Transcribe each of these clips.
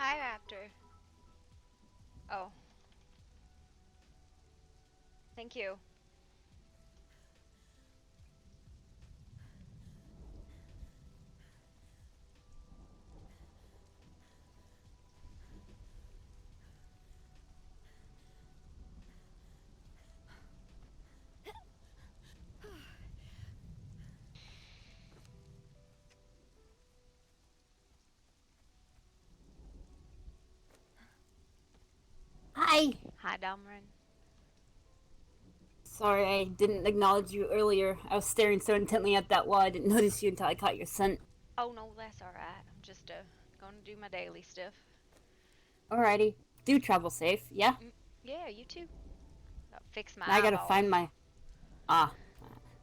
Hi, Raptor. Oh, thank you. Hi! Hi, Domran. Sorry I didn't acknowledge you earlier. I was staring so intently at that wall I didn't notice you until I caught your scent. Oh, no, that's alright. I'm just, gonna do my daily stuff. Alrighty. Do travel safe, yeah? Mm, yeah, you too. Gotta fix my Now I gotta eyeballs. find my. Ah.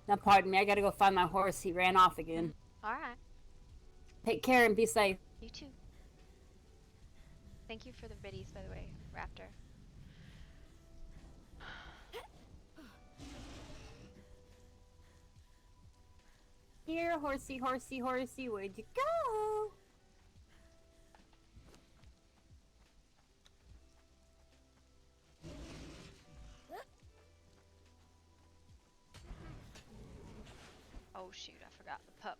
Now pardon me, I gotta go find my horse. He ran off again. Alright, Take care and be safe. you too. Thank you for the biddies, by the way, Raptor. Here, horsey, horsey, horsey, where'd you go? Oh, shoot, I forgot the pup.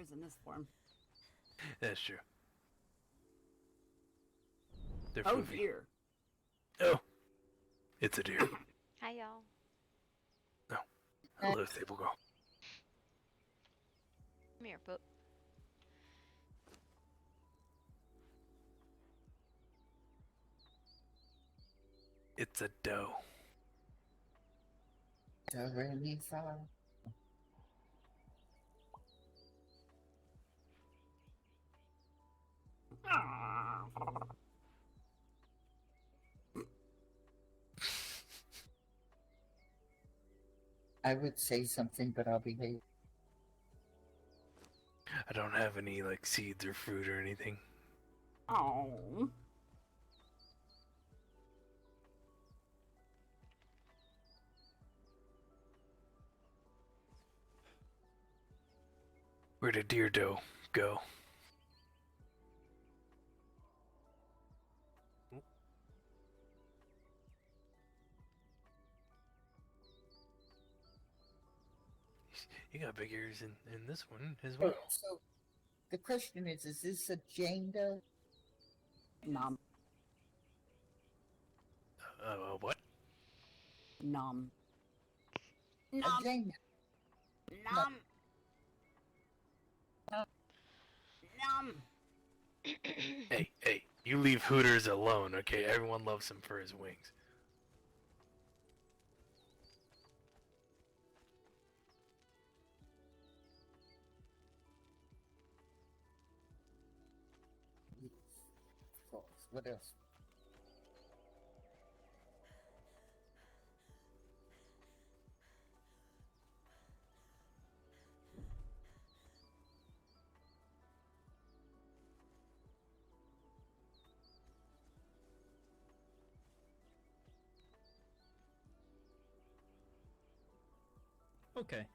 deers in this form. That's true. They're Oh foofy. dear. Oh, it's a deer. Hi, y'all. No. Hello, Sable Girl. Come here, pup. It's a doe. Do re mi fa. I would say something, but I'll behave. I don't have any, like, seeds or fruit or anything. Oh. Where did deer doe go? You got big ears in this one as well. So, the question is this a Jane Doe? Nom. What? Nom. A Nom. Jane Nom. Nom. Hey, you leave Hooters alone, okay? Everyone loves him for his wings. Of course. What else? Okay.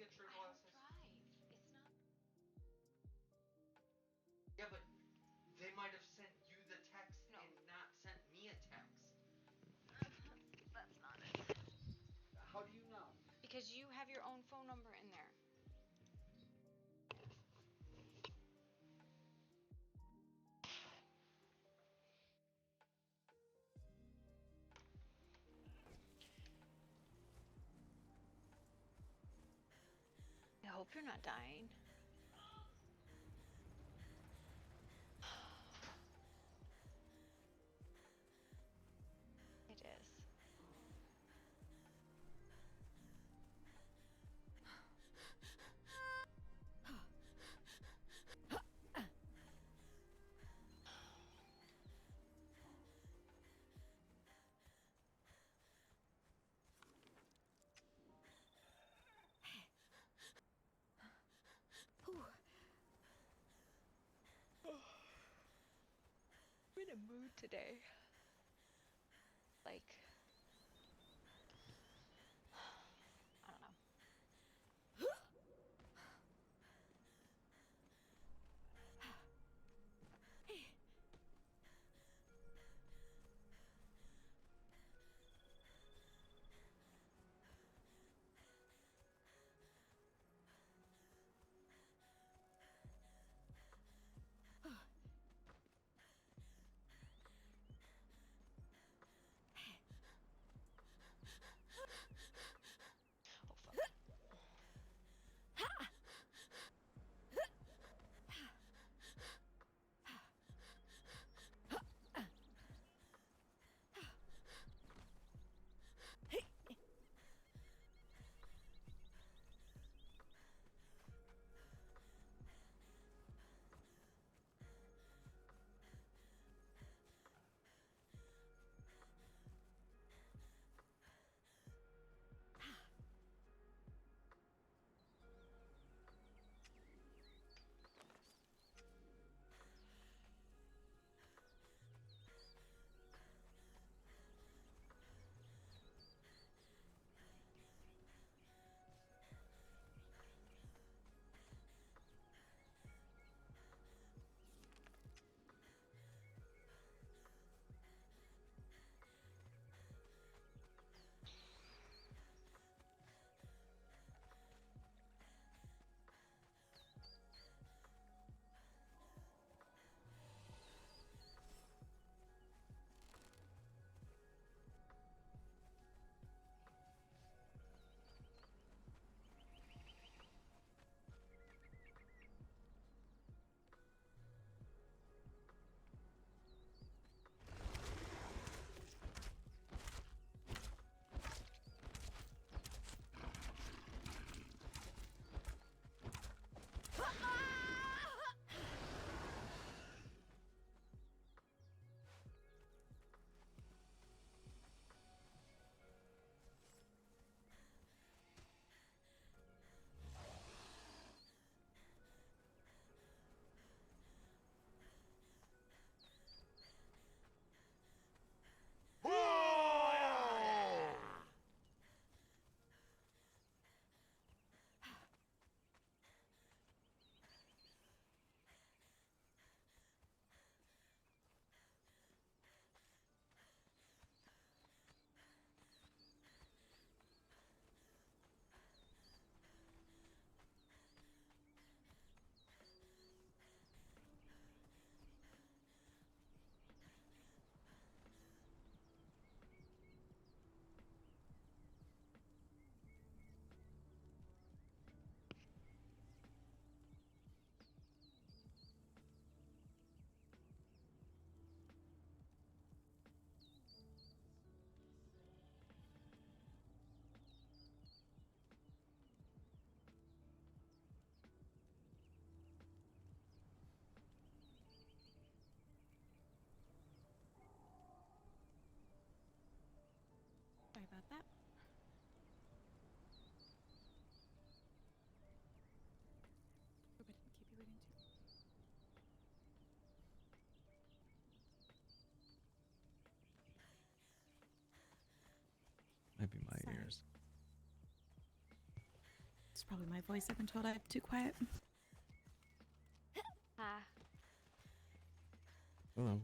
get your I glasses? don't drive. It's not. Yeah, but they might have sent you the text No. and not sent me a text. That's not it. How do you know? Because you have your own phone number in there. I hope you're not dying. It is. I'm in a mood today. Like, I don't know. Oh, fuck. Sorry about that. Hope I didn't keep you waiting too. Might be my Sorry. ears. It's probably my voice. I've been told I'm too quiet. Hi. Hello.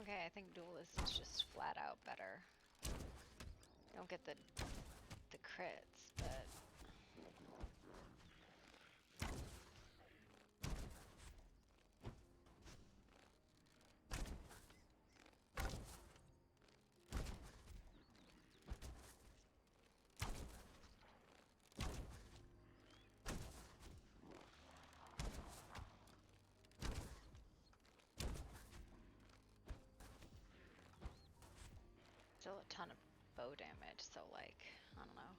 Okay, I think duelist is just flat out better. Don't get the crits, but still a ton of bow damage, so like, I don't know.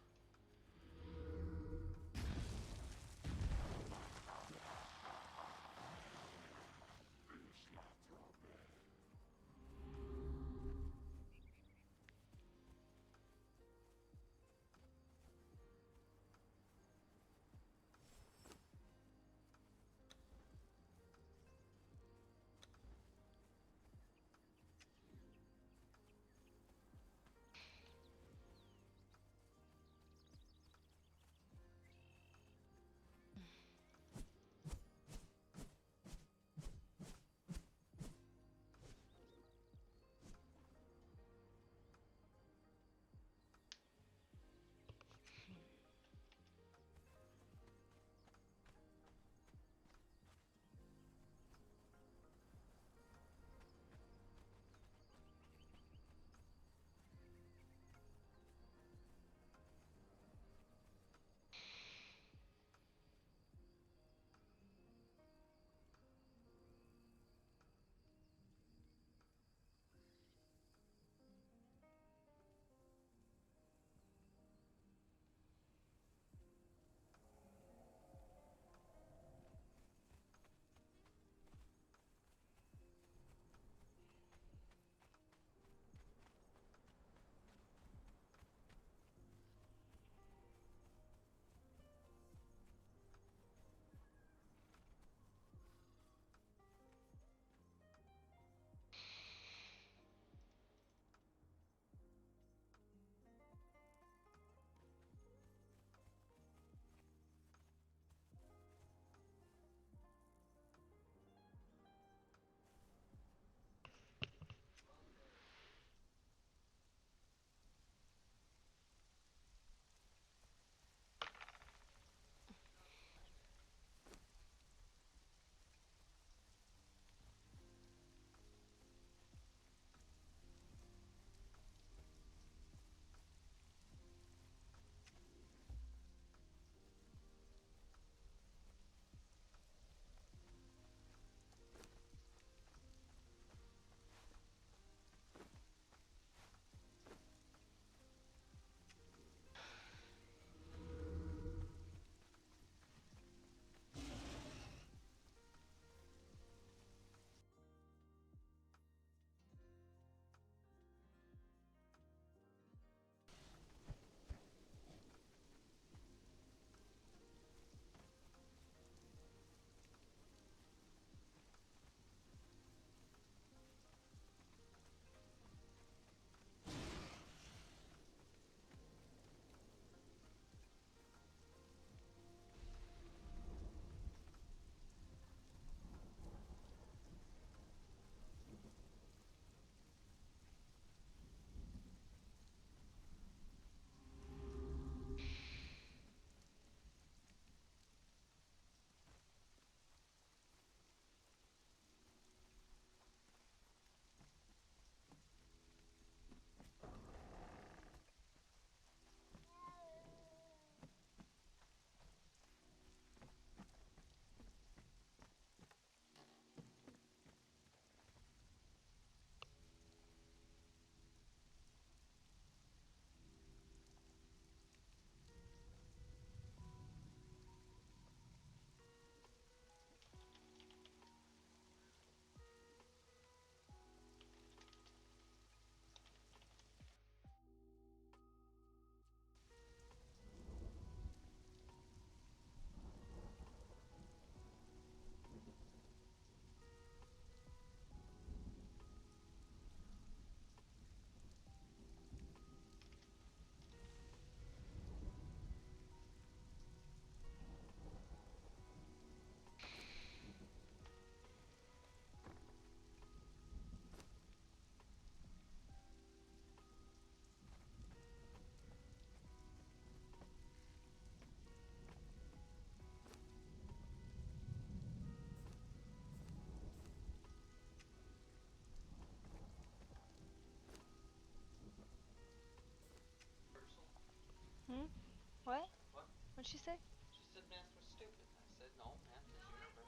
she say? She said math was stupid. I said no, math is universal.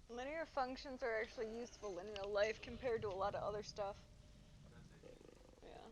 Linear functions are actually useful in real life compared to a lot of other stuff. Yeah.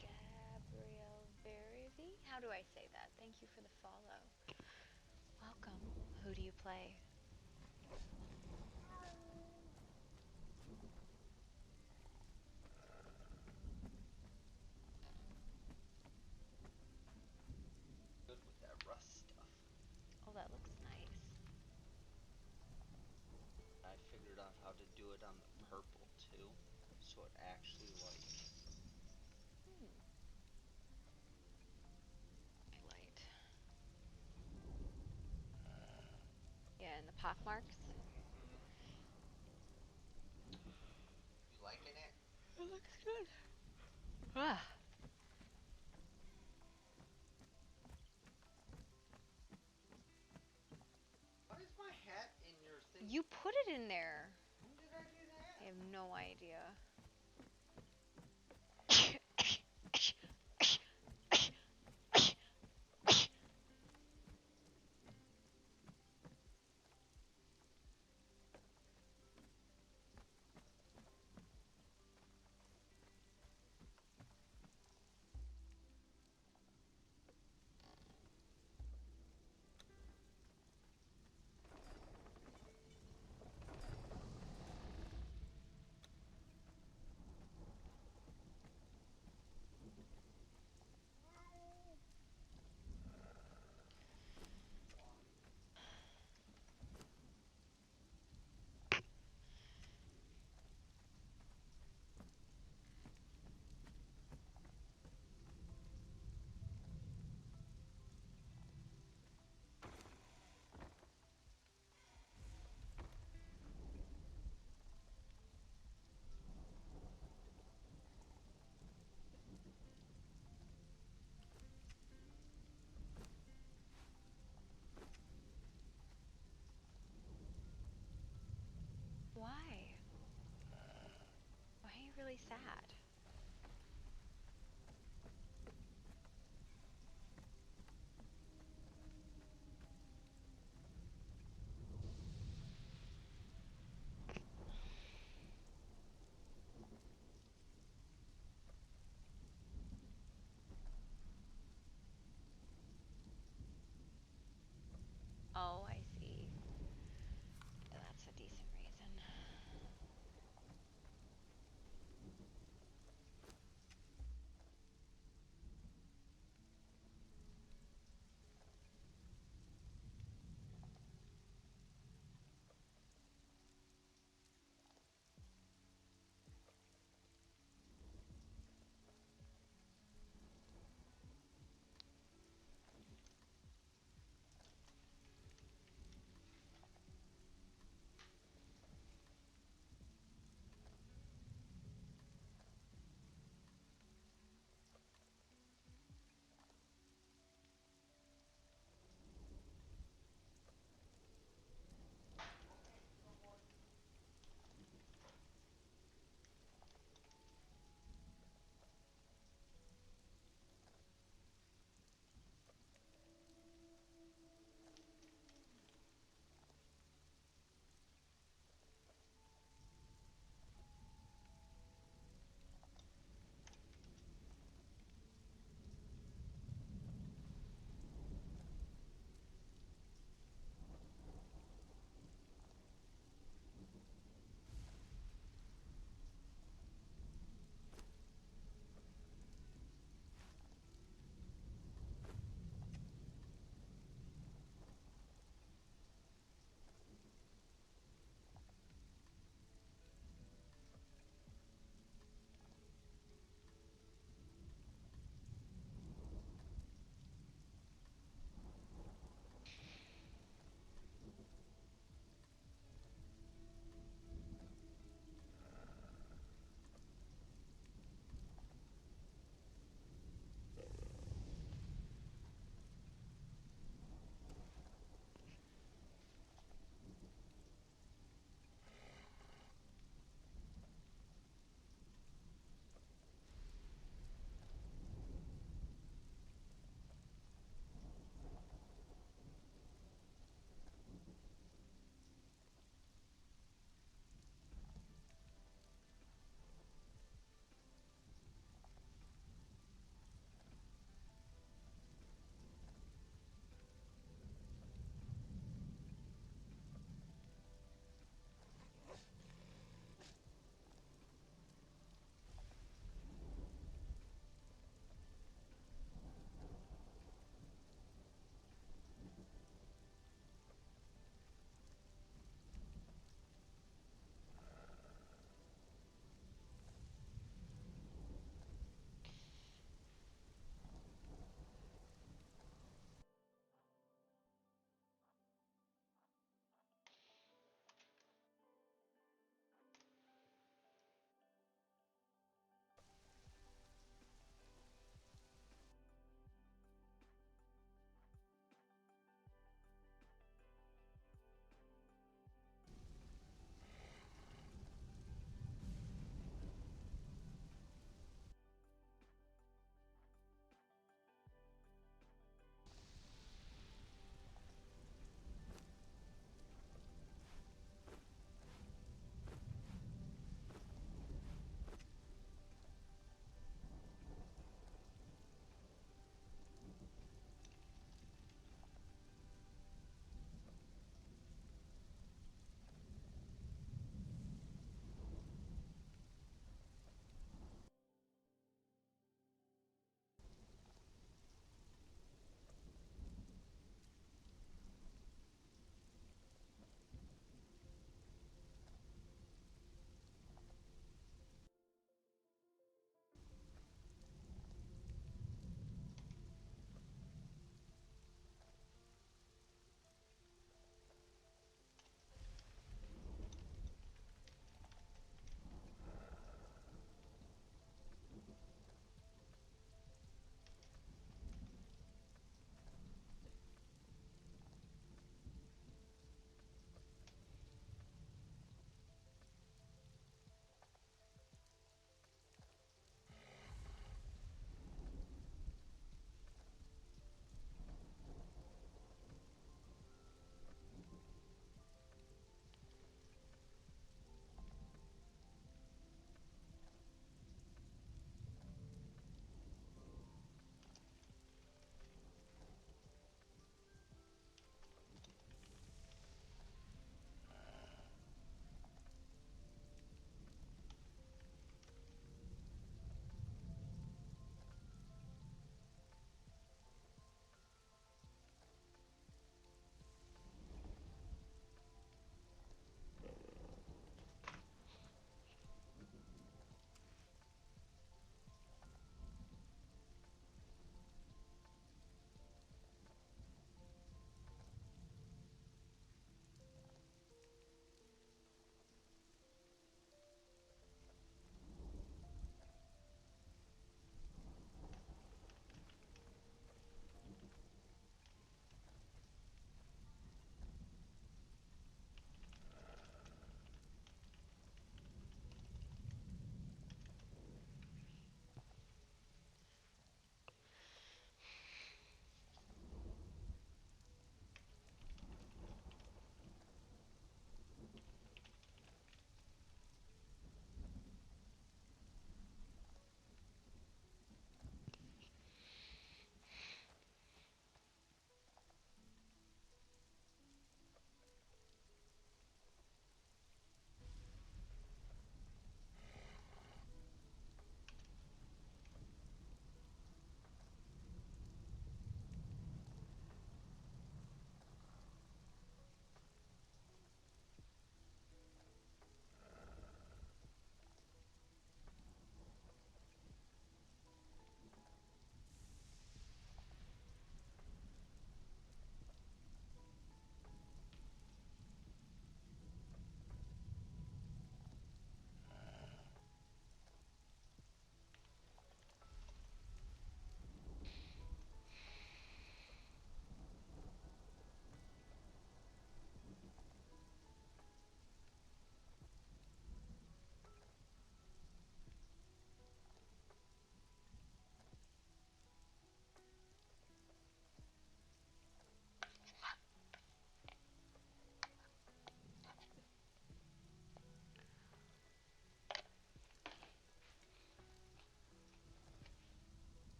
Gabrielle Verivi? How do I say that? Thank you for the follow. Welcome. Who do you play? Good with that rust stuff. Oh, that looks nice. I figured out how to do it on the purple too, so it actually like Highlight. Yeah, and the pock marks. you liking it? It looks good. Ah. Why is my hat in your thing? You put it in there. When did I do that? I have no idea. Why? Why are you really sad? Oh, I see. Yeah, that's a decent reason.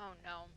Oh no.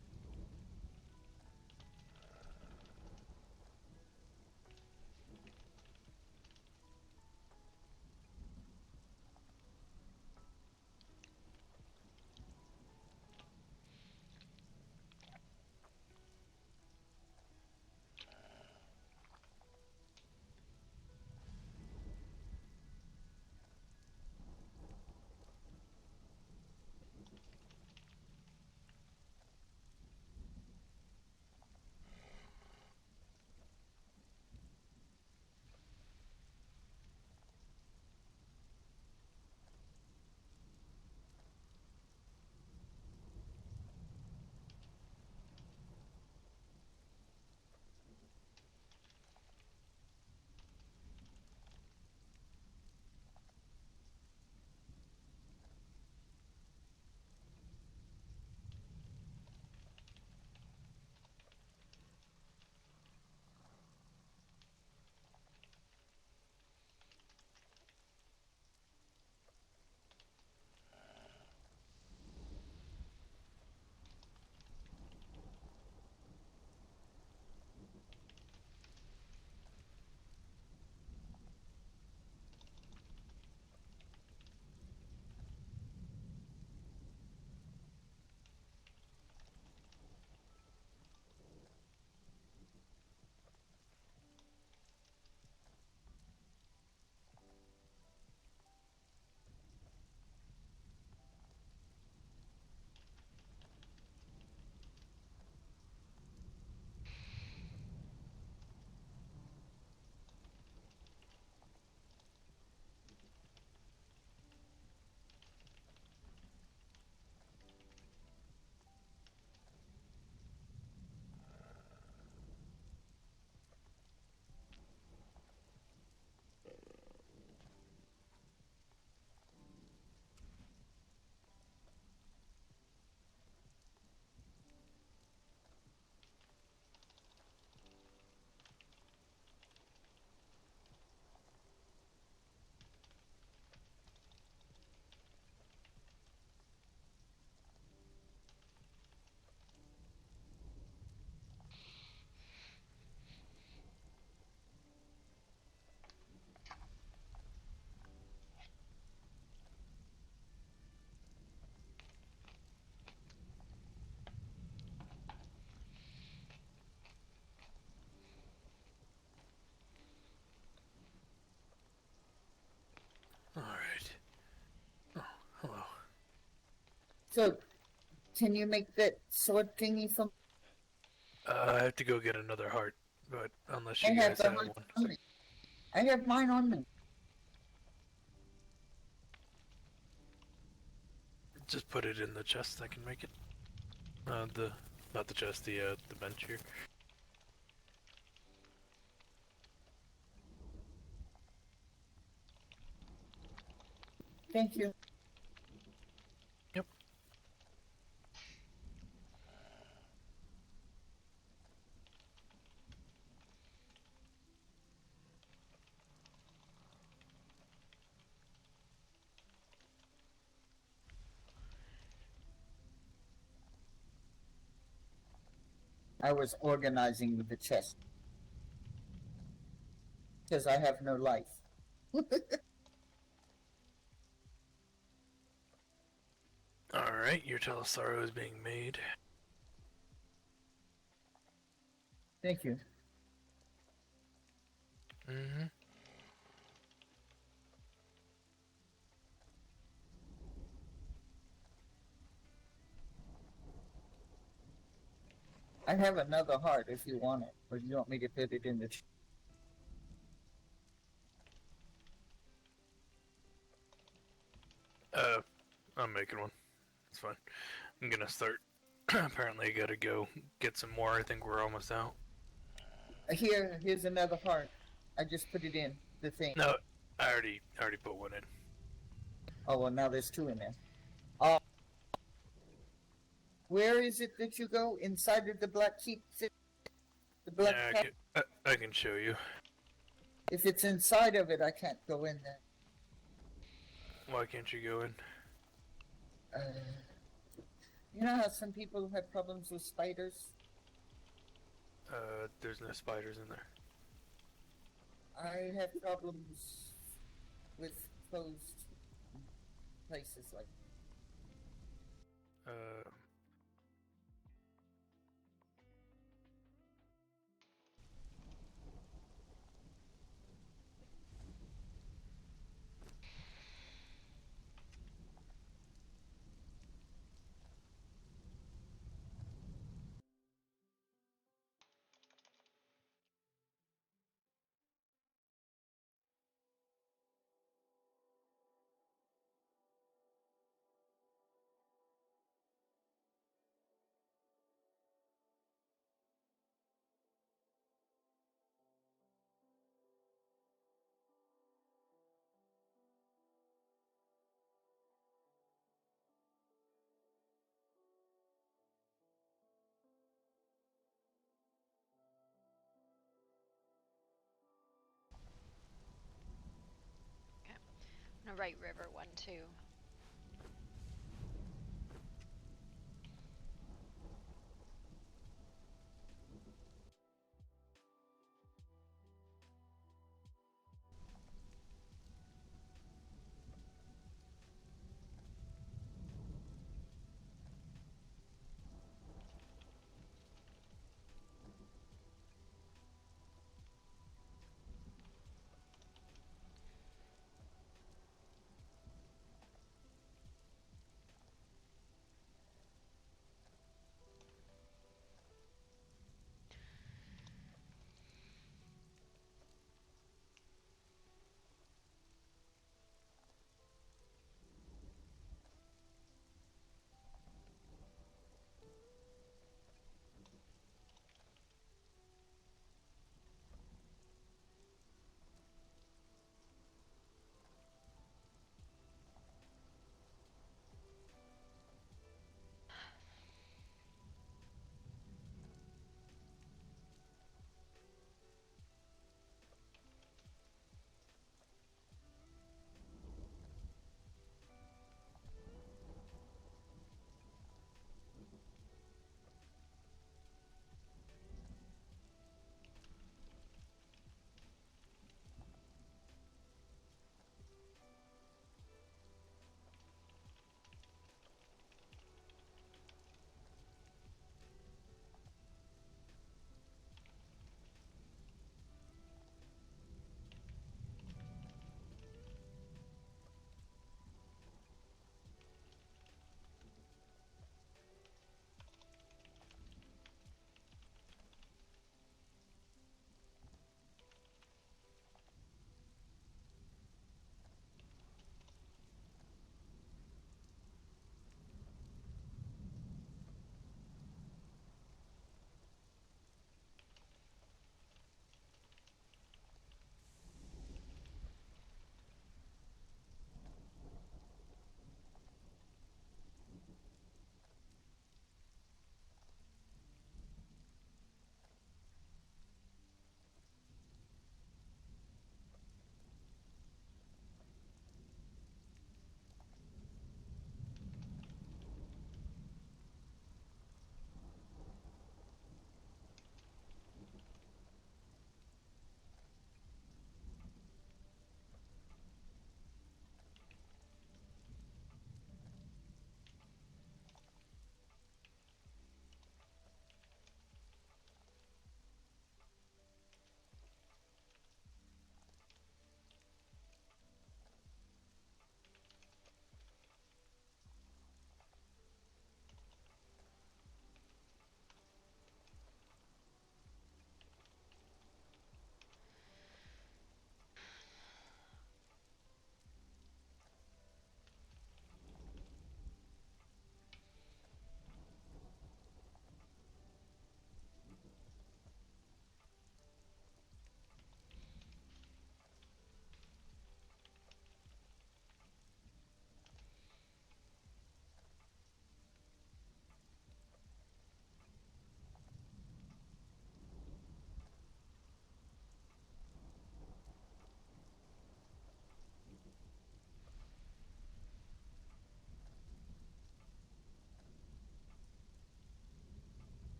Alright. Oh, hello. So, can you make that sword thingy from? I have to go get another heart, but unless I you have guys the have heart one. on me. I have mine on me. Just put it in the chest, I can make it. Not the chest, the bench here. Thank you. Yep. I was organizing with the chest because I have no life. Alright, your Telesaro is being made. Thank you. Mm-hmm. I have another heart if you want it, or you want me to put it in the. I'm making one. It's fine. I'm gonna start. Apparently, I gotta go get some more. I think we're almost out. Here's another heart. I just put it in the thing. No, I already put one in. Oh well, now there's two in there. Where is it that you go inside of the black keep? The black Yeah, cat? I can show you. If it's inside of it, I can't go in there. Why can't you go in? You know how some people have problems with spiders? There's no spiders in there. I have problems with closed places like Uh, Okay. I'm gonna write river 1, 2.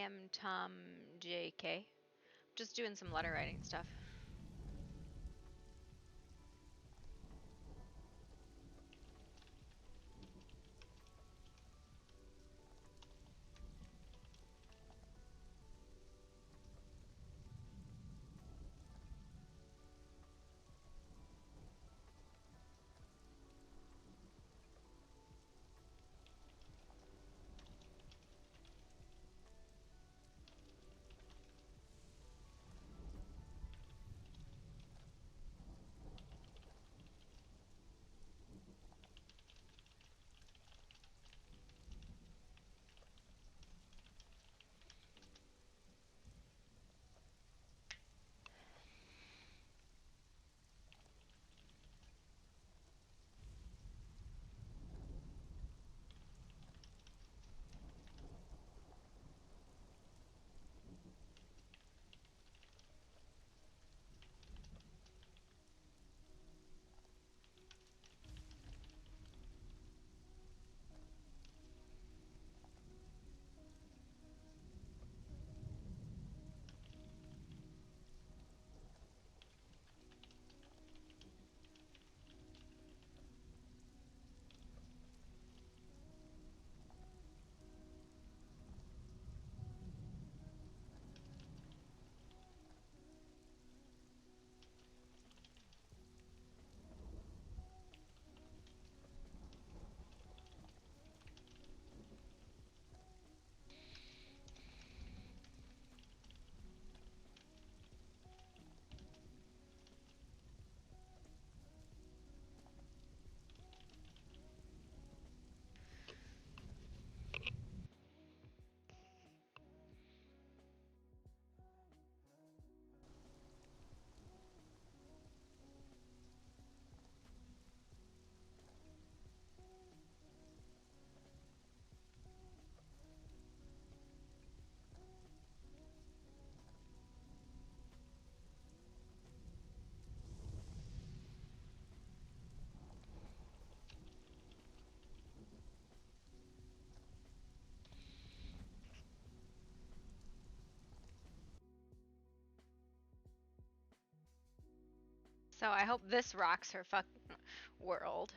am Tom JK. Just doing some letter writing stuff. So I hope this rocks her fucking world.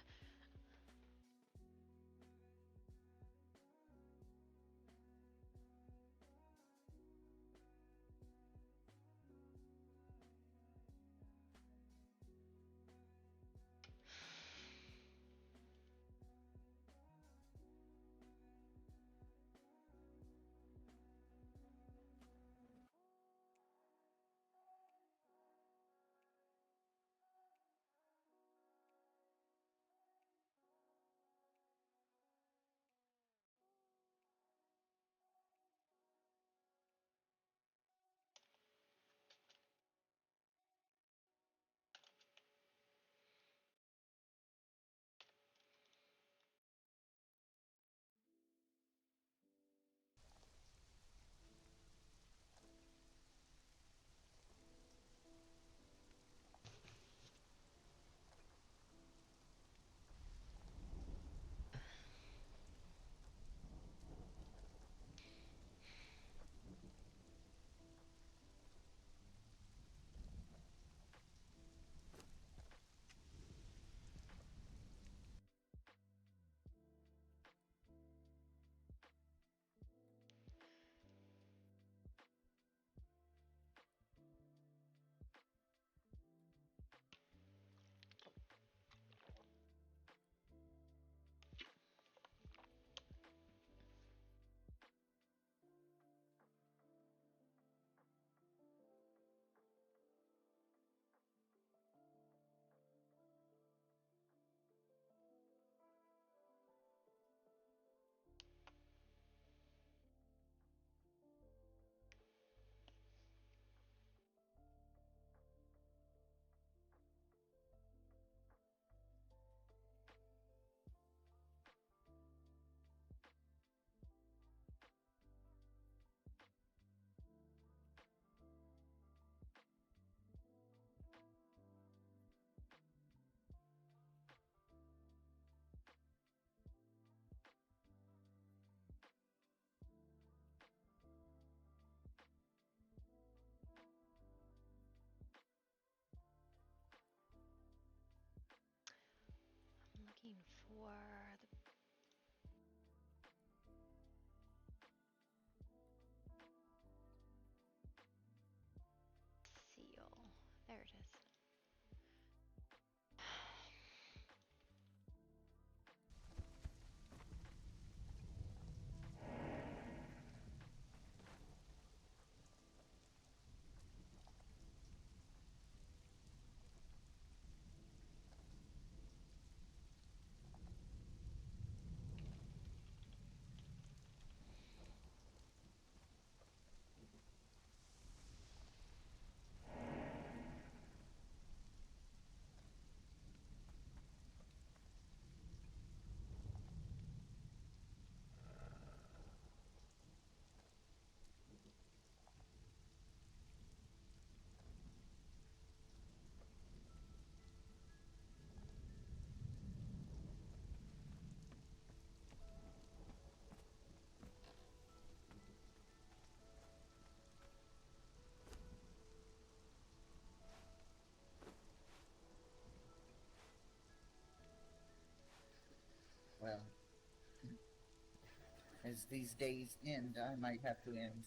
As these days end, I might have to end.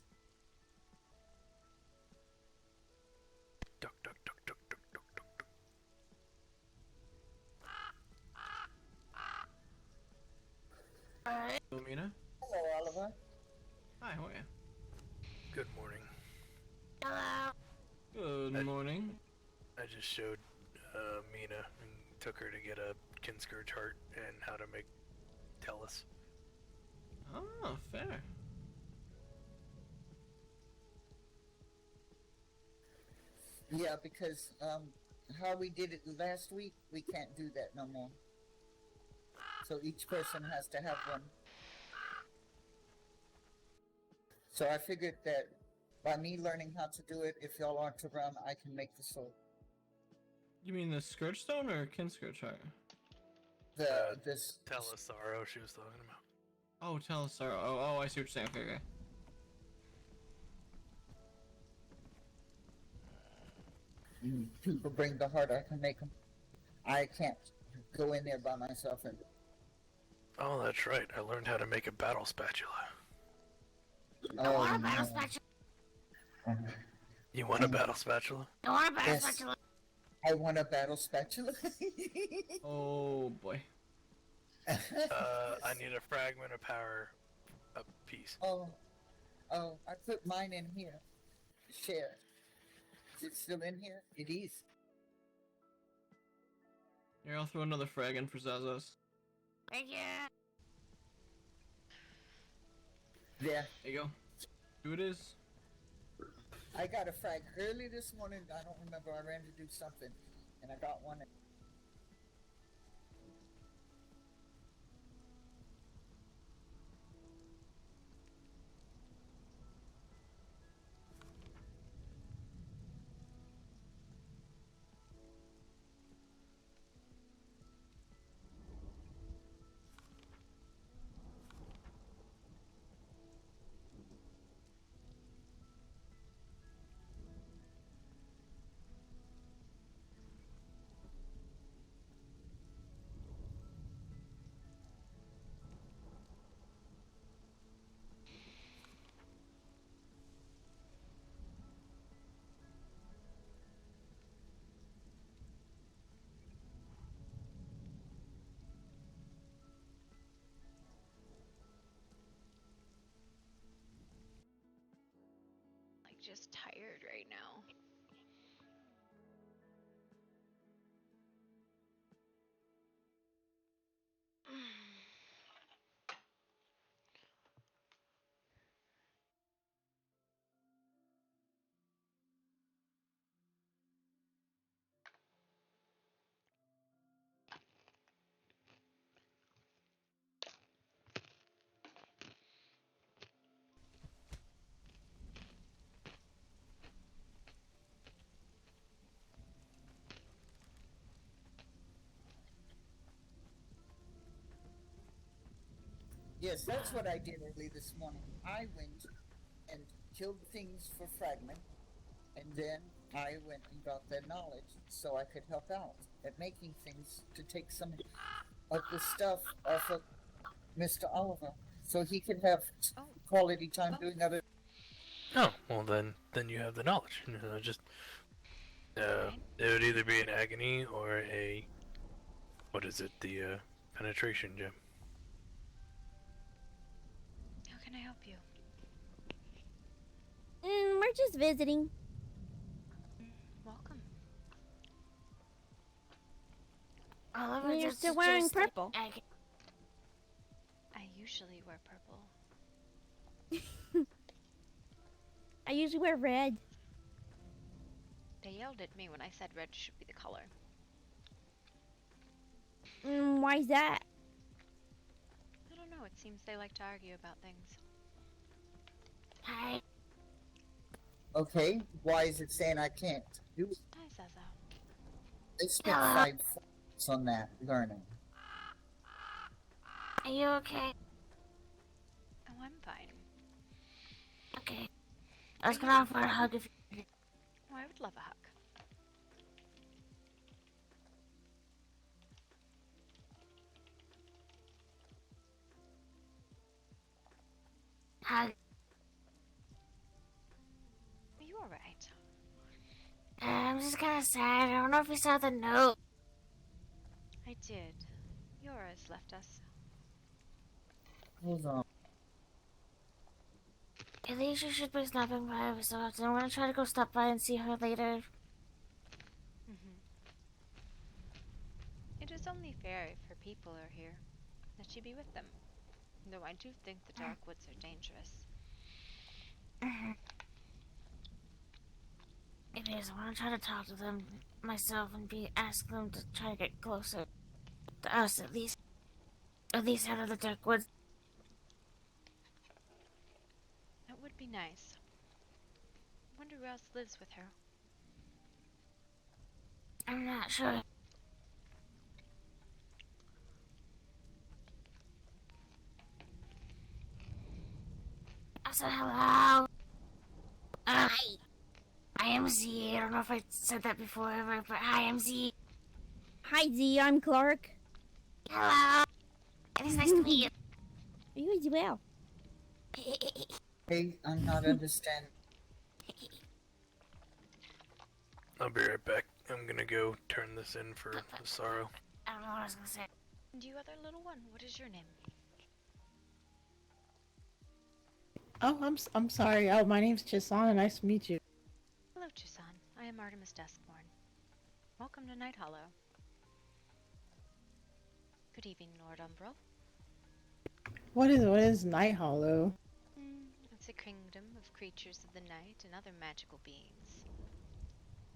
Duck, duck, duck, duck, duck, duck, duck, duck. Lumina? Hello, Oliver. Hi, how are you? Good morning. Good morning. I just showed Mina and took her to get a Kinsker chart and how to make Tellus. Oh, fair. Yeah, because how we did it last week, we can't do that no more. So each person has to have one. So I figured that by me learning how to do it, if y'all aren't around, I can make the sword. You mean the Scourge Stone or Kinsker chart? This Tellus Sorrow she was talking about. Oh, tell us, sorry. Oh, I see what you're saying. Okay, okay. people bring the heart, I can make them. I can't go in there by myself and. Oh, that's right. I learned how to make a battle spatula. I want a battle spatula. You want a battle spatula? Yes. I want a battle spatula. Oh, boy. I need a fragment of power a piece. Oh, I put mine in here. Share. Is it still in here? It is. Here, I'll throw another frag in for Zazas. Thank you. There. There you go. Who it is? I got a frag early this morning. I don't remember. I ran to do something, and I got one. Like, just tired right now. Yes, that's what I did early this morning. I went and killed things for fragment, and then I went and got the knowledge so I could help out at making things to take some of the stuff off of Mr. Oliver, so he can have Oh. quality time doing other. Oh, well then you have the knowledge. Just Right. it would either be an agony or a what is it? The penetration gem. How can I help you? We're just visiting. Welcome. You're still wearing purple. I usually wear purple. I usually wear red. They yelled at me when I said red should be the color. Why's that? I don't know, it seems they like to argue about things. Hi. Okay, why is it saying I can't do it? Hi, Zaza. I spent 5 points on that learning. Are you okay? Oh, I'm fine. Okay. I was gonna offer a hug if you... Oh, I would love a hug. Hi. Are you alright? I'm just kind of sad. I don't know if you saw the note. I did. Yora's left us. Hold on. At least you should be stopping by every so often. I'm gonna try to go stop by and see her later. It is only fair if her people are here that she be with them. Though I do think the dark woods are dangerous. It is. I want to try to talk to them myself and ask them to try to get closer to us at least. At least out of the dark woods. That would be nice. Wonder who else lives with her. I'm not sure. I said hello. Hi. I am Z. I don't know if I said that before ever, but hi, I'm Z. Hi Z, I'm Clark. Hello. It is nice to meet you. You as well. Hey, I'm not understanding. I'll be right back. I'm gonna go turn this in for the sorrow. I don't know what I was gonna say. And you other little one, what is your name? Oh, I'm sorry. Oh, my name's Chisana. Nice to meet you. Hello, Tucson. I am Artemis Duskborn. Welcome to Night Hollow. Good evening, Lord Umbral. What is Night Hollow? It's a kingdom of creatures of the night and other magical beings.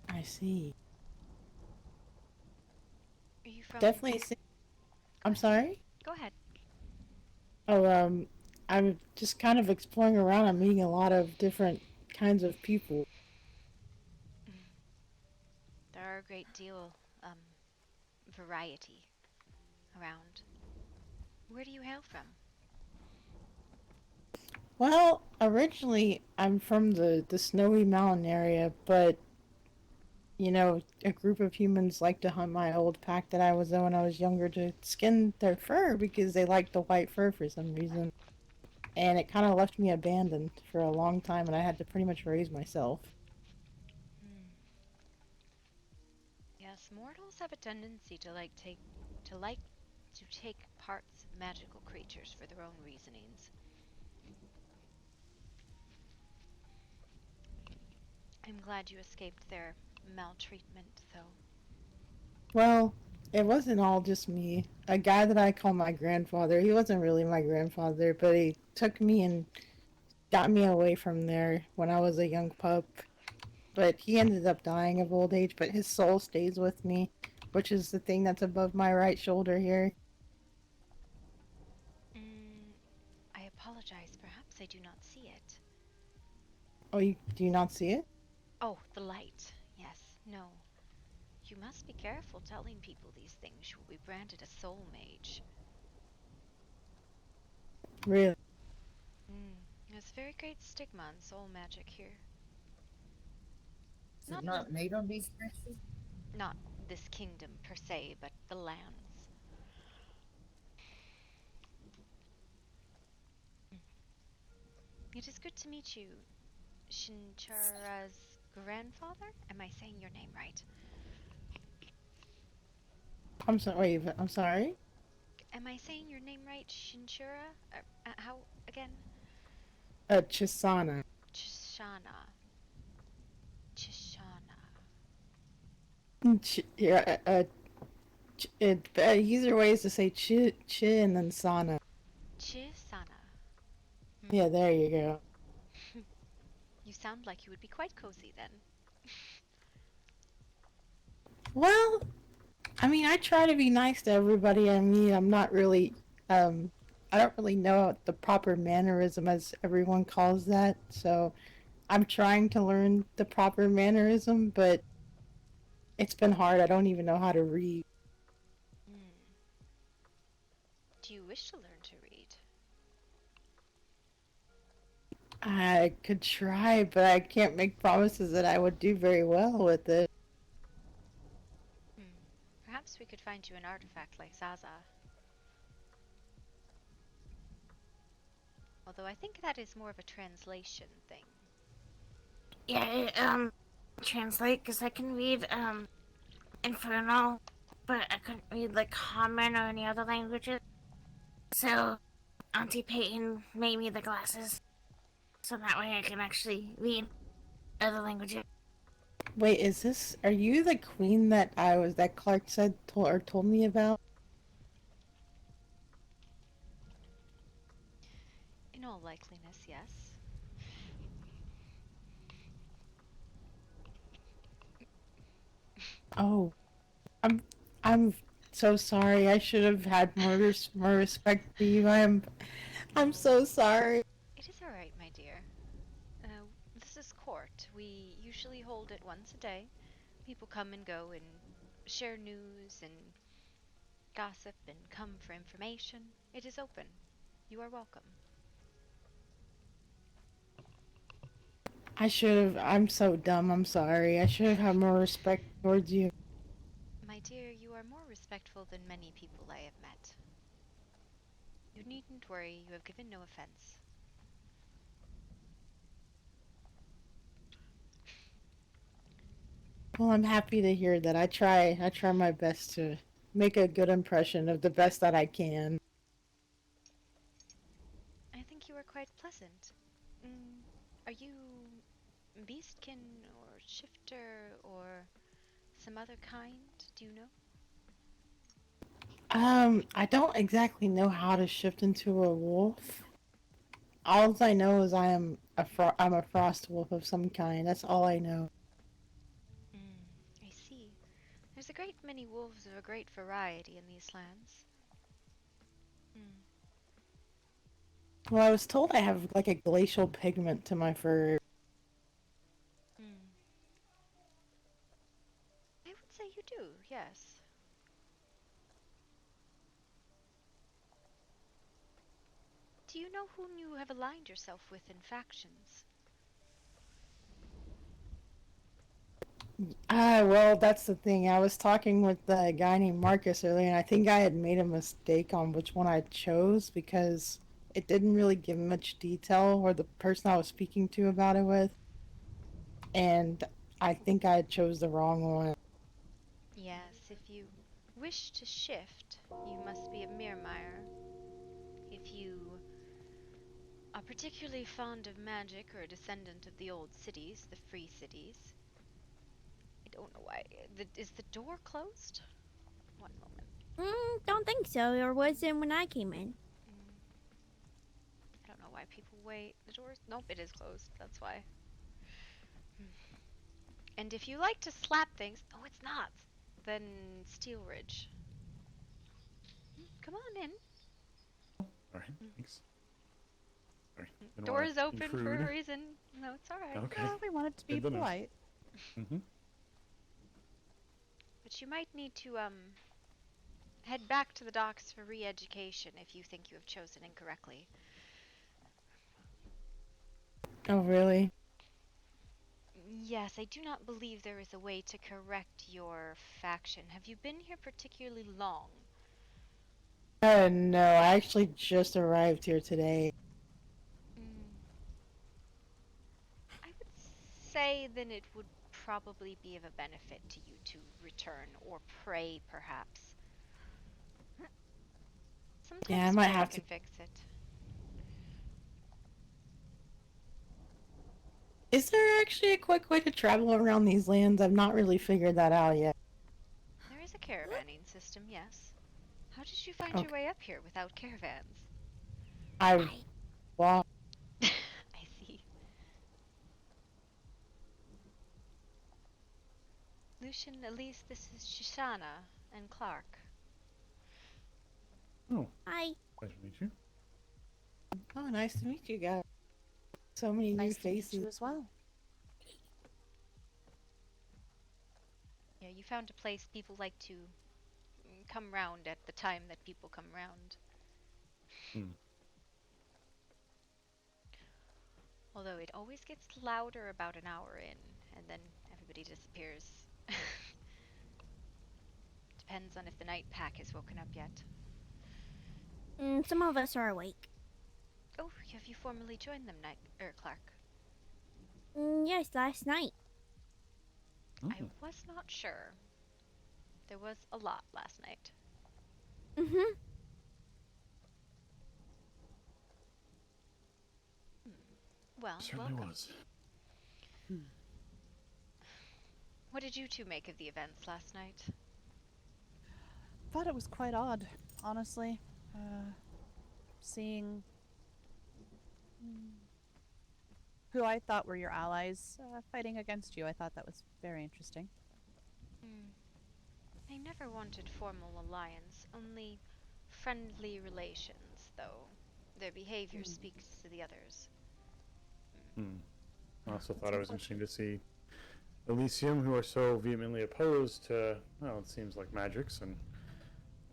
I see. Are you from... Definitely. I'm sorry. Go ahead. Oh, I'm just kind of exploring around. I'm meeting a lot of different kinds of people. There are a great deal, variety around. Where do you hail from? Well, originally I'm from the snowy mountain area, but you know, a group of humans like to hunt my old pack that I was in when I was younger to skin their fur because they like the white fur for some reason. And it kind of left me abandoned for a long time, and I had to pretty much raise myself. Yes, mortals have a tendency to take parts of magical creatures for their own reasonings. I'm glad you escaped their maltreatment, though. Well, it wasn't all just me. A guy that I call my grandfather, he wasn't really my grandfather, but he took me and got me away from there when I was a young pup. But he ended up dying of old age, but his soul stays with me, which is the thing that's above my right shoulder here. I apologize. Perhaps I do not see it. Oh, do you not see it? Oh, the light. Yes. No. You must be careful telling people these things. You will be branded a soul mage. Really? There's a very great stigma on soul magic here. Is it not made on these creatures? Not this kingdom per se, but the lands. It is good to meet you, Shinchara's grandfather? Am I saying your name right? I'm sorry. I'm sorry. Am I saying your name right, Shinchura? How again? Chisana. Chishana. Chishana. Yeah. Easier ways to say chi and then sana. Chisana. Yeah, there you go. You sound like you would be quite cozy then. Well, I mean, I try to be nice to everybody I meet. I'm not really, I don't really know the proper mannerism as everyone calls that. So I'm trying to learn the proper mannerism, but it's been hard. I don't even know how to read. Do you wish to learn to read? I could try, but I can't make promises that I would do very well with it. Perhaps we could find you an artifact like Zaza. Although I think that is more of a translation thing. Yeah, translate, because I can read, Infernal, but I couldn't read, like, Common or any other languages. So, Auntie Peyton made me the glasses, so that way I can actually read other languages. Wait, are you the queen that Clark said, told me about? In all likeliness, yes. Oh, I'm so sorry. I should have had more respect for you. I'm so sorry. It is all right, my dear. This is court. We usually hold it once a day. People come and go and share news and gossip and come for information. It is open. You are welcome. I'm so dumb. I'm sorry. I should have had more respect towards you. My dear, you are more respectful than many people I have met. You needn't worry, you have given no offense. Well, I'm happy to hear that. I try my best to make a good impression of the best that I can. I think you are quite pleasant. Are you beastkin or shifter or some other kind? Do you know? I don't exactly know how to shift into a wolf. All I know is I'm a frost wolf of some kind. That's all I know. I see. There's a great many wolves of a great variety in these lands. Well, I was told I have like a glacial pigment to my fur. I would say you do, yes. Do you know whom you have aligned yourself with in factions? Well, that's the thing. I was talking with a guy named Marcus earlier, and I think I had made a mistake on which one I chose because it didn't really give much detail or the person I was speaking to about it with. And I think I chose the wrong one. Yes, if you wish to shift, you must be a Mirmire. If you are particularly fond of magic or a descendant of the old cities, the free cities. I don't know why. Is the door closed? One moment. Don't think so. Or was it when I came in? I don't know why people wait. The door's... Nope, it is closed. That's why. And if you like to slap things... Oh, it's not. Then Steel Ridge. Come on in. Alright, thanks. Sorry. Door is open for a reason. No, it's alright. Okay. Oh, we wanted to be polite. Mm-hmm. But you might need to, head back to the docks for re-education if you think you have chosen incorrectly. Oh, really? Yes, I do not believe there is a way to correct your faction. Have you been here particularly long? No, I actually just arrived here today. I would say then it would probably be of a benefit to you to return or pray, perhaps. Sometimes Yeah, I might prayer have can to. fix it. Is there actually a quick way to travel around these lands? I've not really figured that out yet. There is a caravanning system, yes. How did you find your way up here without caravans? Well, I see. Lucian, Elise, this is Shoshana and Clark. Oh. Hi. Pleasure to meet you. oh, nice to meet you guys. So many new Nice to meet faces. you as well. Yeah, you found a place people like to come round at the time that people come round. Although it always gets louder about an hour in, and then everybody disappears. Depends on if the night pack has woken up yet. Some of us are awake. Oh, have you formally joined them, Clark? Yes, last night. I was not sure. There was a lot last night. Mm-hmm. Well, Certainly welcome. was. What did you two make of the events last night? Thought it was quite odd, honestly. Seeing who I thought were your allies fighting against you. I thought that was very interesting. I never wanted formal alliance, only friendly relations, though their behavior speaks to the others. I also thought it was interesting to see Elysium, who are so vehemently opposed to, well, it seems like magics and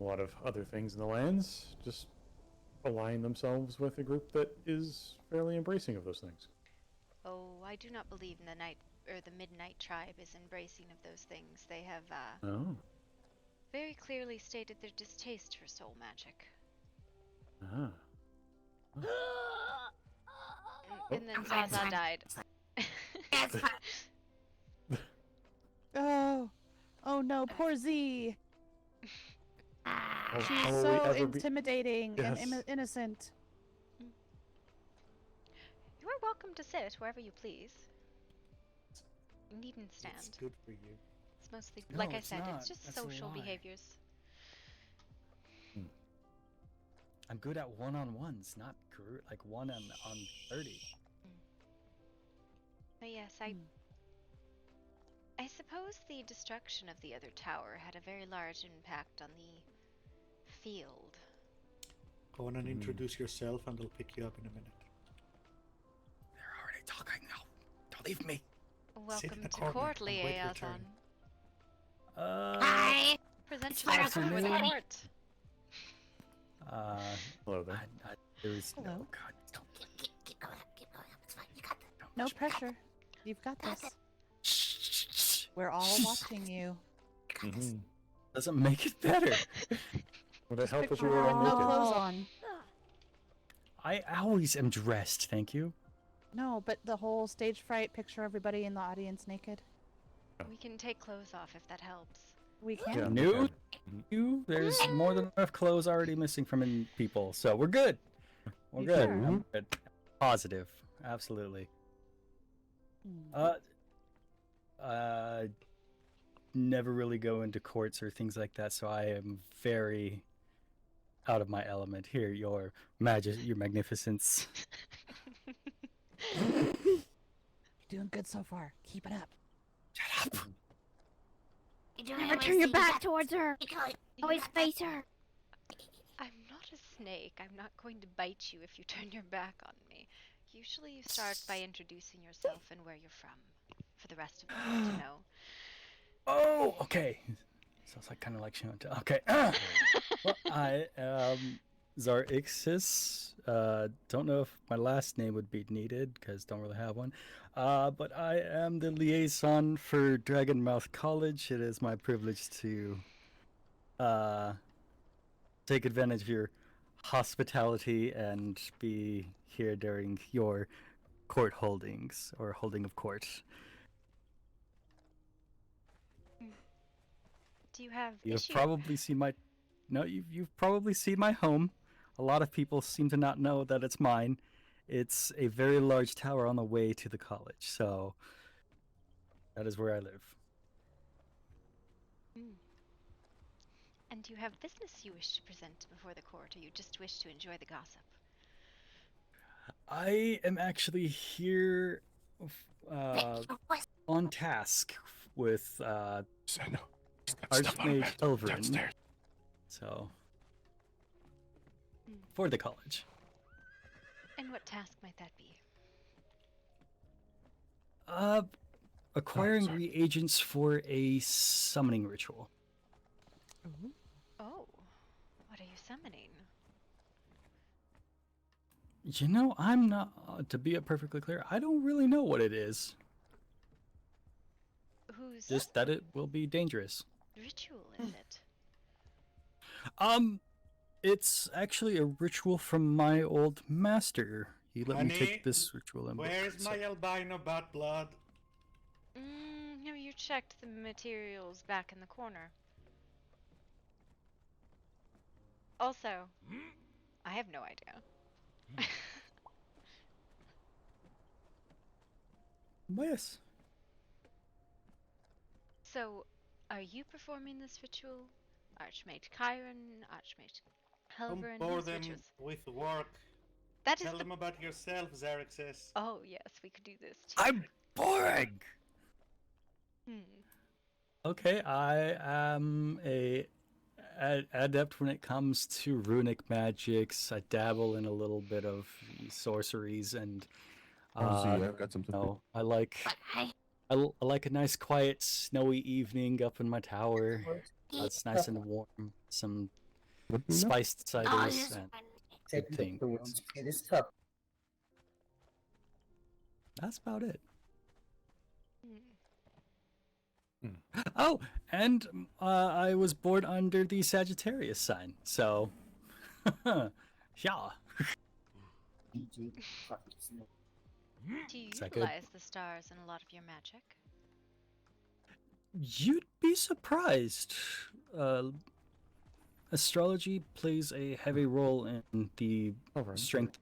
a lot of other things in the lands, just align themselves with a group that is fairly embracing of those things. Oh, I do not believe the Midnight Tribe is embracing of those things. They have Oh. very clearly stated their distaste for soul magic. Ah. And then Zaza died. Oh no, poor Z. She's How will we so ever be- intimidating and Yes. innocent. You are welcome to sit wherever you please. You needn't stand. It's good for you. It's mostly, No, like I it's said, not. it's just That's a social lie. behaviors. I'm good at one-on-ones, not like 1 on 30. But yes, I suppose the destruction of the other tower had a very large impact on the field. Go on and introduce yourself, and I'll pick you up in a minute. They're already talking now. Don't leave me. Welcome the to corner court, and wait your Liaison. turn. Hi. Present It's yourself Fire before the Company. court. Hello there. There is Hello. no God. Keep going up. Keep going up. It's fine. You got this. No pressure. You've got this. We're all watching you. Doesn't make it better. Would it help if Picture you were her with no naked? clothes on. I always am dressed, thank you. No, but the whole stage fright picture everybody in the audience naked. We can take clothes off if that helps. We can. Yeah. No, there's more than enough clothes already missing from people, so we're good. We're good. Sure? I'm good. Positive, absolutely. Never really go into courts or things like that, so I am very out of my element. Here, your magnificence. You're doing good so far. Keep it up. Shut up. Never turn your back towards her. Always face her. I'm not a snake. I'm not going to bite you if you turn your back on me. Usually you start by introducing yourself and where you're from, for the rest of the world to know. Oh, okay. Sounds like kind of like Shanta. Okay. Well, I am Zarixis. Don't know if my last name would be needed because don't really have one. But I am the liaison for Dragonmouth College. It is my privilege to take advantage of your hospitality and be here during your court holdings or holding of court. Do you have You've issue? probably seen my you've probably seen my home. A lot of people seem to not know that it's mine. It's a very large tower on the way to the college, so that is where I live. And do you have business you wish to present before the court, or you just wish to enjoy the gossip? I am actually here on task with Archmage Elverin. So for the college. And what task might that be? Acquiring reagents for a summoning ritual. Oh, what are you summoning? You know, I'm not, to be perfectly clear, I don't really know what it is. Whose Just that it will be dangerous. ritual is it? It's actually a ritual from my old master. He let me Honey, take this ritual and where's my albino bat blood? Have you checked the materials back in the corner? Also, I have no idea. Yes. So, are you performing this ritual? Archmage Chiron, Archmage Don't Helverin, bore whose them rituals? with work. That is Tell the... them about yourself, Xerxes. Oh, yes, we could do this too. I'm boring! Hmm. Okay, I am a adept when it comes to runic magics. I dabble in a little bit of sorceries and I've got something. no, I like I like a nice quiet snowy evening up in my tower. It's nice and warm. Some spiced ciders and good things. It is tough. That's about it. Hmm. Oh, and I was born under the Sagittarius sign, so yeah. Do you Is that good? utilize the stars in a lot of your magic? You'd be surprised. Astrology plays a heavy role in the strength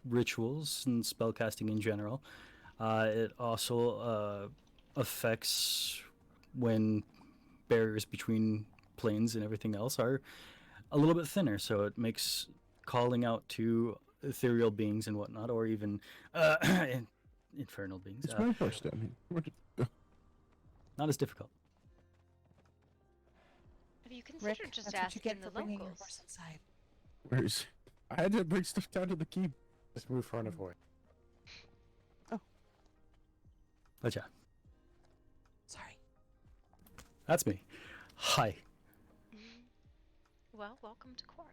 rituals and spellcasting in general. It also affects when barriers between planes and everything else are a little bit thinner, so it makes calling out to ethereal beings and whatnot, or even infernal beings. It's my first time. Not as difficult. Have you considered Rick, just that's what you asking get the for bringing your locals? horse inside. Where's? I had to bring stuff down to the keep. Just move far enough away. But yeah, Sorry. that's me. Hi. Well, welcome to court.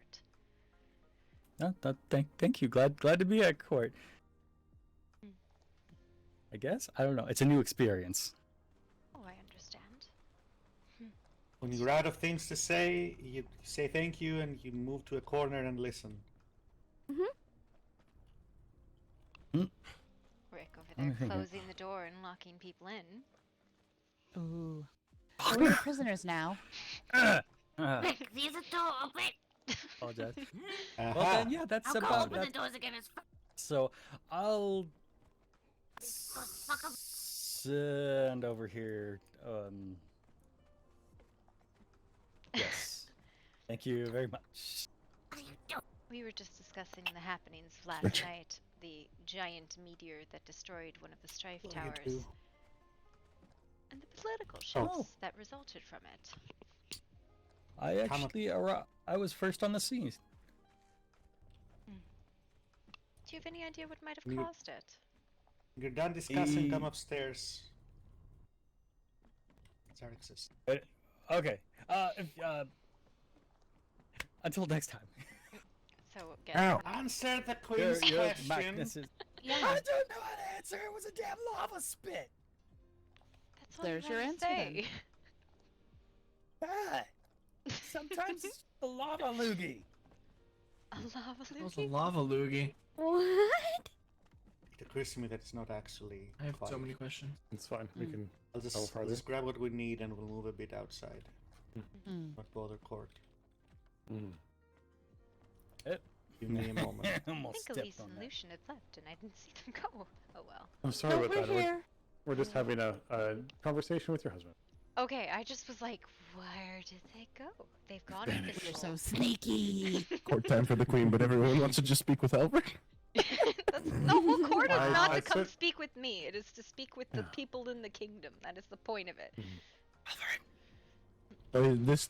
Thank you. Glad to be at court. I guess I don't know. It's a new experience. Oh, I understand. When you're out of things to say, you say thank you and you move to a corner and listen. Rick over there closing the door and locking people in. Ooh. We're prisoners now. Rick, leave the door open. Apologize. Well then, yeah, that's I'll go about open that. the doors again. It's So I'll fuck 'em. send over here. Yes. Thank you very much. We were just discussing the happenings of last night. The giant meteor that destroyed one of the Strife Towers. And the political shifts that resulted from it. I actually I was first on the scene. Do you have any idea what might have You- caused it? You're done discussing, come upstairs. Xerxes. Okay. Until next time. So, get Answer the queen's question. I don't know how to answer. It was a damn lava spit. That's all There's you your had to answer say. Ah, sometimes it's a lava loogie. A lava That was a loogie? lava loogie. What? It occurs to me that it's not actually. I have so fire. many questions. It's fine. We can I'll go just, farther. grab what we need and we'll move a bit outside. Mm. Not bother court. Mm. Give me a moment. I think Elise and Lucian had left and I didn't see them go. Oh well. I'm sorry No, about we're that. here. We're just having a conversation with your husband. Okay, I just was like, where did they go? They've gone invisible. You're so sneaky. Court time for the queen, but everyone wants to just speak with Albert. The whole court is not I to come said- speak with me. It is to speak with the people in the kingdom. That is the point of it. This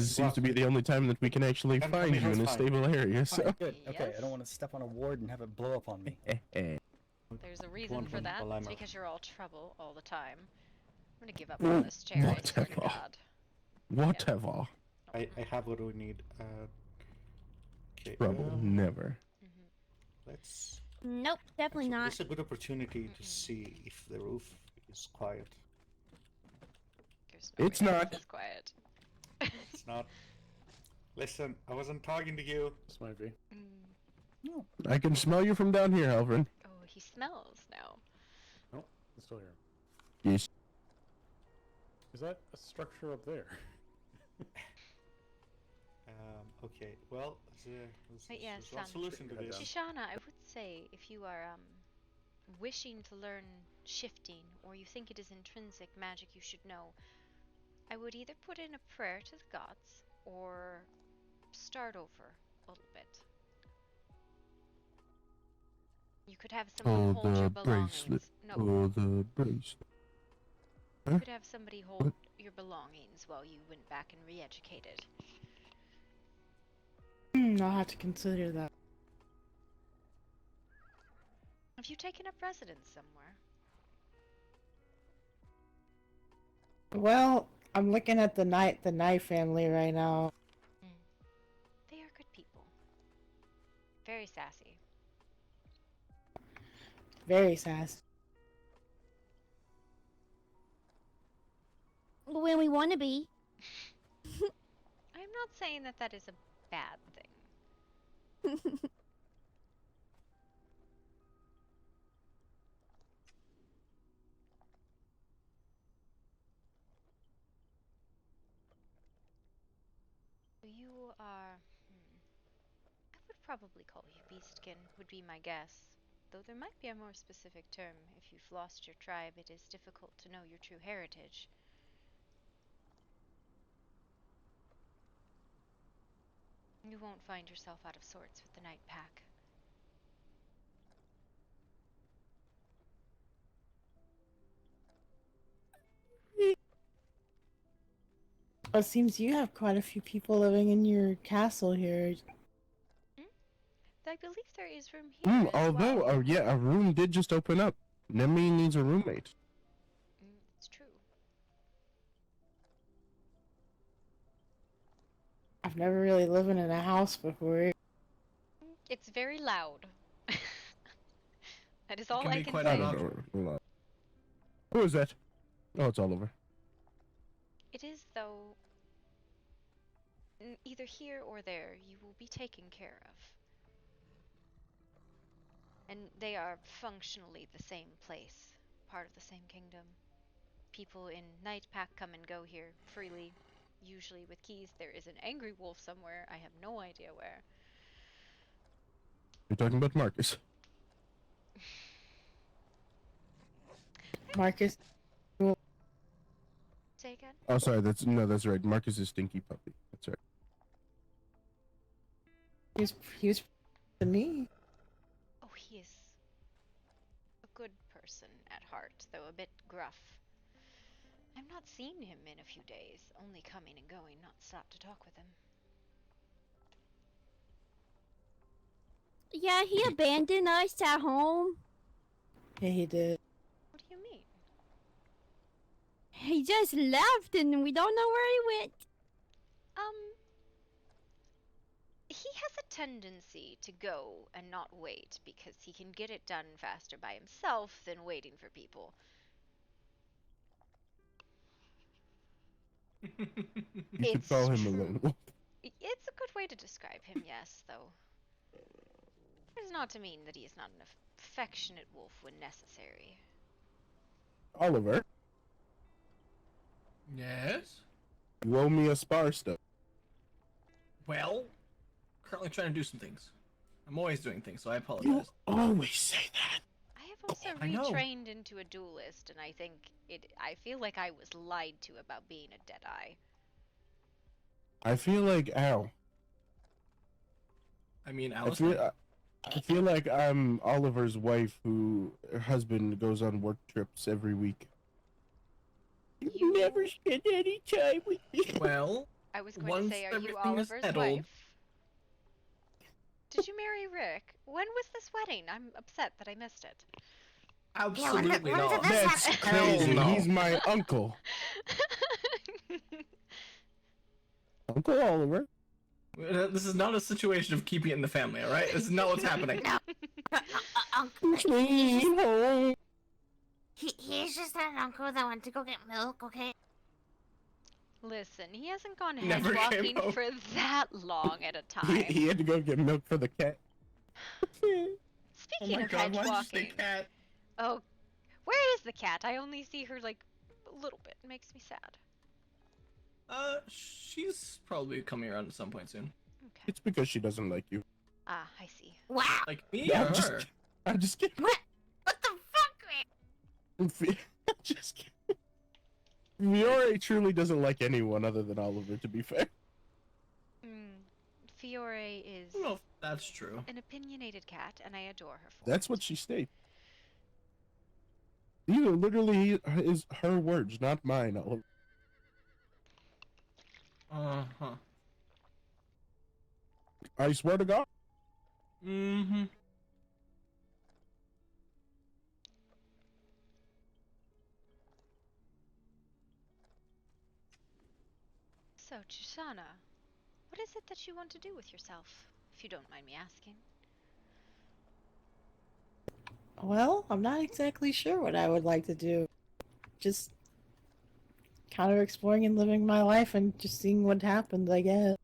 seems to be the only time that we can actually Come find in, you in a it's fine. stable area. So. Good. Okay, I Yes. don't want to step on a ward and have it blow up on me. There's a reason One for that. while I'm It's out. because you're all trouble all the time. I'm gonna give up on this chair, I swear to Whatever. God. Whatever. I have what we need. Okay. Trouble, never. Let's. Nope, definitely not. It's a good opportunity to see if the roof is quiet. There's no It's way not. It's quiet. It's not. Listen, I wasn't talking to you. This might be. No. I can smell you from down here, Halvin. Oh, he smells now. Oh, I'm still here. Yes. Is that a structure up there? Okay. Well, But yes, there's one solution to this. Shoshana, I would say if you are wishing to learn shifting, or you think it is intrinsic magic you should know, I would either put in a prayer to the gods or start over a little bit. You could have someone hold your belongings. bracelet. No. Oh, the bracelet. You could have somebody hold your belongings while you went back and re-educated. I'll have to consider that. Have you taken up residence somewhere? Well, I'm looking at the Knight family right now. They are good people. Very sassy. Very sassy. When we want to be. I'm not saying that that is a bad thing. You are... I would probably call you Beastkin, would be my guess. Though there might be a more specific term. If you've lost your tribe, it is difficult to know your true heritage. You won't find yourself out of sorts with the Night Pack. It seems you have quite a few people living in your castle here. I believe there is room here as Although, well. yeah, a room did just open up. Nemi needs a roommate. It's true. I've never really lived in a house before. It's very loud. That is all can I be can quite say. obnoxious. Who is that? Oh, it's Oliver. It is, though, either here or there, you will be taken care of. And they are functionally the same place, part of the same kingdom. People in Night Pack come and go here freely, usually with keys. There is an angry wolf somewhere, I have no idea where. You're talking about Marcus. Marcus. Say again? Oh, sorry. That's right. Marcus is Stinky Puppy. That's right. He was to me. Oh, he is a good person at heart, though a bit gruff. I've not seen him in a few days, only coming and going, not stopped to talk with him. Yeah, he abandoned us at home. Yeah, he did. What do you mean? He just left and we don't know where he went. He has a tendency to go and not wait because he can get it done faster by himself than waiting for people. You could call him a lone wolf. It's a good way to describe him, yes, though. It is not to mean that he is not an affectionate wolf when necessary. Oliver, Yes? you owe me a spar stuff. Well, currently trying to do some things. I'm always doing things, so I You apologize. always say that. I have also I know. retrained into a duelist, and I feel like I was lied to about being a Deadeye. I feel like ow. I mean, I Alice. feel like I'm Oliver's wife, who her husband goes on work trips every week. You never spend any time with me. Well, I was going once to say, are you everything is Oliver's settled- wife? Did you marry Rick? When was this wedding? I'm upset that I missed it. Absolutely when not. did this That's happen? crazy. no. He's my uncle. Uncle Oliver. This is not a situation of keeping it in the family, alright? This is not what's happening. He's just an uncle that went to go get milk, okay? Listen, he hasn't gone Never hedge came walking home. for that long at a time. He had to go get milk for the cat. Speaking of God, hedge why did you walking, say cat? oh, where is the cat? I only see her like a little bit. It makes me sad. She's probably coming around at some point soon. Okay. It's because she doesn't like you. Ah, I see. Wow. Like me No, or her? I'm just kidding. What? What the fuck, man? I'm just kidding. Fiore truly doesn't like anyone other than Oliver, to be fair. Fiore is Well, that's true. an opinionated cat, and I adore her for That's it. what she states. These are literally is her words, not mine, Oliver. Uh-huh. I swear to God. Mm-hmm. So, Chisana, what is it that you want to do with yourself, if you don't mind me asking? Well, I'm not exactly sure what I would like to do. Just kind of exploring and living my life and just seeing what happens, I guess.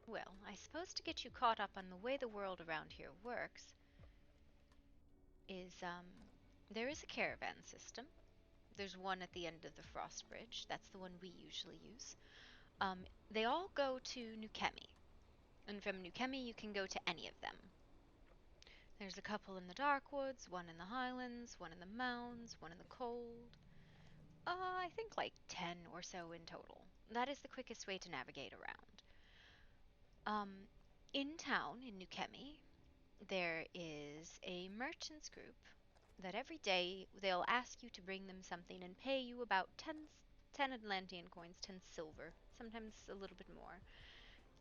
Well, I suppose to get you caught up on the way the world around here works is, there is a caravan system. There's one at the end of the Frost Bridge. That's the one we usually use. They all go to New Chemi. And from New Chemi, you can go to any of them. There's a couple in the Darkwoods, one in the Highlands, one in the Mounds, one in the Cold. I think like 10 or so in total. That is the quickest way to navigate around. In town, in New Chemi, there is a merchants group that every day they'll ask you to bring them something and pay you about 10 Atlantean coins, 10 silver, sometimes a little bit more,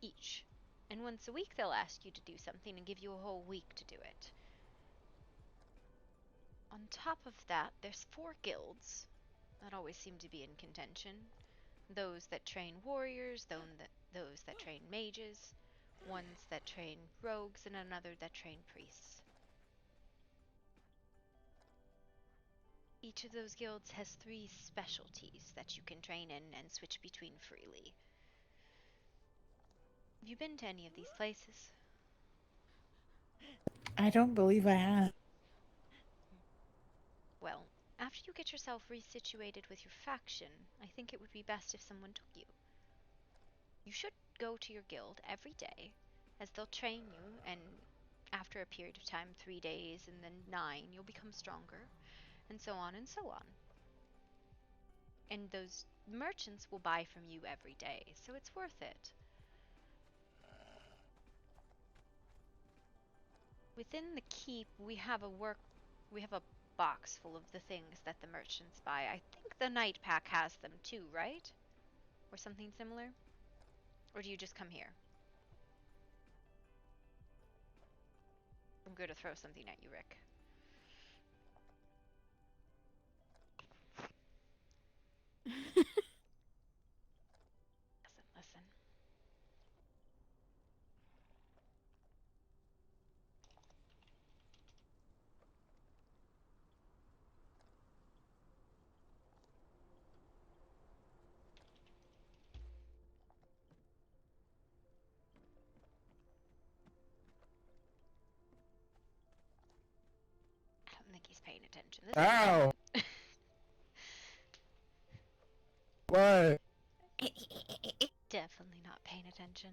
each. And once a week they'll ask you to do something and give you a whole week to do it. On top of that, there's 4 guilds that always seem to be in contention. Those that train warriors, those that train mages, ones that train rogues, and another that train priests. Each of those guilds has 3 specialties that you can train in and switch between freely. Have you been to any of these places? I don't believe I have. Well, after you get yourself resituated with your faction, I think it would be best if someone took you. You should go to your guild every day, as they'll train you, and after a period of time, 3 days and then 9, you'll become stronger, and so on and so on. And those merchants will buy from you every day, so it's worth it. Within the keep, we have a box full of the things that the merchants buy. I think the night pack has them too, right? Or something similar? Or do you just come here? I'm going to throw something at you, Rick. Listen. I don't think he's paying attention. This Ow! What? Definitely not paying attention.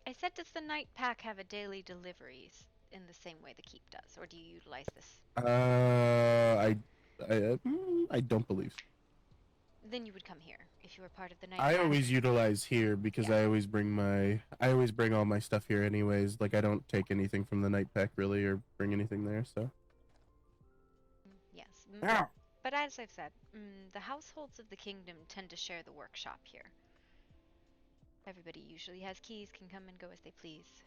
I said, does the night pack have a daily deliveries in the same way the keep does, or do you utilize this? I don't believe so. Then you would come here if you were part of the night I pack. always utilize here because I always bring all my stuff here anyways. Like I don't take anything from the night pack really or bring anything there, so. Yes. Ow. But as I've said, the households of the kingdom tend to share the workshop here. Everybody usually has keys, can come and go as they please.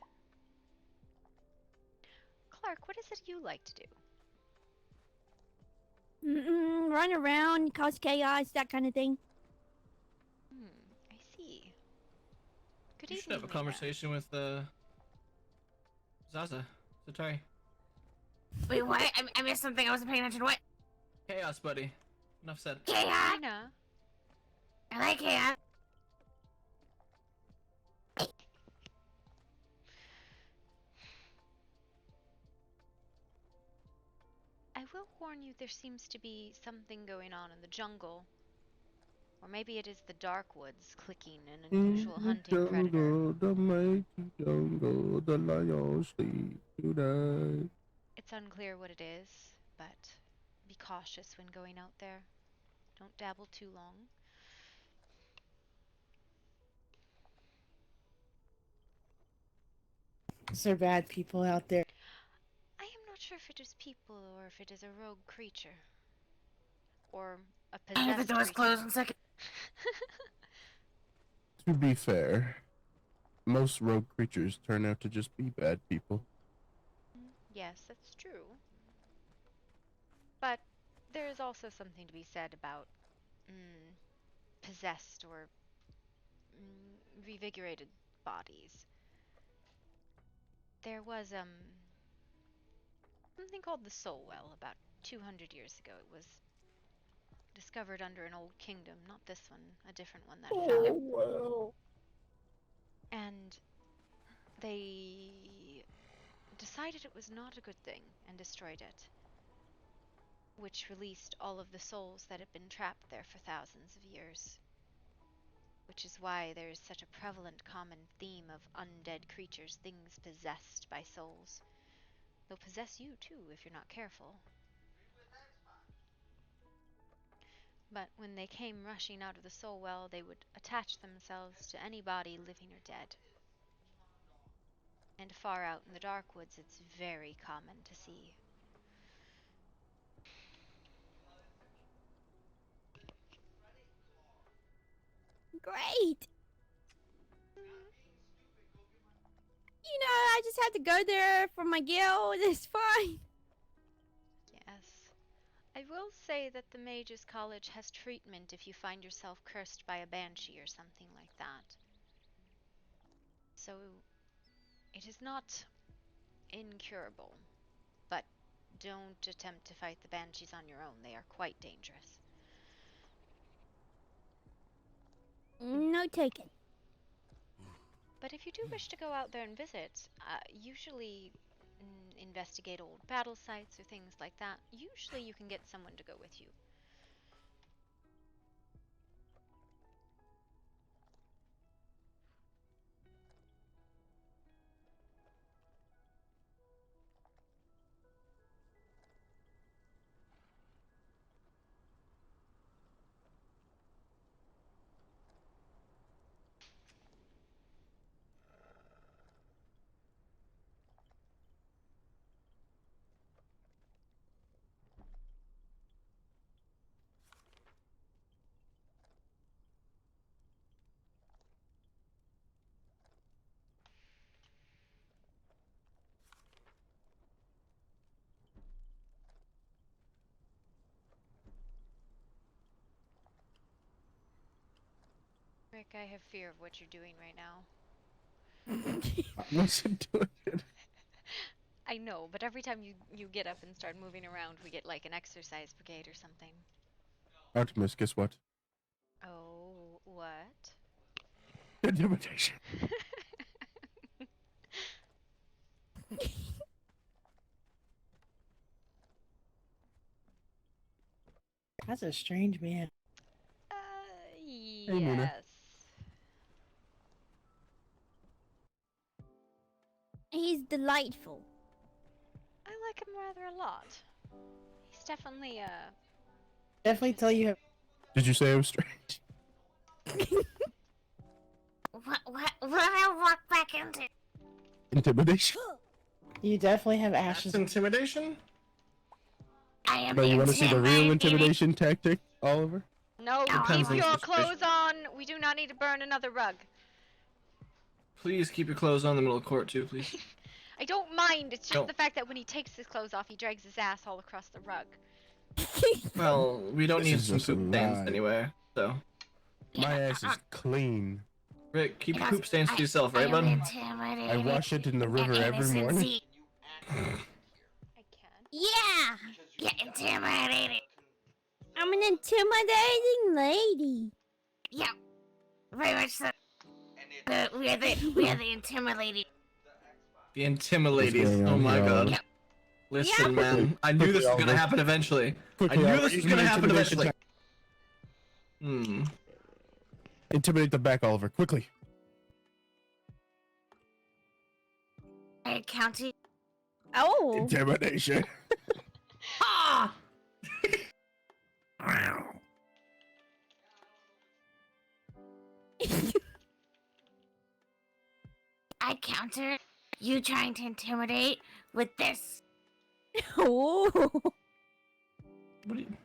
Clark, what is it you like to do? Run around, cause chaos, that kind of thing. I see. Good You evening, should have a Lena. conversation with Zaza. Zatari. Wait, what? I missed something. I wasn't paying attention. What? Chaos, buddy. Enough said. Chaos. I like chaos. I will warn you, there seems to be something going on in the jungle. Or maybe it is the dark woods clicking an unusual hunting predator. Jungle, the mighty jungle, the lion sleep tonight. It's unclear what it is, but be cautious when going out there. Don't dabble too long. Is there bad people out there? I am not sure if it is people or if it is a rogue creature. Or a possessed The door's creature. closed in a second. To be fair, most rogue creatures turn out to just be bad people. Yes, that's true. But there is also something to be said about possessed or revigorated bodies. There was something called the Soul Well about 200 years ago. It was discovered under an old kingdom, not this one, a different one that found it. Well. And they decided it was not a good thing and destroyed it, which released all of the souls that had been trapped there for thousands of years. Which is why there is such a prevalent common theme of undead creatures, things possessed by souls. They'll possess you too if you're not careful. But when they came rushing out of the soul well, they would attach themselves to any body, living or dead. And far out in the dark woods, it's very common to see. Great. You know, I just had to go there for my guild. It's fine. Yes. I will say that the Mages College has treatment if you find yourself cursed by a banshee or something like that. So, it is not incurable, but don't attempt to fight the banshees on your own. They are quite dangerous. No taken. But if you do wish to go out there and visit, usually investigate old battle sites or things like that, usually you can get someone to go with you. Rick, I have fear of what you're doing right now. I wasn't doing it. I know, but every time you get up and start moving around, we get like an exercise brigade or something. Artemis, guess what? Oh, what? Intimidation. That's a strange man. Yes. Muna. He's delightful. I like him rather a lot. He's definitely Definitely tell you. Did you say I was strange? What did I walk back into? Intimidation. You definitely have ashes. That's intimidation? I am No, you want to see the real intimidation tactic, Oliver? No, Depends keep on your the clothes on. We do not need to burn another rug. Please keep your clothes on in the middle of court too, please. I don't mind. It's just No. the fact that when he takes his clothes off, he drags his ass all across the rug. Well, we don't This need is some just a poop stains lie. anywhere, so. My ass is clean. Rick, keep your poop stains to yourself, right, bud? I wash it in the river every morning. Yeah! Get intimidated. I'm an intimidating lady. Yep. Very much so. We are the intimidating. The Intimiladies. going Oh on my here, god. Oliver? Listen, Yeah. man. I knew this was gonna Oliver. happen eventually. I Quickly, knew Oliver, this was use gonna your happen intimidation eventually. check. Intimidate the back, Oliver, quickly. Hey, County. Oh. Intimidation. Ah! I counter you trying to intimidate with this. Oh.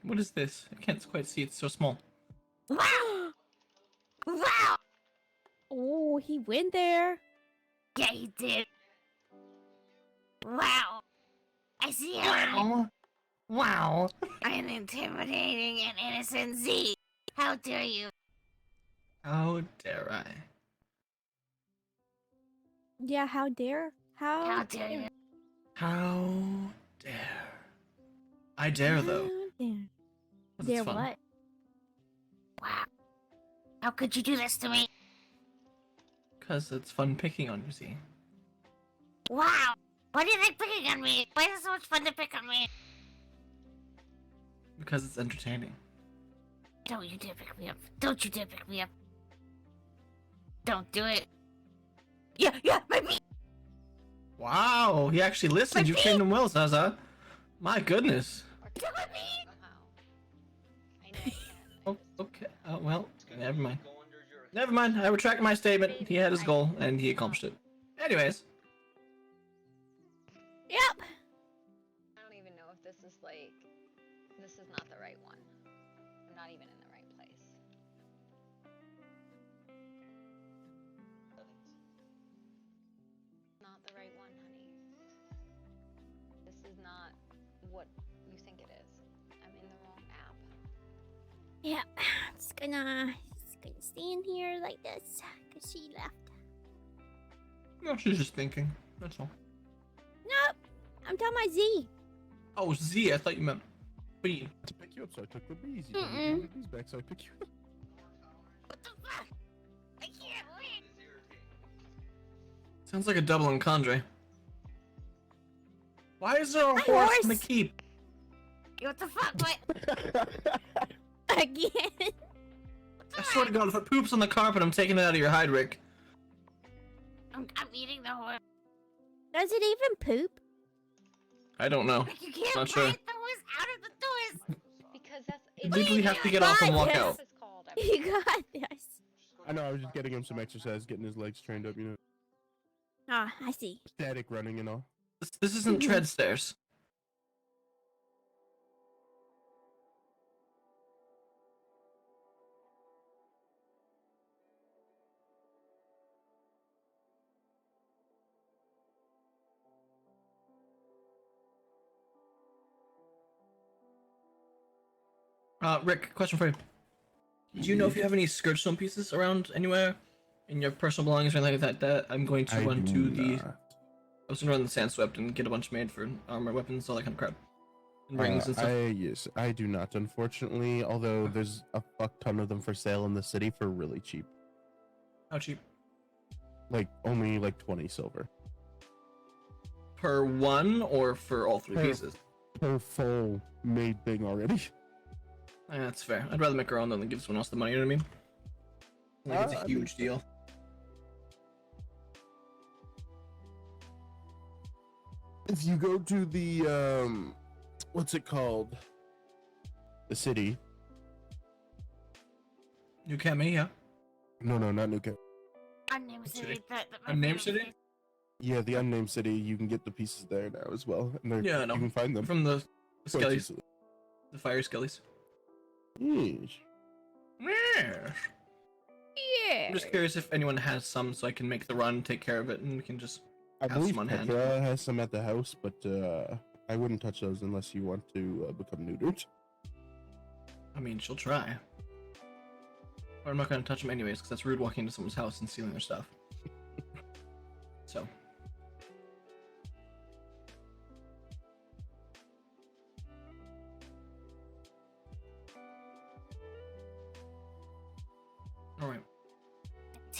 What is this? I can't quite see. It's so small. Wow! Wow! Oh, he went there. Yeah, he did. Wow! I see how Wow! I'm intimidating an innocent Z. How dare you? How dare I? Yeah, how dare? How dare you? How dare? I dare though. How dare? 'Cause Dare it's fun. what? Wow! How could you do this to me? Cause it's fun picking on you, see. Wow! Why do you like picking on me? Why is it so much fun to pick on me? Because it's entertaining. Don't you dare pick me up. Don't you dare pick me up. Don't do it. Yeah, my feet! Wow, he actually listened. You trained him well, Zaza. My goodness. Oh, okay. Well, never mind. Never mind. I retract my statement. He had his goal, and he accomplished it. Anyways. Yep. I don't even know if this is like, this is not the right one. I'm not even in the right place. Not the right one, honey. This is not what you think it is. I'm in the wrong app. Yeah, just gonna stay in here like this, cause she left. No, she's just thinking. That's all. Nope, I'm talking about Z. Oh, Z. I thought you meant B. To pick you up, so I took the bees. You Mm-mm. told me to take the bees back, so I pick you up. What the fuck? I can't wait. Sounds like a double entendre. Why is there a My horse in the horse! keep? What the fuck? What? Again. I swear to God, if it poops on the carpet, I'm taking it out of your hide, Rick. I'm eating the horse. Does it even poop? I don't know. Like, you can't Not bite sure. the horse out of the doors. Because that's You legally have to get off and walk out. It's called. You got this. I know, I was just getting him some exercise, getting his legs trained up, you know. Ah, I see. Static running and all. This isn't tread stairs. Rick, question for you. Do you know if you have any Scourgestone pieces around anywhere in your personal belongings or anything like that? I'm going to run to the. I was gonna run the Sandswept and get a bunch made for armor, weapons, all that kind of crap. And rings and stuff. Yes, I do not, unfortunately. Although there's a fuck ton of them for sale in the city for really cheap. How cheap? Like only like 20 silver Per one or for all three pieces? per full made thing already. Yeah, that's fair. I'd rather make our own than give someone else the money. You know what I mean? Like it's a I huge deal. If you go to the what's it called? The city. New Kemi, yeah. No, not Nuka. Unnamed city. Unnamed city? Yeah, the unnamed city. You can get the pieces there now as well. And they're, Yeah, I know. you can find them From the quite skellies. easily. The fire skellies. Yes. Yes. Yeah. I'm just curious if anyone has some so I can make the run, take care of it, and we can just I have believe some on hand. Petra has some at the house, but I wouldn't touch those unless you want to become neutered. I mean, she'll try. But I'm not going to touch them anyways, because that's rude walking into someone's house and stealing their stuff. So.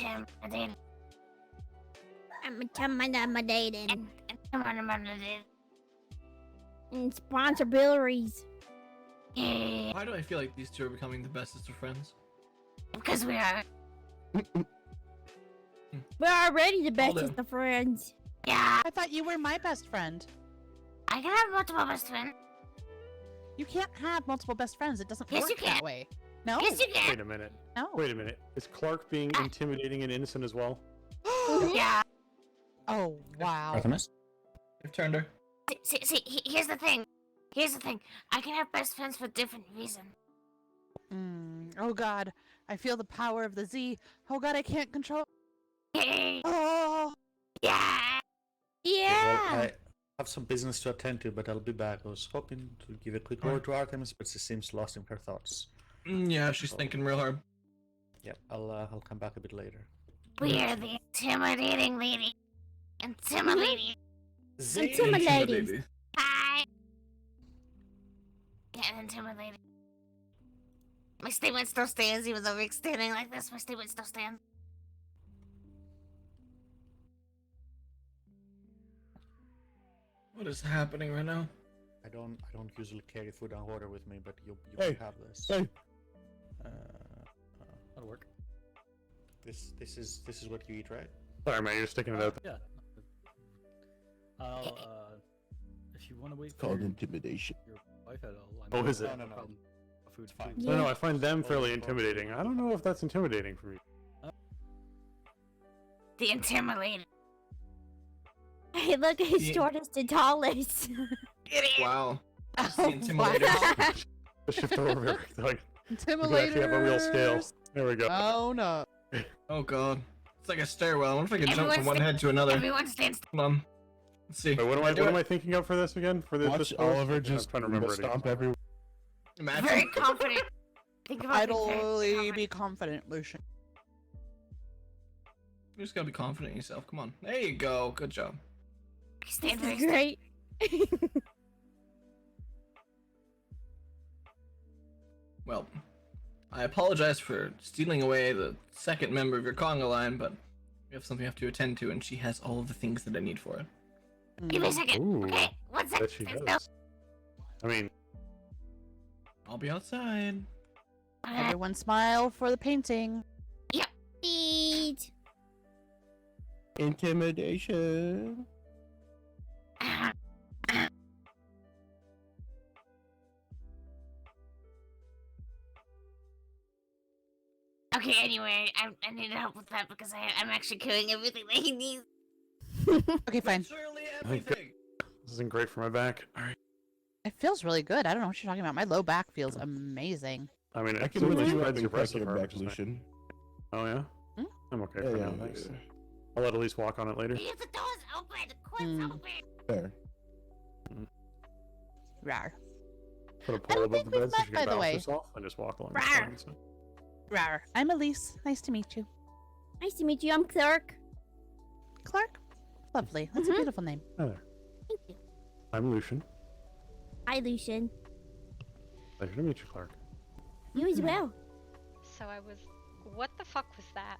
intimidated. I'm intimidated. Intimidated. And responsibilities. Why do I feel like these two are becoming the bestest of friends? Because we are. We're already the Hold bestest on. of friends. Yeah. I thought you were my best friend. I can have multiple best friends. You can't have multiple best friends. It doesn't Yes, work you can. that way. No. Yes, you can. Wait a minute. No. Wait a minute. Is Clark being intimidating and innocent as well? Yeah. Oh, wow. Artemis? You've turned her. See, here's the thing. Here's the thing. I can have best friends for different reasons. Oh god. I feel the power of the Z. Oh god, I can't control. Oh. Yeah. Yeah. Well, I have some business to attend to, but I'll be back. I was hoping to give a quick word to Artemis, but she seems lost in her thoughts. Yeah, she's thinking real hard. Yep, I'll come back a bit later. We are the intimidating lady. Intimidating. Intimidating. Hi. Yeah, intimidating. My statement still stands, even though Rick's standing like this. My statement still stands. What is happening right now? I don't usually carry food and water with me, but you Hey, have this. hey. That'll work. This is what you eat, right? Sorry, man, you're sticking it out. Yeah. I'll, if you want to wait It's called for intimidation. your wife at all. Oh, is it? No. Food. fine. No, I find them fairly intimidating. I don't know if that's intimidating for me. The intimidating. Hey, look who's shortest and tallest. Wow. Oh, It's the intimidator. Let's shift over here. Like, we can Intimidators. actually have a real scale. There we go. Oh no. Oh god. It's like a stairwell. I wonder if I can jump Everyone from one sta- head to another. Everyone stands. Hold on. Let's see. Wait, what Can do am it? I thinking of for this again? For this Watch pose? Oliver I'm just trying to remember it again. stomp everywhere. Imagine. Very confident. Think about being very Idly confident. be confident, Lucian. You just gotta be confident in yourself. Come on. There you go. Good job. Stand This very is great. Well, I apologize for stealing away the second member of your conga line, but we have something I have to attend to, and she has all of the things that I need for it. Give me a second. Ooh, Okay, 1 second. that she Stand does. I mean, I'll be outside. still. Everyone smile for the painting. Eat. Intimidation. Okay, anyway, I need help with that because I'm actually carrying everything that he needs. Okay, fine. Literally Thank everything. this isn't great for my back. All right. It feels really good. I don't know what you're talking about. My low back feels amazing. I mean, I it can lift certainly you up spreads and your crack pressure your part, back, which is nice. Lucian. Oh, yeah? Hmm? I'm okay Yeah, for yeah, now, thanks. yeah. I'll at least walk on it later. The door's open. The court's open. There. Rar. Put a I pole don't above think the we've bed so met, she by can the balance way. herself and just walk along the Rawr. side. So. Rar. I'm Elise. Nice to meet you. Nice to meet you. I'm Clark. Clark? Lovely. That's a beautiful name. Hi there. Thank you. I'm Lucian. Hi, Lucian. Pleasure to meet you, Clark. You as well. So I was. What the fuck was that?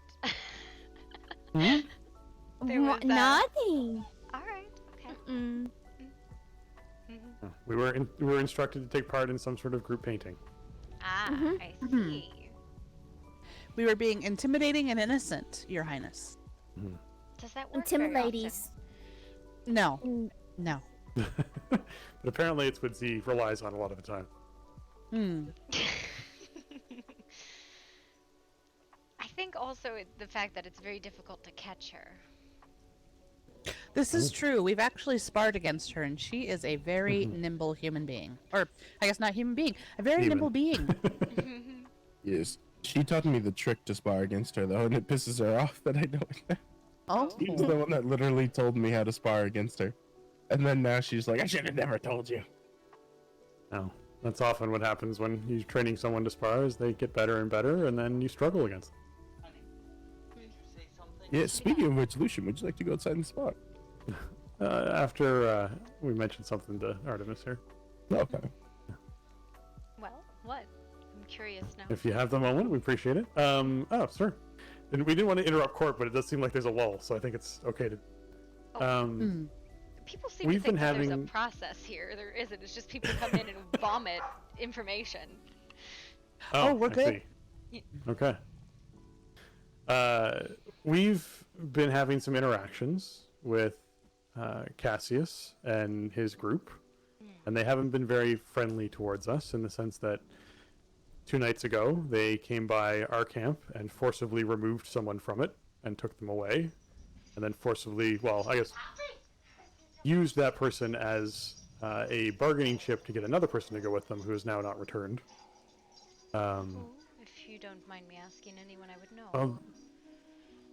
Hmm? There was, Nothing. All right. Okay. Mm. Mhm. We were instructed to take part in some sort of group painting. Ah, Mhm. I Mhm. see. We were being intimidating and innocent, Your Highness. Does that work very often? Intimidadies. No. Mm. No. But apparently it's what Z relies on a lot of the time. Hmm. I think also the fact that it's very difficult to catch her. This is true. We've actually sparred against her, and she is a very nimble human being. Or, I guess not human being. A very Demon. nimble being. Yes. She taught me the trick to spar against her, though, and it pisses her off that I know it. Oh. She's the one that literally told me how to spar against her. And then now she's like, I should have never told you. No. That's often what happens when you're training someone to spar is they get better and better and then you struggle against them. Yeah, speaking of which, Lucian, would you like to go outside and spar? After we mentioned something to Artemis here. Okay. Well, what? I'm curious now. If you have the moment, we appreciate it. Oh, sir. and we didn't want to interrupt court, but it does seem like there's a lull, so I think it's okay to. People seem We've to think been that there's having- a process here. There isn't. It's just people come in and vomit information. Oh, we're I good. see. Okay. We've been having some interactions with Cassius and his group, and they haven't been very friendly towards us in the sense that 2 nights ago they came by our camp and forcibly removed someone from it and took them away, and then forcibly, well, I guess, used that person as a bargaining chip to get another person to go with them who is now not returned. If you don't mind me asking, anyone I would know.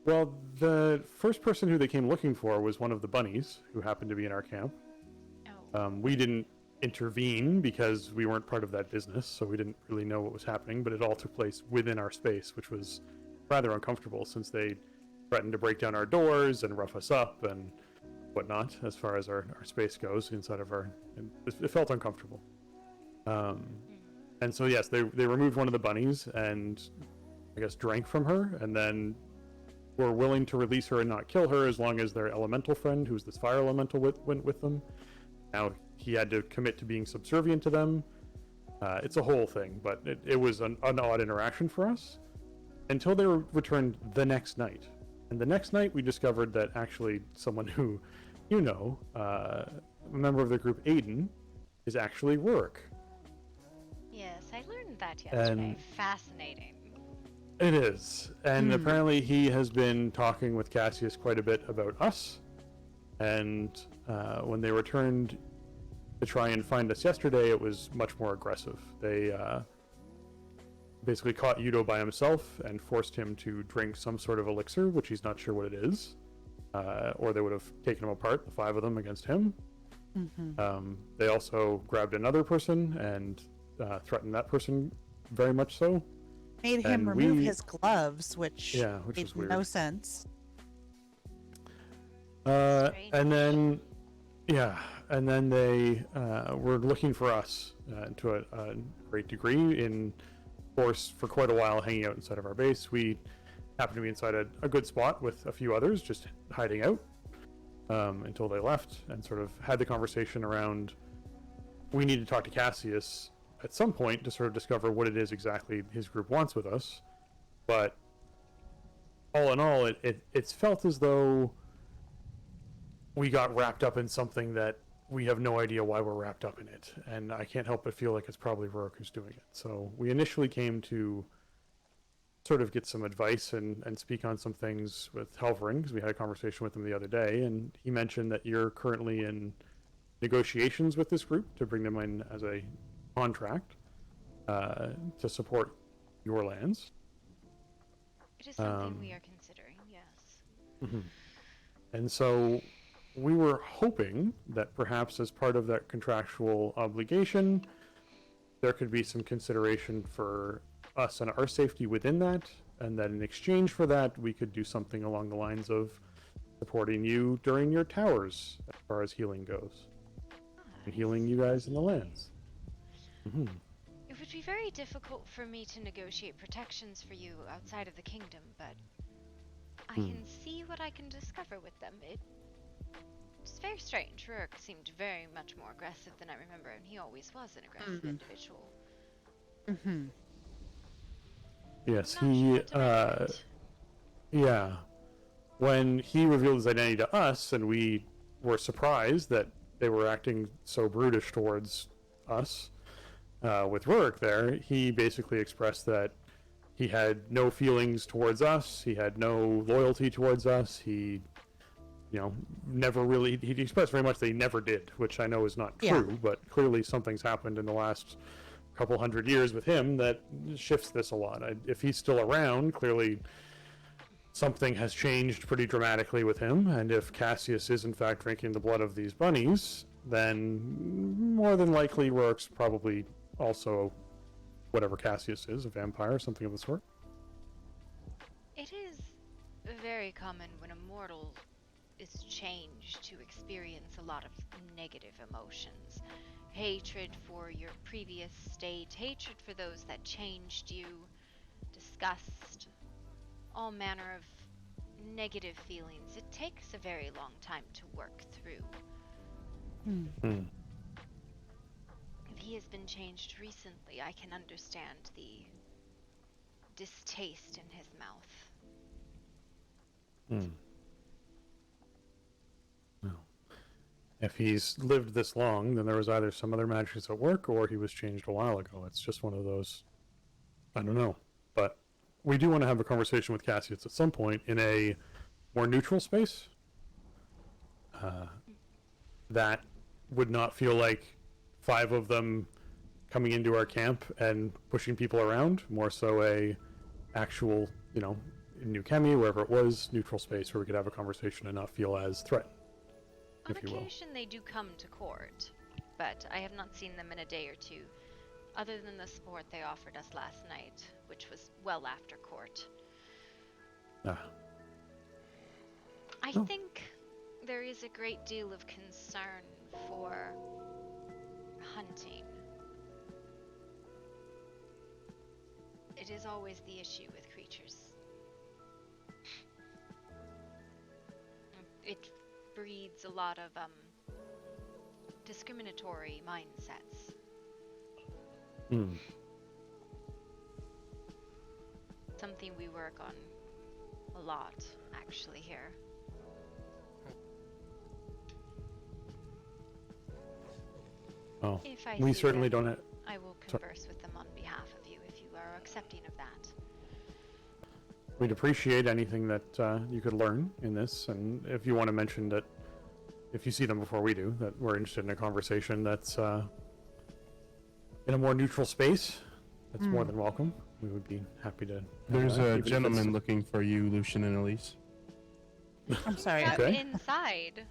Well, the first person who they came looking for was one of the bunnies who happened to be in our camp. We didn't intervene because we weren't part of that business, so we didn't really know what was happening, but it all took place within our space, which was rather uncomfortable since they threatened to break down our doors and rough us up and whatnot as far as our space goes inside of our... It felt uncomfortable. And so, yes, they removed one of the bunnies and, I guess, drank from her, and then were willing to release her and not kill her as long as their elemental friend, who's this fire elemental, went with them. Now, he had to commit to being subservient to them. It's a whole thing, but it was an odd interaction for us until they were returned the next night. And the next night, we discovered that actually someone who, a member of the group, Aiden, is actually Rourke. Yes, I learned that yesterday. And- Fascinating. It is. And apparently he has been talking with Cassius quite a bit about us. And when they returned to try and find us yesterday, it was much more aggressive. They basically caught Yudo by himself and forced him to drink some sort of elixir, which he's not sure what it is. Or they would have taken him apart, the 5 of them against him. They also grabbed another person and threatened that person very much so. Made him And remove his gloves, which which made was weird. no sense. And then they were looking for us to a great degree. In course, for quite a while, hanging out inside of our base. We happened to be inside a good spot with a few others, just hiding out until they left, and sort of had the conversation around. We need to talk to Cassius at some point to sort of discover what it is exactly his group wants with us. But all in all, it's felt as though we got wrapped up in something that we have no idea why we're wrapped up in it. And I can't help but feel like it's probably Rourke who's doing it. So we initially came to sort of get some advice and speak on some things with Halvorin, because we had a conversation with him the other day, and he mentioned that you're currently in negotiations with this group to bring them in as a contract to support your lands. It is something we are considering, yes. And so we were hoping that perhaps as part of that contractual obligation, there could be some consideration for us and our safety within that, and that in exchange for that, we could do something along the lines of supporting you during your towers as far as healing goes, and healing you guys in the lands. It would be very difficult for me to negotiate protections for you outside of the kingdom, but I can see what I can discover with them. It's very strange. Rourke seemed very much more aggressive than I remember, and he always was an aggressive individual. Yes, he, when he revealed his identity to us, and we were surprised that they were acting so brutish towards us, with Rourke there, he basically expressed that he had no feelings towards us, he had no loyalty towards us, he, never really, he expressed very much that he never did, which I know is not true, but clearly something's happened in the last couple hundred years with him that shifts this a lot. If he's still around, clearly something has changed pretty dramatically with him, and if Cassius is in fact drinking the blood of these bunnies, then more than likely Rourke's probably also whatever Cassius is, a vampire, something of the sort. It is very common when a mortal is changed to experience a lot of negative emotions. Hatred for your previous state, hatred for those that changed you, disgust, all manner of negative feelings. It takes a very long time to work through. If he has been changed recently, I can understand the distaste in his mouth. Well, if he's lived this long, then there was either some other magics at work or he was changed a while ago. It's just one of those. I don't know. But we do want to have a conversation with Cassius at some point in a more neutral space. That would not feel like 5 of them coming into our camp and pushing people around. More so a actual, in New Chemi, wherever it was, neutral space where we could have a conversation and not feel as threatened, On if you will. occasion they do come to court, but I have not seen them in a day or two, other than the sport they offered us last night, which was well after court. I think there is a great deal of concern for hunting. It is always the issue with creatures. It breeds a lot of discriminatory mindsets. Something we work on a lot, actually, here. Oh, If I we see certainly them, don't have. I will converse with them on behalf of you if you are accepting of that. We'd appreciate anything that you could learn in this, and if you want to mention that, if you see them before we do, that we're interested in a conversation that's in a more neutral space, that's more than welcome. We would be happy to. have There's that, a even if gentleman it's- looking for you, Lucian and Elise. I'm sorry. Come Okay. inside.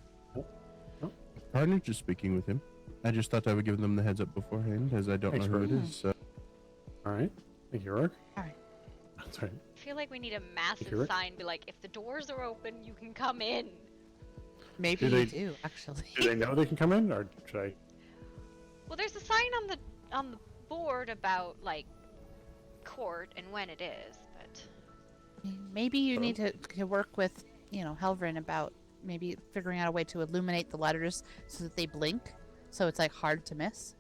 Partner just speaking with him. I just thought I would give them the heads up beforehand, as I don't Thanks, know who it Rogue. is. So. All right. Thank you, Rourke. All right. That's right. I feel like we need a Thank you, massive Rick. sign, be like, if the doors are open, you can come in. Maybe Do you they- do, actually. Do they know they can come in, or should I? Well, there's a sign on the board about like court and when it is, but Maybe you need to work with, Helvrin about maybe figuring out a way to illuminate the letters so that they blink, so it's like hard to miss.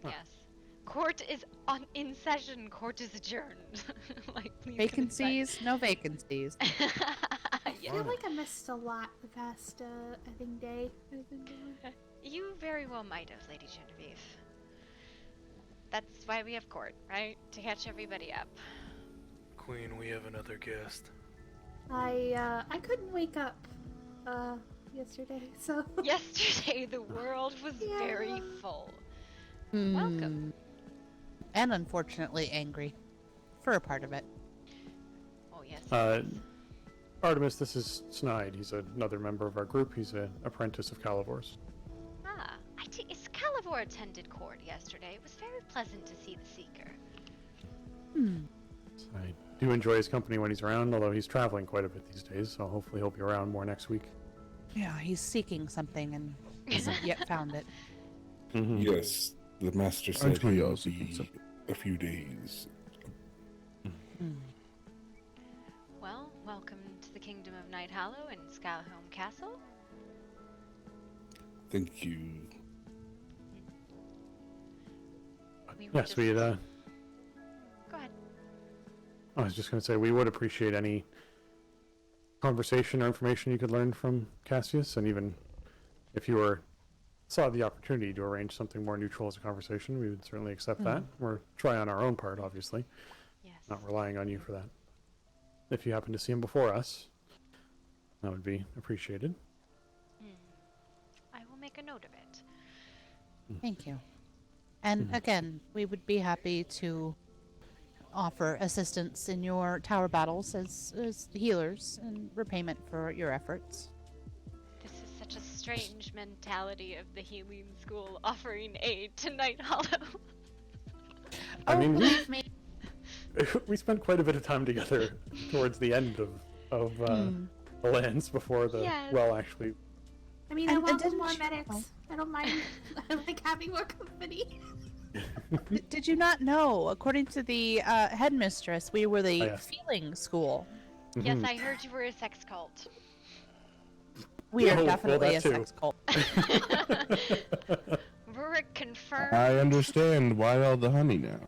yes. Court is in session. Court is adjourned. Like, please come inside. Vacancies, no vacancies. I feel like I missed a lot the past, I think, day I've been doing. You very well might have, Lady Genevieve. That's why we have court, right? To catch everybody up. Queen, we have another guest. I couldn't wake up, yesterday, so. Yesterday, the world was very full. Hmm. Welcome. And unfortunately angry. For a part of it. Oh, yes. Artemis, this is Snide. He's another member of our group. He's an apprentice of Calivor's. Ah, Calivore attended court yesterday. It was very pleasant to see the Seeker. I do enjoy his company when he's around, although he's traveling quite a bit these days, so hopefully he'll be around more next week. Yeah, he's seeking something and hasn't yet found it. Yes, the master said Aren't we he'll all be seeking something? a few days. Well, welcome to the Kingdom of Night Hollow and Skyholm Castle. Thank you. Yes, we'd, Go ahead. I was just going to say, we would appreciate any conversation or information you could learn from Cassius, and even if you saw the opportunity to arrange something more neutral as a conversation, we would certainly accept that. Or try on our own part, obviously. Yes. Not relying on you for that. If you happen to see him before us, that would be appreciated. I will make a note of it. Thank you. And again, we would be happy to offer assistance in your tower battles as healers and repayment for your efforts. This is such a strange mentality of the healing school offering aid to Night Hollow. I mean, Believe me. we spent quite a bit of time together towards the end of the lands before the Yes. well actually. I mean, And- I and want didn't more you- medics. I don't mind. I like having more company. Did you not know? According to the headmistress, we were the Oh, yes. feeling school. Yes, I heard you were a sex cult. We are Oh, well, definitely that a too. sex cult. Rurik confirmed. I understand why all the honey now.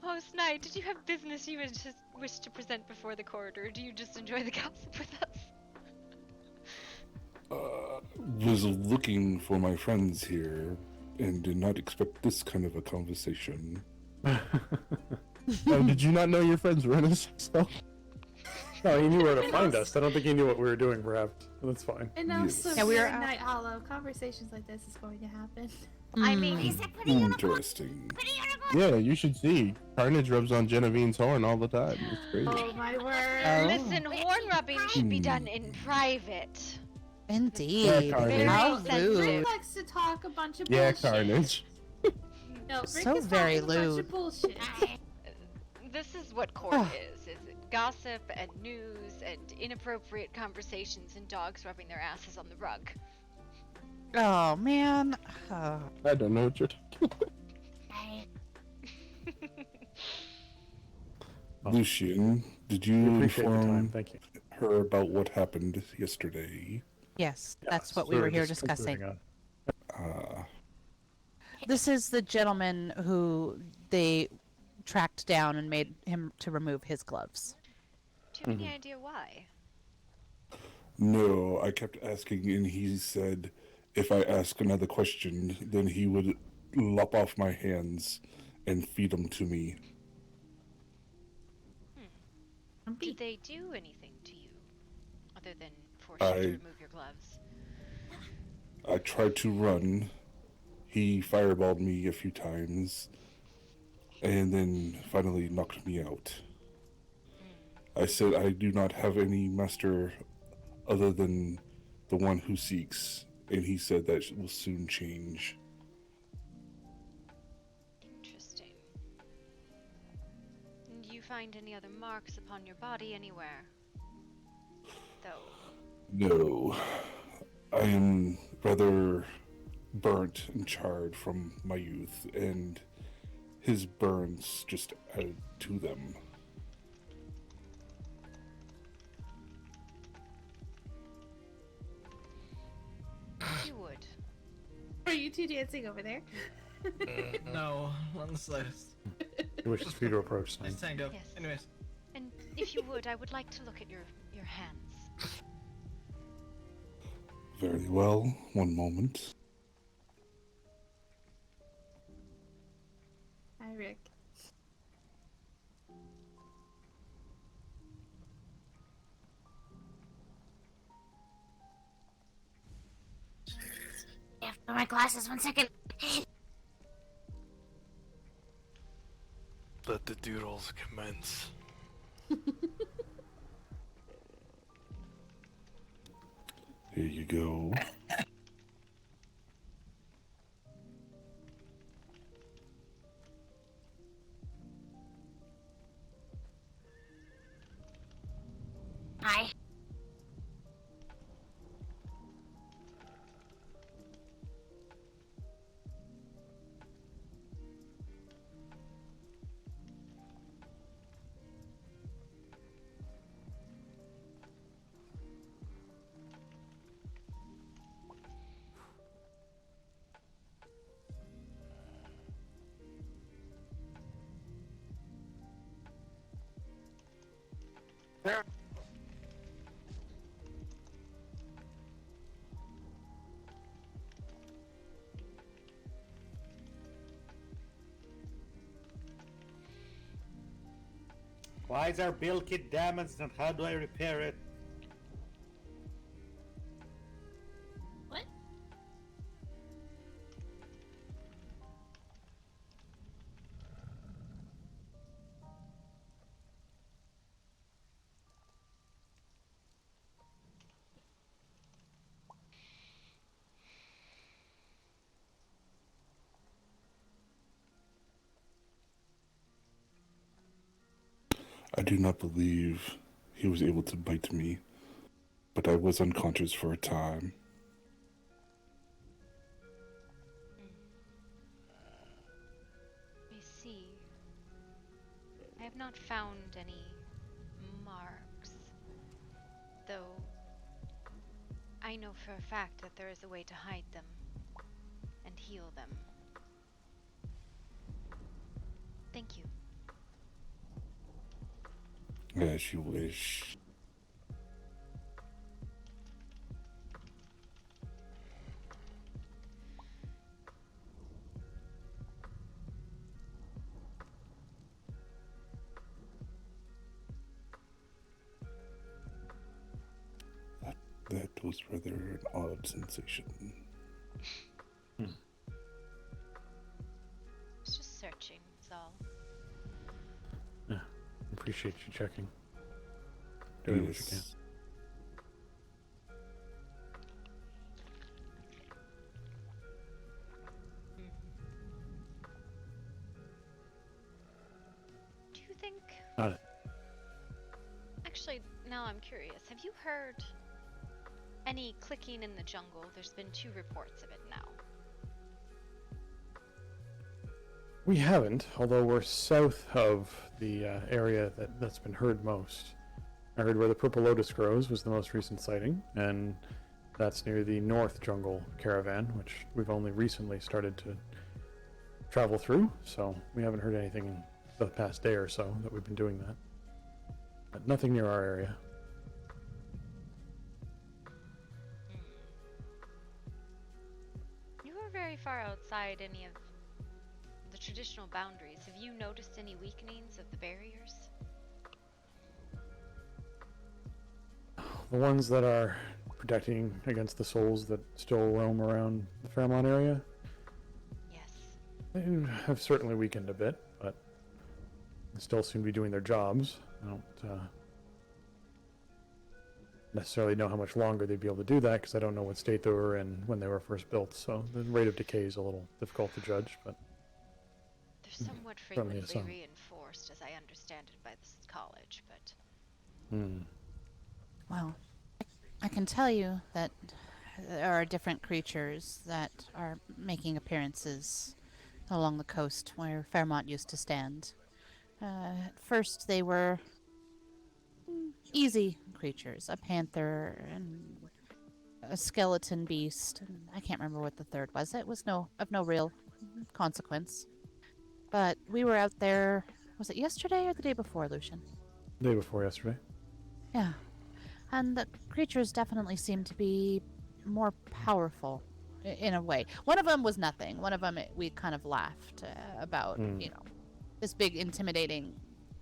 Host Knight, did you have business you would just wish to present before the court, or do you just enjoy the gossip with us? Was looking for my friends here and did not expect this kind of a conversation. Oh, did you not know your friends were in a sex cult? No, he knew where to find us. I don't think he knew what we were doing, perhaps. That's fine. And also, Yeah, we we're are in out. Night Hollow. Conversations like this is going to happen. I mean, Interesting. Yeah, you should see. Carnage rubs on Genevieve's horn all the time. It's crazy. Oh my word. listen, horn rubbing should be done in private. Indeed. Yeah, Carnage. Very How Rick sensitive. likes to talk a bunch of Yeah, bullshit. Carnage. No, Rick So is very talking a bunch lewd. of bullshit. This is what court is gossip and news and inappropriate conversations and dogs rubbing their asses on the rug. Oh man. I don't know what you're talking about. Lucian, did you We appreciate the time. inform Thank you. her about what happened yesterday? Yes, that's Yes, what we we were were here just discussing. concluding on. This is the gentleman who they tracked down and made him to remove his gloves. Do you have any idea why? No, I kept asking and he said if I ask another question, then he would lop off my hands and feed them to me. Did they do anything to you other than force you to remove your gloves? I tried to run. He fireballed me a few times and then finally knocked me out. I said I do not have any master other than the one who seeks, and he said that will soon change. Interesting. Do you find any other marks upon your body anywhere? Though. No, I am rather burnt and charred from my youth, and his burns just added to them. If you would. Are you two dancing over there? No, on the slightest. He wishes for you to approach them. Nice tango. Yes. Anyways. And if you would, I would like to look at your hands. Very well, one moment. Hi, Rick. Yeah, for my glasses, 1 second. Let the doodles commence. Here you go. Hi. Why is our build kit damaged and how do I repair it? What? I do not believe he was able to bite me, but I was unconscious for a time. I see. not found any marks, though I know for a fact that there is a way to hide them and heal them. Thank you. As you wish. That was rather an odd sensation. I was just searching, that's all. Yeah, appreciate you checking. Doing what you can. Do you think... Got it. Actually, now I'm curious. Have you heard any clicking in the jungle? There's been 2 reports of it now. We haven't, although we're south of the area that's been heard most. I heard where the purple lotus grows was the most recent sighting, and that's near the north jungle caravan, which we've only recently started to travel through, so we haven't heard anything in the past day or so that we've been doing that. But nothing near our area. You are very far outside any of the traditional boundaries. Have you noticed any weakenings of the barriers? The ones that are protecting against the souls that still roam around the Fairmont area? Yes. They have certainly weakened a bit, but they still seem to be doing their jobs. I don't necessarily know how much longer they'd be able to do that, because I don't know what state they were in when they were first built, so the rate of decay is a little difficult to judge, but... They're somewhat certainly frequently reinforced, as I understand it, by this college, but... Well, I can tell you that there are different creatures that are making appearances along the coast where Fairmont used to stand. At first they were easy creatures, a panther and a skeleton beast, and I can't remember what the third was. It was of no real consequence. But we were out there, was it yesterday or the day before, Lucian? Day before yesterday. Yeah. And the creatures definitely seem to be more powerful in a way. One of them was nothing. One of them we kind of laughed about, you know, this big intimidating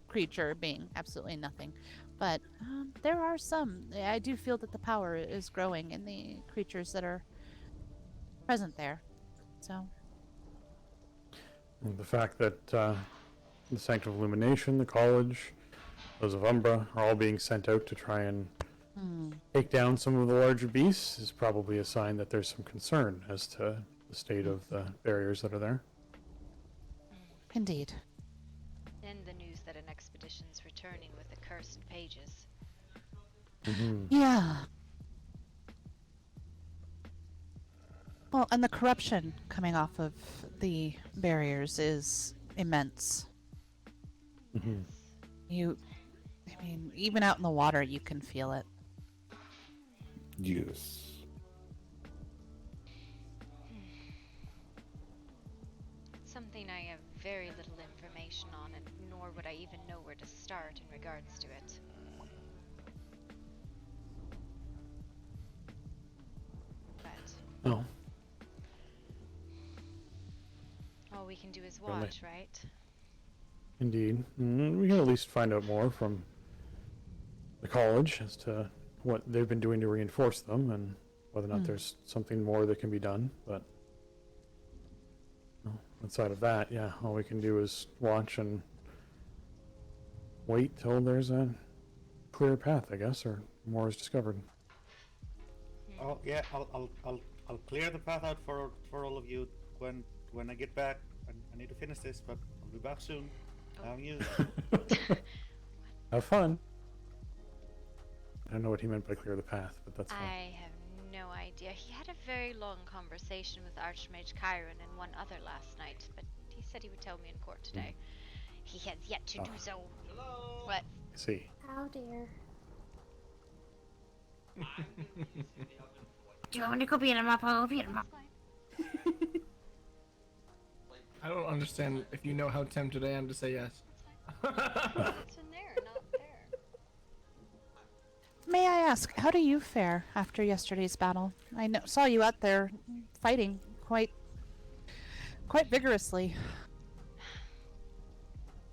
creature being absolutely nothing. But there are some. I do feel that the power is growing in the creatures that are present there. So. And the fact that the Sanctum of Illumination, the college, those of Umbra are all being sent out to try and take down some of the larger beasts is probably a sign that there's some concern as to the state of the barriers that are there. Indeed. And the news that an expedition's returning with the cursed pages. Yeah. Well, and the corruption coming off of the barriers is immense. I mean, even out in the water, you can feel it. Yes. Something I have very little information on, and nor would I even know where to start in regards to it. But No. all we can do is Really? watch, right? Indeed. We can at least find out more from the college as to what they've been doing to reinforce them and whether or not there's something more that can be done. But outside of that, yeah, all we can do is watch and wait till there's a clear path, I guess, or more is discovered. Oh yeah, I'll clear the path out for all of you when I get back. I need to finish this, but I'll be back soon. Have fun. I don't know what he meant by clear the path, but that's fine. I have no idea. He had a very long conversation with Archmage Chiron and one other last night, but he said he would tell me in court today. He has yet to do so. What? See. How dare. Do you want me to go beat him up? I'll go beat him up. I don't understand if you know how tempted I am to say yes. It's in there, not there. May I ask, how do you fare after yesterday's battle? I saw you out there fighting quite vigorously.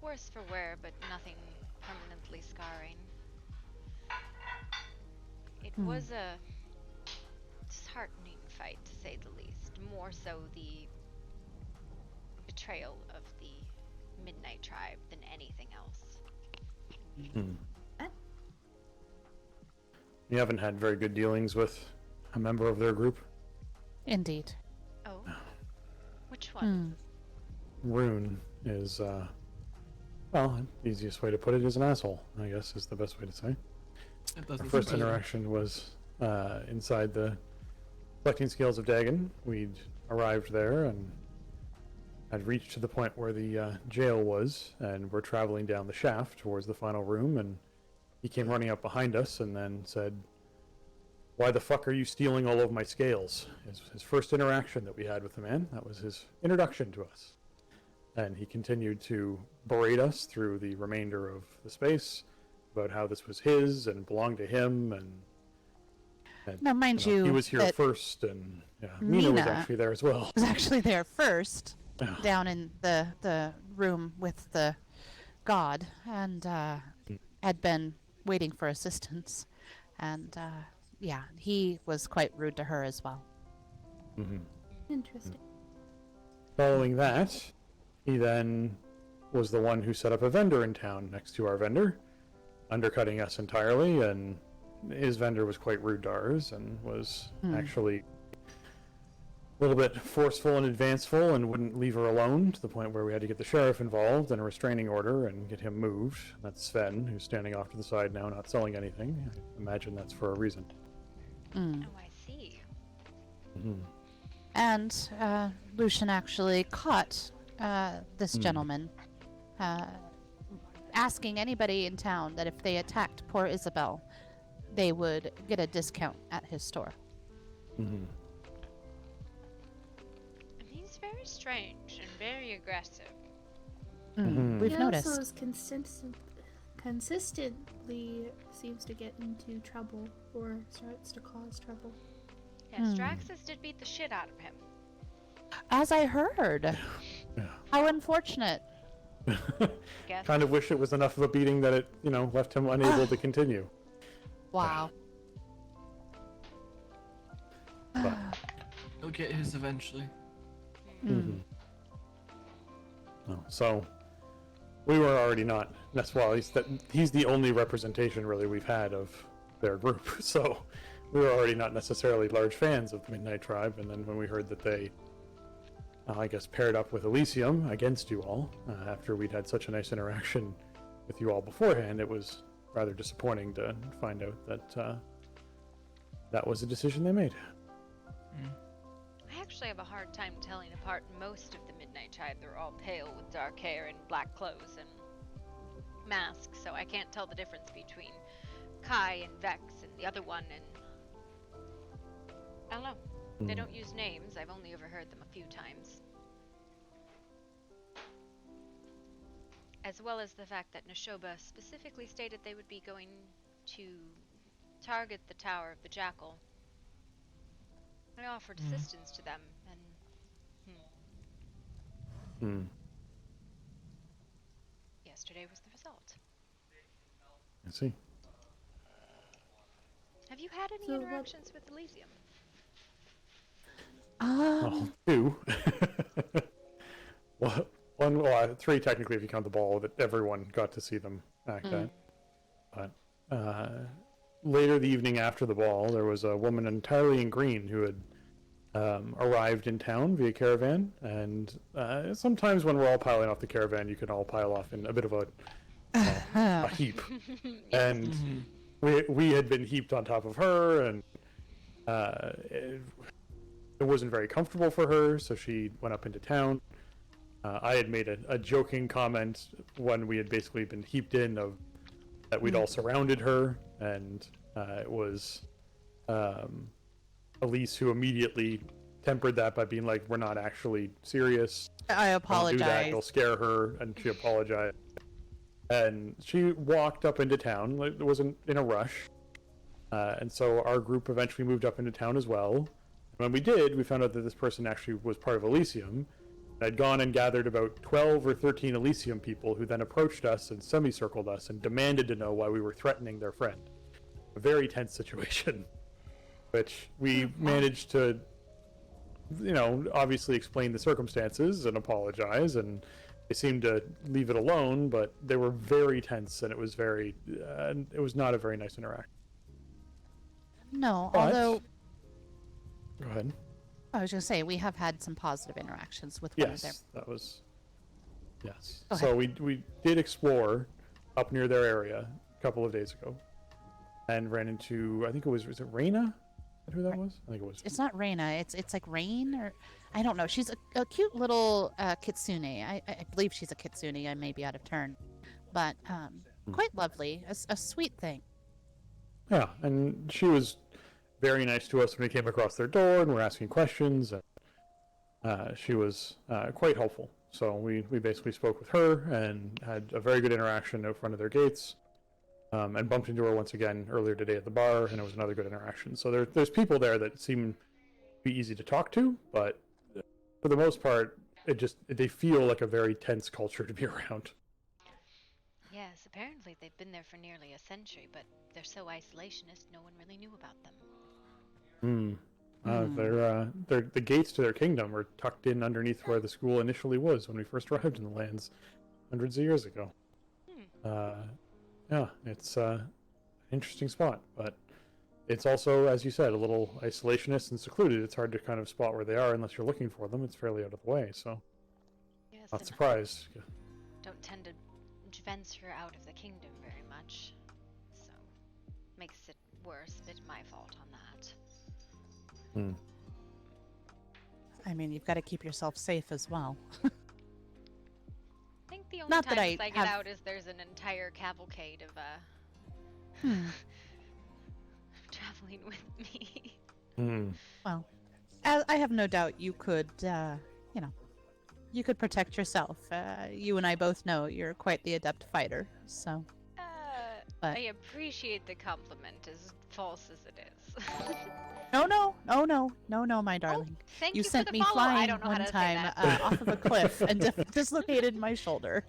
Worse for wear, but nothing permanently scarring. It was a disheartening fight, to say the least. More so the betrayal of the Midnight Tribe than anything else. You haven't had very good dealings with a member of their group? Indeed. Oh. Which one? Rune is, well, the easiest way to put it is an asshole, I guess is the best way to say. Our first interaction was inside the collecting scales of Dagon. We'd arrived there and had reached to the point where the jail was, and we're traveling down the shaft towards the final room, and he came running up behind us and then said, "Why the fuck are you stealing all of my scales?" His first interaction that we had with the man. That was his introduction to us. And he continued to berate us through the remainder of the space about how this was his and belonged to him, and now, mind you, he was here first, and Mina was actually there as well. Was actually there first, down in the room with the god, and had been waiting for assistance, and yeah, he was quite rude to her as well. Interesting. Following that, he then was the one who set up a vendor in town next to our vendor, undercutting us entirely, and his vendor was quite rude to ours and was actually a little bit forceful and advanceful and wouldn't leave her alone, to the point where we had to get the sheriff involved and a restraining order and get him moved. That's Sven, who's standing off to the side now, not selling anything. I imagine that's for a reason. Oh, I see. And Lucian actually caught this gentleman asking anybody in town that if they attacked poor Isabel, they would get a discount at his store. He's very strange and very aggressive. We've noticed. He also consistently seems to get into trouble or starts to cause trouble. Yes, Draxus did beat the shit out of him. As I heard. How unfortunate. Kind of wish it was enough of a beating that it, left him unable to continue. Wow. But He'll get his eventually. So we were already not. That's why he's the only representation really we've had of their group. So we were already not necessarily large fans of the Midnight Tribe. And then when we heard that they, I guess, paired up with Elysium against you all after we'd had such a nice interaction with you all beforehand, it was rather disappointing to find out that that was a decision they made. I actually have a hard time telling apart most of the Midnight Tribe. They're all pale with dark hair and black clothes and masks, so I can't tell the difference between Kai and Vex and the other one, and I don't know. They don't use names. I've only overheard them a few times. As well as the fact that Neshoba specifically stated they would be going to target the Tower of the Jackal. I offered assistance to them, and yesterday was the result. I see. Have you had any interactions with Elysium? Well, two. Well, three technically if you count the ball that everyone got to see them act at. But later the evening after the ball, there was a woman entirely in green who had arrived in town via caravan, and sometimes when we're all piling off the caravan, you can all pile off in a bit of a heap. And we had been heaped on top of her, and it wasn't very comfortable for her, so she went up into town, I had made a joking comment when we had basically been heaped in of that we'd all surrounded her, and it was Elise who immediately tempered that by being like, "We're not actually serious. I apologize. Don't do that. It'll scare her," and she apologized. And she walked up into town. Like, it wasn't in a rush. And so our group eventually moved up into town as well. When we did, we found out that this person actually was part of Elysium. Had gone and gathered about 12 or 13 Elysium people who then approached us and semicircled us and demanded to know why we were threatening their friend. A very tense situation, which we managed to, obviously explain the circumstances and apologize, and they seemed to leave it alone, but they were very tense, and it was not a very nice interaction. No, But- although Go ahead. I was going to say we have had some positive interactions with one of their. Yes, that was. Yes. Go So we did explore up near their area a couple of days ago, and ran into, I think it was it Raina? Is that who that was? I think it was. It's not Reina. It's like Rain, or I don't know. She's a cute little kitsune. I believe she's a kitsune. I may be out of turn, but quite lovely. A sweet thing. Yeah, and she was very nice to us when we came across their door and were asking questions, and she was quite helpful. So we basically spoke with her and had a very good interaction out front of their gates, and bumped into her once again earlier today at the bar, and it was another good interaction. So there's people there that seem to be easy to talk to, but for the most part, they feel like a very tense culture to be around. Yes, apparently they've been there for nearly a century, but they're so isolationist, no one really knew about them. The gates to their kingdom are tucked in underneath where the school initially was when we first arrived in the lands hundreds of years ago. Yeah, it's an interesting spot, but it's also, as you said, a little isolationist and secluded. It's hard to kind of spot where they are unless you're looking for them. It's fairly out of the way, so Yes, not and surprised. don't tend to venture out of the kingdom very much, so makes it worse. Bit my fault on that. I mean, you've got to keep yourself safe as well. I think the only Not that times I I get have- out is there's an entire cavalcade of traveling with me. Well, I have no doubt you could, you could protect yourself. You and I both know you're quite the adept fighter, so. But- I appreciate the compliment, as false as it is. No, my darling. Thank you you for sent the me follow. I flying don't know how one to say time that. off of a cliff and dislocated my shoulder.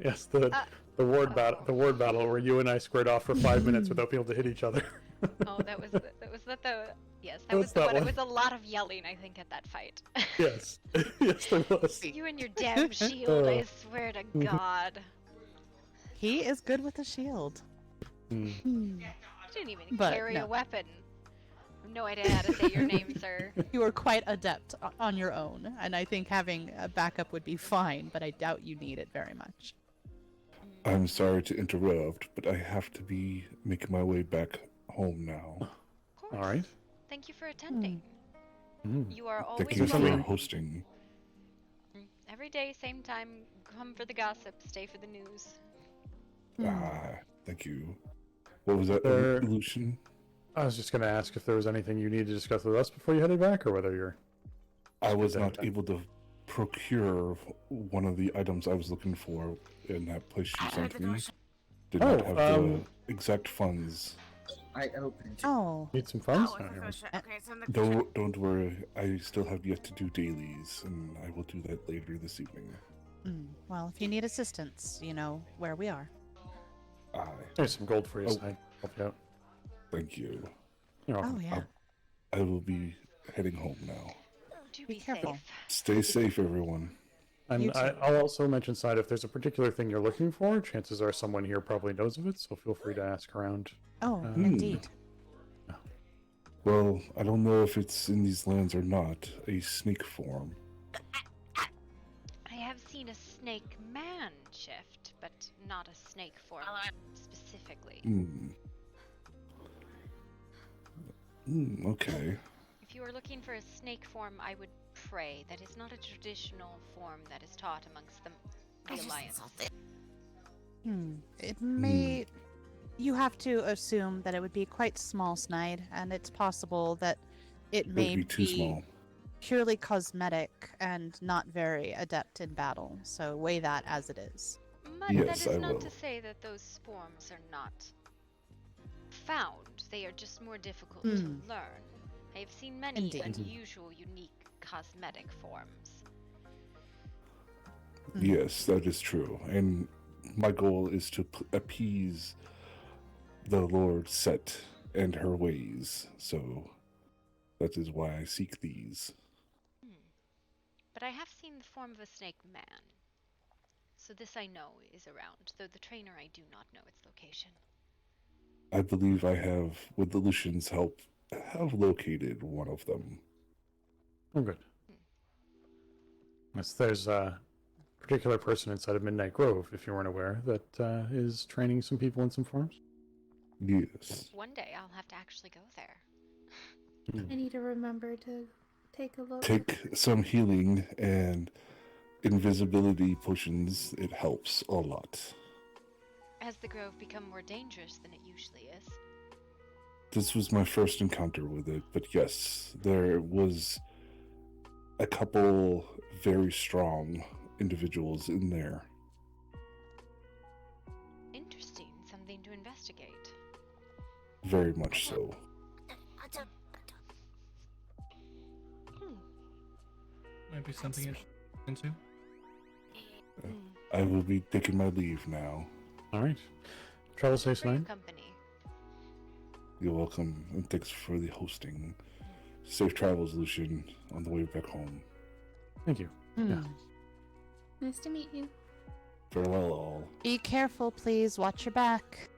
Yes, the ward battle where you and I squared off for 5 minutes without being able to hit each other. Oh, that was the yes, that What's was the that one. It one? was a lot of yelling, I think, at that fight. Yes, yes, there was. You and your damn shield, I swear to God. He is good with a shield. You didn't even But carry no. a weapon. I have no idea how to say your name, sir. You are quite adept on your own, and I think having a backup would be fine, but I doubt you need it very much. I'm sorry to interrupt, but I have to be making my way back home now. All right. Thank you for attending. You are always Thank you for welcome. hosting. Every day, same time. Come for the gossip. Stay for the news. Thank you. What was that, There- Lucian? I was just going to ask if there was anything you needed to discuss with us before you headed back, or whether you're. I was not able to procure one of the items I was looking for in that place you sent me. Did not have the exact funds. I opened. Oh. Need some funds? Don't worry. I still have yet to do dailies, and I will do that later this evening. Well, if you need assistance, you know where we are. There's some gold for you. So I help you out. Thank you. You're welcome. Oh, yeah. I will be heading home now. Do be careful. safe. Stay safe, everyone. And I'll also mention, side, if there's a particular thing you're looking for, chances are someone here probably knows of it, so feel free to ask around. Oh, indeed. Well, I don't know if it's in these lands or not. A snake form. I have seen a snake man shift, but not a snake form specifically. Okay. If you were looking for a snake form, I would prey. That is not a traditional form that is taught amongst the Alliance. It may. You have to assume that it would be quite small, Snide, and it's possible that it may It'd be too small. purely cosmetic and not very adept in battle. So weigh that as it is. But Yes, that is I not will. to say that those forms are not found. They are just more difficult to learn. I have seen many Indeed. unusual, unique cosmetic forms. Yes, that is true. And my goal is to appease the Lord Set and her ways. So that is why I seek these. But I have seen the form of a snake man. So this I know is around, though the trainer I do not know its location. I believe I have, with the Lucian's help, have located one of them. Oh, good. Yes, there's a particular person inside of Midnight Grove, if you weren't aware, that is training some people in some farms. Yes. One day I'll have to actually go there. I need to remember to take a look. Take some healing and invisibility potions. It helps a lot. Has the grove become more dangerous than it usually is? This was my first encounter with it, but yes, there was a couple very strong individuals in there. Interesting. Something to investigate. Very much so. Might be something interesting too. I will be taking my leave now. All right. Travel safe, For your Snide. company. You're welcome, and thanks for the hosting. Safe travels, Lucian, on the way back home. Thank you. Yeah. Nice to meet you. Farewell, all. Be careful, please. Watch your back.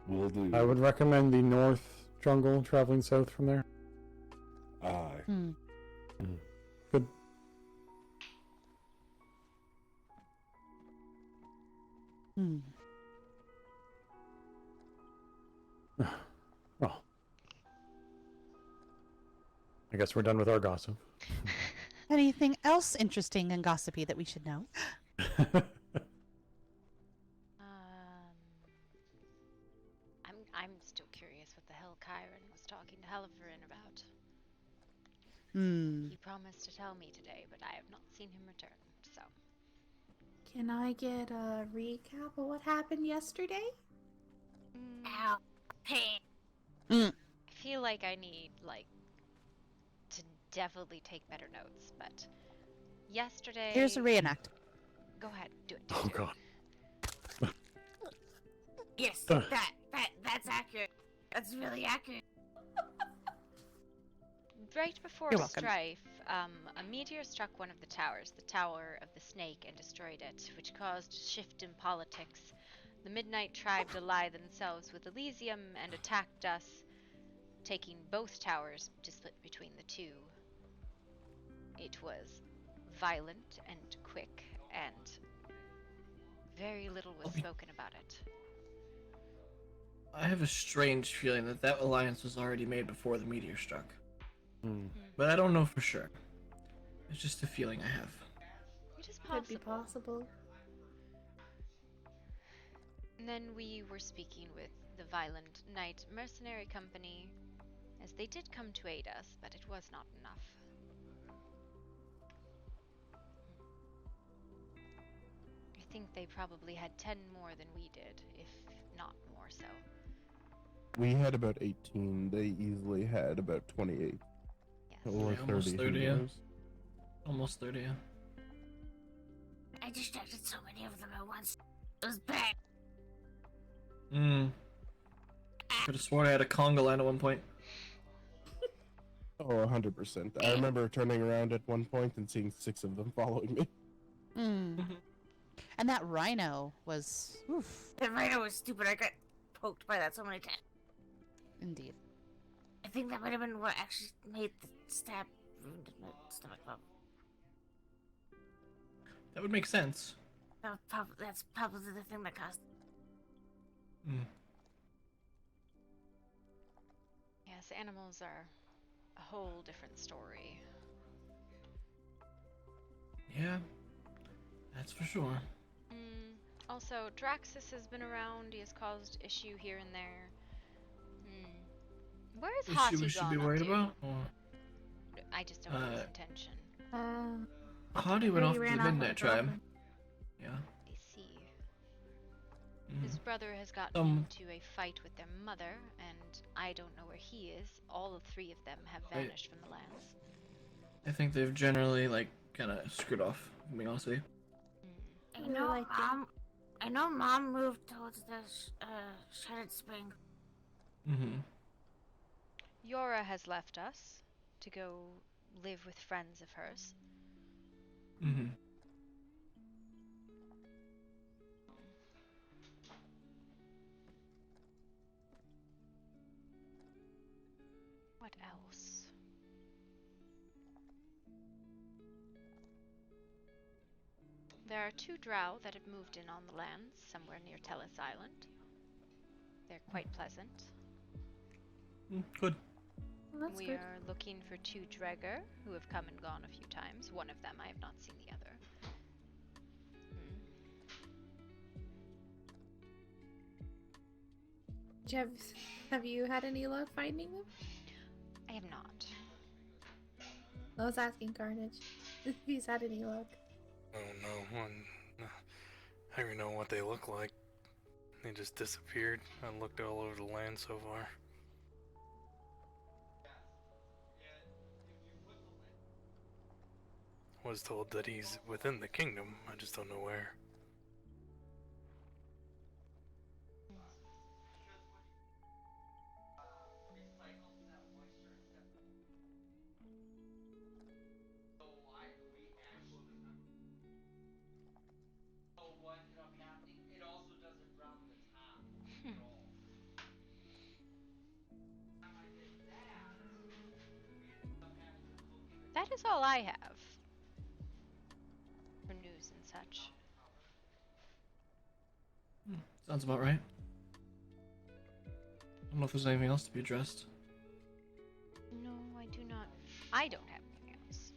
Will do. I would recommend the North Jungle, traveling south from there. Aye. Good. Well, I guess we're done with our gossip. Anything else interesting and gossipy that we should know? I'm still curious what the hell Kyron was talking to Heliverin about. He promised to tell me today, but I have not seen him return, so. Can I get a recap of what happened yesterday? Ow. Pain. I feel like I need, to definitely take better notes, but yesterday... Here's a reenact. Go ahead, do it. Oh, God. Yes, that's accurate. That's really accurate. Right before You're welcome. strife, a meteor struck one of the towers, the Tower of the Snake, and destroyed it, which caused a shift in politics. The Midnight Tribe allied themselves with Elysium and attacked us, taking both towers to split between the two. It was violent and quick, and very little was spoken about it. I have a strange feeling that alliance was already made before the meteor struck. But I don't know for sure. It's just a feeling I have. It is possible. Could be possible. And then we were speaking with the Violent Knight Mercenary Company, as they did come to aid us, but it was not enough. I think they probably had 10 more than we did, if not more so. We had about 18. They easily had about 28. Yes. Or Yeah, almost 30. 30, who yeah. knows? Almost 30, yeah. I distracted so many of them at once. It was bad. Could have sworn I had a conga line at one point. Oh, 100%. I remember turning around at one point and seeing 6 of them following me. And that rhino was... Oof. The rhino was stupid. I got poked by that so many times. Indeed. I think that might have been what actually made the stab wound in my stomach pop. That would make sense. That's probably the thing that caused it. Yes, animals are a whole different story. Yeah, that's for sure. Also, Draxus has been around. He has caused issue here and there. Where is Issue Hati we should gone be up worried to? about? Or, I just don't know his intention. Hardy went off to ran the off with Midnight a Tribe. girlfriend. Yeah. I see. His brother has gotten into a fight with their mother, and I don't know where he is. All three of them have vanished from the lands. I think they've generally, like, kind of screwed off, if I'm being honest with you. I know Mom moved towards the Shredded Spring. Yora has left us to go live with friends of hers. What else? There are 2 drow that have moved in on the lands somewhere near Tellis Island. They're quite pleasant. Good. Well, that's We good. are looking for 2 Dregger who have come and gone a few times. One of them I have not seen the other. Have you had any luck finding them? I have not. I was asking Carnage if he's had any luck. Oh no, I don't even know what they look like. They just disappeared. I looked all over the land so far. Was told that he's within the kingdom, I just don't know where. That is all I have for news and such. Sounds about right. I don't know if there's anything else to be addressed. No, I do not. I don't have anything else.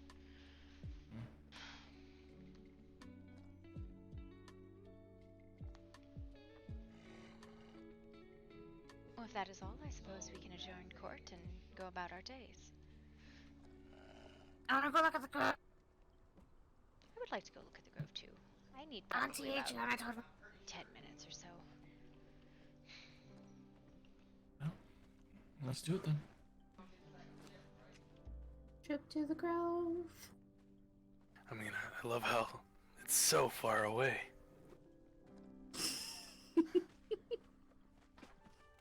Well, if that is all, I suppose we can adjourn court and go about our days. I wanna go look at the grove. I would like to go look at the grove too. I need Auntie probably about Adriana told me. 10 minutes or so. Let's do it then. Trip to the grove. I mean, I love how it's so far away.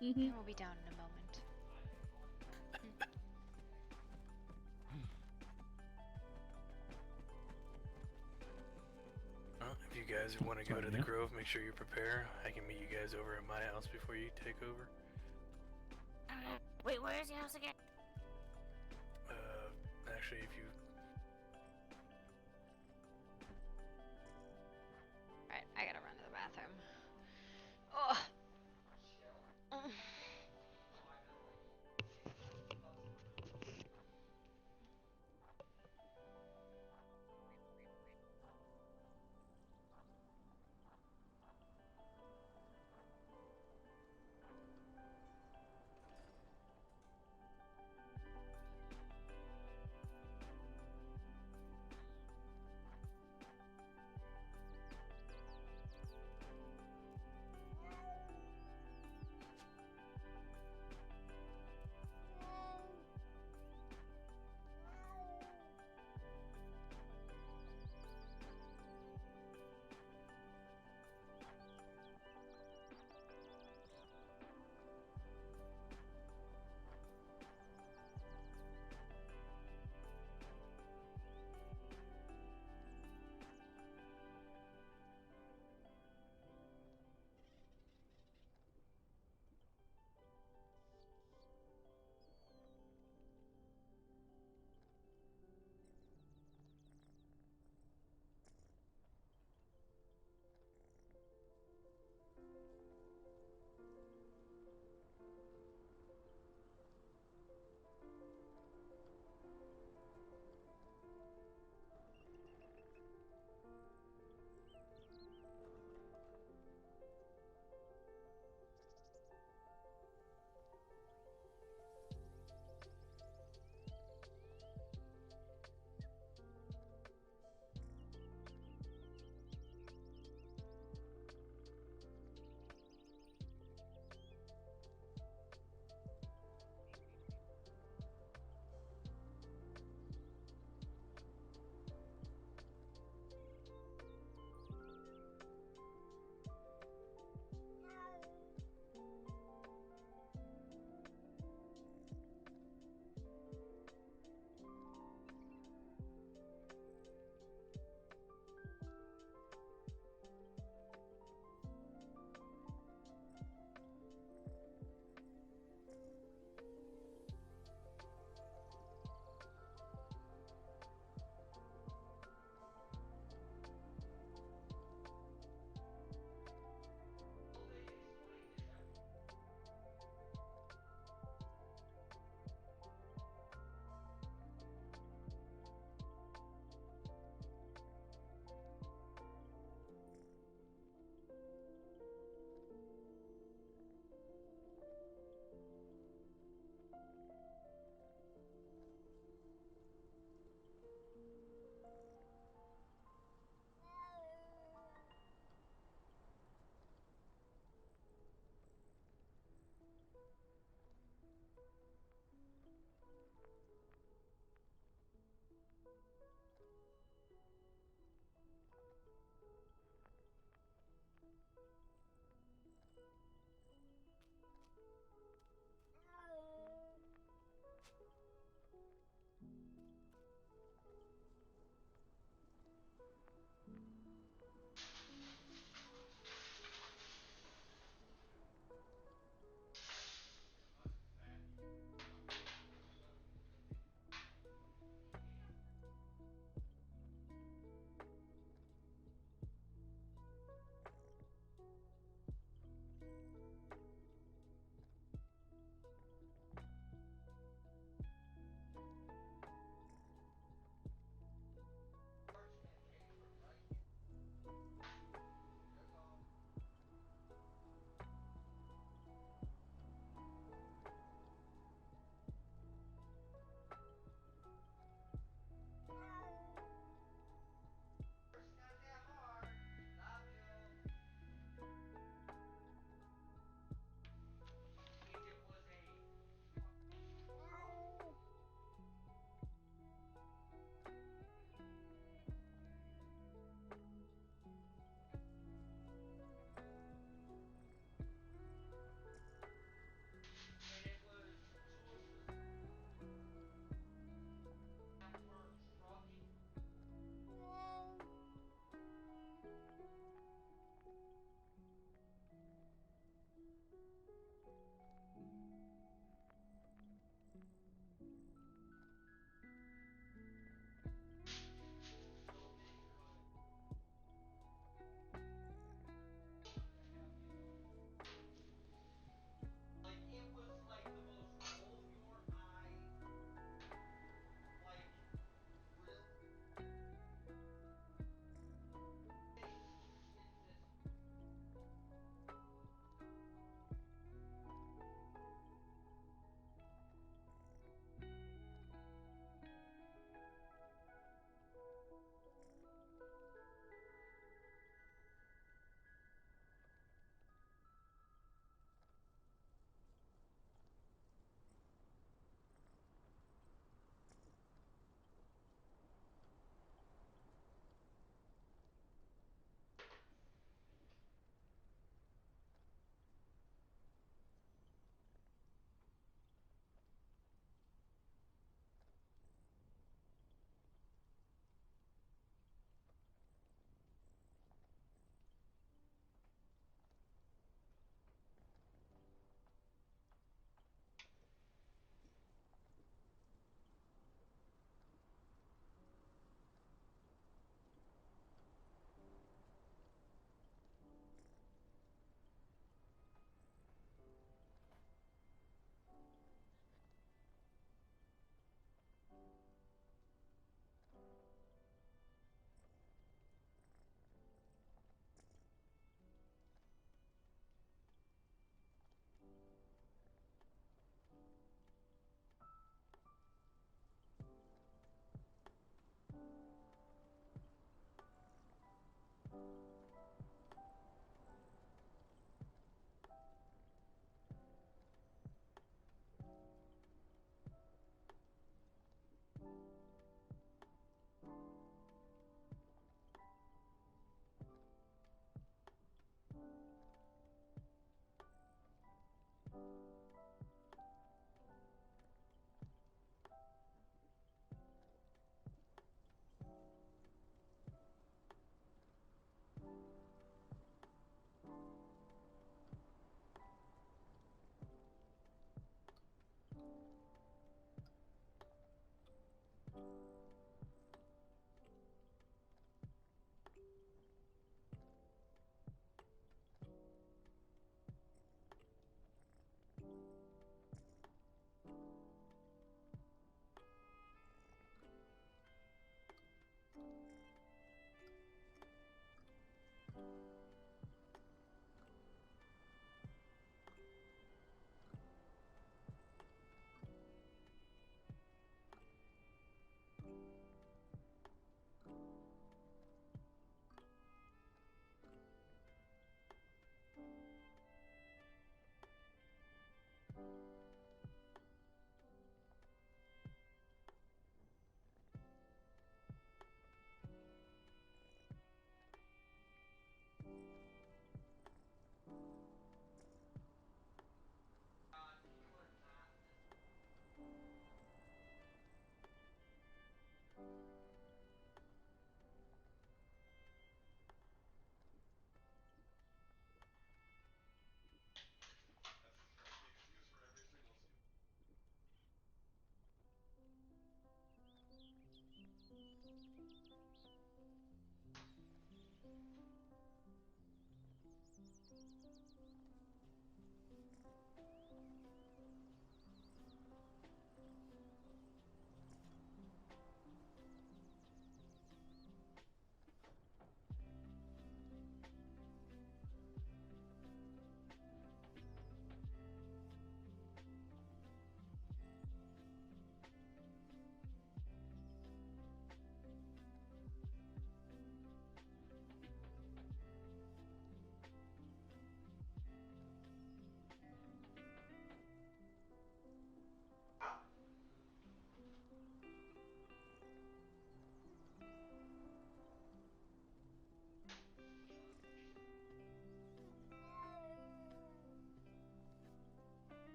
We'll be down in a moment. Well, if you guys want to go to the grove, make sure you prepare. I can meet you guys over at my house before you take over. Wait, where is your house again? Actually, if you... Alright, I gotta run to the bathroom. Oh!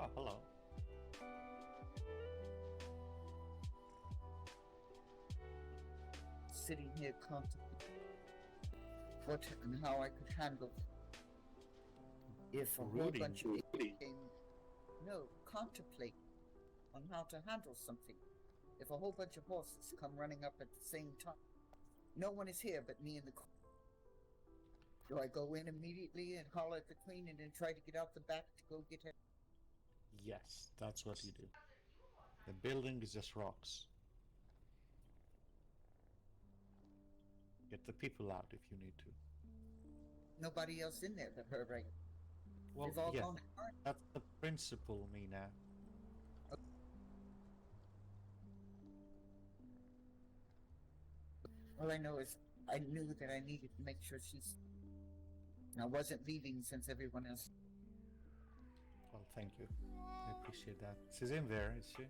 Oh, hello. Sitting here contemplating what and how I could handle if a whole Brooding. bunch of people came. No, contemplate on how to handle something. If a whole bunch of horses come running up at the same time, no one is here but me and the queen. Do I go in immediately and holler at the queen and then try to get out the back to go get her? Yes, that's what you do. The building is just rocks. Get the people out if you need to. Nobody else in there but her, right? Well, They've all yeah, gone. that's the principle, Mina. All I know is I knew that I needed to make sure I wasn't leaving since everyone else. Well, thank you. I appreciate that. She's in there, is she?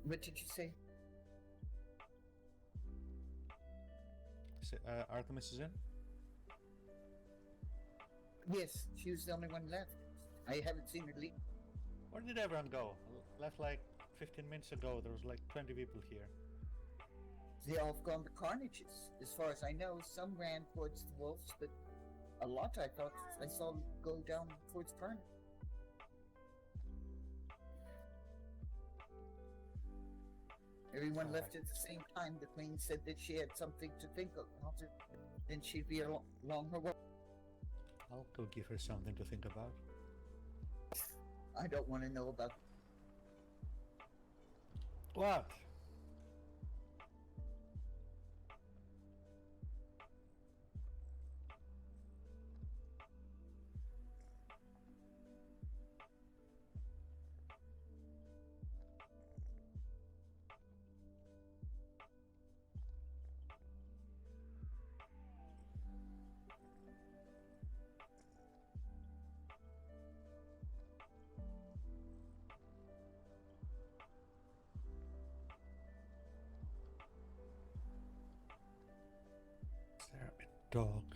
What did you say? Artemis is in? Yes, she was the only one left. I haven't seen her leave. Where did everyone go? Left like 15 minutes ago. There was like 20 people here. They all have gone to Carnage's. As far as I know, some ran towards the wolves, but a lot I thought I saw go down towards Carnage. Everyone left at the same time. The queen said that she had something to think of. Then she'd be along her way. I'll go give her something to think about. I don't want to know about. What? Is there a dog?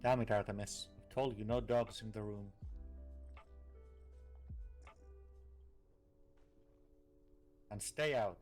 Damn it, Artemis. I told you no dogs in the room. And stay out.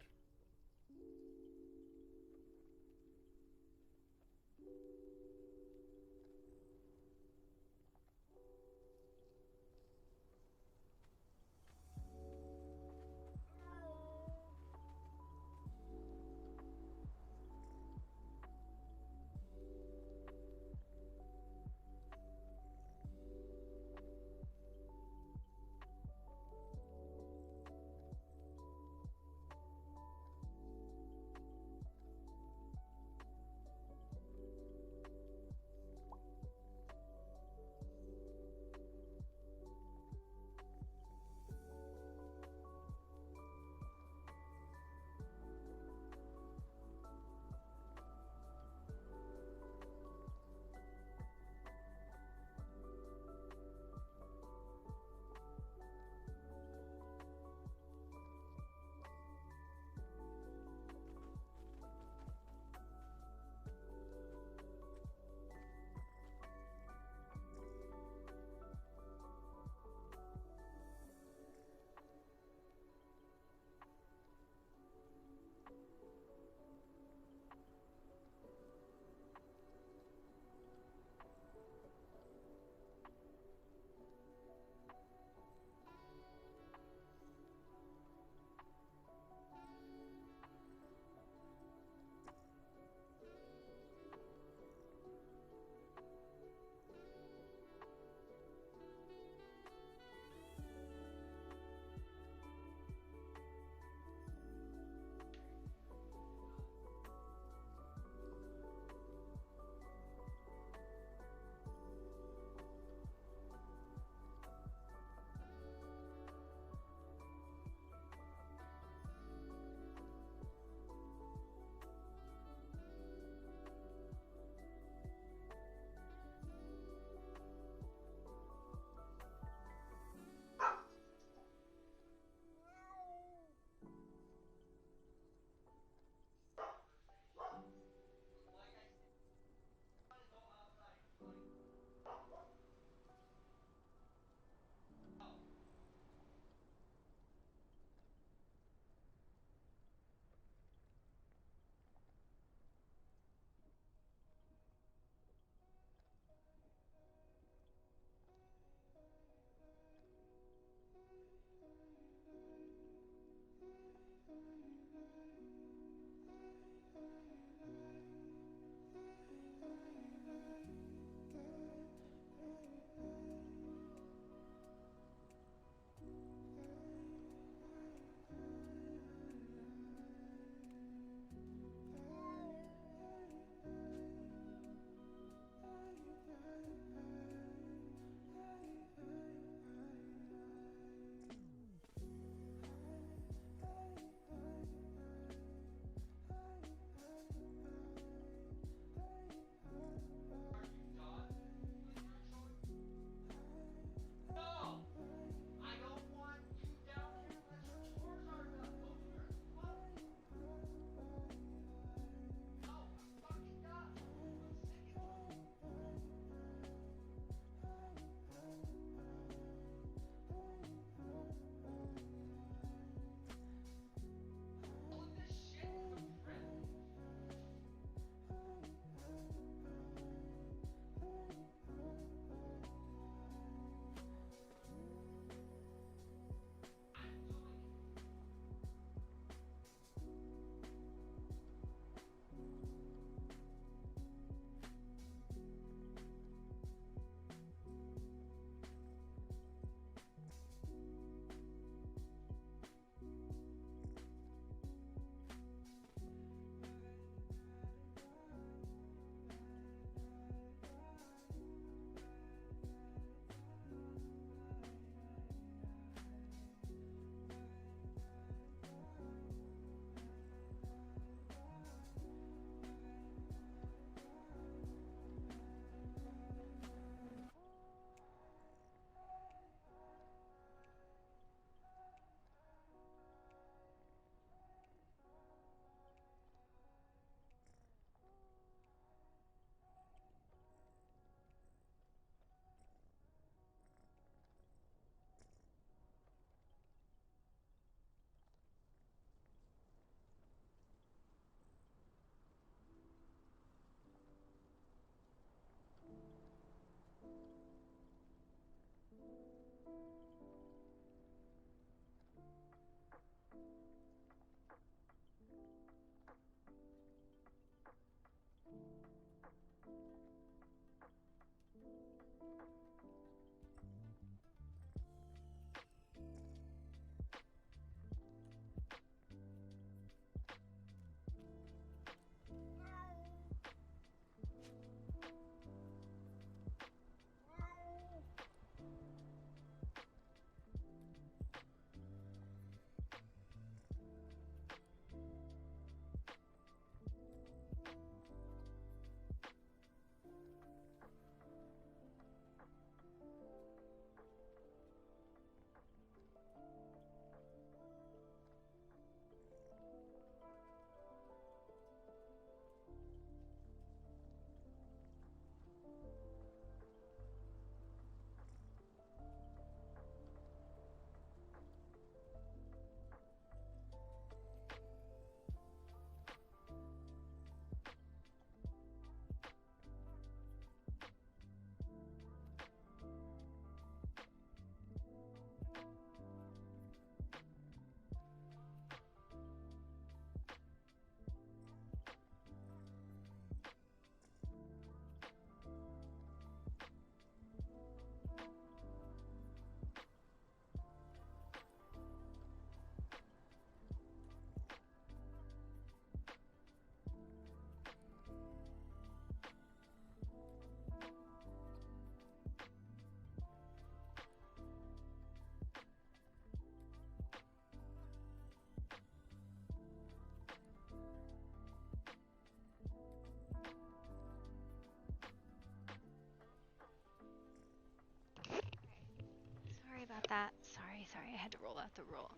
Sorry, I had to roll out the roll.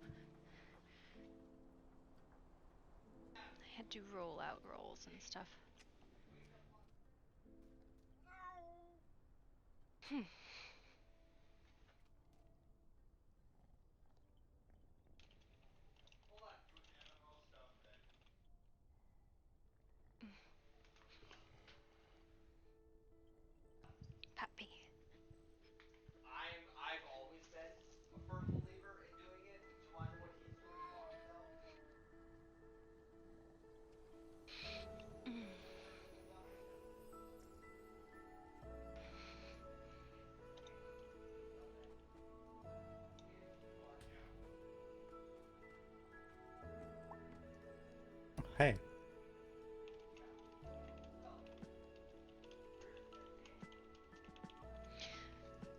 I had to roll out rolls and stuff. Puppy. I've always been a firm believer in doing it. Do you want to know what he's doing wrong though? Hey.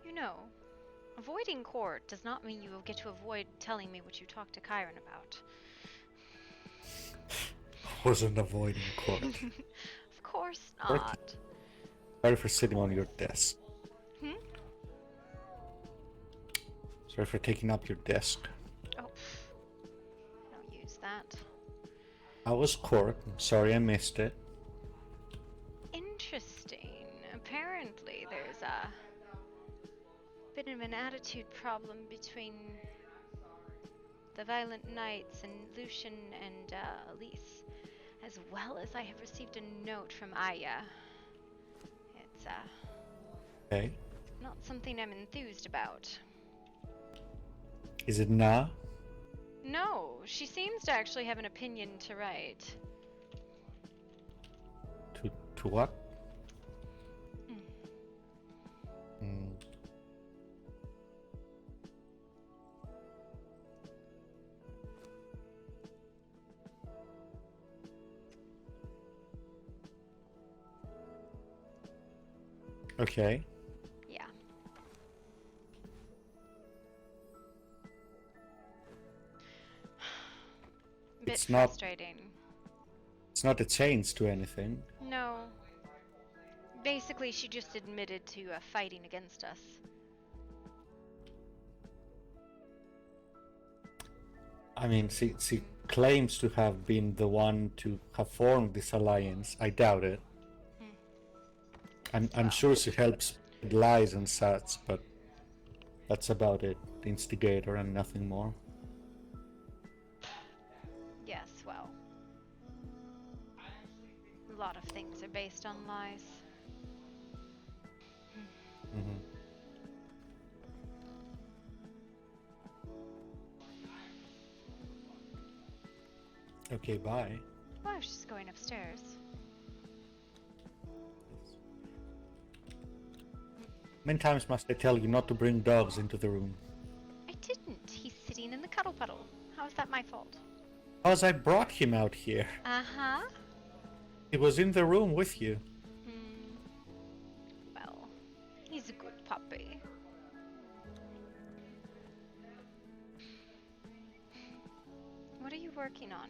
You know, avoiding court does not mean you will get to avoid telling me what you talked to Chiron about. Wasn't avoiding court. Of course Sorry. not. Sorry for sitting on your desk. Hmm? Sorry for taking up your desk. Oh, don't use that. How was court? I'm sorry I missed it. Interesting. Apparently, there's a bit of an attitude problem between the Violent Knights and Lucian and Elise, as well as I have received a note from Aya. It's Okay. not something I'm enthused about. Is it Na? No, she seems to actually have an opinion to write. To what? Hmm. Okay. Yeah. Bit It's not- frustrating. It's not a change to anything. No. Basically, she just admitted to fighting against us. I mean, she claims to have been the one to have formed this alliance. I doubt it. I'm sure she helps with lies and such, but that's about it. The instigator and nothing more. Yes, well. A lot of things are based on lies. Mm-hmm. Okay, bye. Oh, I was just going upstairs. Many times must I tell you not to bring dogs into the room? I didn't. He's sitting in the cuddle puddle. How is that my fault? Because I brought him out here. Uh-huh. He was in the room with you. Well, he's a good puppy. What are you working on?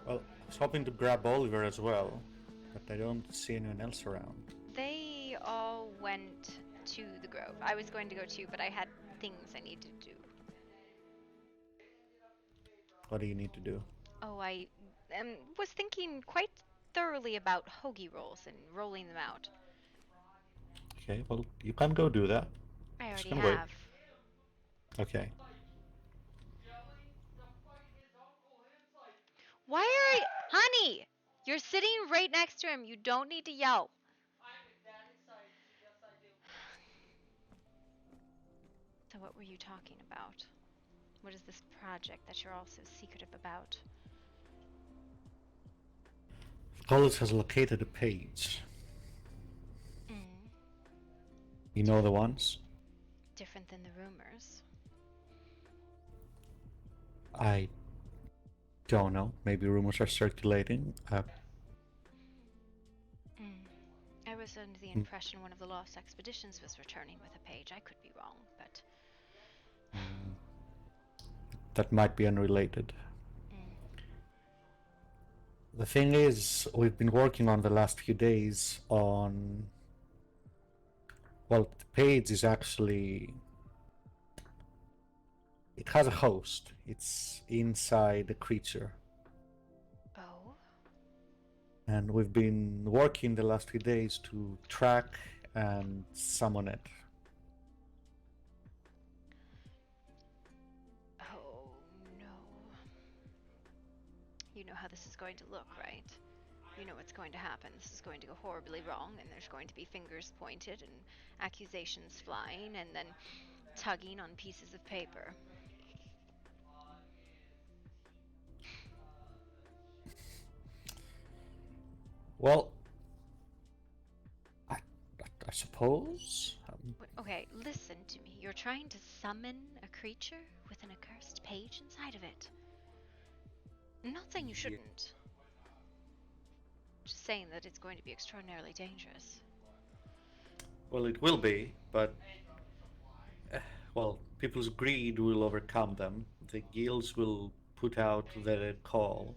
Well, I was hoping to grab Oliver as well, but I don't see anyone else around. They all went to the Grove. I was going to go too, but I had things I needed to do. What do you need to do? Oh, I was thinking quite thoroughly about hoagie rolls and rolling them out. Okay, well, you can go do that. I Just already gonna wait. have. Okay. Why are you... Honey! You're sitting right next to him. You don't need to yell. So what were you talking about? What is this project that you're all so secretive about? College has located a page. You know the ones? Different than the rumors. I don't know. Maybe rumors are circulating. I was under the impression one of the lost expeditions was returning with a page. I could be wrong, but... That might be unrelated. The thing is, we've been working on the last few days on... Well, the page is actually it has a host. It's inside the creature. Oh. And we've been working the last few days to track and summon it. Oh no. You know how this is going to look, right? You know what's going to happen. This is going to go horribly wrong, and there's going to be fingers pointed and accusations flying, and then tugging on pieces of paper. Well, I suppose. Okay, listen to me. You're trying to summon a creature with an accursed page inside of it. I'm not saying you shouldn't. Just saying that it's going to be extraordinarily dangerous. Well, it will be, but well, people's greed will overcome them. The guilds will put out their call,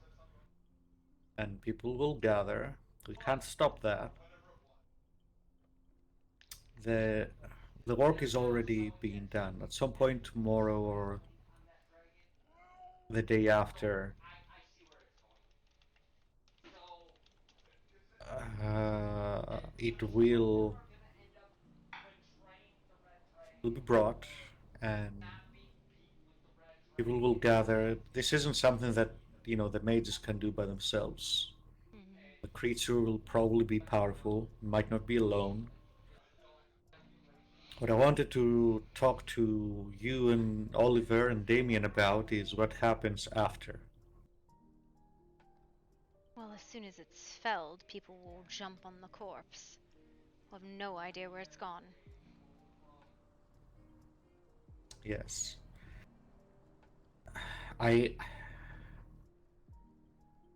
and people will gather. We can't stop that. The work is already being done. At some point tomorrow or the day after, it will be brought, and people will gather. This isn't something that the mages can do by themselves. The creature will probably be powerful, might not be alone. What I wanted to talk to you and Oliver and Damien about is what happens after. Well, as soon as it's felled, people will jump on the corpse. We'll have no idea where it's gone. Yes. I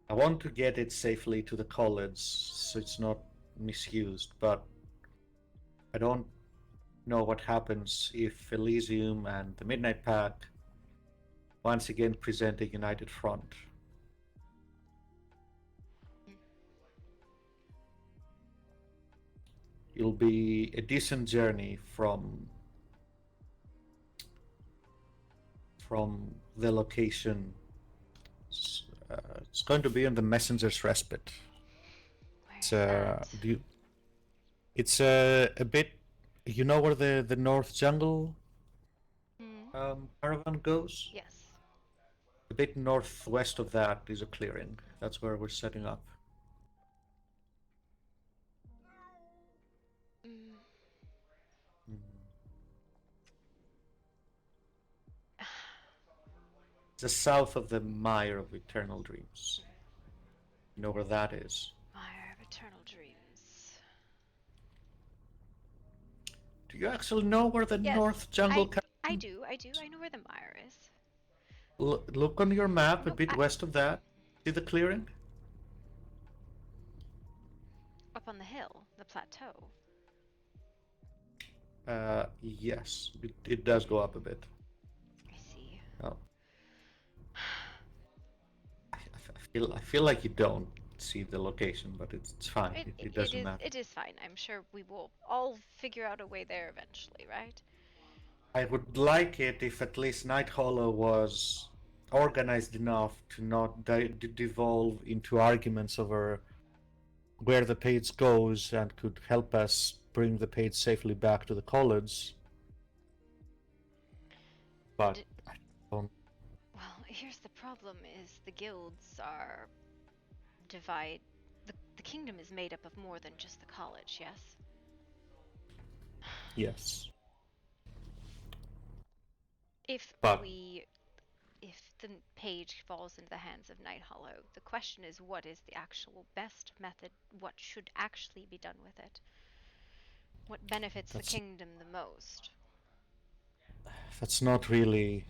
want to get it safely to the college so it's not misused, but I don't know what happens if Elysium and the Midnight Pack once again present a united front. It'll be a decent journey from the location. It's going to be on the Messenger's Respite. It's it's a bit. You know where the North Jungle caravan goes? Yes. A bit northwest of that is a clearing. That's where we're setting up. Just south of the Mire of Eternal Dreams. You know where that is? Mire of Eternal Dreams. Do you actually know where the North Jungle? I do. I know where the mire is. Look on your map a bit west of that. See the clearing? Up on the hill, the plateau. Yes, it does go up a bit. I see. Oh. I feel like you don't see the location, but it's fine. It doesn't matter. It is fine. I'm sure we will all figure out a way there eventually, right? I would like it if at least Night Hollow was organized enough to not devolve into arguments over where the page goes and could help us bring the page safely back to the college. But I don't. Well, here's the problem: is the guilds are divide. The kingdom is made up of more than just the college. Yes. Yes. If the page falls into the hands of Night Hollow, the question is, what is the actual best method? What should actually be done with it? What benefits the kingdom the most? That's not really.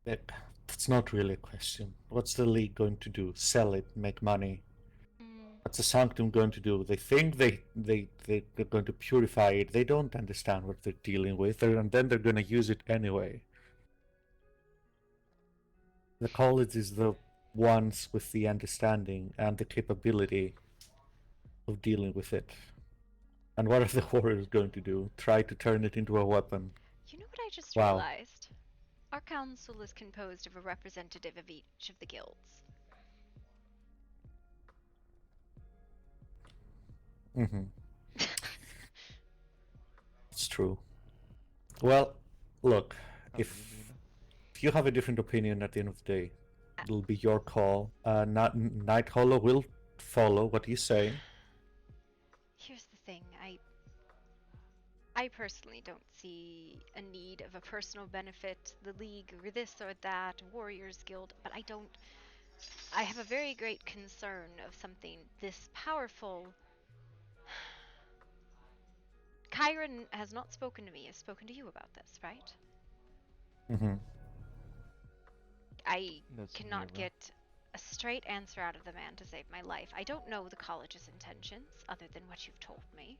That's not really a question. What's the League going to do? Sell it, make money? What's the Sanctum going to do? They think they're going to purify it. They don't understand what they're dealing with, and then they're going to use it anyway. The college is the ones with the understanding and the capability of dealing with it. And what are the warriors going to do? Try to turn it into a weapon? You know what I just Wow. realized? Our council is composed of a representative of each of the guilds. Mm-hmm. It's true. Well, look, if you have a different opinion at the end of the day, it'll be your call. Night Hollow will follow what you say. Here's the thing, I personally don't see a need of a personal benefit, the League or this or that, Warriors Guild, but I have a very great concern of something this powerful. Kyron has not spoken to me, has spoken to you about this, right? Mm-hmm. I That's cannot never. get a straight answer out of the man to save my life. I don't know the college's intentions, other than what you've told me.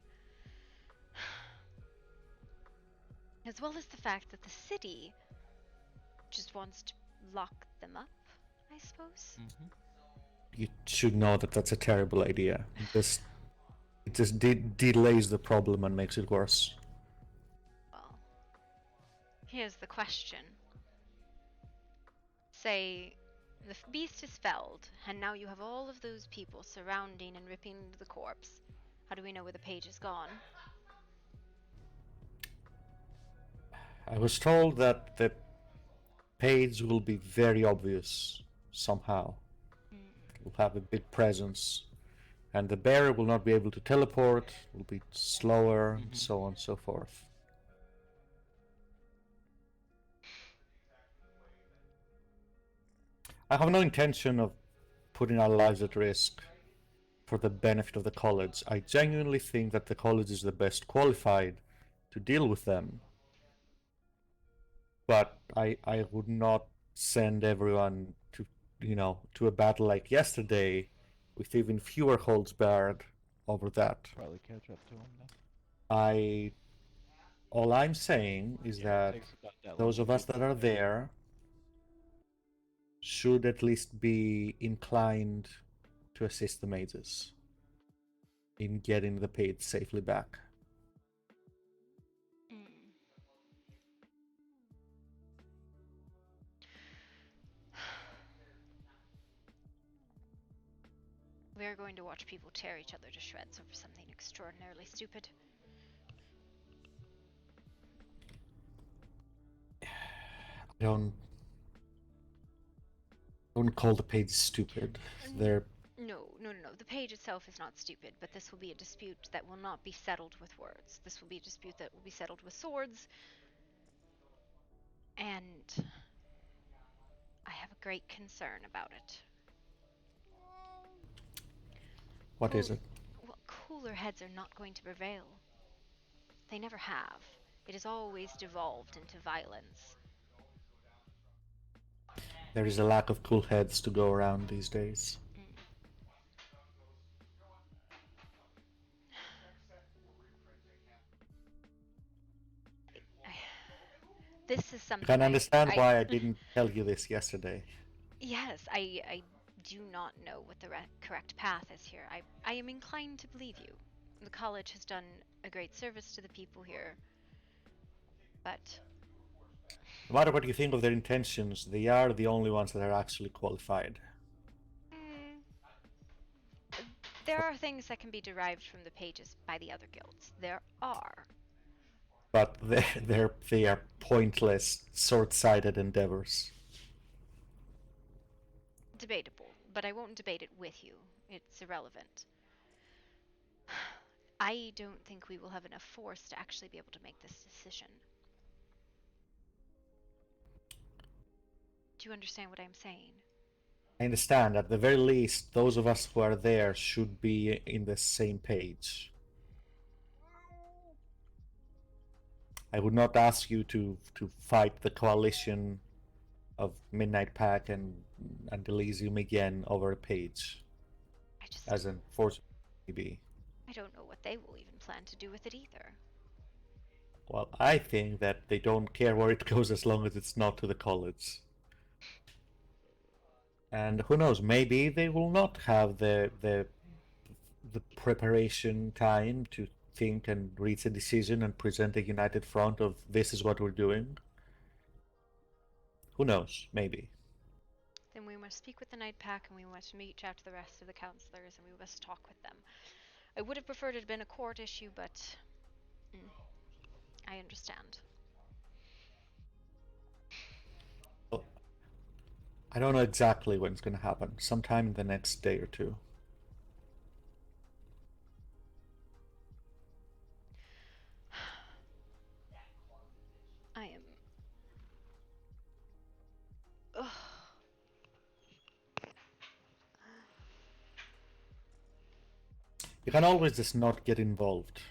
As well as the fact that the city just wants to lock them up, I suppose. You should know that that's a terrible idea. It just delays the problem and makes it worse. Well, here's the question. Say the beast is felled, and now you have all of those people surrounding and ripping the corpse. How do we know where the page is gone? I was told that the page will be very obvious somehow. It will have a big presence, and the bearer will not be able to teleport, will be slower, and so on and so forth. I have no intention of putting our lives at risk for the benefit of the college. I genuinely think that the college is the best qualified to deal with them. But I would not send everyone to a battle like yesterday with even fewer holds barred over that. Probably catch up to him then. All I'm saying is that Takes about that long those to of us get that are there should at least be inclined to assist the mages in getting the page safely back. We are going to watch people tear each other to shreds over something extraordinarily stupid. Don't call the page stupid. They're No. The page itself is not stupid, but this will be a dispute that will not be settled with words. This will be a dispute that will be settled with swords. And I have a great concern about it. What is it? Well, cooler heads are not going to prevail. They never have. It has always devolved into violence. There is a lack of cool heads to go around these days. This is something You can understand I why I didn't tell you this yesterday. Yes, I do not know what the correct path is here. I am inclined to believe you. The college has done a great service to the people here. But No matter what you think of their intentions, they are the only ones that are actually qualified. there are things that can be derived from the pages by the other guilds. There are. But they are pointless, short-sighted endeavors. Debatable, but I won't debate it with you. It's irrelevant. I don't think we will have enough force to actually be able to make this decision. Do you understand what I'm saying? I understand. At the very least, those of us who are there should be in the same page. I would not ask you to fight the coalition of Midnight Pack and Elysium again over a page. As unfortunately be. I don't know what they will even plan to do with it either. Well, I think that they don't care where it goes as long as it's not to the college. And who knows, maybe they will not have the preparation time to think and reach a decision and present a united front of this is what we're doing. Who knows? Maybe. Then we must speak with the Night Pack, and we must reach out to the rest of the counselors, and we must talk with them. I would have preferred it had been a court issue, but I understand. Well, I don't know exactly when it's going to happen. Sometime in the next day or two. I am... Ugh. You can always just not get involved.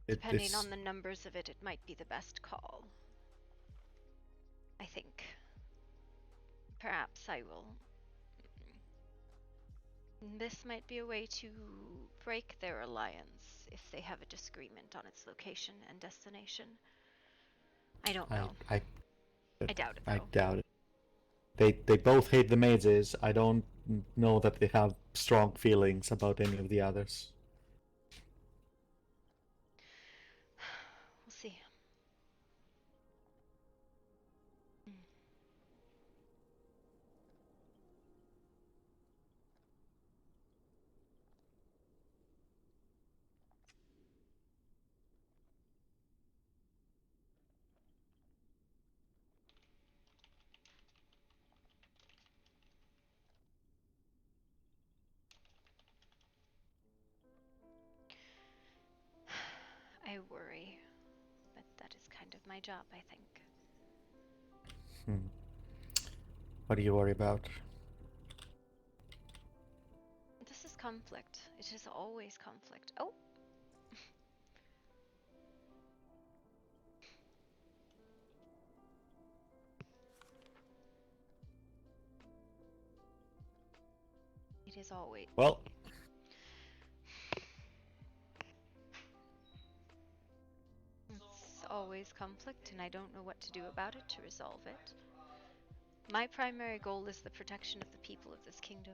Depending on the numbers of it, it might be the best call. I think. Perhaps I will... This might be a way to break their alliance if they have a disagreement on its location and destination. I don't know. I doubt it, I though. doubt it. They both hate the mages. I don't know that they have strong feelings about any of the others. We'll see. I worry, but that is kind of my job, I think. What do you worry about? This is conflict. It is always conflict. Oh! It is always... Well... It's always conflict, and I don't know what to do about it to resolve it. My primary goal is the protection of the people of this kingdom.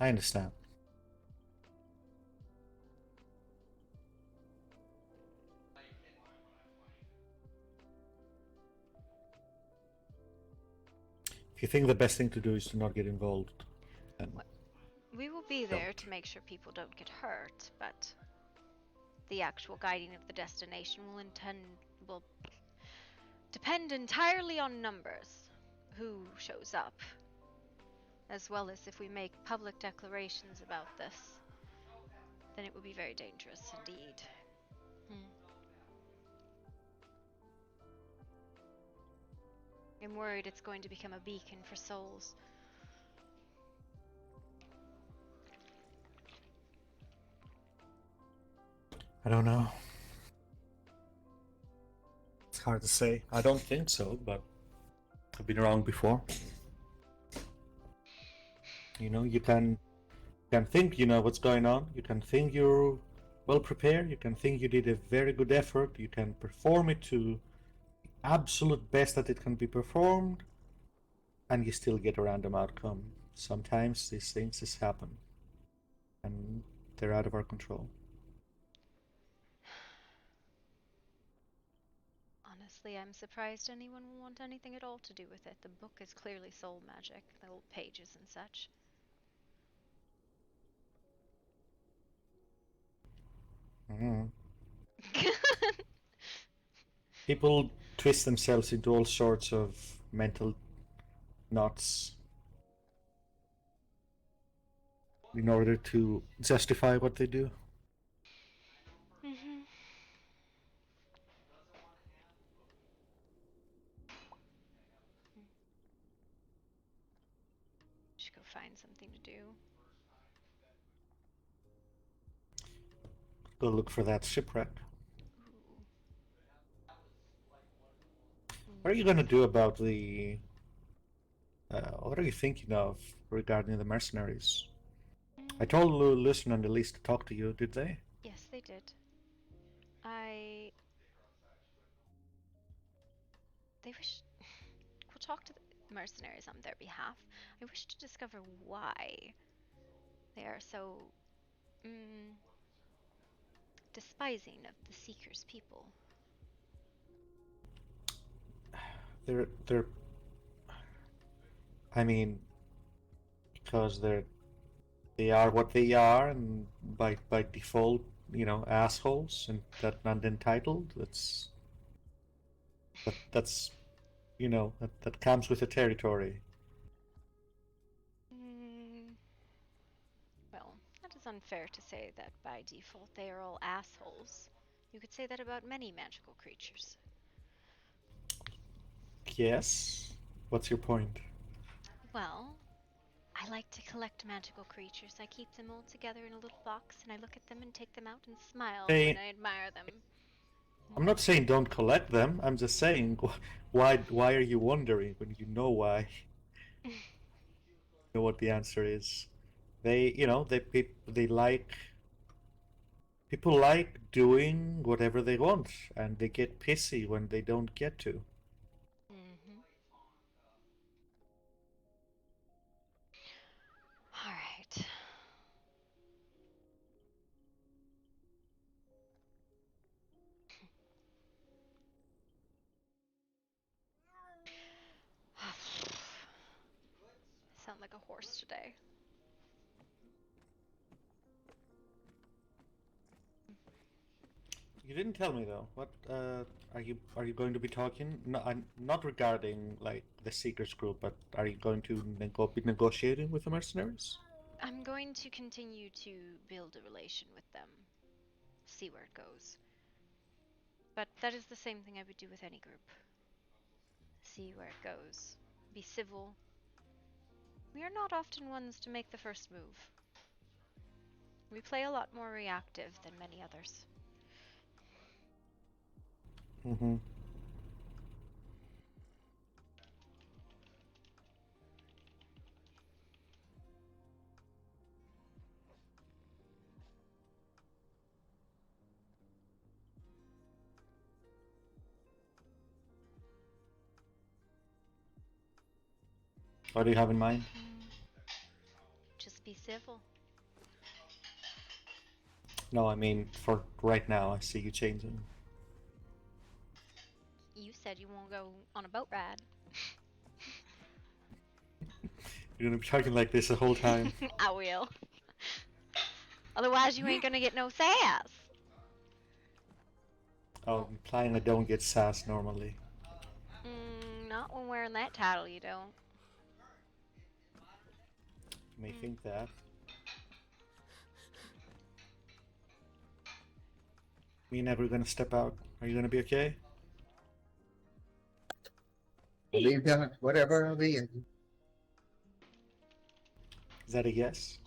I understand. If you think the best thing to do is to not get involved, then... We will be there to make sure people don't get hurt, but the actual guiding of the destination will depend entirely on numbers, who shows up, as well as if we make public declarations about this, then it would be very dangerous indeed. I'm worried it's going to become a beacon for souls. I don't know. It's hard to say. I don't think so, but I've been wrong before. You know, you can think you know what's going on. You can think you're well prepared. You can think you did a very good effort. You can perform it to the absolute best that it can be performed, and you still get a random outcome. Sometimes these things just happen, and they're out of our control. Honestly, I'm surprised anyone will want anything at all to do with it. The book is clearly soul magic, the old pages and such. People twist themselves into all sorts of mental knots in order to justify what they do. Should go find something to do. Go look for that shipwreck. What are you gonna do about the... what are you thinking of regarding the mercenaries? I told Lucien and Elise to talk to you, did they? Yes, they did. They wish. We'll talk to the mercenaries on their behalf. I wish to discover why they are so despising of the Seeker's people. They're. I mean, because they are what they are, and by default, assholes and not entitled. That's that comes with the territory. Well, that is unfair to say that by default they are all assholes. You could say that about many magical creatures. Yes. What's your point? Well, I like to collect magical creatures. I keep them all together in a little box, and I look at them and take them out and smile when I admire them. I'm not saying don't collect them. I'm just saying, why are you wondering when you know why? You know what the answer is. They like people like doing whatever they want, and they get pissy when they don't get to. All right. Sound like a horse today. You didn't tell me though. What are you going to be talking? No, not regarding like the Seekers group, but are you going to be negotiating with the mercenaries? I'm going to continue to build a relation with them. See where it goes. But that is the same thing I would do with any group. See where it goes. Be civil. We are not often ones to make the first move. We play a lot more reactive than many others. Mm-hmm. What do you have in mind? Just be civil. No, I mean for right now. I see you changing. You said you won't go on a boat ride. You're gonna be talking like this the whole time. I will. Otherwise, you ain't gonna get no sass. Oh, implying I don't get sass normally. Not when wearing that title, you don't. You may think that. Me and Ed are gonna step out. Are you gonna be okay? Believe that, whatever it'll be. Is that a yes?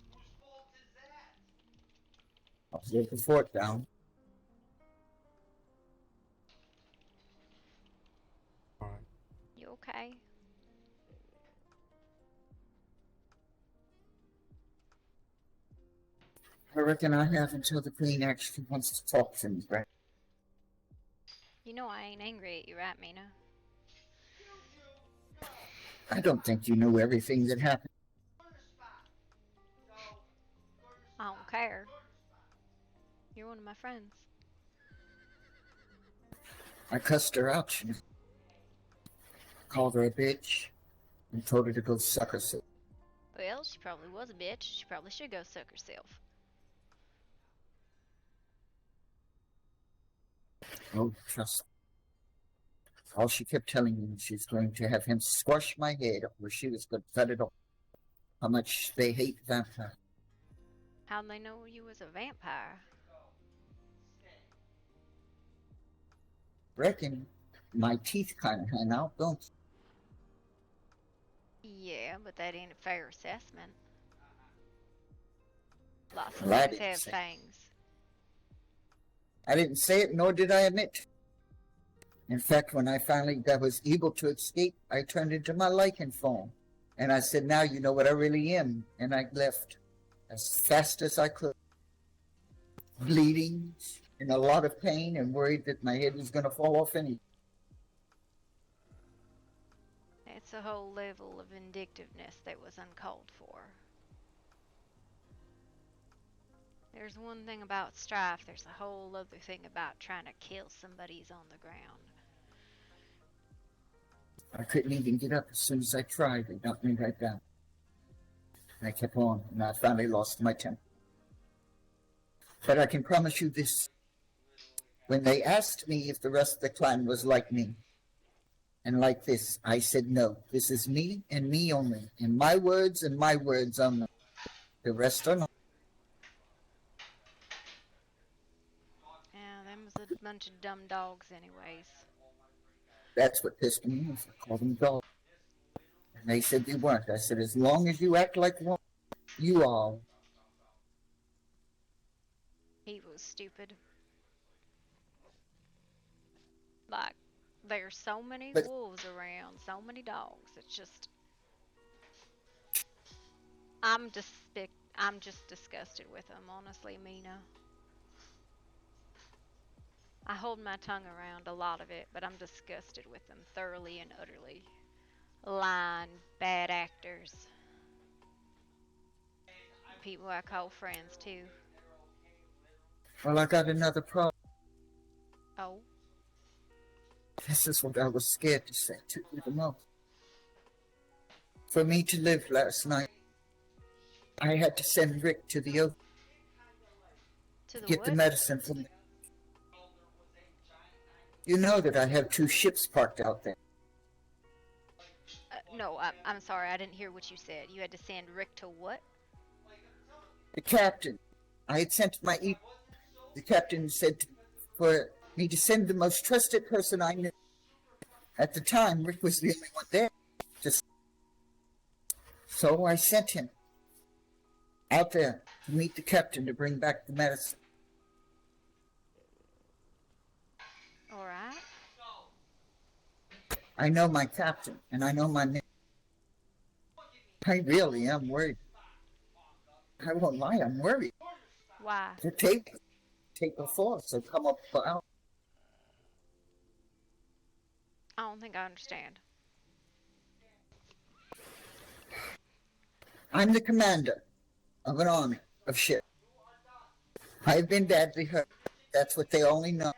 I'll put the fort down. Alright. You okay? I reckon I have until the Queen actually wants to talk to me, right? You know I ain't angry at you, right, Mina? I don't think you knew everything that happened. I don't care. You're one of my friends. I cussed her out, you know. Called her a bitch and told her to go suck herself. Well, she probably was a bitch. She probably should go suck herself. Oh, trust me. All she kept telling me was she's going to have him squash my head, or she was going to cut it off. How much they hate vampires. How'd they know you was a vampire? Reckon my teeth kind of hang out, don't they? Yeah, but that ain't a fair assessment. Lots of Well, I things didn't have say- fangs. I didn't say it, nor did I admit. In fact, when I finally was able to escape, I turned into my lichen form. And I said, now you know what I really am. And I left as fast as I could. bleeding, in a lot of pain, and worried that my head was going to fall off anyway. It's a whole level of vindictiveness that was uncalled for. There's one thing about strife, there's a whole other thing about trying to kill somebody who's on the ground. I couldn't even get up as soon as I tried. They knocked me right down. And I kept on, and I finally lost my temper. But I can promise you this. When they asked me if the rest of the clan was like me, and like this, I said no. This is me and me only. And my words only. The rest are not. Yeah, them was a bunch of dumb dogs anyways. That's what pissed me off. I called them dogs. And they said they weren't. I said, as long as you act like one, you are. He was stupid. Like, there's so many wolves around, so many dogs. It's just, I'm just disgusted with them, honestly, Mina. I hold my tongue around a lot of it, but I'm disgusted with them thoroughly and utterly. Lying, bad actors. People I call friends, too. Well, I got another problem. Oh? This is what I was scared to say to you the most. For me to live last night, I had to send Rick to the ocean to get the medicine from me. You know that I have 2 ships parked out there. No, I'm sorry, I didn't hear what you said. You had to send Rick to what? The captain. I had sent my email. The captain said for me to send the most trusted person I knew. At the time, Rick was the only one there. So I sent him out there to meet the captain to bring back the medicine. Alright. I know my captain, and I know my name. I really am worried. I won't lie, I'm worried. Why? To take a force or come up out. I don't think I understand. I'm the commander of an army of ships. I've been badly hurt. That's what they only know.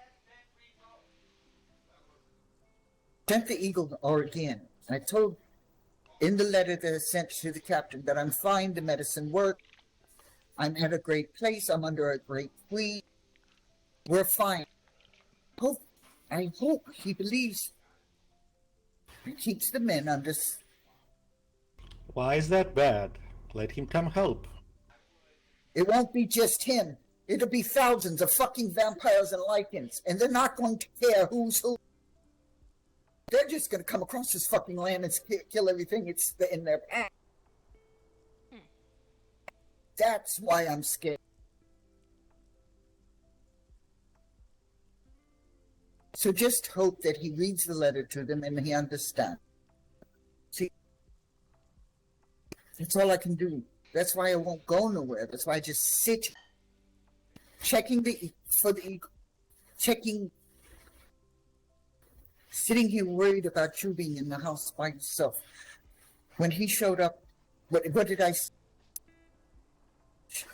Sent the Eagle again. I told in the letter that I sent to the captain that I'm fine, the medicine worked. I'm at a great place. I'm under a great queen. We're fine. I hope he believes and keeps the men under. Why is that bad? Let him come help. It won't be just him. It'll be thousands of fucking vampires and lichens, and they're not going to care who's who. They're just going to come across this fucking land and kill everything it's in their path. That's why I'm scared. So just hope that he reads the letter to them and he understands. See, that's all I can do. That's why I won't go nowhere. That's why I just sit, checking sitting here worried about you being in the house by yourself. When he showed up, what did I say?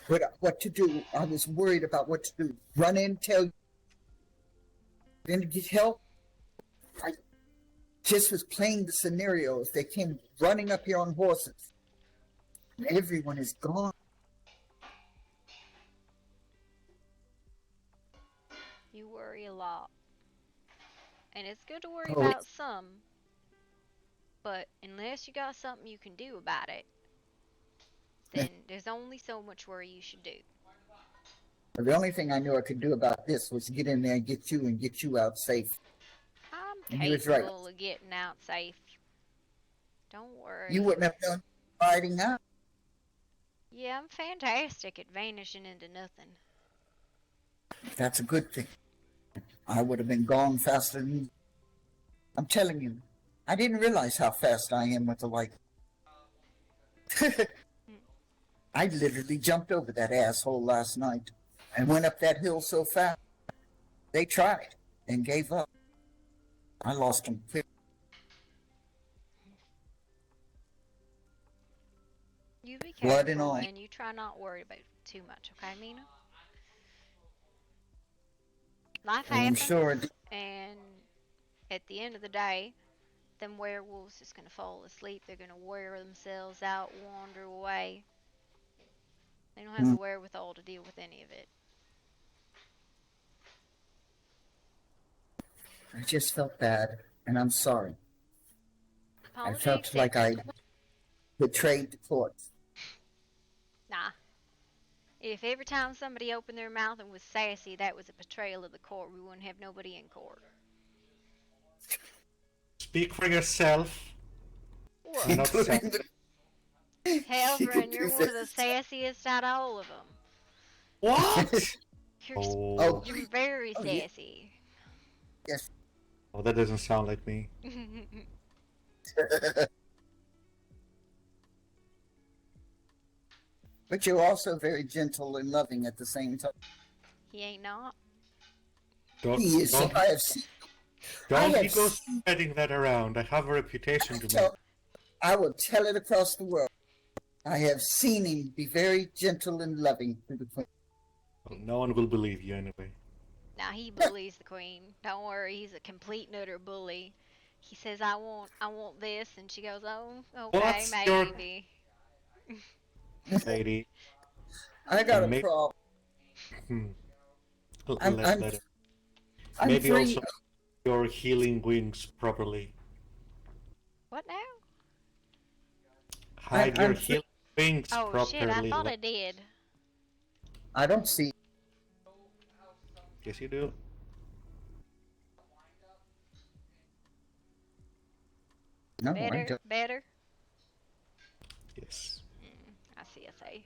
What to do? I was worried about what to do. Run in, tell you. Then to get help. I just was playing the scenario. If they came running up here on horses, and everyone is gone. You worry a lot. And it's good to worry Oh. about some, but unless you got something you can do about it, then there's only so much worry you should do. The only thing I knew I could do about this was get in there and get you out safe. I'm And he was right. capable of getting out safe. Don't worry. You wouldn't have known fighting out. Yeah, I'm fantastic at vanishing into nothing. That's a good thing. I would have been gone faster than you. I'm telling you, I didn't realize how fast I am with the light. I literally jumped over that asshole last night. I went up that hill so fast. They tried and gave up. I lost them. You be Blood and careful, all. and you try not worry about too much, okay, Mina? Life I'm happens, sure. and at the end of the day, them werewolves just gonna fall asleep. They're gonna wear themselves out, wander away. They don't have the wherewithal to deal with any of it. I just felt bad, and I'm sorry. I Apology felt like I accepted. betrayed the court. Nah. If every time somebody opened their mouth and was sassy, that was a betrayal of the court, we wouldn't have nobody in court. Speak for yourself. What? I'm not sassy. Helvin, you're one of the sassiest out of all of them. What? You're very sassy. Yes. Oh, that doesn't sound like me. But you're also very gentle and loving at the same time. He ain't not. He is. Don't, I have seen. don't you go spreading that around. I have a reputation to make. I will tell it across the world. I have seen him be very gentle and loving to the queen. Well, no one will believe you anyway. Now he bullies the queen. Don't worry, he's a complete and utter bully. He says, I want this, and she goes, oh, okay, What's maybe. Lady. I got a problem. Maybe also your healing wings properly. What now? Hide your healing wings Oh properly. shit, I thought I did. I don't see. Yes, you do. No, Better? Yes. I see a say.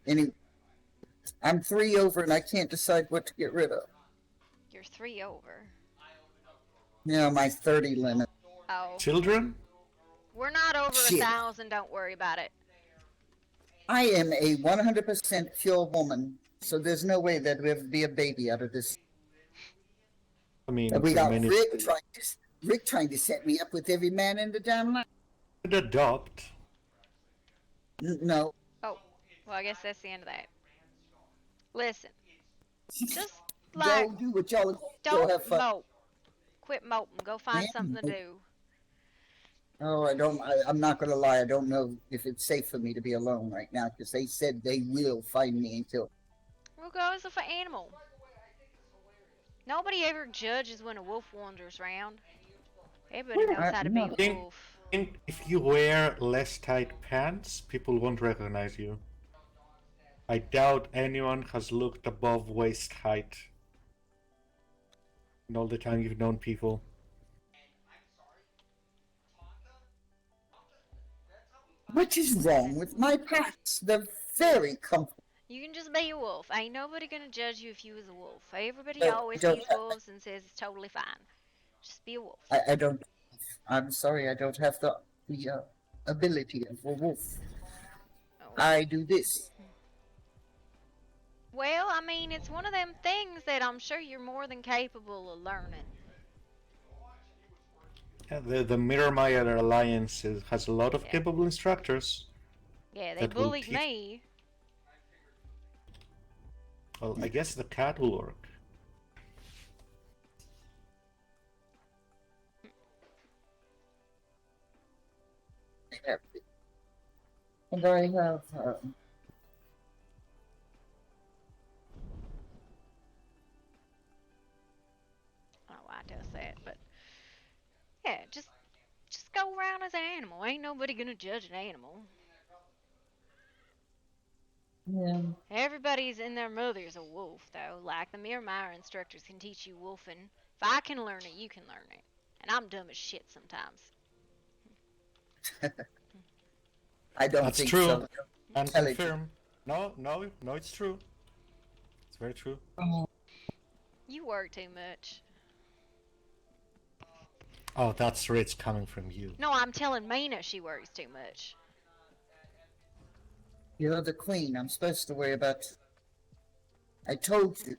Anyway, I'm 3 over and I can't decide what to get rid of. You're 3 over. Yeah, my 30 limit. Oh. Children? We're not over Shit. 1,000, don't worry about it. I am a 100% pure woman, so there's no way that there would be a baby out of this. I mean, We got many... Rick trying to set me up with every man in the damn line. Adopt. No. Oh, well, I guess that's the end of that. Listen, just like, Go do what y'all go don't have fun. mope. Quit moping. Go find something to do. Oh, I'm not going to lie. I don't know if it's safe for me to be alone right now because they said they will find me until. We'll go as an animal. Nobody ever judges when a wolf wanders around. Everybody knows how to be a wolf. If you wear less tight pants, people won't recognize you. I doubt anyone has looked above waist height in all the time you've known people. What is wrong with my pants? They're very comfortable. You can just be a wolf. Ain't nobody gonna judge you if you was a wolf. Everybody always sees wolves and says it's totally fine. Just be a wolf. I don't. I'm sorry, I don't have the ability of a wolf. Oh. I do this. Well, I mean, it's one of them things that I'm sure you're more than capable of learning. Yeah, the Mirrormire Alliance has a lot of capable instructors. Yeah, they bullied me. Well, I guess the cat will work. And I have. I don't know why it does that, but yeah, just go around as an animal. Ain't nobody gonna judge an animal. Yeah. Everybody's in their mother's a wolf, though. Like the Mirrormire instructors can teach you wolfing. If I can learn it, you can learn it. And I'm dumb as shit sometimes. I don't That's think true. so. And confirm. No, it's true. It's very true. You work too much. Oh, that's rich coming from you. No, I'm telling Mina she works too much. You're the queen. I'm supposed to worry about. I told you.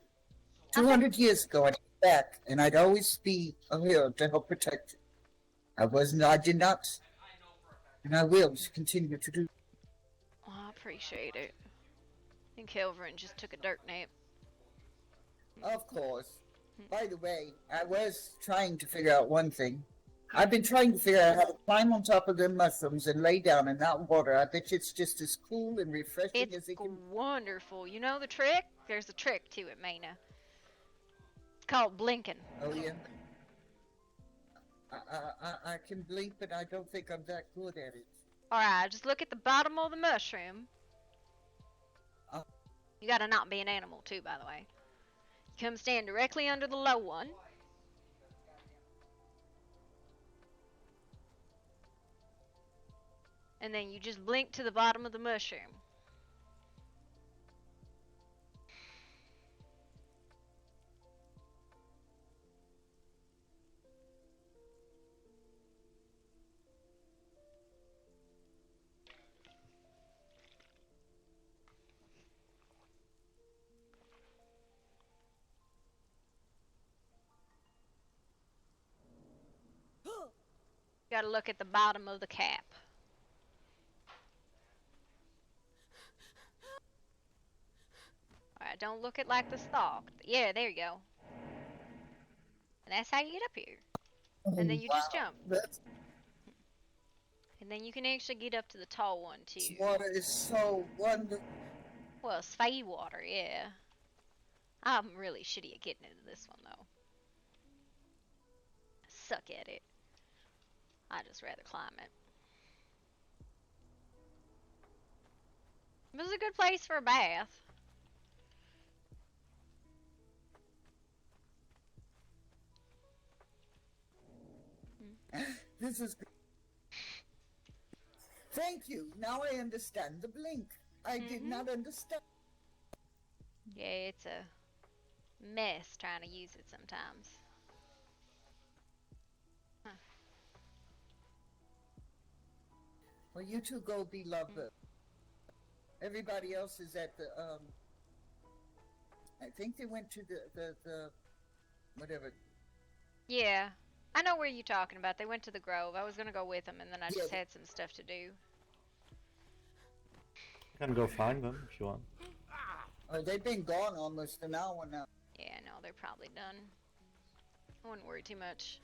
200 years ago, I'd be back, and I'd always be here to help protect you. I did not, and I will continue to do. Oh, I appreciate it. And Kelvin just took a dirt nap. Of course. By the way, I was trying to figure out one thing. I've been trying to figure out how to climb on top of the mushrooms and lay down in that water. I bet you it's just as cool and refreshing as it can. Wonderful. You know the trick? There's a trick to it, Mana. It's called blinking. Oh, yeah? I can blink, but I don't think I'm that good at it. Alright, just look at the bottom of the mushroom. You gotta not be an animal, too, by the way. Come stand directly under the low one. And then you just blink to the bottom of the mushroom. You gotta look at the bottom of the cap. Alright, don't look at like the stalk. Yeah, there you go. And that's how you get up here. And then you just jump. And then you can actually get up to the tall one too. This water is so wonderful. Well, it's fade water, yeah. I'm really shitty at getting into this one though. I suck at it. I just rather climb it. This is a good place for a bath. This is good. Thank you. Now I understand the blink. I did not understand. Yeah, it's a mess trying to use it sometimes. Huh. Well, you two go be lovebirds. Everybody else is at the I think they went to the whatever. Yeah, I know where you're talking about. They went to the Grove. I was gonna go with them, and then I just had some stuff to do. You can go find them if you want. They've been gone almost an hour now. Yeah, no, they're probably done. I wouldn't worry too much.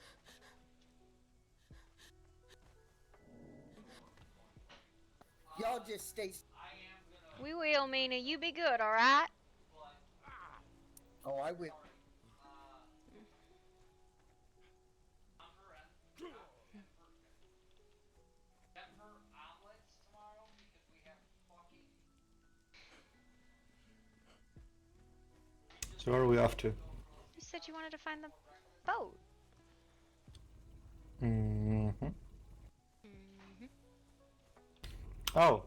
Y'all just stay. We will, Mina. You be good, alright? Oh, I will. So where are we off to? You said you wanted to find the boat. Mm-hmm. Oh.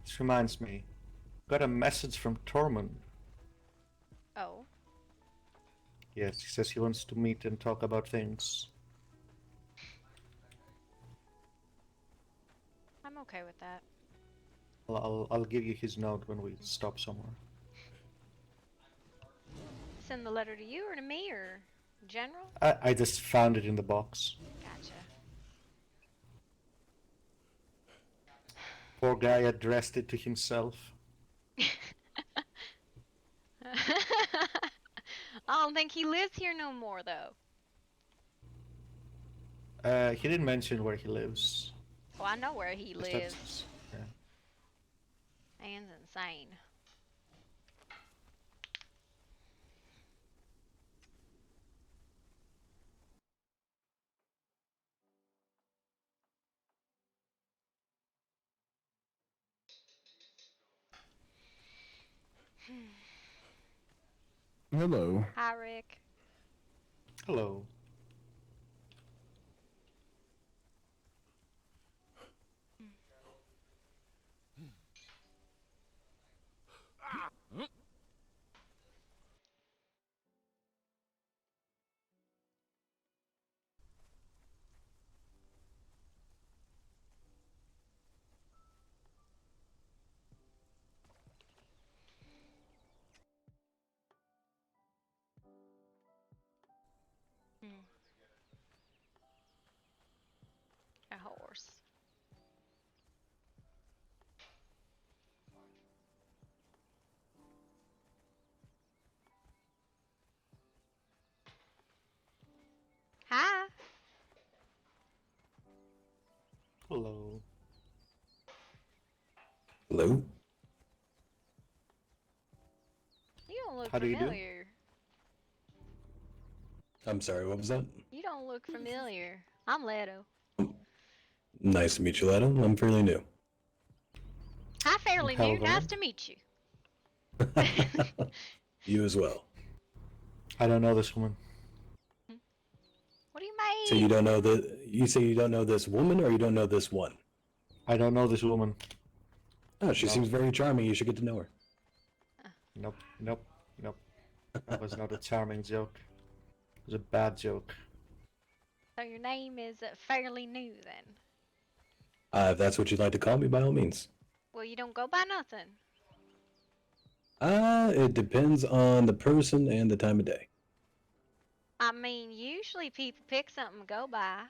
This reminds me. Got a message from Tormund. Oh. Yes, he says he wants to meet and talk about things. I'm okay with that. I'll give you his note when we stop somewhere. Send the letter to you or to me or general? I just found it in the box. Gotcha. Poor guy addressed it to himself. I don't think he lives here no more though. He didn't mention where he lives. Well, I know where he Just lives. that's- yeah. Man's insane. Hello. Hi, Rick. Hello. Hello. Hello? You don't look How do you do? familiar. I'm sorry, what was that? You don't look familiar. I'm Leto. Nice to meet you, Leto. I'm fairly new. Hi, fairly new. Hello. Nice to meet you. You as well. I don't know this woman. What do you mean? So you don't know you say you don't know this woman, or you don't know this one? I don't know this woman. Oh, she No. seems very charming. You should get to know her. Nope, nope, nope. That was not a charming joke. It was a bad joke. So your name is fairly new then? If that's what you'd like to call me, by all means. Well, you don't go by nothing. It depends on the person and the time of day. I mean, usually people pick something to go by,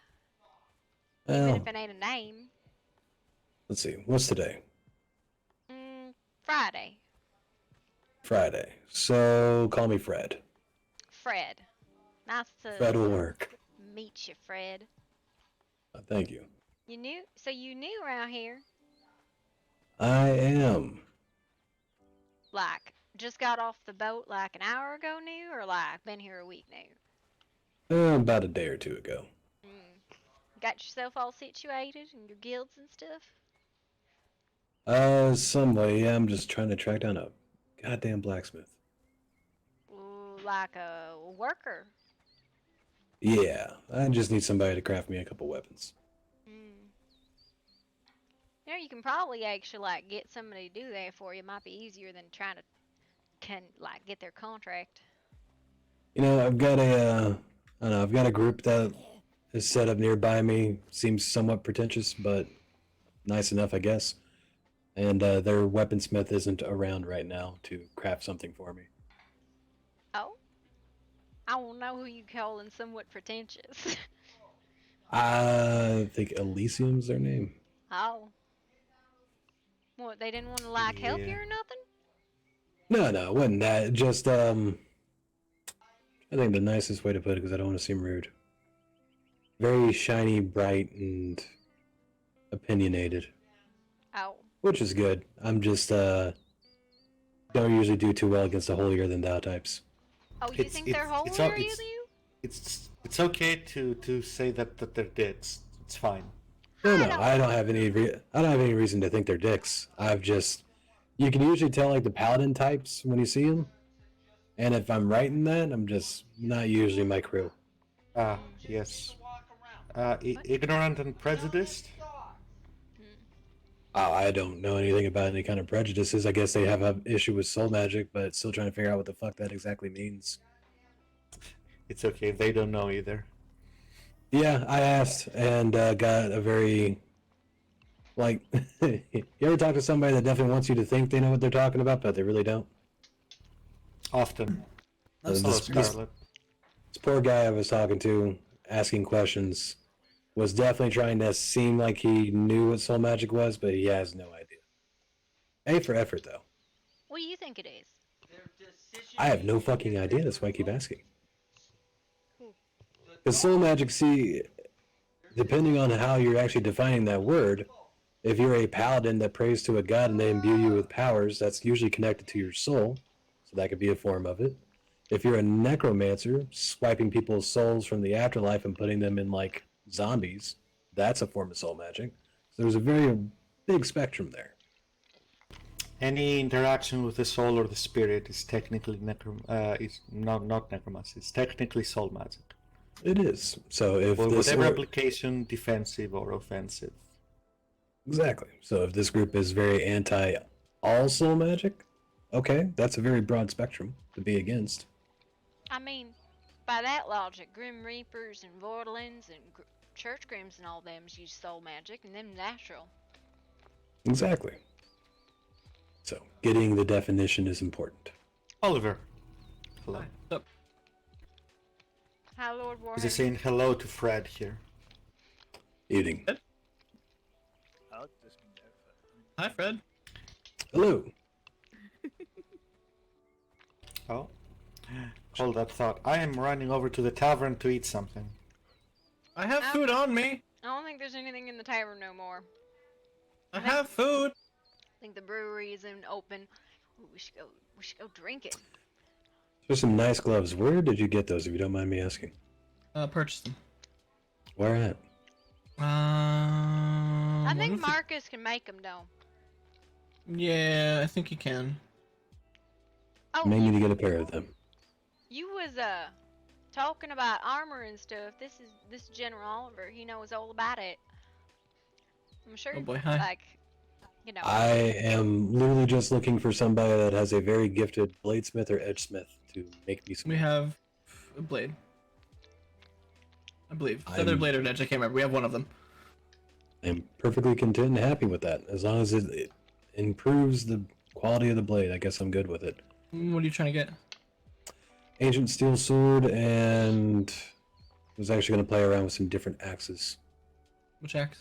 Well, even if it ain't a name. let's see. What's today? Friday. Friday. So call me Fred. Fred. Nice to Fred will work. meet you, Fred. Thank you. You new? So you new around here? I am. Like, just got off the boat like an hour ago new, or like been here a week new? About a day or two ago. Got yourself all situated and your guilds and stuff? Some way, yeah, I'm just trying to track down a goddamn blacksmith. Ooh, like a worker. Yeah, I just need somebody to craft me a couple weapons. You know, you can probably actually like get somebody to do that for you. It might be easier than trying to get their contract. You know, I've got I don't know, I've got a group that is set up nearby me. Seems somewhat pretentious, but nice enough, I guess. And their weaponsmith isn't around right now to craft something for me. Oh? I don't know who you calling somewhat pretentious. I think Elysium's their name. Oh. What, they didn't want to like help you or nothing? No, it wasn't that. Just, I think the nicest way to put it, because I don't want to seem rude. Very shiny, bright, and opinionated. Oh. Which is good. I'm just, don't usually do too well against the holier-than-thou types. Oh, you think they're holier than you? It's okay to say that they're dicks. It's fine. No, I don't have any reason to think they're dicks. You can usually tell like the paladin types when you see them, and if I'm right in that, I'm just not usually my crew. Ah, yes. Ignorant and prejudiced? Oh, I don't know anything about any kind of prejudices. I guess they have an issue with soul magic, but still trying to figure out what the fuck that exactly means. It's okay, they don't know either. Yeah, I asked and got a very, like, you ever talk to somebody that definitely wants you to think they know what they're talking about, but they really don't? Often. This poor guy I was talking to, asking questions, was definitely trying to seem like he knew what soul magic was, but he has no idea. A for effort, though. What do you think it is? I have no fucking idea, that's why I keep asking. Because soul magic, see, depending on how you're actually defining that word, if you're a paladin that prays to a god and they imbue you with powers, that's usually connected to your soul, so that could be a form of it. If you're a necromancer, swiping people's souls from the afterlife and putting them in, like, zombies, that's a form of soul magic. So there's a very big spectrum there. Any interaction with the soul or the spirit is technically it's not necromancy. It's technically soul magic. It is. So if whatever application, defensive or offensive. Exactly. So if this group is very anti all soul magic, okay, that's a very broad spectrum to be against. I mean, by that logic, Grim Reapers and Vordelins and Church Grims and all them use soul magic, and them natural. Exactly. So getting the definition is important. Oliver. Hello. Hi, Lord Warhammer. Is he saying hello to Fred here? Eating. Hi, Fred. Hello. Oh. Hold that thought. I am running over to the tavern to eat something. I have food on me. I don't think there's anything in the tavern no more. I have food. I think the brewery isn't open. Ooh, we should go drink it. There's some nice gloves. Where did you get those, if you don't mind me asking? Purchase them. Where at? I think Marcus can make them though. Yeah, I think you can. Oh, May need to get a pair of them. you was talking about armor and stuff. This General Oliver. He knows all about it. I'm sure. Oh boy, hi. Like, you know. I am literally just looking for somebody that has a very gifted bladesmith or edgesmith to make me some. We have a blade. I believe. It's either blade or edge, I can't remember. We have one of them. I'm perfectly content and happy with that. As long as it improves the quality of the blade, I guess I'm good with it. What are you trying to get? Ancient steel sword, and was actually going to play around with some different axes. Which axe?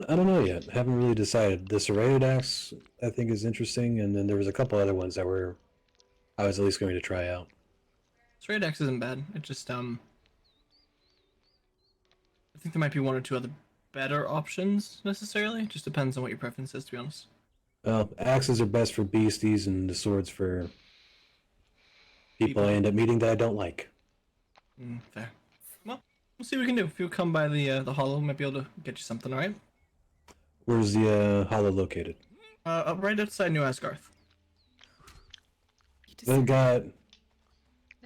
I don't know yet. Haven't really decided. The serrated axe, I think, is interesting, and then there was a couple other ones that I was at least going to try out. Serrated axe isn't bad. It just I think there might be one or two other better options necessarily. It just depends on what your preference is, to be honest. Well, axes are best for beasties, and the swords for people I end up meeting that I don't like. Fair. Well, we'll see what we can do. If you come by the hollow, we might be able to get you something, alright? Where's the hollow located? Right outside New Asgarth. They got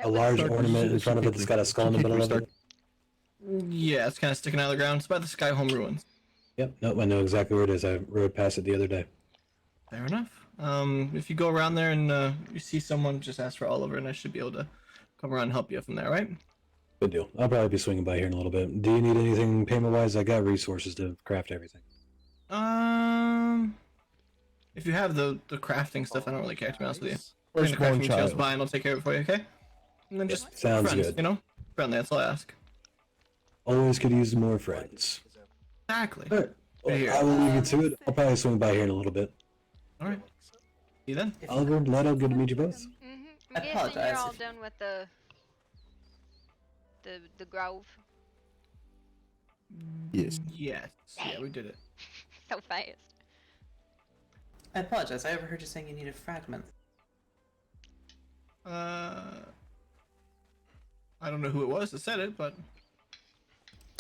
a large ornament in front of it that's got a skull in the middle of it. Yeah, it's kind of sticking out of the ground. It's by the Skyhome ruins. Yep, no, I know exactly where it is. I rode past it the other day. Fair enough. If you go around there and you see someone, just ask for Oliver, and I should be able to come around and help you from there, right? Good deal. I'll probably be swinging by here in a little bit. Do you need anything payment-wise? I got resources to craft everything. If you have the crafting stuff, I don't really care, to be honest with you. Where's Bring the crafting one materials child? by, and I'll take care of it for you, okay? And then just Sounds friends, good. you know? Friendly, that's all I ask. Always could use more friends. Exactly. Alright, Right here. I will leave you to it. I'll probably swing by here in a little bit. Alright. See you then. Oliver, Leto, good to meet you both. I'm guessing you're all done with the grove. Yes. Yes. Yeah, we did it. So fast. I apologize. I overheard you saying you need a fragment. I don't know who it was that said it, but...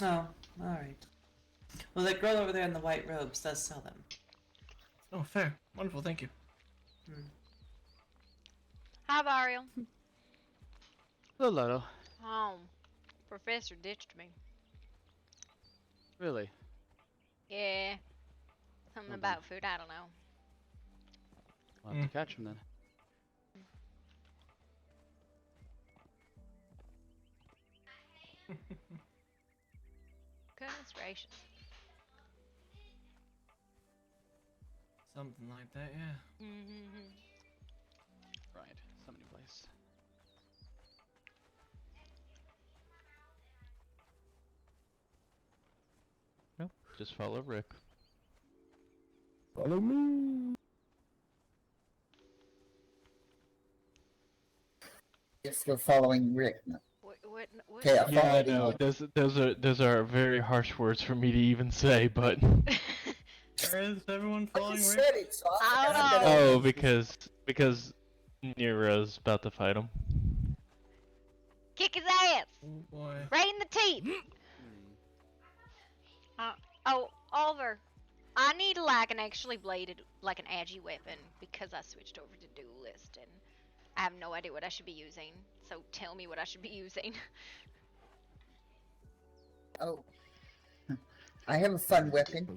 Oh, alright. Well, that girl over there in the white robes does sell them. Oh, fair. Wonderful, thank you. Hi, Varial. Hello, Lotto. Oh, Professor ditched me. Really? Yeah. Something about food, I don't know. I'll have to catch him then. Goodness gracious. Something like that, yeah. Right. Somebody place. Nope. Just follow Rick. Follow me. Yes, we're following Rick. What Okay, I Yeah, I followed him. know. Those are very harsh words for me to even say, but Is everyone following I Rick? said it, so I oh, because Nero's about to fight him. Kick his ass! Oh boy. Right in the teeth! Oh, Oliver. I need like an actually bladed, like an agi weapon, because I switched over to duelist, and I have no idea what I should be using. So tell me what I should be using. Oh. I have a fun weapon.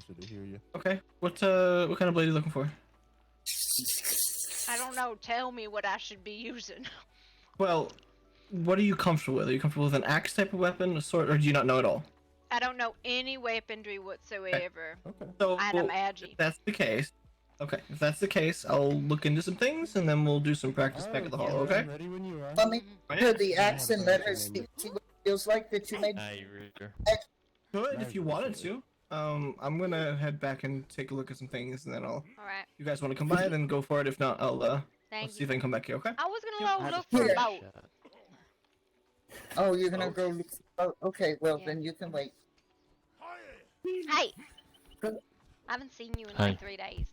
Okay. What kind of blade are you looking for? I don't know. Tell me what I should be using. Well, what are you comfortable with? Are you comfortable with an axe type of weapon, a sword, or do you not know at all? I don't know any weaponry whatsoever. So, And I'm agi. if that's the case, if that's the case, I'll look into some things, and then we'll do some practice back at the hollow, okay? Let me hear the axe and let her see what it feels like that you made. Good, if you wanted to. I'm gonna head back and take a look at some things, and then I'll... Alright. You guys want to come by, then go for it. If not, I'll Thank see if I can come back here, okay? I was gonna go look for a boat. Oh, you're gonna go look. Oh, okay, well then you can wait. Hey! I haven't seen you in Hi. like 3 days.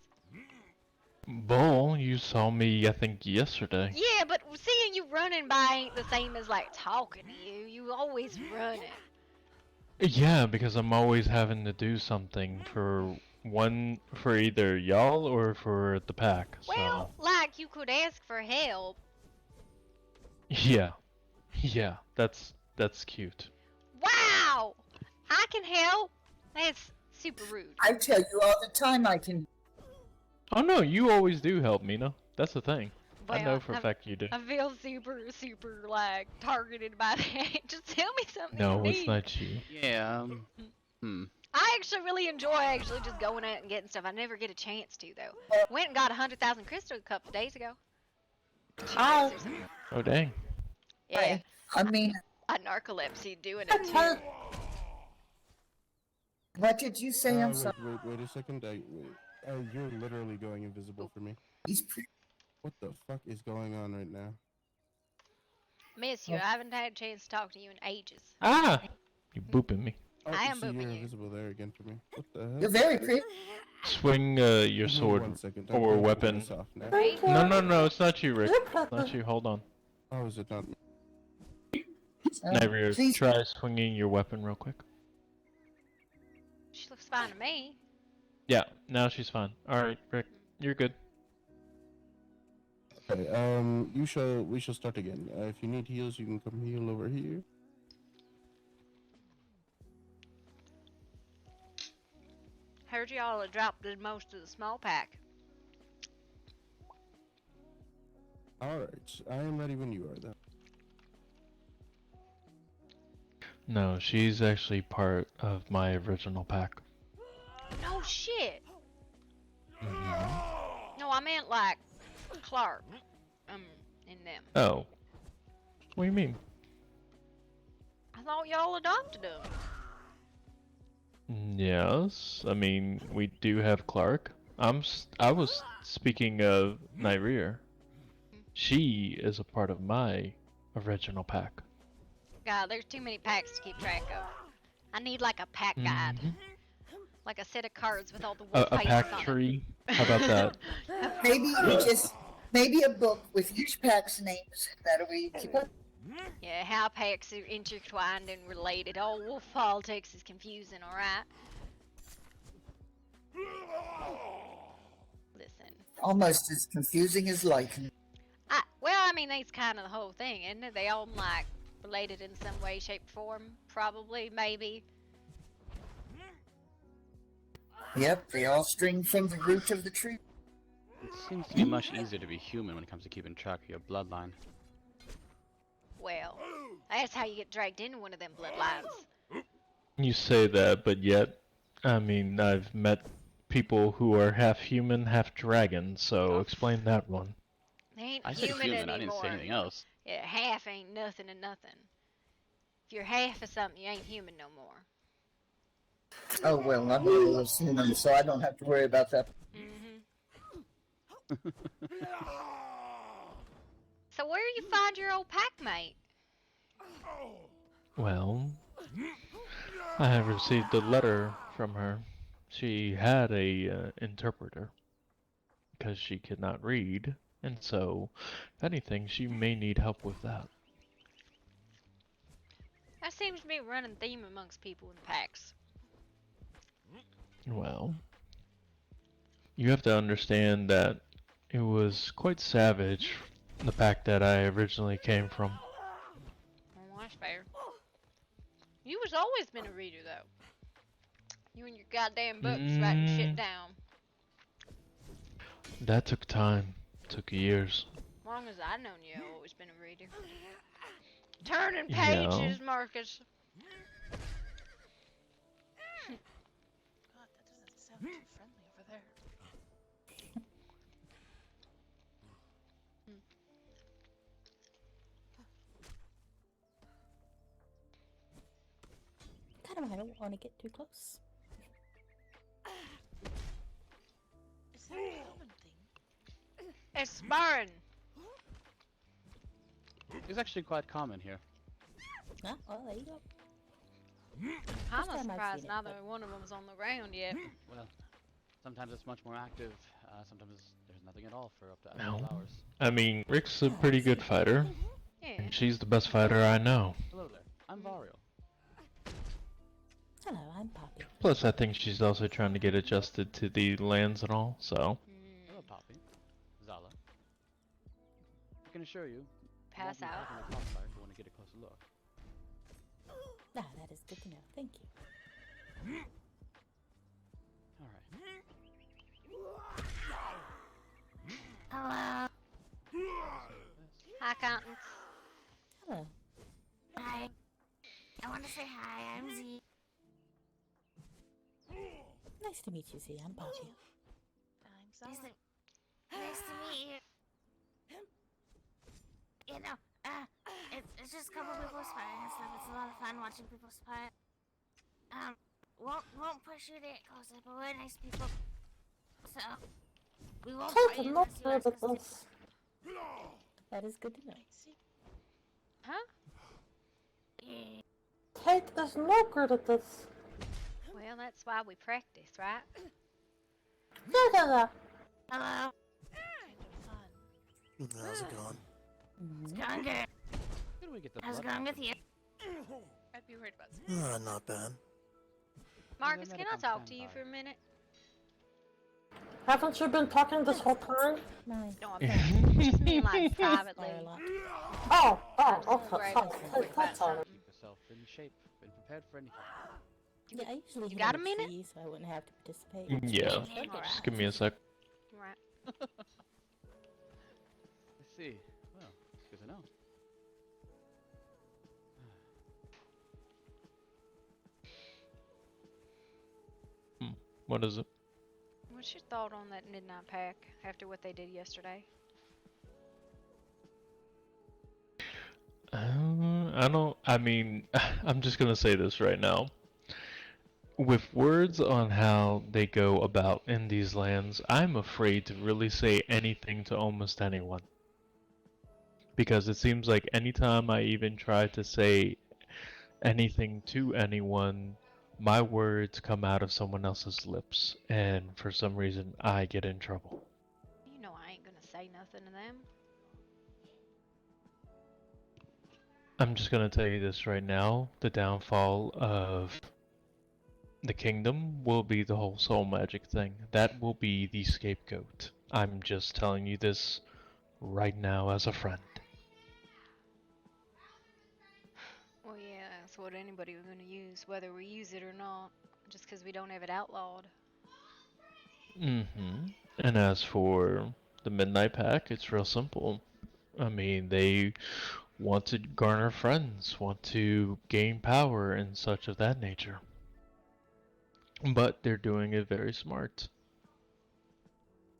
Bull, you saw me, I think, yesterday. Yeah, but seeing you running by ain't the same as like talking to you. You always running. Yeah, because I'm always having to do something for either y'all or for the pack. Well, like you could ask for help. Yeah, yeah, that's cute. Wow! I can help. That's super rude. I tell you all the time I can. Oh no, you always do help, Mina. That's the thing. I know Well, for a fact you do. I feel super like targeted by that. Just tell me something No, you it's need. not you. Yeah. I actually really enjoy just going out and getting stuff. I never get a chance to though. Went and got 100,000 crystal a couple days ago. Oh. Oh dang. Yeah. I mean, narcolepsy doing it too. What did you say? I'm wait, sorry. wait a second. You're literally going invisible for me. What the fuck is going on right now? Miss you. I haven't had a chance to talk to you in ages. Ah! You booping me. Oh, I am so booping you're you. invisible there again for me. What the hell? You're very pretty. Swing your sword 1 second. or I'm weapon. this off now. No, it's not you, Rick. Not you. Hold on. Oh, is it not me? Never please. try swinging your weapon real quick. She looks fine to me. Yeah, now she's fine. All right, Rick, you're good. Okay. We shall start again. If you need heals, you can come heal over here. Heard y'all have dropped most of the small pack. All right. I am ready when you are, though. No, she's actually part of my original pack. No shit. No, I meant like Clark. In them. Oh. What do you mean? I thought y'all adopted them. Yes, I mean we do have Clark. I was speaking of Nyreer. She is a part of my original pack. God, there's too many packs to keep track of. I need like a pack guide. Like a set of cards with all the wolf A faces pack on tree? How about that? Maybe a book with each pack's names. That way you keep up. Yeah, how packs are intertwined and related. Oh, wolf politics is confusing, alright? Listen. Almost as confusing as liking. Well, I mean, that's kind of the whole thing, isn't it? They all, like, related in some way, shape, form. Probably, maybe. Yep, they all string from the root of the tree. It seems to be much easier to be human when it comes to keeping track of your bloodline. Well, that's how you get dragged into one of them bloodlines. You say that, but yet, I mean, I've met people who are half human, half dragon, so explain that one. They ain't I said human human, anymore. I didn't say anything else. Yeah, half ain't nothing and nothing. If you're half of something, you ain't human no more. Oh well, I'm a little human, so I don't have to worry about that. So where do you find your old pack mate? Well, I have received a letter from her. She had a interpreter because she could not read, and so, if anything, she may need help with that. That seems to be a running theme amongst people in packs. Well, you have to understand that it was quite savage, the pack that I originally came from. Oh, that's fair. You was always been a reader, though. You and your goddamn books writing shit down. That took time. Took years. As long as I've known you, I've always been a reader. Turning Yeah. pages, Marcus. God, that doesn't sound too friendly over there. Kind of, I don't want to get too close. Is that a common thing? It's sparring. It's actually quite common here. Oh, well, there you go. I'm First time I've surprised seen it, neither one of them's on the ground yet. Well, sometimes it's much more active. Sometimes there's nothing at all for up to No. 12 hours. I mean, Rick's a pretty good fighter. Yeah. And she's the best fighter I know. Hello there. I'm Varial. Hello, I'm Poppy. Plus, I think she's also trying to get adjusted to the lands and all, so. Hello, Poppy. Zala. I can assure you, Pass out. if you want to get a closer look. Ah, that is good to know. Thank you. All right. Hello. Hi, Countenance. Hello. Hi. I want to say hi. I'm Z. Nice to meet you, Z. I'm Poppy. Nice to meet you. You know, it's just a couple people spying and stuff. It's a lot of fun watching people spy. Won't push you to get closer, but we're nice people. So, we won't fight you unless you ask us to. That is good to know. Huh? Yeah. Kate is no good at this. Well, that's why we practice, right? Yeah. Hello. How's it going? It's going good. Where do we get the How's it blood going with you? I'd be worried about Not bad. Marcus, can I talk to you for a minute? Haven't you been talking this whole time? Nice. No, I'm not. Just me and like privately. Oh, I'm okay. That's all right. Keep yourself in shape and prepared for anything. Yeah, I usually You hit got on a minute? trees, so I wouldn't have to participate. Yeah. Alright. Just give me a sec. Right. I see. Well, it's good to know. What is it? What's your thought on that midnight pack after what they did yesterday? I mean, I'm just gonna say this right now. With words on how they go about in these lands, I'm afraid to really say anything to almost anyone. Because it seems like anytime I even try to say anything to anyone, my words come out of someone else's lips, and for some reason I get in trouble. You know I ain't gonna say nothing to them. I'm just gonna tell you this right now, the downfall of the kingdom will be the whole soul magic thing. That will be the scapegoat. I'm just telling you this right now as a friend. Well, yeah, that's what anybody was gonna use, whether we use it or not, just because we don't have it outlawed. Mm-hmm. And as for the Midnight Pack, it's real simple. I mean, they want to garner friends, want to gain power, and such of that nature. But they're doing it very smart.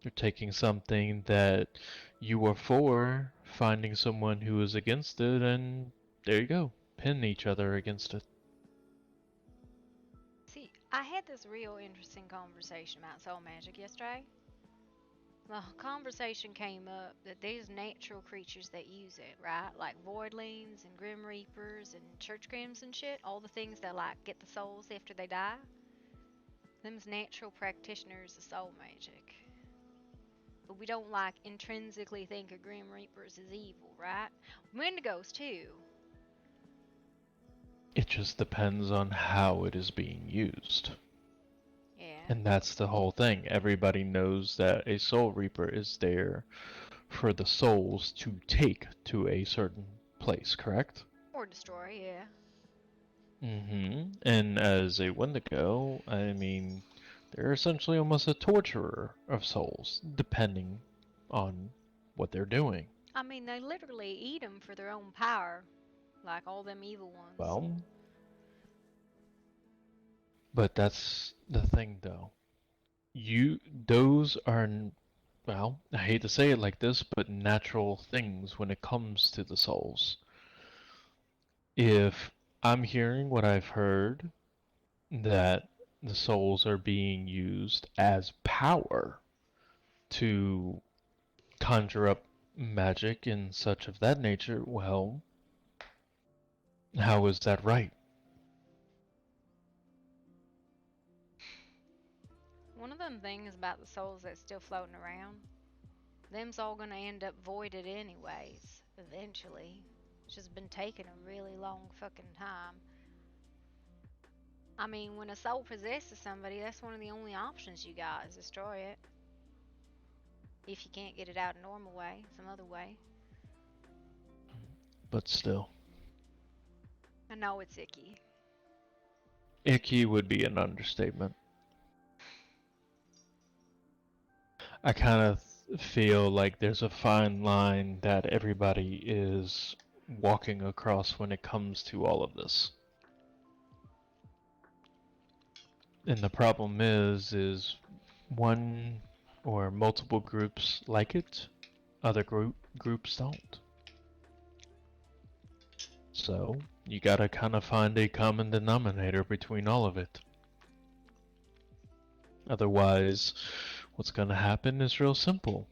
You're taking something that you are for, finding someone who is against it, and there you go. Pin each other against it. See, I had this real interesting conversation about soul magic yesterday. The conversation came up that there's natural creatures that use it, right? Like voidlings and grim reapers and church grims and shit. All the things that like get the souls after they die. Them's natural practitioners of soul magic. But we don't like intrinsically think of grim reapers as evil, right? Wendigos too. It just depends on how it is being used. Yeah. And that's the whole thing. Everybody knows that a soul reaper is there for the souls to take to a certain place, correct? Or destroy, yeah. Mm-hmm. And as a Wendigo, I mean, they're essentially almost a torturer of souls, depending on what they're doing. I mean, they literally eat them for their own power, like all them evil ones. Well, but that's the thing, though. Those are, well, I hate to say it like this, but natural things when it comes to the souls. If I'm hearing what I've heard, that the souls are being used as power to conjure up magic and such of that nature, well, how is that right? One of them things about the souls that's still floating around, them's all gonna end up voided anyways, eventually. It's just been taking a really long fucking time. I mean, when a soul possesses somebody, that's one of the only options you got is destroy it. If you can't get it out a normal way, some other way. But still. I know it's icky. Icky would be an understatement. I kind of feel like there's a fine line that everybody is walking across when it comes to all of this. And the problem is one or multiple groups like it, other groups don't. So, you gotta kind of find a common denominator between all of it. Otherwise, what's gonna happen is real simple.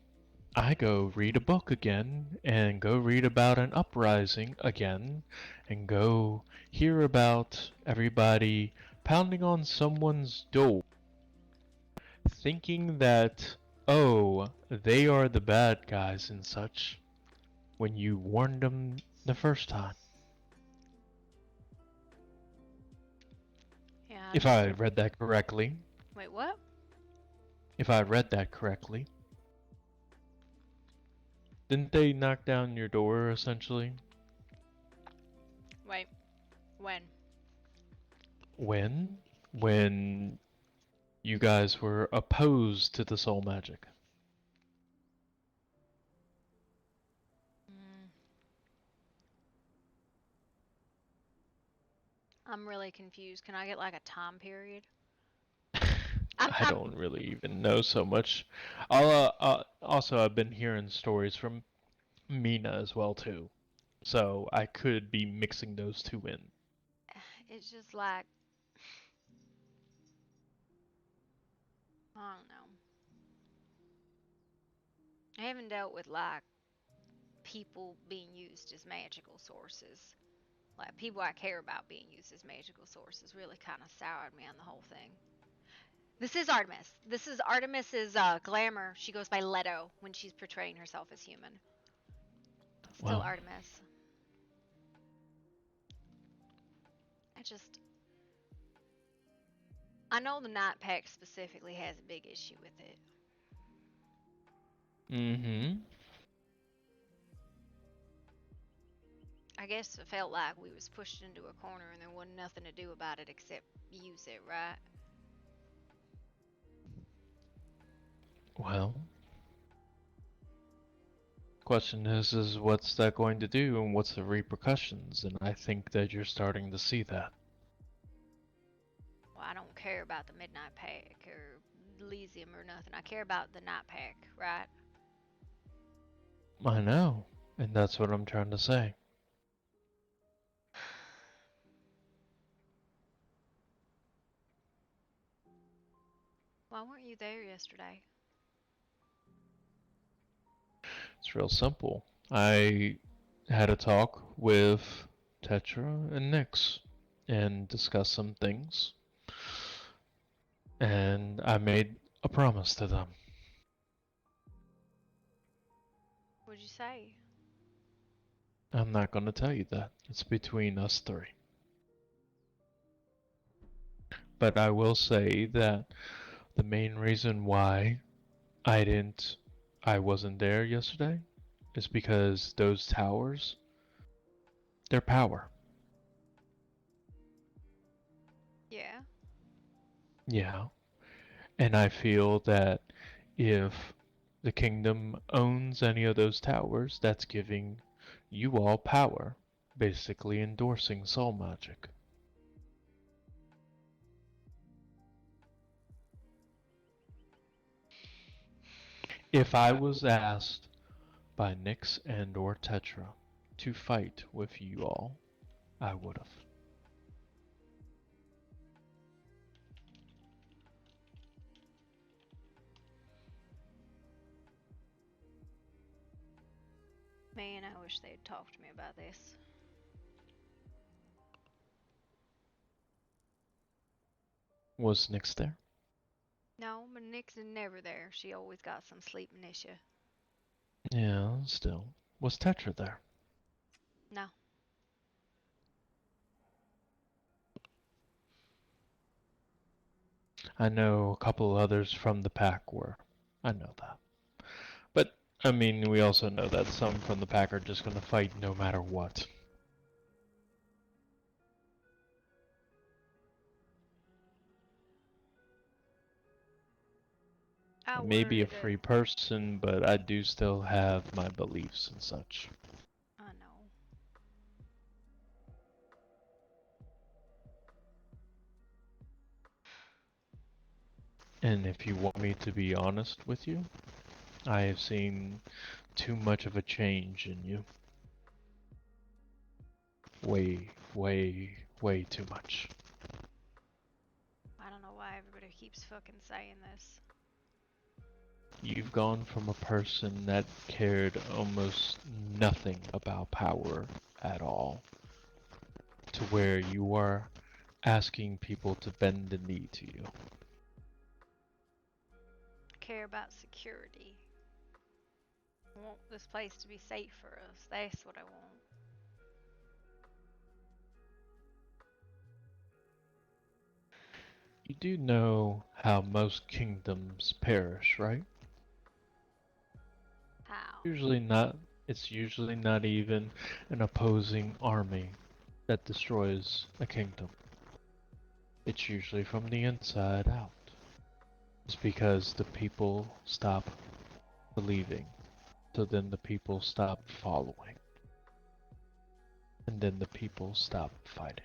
I go read a book again, and go read about an uprising again, and go hear about everybody pounding on someone's door, thinking that, oh, they are the bad guys and such, when you warned them the first time. Yeah. If I read that correctly. Wait, what? If I read that correctly. Didn't they knock down your door, essentially? Wait. When? When you guys were opposed to the soul magic. I'm really confused. Can I get like a time period? I don't really even know so much. Also, I've been hearing stories from Mina as well too, so I could be mixing those two in. It's just like, I don't know. I haven't dealt with like people being used as magical sources. Like people I care about being used as magical sources really kind of soured me on the whole thing. This is Artemis. This is Artemis's glamour. She goes by Leto when she's portraying herself as human. Still Well, Artemis. I know the Night Pack specifically has a big issue with it. Mm-hmm. I guess it felt like we was pushed into a corner and there wasn't nothing to do about it except use it, right? Well, question is what's that going to do and what's the repercussions? And I think that you're starting to see that. Well, I don't care about the Midnight Pack or Elysium or nothing. I care about the Night Pack, right? I know, and that's what I'm trying to say. Why weren't you there yesterday? It's real simple. I had a talk with Tetra and Nyx and discussed some things. And I made a promise to them. What'd you say? I'm not going to tell you that. It's between us three. But I will say that the main reason why I wasn't there yesterday is because those towers, they're power. Yeah. Yeah. And I feel that if the kingdom owns any of those towers, that's giving you all power, basically endorsing soul magic. If I was asked by Nyx and or Tetra to fight with you all, I would have. Man, I wish they'd talked to me about this. Was Nyx there? No, but Nick's never there. She always got some sleeping issue. Yeah, still. Was Tetra there? No. I know a couple others from the pack were. I know that. But, I mean, we also know that some from the pack are just gonna fight no matter what. I may be a free person, but I do still have my beliefs and such. I know. And if you want me to be honest with you, I have seen too much of a change in you. Way, way, way too much. I don't know why everybody keeps fucking saying this. You've gone from a person that cared almost nothing about power at all, to where you are asking people to bend the knee to you. I care about security. I want this place to be safe for us. That's what I want. You do know how most kingdoms perish, right? How? It's usually not even an opposing army that destroys a kingdom. It's usually from the inside out. It's because the people stop believing. So then the people stop following. And then the people stop fighting.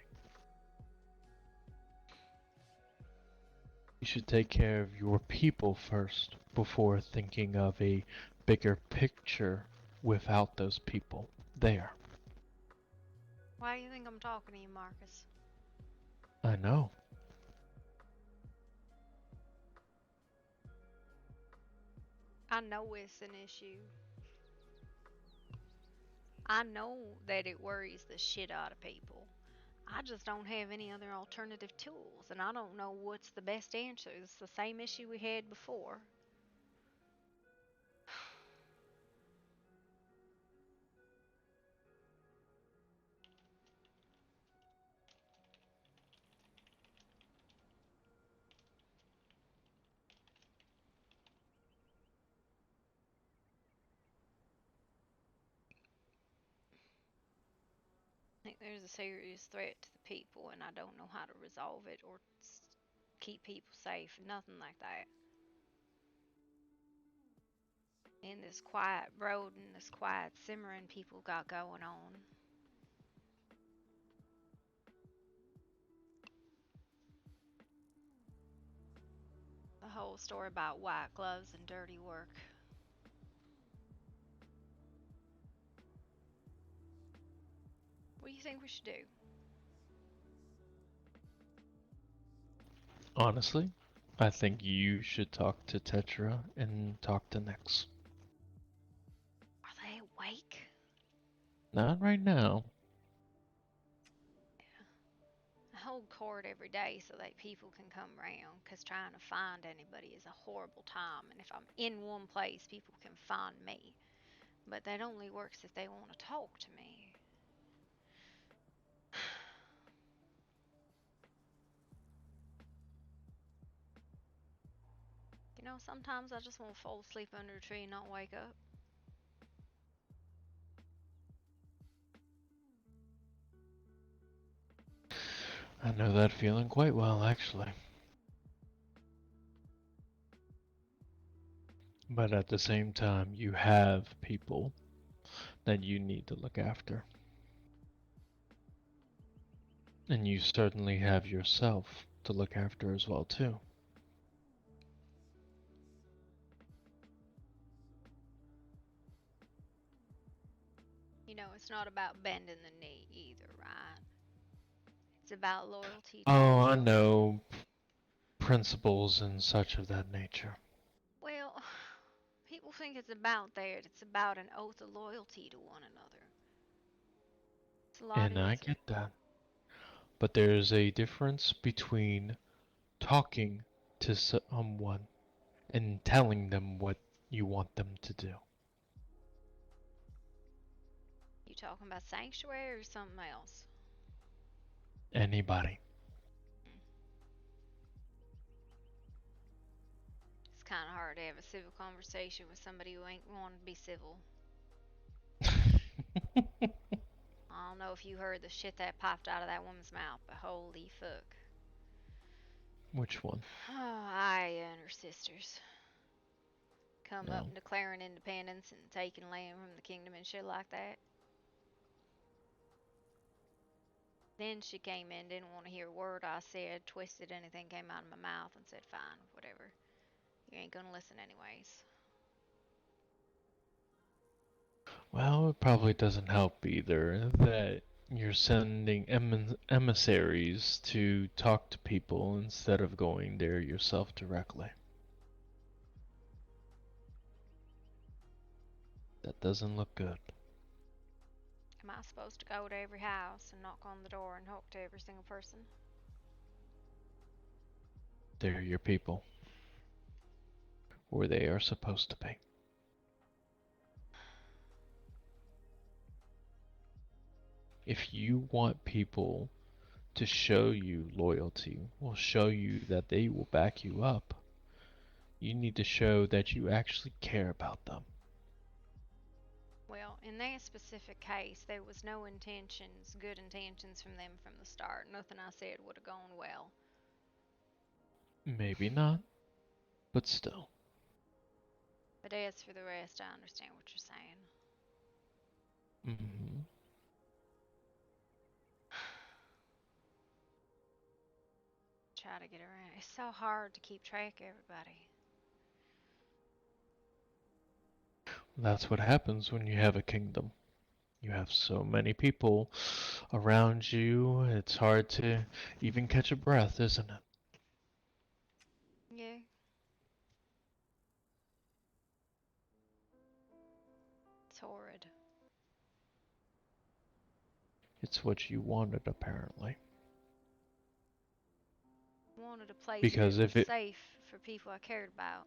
You should take care of your people first before thinking of a bigger picture without those people there. Why do you think I'm talking to you, Marcus? I know. I know it's an issue. I know that it worries the shit out of people. I just don't have any other alternative tools, and I don't know what's the best answer. It's the same issue we had before. I think there's a serious threat to the people, and I don't know how to resolve it or keep people safe, nothing like that. And this quiet road and this quiet simmering people got going on. The whole story about white gloves and dirty work. What do you think we should do? Honestly, I think you should talk to Tetra and talk to Nyx. Are they awake? Not right now. I hold court every day so that people can come around, because trying to find anybody is a horrible time, and if I'm in one place, people can find me. But that only works if they want to talk to me. You know, sometimes I just want to fall asleep under a tree and not wake up. I know that feeling quite well, actually. But at the same time, you have people that you need to look after. And you certainly have yourself to look after as well, too. You know, it's not about bending the knee either, right? It's about loyalty to Oh, I yourself. know. Principles and such of that nature. Well, people think it's about that. It's about an oath of loyalty to one another. It's a lot And I easier. get that. But there's a difference between talking to someone and telling them what you want them to do. You talking about sanctuary or something else? Anybody. It's kind of hard to have a civil conversation with somebody who ain't wanting to be civil. I don't know if you heard the shit that popped out of that woman's mouth, but holy fuck. Which one? Oh, Aya and her sisters. Come up No. and declaring independence and taking land from the kingdom and shit like that. Then she came in, didn't want to hear a word I said, twisted anything came out of my mouth and said, fine, whatever. You ain't gonna listen anyways. Well, it probably doesn't help either that you're sending emissaries to talk to people instead of going there yourself directly. That doesn't look good. Am I supposed to go to every house and knock on the door and talk to every single person? They're your people. Where they are supposed to be. If you want people to show you loyalty, will show you that they will back you up, you need to show that you actually care about them. Well, in that specific case, there was no intentions, good intentions from them from the start. Nothing I said would have gone well. Maybe not, but still. But as for the rest, I understand what you're saying. Mm-hmm. Try to get around. It's so hard to keep track of everybody. That's what happens when you have a kingdom. You have so many people around you, it's hard to even catch a breath, isn't it? Yeah. It's horrid. It's what you wanted, apparently. Wanted a place Because that if was it... safe for people I cared about.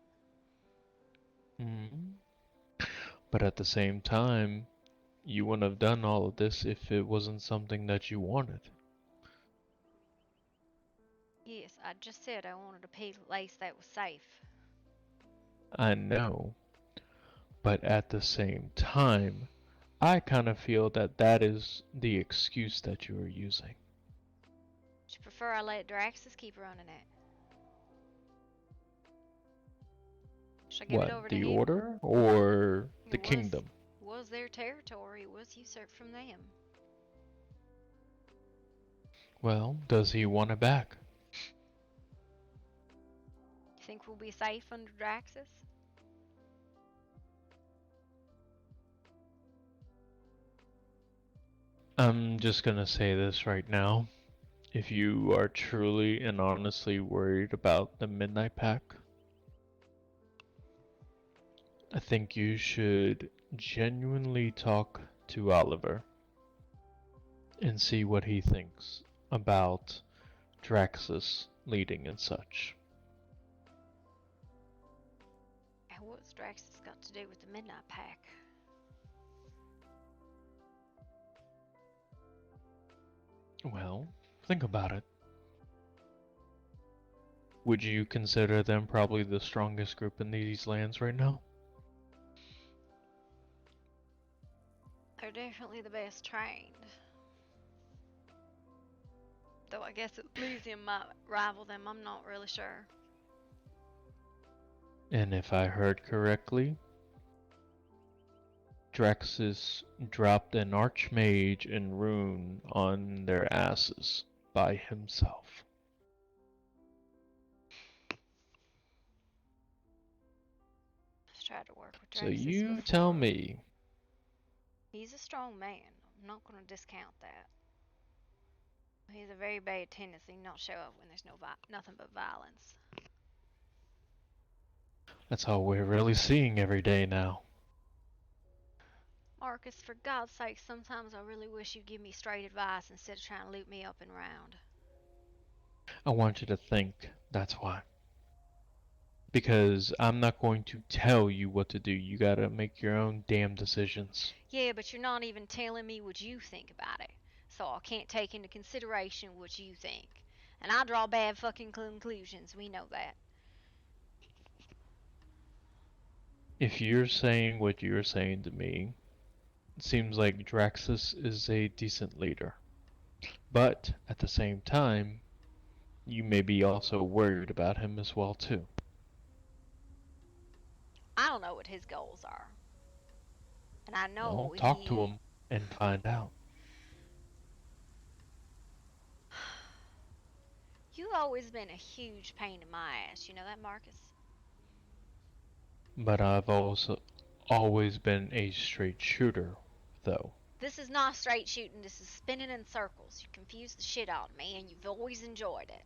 Mm-hmm. But at the same time, you wouldn't have done all of this if it wasn't something that you wanted. Yes, I just said I wanted a place that was safe. I know. But at the same time, I kind of feel that that is the excuse that you are using. Would you prefer I let Draxus keep running it? Should I give it over What, to the him? order or the kingdom? It was their territory. It was usurped from them. Well, does he want it back? You think we'll be safe under Draxus? I'm just gonna say this right now. If you are truly and honestly worried about the Midnight Pack, I think you should genuinely talk to Oliver and see what he thinks about Draxus leading and such. And what's Draxus got to do with the Midnight Pack? Well, think about it. Would you consider them probably the strongest group in these lands right now? They're definitely the best trained. Though I guess Elysium might rival them, I'm not really sure. And if I heard correctly, Draxus dropped an Archmage and Rune on their asses by himself. I've tried to work with Draxus So you before. tell me. He's a strong man. I'm not going to discount that. He's a very bad tendency not show up when there's nothing but violence. That's all we're really seeing every day now. Marcus, for God's sake, sometimes I really wish you'd give me straight advice instead of trying to loop me up and round. I want you to think, that's why. Because I'm not going to tell you what to do. You gotta make your own damn decisions. Yeah, but you're not even telling me what you think about it. So I can't take into consideration what you think. And I draw bad fucking conclusions, we know that. If you're saying what you're saying to me, it seems like Draxus is a decent leader. But at the same time, you may be also worried about him as well too. I don't know what his goals are. And I know Well, talk to he... him and find out. You've always been a huge pain in my ass, you know that, Marcus? But I've also always been a straight shooter, though. This is not straight shooting, this is spinning in circles. You confuse the shit out of me, and you've always enjoyed it.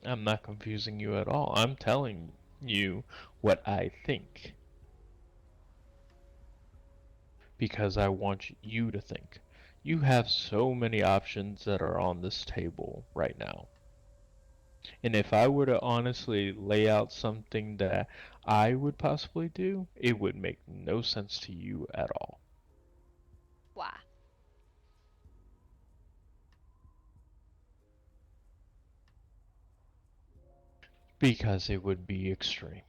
I'm not confusing you at all. I'm telling you what I think. Because I want you to think. You have so many options that are on this table right now. And if I were to honestly lay out something that I would possibly do, it would make no sense to you at all. Why? Because it would be extreme.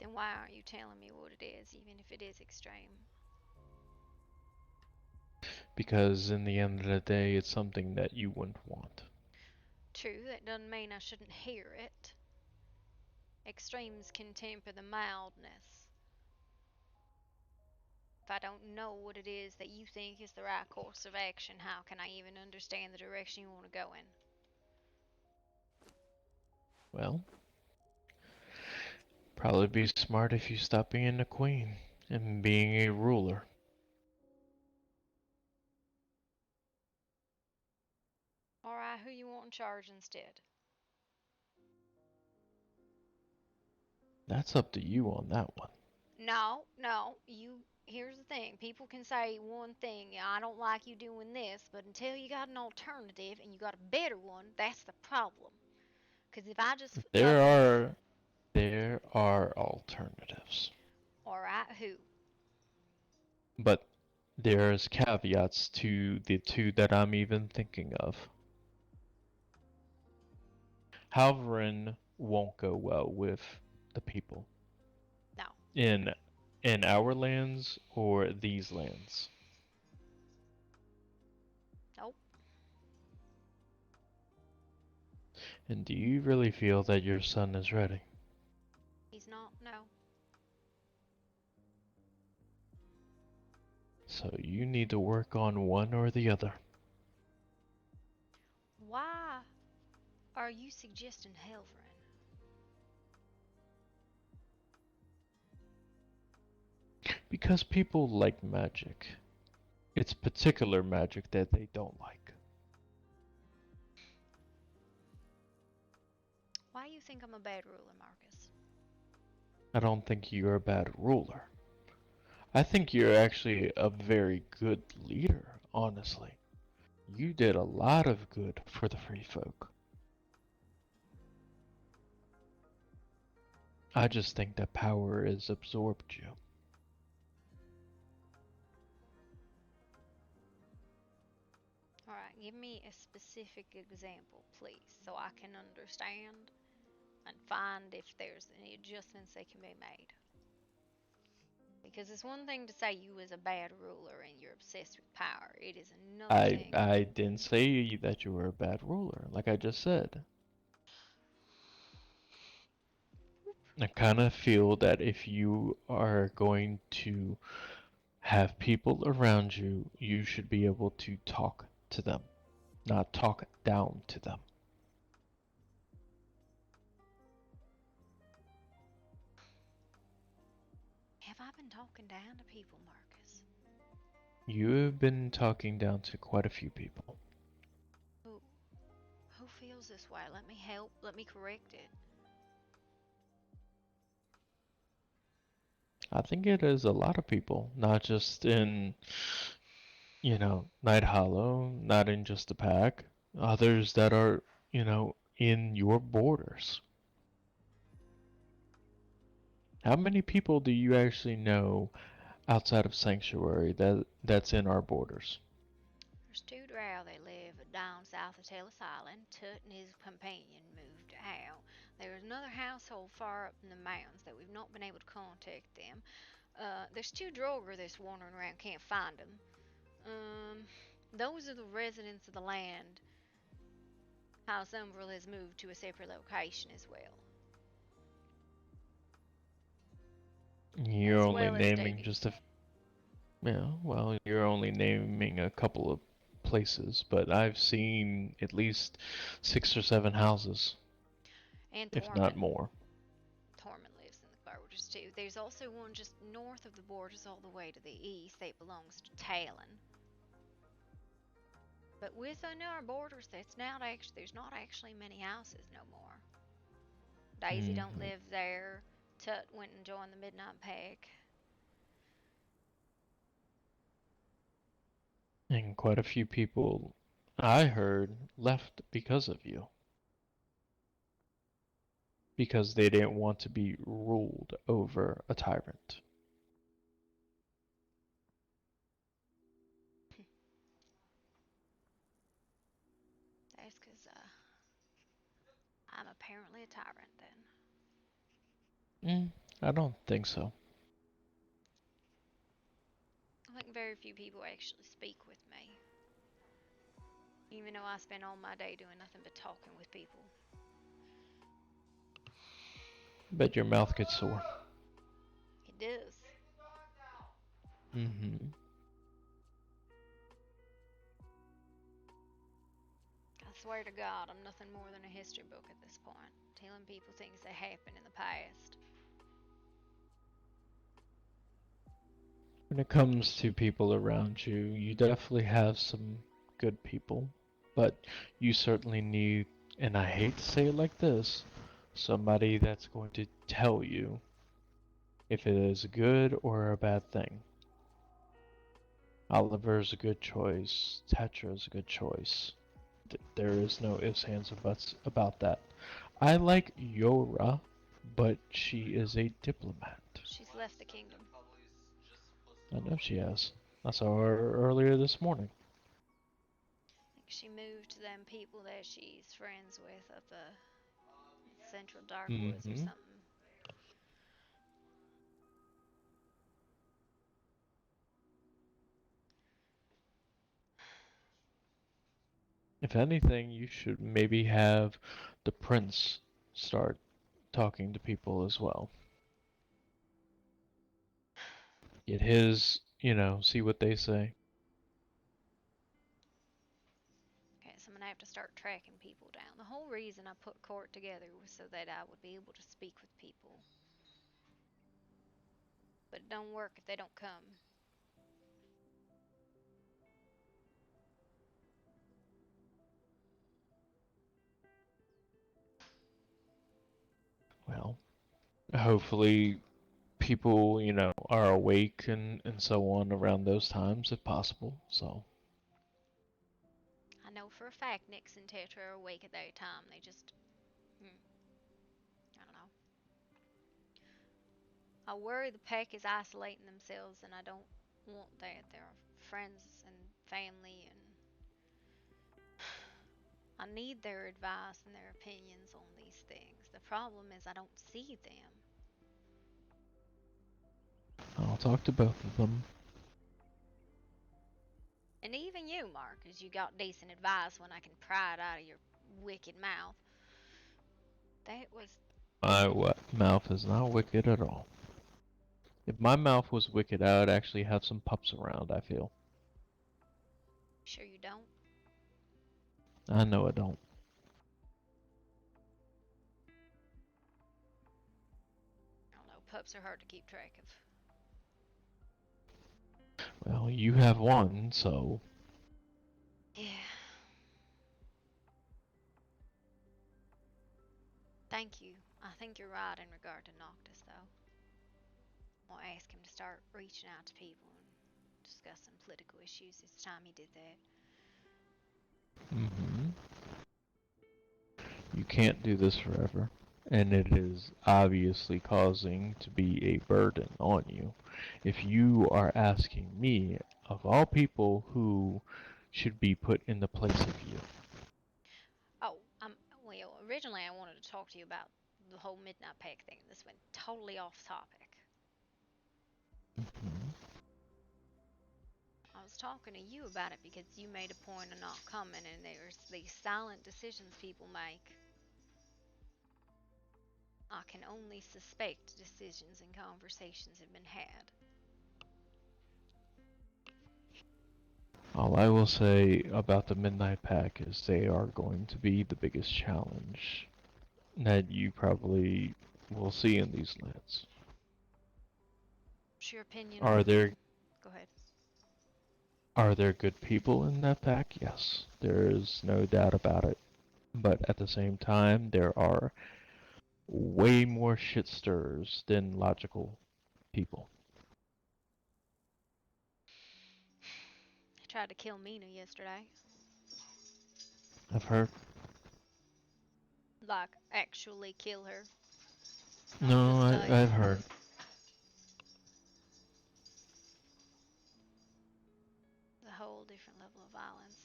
Then why aren't you telling me what it is, even if it is extreme? Because in the end of the day, it's something that you wouldn't want. True, that doesn't mean I shouldn't hear it. Extremes can temper the mildness. If I don't know what it is that you think is the right course of action, how can I even understand the direction you want to go in? Well, probably be smart if you stop being a queen and being a ruler. Alright, who you want in charge instead? That's up to you on that one. No, here's the thing. People can say one thing, I don't like you doing this, but until you got an alternative and you got a better one, that's the problem. Because if I just... There are alternatives. Alright, who? But there's caveats to the two that I'm even thinking of. Halvarin won't go well with the people. No. In our lands or these lands. Nope. And do you really feel that your son is ready? He's not, no. So you need to work on one or the other. Why are you suggesting Halvarin? Because people like magic. It's particular magic that they don't like. Why do you think I'm a bad ruler, Marcus? I don't think you're a bad ruler. I think you're actually a very good leader, honestly. You did a lot of good for the free folk. I just think that power has absorbed you. Alright, give me a specific example, please, so I can understand and find if there's any adjustments that can be made. Because it's one thing to say you as a bad ruler and you're obsessed with power. It is another thing. I didn't say that you were a bad ruler, like I just said. I kind of feel that if you are going to have people around you, you should be able to talk to them, not talk down to them. Have I been talking down to people, Marcus? You have been talking down to quite a few people. Who feels this way? Let me help. Let me correct it. I think it is a lot of people, not just in, Night Hollow, not in just the pack. Others that are in your borders. How many people do you actually know outside of Sanctuary that's in our borders? There's two drow that live down south of Taylor's Island. Tut and his companion moved out. There's another household far up in the mountains that we've not been able to contact them. There's two droger that's wandering around, can't find them. Those are the residents of the land. House Umbrel has moved to a separate location as well. You're As only well as naming Davy. just a. Yeah, well, you're only naming a couple of places, but I've seen at least 6 or 7 houses, And if not Tormund. more. Tormund lives in the borders too. There's also one just north of the borders all the way to the east that belongs to Talon. But within our borders, there's not actually many houses no more. Daisy don't live there. Tut went and joined the Midnight Pack. And quite a few people, I heard, left because of you. Because they didn't want to be ruled over a tyrant. That's because I'm apparently a tyrant then. I don't think so. I think very few people actually speak with me. Even though I spend all my day doing nothing but talking with people. Bet your mouth gets sore. It does. I swear to God, I'm nothing more than a history book at this point, telling people things that happened in the past. When it comes to people around you, you definitely have some good people, but you certainly need, and I hate to say it like this, somebody that's going to tell you if it is a good or a bad thing. Oliver's a good choice. Tetra's a good choice. There is no ifs, ands, or buts about that. I like Yora, but she is a diplomat. She's left the kingdom. I know she has. I saw her earlier this morning. I think she moved to them people that she's friends with up the Central Dark Woods or something. If anything, you should maybe have the prince start talking to people as well. Get his, see what they say. Okay, so I'm gonna have to start tracking people down. The whole reason I put court together was so that I would be able to speak with people. But it don't work if they don't come. Well, hopefully people, are awake and so on around those times if possible, so. I know for a fact Nyx and Tetra are awake at that time. They just, I don't know. I worry the pack is isolating themselves, and I don't want that. They're friends and family, and I need their advice and their opinions on these things. The problem is I don't see them. I'll talk to both of them. And even you, Marcus, you got decent advice when I can pry it out of your wicked mouth. That was... My mouth is not wicked at all. If my mouth was wicked, I would actually have some pups around, I feel. Sure you don't? I know I don't. I don't know, pups are hard to keep track of. Well, you have one, so... Yeah. Thank you. I think you're right in regard to Noctis, though. I'll ask him to start reaching out to people and discussing political issues. It's time he did that. can't do this forever, and it is obviously causing to be a burden on you. If you are asking me, of all people, who should be put in the place of you. Oh, well, originally I wanted to talk to you about the whole Midnight Pack thing. This went totally off topic. I was talking to you about it because you made a point of not coming, and there's these silent decisions people make. I can only suspect decisions and conversations have been had. All I will say about the Midnight Pack is they are going to be the biggest challenge that you probably will see in these lands. What's your opinion Are on... there Go ahead. Are there good people in that pack? Yes, there is no doubt about it. But at the same time, there are way more shit stirrers than logical people. He tried to kill Mina yesterday. I've heard. Like, actually kill her. No, I've heard. A whole different level of violence.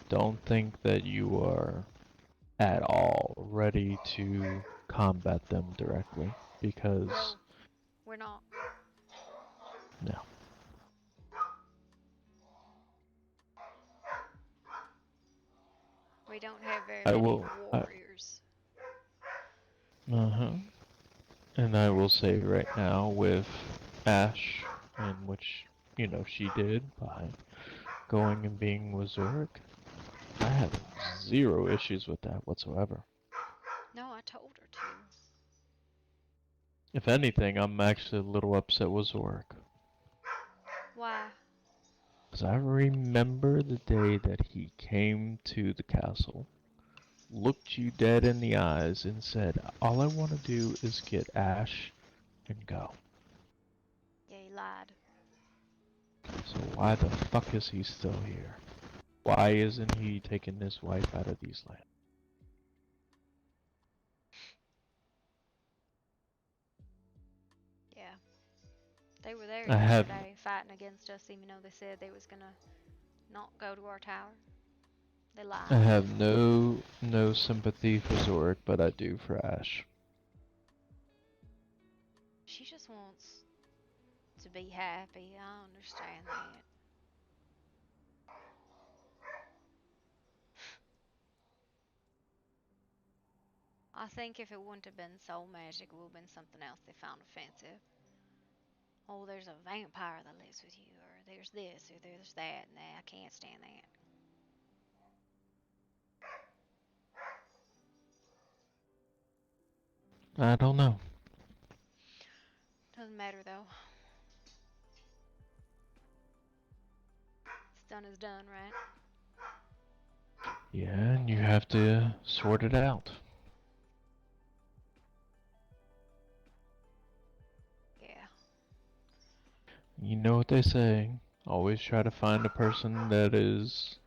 Don't think that you are at all ready to combat them directly, because No, we're not. no. We don't have very I many will. warriors. And I will say right now with Ash, in which, she did by going and being Wazoric, I have zero issues with that whatsoever. No, I told her to. If anything, I'm actually a little upset with Zorik. Why? Because I remember the day that he came to the castle, looked you dead in the eyes, and said, all I want to do is get Ash and go. Yeah, he lied. So why the fuck is he still here? Why isn't he taking this wife out of these lands? Yeah. They were there I have- yesterday fighting against us, even though they said they was gonna not go to our tower. They lied. I have no sympathy for Zorik, but I do for Ash. She just wants to be happy. I understand that. I think if it wouldn't have been soul magic, it would have been something else they found offensive. Oh, there's a vampire that lives with you, or there's this, or there's that, and I can't stand that. I don't know. Doesn't matter though. It's done is done, right? Yeah, and you have to sort it out. Yeah. You know what they say. Always try to find a person that is,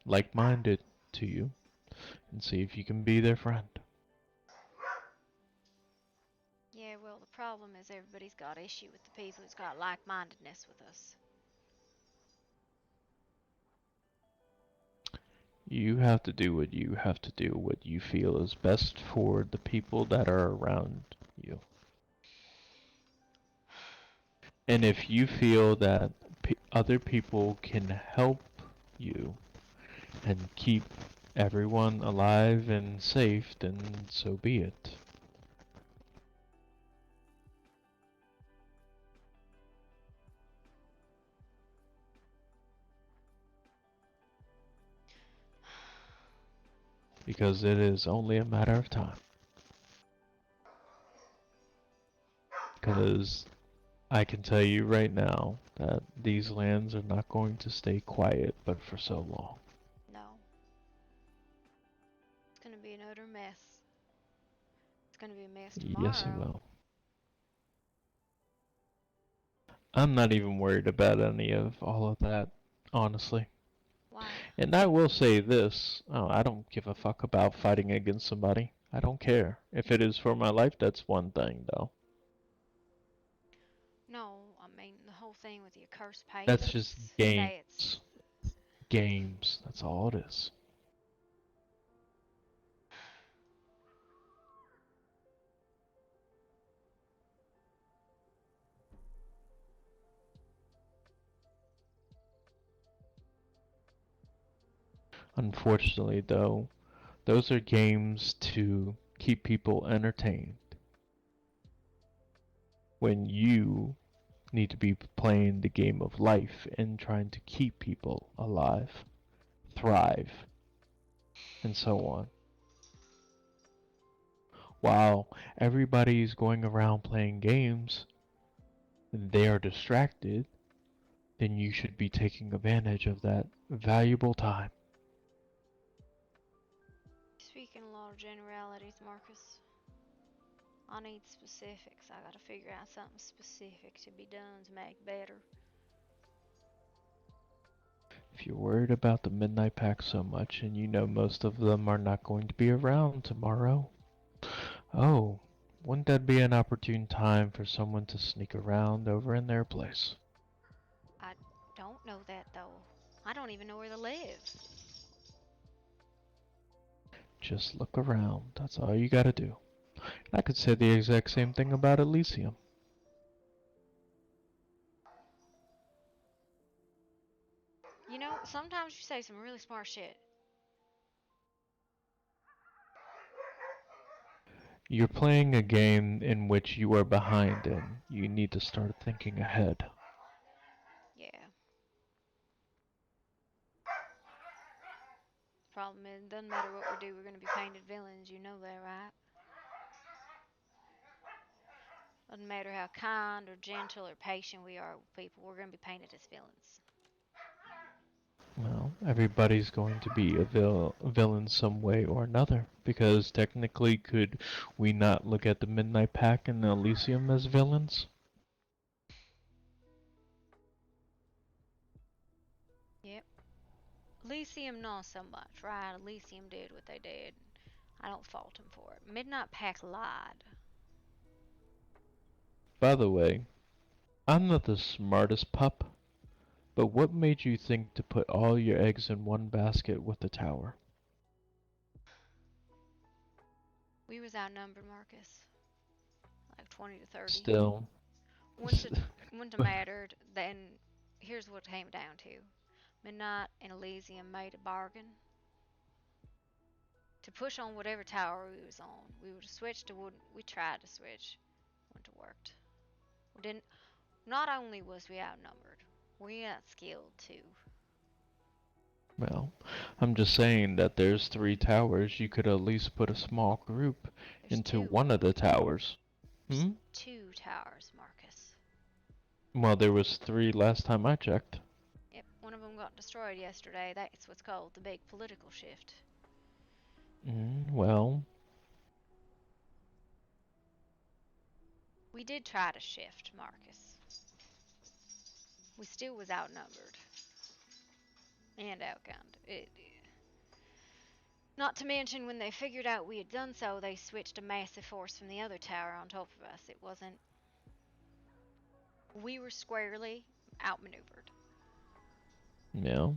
like-minded to you, and see if you can be their friend. Yeah, well, the problem is everybody's got issue with the people who's got like-mindedness with us. You have to do what you have to do, what you feel is best for the people that are around you. And if you feel that other people can help you and keep everyone alive and safe, then so be it. Because it is only a matter of time. Because I can tell you right now that these lands are not going to stay quiet but for so long. No. It's gonna be an utter mess. It's gonna be a mess Yes, it tomorrow. will. I'm not even worried about any of all of that, honestly. Why? And I will say this, oh, I don't give a fuck about fighting against somebody. I don't care. If it is for my life, that's one thing, though. No, I mean the whole thing with your cursed That's just patients. games. Games. That's all it is. Unfortunately, though, those are games to keep people entertained. When you need to be playing the game of life and trying to keep people alive, thrive, and so on. While everybody's going around playing games, they are distracted, then you should be taking advantage of that valuable time. Speaking a lot of generalities, Marcus. I need specifics. I gotta figure out something specific to be done to make better. If you're worried about the Midnight Pack so much and you know most of them are not going to be around tomorrow, oh, wouldn't that be an opportune time for someone to sneak around over in their place? I don't know that though. I don't even know where they live. Just look around, that's all you gotta do. I could say the exact same thing about Elysium. You know, sometimes you say some really smart shit. You're playing a game in which you are behind and you need to start thinking ahead. Yeah. Problem is, it doesn't matter what we do, we're gonna be painted villains. You know that, right? Doesn't matter how kind or gentle or patient we are with people, we're gonna be painted as villains. Well, everybody's going to be a villain some way or another, because technically could we not look at the Midnight Pack and Elysium as villains? Yep. Elysium not so much, right? Elysium did what they did. I don't fault them for it. Midnight Pack lied. By the way, I'm not the smartest pup, but what made you think to put all your eggs in one basket with the tower? We was outnumbered, Marcus. Like 20 to 30. Still. Wouldn't have mattered. Then here's what it came down to. Midnight and Elysium made a bargain to push on whatever tower we was on. We would have switched to wouldn't. We tried to switch. Wouldn't have worked. We didn't. Not only was we outnumbered, we got skilled too. Well, I'm just saying that there's 3 towers. You could at least put a small group into one of the towers. Hmm? 2 towers, Marcus. Well, there was 3 last time I checked. Yep, one of them got destroyed yesterday. That's what's called the big political shift. Well. We did try to shift, Marcus. We still was outnumbered. And outgunned. Not to mention, when they figured out we had done so, they switched a massive force from the other tower on top of us. It wasn't... We were squarely outmaneuvered. Yeah.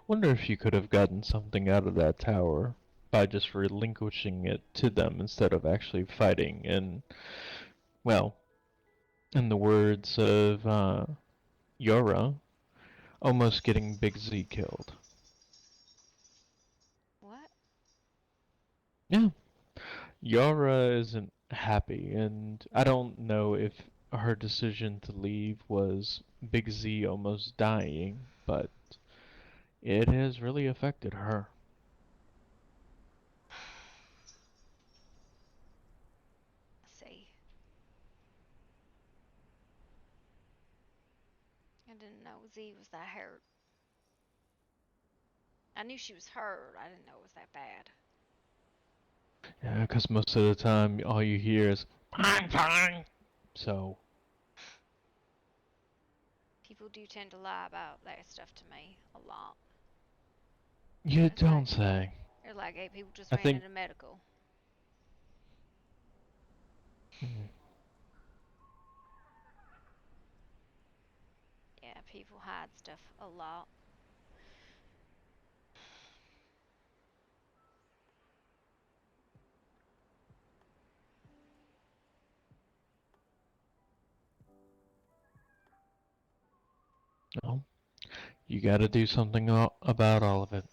Wonder if you could have gotten something out of that tower by just relinquishing it to them instead of actually fighting and, well, in the words of Yora, almost getting Big Z killed. What? Yeah. Yara isn't happy, and I don't know if her decision to leave was Big Z almost dying, but it has really affected her. I see. I Z was that hurt. I knew she was hurt. I didn't know it was that bad. Yeah, because most of the time, all you hear is "I'm fine." So People do tend to lie about that stuff to me a lot. you don't say. They're like, hey, people just I ran think. into medical. Yeah, people hide stuff a lot. No, you got to do something about all of it.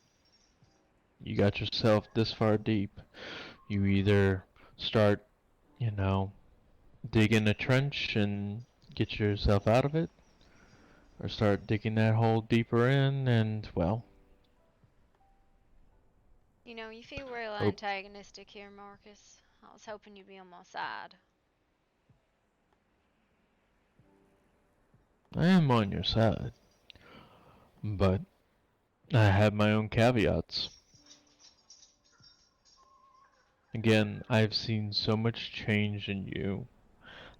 You got yourself this far deep. You either start, you know, digging a trench and get yourself out of it, or start digging that hole deeper in and, well, You know, you feel real hope. antagonistic here, Marcus. I was hoping you'd be on my side. I am on your side. But I have my own caveats. Again, I've seen so much change in you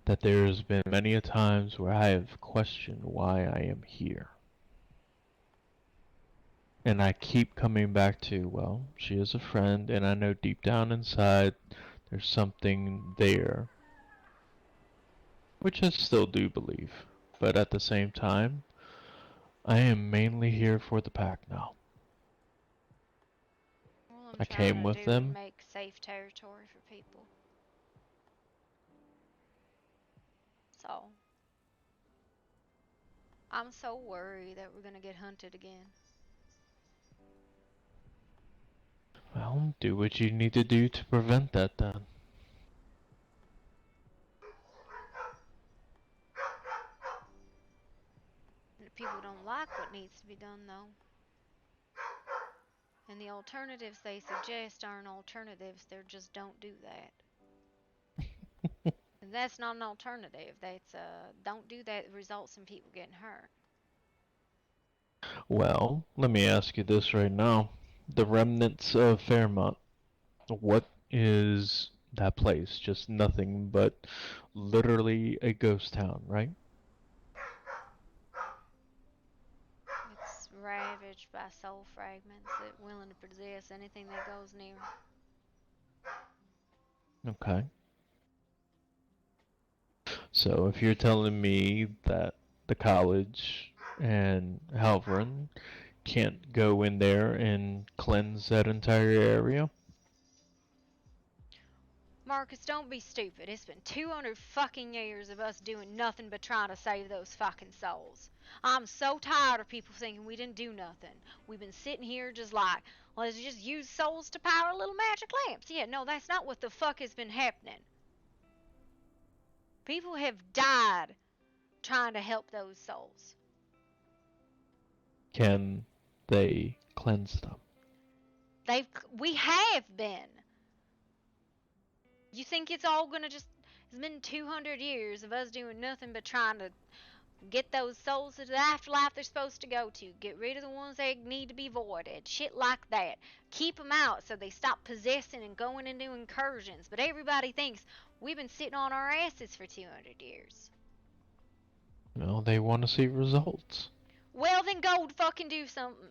that there's been many a times where I have questioned why I am here. And I keep coming back to, well, she is a friend, and I know deep down inside there's something there, which I still do believe. But at the same time, I am mainly here for the pack now. All I'm I trying came to with do is them. make safe territory for people. So, I'm so worried that we're gonna get hunted again. Well, do what you need to do to prevent that then. And people don't like what needs to be done, though. And the alternatives they suggest aren't alternatives, they just don't do that. And that's not an alternative. That's don't do that results in people getting hurt. Well, let me ask you this right now. The remnants of Fairmont, what is that place? Just nothing but literally a ghost town, right? It's ravaged by soul fragments that willing to possess anything that goes near. Okay. So if you're telling me that the college and Halvern can't go in there and cleanse that entire area? Marcus, don't be stupid. It's been 200 fucking years of us doing nothing but trying to save those fucking souls. I'm so tired of people thinking we didn't do nothing. We've been sitting here just like, let's just use souls to power little magic lamps. Yeah, no, that's not what the fuck has been happening. People have died trying to help those souls. Can they cleanse them? We have been. You think it's all gonna just... It's been 200 years of us doing nothing but trying to get those souls to the afterlife they're supposed to go to. Get rid of the ones that need to be voided. Shit like that. Keep them out so they stop possessing and going into incursions. But everybody thinks we've been sitting on our asses for 200 years. No, they want to see results. Well, then go fucking do something.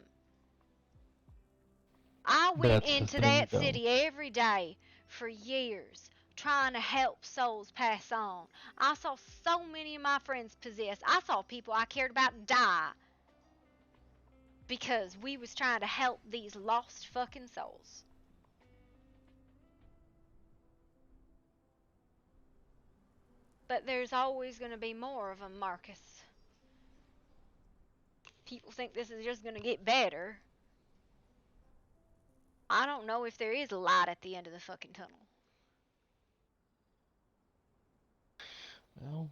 I went That's the into thing, that though. city every day for years trying to help souls pass on. I saw so many of my friends possessed. I saw people I cared about die because we was trying to help these lost fucking souls. But there's always going to be more of them, Marcus. People think this is just going to get better. I don't know if there is a light at the end of the fucking tunnel. Well,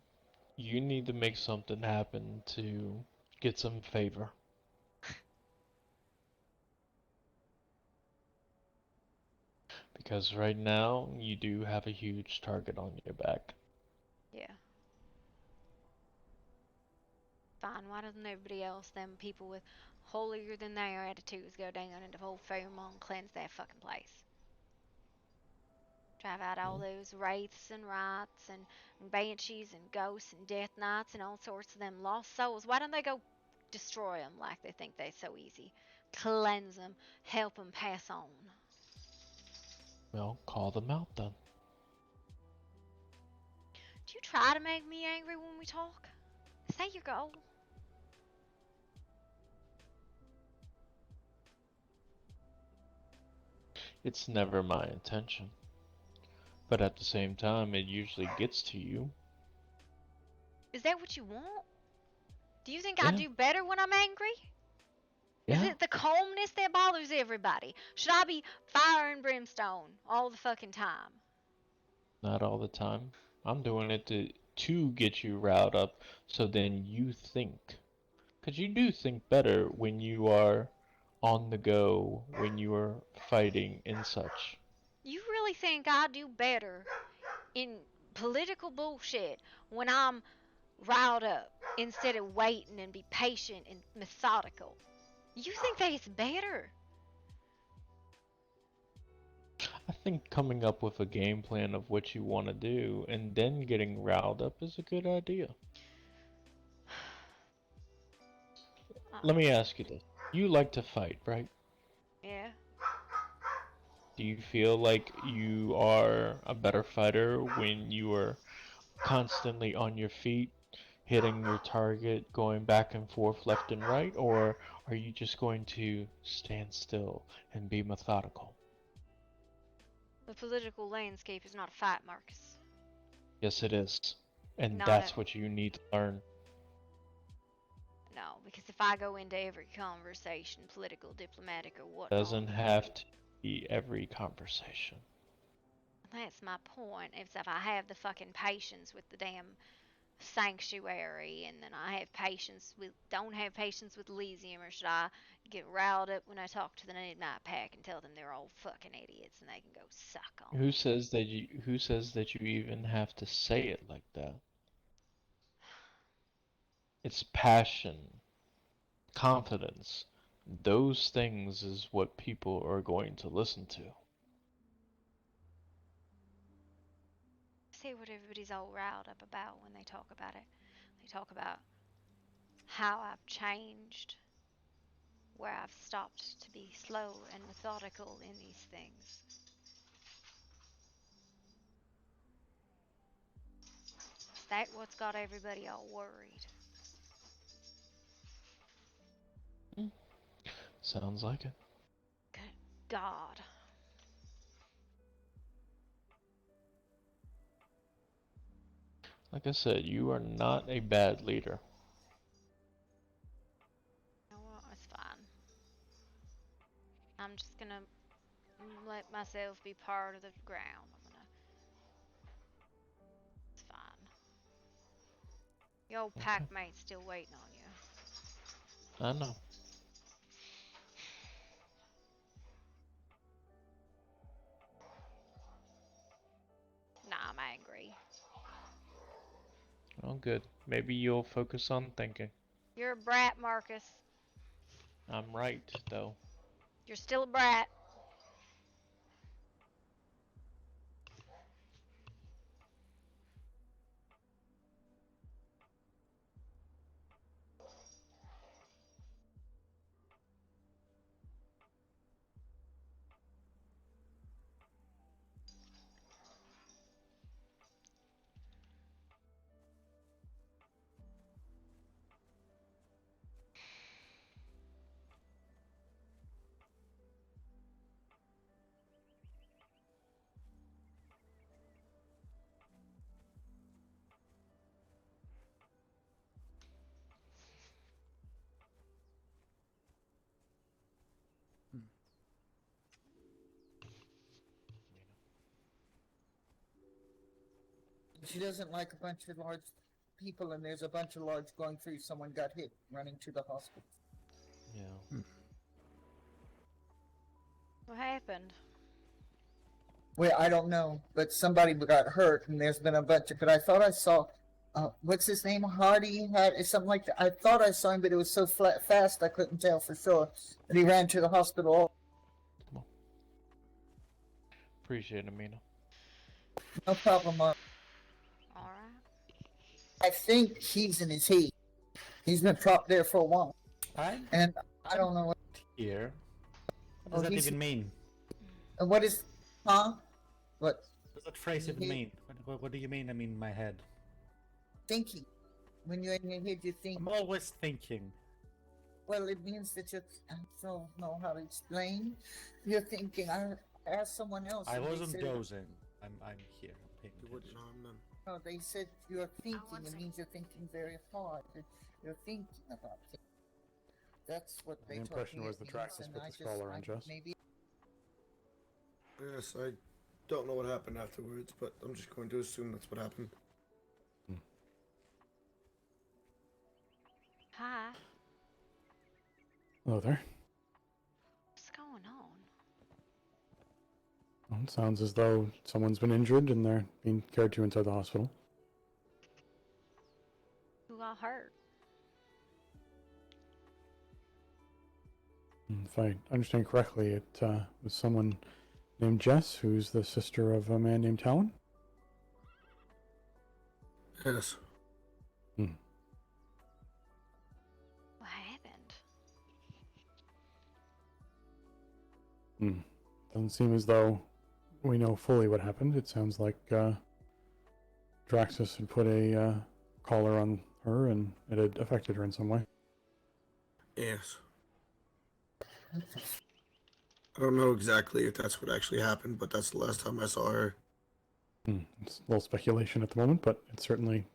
you need to make something happen to get some favor. Because right now, you do have a huge target on your back. Yeah. Fine, why doesn't everybody else, them people with holier than thou attitudes, go down into old Fairmont and cleanse that fucking place? Drive out all those wraiths and rights and banshees and ghosts and death knights and all sorts of them lost souls. Why don't they go destroy them like they think they're so easy? Cleanse them, help them pass on. Well, call them out then. Do you try to make me angry when we talk? Is that your goal? It's never my intention. But at the same time, it usually gets to you. Is that what you want? Do you think I Yeah. do better when I'm angry? Yeah. Is it the calmness that bothers everybody? Should I be fire and brimstone all the fucking time? Not all the time. I'm doing it to get you riled up so then you think. Because you do think better when you are on the go, when you are fighting and such. You really think I do better in political bullshit when I'm riled up instead of waiting and be patient and methodical? You think that it's better? I think coming up with a game plan of what you want to do and then getting riled up is a good idea. Let me ask you this. You like to fight, right? Yeah. Do you feel like you are a better fighter when you are constantly on your feet, hitting your target, going back and forth left and right, or are you just going to stand still and be methodical? The political landscape is not a fight, Marcus. Yes, it is. And Not that's at- what you need to learn. No, because if I go into every conversation, political, diplomatic, or whatnot, Doesn't have to be every conversation. that's my point. Is if I have the fucking patience with the damn sanctuary, and then I have patience with, don't have patience with Elysium, or should I get riled up when I talk to the Midnight Pack and tell them they're all fucking idiots and they can go suck on? Who says that you even have to say it like that? It's passion, confidence. Those things is what people are going to listen to. See what everybody's all riled up about when they talk about it. They talk about how I've changed, where I've stopped to be slow and methodical in these things. Is that what's got everybody all worried? Sounds like it. Good God. Like I said, you are not a bad leader. You know what? It's fine. I'm just gonna let myself be part of the ground. It's fine. Your old pack mate's still waiting on you. I know. Nah, I'm angry. Oh, good. Maybe you'll focus on thinking. You're a brat, Marcus. I'm right, though. You're still a brat. She doesn't like a bunch of large people, and there's a bunch of large going through. Someone got hit running to the hospital. Yeah. What happened? Well, I don't know, but somebody got hurt, and there's been a bunch of. But I thought I saw what's his name? Hardy had something like that. I thought I saw him, but it was so fast I couldn't tell for sure. And he ran to the hospital. Appreciate it, Mina. No problem, Mark. All right. I think he's in his heat. He's been propped there for a while. And I don't know what. Here. What does that even mean? What is. Huh? What? What does that phrase even mean? What do you mean? I mean, my head. Thinking. When you're in your head, you think. I'm always thinking. Well, it means that you're. I don't know how to explain. You're thinking. I asked someone else. I and they wasn't said- dozing. I'm here. I'm paying attention. No, they said you're thinking. It means you're thinking very hard. You're thinking about things. That's what they The told impression me was it the means, Traxxas and put I the collar on Jess. Maybe. Yes, I don't know what happened afterwards, but I'm just going to assume that's what happened. Hi. Hello there. What's going on? Well, it sounds as though someone's been injured and they're being cared to inside the hospital. Who got hurt? If I understand correctly, it was someone named Jess, who's the sister of a man named Talon. Yes. What happened? Doesn't seem as though we know fully what happened. It sounds like Draxus had put a collar on her and it had affected her in some way. Yes. I don't know exactly if that's what actually happened, but that's the last time I saw her. It's a little speculation at the moment, but it's certainly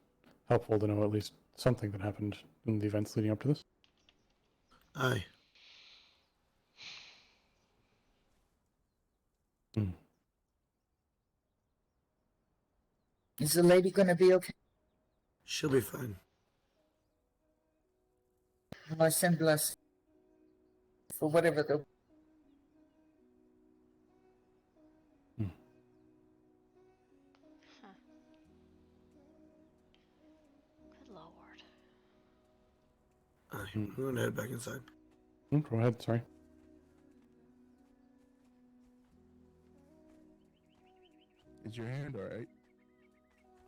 helpful to know at least something that happened in the events leading up to this. Aye. Is the lady gonna be okay? She'll be fine. I send blessings for whatever the. Huh. Good lord. Aye. I'm going to head back inside. Go ahead, sorry. Is your hand alright?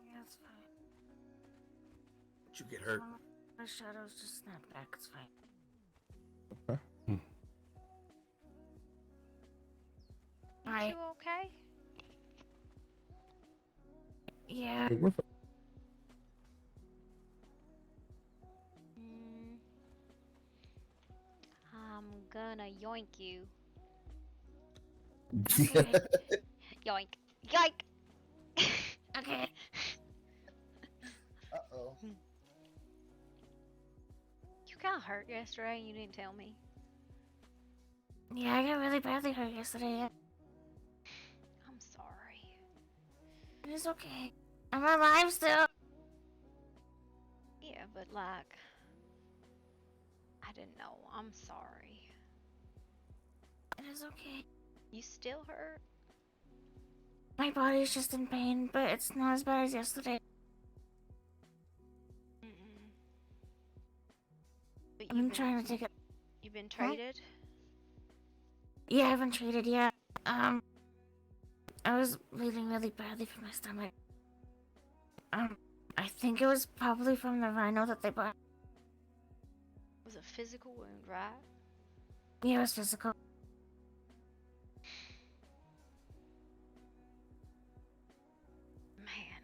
Yeah, it's fine. Did you get hurt? My shadows just snapped back. It's fine. Okay. Are you okay? Yeah. Mm, I'm gonna yoink you. Okay. Yoink. Yoink! Okay. Uh-oh. You got hurt yesterday and you didn't tell me. Yeah, I got really badly hurt yesterday. I'm sorry. It is okay. I'm alive still. Yeah, but like, I didn't know. I'm sorry. It is okay. You still hurt? My body's just in pain, but it's not as bad as yesterday. But I've been trying to take it. You've been traded? Yeah, I haven't treated yet. I was bleeding really badly from my stomach. I think it was probably from the rhino that they bought. It was a physical wound, right? Yeah, it was physical. Man.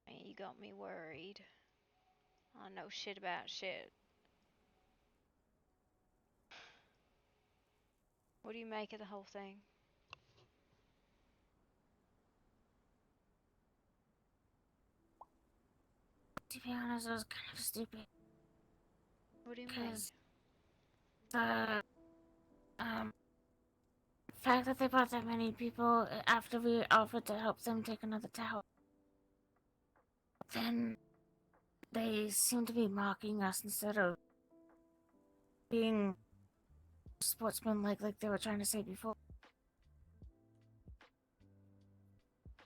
Man, you got me worried. I know shit about shit. What do you make of the whole thing? To be honest, it was kind of stupid. What do you mean? Because the fact that they bought that many people after we offered to help them take another tower, then they seem to be mocking us instead of being sportsmanlike like they were trying to say before.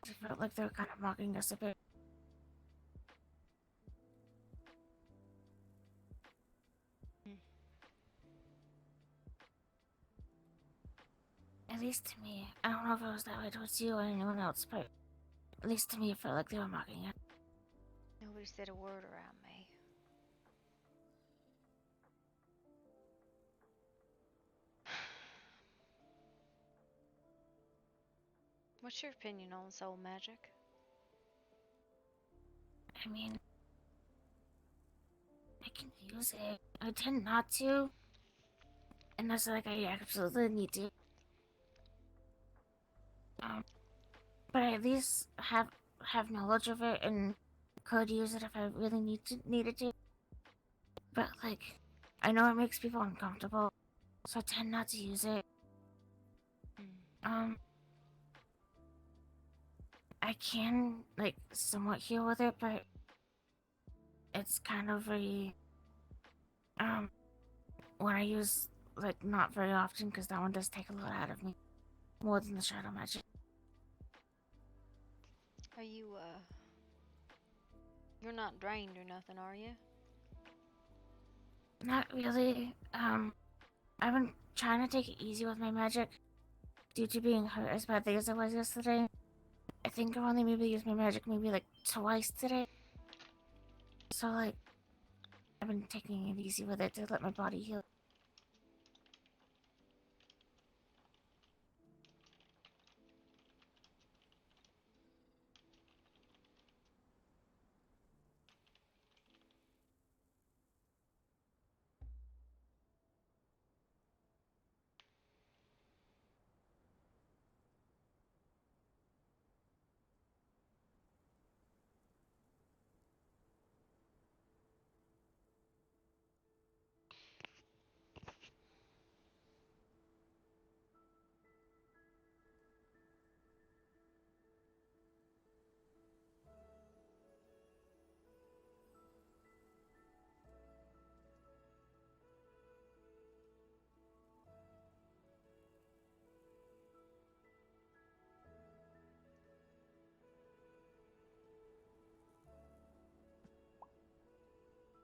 I felt like they were kind of mocking us a bit. At least to me. I don't know if it was that way towards you or anyone else, but at least to me it felt like they were mocking it. Nobody said a word around me. What's your opinion on soul magic? I mean, I can use it. I tend not to. Unless like I absolutely need to. But I at least have knowledge of it and could use it if I really needed to. But like, I know it makes people uncomfortable, so I tend not to use it. I can like somewhat heal with it, but it's kind of a when I use like not very often because that one does take a lot out of me, more than the shadow magic. Are you, you're not drained or nothing, are you? Not really. I've been trying to take it easy with my magic due to being hurt as badly as I was yesterday. I think I've only maybe used my magic maybe like twice today. So like, I've been taking it easy with it to let my body heal.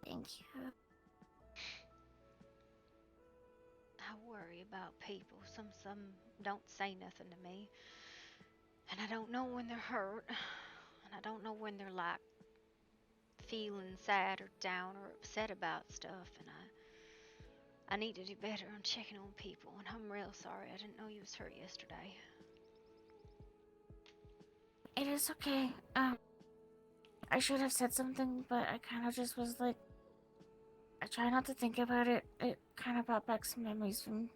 Thank you. I worry about people. Some don't say nothing to me. And I don't know when they're hurt. And I don't know when they're like feeling sad or down or upset about stuff. And I need to do better on checking on people. And I'm real sorry. I didn't know you was hurt yesterday. It is okay. I should have said something, but I kind of just was like, I try not to think about it. It kind of brought back some memories from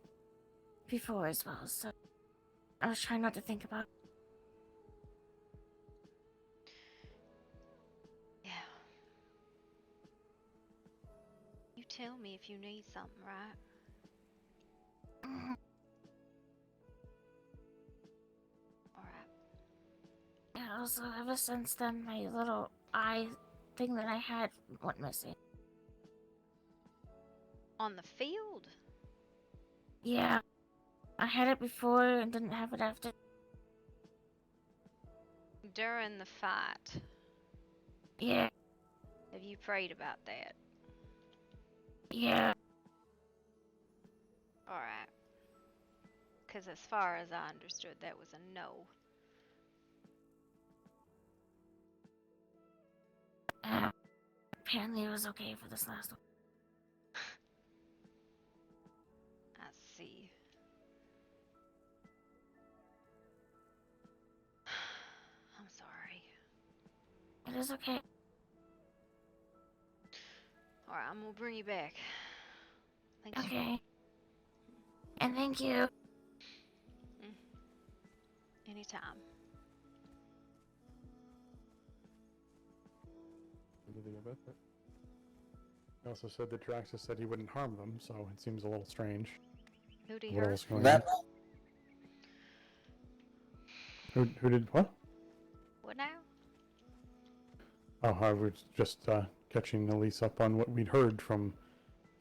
before as well, so I was trying not to think about it. Yeah. You tell me if you need something, right? Alright. Yeah, also, ever since then, my little eye thing that I had went missing. On the field? Yeah. I had it before and didn't have it after. During the fight. Yeah. Have you prayed about that? Yeah. Alright. Because as far as I understood, that was a no. Apparently it was okay for this last one. I see. I'm sorry. It is okay. Alright, I'm gonna bring you back. Thanks. Okay. And thank you. Anytime. Anything about that? He also said that Draxus said he wouldn't harm them, so it seems a little strange. Who'd he What hurt? else going on? Who did what? What now? Oh, I was just catching Elise up on what we'd heard from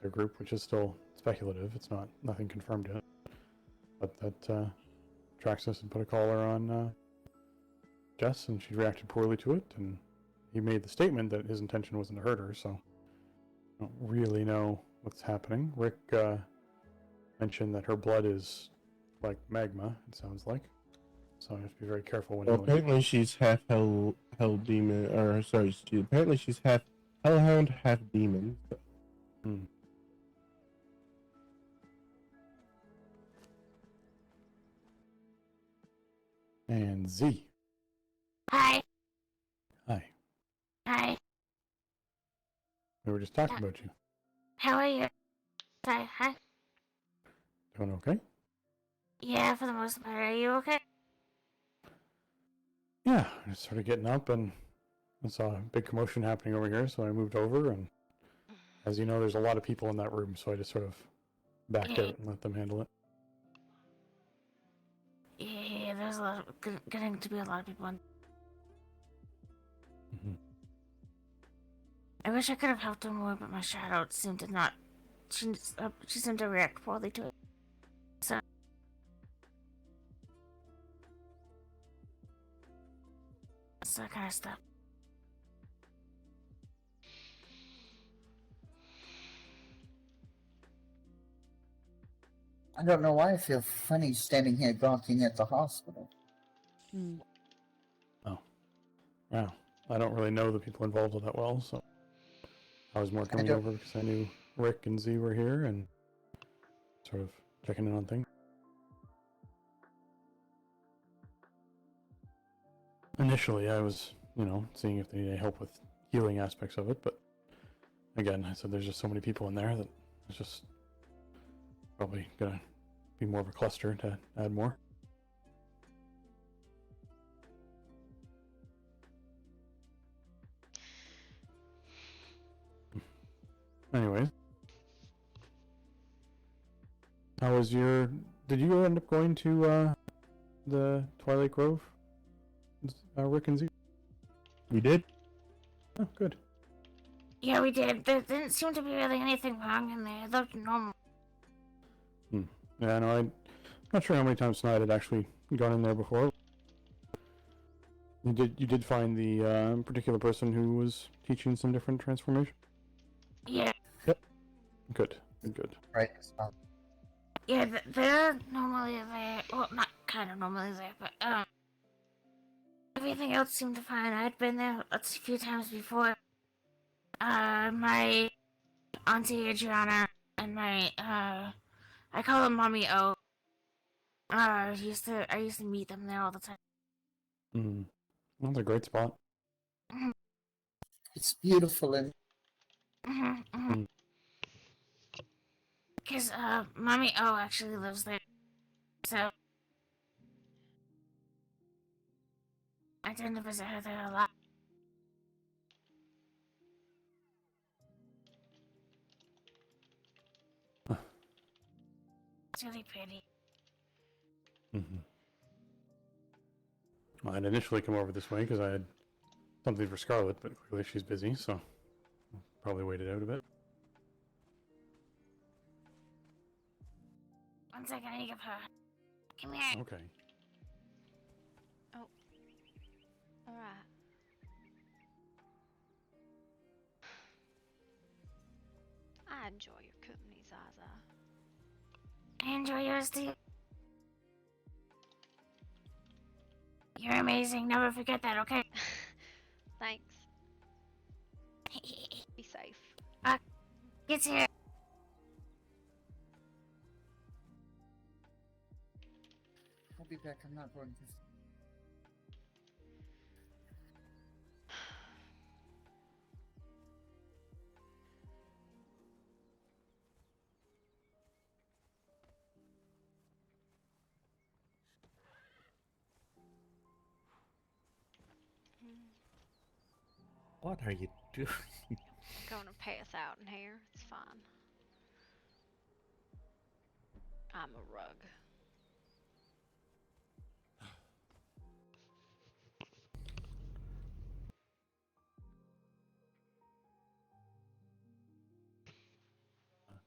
their group, which is still speculative. It's not nothing confirmed yet. But that Traxxas had put a collar on Jess, and she reacted poorly to it, and he made the statement that his intention wasn't to hurt her, so I don't really know what's happening. Rick mentioned that her blood is like magma, it sounds like. So I have to be very careful when Well, dealing. apparently she's half hell demon, or sorry, apparently she's half hellhound, half demon. So. And Z. Hi. Hi. Hi. We were just talking about you. How are you? Hi. Doing okay? Yeah, for the most part. Are you okay? Yeah, I just started getting up and I saw a big commotion happening over here, so I moved over, and as you know, there's a lot of people in that room, so I just sort of backed out and let them handle it. Yeah, there's a lot of, getting to be a lot of people in. I wish I could have helped her more, but my shadow seemed to not. She seemed to react poorly to it. So I kind of stopped. I don't know why I feel funny standing here gawking at the hospital. Oh. Wow. I don't really know the people involved that well, so I was more coming over because I knew Rick and Z were here and sort of checking in on things. Initially, I was, seeing if they need any help with healing aspects of it, but again, I said there's just so many people in there that it's just probably gonna be more of a cluster to add more. Anyways, how was your? Did you end up going to the Twilight Grove, Rick and Z? We did. Oh, good. Yeah, we did. There didn't seem to be really anything wrong in there. It looked normal. Yeah, no, I'm not sure how many times tonight I'd actually gone in there before. You did find the particular person who was teaching some different transformation? Yeah. Yep. Good. Right. Yeah, they're normally there. Well, not kind of normally there, but everything else seemed fine. I'd been there a few times before. My auntie Adriana and my I call them Mommy O. I used to meet them there all the time. Well, that's a great spot. It's beautiful and. Because Mommy O actually lives there, so I tend to visit her there a lot. It's really pretty. Well, I'd initially come over this way because I had something for Scarlet, but clearly she's busy, so probably waited out a bit. One second, I need to give her. Come here. Okay. Oh. Alright. I enjoy your company, Zaza. I enjoy yours too. You're amazing. Never forget that, okay? Thanks. Be safe. Get here. I'll be back. I'm not going to. What are you doing? Gonna pass out in here. It's fine. I'm a rug.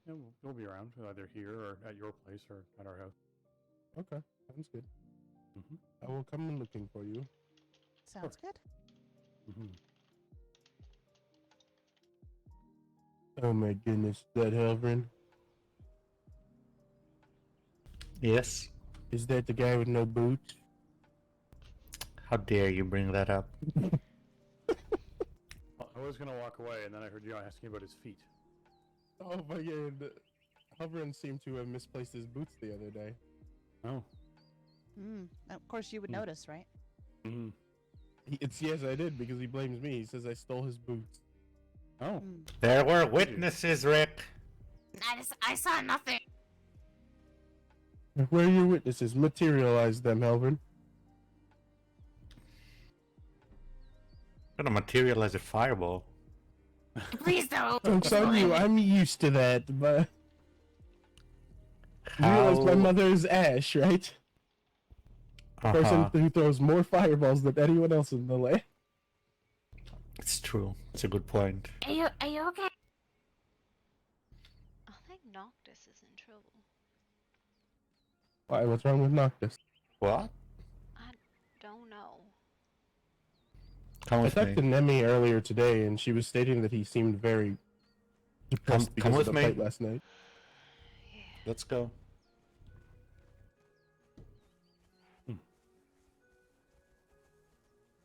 Yeah, we'll be around, either here or at your place or at our house. Okay, sounds good. Mm-hmm. I will come in looking for you. Sounds good. Mm-hmm. Oh my goodness, that Helvin? Yes. Is that the guy with no boots? How dare you bring that up? I was gonna walk away, and then I heard you asking about his feet. Oh my god. Helvin seemed to have misplaced his boots the other day. Oh. Of course, you would notice, right? Mm-hmm. Yes, I did, because he blames me. He says I stole his boots. Oh. There were witnesses, Rick. I saw nothing. Where are your witnesses? Materialize them, Helvin. I'm gonna materialize a fireball. Please don't. Joke's on you, I'm used to that, but... You How... realize my mother is Ash, right? The person who throws more fireballs than anyone else in the land. It's true. It's a good point. Are you okay? I think Noctis is in trouble. Why, what's wrong with Noctis? What? I don't know. Come I with talked me. to Nemi earlier today, and she was stating that he seemed very depressed because come of with the me. fight last night. Let's go.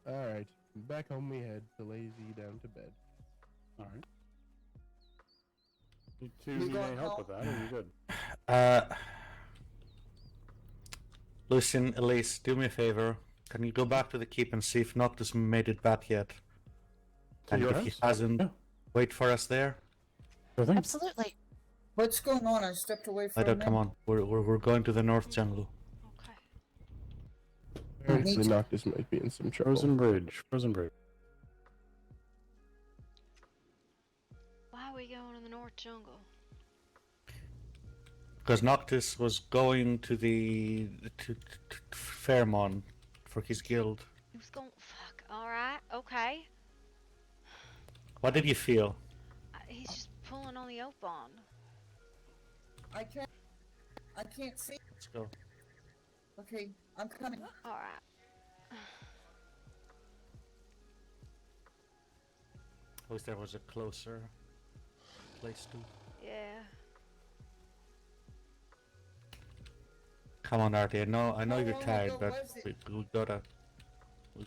Alright, back home we head to lazy down to bed. Alright. You two need any help with that, or are you good? Listen, Elise, do me a favor. Can you go back to the keep and see if Noctis made it back yet? To And your if he house? hasn't, Yeah. wait for us there. Absolutely. What's going on? I stepped away from I don't, come on. We're going to the North Jungle. Apparently Noctis might be in some trouble. Frozen Bridge. Why are we going in the North Jungle? Because Noctis was going to the to Fairmont for his guild. He was going. Fuck. All right. Okay. What did you feel? He's just pulling on the Oakbond. I can't see. Let's go. Okay, I'm coming. All right. At least there was a closer place to. Yeah. Come on, Artie. I know How you're long tired, ago but was it?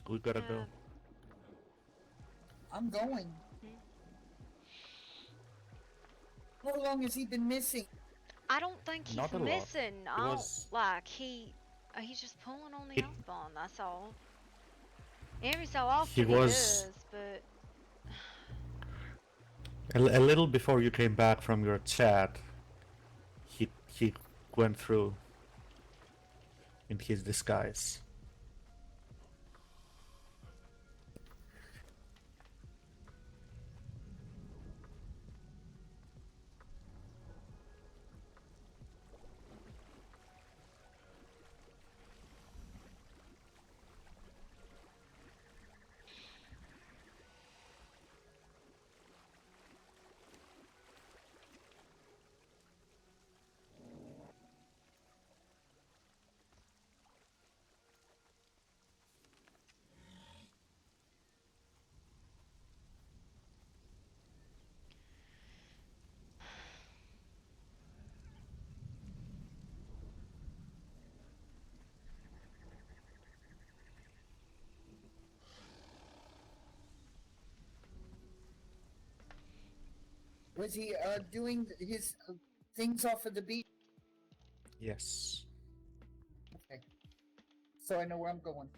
we gotta go. I'm going. How long has he been missing? I don't think he's Not a lot. missing. It I don't was- like he's just pulling on the Oakbond. That's all. Every so often he was- does, but A little before you came back from your chat, he went through in his disguise. Was he doing his things off of the beach? Yes. Okay. So I know where I'm going.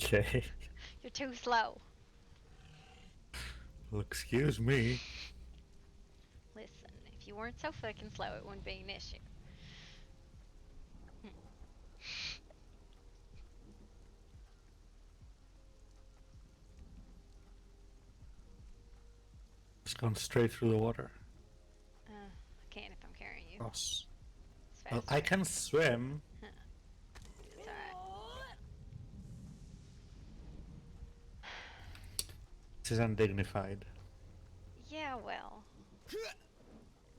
Okay. You're too slow. Well, excuse me. Listen, if you weren't so fucking slow, it wouldn't be an issue. It's gone straight through the water. I can't if I'm carrying you. Gross. It's Well, faster. I can swim. Huh. It's alright. This is undignified. Yeah, well.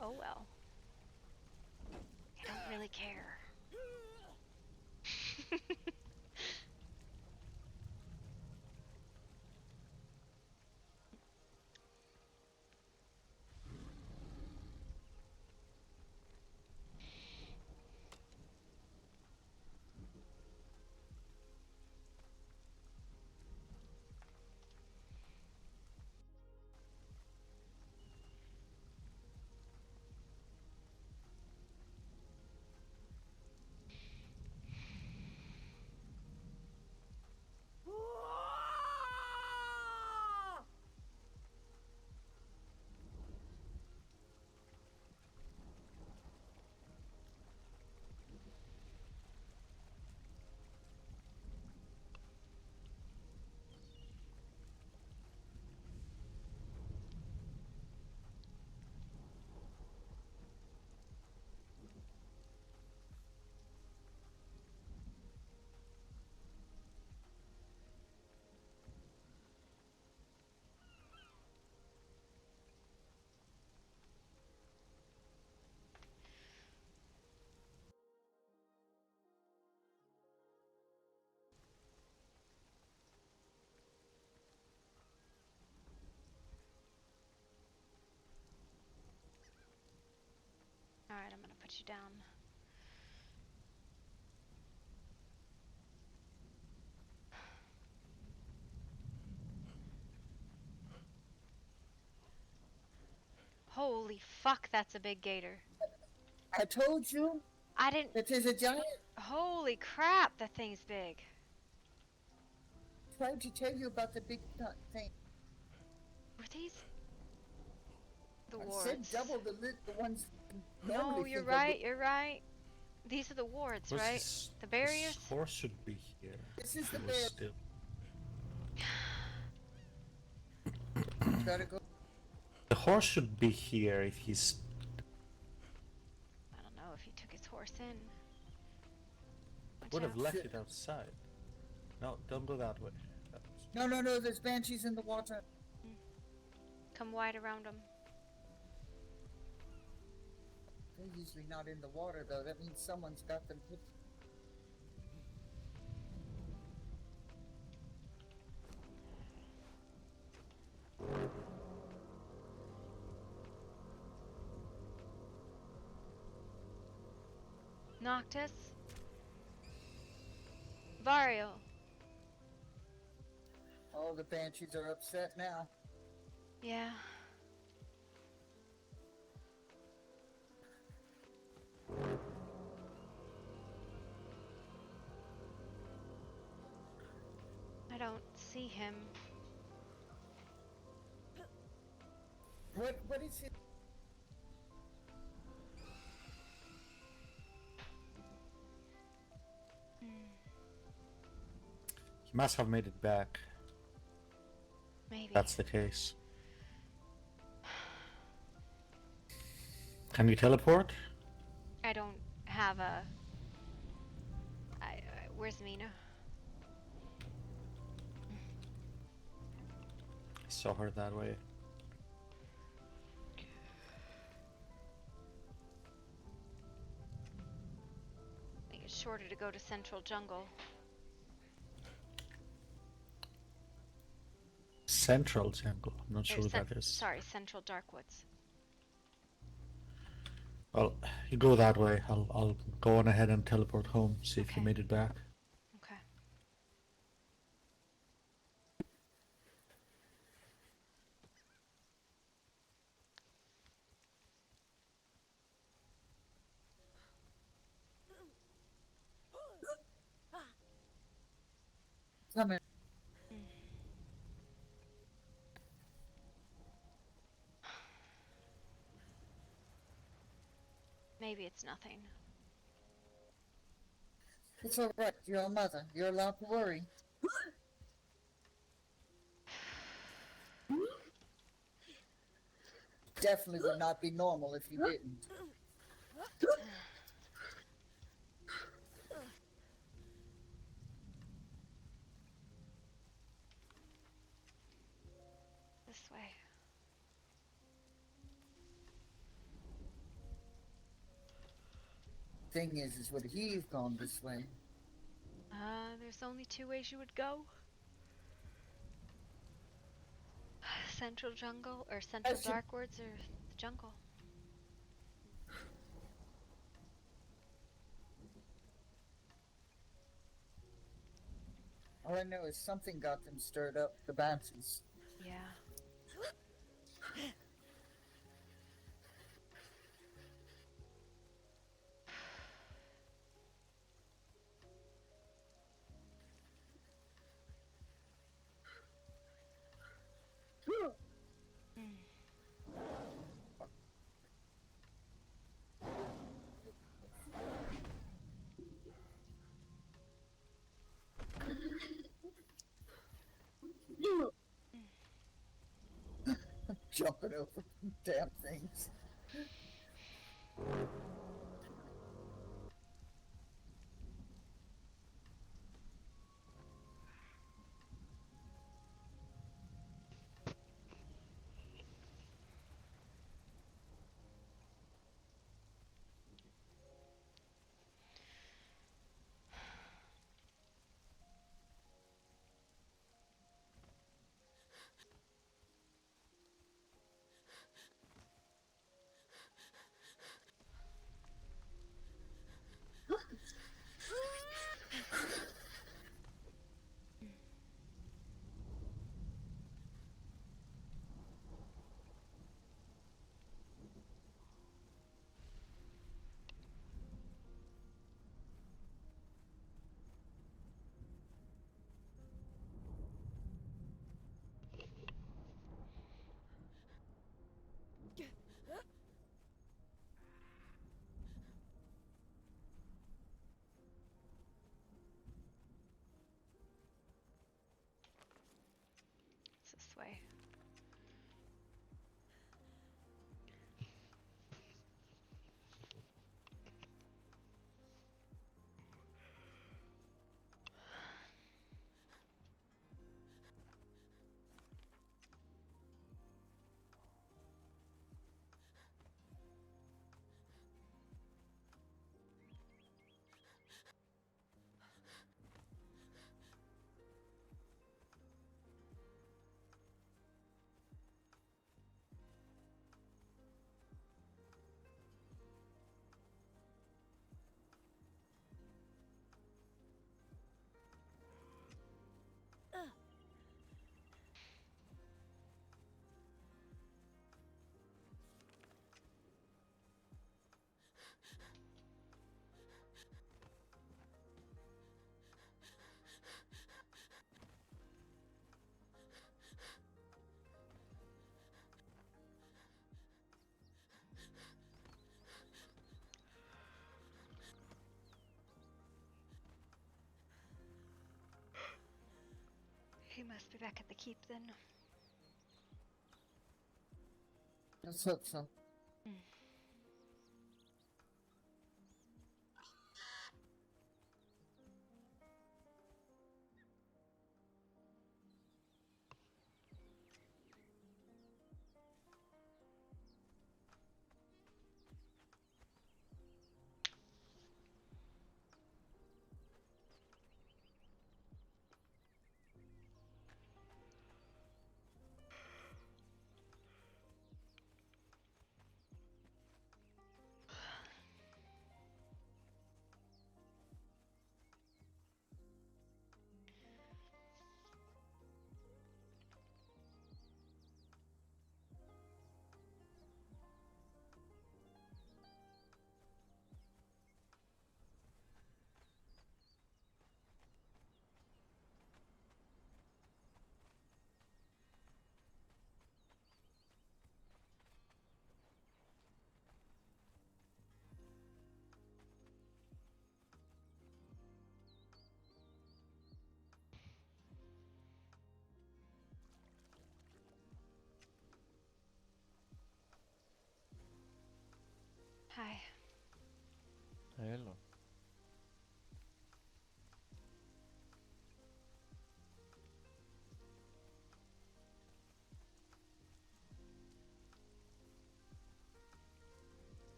Oh well. I don't really care. Alright, I'm gonna put you down. Holy fuck, that's a big gator. I told you. I didn't. It is a giant. Holy crap, that thing's big. Tried to tell you about the big thing. Were these the I wards? said double the ones. No, normally you're think of right, you're right. These are the wards, Where's right? this- The barriers? This horse should be here. This is the It was bear. still. Gotta go. The horse should be here if he's. I don't know if he took his horse in. Watch Would have out. left it outside. No, don't go that way. No, no, no. There's banshees in the water. Come wide around him. They're usually not in the water though. That means someone's got them hit. Noctis? Vario. Oh, the banshees are upset now. Yeah. I don't see him. What is it? He must have made it back. Maybe. That's the case. Can you teleport? I don't have a... where's Mina? I saw her that way. I think it's shorter to go to Central Jungle. Central Jungle. I'm not Or sure what that is. Sorry, Central Darkwoods. Well, you go that way. I'll go on ahead and teleport home. See if you made it back. Okay. Maybe it's nothing. It's alright, you're a mother. You're allowed to worry. Definitely would not be normal if you didn't. This way. Thing is would he have gone this way? There's only two ways you would go. Central jungle, or Central Dark Woods, or the jungle. All I know is something got them stirred up, the Banshees. Yeah. Jumping over damn things. It's this way. He must be back at the keep then. Let's hope so. Hi. Hello.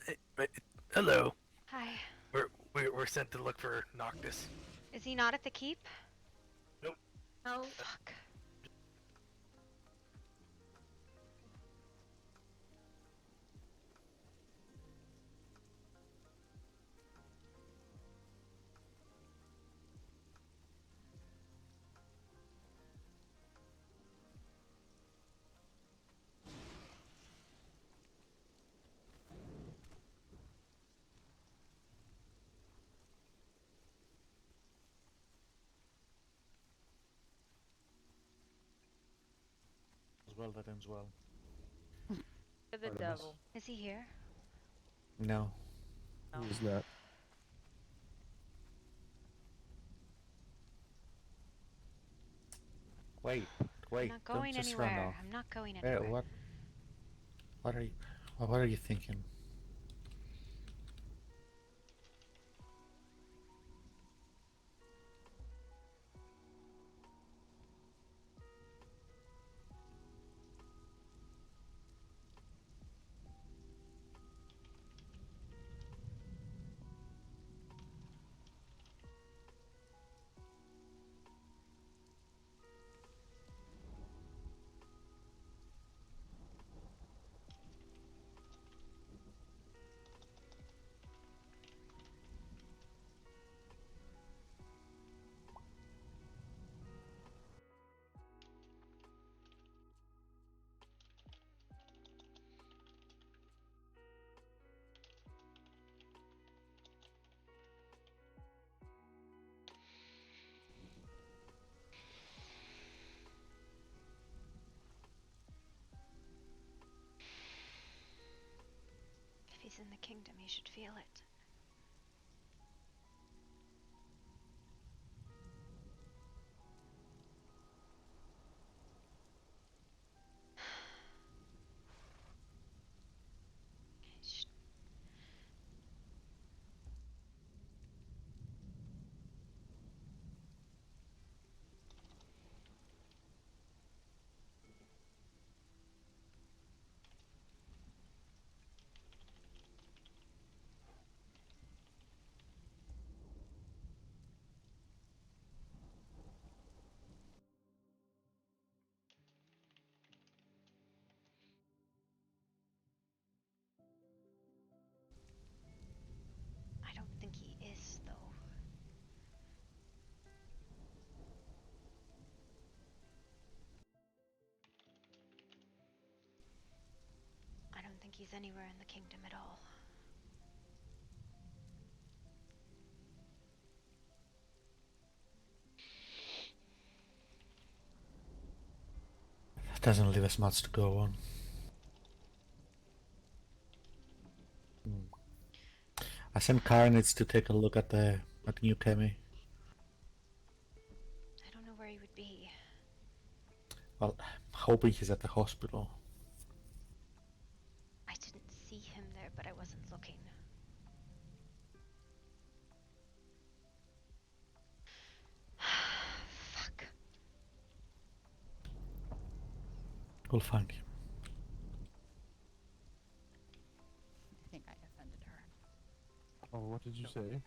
Hey, hello. Hi. We're sent to look for Noctis. Is he not at the keep? Nope. No. Fuck. Well, that ends well. To the Artemis. devil. Is he here? No. He's not. Wait. I'm not Don't going just anywhere. run off. I'm not going Hey, anywhere. What are you? What are you thinking? If he's in the kingdom, he should feel it. I don't think he is, though. I don't think he's anywhere in the kingdom at all. That doesn't leave us much to go on. I sent Carnage to take a look at the new Kemi. I don't know where he would be. Well, I'm hoping he's at the hospital. I didn't see him there, but I wasn't looking. Fuck. We'll find him. I think I offended her. Oh, what did you say?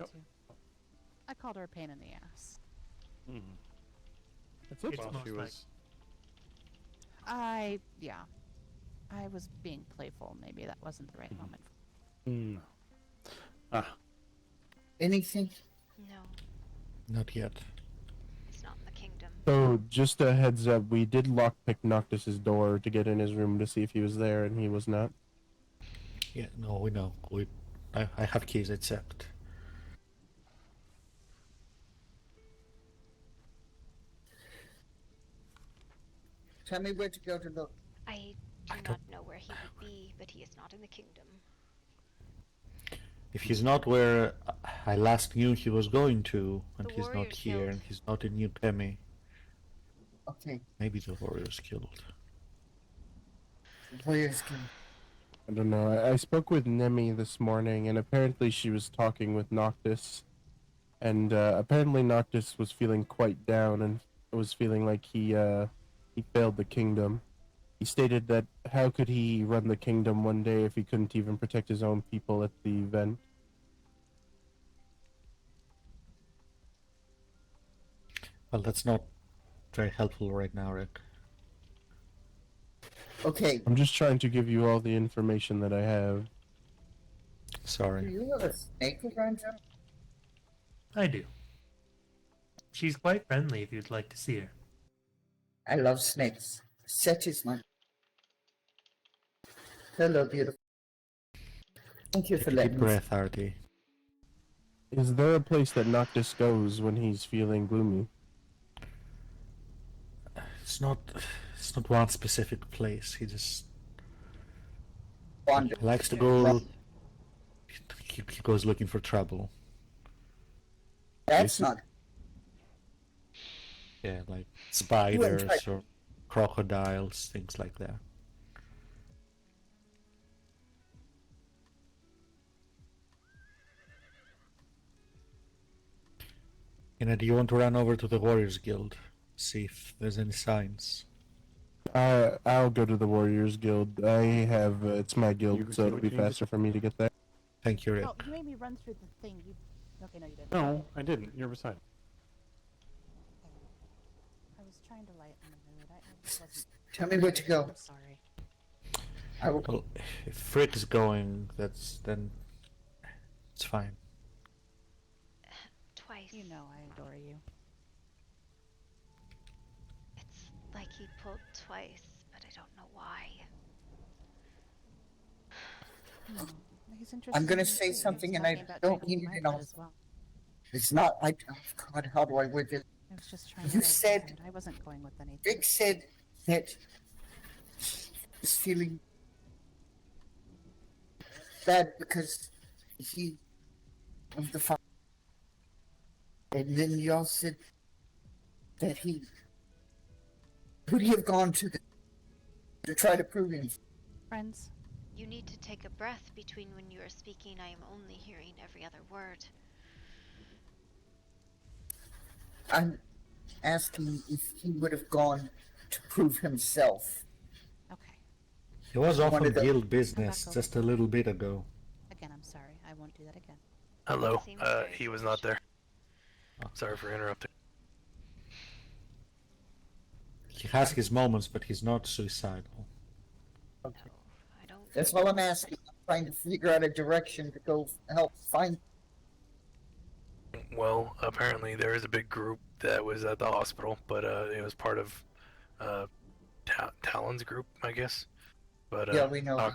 I called her a pain in the ass. That's it. Well, she was. Yeah. I was being playful. Maybe that wasn't the right moment. Anything? No, Not yet. he's not in the kingdom. So, just a heads up, we did lockpick Noctis's door to get in his room to see if he was there, and he was not. Yeah, no, we know. I have keys, except. Tell me where to go to look. I do not know where he would be, but he is not in the kingdom. If he's not where I last knew he was going to, and The he's warrior not here, killed. and he's not in New Kemi. Okay. Maybe the warriors killed. Warriors can. I don't know. I spoke with Nemi this morning, and apparently she was talking with Noctis. And apparently Noctis was feeling quite down and was feeling like he failed the kingdom. He stated that how could he run the kingdom one day if he couldn't even protect his own people at the event? Well, that's not very helpful right now, Rick. Okay. I'm just trying to give you all the information that I have. Do Sorry. you have a snake around you? I do. She's quite friendly if you'd like to see her. I love snakes. Such is my. Hello, beautiful. Thank you for Take a letting deep me. breath, Artie. Is there a place that Noctis goes when he's feeling gloomy? It's not one specific place. He just Wander. he likes to go. He goes looking for trouble. That's not. Yeah, like try- spiders or crocodiles, things like that. Do you want to run over to the Warriors Guild, see if there's any signs? I'll go to the Warriors Guild. I have it's my guild, so it'll be faster for me to get there. Thank you, Rick. Oh, you made me run through the thing. You. Okay, no, you didn't. No, I didn't. You're beside. I was trying to lighten the mood. I wasn't. Tell me where to go. I'm sorry. I will. Well, if Rick is going, then it's fine. Twice. You know I adore you. It's like he pulled twice, but I don't know why. He's interested I'm gonna in say you. something, He's and I talking about don't taking mean my it in blood all. as well. It's not. Oh God, how do I word it? I was just trying You to lighten the said. mood. I wasn't going with anything. Rick said that he's feeling bad because he of the fire, and then y'all said that he would he have gone to try to prove him. Friends. You need to take a breath between when you are speaking. I am only hearing every other word. I'm asking if he would have gone to prove himself. Okay. He was off on Wanted to- guild business over. just a little bit ago. Again, I'm sorry. I won't do that again. Hello. Seems very He was not there. Sorry for interrupting. He has his moments, but he's not suicidal. I don't. That's all I'm asking. I'm trying to figure out a direction to go help find. Well, apparently there is a big group that was at the hospital, but it was part of Talon's group, I guess. But Yeah, we know.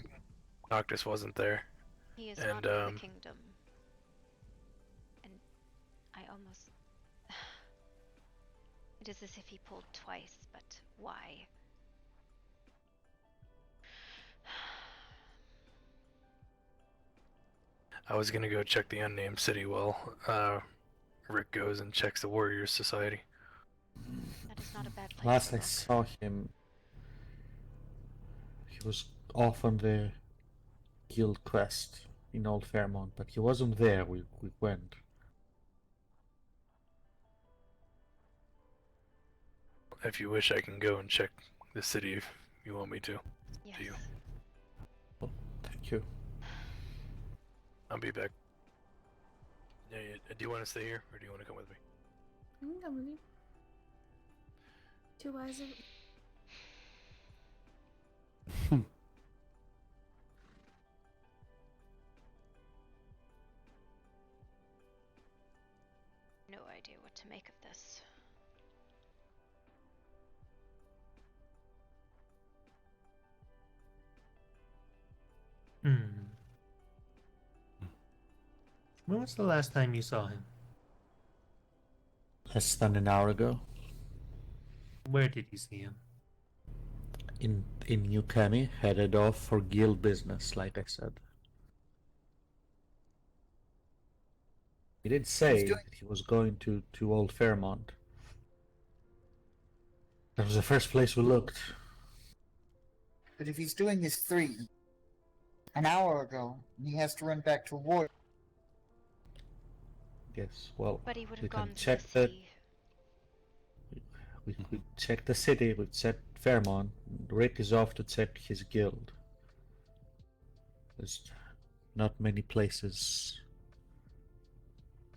Noctis wasn't there. He is And, not in the kingdom. And I almost. It is as if he pulled twice, but why? I was gonna go check the unnamed city while Rick goes and checks the Warriors Society. That is not a bad place Last to I look. saw him, he was off on the guild quest in Old Fairmont, but he wasn't there. We went. If you wish, I can go and check the city if you want me to. Yes. Do you? Well, thank you. I'll be back. Yeah, do you want to stay here, or do you want to come with me? I can come with you. 2 eyes of. No idea what to make of this. When was the last time you saw him? Less than an hour ago. Where did you see him? In New Cami, headed off for guild business, like I said. He did say that he was going to Old Fairmont. That was the first place we looked. But if he's doing his 3 an hour ago, and he has to run back to war. Yes, well, But he would we have can gone to check the the. city. We could check the city. We check Fairmont. Rick is off to check his guild. There's not many places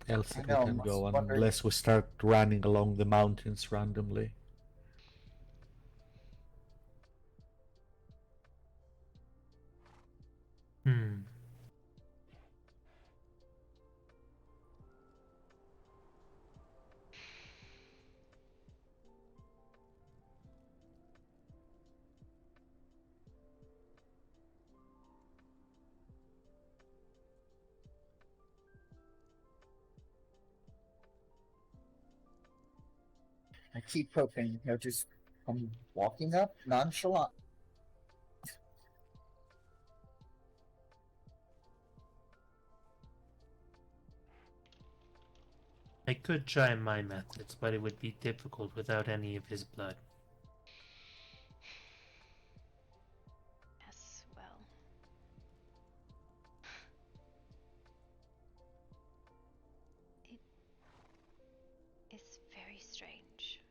else I that know, we can I go was wondering. unless we start running along the mountains randomly. Hmm. I keep hoping he'll just come walking up nonchalant. I could try my methods, but it would be difficult without any of his blood. Yes, well. It is very strange.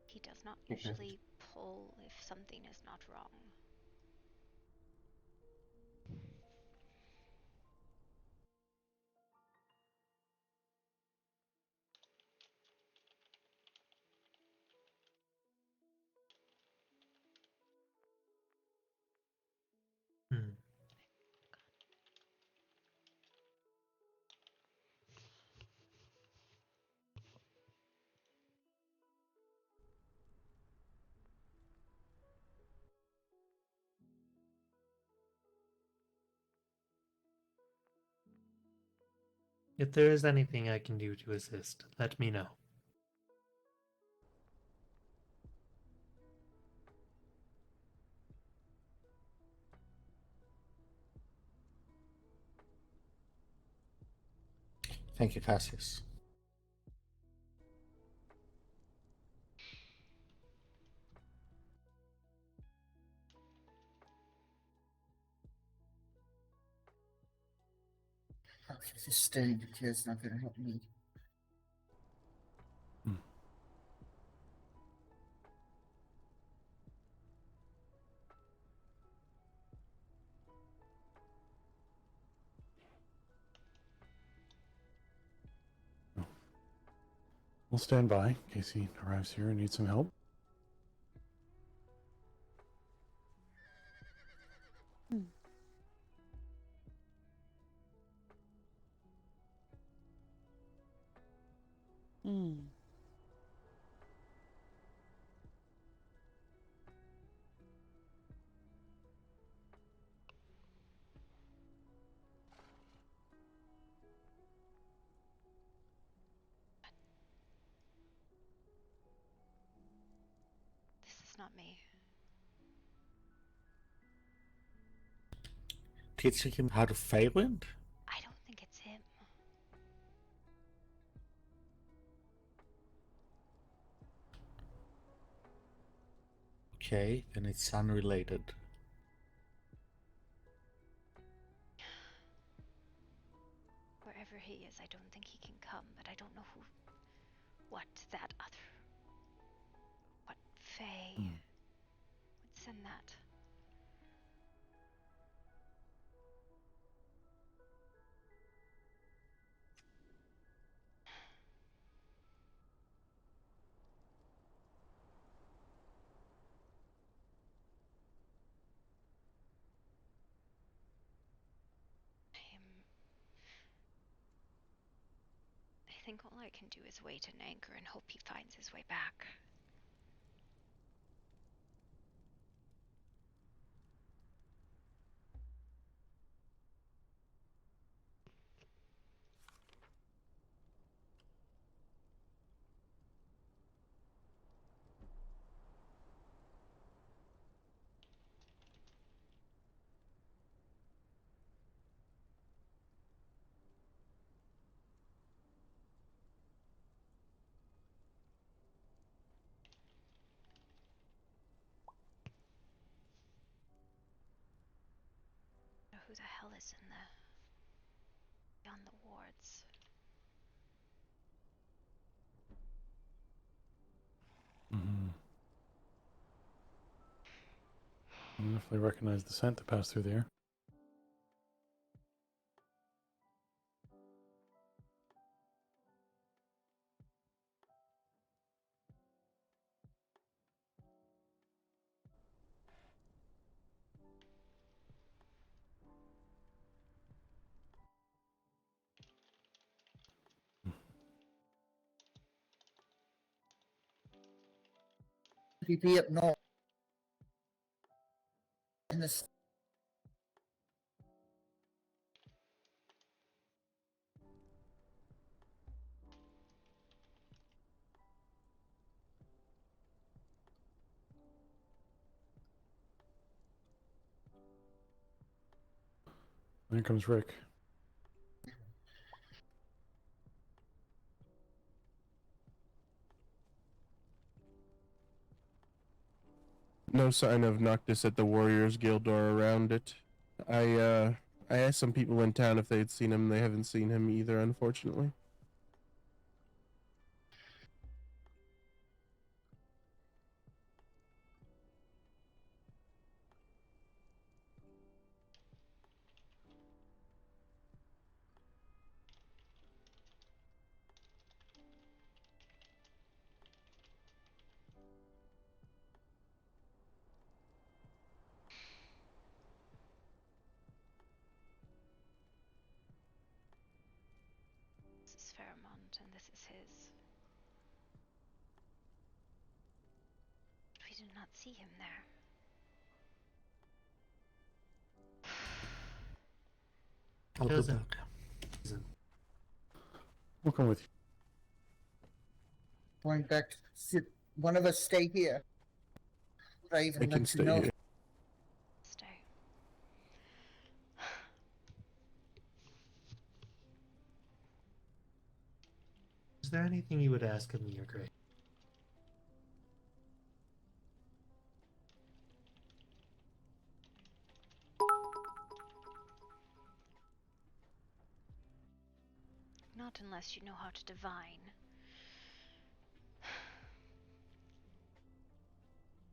He does not usually pull if something is not wrong. Hmm. If there is anything I can do to assist, let me know. Thank you, Cassius. Okay, just staying here is not going to help me. We'll stand by in case he arrives here and needs some help. Hmm. This is not me. Teaching him how to Feywind? I don't think it's him. Okay, then it's unrelated. Wherever he is, I don't think he can come, but I don't know who. What that other. What Faye would send that. I think all I can do is wait and anchor and hope he finds his way back. Who the hell is in the beyond the wards? I wonder if they recognize the scent that passed through the air. PP up north. In the There comes Rick. No sign of Noctis at the Warriors Guild or around it. I asked some people in town if they had seen him. They haven't seen him either, unfortunately. This is Fairmont, and this is his. We do not see him there. I'll go back. We'll come with you. going back. One of us stay here. Would I even I can let you stay know? here. Stay. Is there anything you would ask of me, Your Grace? Not unless you know how to divine.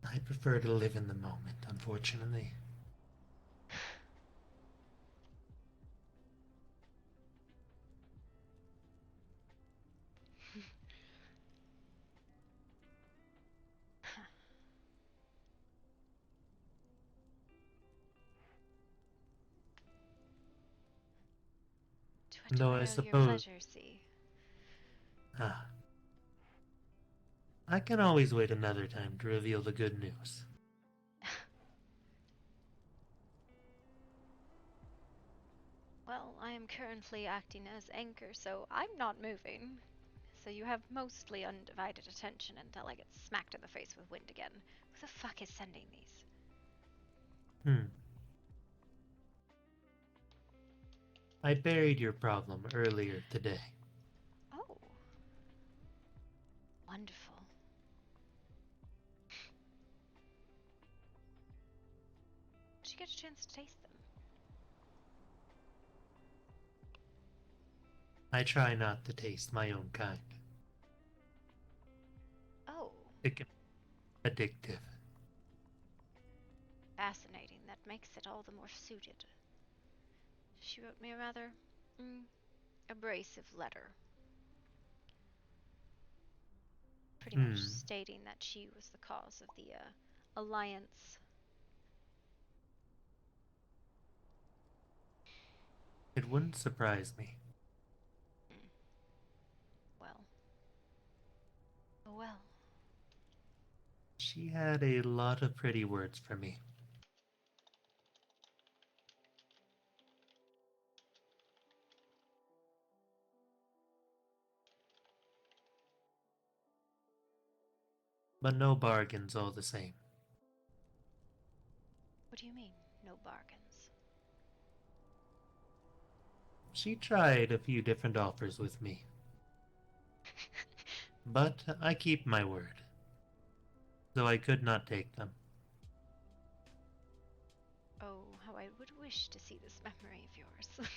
I prefer to live in the moment, unfortunately. To Though I your suppose... pleasure, see. Ah. I can always wait another time to reveal the good news. Well, I am currently acting as anchor, so I'm not moving. So you have mostly undivided attention until I get smacked in the face with wind again. Who the fuck is sending these? I buried your problem earlier today. Oh. Wonderful. Did you get a chance to taste them? I try not to taste my own kind. Oh. It can be addictive. Fascinating. That makes it all the more suited. She wrote me a rather abrasive letter. Pretty much stating that she was the cause of the alliance. It wouldn't surprise me. Well. Oh well. She had a lot of pretty words for me. But no bargains all the same. What do you mean, no bargains? She tried a few different offers with me. But I keep my word. Though I could not take them. Oh, how I I would wish to see this memory of yours.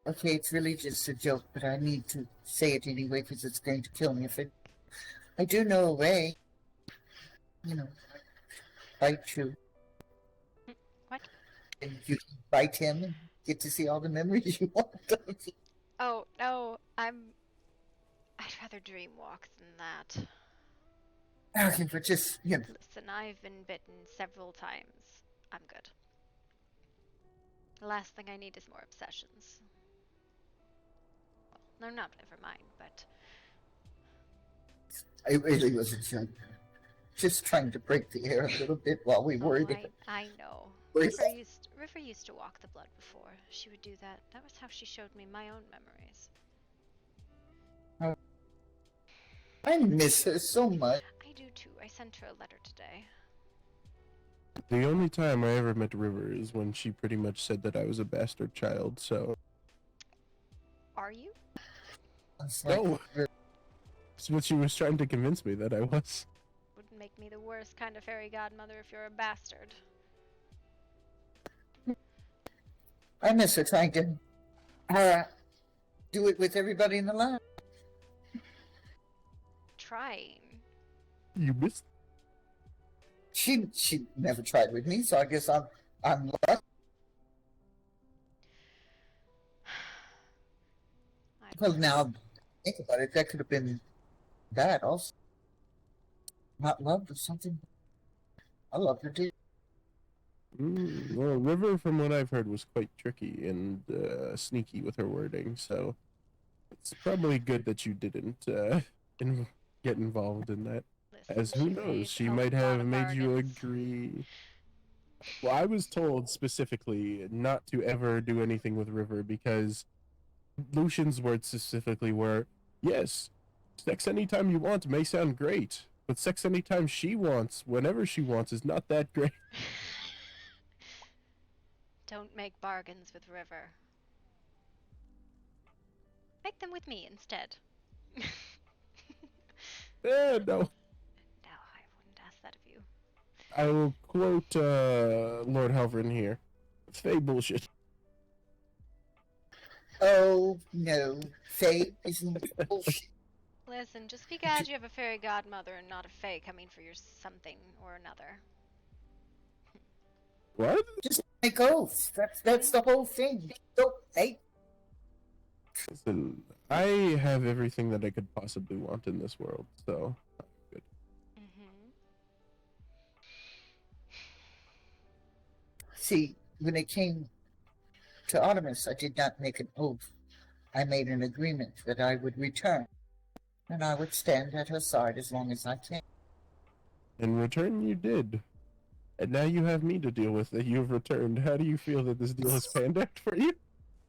Okay, it's really just a joke, but I need to say it anyway because it's going to kill me if it. I do know a way. You know, bite you. What? And you can bite him and get to see all the memories you want. Oh, no, I'd rather dream walk than that. Okay, but just, you know. Listen, I've been bitten several times. I'm good. The last thing I need is more obsessions. Well, no, never mind, but... I really was a joke. Just trying to break the air a little bit while we were there. I know. Where's River used to walk the blood before. She would do that. That was how she showed me my own memories. I miss her so much. I do too. I sent her a letter today. The only time I ever met River is when she pretty much said that I was a bastard child, so... Are you? No! That's what she was trying to convince me that I was. Wouldn't make me the worst kind of fairy godmother if you're a bastard. I miss her trying to do it with everybody in the line. Trying. You missed. She never tried with me, so I guess I'm lucky. Well, now think about it. That could have been that also. Not love, but something. I love her too. Well, River, from what I've heard, was quite tricky and sneaky with her wording, so it's probably good that you didn't get involved in that. As who knows, she might have made you agree. Well, I was told specifically not to ever do anything with River because Lucian's words specifically were, yes, sex anytime you want may sound great, but sex anytime she wants, whenever she wants, is not that great. Don't make bargains with River. Make them with me instead. No. No, I wouldn't ask that of you. I will quote Lord Halvrin here. Faye bullshit. Oh, no. Faye isn't bullshit. Listen, just because you have a fairy godmother and not a fae coming for your something or another. What? Just make oaths. That's the whole thing. Don't make. Listen, I have everything that I could possibly want in this world, so I'm good. See, when it came to Artemis, I did not make an oath. I made an agreement that I would return, and I would stand at her side as long as I can. In return, you did. And now you have me to deal with that you've returned. How do you feel that this deal has panned out for you?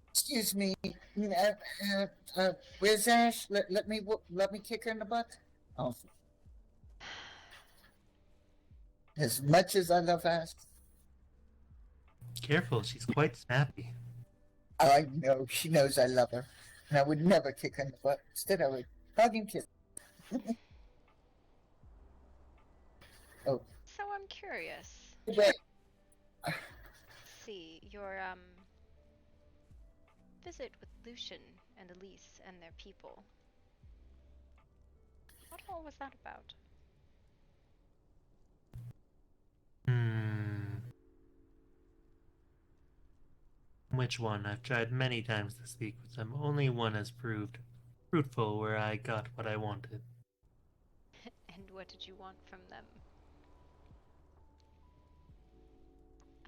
Excuse me, where's Ash? Let me kick her in the butt. Oh. As much as I love Ash, Careful, she's quite snappy. I know she knows I love her, and I would never kick her in the butt. Instead, I would hug and kiss. Oh. So I'm curious. Wait. See, your visit with Lucian and Elise and their people. What all was that about? Which one? I've tried many times to speak with them. Only one has proved fruitful where I got what I wanted. And what did you want from them?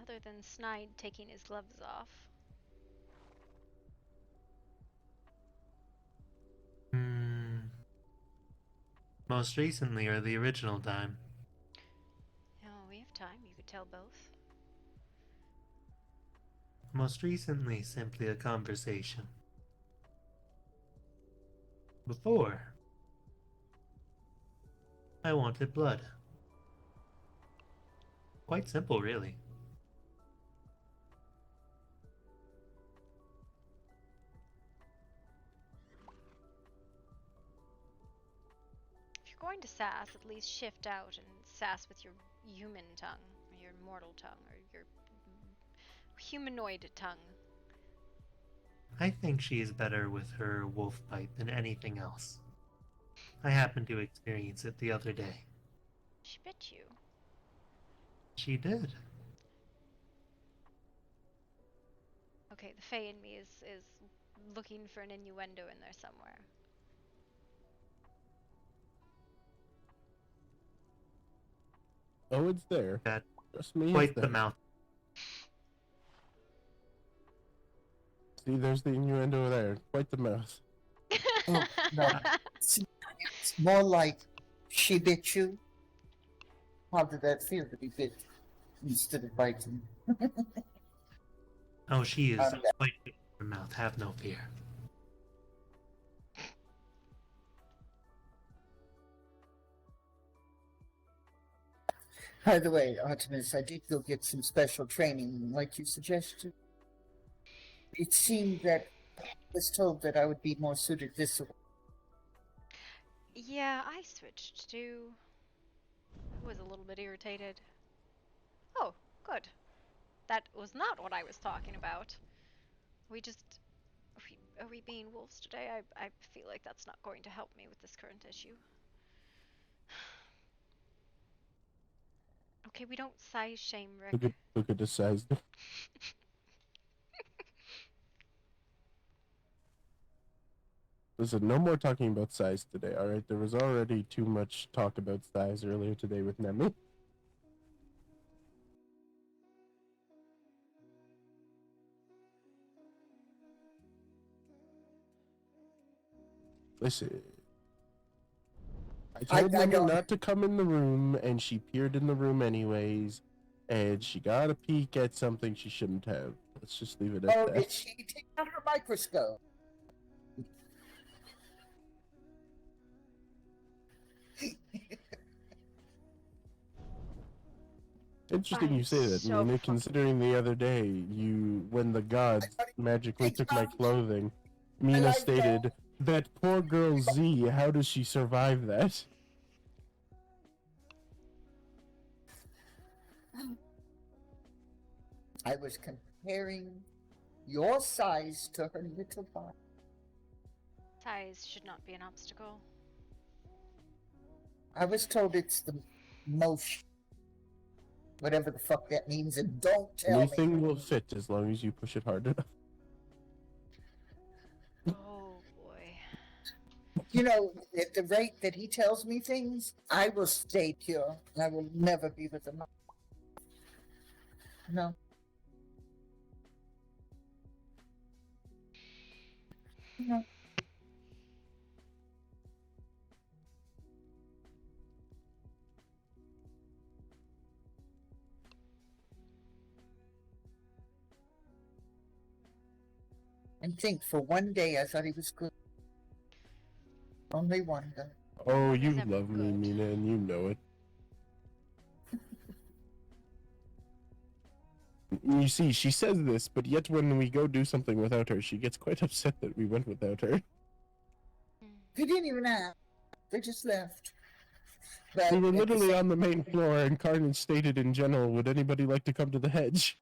Other than Snide taking his gloves off. Most recently, or the original time? Oh, we have time. You could tell both. Most recently, simply a conversation. Before, I wanted blood. Quite simple, really. you're going to sass, at least shift out and sass with your human tongue, or your mortal tongue, or your humanoid tongue. I think she is better with her wolf bite than anything else. I happened to experience it the other day. She bit you. She did. Okay, the Fae in me is looking for an innuendo in there somewhere. Oh, it's there. That Trust me, quite it's the there. mouth. See, there's the innuendo there. Quite the mouth. Oh, no. It's more like she bit you. How did that feel to be bit instead of biting? Oh, she is quite big in her mouth. Have no fear. By the way, Artemis, I did go get some special training like you suggested. It seemed that I was told that I would be more suited this way. Yeah, I switched too. I was a little bit irritated. Oh, good. That was not what I was talking about. We just... Are we being wolves today? I feel like that's not going to help me with this current issue. Okay, we don't size shame, Rick. Look at the size. Listen, no more talking about size today, alright? There was already too much talk about size earlier today with Nemi. Listen. I told Nemi not to come in the room, and she peered in the room anyways, and she got a peek at something she shouldn't have. Let's just leave it at that. Did she take out her microscope? Interesting you say that, Nina, considering the other day, when the gods magically took my clothing, Mina stated, that poor girl Z, how does she survive that? I was comparing your size to her little body. Size should not be an obstacle. I was told it's the motion. Whatever the fuck that means, and don't tell me. Anything will fit as long as you push it hard enough. Oh boy. You know, at the rate that he tells me things, I will stay pure, and I will never be with him. No. No. And think, for one day I thought he was good. Only one day. Oh, you love me, Mina, and you know it. You see, she says this, but yet when we go do something without her, she gets quite upset that we went without her. They didn't even ask. They just left. But We were literally on the main floor, and Carnage stated in general, would anybody like to come to the hedge?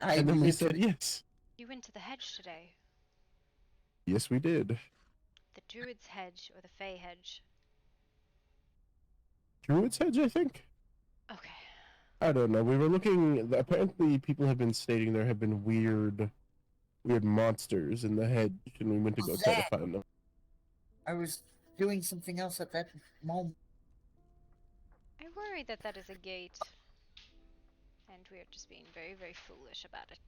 And then we said yes. You went to the hedge today. Yes, we did. The Druid's hedge or the Fae hedge? Druid's hedge, I think? Okay. I don't know. We were looking. Apparently, people have been stating there have been weird monsters in the hedge, and we went to go try to find them. I was doing something else at that moment. I worry that that is a gate. And we are just being very, very foolish about it.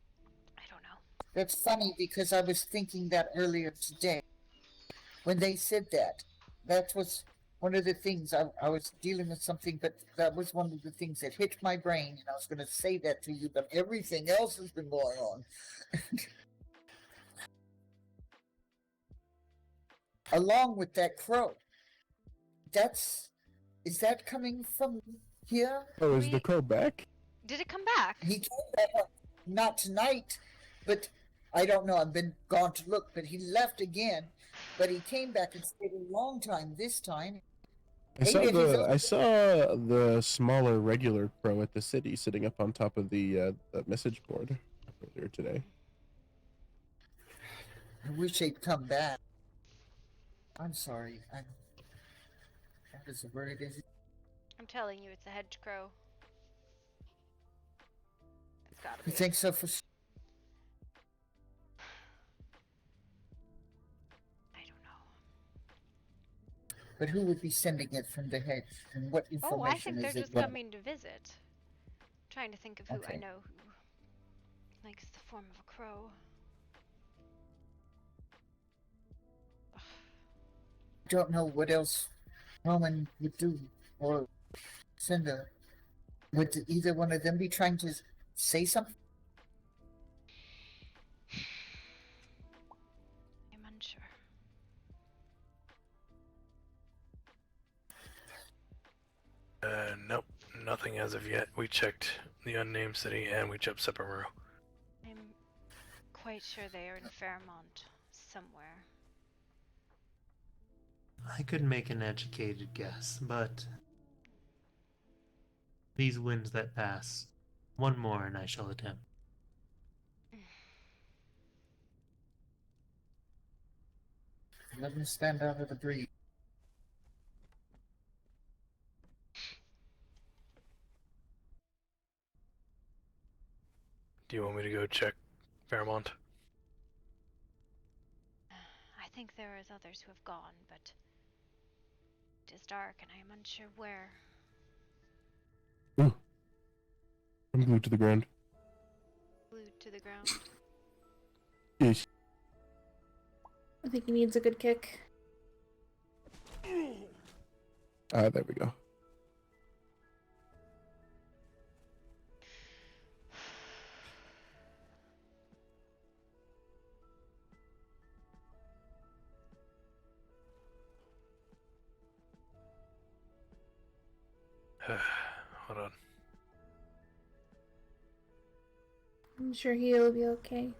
I don't know. That's funny because I was thinking that earlier today. When they said that, that was one of the things. I was dealing with something, but that was one of the things that hit my brain, and I was going to say that to you, but everything else has been going on. Along with that crow. Is that coming from here? Oh, is the crow back? Did it come back? He came back, not tonight, but I don't know. I've been gone to look, but he left again. But he came back and stayed a long time this time. I Hey, saw if he's I saw the smaller regular crow at the city sitting up on top of the message board earlier today. I wish they'd come back. I'm sorry. What is the word? Is it? I'm telling you, it's a hedge crow. It's gotta be. You think so for? But who would be sending it from the hedge? And what information Oh, I think they're is it? just coming to visit. I'm trying to think of who I Okay. know who likes the form of a crow. Don't know what else Roman would do or send a. Would either one of them be trying to say something? I'm unsure. Nope, nothing as of yet. We checked the unnamed city and we checked Sephiroth. I'm quite sure they are in Fairmont somewhere. I could make an educated guess, but these winds that pass, one more and I shall attempt. Let me stand out of the breeze. Do you want me to go check Fairmont? I think there is others who have gone, but it is dark and I am unsure where. Ooh. I'm glued to the ground. Glued to the ground. Yes. I think he needs a good kick. There we go. Hold on. I'm sure he'll be okay.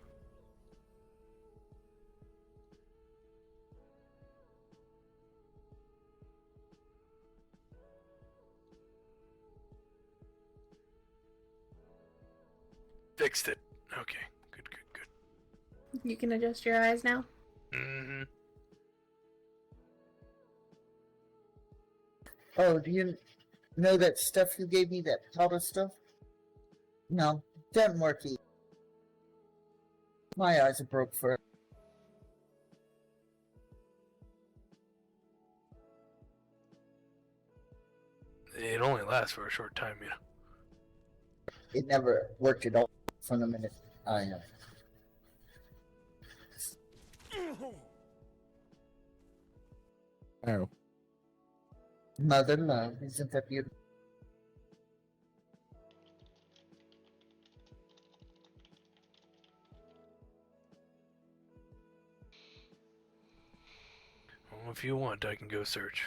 Fixed it. Okay. Good, good, good. You can adjust your eyes now. Mm-hmm. Oh, do you know that stuff you gave me, that powder stuff? No, doesn't work either. My eyes are broke for. It only lasts for a short time, you know. It never worked at all from the minute I know. Ow. Mother love, isn't that beautiful? Well, if you want, I can go search.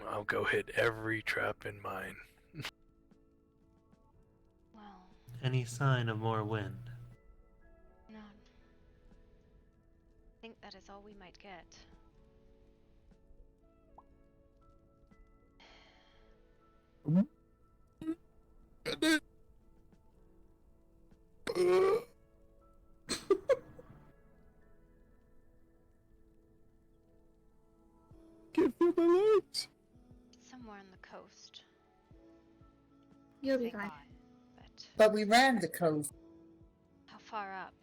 I'll go hit every trap in mine. Well, Any sign of more wind? none. I think that is all we might get. Can't feel my legs. Somewhere on the coast. You'll be fine. But we ran the coast. How far up?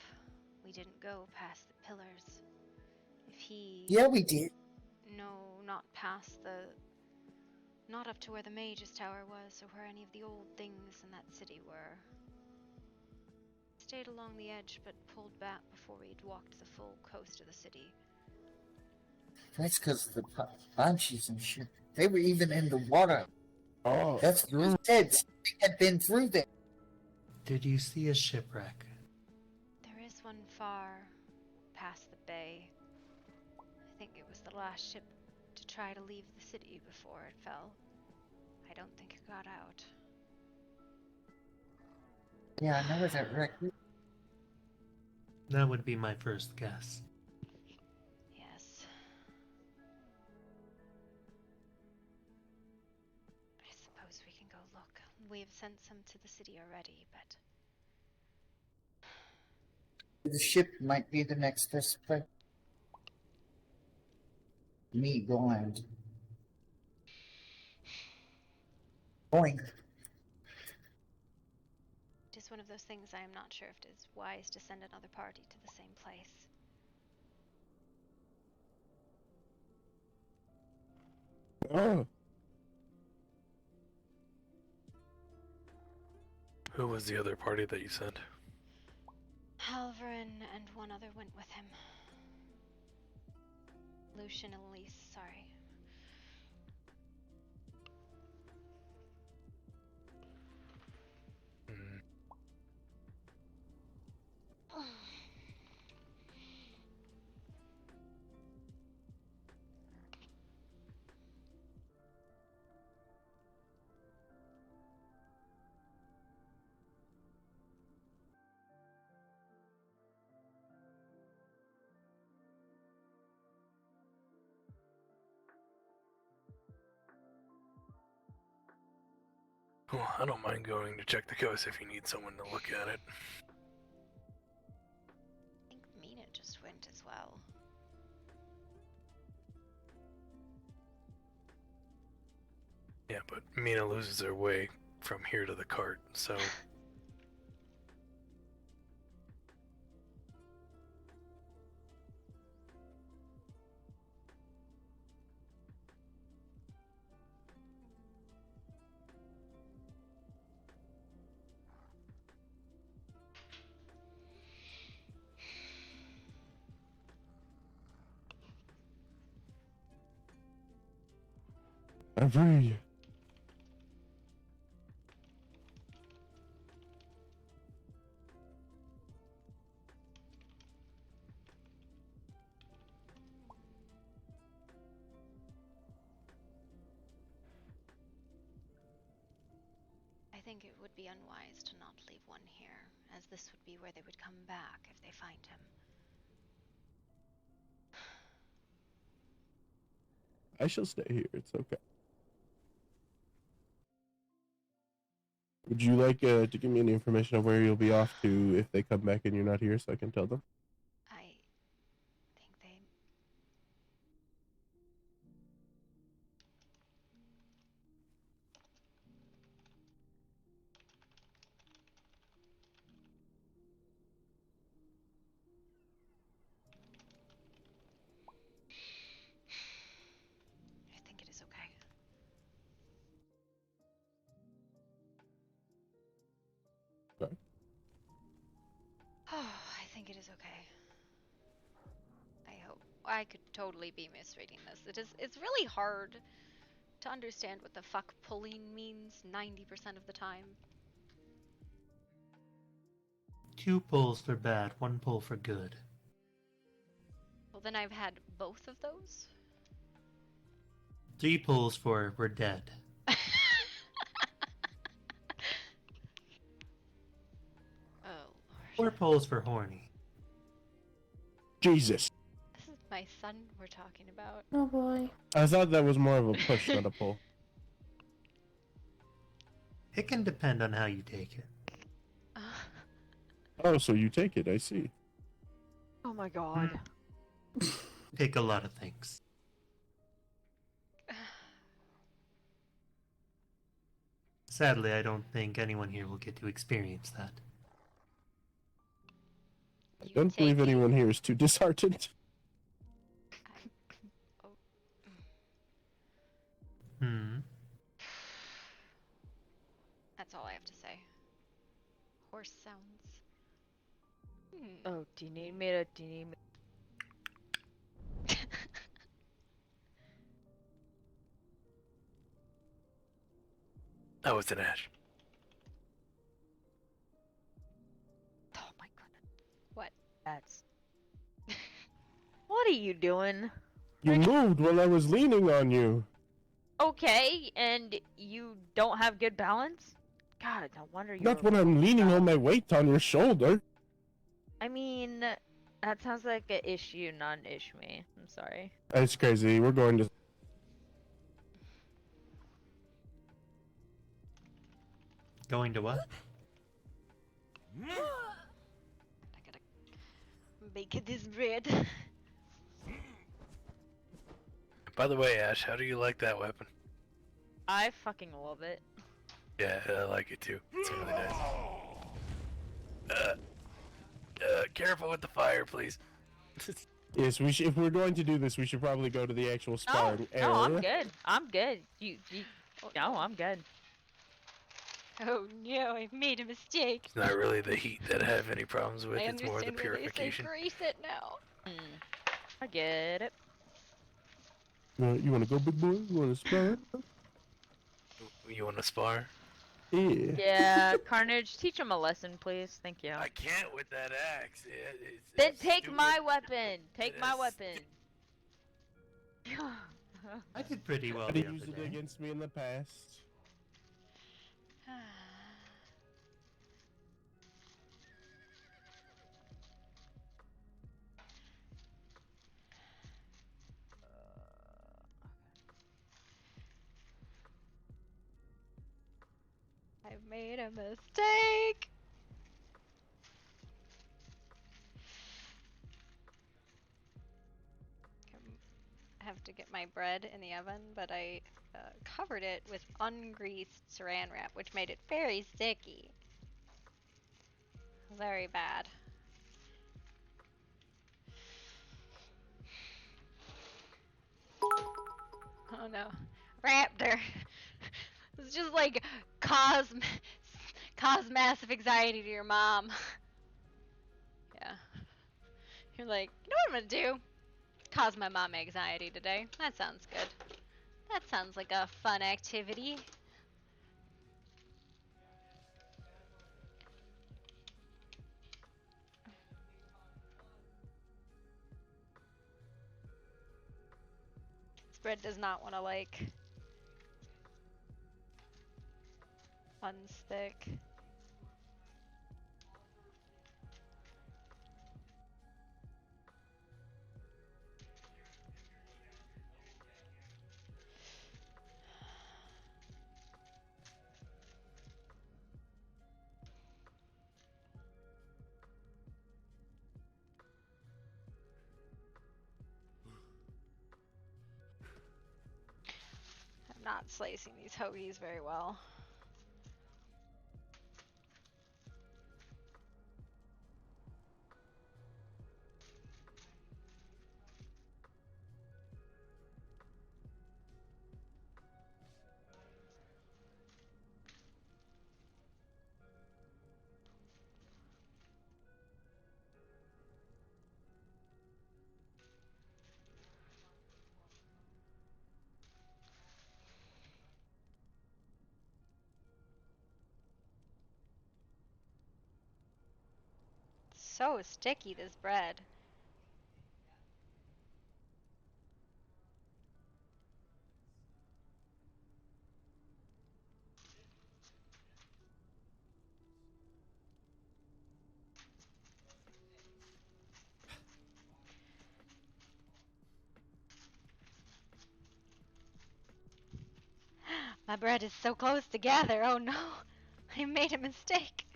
We didn't go past the pillars. If he... Yeah, we did. No, not past the... Not up to where the Mage's Tower was, or where any of the old things in that city were. Stayed along the edge, but pulled back before we'd walked the full coast of the city. That's because of the banshees and shit. They were even in the water. Oh, that's what we said. They had been through there. Did you see a shipwreck? There is one far past the bay. I think it was the last ship to try to leave the city before it fell. I don't think it got out. Yeah, I know that wreck. That would be my first guess. Yes. look. We have sent some to the city already, but The ship might be the next best bet. Me going. Going. it is one of those things I am not sure if it is wise to send another party to the same place. Oh. Who was the other party that you sent? Halvarin and one other went with him. Lucian and Elise, sorry. Well, I don't mind going to check the coast if you need someone to look at it. I think Mina just went as well. Yeah, but Mina loses her way from here to the cart, so... Every. I think it would be unwise to not leave one here, as this would be where they would come back if they find him. I shall stay here. It's okay. Would you like to give me any information of where you'll be off to if they come back and you're not here, so I can tell them? I think they... I think it is okay. Okay. Oh, I think it is okay. I hope. I could totally be misreading this. It's really hard to understand what the fuck pulling means 90% of the time. 2 pulls for bad, 1 pull for good. Well, then I've had both of those. 3 pulls for we're dead. Oh, 4 pulls for horny. Jesus. this is my son we're talking about. Oh boy. I thought that was more of a push, not a pull. It can depend on how you take it. Oh, so you take it, I see. Oh my god. Take a lot of things. Sadly, I don't think anyone here will get to experience that. I don't believe anyone here is too disheartened. That's all I have to say. Horse sounds. Oh, do you need me to? Oh, it's an ash. Oh my goodness. What? That's. What are you doing? You moved while I was leaning on you. Okay, and you don't have good balance? God, no wonder you. Not when I'm leaning all my weight on your shoulder. I mean, that sounds like an issue, not an issue me. I'm sorry. That's crazy. We're going to. Going to what? Bake this bread. By the way, Ash, how do you like that weapon? I fucking love it. Yeah, I like it too. It's really nice. Careful with the fire, please. Yes, we should, if we're going to do this, we should probably go to the actual sparring area. No, I'm good. I'm good. No, I'm good. Oh no, I've made a mistake. It's not really the heat that I have any problems with. I It's more the understand where they say purification. grease it now. I get it. You want to go, big boy? You want to spar? You want to spar? Yeah. Yeah, Carnage, teach him a lesson, please. Thank you. I can't with that axe. Then take my weapon. Take my weapon. I did pretty well He the other used it day. against me in the past. I've made a mistake. I have to get my bread in the oven, but I covered it with ungreased saran wrap, which made it very sticky. Very bad. Oh no. Raptor! It's just like cause massive anxiety to your mom. Yeah. You're like, you know what I'm gonna do? Cause my mom anxiety today. That sounds good. That sounds like a fun activity. This bread does not want to like unstick. I'm not slicing these hoagies very well. So sticky, this bread. My bread is so close together. Oh no, I made a mistake.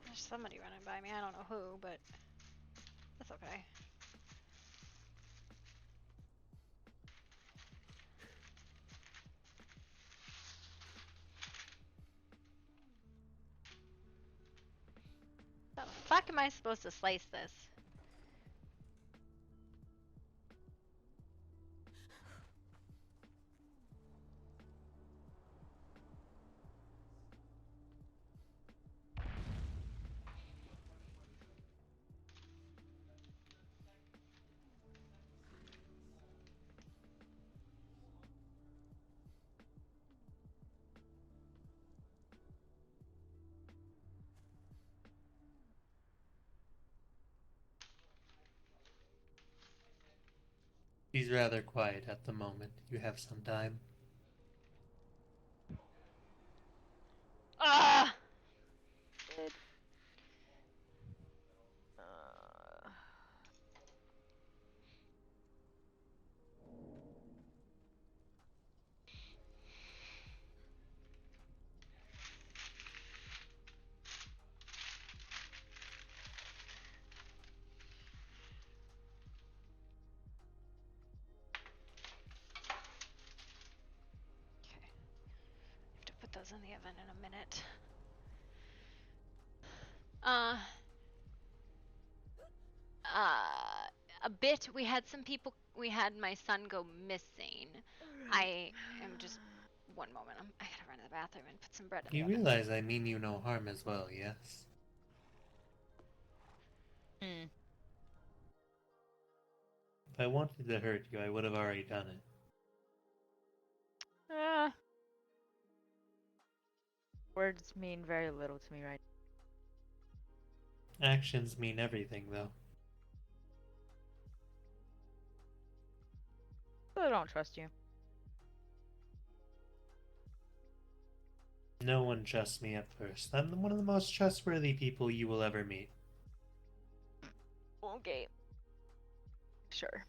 There's somebody running by me. I don't know who, but that's okay. The fuck am I supposed to slice this? She's rather quiet at the moment. You have some time. Ah! Good. Have to put those in the oven in a minute. A bit. We had some people. We had my son go missing. I am just. One moment. I gotta run to the bathroom and put some bread in the You oven. realize I mean you no harm as well, yes? Hmm. If I wanted to hurt you, I would have already done it. Words mean very little to me right Actions mean everything, though. now. I don't trust you. No one trusts me at first. I'm one of the most trustworthy people you will ever meet. Okay. Sure.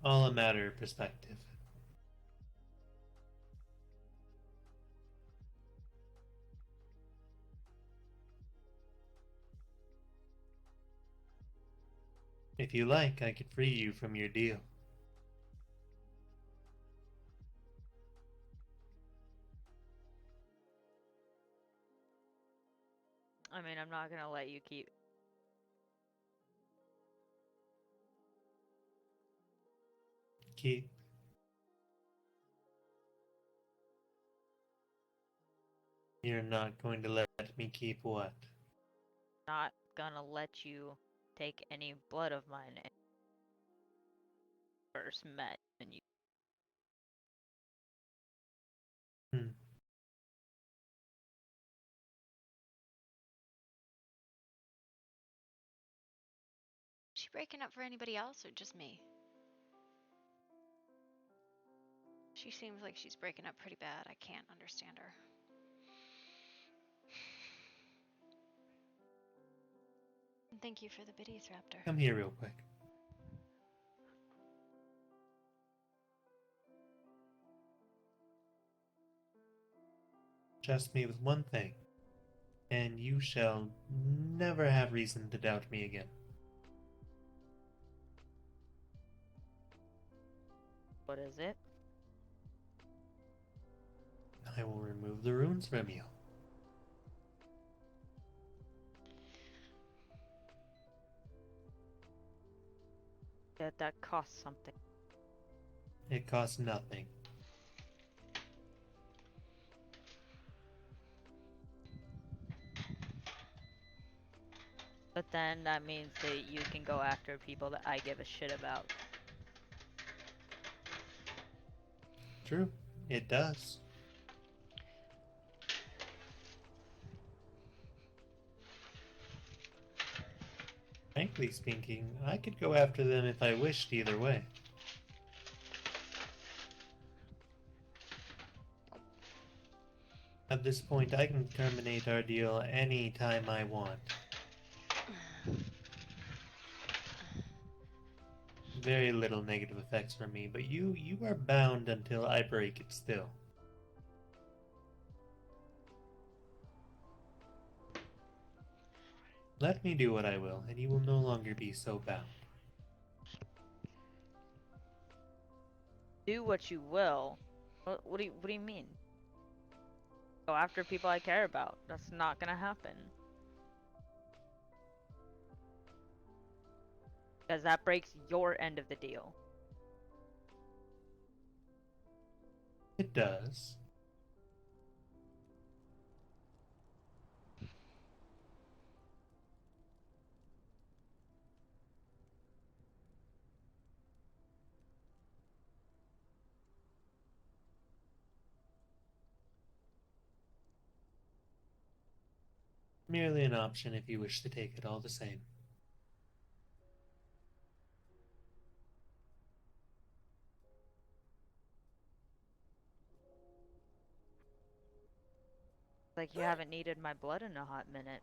All a matter of perspective. If you like, I could free you from your deal. I mean, I'm not gonna let you keep. Keep. You're not going to let me keep what? Not gonna let you take any blood of mine. First met and you. Is she breaking up for anybody else or just me? She seems like she's breaking up pretty bad. I can't understand her. And thank you for the biddies, Raptor. Come here real quick. Trust me with one thing, and you shall never have reason to doubt me again. What is it? I will remove the runes from you. That costs something. It costs nothing. But then that means that you can go after people that I give a shit about. True, it does. Frankly speaking, I could go after them if I wished either way. At this point, I can terminate our deal any time I want. Very little negative effects for me, but you are bound until I break it still. Let me do what I will, and you will no longer be so bound. Do what you will. What do you mean? Go after people I care about. That's not gonna happen. Because that breaks your end of the deal. It does. Merely an option if you wish to take it all the same. Like you haven't needed my blood in a hot minute.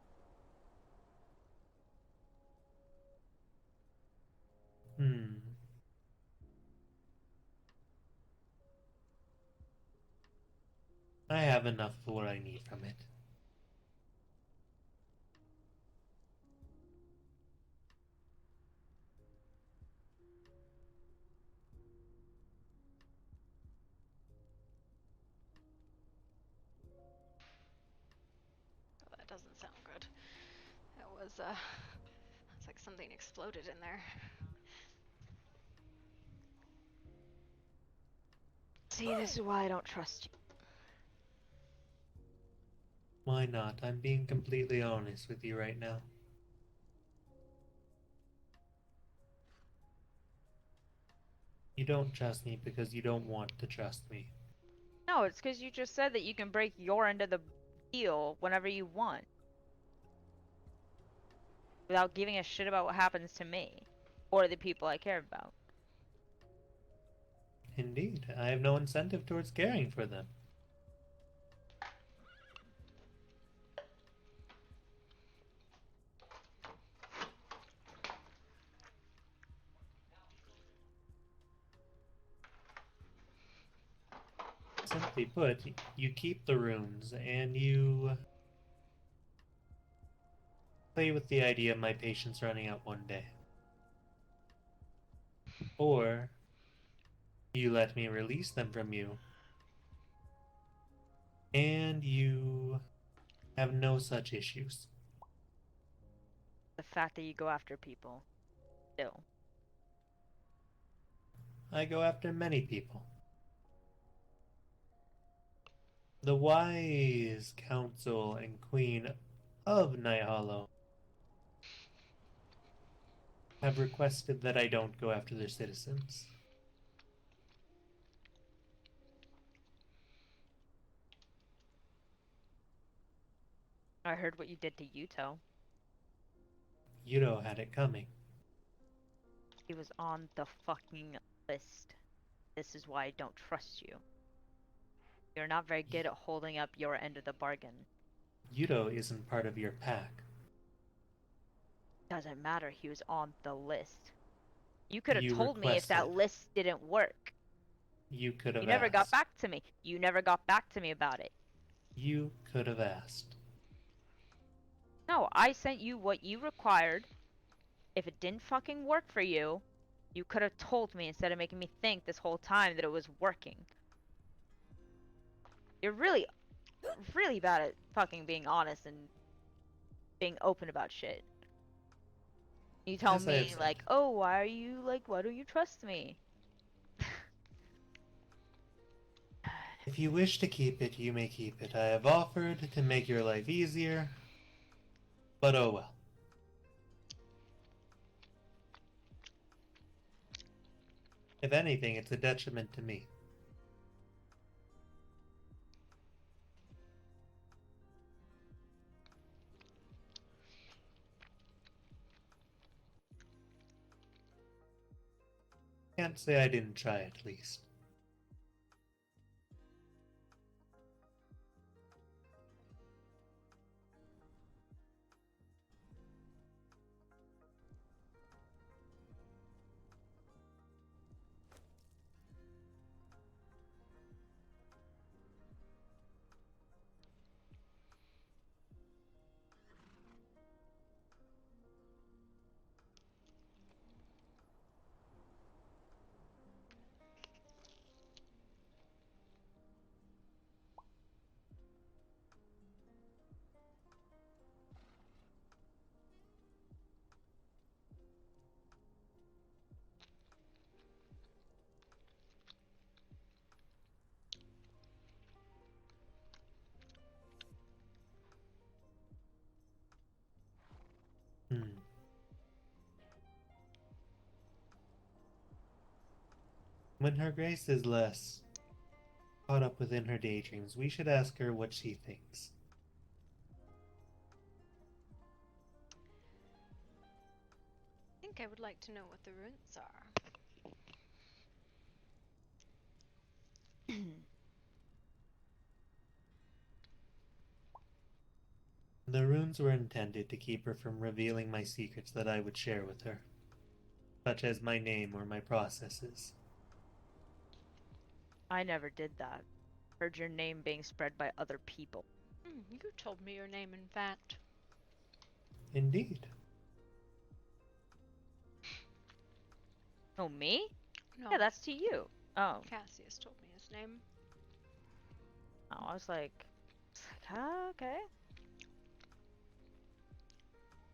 I have enough of what I need from it. Oh, that doesn't sound good. It was, it's like something exploded in there. See, this is why I don't trust you. Why not? I'm being completely honest with you right now. You don't trust me because you don't want to trust me. No, it's because you just said that you can break your end of the deal whenever you want. Without giving a shit about what happens to me. Or the people I care about. Indeed, I have no incentive towards caring for them. Simply put, you keep the runes and you play with the idea of my patience running out one day. Or you let me release them from you and you have no such issues. The fact that you go after people. Still. I go after many people. The wise council and queen of Night Hollow have requested that I don't go after their citizens. I heard what you did to Yuto. Yuto had it coming. He was on the fucking list. This is why I don't trust you. You're not very good at holding up your end of the bargain. Yuto isn't part of your pack. Doesn't matter, he was on the list. You could have You told me if that requested. list didn't work. You could have You never got asked. back to me. You never got back to me about it. You could have asked. No, I sent you what you required. If it didn't fucking work for you, you could have told me instead of making me think this whole time that it was working. You're really, really bad at fucking being honest and being open about shit. You tell As I have me, said. like, oh, why don't you trust me? If you wish to keep it, you may keep it. I have offered to make your life easier, but oh well. If anything, it's a detriment to me. Can't say I didn't try at least. When her grace is less caught up within her daydreams, we should ask her what she thinks. I think I would like to know what the runes are. The runes were intended to keep her from revealing my secrets that I would share with her, such as my name or my processes. I never did that. Heard your name being spread by other people. You told me your name, in fact. Indeed. Oh, me? No. Yeah, that's to you. Oh. Cassius told me his name. Oh, I was like, okay.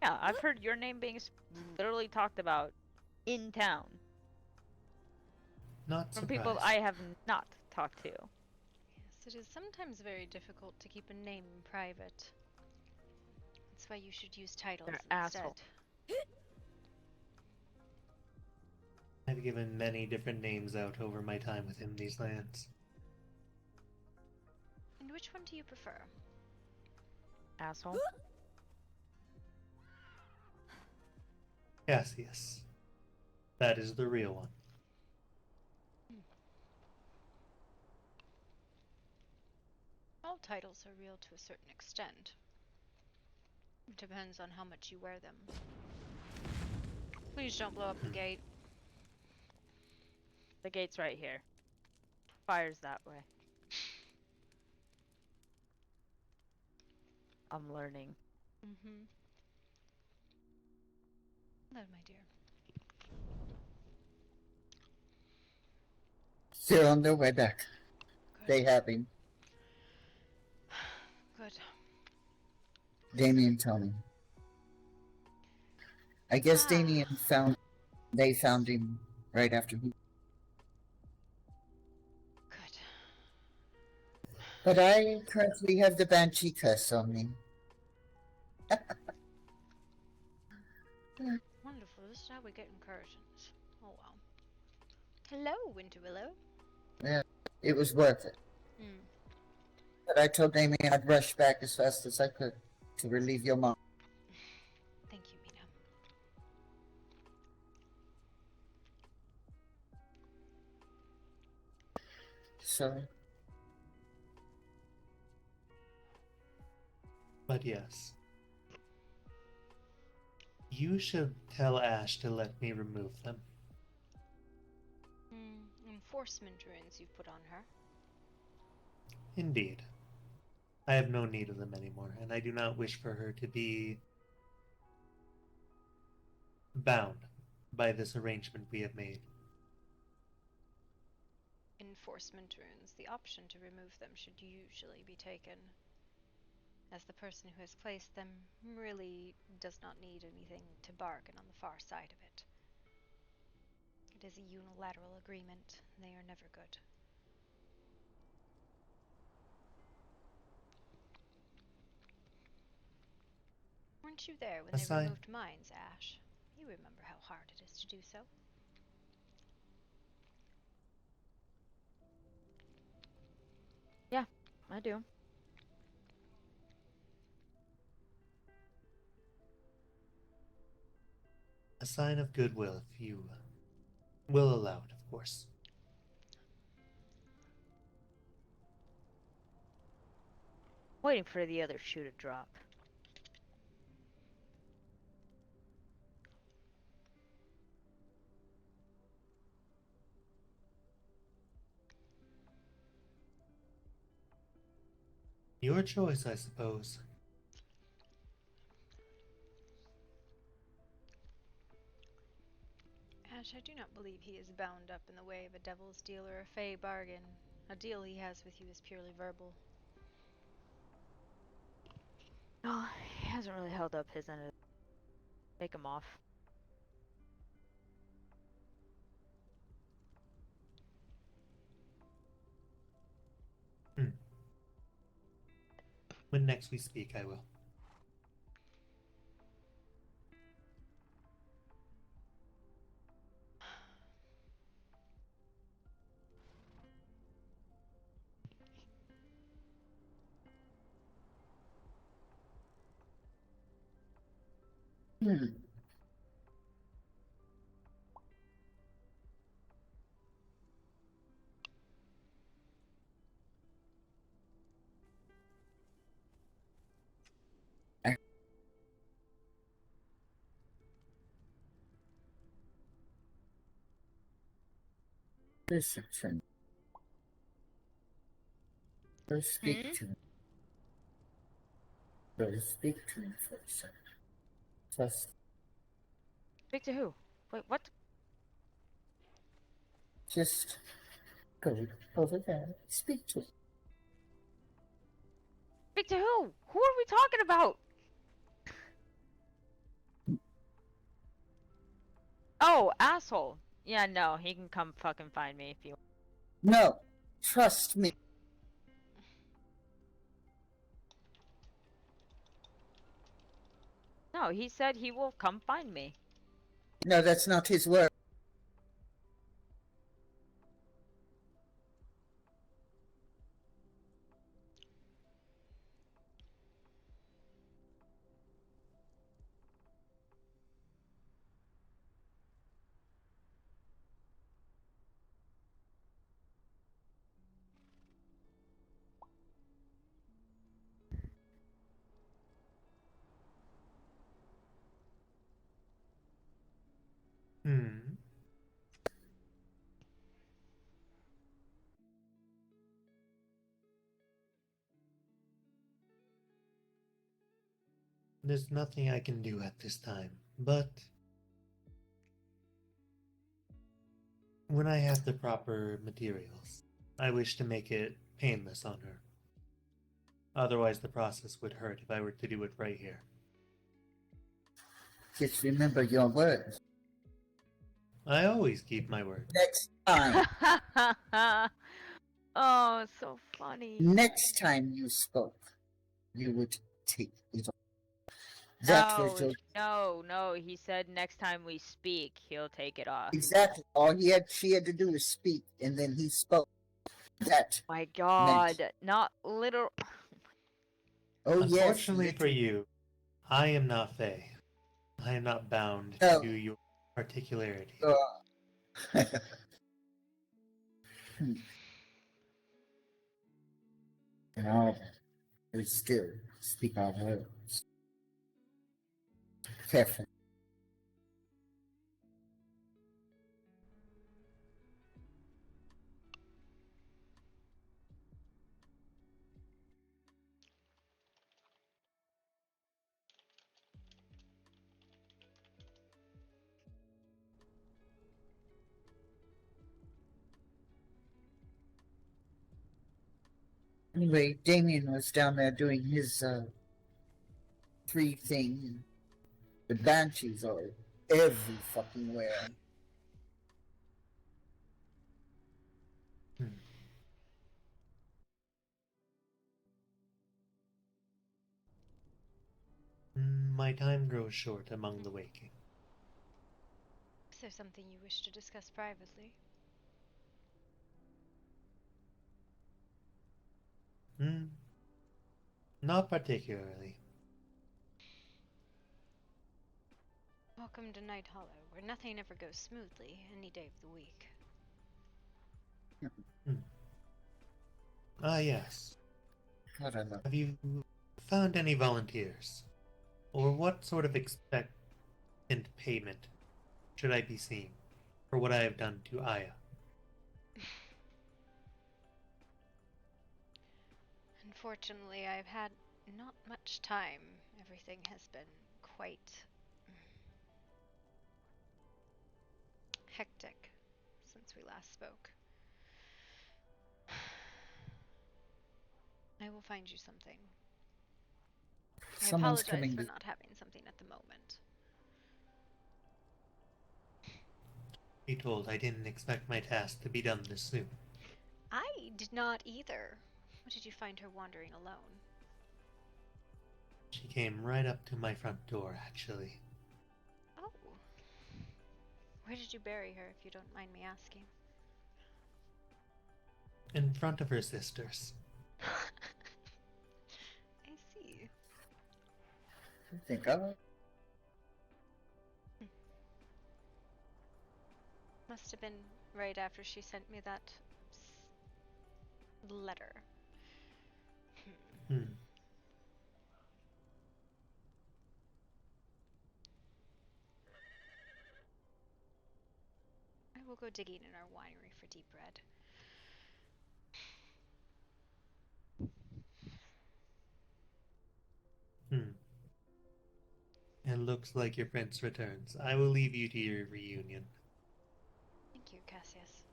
Yeah, I've heard your name being literally talked about in town. Not from surprised. people I have not talked to. Yes, it is sometimes very difficult to keep a name private. That's why you should use titles They're instead. asshole. I've given many different names out over my time within these lands. And which one do you prefer? Asshole. Cassius. That is the real one. All titles are real to a certain extent. It depends on how much you wear them. Please don't blow up the gate. The gate's right here. Fire's that way. I'm learning. Hello, my dear. They're on their way back. Good. They have been. Good. Damien told me. I guess Damien they found him right after me. Good. But I currently have the Banshee curse on me. Wonderful. This is how we get incursions. Oh wow. Hello, Winter Willow. Yeah, it was worth it. But I told Damien I'd rush back as fast as I could to relieve your mom. Thank you, Mina. So, But yes. You should tell Ash to let me remove them. Enforcement runes you've put on her. Indeed. I have no need of them anymore, and I do not wish for her to be bound by this arrangement we have made. Enforcement runes. The option to remove them should usually be taken, as the person who has placed them really does not need anything to bargain on the far side of it. It is a unilateral agreement. They are never good. Weren't you there when they removed mines, Ash? You remember how hard it is to do so. Yeah, I do. A sign of goodwill, if you will allow it, of course. Waiting for the other shoe to drop. Your choice, I suppose. Ash, I do not believe he is bound up in the way of a devil's deal or a fey bargain. A deal he has with you is purely verbal. Oh, he hasn't really held up his end of it. Take him off. When next we speak, I will. I Perception. First speak to me. First speak to me for a second. Just, Speak to who? Wait, what? just go over there. Speak to me. Speak to who? Who are we talking about? Oh, asshole. Yeah, no, he can come fucking find me if you. No, trust me. No, he said he will come find me. No, that's not his word. Hmm. There's nothing I can do at this time, but when I have the proper materials, I wish to make it painless on her. Otherwise, the process would hurt if I were to do it right here. Just remember your words. I always keep my word. Next time. Oh, so funny. Next time you spoke, you would take it off. That was your... No, he said next time we speak, he'll take it off. Exactly. All she had to do was speak, and then he spoke. That. My God, not literal. Oh, yes. Unfortunately for you, I am not Fae. I am not bound No. to your particularity. And all of it, we still speak our words. Careful. Anyway, Damien was down there doing his 3 thing. The banshees are every fucking where. My time grows short among the waking. Is there something you wish to discuss privately? Not particularly. Welcome to Night Hollow, where nothing ever goes smoothly any day of the week. Ah, yes. God, I love. Have you found any volunteers? Or what sort of expectant payment should I be seeing for what I have done to Aya? Unfortunately, I've had not much time. Everything has been quite hectic since we last spoke. I will find you something. I Someone's apologize coming for to... not having something at the moment. Be told I didn't expect my task to be done this soon. I did not either. What did you find her wandering alone? She came right up to my front door, actually. Oh. Where did you bury her, if you don't mind me asking? In front of her sisters. I see. I think I... Must have been right after she sent me that letter. I will will go digging in our winery for deep red. It looks like your prince returns. I will leave you to your reunion. Thank you, Cassius.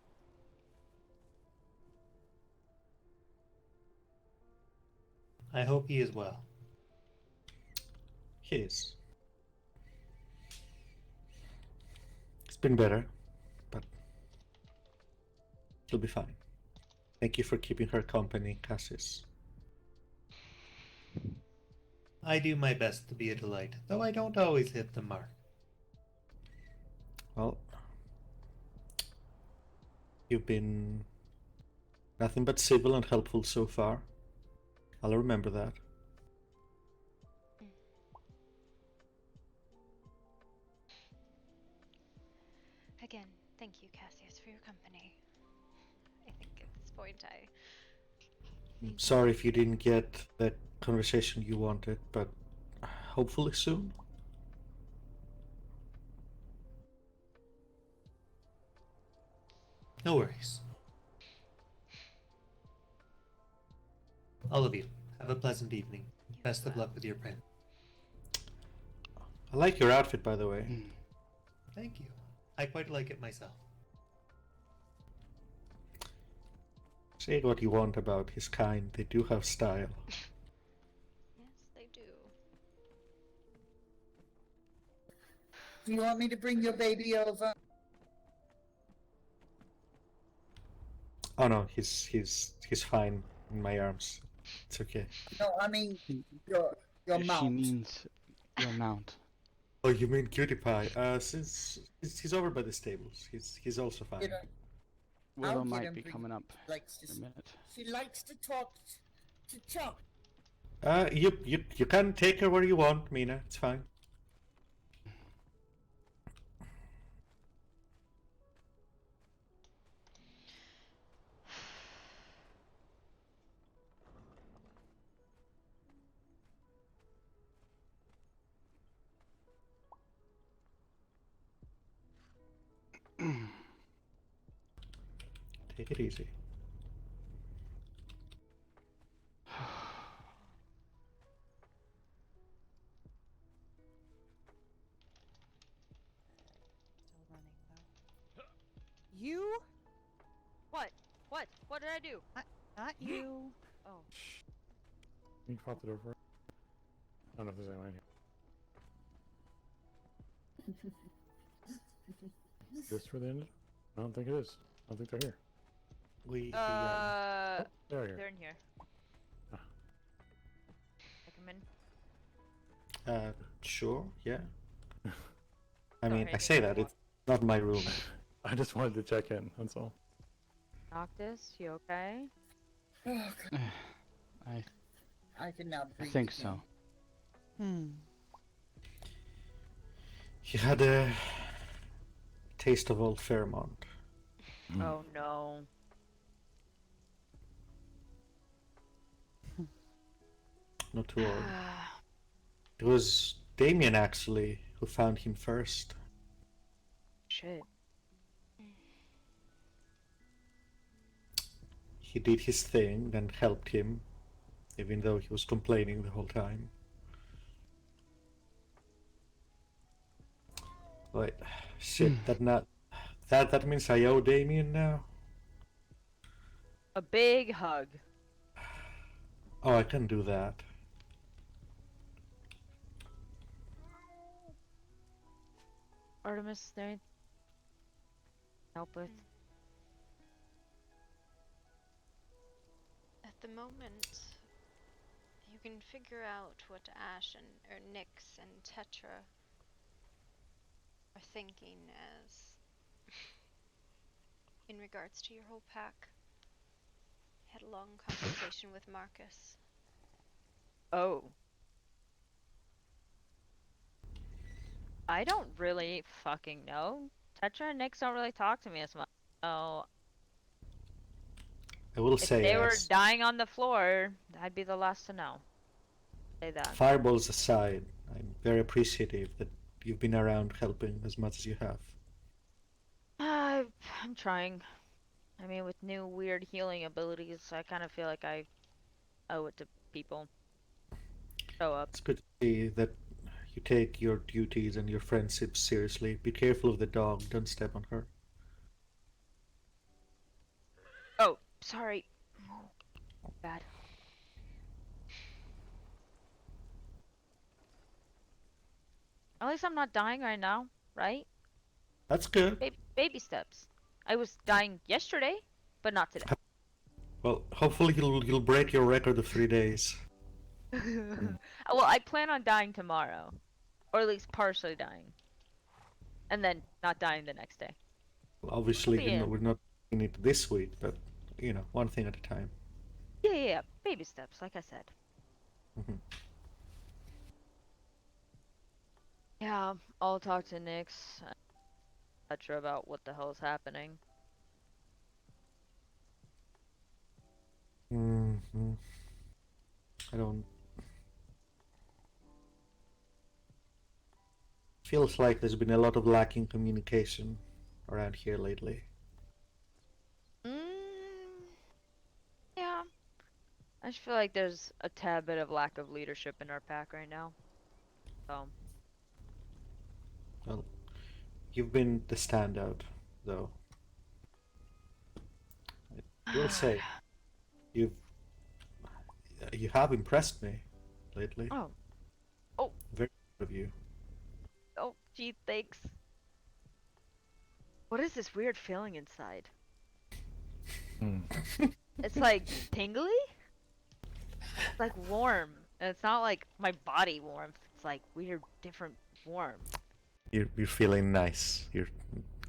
I hope he is well. He is. It's been better, but he'll be fine. Thank you for keeping her company, Cassius. I do my best to be a delight, though I don't always hit the mark. Well, you've been nothing but civil and helpful so far. I'll remember that. Again, thank you, Cassius, for your company. I think at this point I'm sorry if you didn't get that conversation you wanted, but hopefully soon. No worries. All of you, have a pleasant evening. Best of luck with your print. I like your outfit, by the way. Thank you. I quite like it myself. Say what you want about his kind, they do have style. Yes, they do. Do you want me to bring your baby over? Oh no, he's fine in my arms. It's okay. No, I mean your She mount. means your mount. Oh, you mean Cutie Pie? Since he's over by the stables, he's also fine. You know, Willow I'll get might him be bring- coming up likes to, in a minute. She likes to talk to Chump. You can take her where you want, Mina. It's fine. Take it easy. Still running though. You? What? What? What did I do? Not you. Oh. You popped it over. I don't know if there's anyone in here. This for the end? I don't think it is. I don't think they're here. We they're here. They're in here. Ah. I come in. Sure, yeah. I mean, Sorry, I say that, it's not my room. I just wanted to check in, that's all. Noctis, you okay? I can now I breathe think again. so. He had a taste of old Fairmont. Oh no. Not too old. It was Damien, actually, who found him first. Shit. He did his thing, then helped him, even though he was complaining the whole time. Wait, shit, that means I owe Damien now? A big hug. Oh, I can do that. Artemis, there. Help with. At the moment, you can figure out what Ash and or Nyx and Tetra are thinking as in regards to your whole pack. Had a long conversation with Marcus. Oh. I don't really fucking know. Tetra and Nyx don't really talk to me as much. Oh. I will If say, they were as dying on the floor, I'd be the last to know. Say that. fireballs aside, I'm very appreciative that you've been around helping as much as you have. I I'm trying. I mean, with new weird healing abilities, I kind of feel like I owe it to people. Show up. It's good to see that you take your duties and your friendships seriously. Be careful of the dog. Don't step on her. Oh, sorry. Bad. At least I'm not dying right now, right? That's good. Baby steps. I was dying yesterday, but not today. Well, hopefully you'll break your record of 3 days. Well, I plan on dying tomorrow, or at least partially dying, and then not dying the next day. Well, obviously, Yeah. we're not in it this week, but one thing at a time. Yeah. Baby steps, like I said. Mhm. Yeah, I'll talk to Nyx, etc. about what the hell is happening. Mm-hmm. I don't. Feels like there's been a lot of lacking communication around here lately. Yeah. I just feel like there's a tad bit of lack of leadership in our pack right now. So. Well, you've been the standout, though. I will say, you have impressed me lately. Oh. Very proud of you. Oh, gee, thanks. What is this weird feeling inside? It's like tingly? It's like warm. And it's not like my body warmth. It's like weird, different warmth. You're feeling nice. You're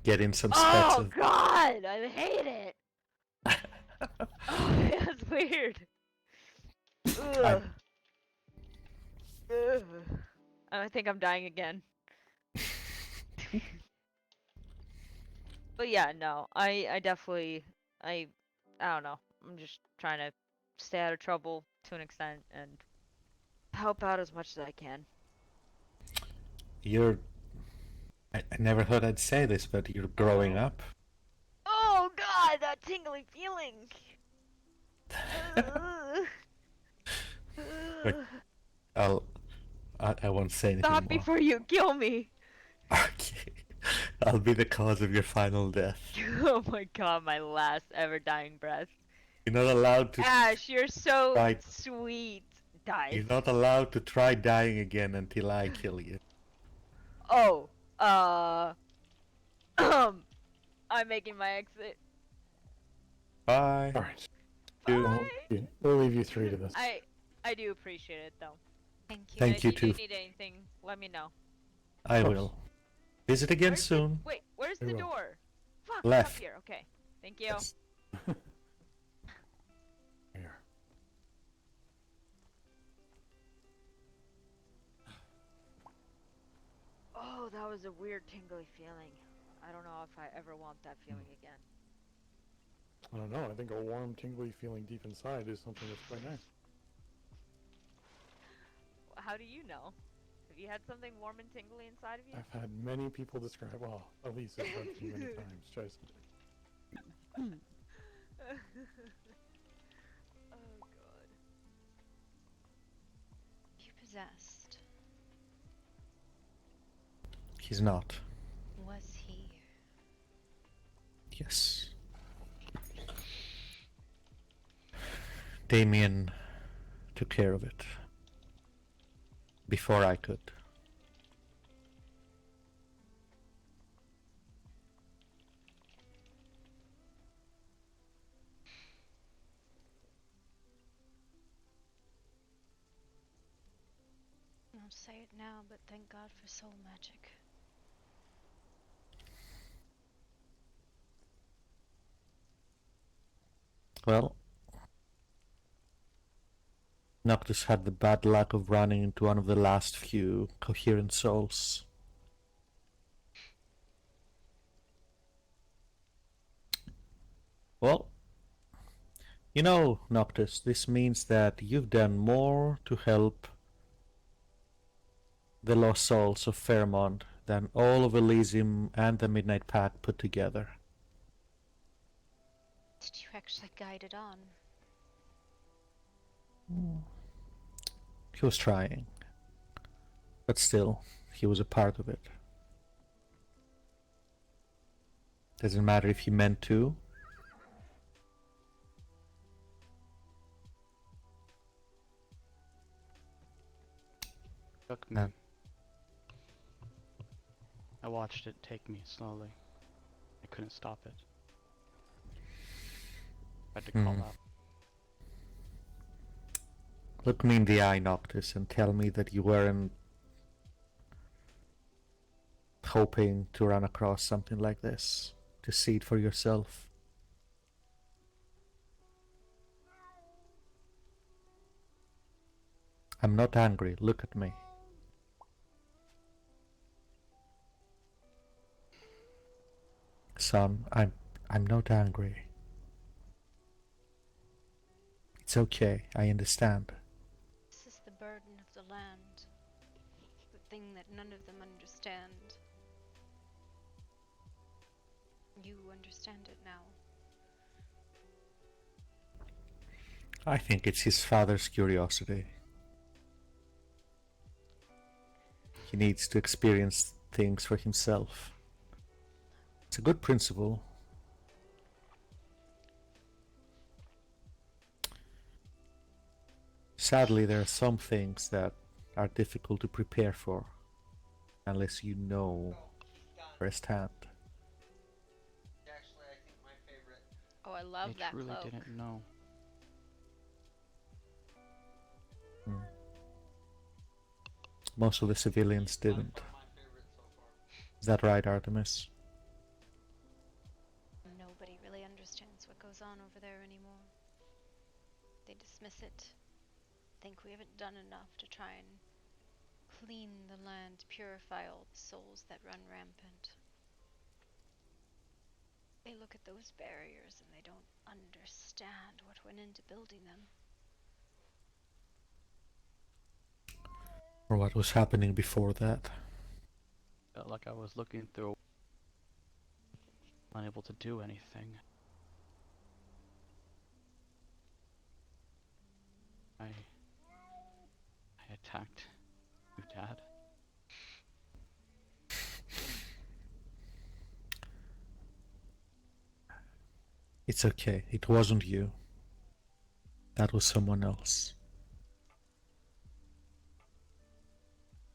getting some specks Oh of. God, I hate it. Oh, that's weird. Ugh. Ugh. I think I'm dying again. But yeah, no, I definitely, I don't know. I'm just trying to stay out of trouble to an extent and help out as much as I can. I never thought I'd say this, but you're growing up. Oh God, that tingly feeling. I won't say anything Stop more. before you kill me. Okay. I'll be the cause of your final death. Oh my God, my last ever dying breath. You're not allowed to. Ash, you're so Right. sweet. Die. You're not allowed to try dying again until I kill you. Oh, I'm making my exit. Bye. All right. Bye. We'll leave you three to this. I do appreciate it though. Thank you. Thank you If you too. need anything, let me know. I will. Visit again soon. Wait, where's I the will. door? Fuck, it's Left. up here. Okay. Thank you. Yes. Here. Oh, that was a weird tingly feeling. I don't know if I ever want that feeling again. I don't know. I think a warm, tingly feeling deep inside is something that's quite nice. How do you know? Have you had something warm and tingly inside of you? I've had many people describe. Well, Elise has said to me many times. Just. Oh God. You possessed. He's not. Was he? Yes. Damien took care of it. Before I could. I won't say it now, but thank God for soul magic. Well, Noctis had the bad luck of running into one of the last few coherent souls. Well, you know, Noctis, this means that you've done more to help the lost souls of Fairmont than all of Elysium and the Midnight Pact put together. actually guided on. He was trying. But still, he was a part of it. Doesn't matter if he meant to. Took me. No. I watched it take me slowly. I couldn't stop it. I had to call out. Look me in the eye, Noctis, and tell me that you weren't hoping to run across something like this, to see it for yourself. I'm not angry, look at me. Son, I'm not angry. It's okay, I understand. This is the burden of the land. The thing that none of them understand. You understand it now. I think it's his father's curiosity. He needs to experience things for himself. It's a good principle. Sadly, there are some things that are difficult to prepare for unless you know firsthand. Oh, I love I that truly cloak. didn't know. Most of the civilians didn't. Is that right, Artemis? Nobody really understands what goes on over there anymore. They dismiss it. Think we haven't done enough to try and clean the land, purify all the souls that run rampant. They look at those barriers and they don't understand what went into building them. Or what was happening before that? Felt like I was looking through, unable to do anything. I attacked you, Dad. It's okay, it wasn't you. That was someone else.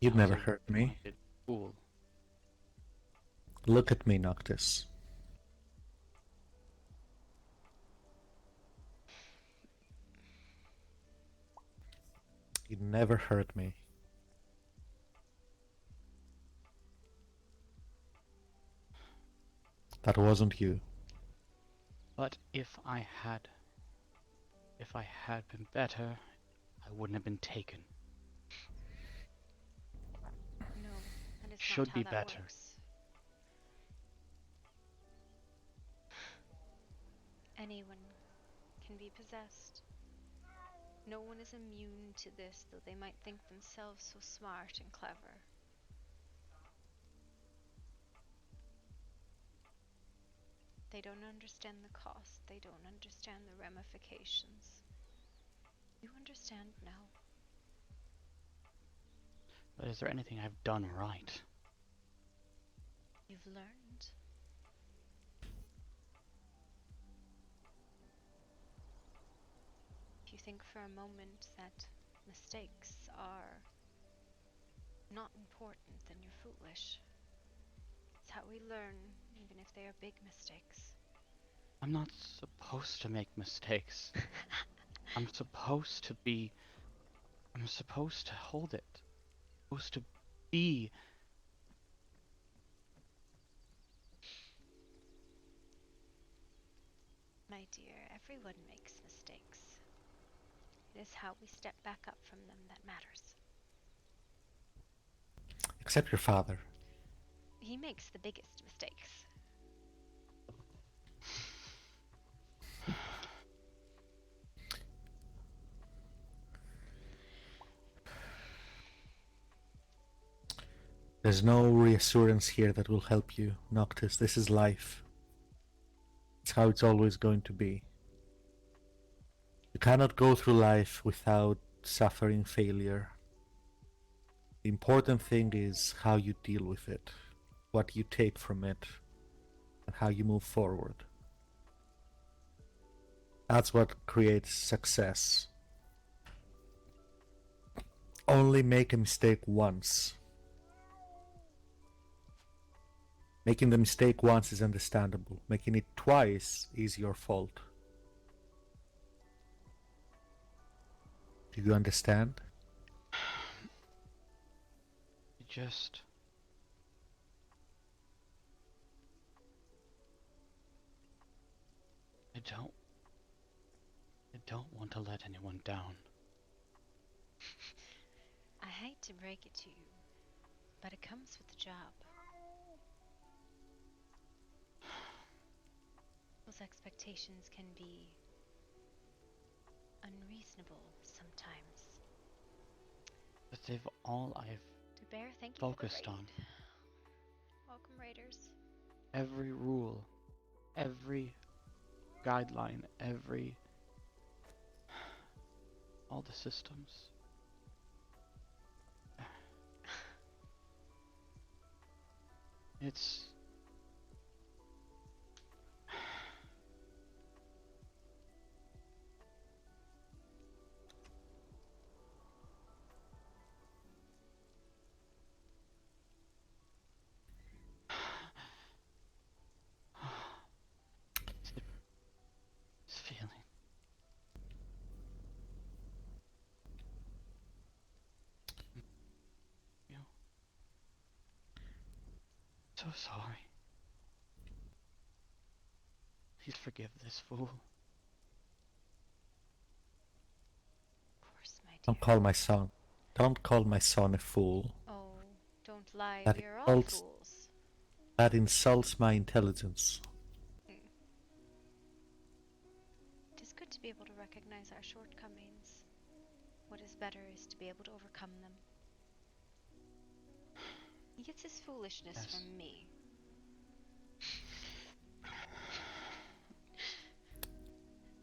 You'd never hurt me. Fool. Look at me, Noctis. You never hurt me. That wasn't you. But if I had been better, I wouldn't have been taken. No, that is Should not be how that better. works. Anyone can be possessed. No one is immune to this, though they might think themselves so smart and clever. They don't understand the cost. They don't understand the ramifications. You understand now. But is there anything I've done right? You've learned. If you think for a moment that mistakes are not important, then you're foolish. It's how we learn, even if they are big mistakes. I'm not supposed to make mistakes. I'm supposed to hold it. I'm supposed to be. My dear, everyone makes mistakes. It is how we step back up from them that matters. Except your father. He makes the biggest mistakes. There's no reassurance here that will help you, Noctis. This is life. It's how it's always going to be. You cannot go through life without suffering failure. The important thing is how you deal with it, what you take from it, and how you move forward. That's what creates success. Only make a mistake once. Making the mistake once is understandable. Making it twice is your fault. Do you understand? Just... I don't want to let anyone down. I hate to break it to you, but it comes with the job. Those expectations can be unreasonable sometimes. But they've all I've To Bear, thank you focused for the on. raid. Welcome, Raiders. Every rule, every guideline, all the systems. It's... This feeling. You know, so sorry. Please forgive this fool. Of course, my dear. Don't call my son. Don't call my son a fool. Oh, don't lie. That We are all insults, fools. that insults my intelligence. It is good to be able to recognize our shortcomings. What is better is to be able to overcome them. He gets his foolishness from me.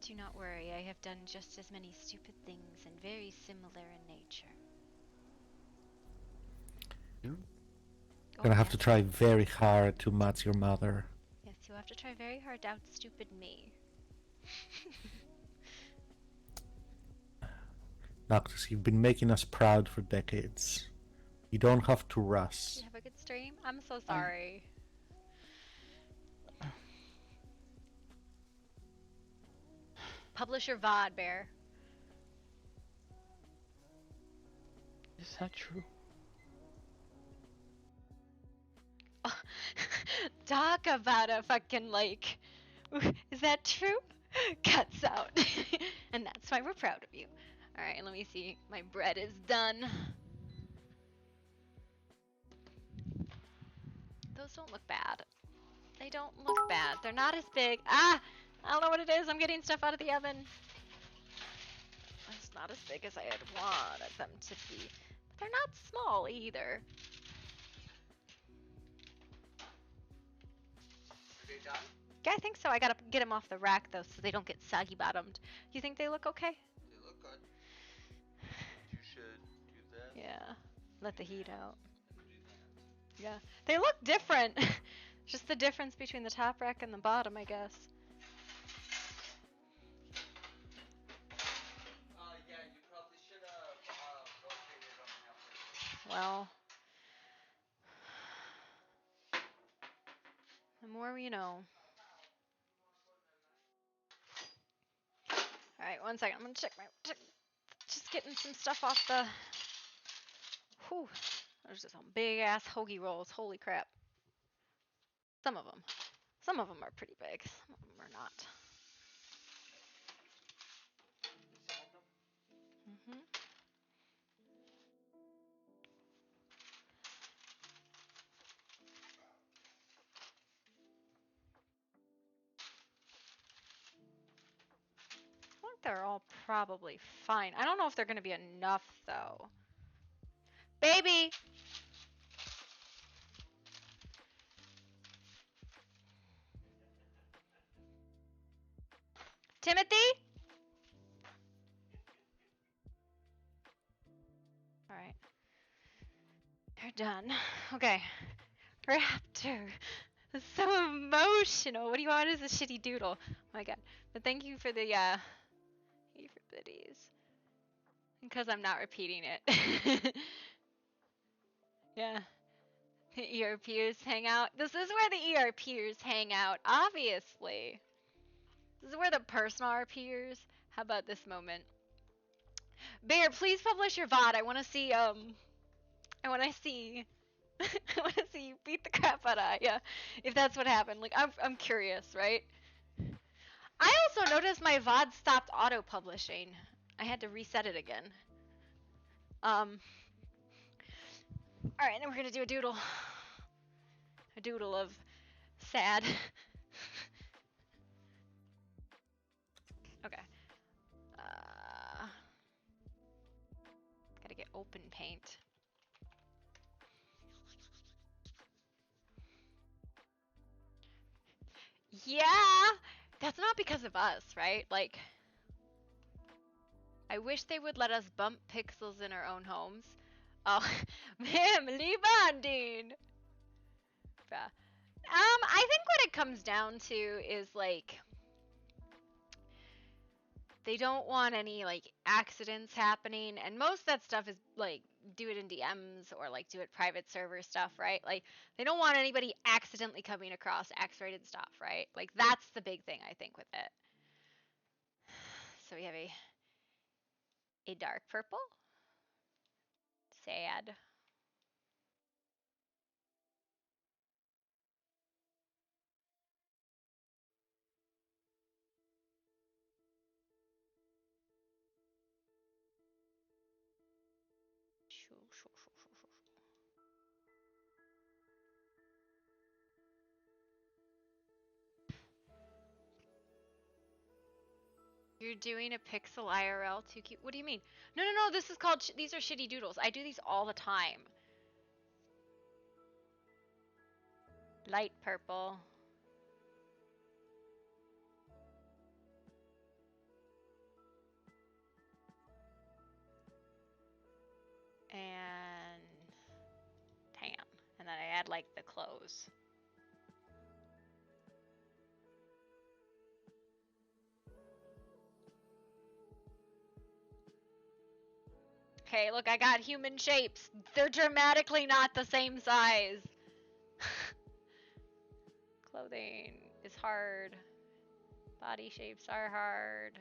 Do not worry, I have done just as many stupid things and very similar in nature. You're gonna have to try very hard to match your mother. Yes, you'll have to try very hard to outstupid me. Noctis, you've been making us proud for decades. You don't have to rush. Did you have a good stream? I'm so sorry. Publish your VOD, Bear. Is that true? Talk about a fucking like. Is that true? Cuts out. And that's why we're proud of you. Alright, let me see. My bread is done. Those don't look bad. They don't look bad. They're not as big. Ah! I don't know what it is. I'm getting stuff out of the oven. It's not as big as I had wanted them to be. But they're not small either. Yeah, I think so. I gotta get them off the rack though so they don't get soggy bottomed. You think they look okay? They look good. You should do that. Yeah. Let the heat out. Yeah. They look different. Just the difference between the top rack and the bottom, I guess. Yeah, you probably should have rotated on the upper. Well. The more you know. Alright, one second. I'm gonna check my... Just getting some stuff off the... Whew. There's just some big ass hoagie rolls. Holy crap. Some of them. Some of them are pretty big. Some of them are not. Mm-hmm. I think they're all probably fine. I don't know if they're going to be enough, though. Baby! Timothy? Done. Okay. Raptor. That's so emotional. What do you want as a shitty doodle? Oh my god. But thank you for the thank you for biddies. Because I'm not repeating it. Yeah. The ERPers hang out. This is where the ERPers hang out, obviously. This is where the personal RPers. How about this moment? Bear, please publish your VOD. I wanna see I wanna see I wanna see you beat the crap out of Aya. If that's what happened. Like I'm curious, right? I also noticed my VOD stopped auto publishing. I had to reset it again. Alright, then we're gonna do a doodle. A doodle of sad. Okay. Gotta get open paint. Yeah! That's not because of us, right? Like, I wish they would let us bump pixels in our own homes. Oh, family bonding! Yeah. I think what it comes down to is, like, they don't want any, like, accidents happening, and most of that stuff is, like, do it in DMs or, like, do it private server stuff, right? Like, they don't want anybody accidentally coming across X-rated stuff, right? Like, that's the big thing, I think, with it. So we have a dark purple. Sad. You're doing a pixel IRL too cute. What do you mean? No, no, no. This is called. These are shitty doodles. I do these all the time. Light purple. And tan. And then I add like the clothes. Okay, look, I got human shapes. They're dramatically not the same size. Clothing is hard. Body shapes are hard.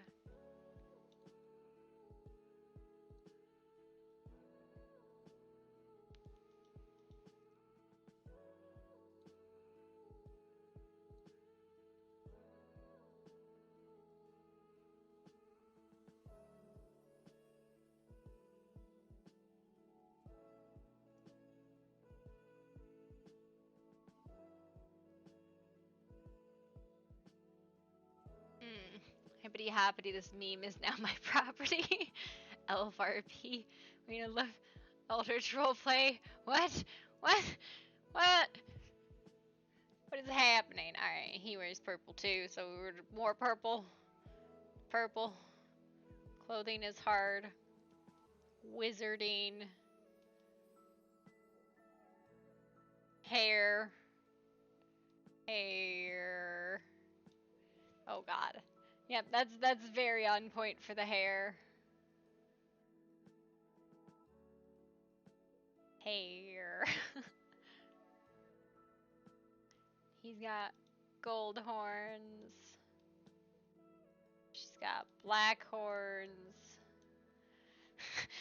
Hippity hoppity, this meme is now my property. LFRP. We're gonna love Eldritch roleplay. What? What? What? What is happening? Alright, he wears purple too, so we're more purple. Purple. Clothing is hard. Wizarding. Hair. Hair. Oh god. Yep, that's very on point for the hair. Hair. He's got gold horns. She's got black horns.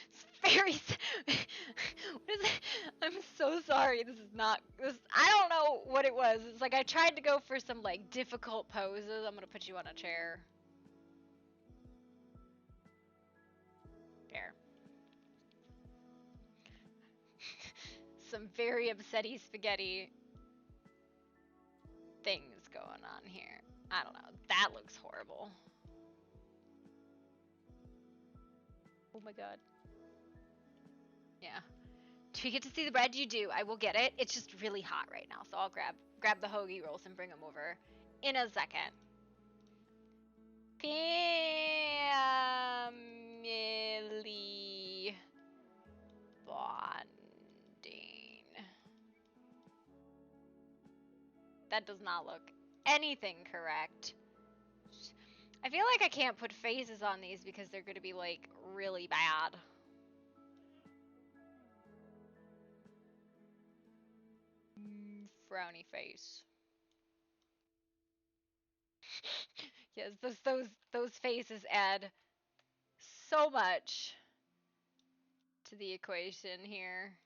It's very. What is it? I'm so sorry. This is not. This. I don't know what it was. It's like I tried to go for some like difficult poses. I'm gonna put you on a chair. There. Some very upsetty spaghetti things going on here. I don't know. That looks horrible. Oh my god. Yeah. Do we get to see the bread? You do. I will get it. It's just really hot right now, so I'll grab the hoagie rolls and bring them over in a second. Family bonding. that does not look anything correct. I feel like I can't put faces on these because they're gonna be like really bad. Frowny face. Yes, those faces add so much to the equation here.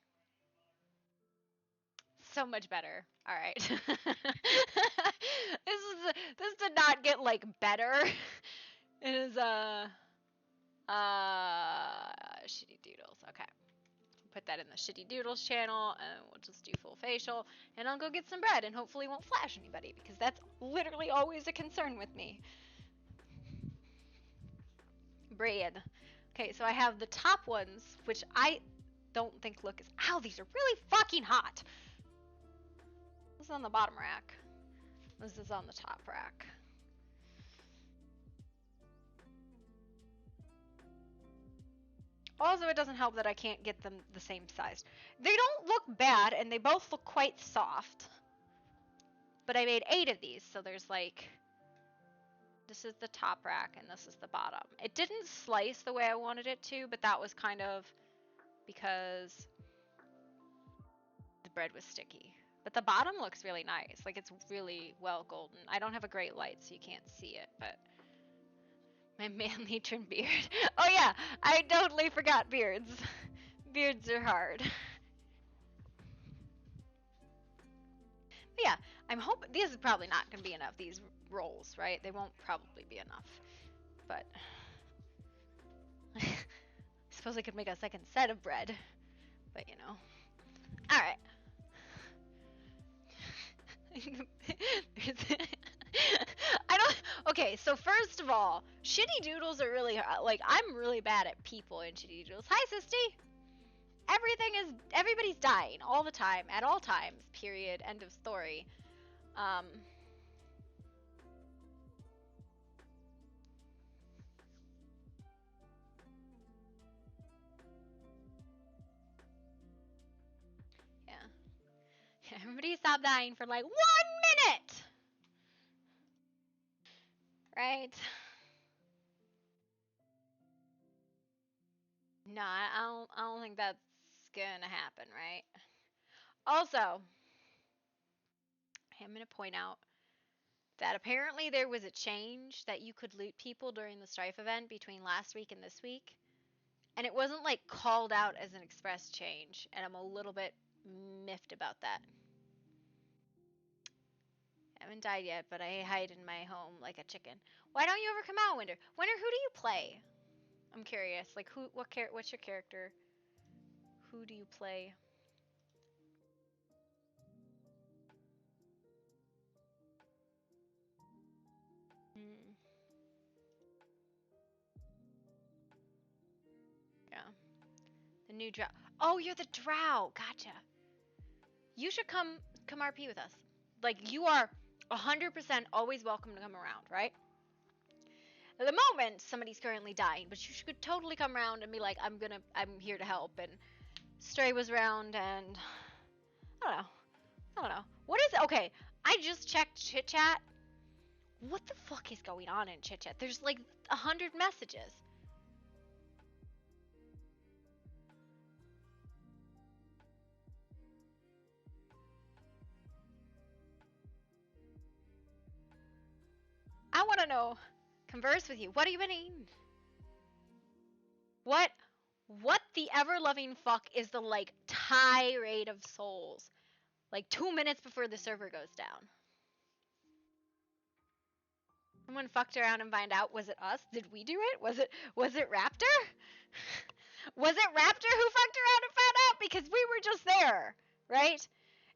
So much better. All right. This did not get like better. It is shitty doodles. Okay. Put that in the shitty doodles channel and we'll just do full facial and I'll go get some bread and hopefully it won't flash anybody because that's literally always a concern with me. Bread. Okay, so I have the top ones, which I don't think look as... Ow, these are really fucking hot. This is on the bottom rack. This is on the top rack. Also, it doesn't help that I can't get them the same size. They don't look bad, and they both look quite soft. But I made 8 of these, so there's like... This is the top rack, and this is the bottom. It didn't slice the way I wanted it to, but that was kind of because the bread was sticky. But the bottom looks really nice. Like, it's really well golden. I don't have a great light, so you can't see it, but... My manly trim beard. Oh yeah, I totally forgot beards. Beards are hard. But yeah, I'm hoping... This is probably not going to be enough, these rolls, right? They won't probably be enough. But... I suppose I could make a second set of bread. But, you know. Alright. I don't... Okay, so first of all, shitty doodles are really... Like, I'm really bad at people in shitty doodles. Hi, Sisty! Everybody's dying all the time, at all times, period, end of story. Yeah. Everybody stop dying for like 1 minute! Right? No, I don't think that's gonna happen, right? Also, I'm gonna point out that apparently there was a change that you could loot people during the Strife event between last week and this week. And it wasn't like called out as an express change, and I'm a little bit miffed about that. I haven't died yet, but I hide in my home like a chicken. Why don't you ever come out, Winter? Winter, who do you play? I'm curious. Like, what's your character? Who do you play? Yeah. The new drow. Oh, you're the drow. Gotcha. You should come RP with us. Like, you are 100% always welcome to come around, right? At the moment, somebody's currently dying, but you should totally come around and be like, I'm here to help. And Stray was around, and I don't know. What is it? Okay, I just checked chit chat. What the fuck is going on in chit chat? There's like 100 messages. I want to know. Converse with you. What are you meaning? What the ever-loving fuck is the, like, tirade of souls? Like, 2 minutes before the server goes down. Someone fucked around and find out, was it us? Did we do it? Was it Raptor? Was it Raptor who fucked around and found out? Because we were just there, right?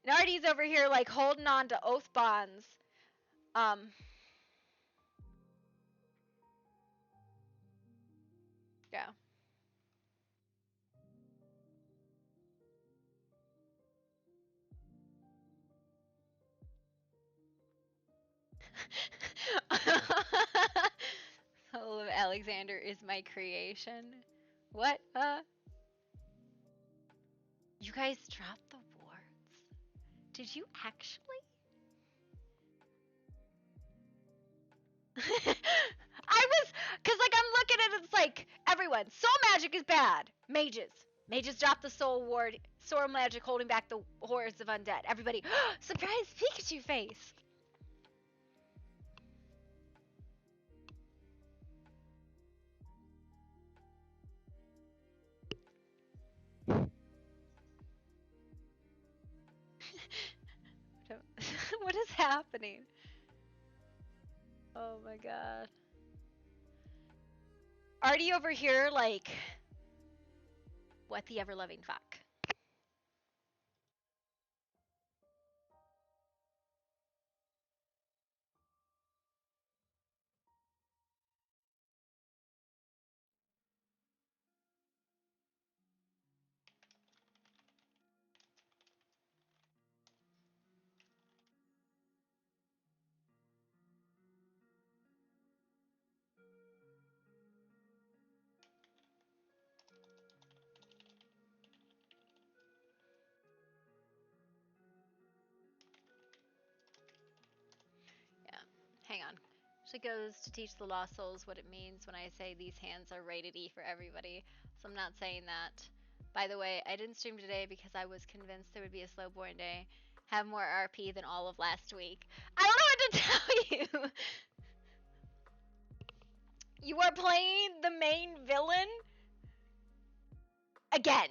And Artie's over here, like, holding on to oath bonds. Yeah. Soul of Alexander is my creation. What? You guys dropped the wards? Did you actually? Cause like I'm looking at it, it's like everyone. Soul magic is bad. Mages drop the soul ward. Soul magic holding back the hordes of undead. Everybody, surprise Pikachu face. What is happening? Oh my god. Artie over here, like, what the ever loving fuck? Yeah, hang on. She goes to teach the lost souls what it means when I say these hands are rated E for everybody. So I'm not saying that. By the way, I didn't stream today because I was convinced there would be a slow born day. Have more RP than all of last week. I don't know what to tell you. You are playing the main villain again.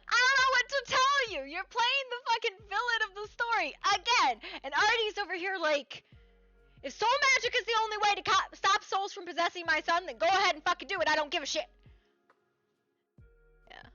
I don't know what to tell you. You're playing the fucking villain of the story again. And Artie's over here like, if soul magic is the only way to stop souls from possessing my son, then go ahead and fucking do it. I don't give a shit. Yeah.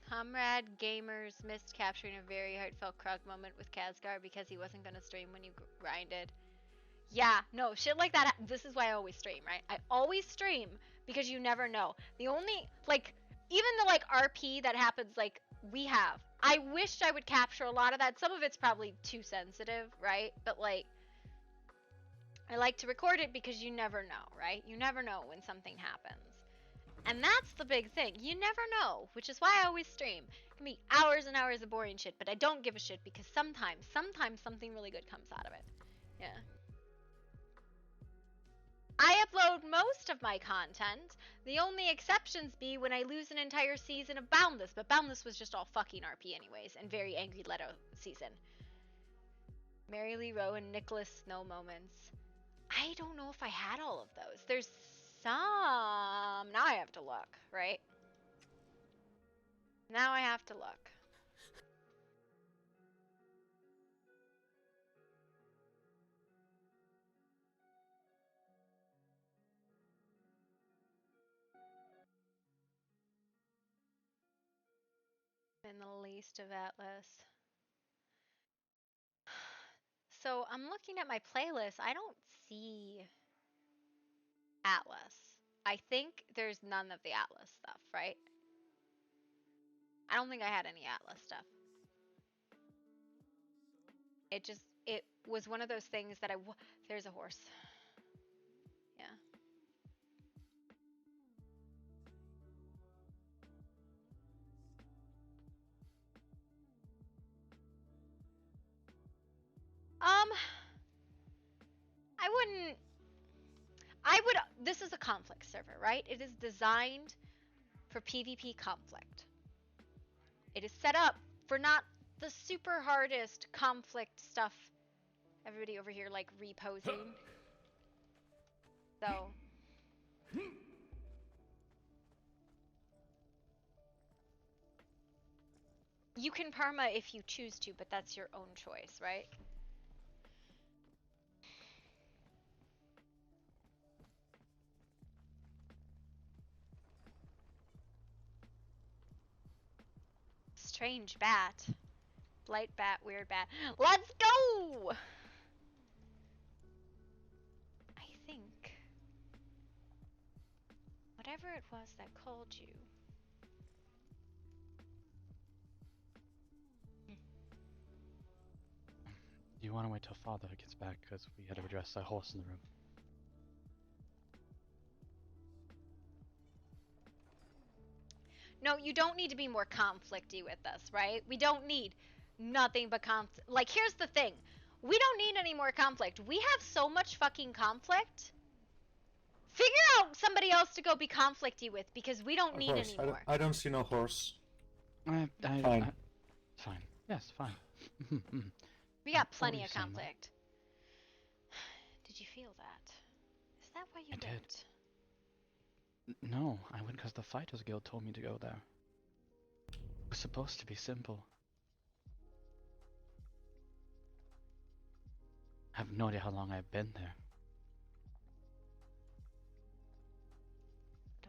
Comrade Gamers missed capturing a very heartfelt Krug moment with Khazgar because he wasn't gonna stream when you grinded. Yeah, no, shit like that. This is why I always stream, right? I always stream because you never know. The only, like, even the, like, RP that happens, like, we have. I wished I would capture a lot of that. Some of it's probably too sensitive, right? But, like, I like to record it because you never know, right? You never know when something happens. And that's the big thing. You never know, which is why I always stream. It can be hours and hours of boring shit, but I don't give a shit because sometimes something really good comes out of it. Yeah. I upload most of my content. The only exceptions be when I lose an entire season of Boundless, but Boundless was just all fucking RP anyways, and very Angry Leto season. Mary Lee Rowe and Nicholas Snow moments. I don't know if I had all of those. There's some. Now I have to look, right? Now I have to look. In the least of Atlas. So I'm looking at my playlist. I don't see Atlas. I think there's none of the Atlas stuff, right? I don't think I had any Atlas stuff. It was one of those things that there's a horse. Yeah. This is a conflict server, right? It is designed for PvP conflict. It is set up for not the super hardest conflict stuff. Everybody over here like reposing. So. You can perma if you choose to, but that's your own choice, right? Strange bat. Blight bat, weird bat. Let's go! I think whatever it was that called you. you want to wait till Father gets back, because we had to address that horse in the room. No, you don't need to be more conflicty with us, right? We don't need nothing but conflict. Like, here's the thing. We don't need any more conflict. We have so much fucking conflict. Figure out somebody else to go be conflicty with, because we don't need Horse. any more. I don't see no horse. Fine. Fine. Yes, fine. We got What were plenty you of saying, Mom? conflict. Did you feel that? Is that why you I did. went? No, I went because the Fighters Guild told me to go there. It was supposed to be simple. I have no idea how long I've been there.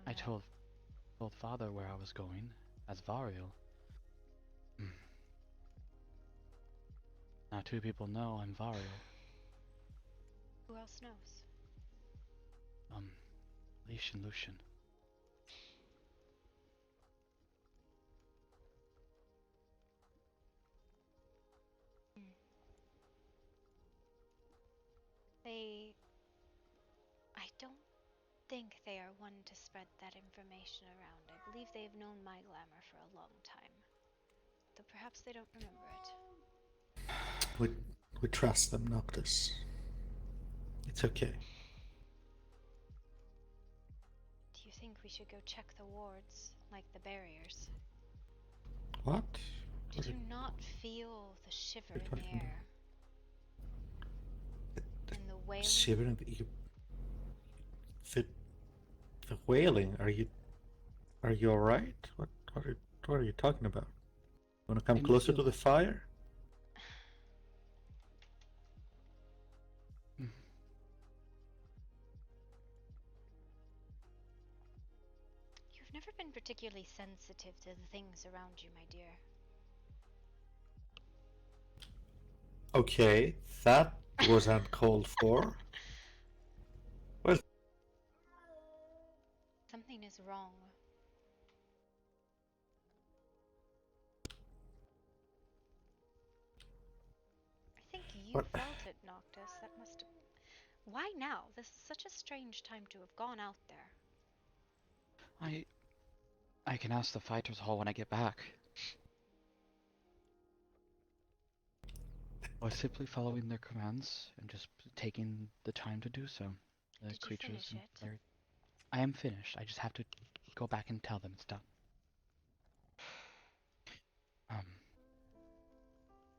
I told Father where I was going, as Variel. Now 2 people know I'm Variel. Who else knows? Leash and Lucian. I don't think they are one to spread that information around. I believe they have known my glamour for a long time. Though perhaps they don't remember it. We trust them, Noctis. It's okay. Do you think we should go check the wards, like the barriers? What? Did you not feel the shiver in the air? And the wailing? Shivering. The wailing. Are you alright? What are you talking about? Wanna come closer to the fire? You've never been particularly sensitive to the things around you, my dear. Okay, that was uncalled for. Well, Something is wrong. I think you What? felt it, Noctis. That must have... Why now? This is such a strange time to have gone out there. I can ask the Fighters Hall when I get back. Or simply following their commands and just taking the time to do so. The Did you creatures finish and it? their- I am finished. I just have to go back and tell them it's done.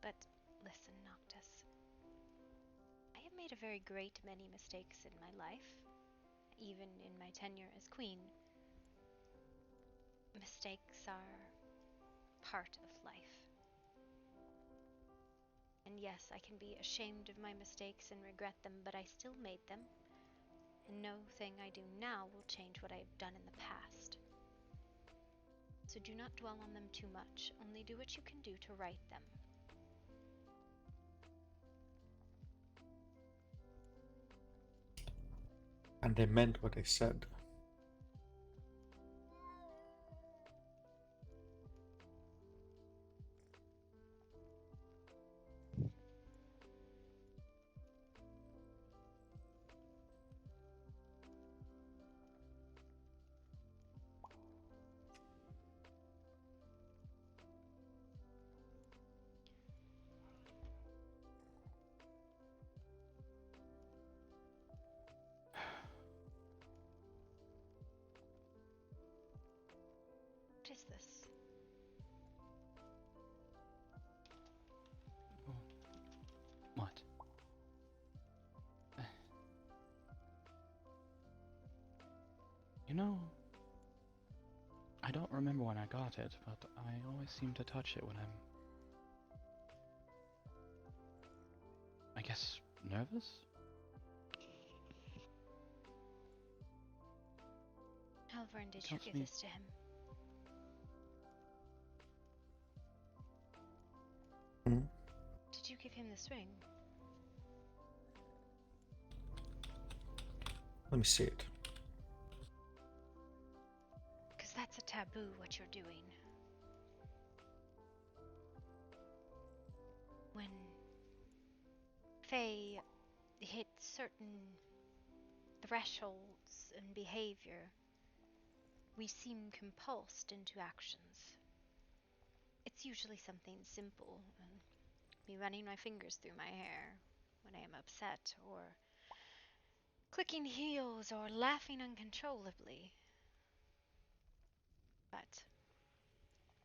But listen, Noctis. I have made a very great many mistakes in my life, even in my tenure as queen. Mistakes are part of life. And yes, I can be ashamed of my mistakes and regret them, but I still made them. And no thing I do now will change what I have done in the past. So do not dwell on them too much, only do what you can do to right them. and I meant what I said. What is this? What? You know, I don't remember when I got it, but I always seem to touch it when I'm, I guess, nervous? Halvern, did you Tells give me- this to him? Hmm? Did you give him this ring? Let me see it. Because that's a taboo, what you're doing. Fae hit certain thresholds in behavior, we seem compulsed into actions. It's usually something simple, me running my fingers through my hair when I am upset, or clicking heels, or laughing uncontrollably. But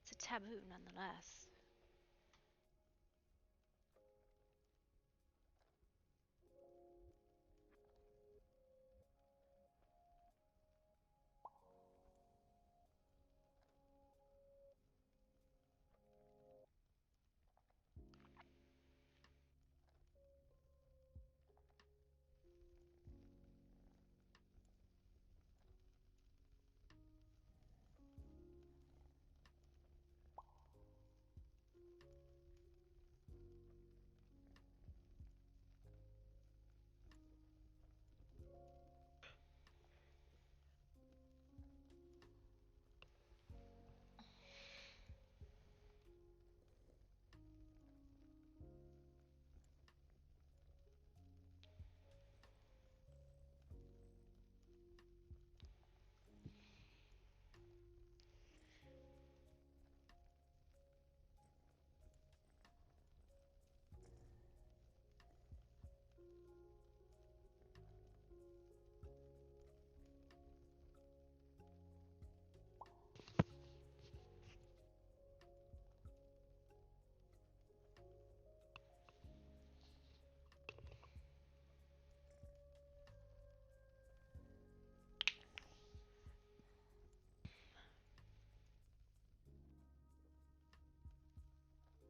it's a taboo nonetheless.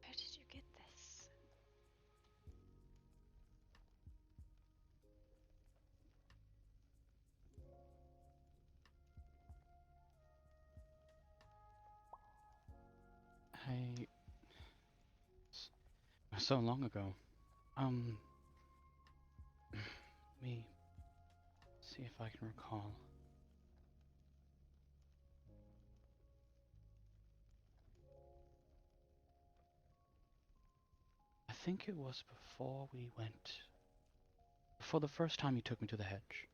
Where did you get this? It was so long ago. Let me see if I can recall. I think it was before the first time you took me to the hedge.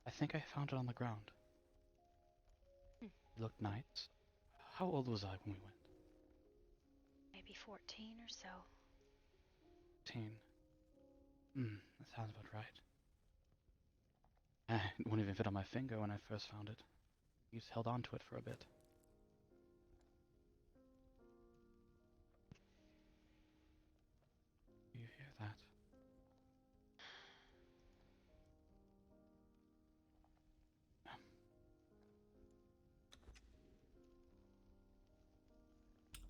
I think I found it on the ground. It looked nice. How old was I when we went? Maybe 14 or so. 10. That sounds about right. It wouldn't even fit on my finger when I first found it. I just held on to it for a bit. Do you hear that?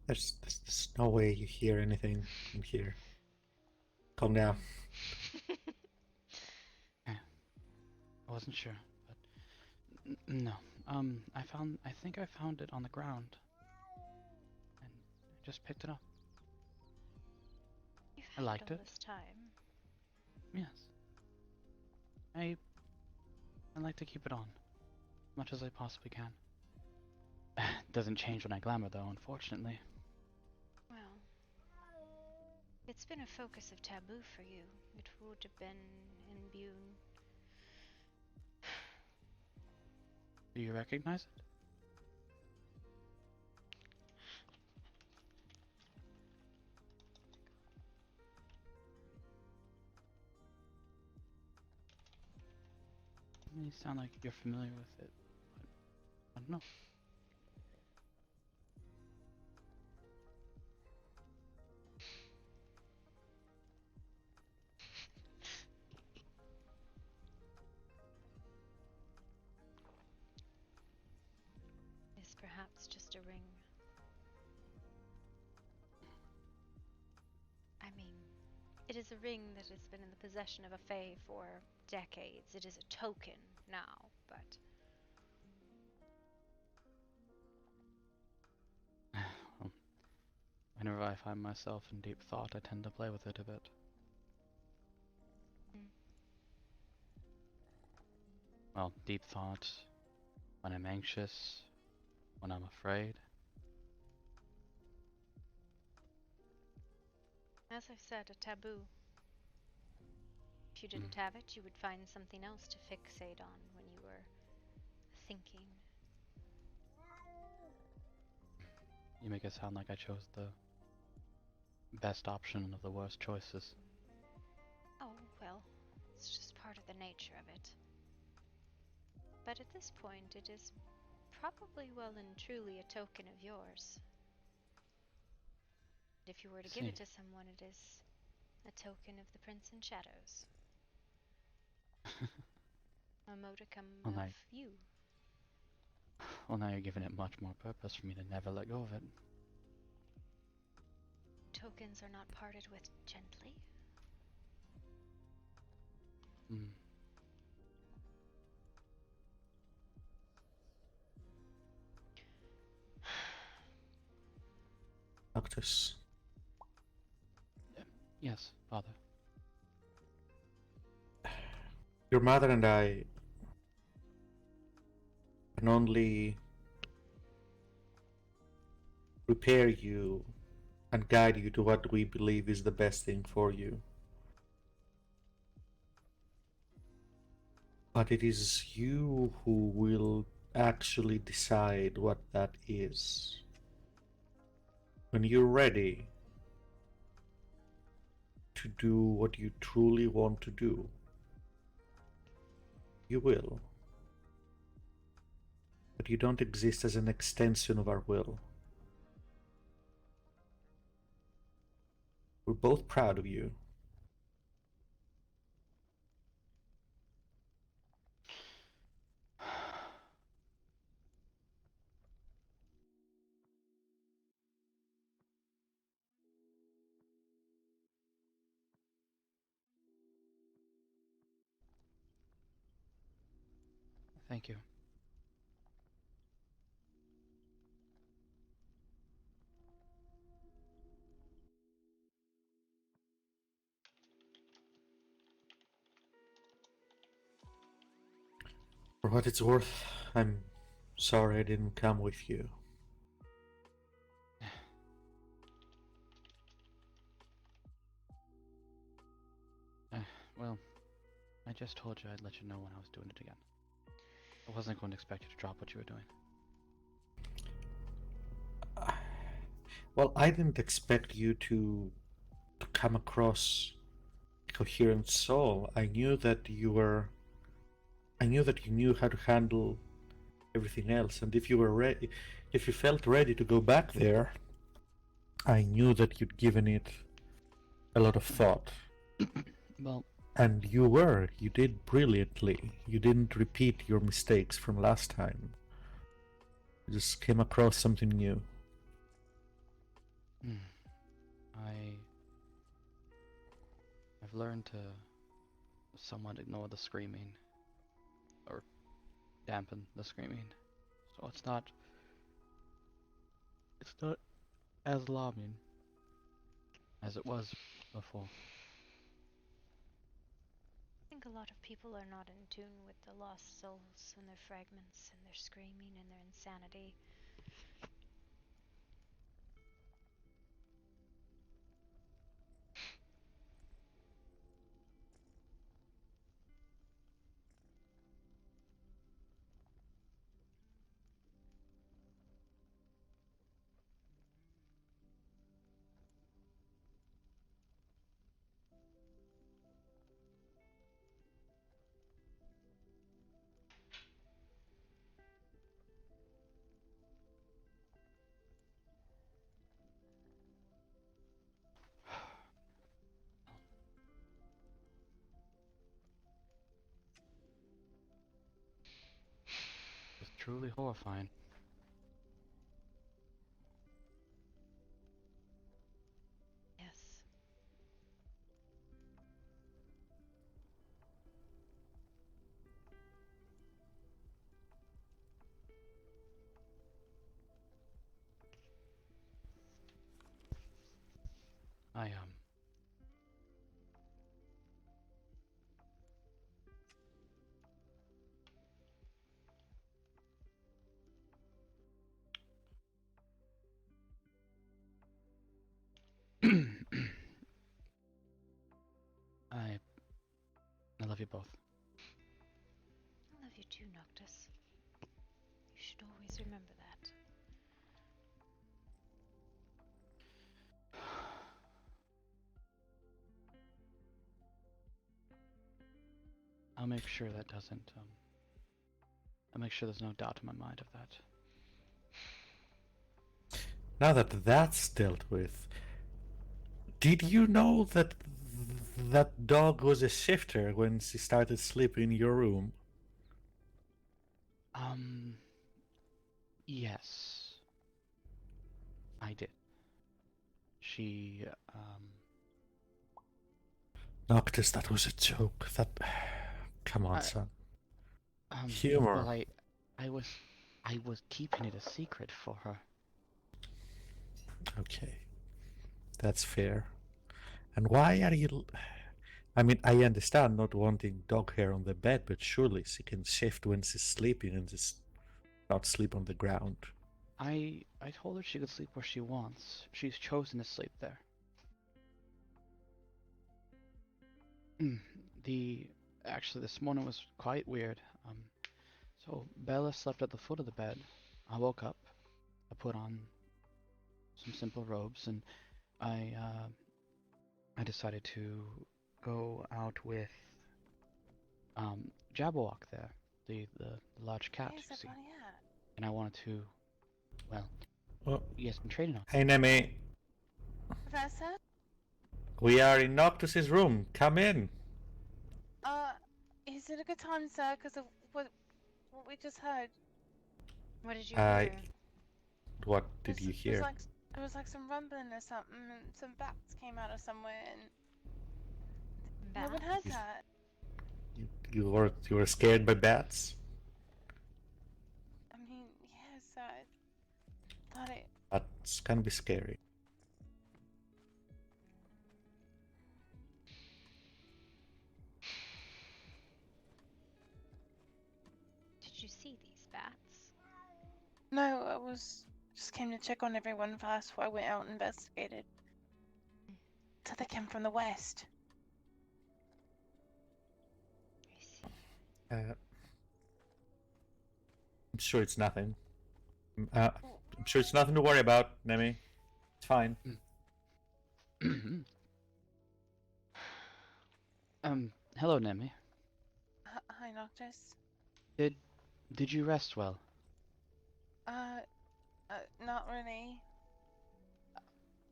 There's no way you hear anything in here. Calm down. I wasn't sure, but no. I think I found it on the ground, and I just picked it up. You've I had liked all it. this time. Yes. I like to keep it on, as much as I possibly can. Doesn't change when I glamour, though, unfortunately. Well, it's been a focus of taboo for you. It would have been imbued. Do you recognize it? You sound like you're familiar with it, but I don't know. Is perhaps just a ring. I mean, it is a ring that has been in the possession of a fae for decades. It is a token now, but Well, whenever I find myself in deep thought, I tend to play with it a bit. Well, deep thought, when I'm anxious, when I'm afraid. as I've said, a taboo. you didn't have it, you would find something else to fixate on when you were thinking. You make it sound like I chose the best option of the worst choices. Oh, well, it's just part of the nature of it. But at this point, it is probably well and truly a token of yours. If you were to give it to someone, it is a token of the Prince in Shadows. A modicum Well, of you. Well, now you're giving it much more purpose for me to never let go of it. Tokens are not parted with gently. Hmm. Noctis. Yes, Father. Your mother and I can only prepare you and guide you to what we believe is the best thing for you. But it is you who will actually decide what that is. When you're ready to do what you truly want to do, you will. But you don't exist as an extension of our will. We're both proud of you. Thank you. For what it's worth, I'm sorry I didn't come with you. Well, I just told you I'd let you know when I was doing it again. I wasn't going to expect you to drop what you were doing. Well, I didn't expect you to come across a coherent soul. I knew that you knew how to handle everything else, and if you were ready, if you felt ready to go back there, I knew that you'd given it a lot of thought. Well, and you did brilliantly. You didn't repeat your mistakes from last time. You just came across something new. I've learned to somewhat ignore the screaming, or dampen the screaming, so it's not as alarming as it was before. I think a lot of people are not in tune with the lost souls and their fragments and their screaming and their insanity. It's truly horrifying. Yes. I I love you both. I love you too, Noctis. You should always remember that. I'll make sure that doesn't, I'll make sure there's no doubt in my mind of that. Now that that's dealt with, did you know that that dog was a shifter when she started sleeping in your room? Yes. I did. She, Noctis, that was a joke. That... Come on, son. Humor. Well, I was keeping it a secret for her. Okay. That's fair. And why are you... I mean, I understand not wanting dog hair on the bed, but surely she can shift when she's sleeping and just not sleep on the ground. I told her she could sleep where she wants. She's chosen to sleep there. Actually, this morning was quite weird. So Bella slept at the foot of the bed. I woke up. I put on some simple robes, and I decided to go out with Jabberwock there, the large cat you see. And I wanted to, well, he has been training on. Hey, Nemi. Professor? We are in Noctis's room. Come in. Is it a good time, sir? Because of what we just heard. What did you hear? What did you hear? It was like some rumbling or something, and some bats came out of somewhere, and no one heard that. You were scared by bats? I mean, yes, I thought it. That's gonna be scary. Did you see these bats? No, I just came to check on everyone first before I went out and investigated. So they came from the west. I'm sure it's nothing. I'm sure it's nothing to worry about, Nemi. It's fine. Hello, Nemi. Hi, Noctis. Did you rest well? Not really.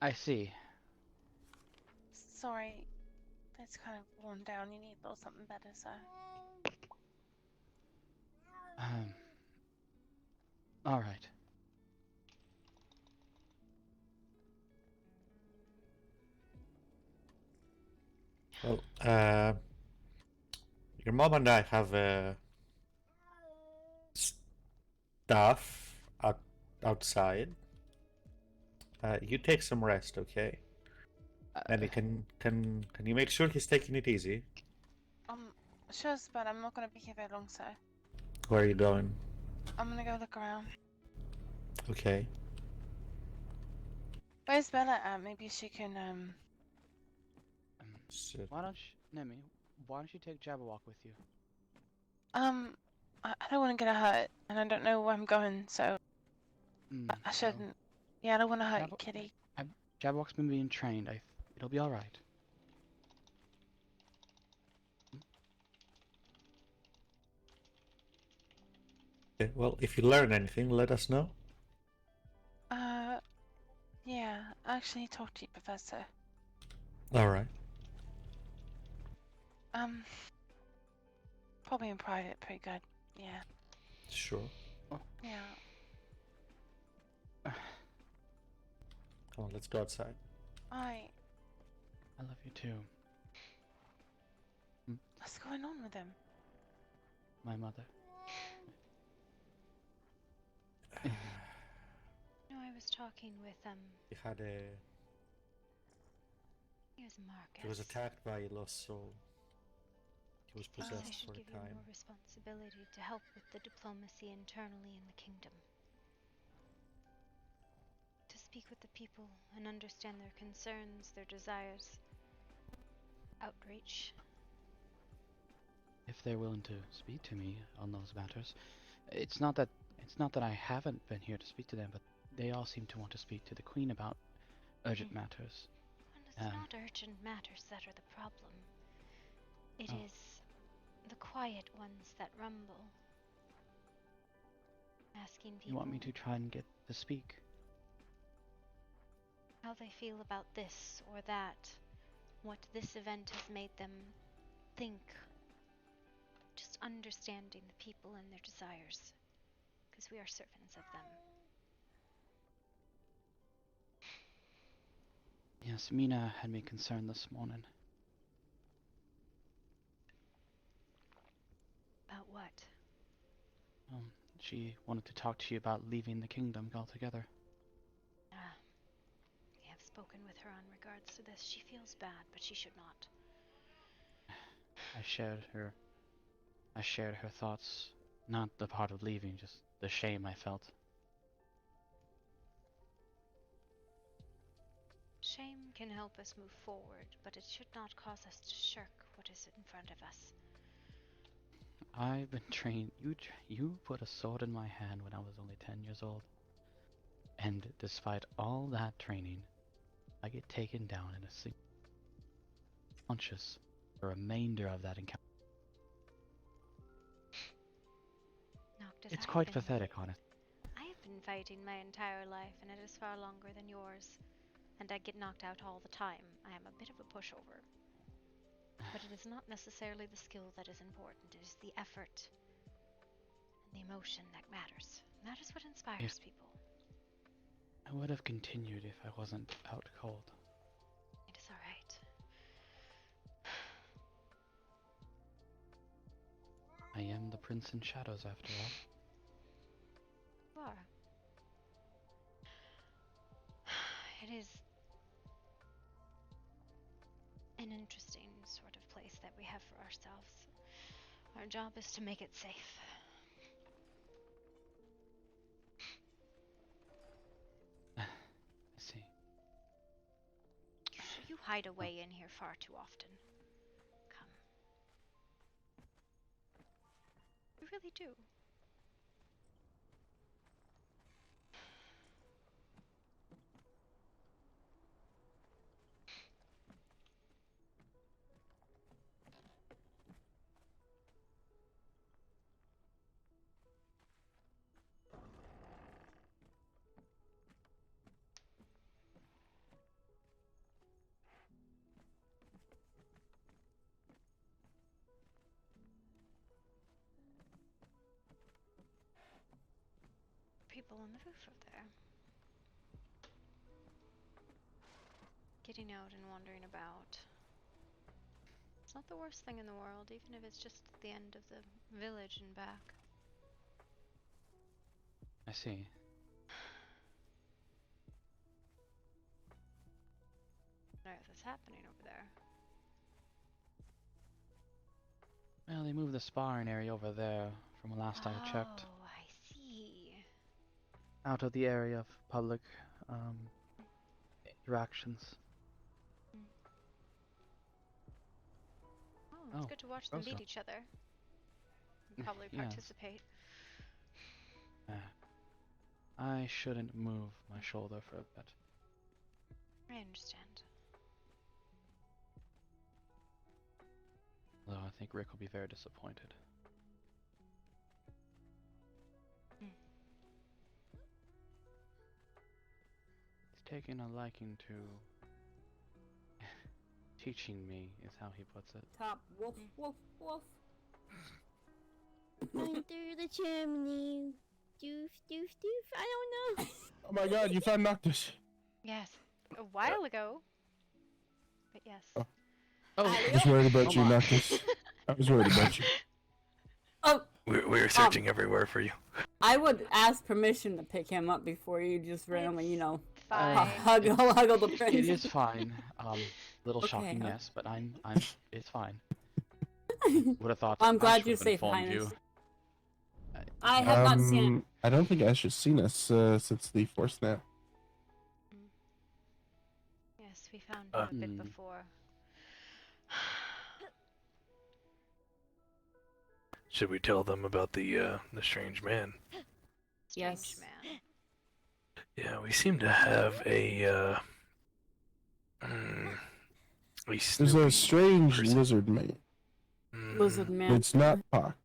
I see. Sorry. It's kind of worn down. You need a little something better, sir. All right. Well, your mom and I have stuff outside. You take some rest, okay? And can you make sure he's taking it easy? Sure, but I'm not gonna be here very long, sir. Where are you going? I'm gonna go look around. Okay. Where's Bella at? Maybe she can, Why don't you, Nemi? Why don't you take Jabberwock with you? I don't want to get her hurt, and I don't know where I'm going, so I shouldn't. Yeah, I don't want to hurt you, kitty. Jabberwock's been being trained. It'll be all right. Okay, well, if you learn anything, let us know. Yeah, I actually talk to you, Professor. Alright. Probably in private, pretty good. Yeah. Sure. Yeah. Come on, let's go outside. I love you too. What's going on with him? My mother. No, I was talking with He had a... Here's Marcus. He was attacked by a lost soul. He was I possessed should for give a time. you more responsibility to help with the diplomacy internally in the kingdom. To speak with the people and understand their concerns, their desires. Outreach. if they're willing to speak to me on those matters. It's not that I haven't been here to speak to them, but they all seem to want to speak to the Queen about urgent matters. And it's not urgent matters that are the problem. It is the quiet ones that rumble. Asking people You want me to try and get to speak? how they feel about this or that, what this event has made them think. Just understanding the people and their desires, because we are servants of them. Yes, Mina had me concerned this morning. About what? She wanted to talk to you about leaving the kingdom altogether. I have spoken with her on regards to this. She feels bad, but she should not. I shared her thoughts, not the part of leaving, just the shame I felt. Shame can help us move forward, but it should not cause us to shirk what is in front of us. I've been trained. You put a sword in my hand when I was only 10 years old. And despite all that training, I get taken down in a single conscious the remainder of that encounter. It's quite pathetic, honestly. I have been fighting my entire life, and it is far longer than yours. And I get knocked out all the time. I am a bit of a pushover. But it is not necessarily the skill that is important. It is the effort and the emotion that matters. And that is what inspires people. I would have continued if I wasn't out cold. It is alright. I am the Prince in Shadows, after all. You are. It is an interesting sort of place that we have for ourselves. Our job is to make it safe. I see. You hide away in here far too often. Come. You really do. People on the roof over there. Getting out and wandering about. It's not the worst thing in the world, even if it's just at the end of the village and back. I see. What on earth is happening over there? Well, they moved the sparring area over there from the last I checked. Oh, I see. Out of the area of public interactions. Oh, it's good to watch them beat each other. And probably Yes. participate. I shouldn't move my shoulder for a bit. I understand. Though I think Rick will be very disappointed. He's taken a liking to teaching me, is how he puts it. Top wolf, wolf, wolf. Going through the chimney. Doof, doof, doof. I don't know. Oh my god, you found Noctis. Yes. A while ago. But yes. Oh. I was worried about you, Noctis. I was worried about you. Oh. We were searching everywhere for you. I would ask permission to pick him up before you just randomly, you know, Fine. huggle the prince. It is fine. Little shocking, yes, but it's fine. Would have thought. I'm glad Ash you're would have safe, informed Highness. you. I have not seen it. I don't think Ash has seen us since the Force Snap. Yes, we found him a bit before. Should we tell them about the strange man? Strange man. Yeah, we seem to have a There's Snoopy a strange person. lizard man. Lizard man. It's not Pock.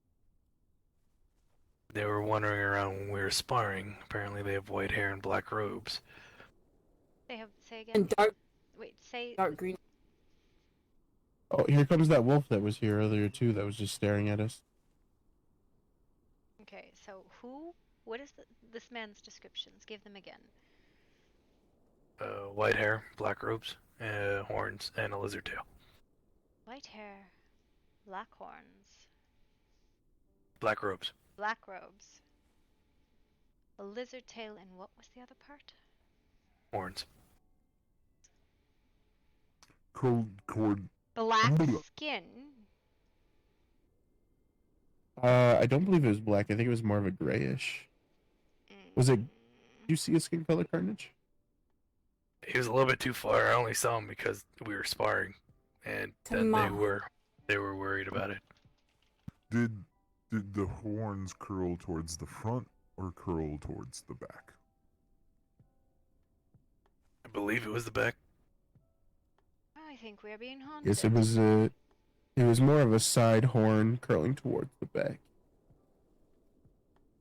They were wandering around when we were sparring. Apparently, they have white hair and black robes. They have say again. And dark. Wait, say dark green. Oh, here comes that wolf that was here earlier too. That was just staring at us. Okay, so who? What is this man's descriptions? Give them again. White hair, black robes, horns, and a lizard tail. White hair, black horns, Black robes. black robes, a lizard tail, and what was the other part? Horns. Cord. Black skin. I don't believe it was black. I think it was more of a grayish. Was it? Did you see a skin color, Carnage? He was a little bit too far. I only saw him because we were sparring, and then they were worried about it. Did the horns curl towards the front or curl towards the back? I believe it was the back. I think we are being haunted. Yes, it was a. It was more of a side horn curling towards the back.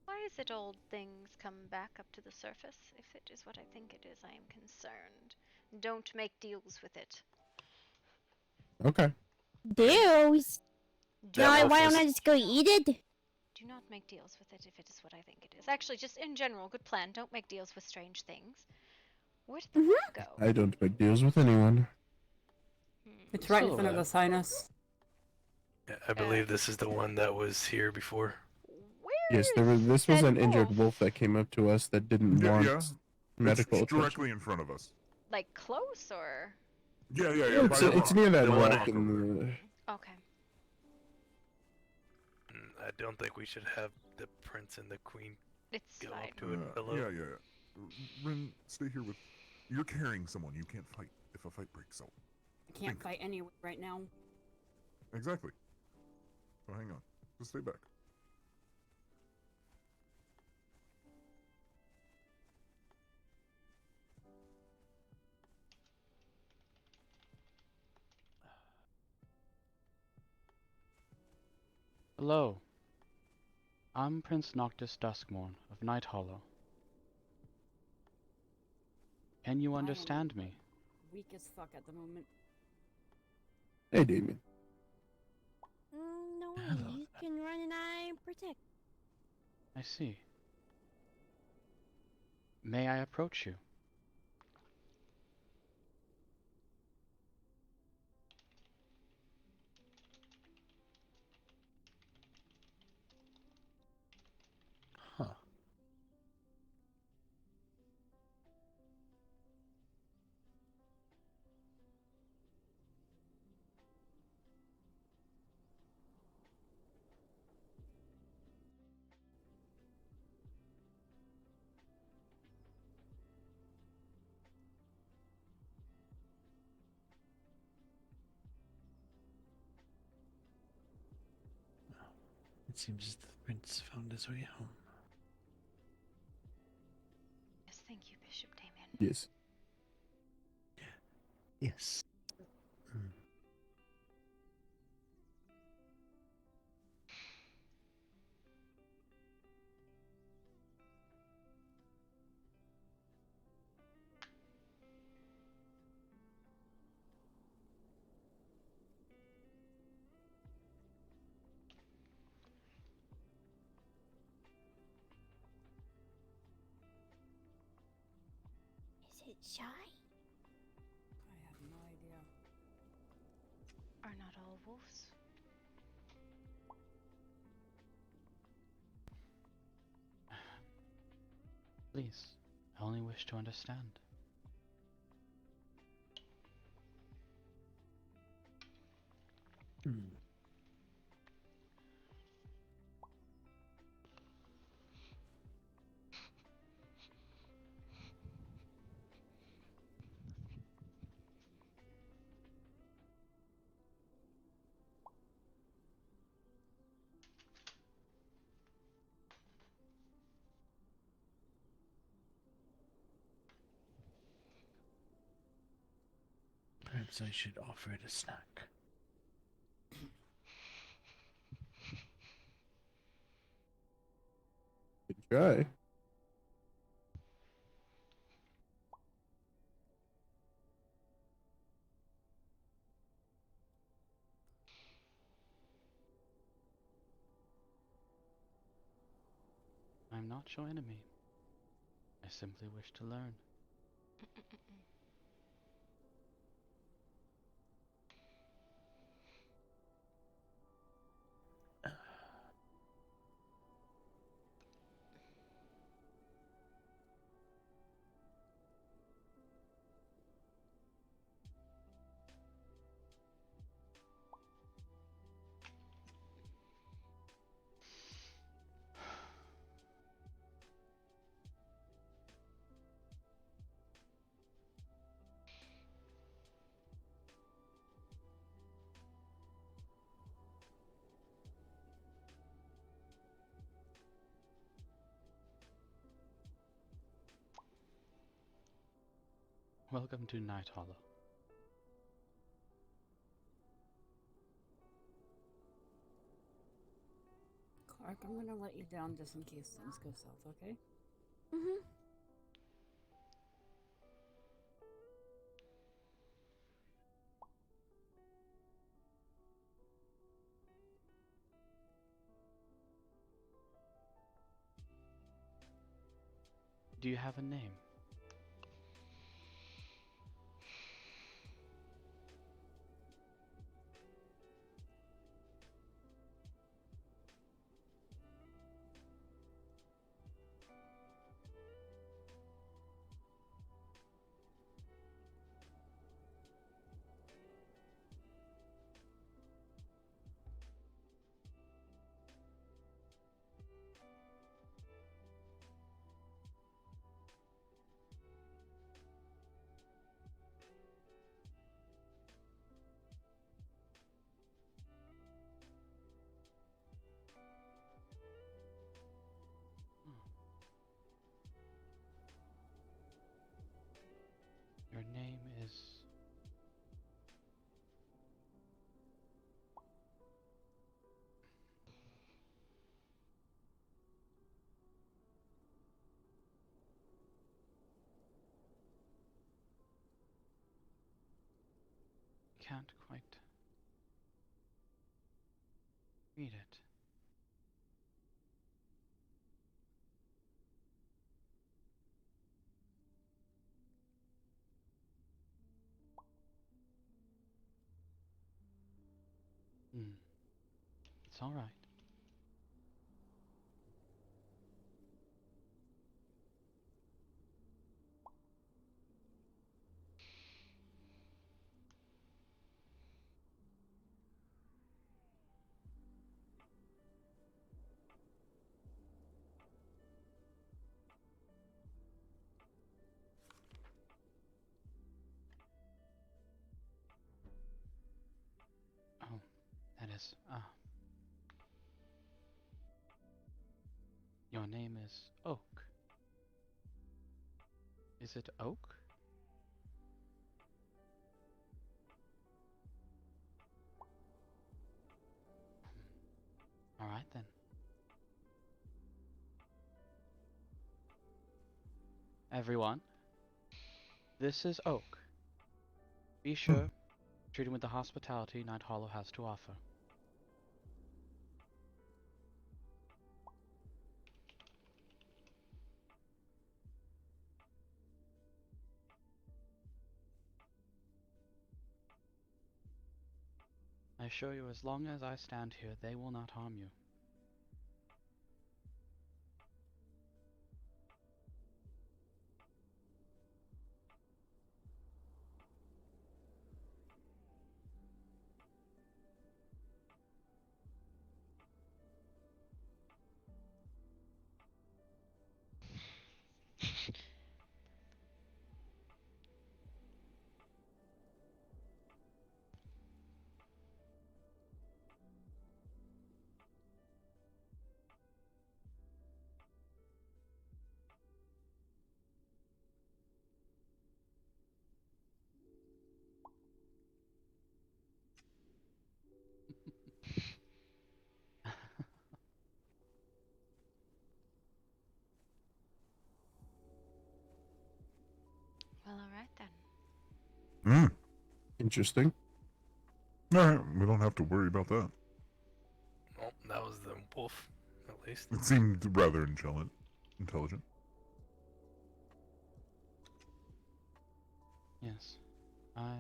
Why is it old things come back up to the surface? If it is what I think it is, I am concerned. Don't make deals with it. Okay. Deals? That No, why wolf don't I just go eat it? Do not make deals with it if it is what I think it is. Actually, just in general, good plan. Don't make deals with strange things. Where did the wolf go? I don't make deals with anyone. It's right in front of the sinus. Yeah, I believe this is the one that was here before. Yes, this was an injured wolf that came up to us that didn't want medical It's attention. directly in front of us. Like close or? Yeah. It's near that The one rock I- in the. Okay. I don't think we should have the prince and the queen It's go fine. up to it. Hello? Yeah. Rin, stay here with. You're carrying someone. You can't fight if a fight breaks out. I can't fight anyway right now. Exactly. So hang on. Just stay back. Hello. I'm Prince Noctis Duskmorn of Night Hollow. Can you understand me? Weak as fuck at the moment. Hey, Damien. No worries. You can run and I protect. I see. May I approach you? Huh. It seems the prince found his way home. Yes, thank you, Bishop Damien. Yes. Yes. Is it shy? I have no idea. Are not all wolves? Please, I only wish to understand. Perhaps I should offer it a snack. Good try. I'm not your enemy. I simply wish to learn. Welcome to Night Hollow. Clark, I'm gonna let you down just in case things go south, okay? Mm-hmm. Do you have a name? Your name is... Can't quite read it. It's all right. Oh, that is... Your name is Oak. Is it Oak? All right then. Everyone, this is Oak. Be sure, treat him with the hospitality Night Hollow has to offer. I assure you, as long as I stand here, they will not harm you. Alright then. Hmm. Interesting. Alright, we don't have to worry about that. Well, that was the wolf, at least. It seemed rather intelligent. Yes. I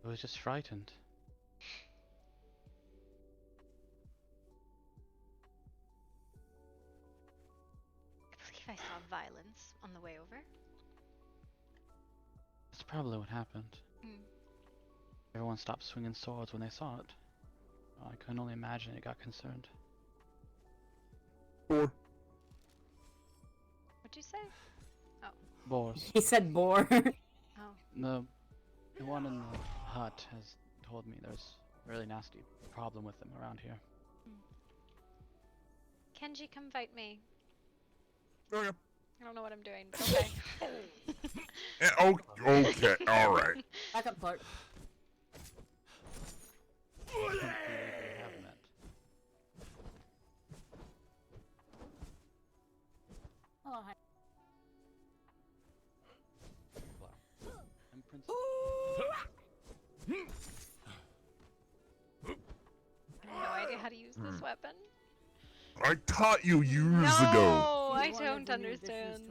was just frightened. I believe I saw violence on the way over. That's probably what happened. Mm. Everyone stopped swinging swords when they saw it. I can only imagine it got concerned. Boar. What'd you say? Oh. Boars. He said boar. Oh. The one in the hut has told me there's a really nasty problem with them around here. Kenji, come fight me. Oh yeah. I don't know what I'm doing, but okay. Okay, alright. Back up, Clark. Oh, hi. I have no idea how to use this weapon. I taught you years No, ago. I don't understand.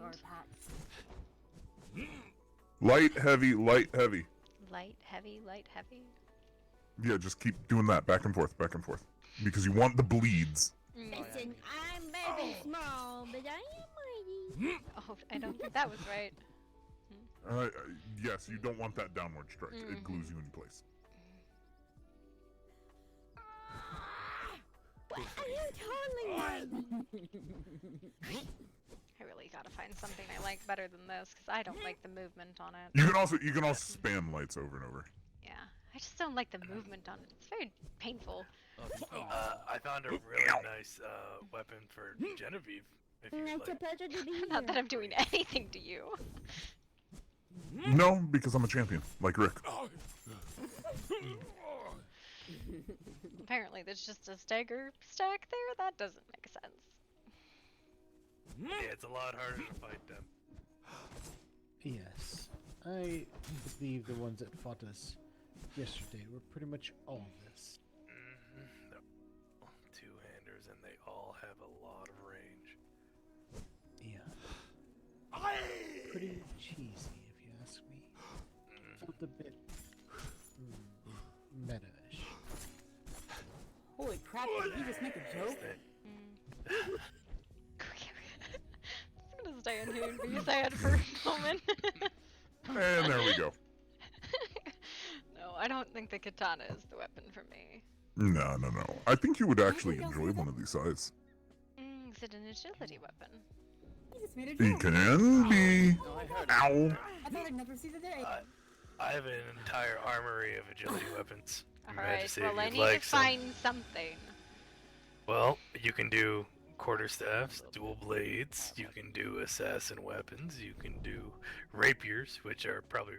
Light, heavy, light, heavy. Light, heavy, light, heavy. Yeah, just keep doing that back and forth, because you want the bleeds. Listen, I'm very small, but I am mighty. Oh, I don't think that was right. Yes, you don't want that downward strike. It glues you in place. What are you telling me? I really gotta find something I like better than this, because I don't like the movement on it. You can also spam lights over and over. Yeah, I just don't like the movement on it. It's very painful. I found a really nice weapon for Genevieve. If you It's a like. pleasure to be here. Not that I'm doing anything to you. No, because I'm a champion, like Rick. Apparently, there's just a stagger stack there? That doesn't make sense. Yeah, it's a lot harder to fight them. Yes. I believe the ones that fought us yesterday were pretty much all this. They're two-handers, and they all have a lot of range. Yeah. Pretty cheesy, if you ask me. Felt a bit meta-ish. Holy crap, did he just make a joke? I'm gonna stay in here and be sad for a moment. And there we go. No, I don't think the katana is the weapon for me. No. I think you would actually enjoy one of these size. Is it an agility weapon? He just made a It joke. can be. Ow. I thought I'd never see the day. I have an entire armory of agility weapons. Alright, well, I you'd need like to some. find something. Well, you can do quarterstaffs, dual blades, you can do assassin weapons, you can do rapiers, which are probably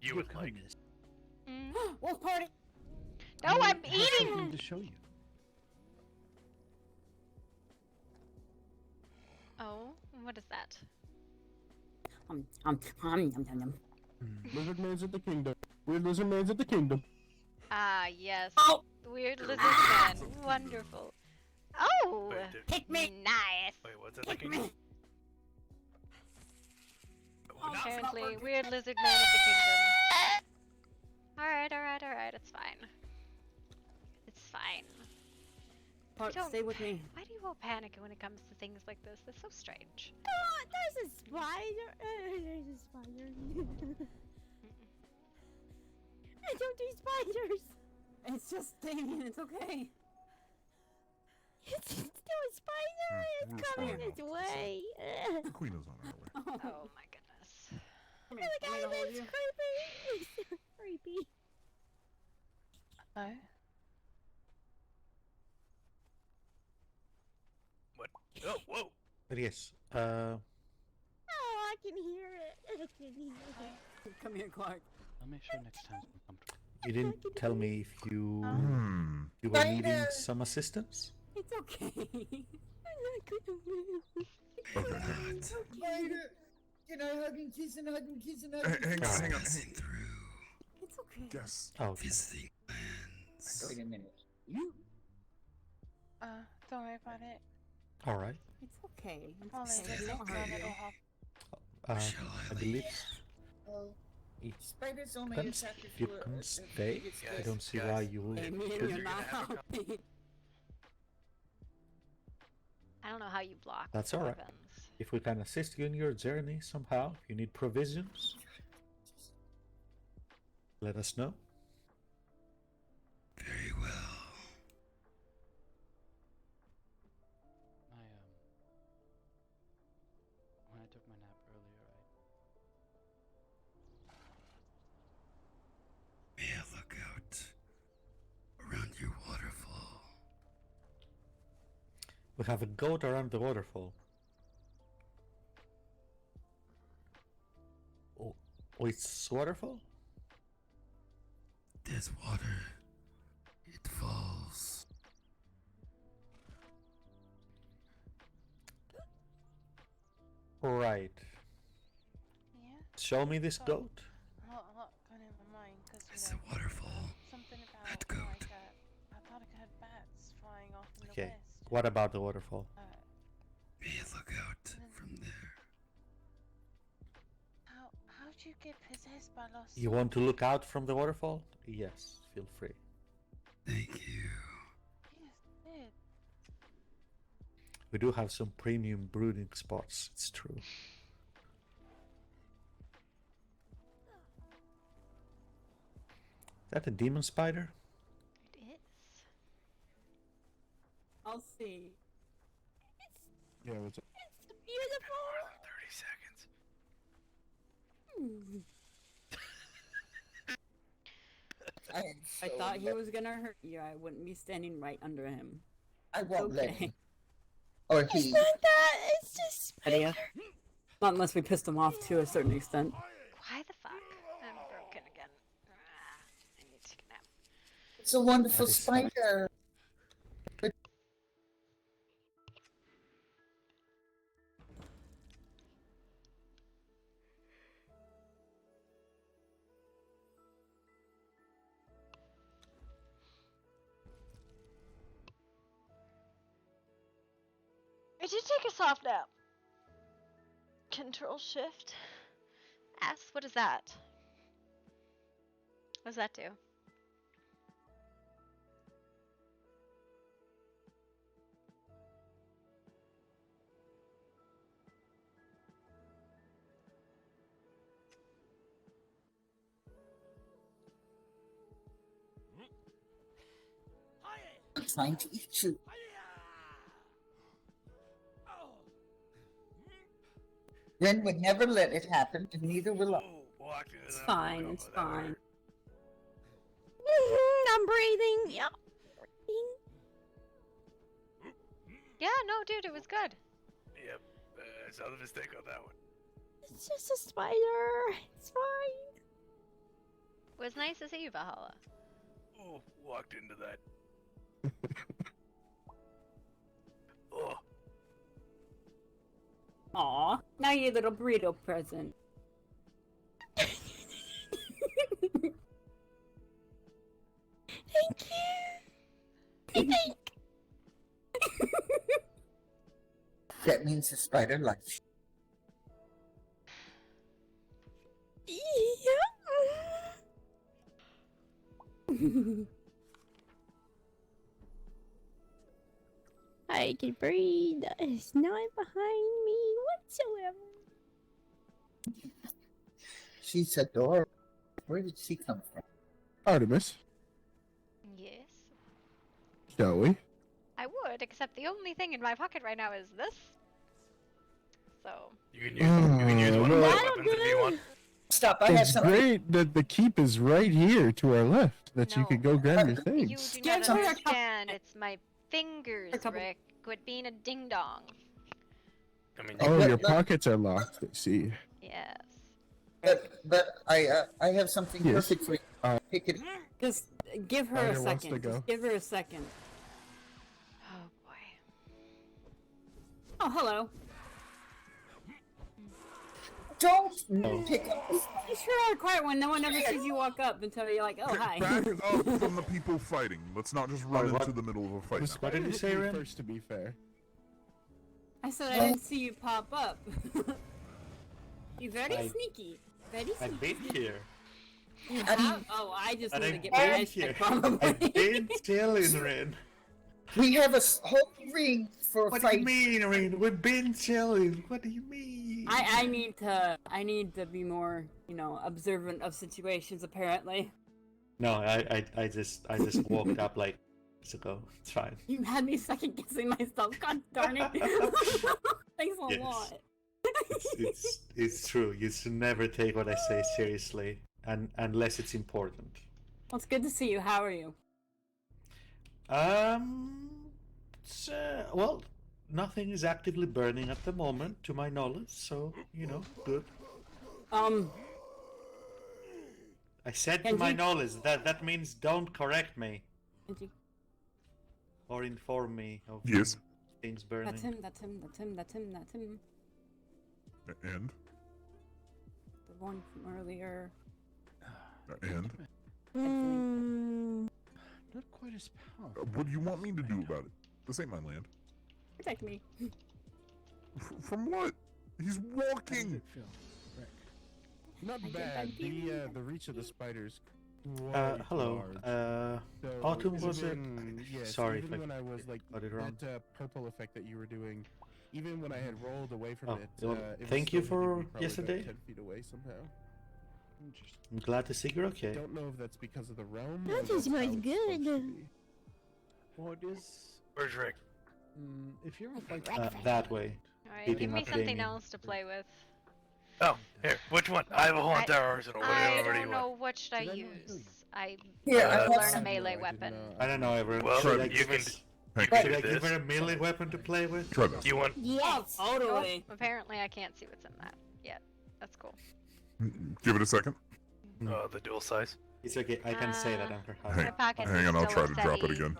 you would like. Wolf party! No, I'm I have something eating! to show you. Oh, what is that? Lizard man's at the kingdom. Weird lizard man's at the kingdom. Ah, yes. Oh! Weird lizard man. Wonderful. Oh! Pick me! Nice! Wait, what's that looking? Apparently, weird lizard man of the kingdom. Alright, it's fine. It's fine. Park, stay with me. Why do you all panic when it comes to things like this? That's so strange. Oh, there's a spider. There's a spider. I don't do spiders. It's just stinging, it's okay. It's still a spider. It's coming this way. The queen is on her way. Oh my goodness. Come Oh here, my I'm god, gonna hold it's you. creepy. It's so creepy. Hello? What? Oh, whoa! But yes, Oh, I can hear it. I can hear it. Come here, Clark. I'll make sure next time's more comfortable. you didn't tell me if you you were Spider. needing some assistance. It's okay. I'm not gonna move. Okay. Spider! Can I hug and kiss and hug and kiss and hug Hang, and hang kiss? on, hang on. It's okay. Yes. Oh, Visiting lands. Wait a minute. Don't worry about it. all right. It's okay. It's I'll okay. just We don't hurt it'll you. help. I believe Well, if spiders only can, attack if you can stay, I don't see why you would. Hey, man, Because you're not helping. I don't know how you block. that's all right. weapons. If we can assist you in your journey somehow, if you need provisions, let us know. Very well. When I took my nap earlier, May I look out around your waterfall? We have a goat around the waterfall. Oh, it's waterfall? There's water. It falls. Right. Yeah. Show me this goat. A lot going in my mind because It's a waterfall. something about That goat. like I thought I had bats flying off in the Okay. west. What about the waterfall? May I look out from there? How'd you get possessed by lost? You want to look out from the waterfall? Yes, feel free. Thank you. Yes, did. We do have some premium brooding spots, it's true. Is that a demon spider? It is. I'll see. Yeah, what's up? It's beautiful. 30 seconds. I thought he was gonna hurt you. I wouldn't be standing right under him. I won't let Okay. him. Or It's he. not that. It's just Idea. Not unless we pissed him off to a certain extent. Why the fuck? I'm broken again. I need to take a nap. It's a wonderful That is fine. spider. I did take a soft nap. Control Shift. S. What is that? What does that do? I'm trying to eat you. Ren would never let it happen, and neither will I. It's fine. It's fine. I'm breathing. Yep. Yeah, no, dude, it was good. Yep. It's not a mistake on that one. It's just a spider. It's fine. It was nice to see you, Valhalla. Oh, walked into that. Oh. Aw, now your little burrito present. Thank you. That means the spider likes Yeah. I can breathe. It's not behind me whatsoever. She's adorable. Where did she come from? Artemis, Yes. shall we? I would, except the only thing in my pocket right now is this. So. You can use one of my weapons if you want. Stop, I have It's something. great that the keep is right here to our left, that you could go grab your You things. do not understand. It's my fingers, Rick. Quit being a ding dong. I mean, Oh, your pockets are locked, I see. Yes. But I have something Yes. perfect for you. Pick it. Just give her a Spider wants to second. go. Just give her a second. Oh boy. Oh, hello. Don't Oh. pick up. You sure are quiet when no one ever sees you walk up until you're like, oh, hi. Back up from the people fighting. Let's not just run What? into the middle of a fight. What did you say, Ren? First, to be fair. I said I didn't see you pop up. You're very sneaky. Very I've sneaky. been here. You have? Oh, I just And want to I've get my been eyes here. checked probably. I've been chilling, Ren. We have a whole ring for What fight. do you mean, Ren? We've been chilling. What do you mean? I need to be more, observant of situations apparently. No, I just walked up like minutes ago. It's fine. You had me second guessing myself, god darn it. Thanks a Yes. lot. It's true. You should never take what I say seriously, and unless it's important. Well, it's good to see you. How are you? Well, nothing is actively burning at the moment, to my knowledge. So good. I said to my Kenji? knowledge. That means don't correct me Kenji. or inform me of Yes. things burning. That's him, that's him, that's him, that's him, that's him. And? The one from earlier. And? Not quite as powerful. What do you want me to do about it? This ain't my land. Protect me. From what? He's walking! Not bad. The reach of the spiders. Hello. So Autumn was it? even- Yes, Sorry even if I when I was like got it wrong. that purple effect that you were doing, even when I had rolled away from Oh, it, well, it was thank you still hitting me for probably about yesterday. 10 feet away somehow. I'm glad to see you're I okay. don't know if that's because of the realm. That or just that's how smells it's supposed to good. be. What is? Where's Rick? If you're a fight, That way. Alright, Beating give me up something Damien. else to play with. Oh, here. Which one? I have a whole entire arsenal. I Whatever you don't want. know what should I use. I Here, want I to have learn a some- melee No, I weapon. didn't, I don't know, everyone. Well, should I you give can. us- You Should can I do give this. her a melee weapon to play with? Try this. You want? Yes. Oh, totally. Apparently I can't see what's in that yet. That's cool. Give it a second. The dual size. It's okay. I can say that under Hang, My pockets hang are on, I'll still try to drop it steady. again.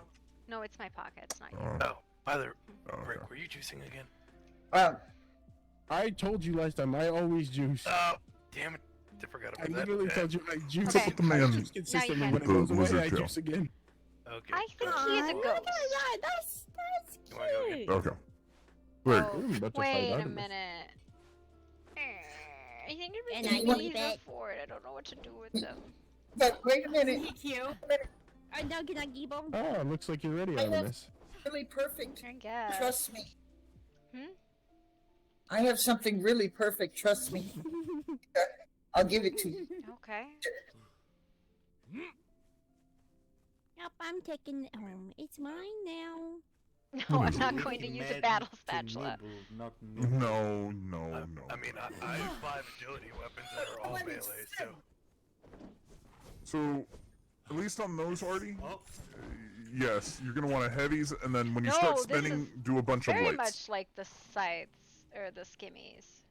No, it's my pocket. It's not you. Oh, by the okay. Rick, were you juicing again? I told you last time. I always juice. Oh, damn it! I forgot I about that. literally told you I juice. Okay. With the man- I juice consistently. can. When it The goes away, lizard I tail. juice again. Okay. I think he is a Aw, ghost. look at that. That's You wanna go cute. Okay. Wait. Oh, I'm about to fight wait a Artemis. minute. I think And it I was need these it. for it. I don't know what to do with them. But wait a minute. Thank you. I know, can I keep them? Oh, looks like you're ready, I have Artemis. really perfect. I guess. Trust me. Hmm? I have something really perfect. Trust me. I'll give it to you. Okay. Yep, I'm taking it home. It's mine now. No, I'm not going to use a battle spatula. Not No, no, no. I mean, I have 5 agility weapons that are all melee, so. So, at least on those, Artie, Oh, yes, you're gonna want a heavies, and then when you No, start this spinning, is do a bunch of Very lights. much like the scythes or the skimmies.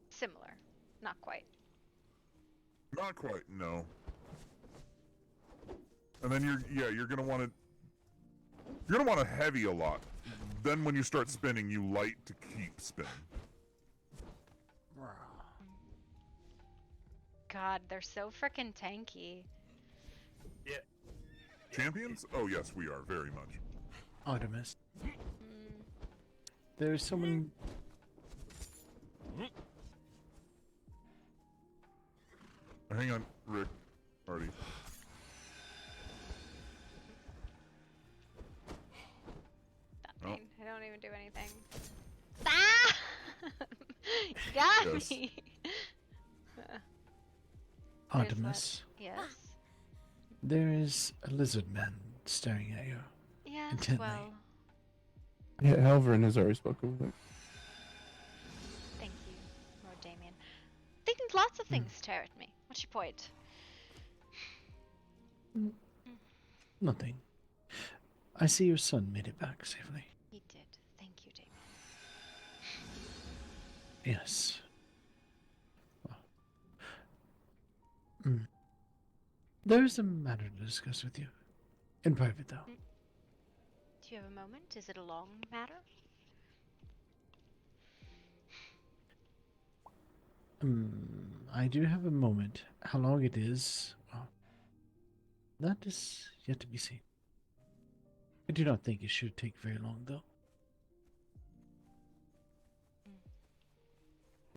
Similar, not quite. Not quite, no. And then you're gonna want to. You're gonna want to heavy a lot. Then when you start spinning, you light to keep spinning. God, they're so frickin' tanky. Yeah. Champions? Oh yes, we are very much. Artemis. Mm. There's someone. Hang on, Rick. Artie. Nothing. I don't even do anything. Ah! You got Yes. me. Artemis. Yes. There is a lizard man staring at you. Yes. Intently. Well, Yeah, Halvarin has already spoken with him. thank you, Lord Damien. Think lots of things stare at me. What's your point? Nothing. I see your son made it back safely. He did. Thank you, Damien. Yes. Well. Mm. There's a matter to discuss with you. In private, though. Do you have a moment? Is it a long matter? I do have a moment. How long it is, well, that is yet to be seen. I do not think it should take very long, though.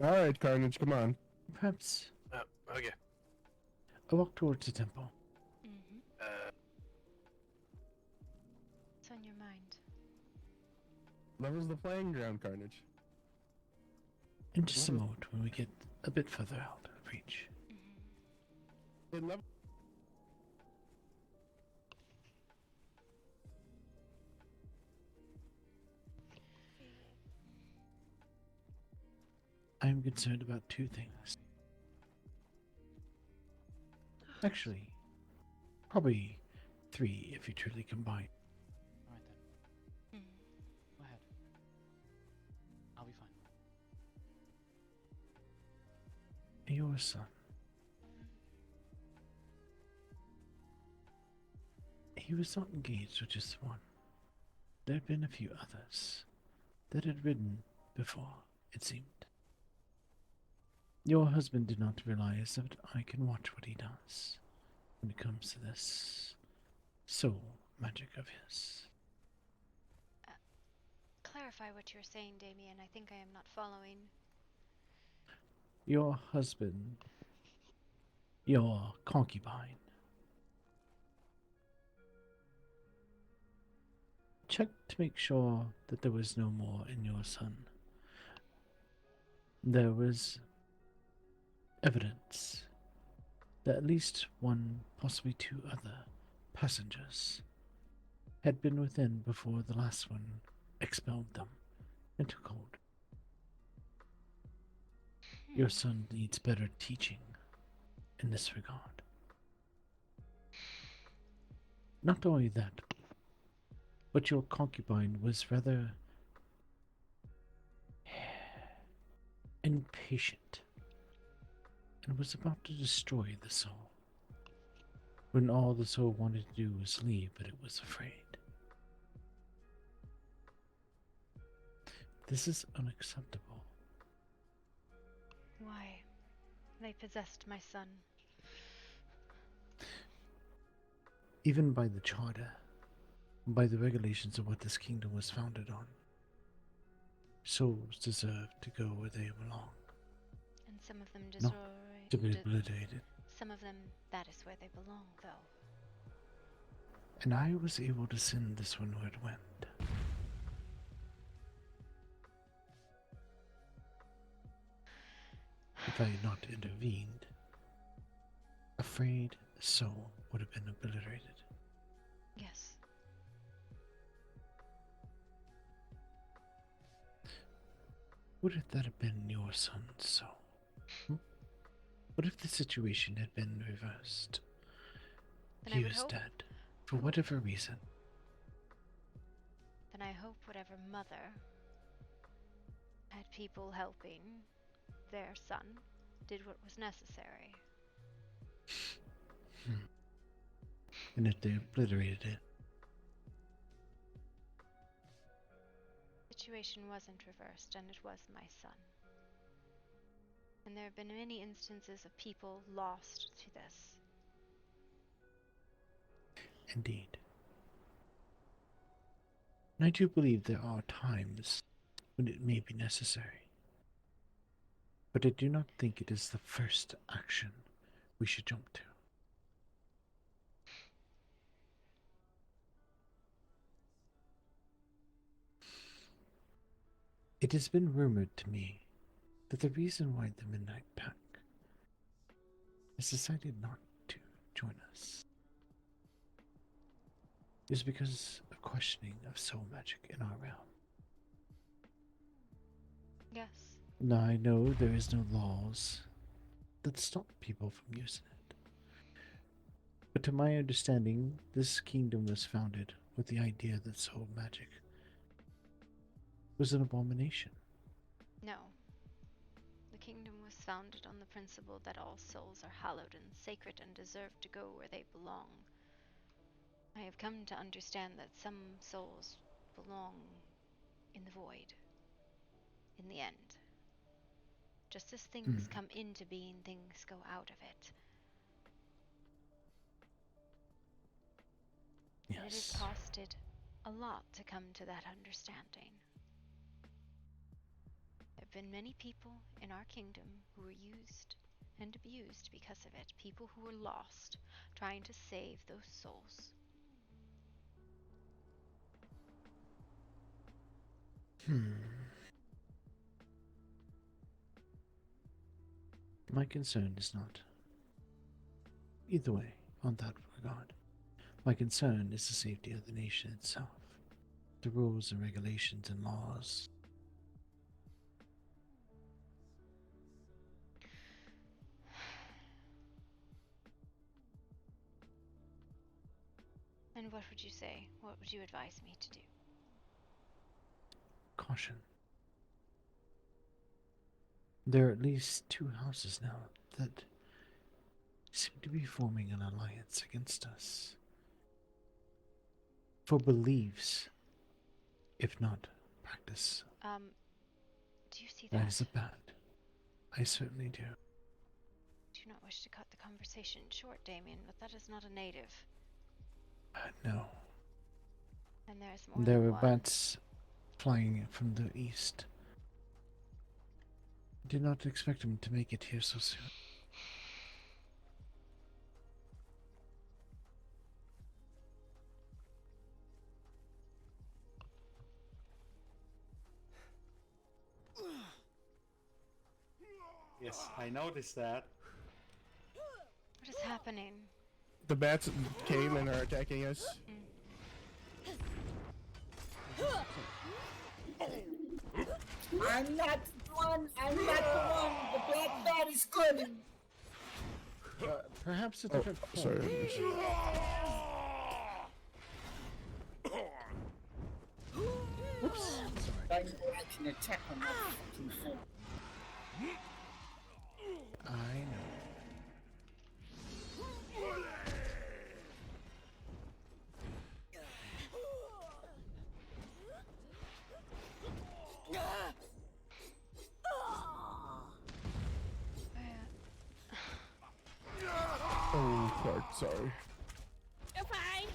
All right, Carnage, come on. Perhaps Okay. a walk towards the temple. What's on your mind? Level's the playing ground, Carnage. In just a moment when we get a bit further out of reach. I am concerned about two things. Actually, probably three if you truly combine. Alright then. Go ahead. I'll be fine. Your son. He was not engaged with just one. There had been a few others that had ridden before, it seemed. Your husband did not realize that I can watch what he does when it comes to this soul magic of his. Clarify what you're saying, Damien. I think I am not following. Your husband, your concubine, checked to make sure that there was no more in your son. There was evidence that at least one, possibly two other passengers had been within before the last one expelled them and took hold. Your son needs better teaching in this regard. Not only that, but your concubine was rather impatient and was about to destroy the soul when all the soul wanted to do was leave, but it was afraid. This is unacceptable. Why? They possessed my son. Even by the charter, by the regulations of what this kingdom was founded on, souls deserve to go where they belong. And some of them Not to be obliterated. Some of them, that is where they belong, though. And I was able to send this one where it went. If I had not intervened, afraid the soul would have been obliterated. Yes. What if that had been your son's soul? What if the situation had been reversed? Then He I would was hope. dead, for whatever reason. Then I hope whatever mother had people helping their son did what was necessary. And if they obliterated it, The situation wasn't reversed, and it was my son. And there have been many instances of people lost to this. indeed. And I do believe there are times when it may be necessary. But I do not think it is the first action we should jump to. It has been rumored to me that the reason why the Midnight Pack has decided not to join us is because of questioning of soul magic in our realm. Yes. Now I know there is no laws that stop people from using it. But to my understanding, this kingdom was founded with the idea that soul magic was an abomination. No. The kingdom was founded on the principle that all souls are hallowed and sacred and deserve to go where they belong. I have come to understand that some souls belong in the void, in the end. Just as things Hmm. come into being, things go out of it. And it has Yes. costed a lot to come to that understanding. There have been many people in our kingdom who were used and abused because of it. People who were lost, trying to save those souls. My concern is not either way on that regard. My concern is the safety of the nation itself. The rules and regulations and laws. And what would you say? What would you advise me to do? Caution. There are at least 2 houses now that seem to be forming an alliance against us. For beliefs, if not practice. Do you see That that? is a bad. I certainly do. Do not wish to cut the conversation short, Damien, but that is not a native. No. And there's more There than were one. bats flying from the east. Did not expect him to make it here so soon. Yes, I noticed that. What is happening? The bats came and are attacking us. I'm not the one. I'm not the one. The black bat is coming. Perhaps a Oh, different sorry. Oops. I know I can attack on that fucking phone. I know. Oh, Clark, sorry. You're fine.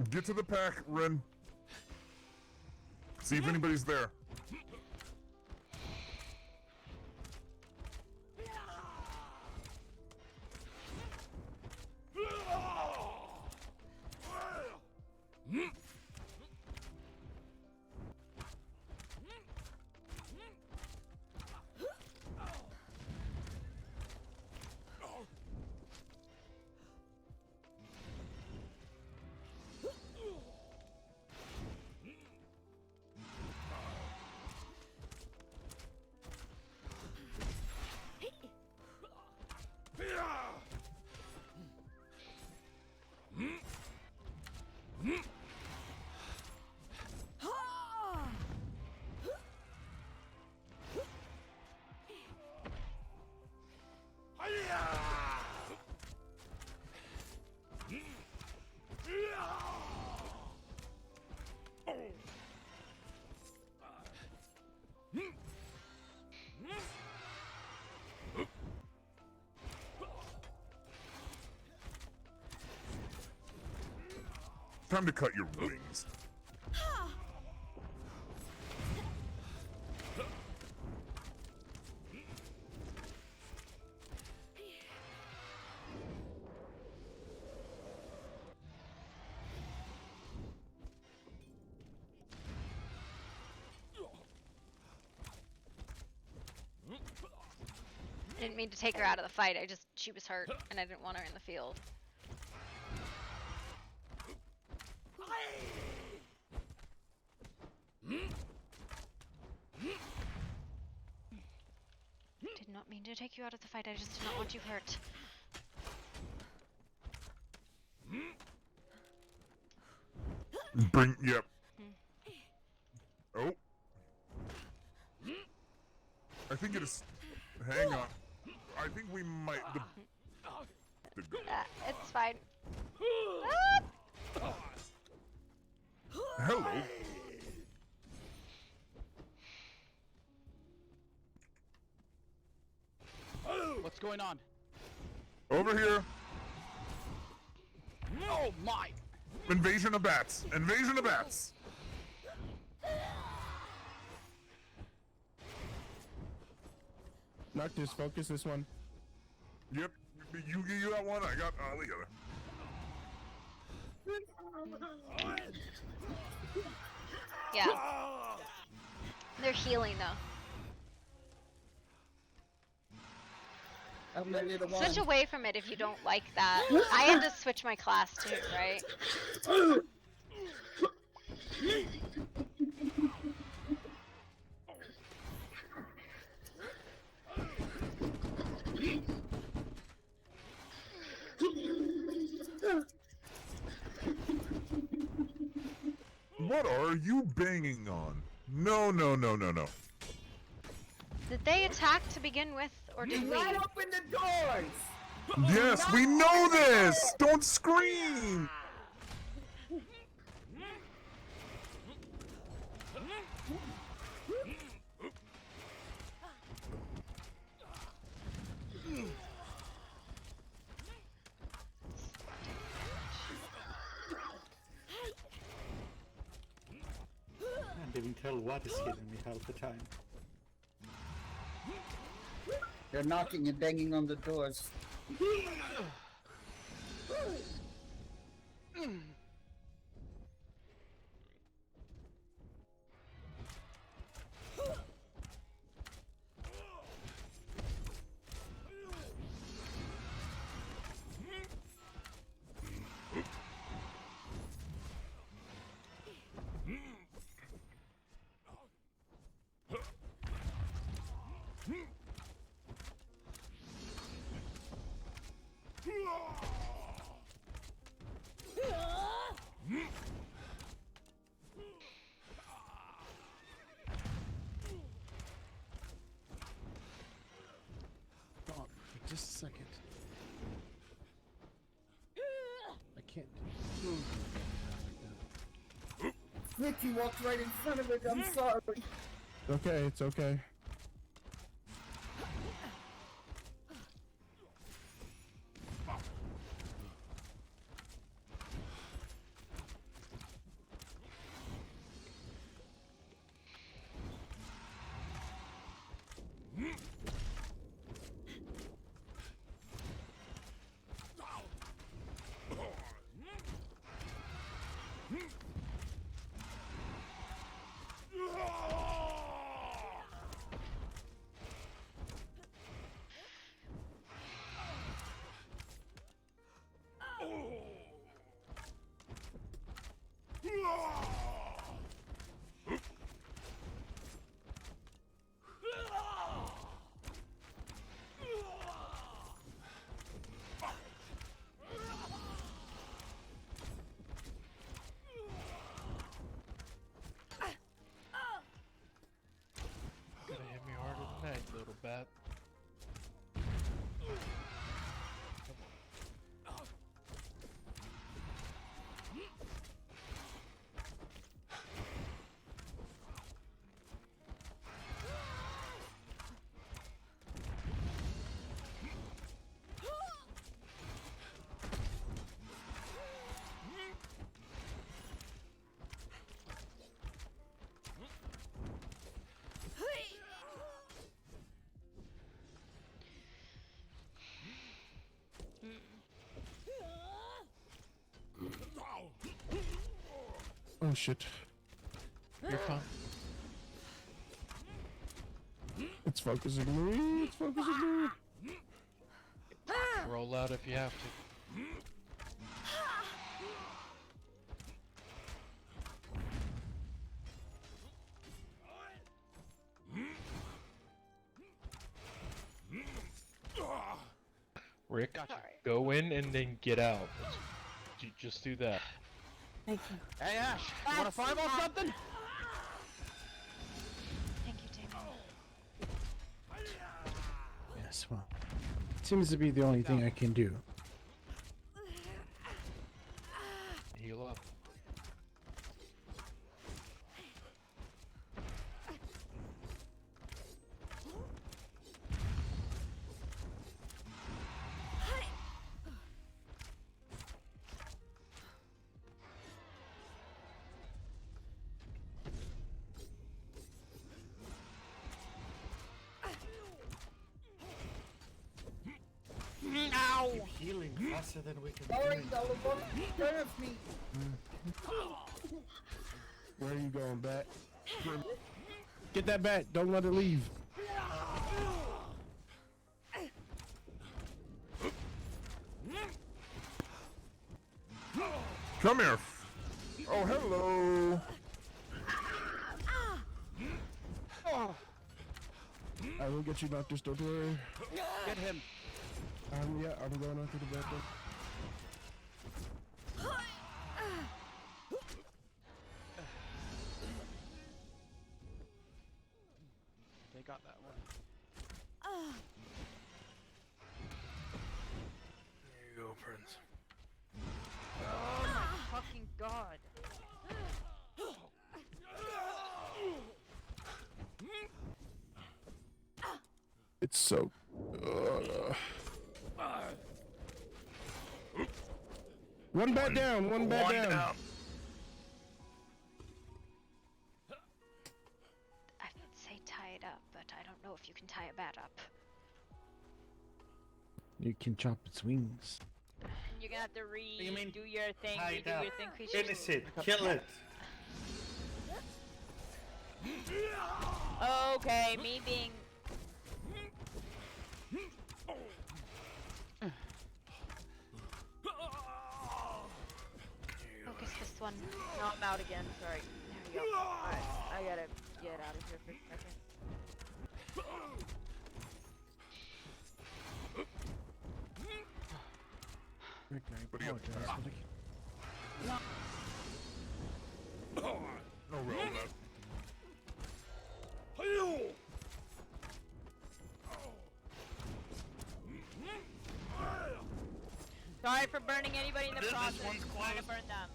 Get to the pack, Ren. See if anybody's there. Time to cut your wings. I didn't mean to take her out of the fight. She was hurt, and I didn't want her in the field. Did not mean to take you out of the fight. I just did not want you hurt. Yep. Oh. I think it is. Hang on. I think we might. It's fine. Hello. What's going on? Over here. Oh my! Invasion of bats. Invasion of bats. Noctis, focus this one. Yep. You got one. I got the other. Yeah. They're healing though. I'm ready to Switch away from it if you don't like that. I had to switch my class too, right? What are you banging on? No. Did they attack to begin with, or did we? Right open the doors! Yes, we know this! Don't scream! Can't even tell what is hitting me half the time. They're knocking and banging on the doors. Stop for just a second. I can't do Ricky walked right in front of it. I'm sorry. Okay, it's okay. Oh shit. You're fine. It's focusing me. It's focusing me. Roll out if you have to. Rick, go in and then get out. Just do that. Thank you. Hey Ash, you wanna fireball something? Thank you, Damon. Yes, well, it seems to be the only thing I can do. Heal up. Ow! Keep healing faster than we can. Sorry, Gulliver. Turn of me. Where are you going, bat? Get that bat. Don't let it leave. Come here. Oh, hello. I will get you, Doctor. Don't worry. Get him. Yeah, I'm going out to the bathroom. They got that one. There you go, Prince. Oh my fucking god. It's so. One bat down. One bat down. I would say tie it up, but I don't know if you can tie a bat up. You can chop its wings. And you're gonna have to You mean do your thing, tie it redo up. your thing, creature. Finish it. Kill it. Okay, me being. Focus this one. No, I'm out again. Sorry. There you go. Alright, I gotta get out of here for a second. Rick, I apologize, but No roll left. Sorry for burning anybody in the This process. one's Trying to closed. burn them.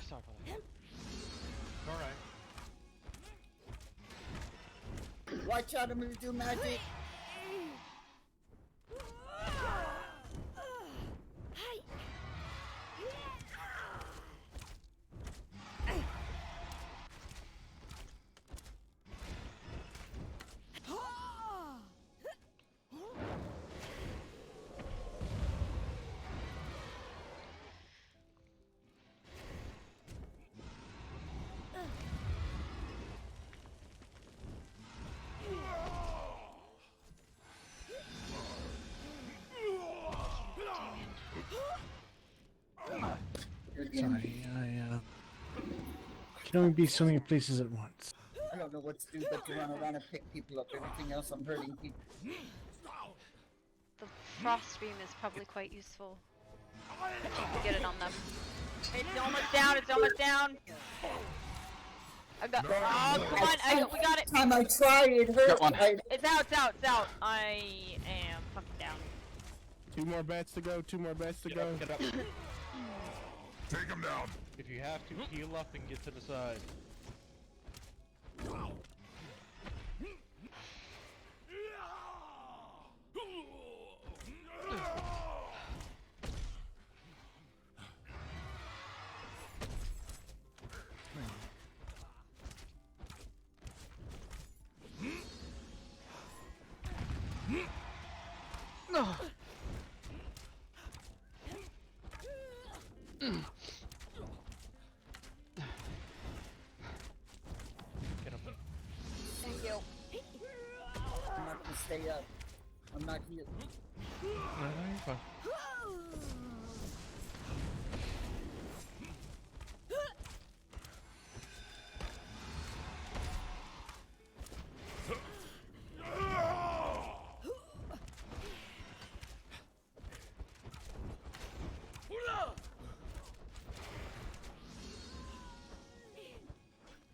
Sorry for that. Alright. Watch out, I'm gonna do magic. sorry, I can only be so many places at once. I don't know what to do but to run around and pick people up. Everything else, I'm hurting people. The frost beam is probably quite useful. If you can get it on them. It's almost down, it's almost down. I got. Oh, come on, we got it. Time I tried, it hurt. Got one. It's out, it's out, it's out. I am fucking down. 2 more bats to go. 2 more bats to go. Get up. Take him down. If you have to, heal up and get to the side. stay up. I'm not here. No, you're fine.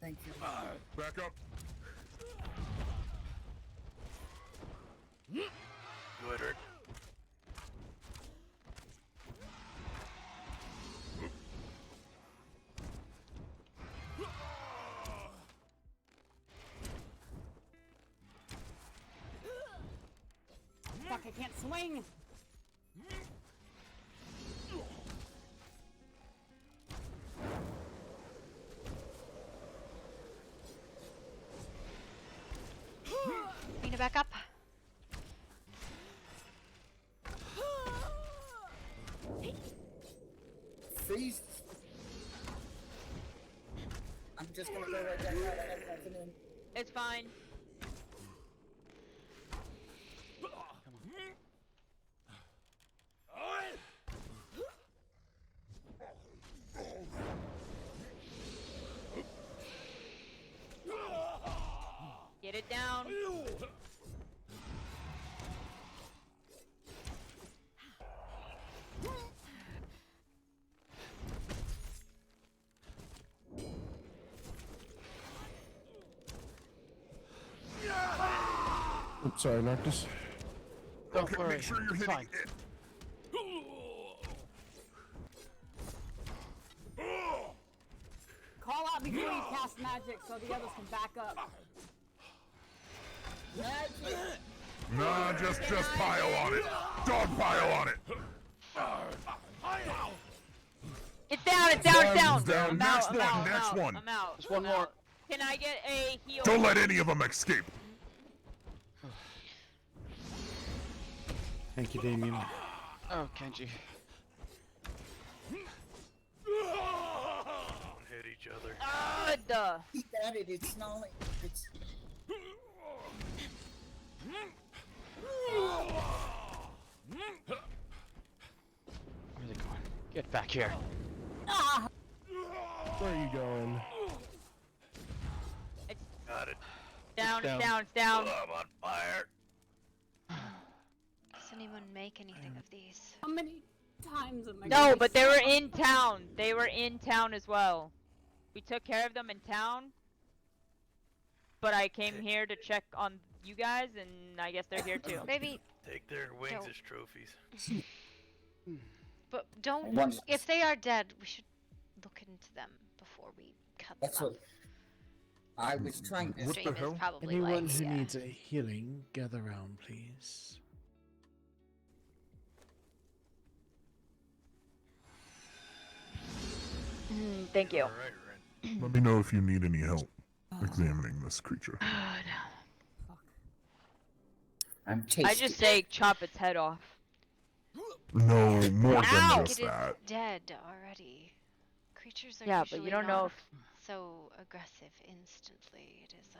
Thank you. Back up. Go ahead, Rick. Fuck, I can't swing! Bring it back up. Freeze. I'm just gonna go right back out. I have nothing in. It's fine. Get it down. Oops, sorry, Noctis. Okay, make sure you're hitting it. Call out before you cast magic so the others can back up. Magic! Nah, just pile on it. Dog pile on it. It's down, it's down, it's down! Down. I'm Next out, I'm one, out, next I'm out, one. I'm out. Just one I'm more. out. Can I get a heal? Don't let any of them escape. Thank you, Damien. Oh, Kenji. Don't hit each other. Ah, duh. Keep at it. It's not like it's. Where's it going? Get back here. Ah! Where are you going? Got it. Down, down. it's down, it's down. Oh, I'm on fire. Does anyone make anything of these? How many times am I No, gonna but be they were stuck? in town. They were in town as well. We took care of them in town. But I came here to check on you guys, and I guess they're here too. Maybe, Take their wings Don't. as trophies. but don't. Once- If they are dead, we should look into them before we cut That's them what up. I was trying to. What the Stream is hell? probably Anyone like, who yeah. needs a healing, gather round, please. Thank you. All right, Ren. Let me know if you need any help examining this creature. I'm tasting. I just say chop its head off. No, more Ow! than It just is that. dead already. Creatures are Yeah, but usually you don't not know if... so aggressive instantly. It is a...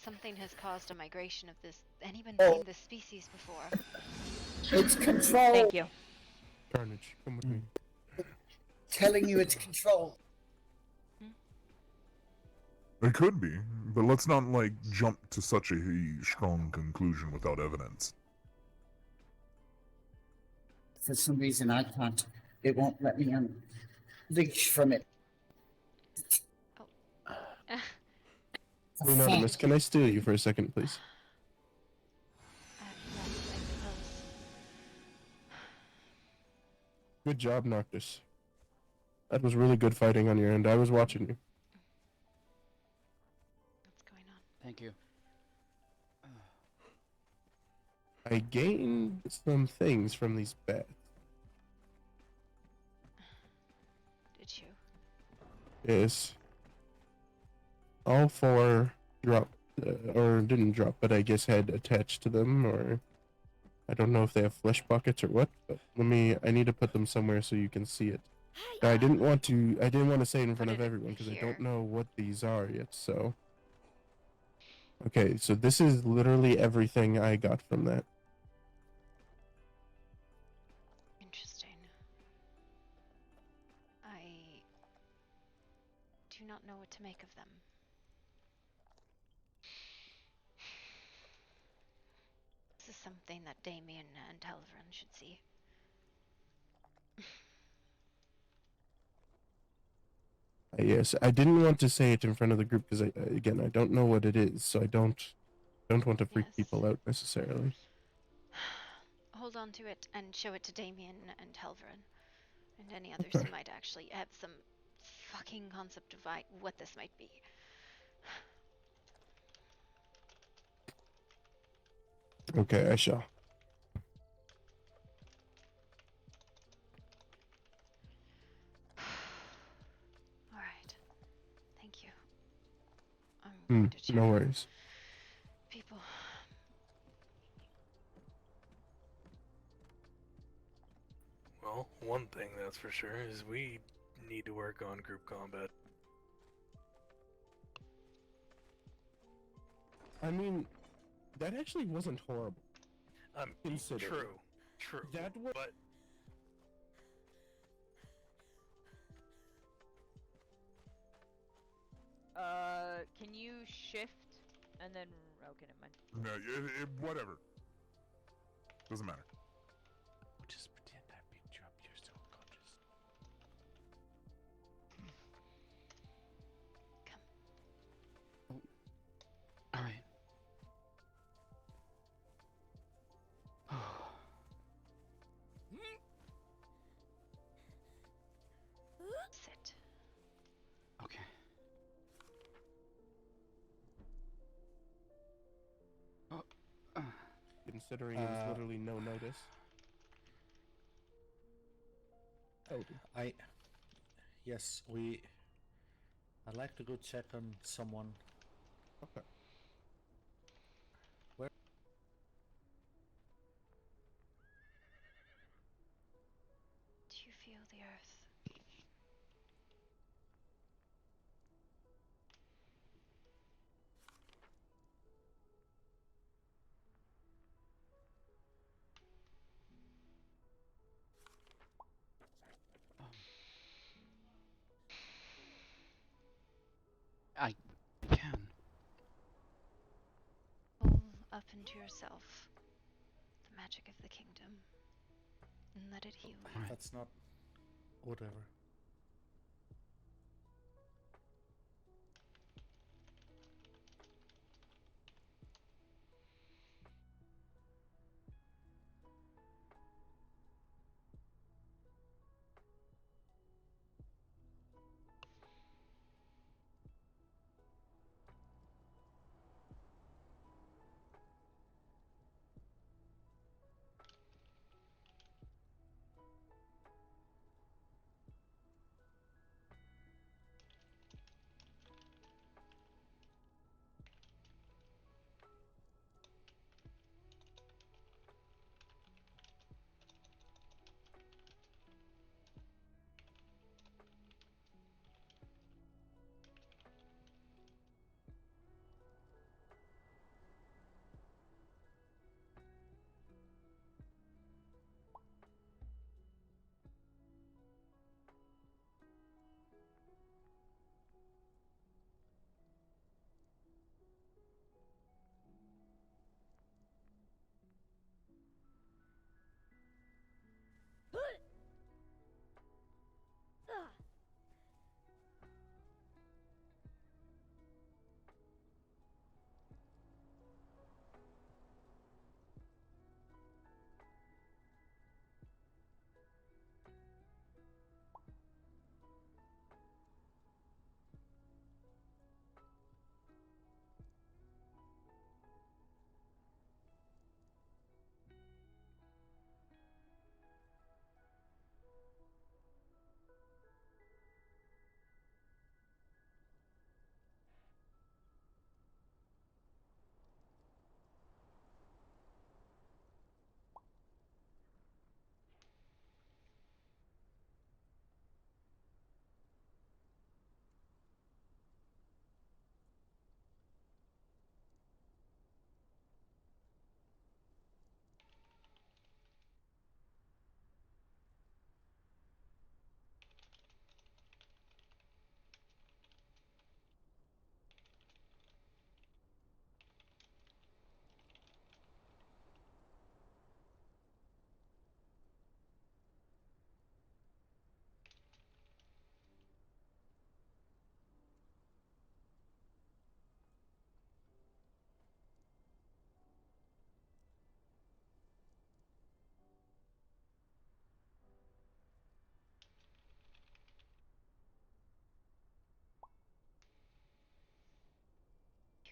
Something has caused a migration of this. Anyone Oh. seen this species before? It's control. Thank you. Carnage, come with me. Telling you it's control. It could be, but let's not like jump to such a strong conclusion without evidence. For some reason, I can't. It won't let me unleash from it. Queen Artemis, can I steal you for a second, please? Yes, I suppose. Good job, Noctis. That was really good fighting on your end. I was watching you. What's going on? Thank you. I gained some things from these bats. Did you? Yes. All four dropped, or didn't drop, but I guess had attached to them, or I don't know if they have flesh pockets or what. But I need to put them somewhere so you can see it. Now, I didn't want to say it in front of everyone because I don't know what these are yet. So Okay, so this is literally everything I got from that. Interesting. I do not know what to make of them. This is something that Damien and Halvran should see. Yes, I didn't want to say it in front of the group because again, I don't know what it is, so I don't want to freak people out necessarily. Hold on to it and show it to Damien and Halvran and any others Okay. who might actually have some fucking concept of what this might be. Okay, I shall. Alright. Thank you. I'm going to check No worries. people. Well, one thing that's for sure is we need to work on group combat. I mean, that actually wasn't horrible. Considering. True. That was. But Can you shift and then? Okay, never mind. No, whatever. Doesn't matter. We'll just pretend I picked you up. You're still unconscious. All right. Sit. Okay. Considering it was literally no notice. Oh. Yes, I'd like to go check on someone. Okay. Where? Do you feel the earth? I can. Pull up into yourself the magic of the kingdom and let it heal you. That's not. Whatever.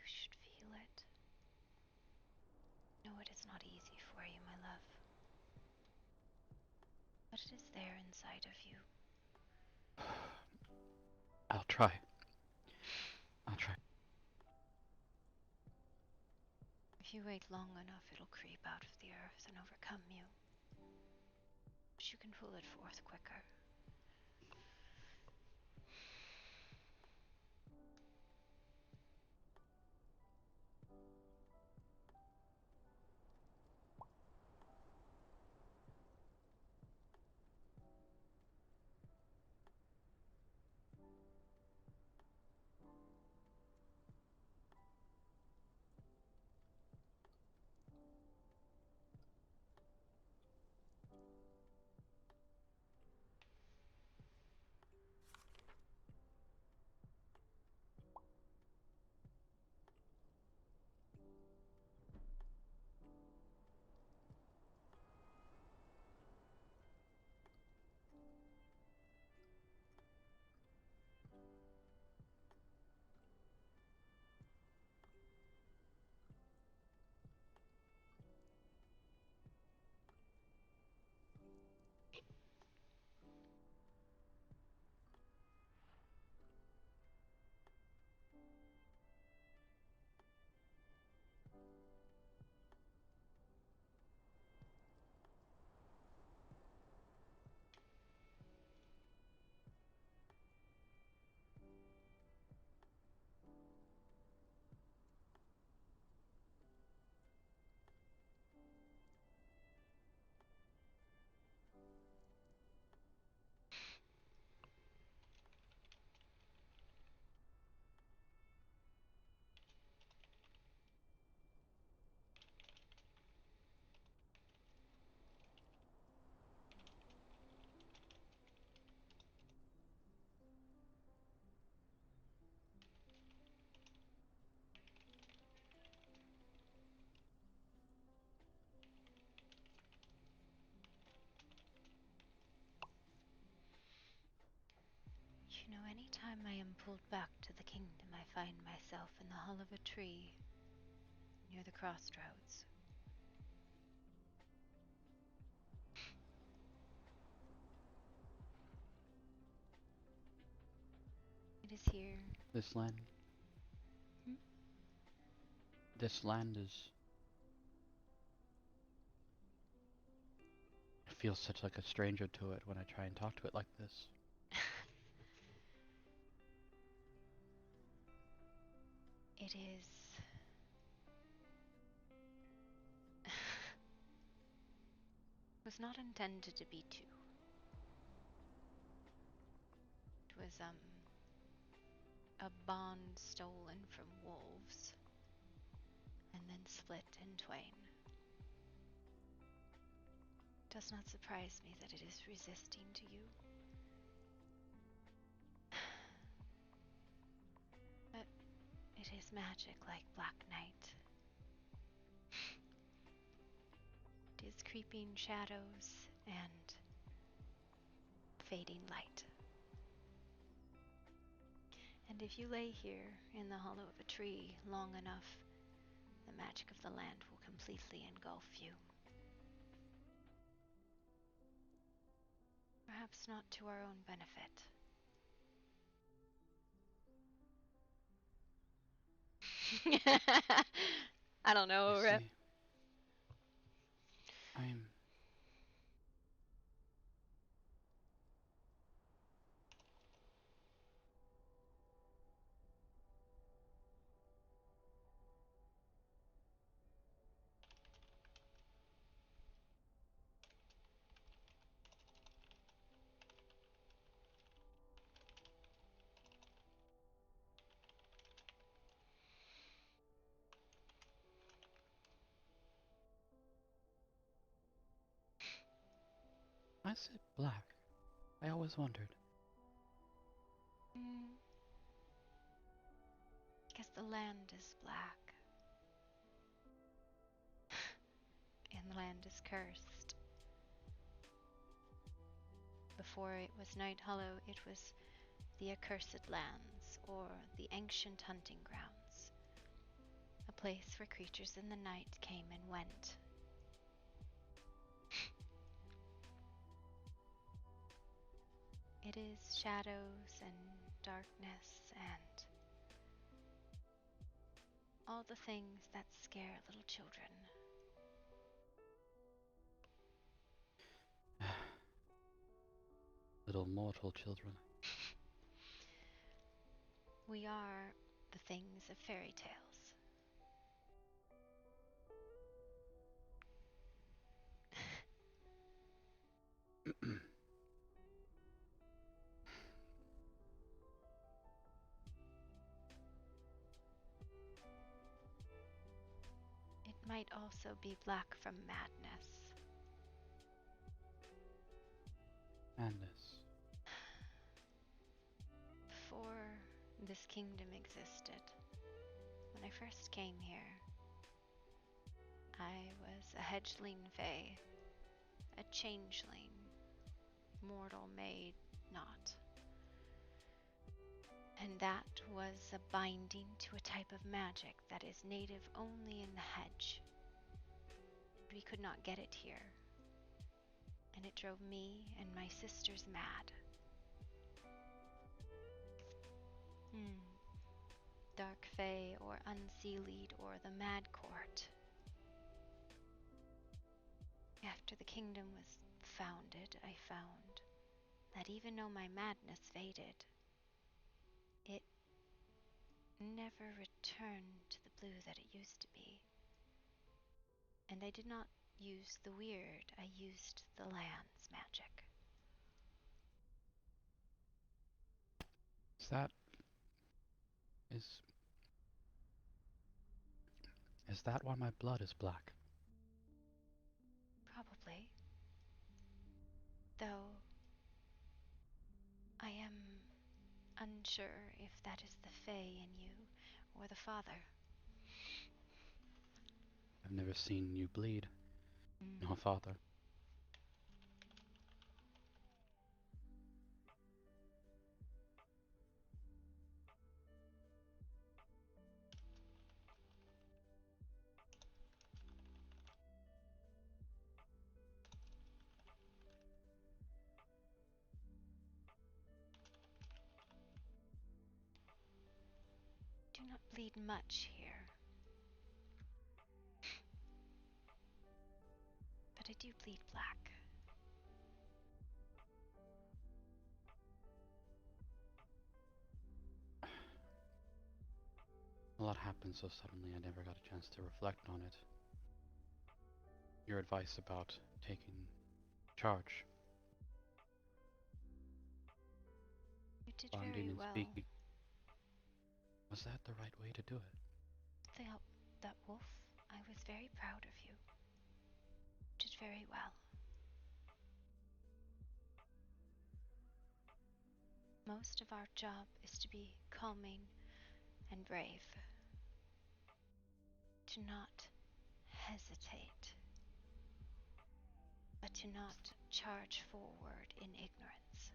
You should feel it. No, it is not easy for you, my love. But it is there inside of you. I'll try. I'll try. If you wait long enough, it'll creep out of the earth and overcome you. But you can pull it forth quicker. You know, any time I am pulled back to the kingdom, I find myself in the hull of a tree near the crossroads. It is here. This land. Hmm? This land is. I feel such like a stranger to it when I try and talk to it like this. It is. Was not intended to be two. It was, a bond stolen from wolves and then split in twain. It does not surprise me that it is resisting to you. But it is magic like Black Night. It is creeping shadows and fading light. And if you lay here in the hollow of a tree long enough, the magic of the land will completely engulf you. Perhaps not to our own benefit. I don't know, You Rip. see, I'm. I said black. I always wondered. Because the land is black. And the land is cursed. Before it was Night Hollow, it was the Accursed Lands, or the Ancient Hunting Grounds. A place where creatures in the night came and went. It is shadows and darkness and all the things that scare little children. Little mortal children. We are the things of fairy tales. It might also be black from madness. Madness. Before this kingdom existed, when I first came here, I was a hedgeling fae, a changeling, mortal made not. And that was a binding to a type of magic that is native only in the hedge. We could not get it here, and it drove me and my sisters mad. Dark Fae or Unseelie or the Mad Court. After the kingdom was founded, I found that even though my madness faded, it never returned to the blue that it used to be. And I did not use the weird, I used the land's magic. Is that why my blood is black? Probably. Though I am unsure if that is the Fae in you or the Father. I've never seen you bleed. No, Father. Do not bleed much here. But I do bleed black. A lot happened so suddenly I never got a chance to reflect on it. Your advice about taking charge. You did Bonding very and well. speaking. Was that the right way to do it? That wolf, I was very proud of you. You did very well. Most of our job is to be calming and brave. To not hesitate, but to not charge forward in ignorance.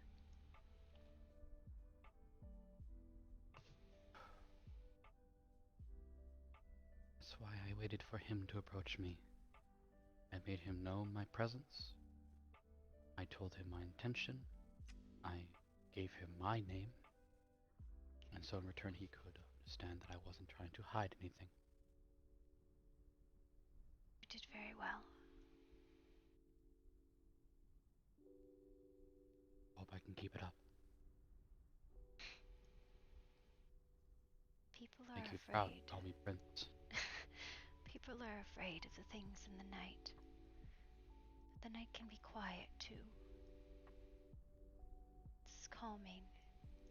That's why I waited for him to approach me. I made him know my presence. I told him my intention. I gave him my name. And so in return he could understand that I wasn't trying to hide anything. You did very well. Hope I can keep it up. People are Make you afraid. proud to call me Prince. People are afraid of the things in the night. The night can be quiet too. It's calming,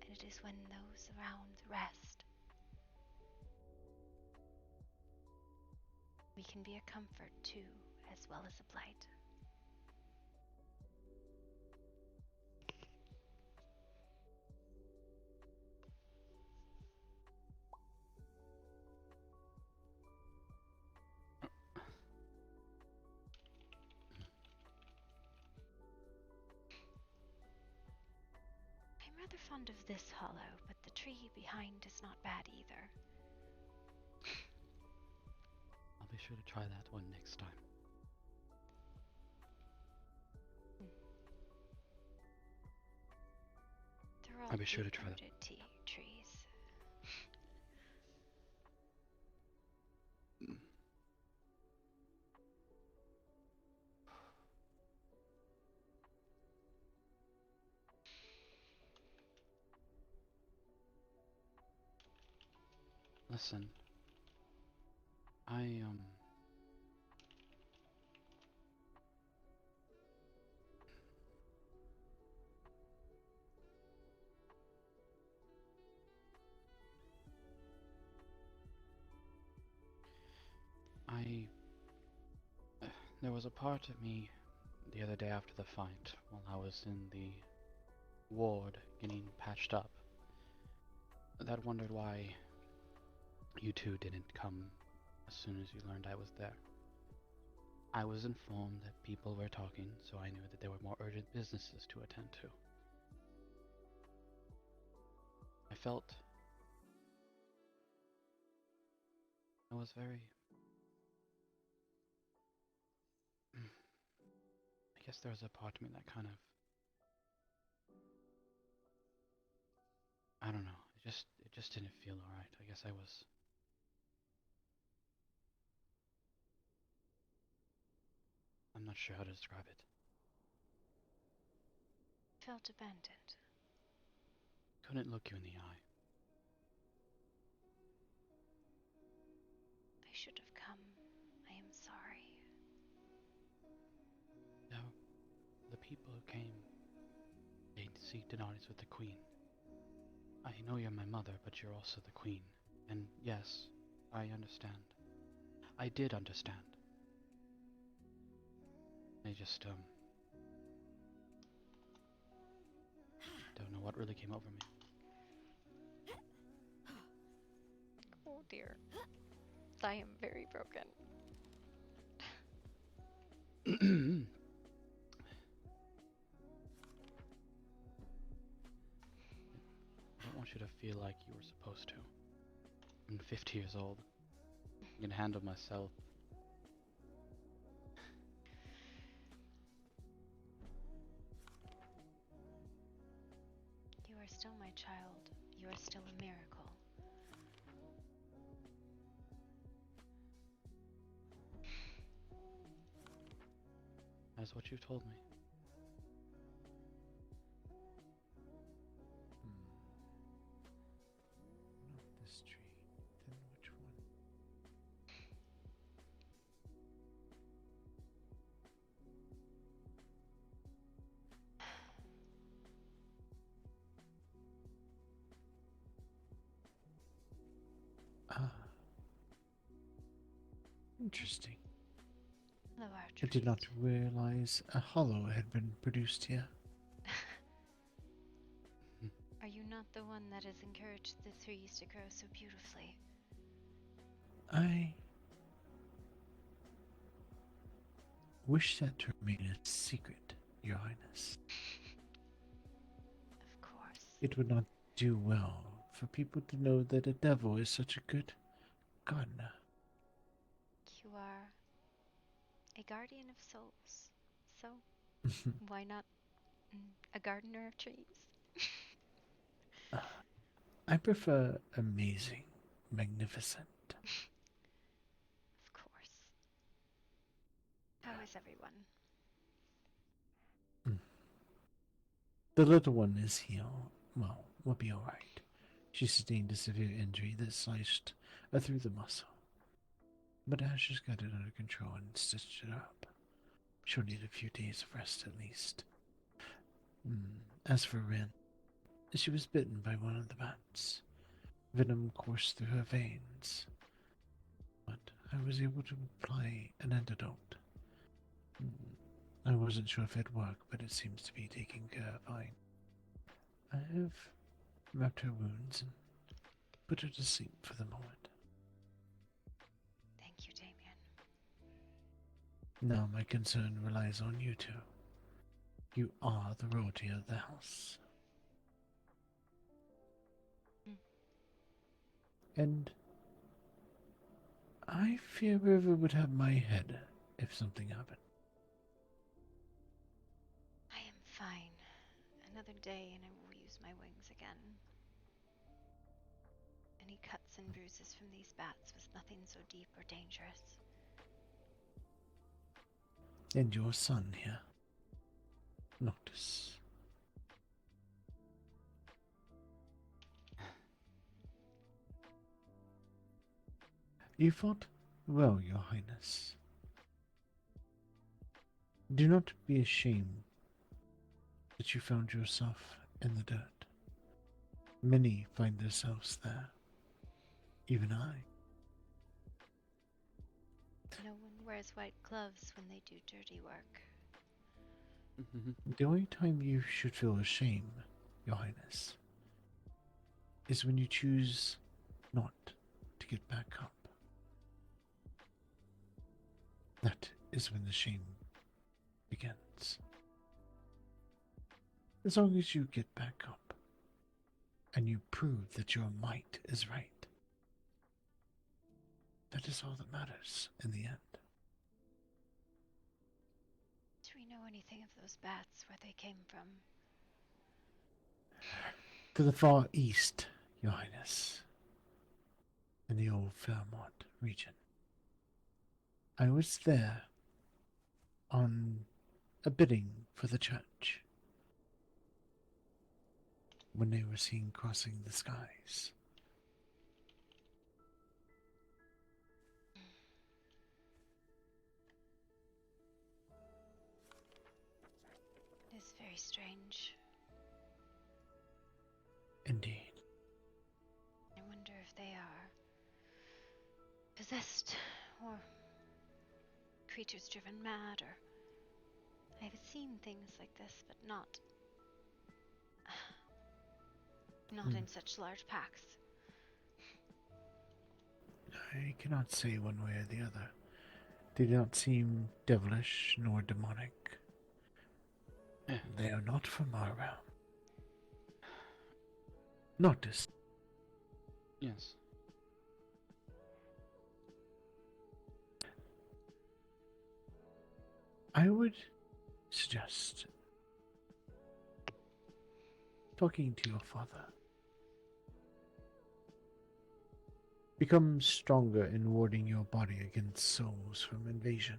and it is when those around rest. We can be a comfort too, as well as a blight. I'm rather fond of this hollow, but the tree behind is not bad either. be sure to try that one next time. They're all I'll be sure to try that. deep-rooted trees. Listen, I there was a part of me the other day after the fight, while I was in the ward getting patched up, that wondered why you two didn't come as soon as you learned I was there. I was informed that people were talking, so I knew that there were more urgent businesses to attend to. I felt I was very... I guess there was a part of me that kind of... I don't know, it just didn't feel alright. I guess I was... I'm not sure how to describe it. Felt abandoned. Couldn't look you in the eye. I should have come. I am sorry. No, the people who came to seek Denari's with the Queen. I know you're my mother, but you're also the Queen. And yes, I understand. I did understand. I just, don't know what really came over me. Oh dear. I am very broken. I don't want you to feel like you were supposed to. I'm 50 years old. I can handle myself. You are still my child. You are still a miracle. That's what you told me. Not this tree. Then which one? Ah. Interesting. Hello, I did not realize a hollow had been produced here. Are you not the one that has encouraged the trees to grow so beautifully? I wish that to remain a secret, Your Highness. Of course. It would not do well for people to know that a devil is such a good gardener. You are a guardian of souls. So, why not a gardener of trees? I prefer amazing, magnificent. Of course. How is everyone? The little one is healed. Well, we'll be alright. She sustained a severe injury that sliced her through the muscle. But Ash has got it under control and stitched it up. She'll need a few days of rest at least. As for Rin, she was bitten by one of the bats. Venom coursed through her veins. But I was able to apply an antidote. I wasn't sure if it'd work, but it seems to be taking care fine. I have wrapped her wounds and put her to sleep for the moment. Thank you, Damien. Now my concern relies on you two. You are the royalty of the house. And I fear River would have my head if something happened. I am fine. Another day and I will use my wings again. Any cuts and bruises from these bats was nothing so deep or dangerous. And your son here, Noctis. You fought well, Your Highness. Do not be ashamed that you found yourself in the dirt. Many find themselves there. Even I. No one wears white gloves when they do dirty work. The only time you should feel ashamed, Your Highness, is when you choose not to get back up. That is when the shame begins. As long as you get back up and you prove that your might is right, that is all that matters in the end. Do we know anything of those bats, where they came from? To the far east, Your Highness, in the old Fairmont region. I was there on a bidding for the church when they were seen crossing the skies. It is very strange. Indeed. I wonder if they are possessed or creatures driven mad, or I've seen things like this, but not in such large packs. I cannot say one way or the other. They do not seem devilish nor demonic. They are not from our realm. Noctis. Yes. I would suggest talking to your father. Become stronger in warding your body against souls from invasion.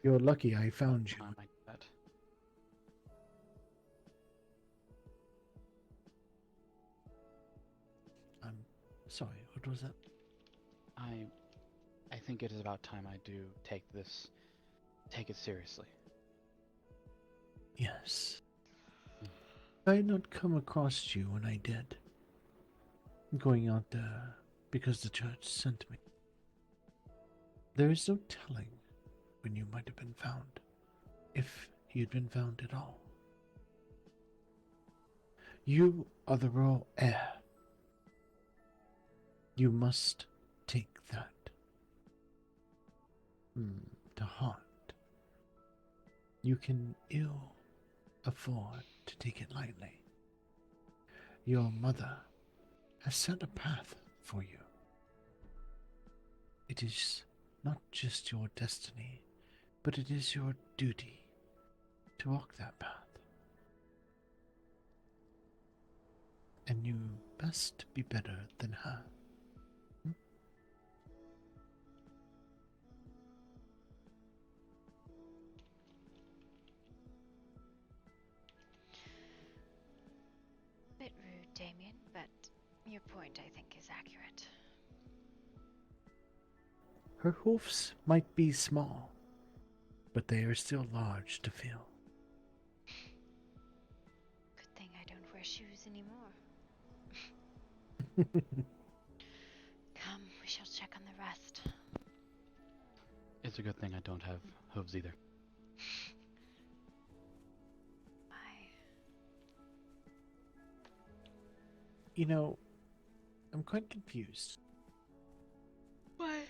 You're lucky I found you. Like that. I'm sorry, what was that? I think it is about time I do take it seriously. Yes. I had not come across you when I did. Going out there because the church sent me. There is no telling when you might have been found, if you had been found at all. You are the royal heir. You must take that to heart. You can ill afford to take it lightly. Your mother has set a path for you. It is not just your destiny, but it is your duty to walk that path. And you best be better than her. Bit rude, Damien, but your point, I think, is accurate. Her hoofs might be small, but they are still large to feel. Good thing I don't wear shoes anymore. Come, we shall check on the rest. It's a good thing I don't have hooves either. You know, I'm quite confused. Why?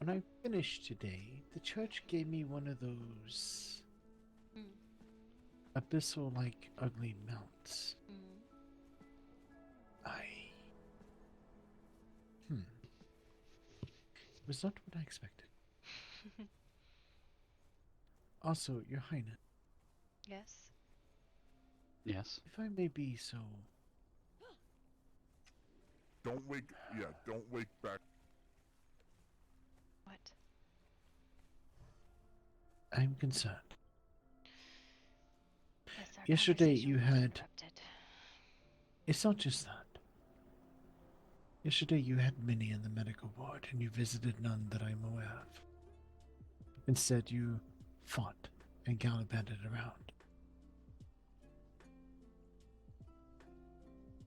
When I finished today, the church gave me one of those abyssal-like ugly mounts. was not what I expected. Also, Your Highness, Yes. Yes. if I may be so... Don't wake back. What? I'm concerned. Yes, our Yesterday conversation you was had... interrupted. It's not just that. Yesterday you had many in the medical ward, and you visited none that I'm aware of. Instead, you fought and gallivanted around.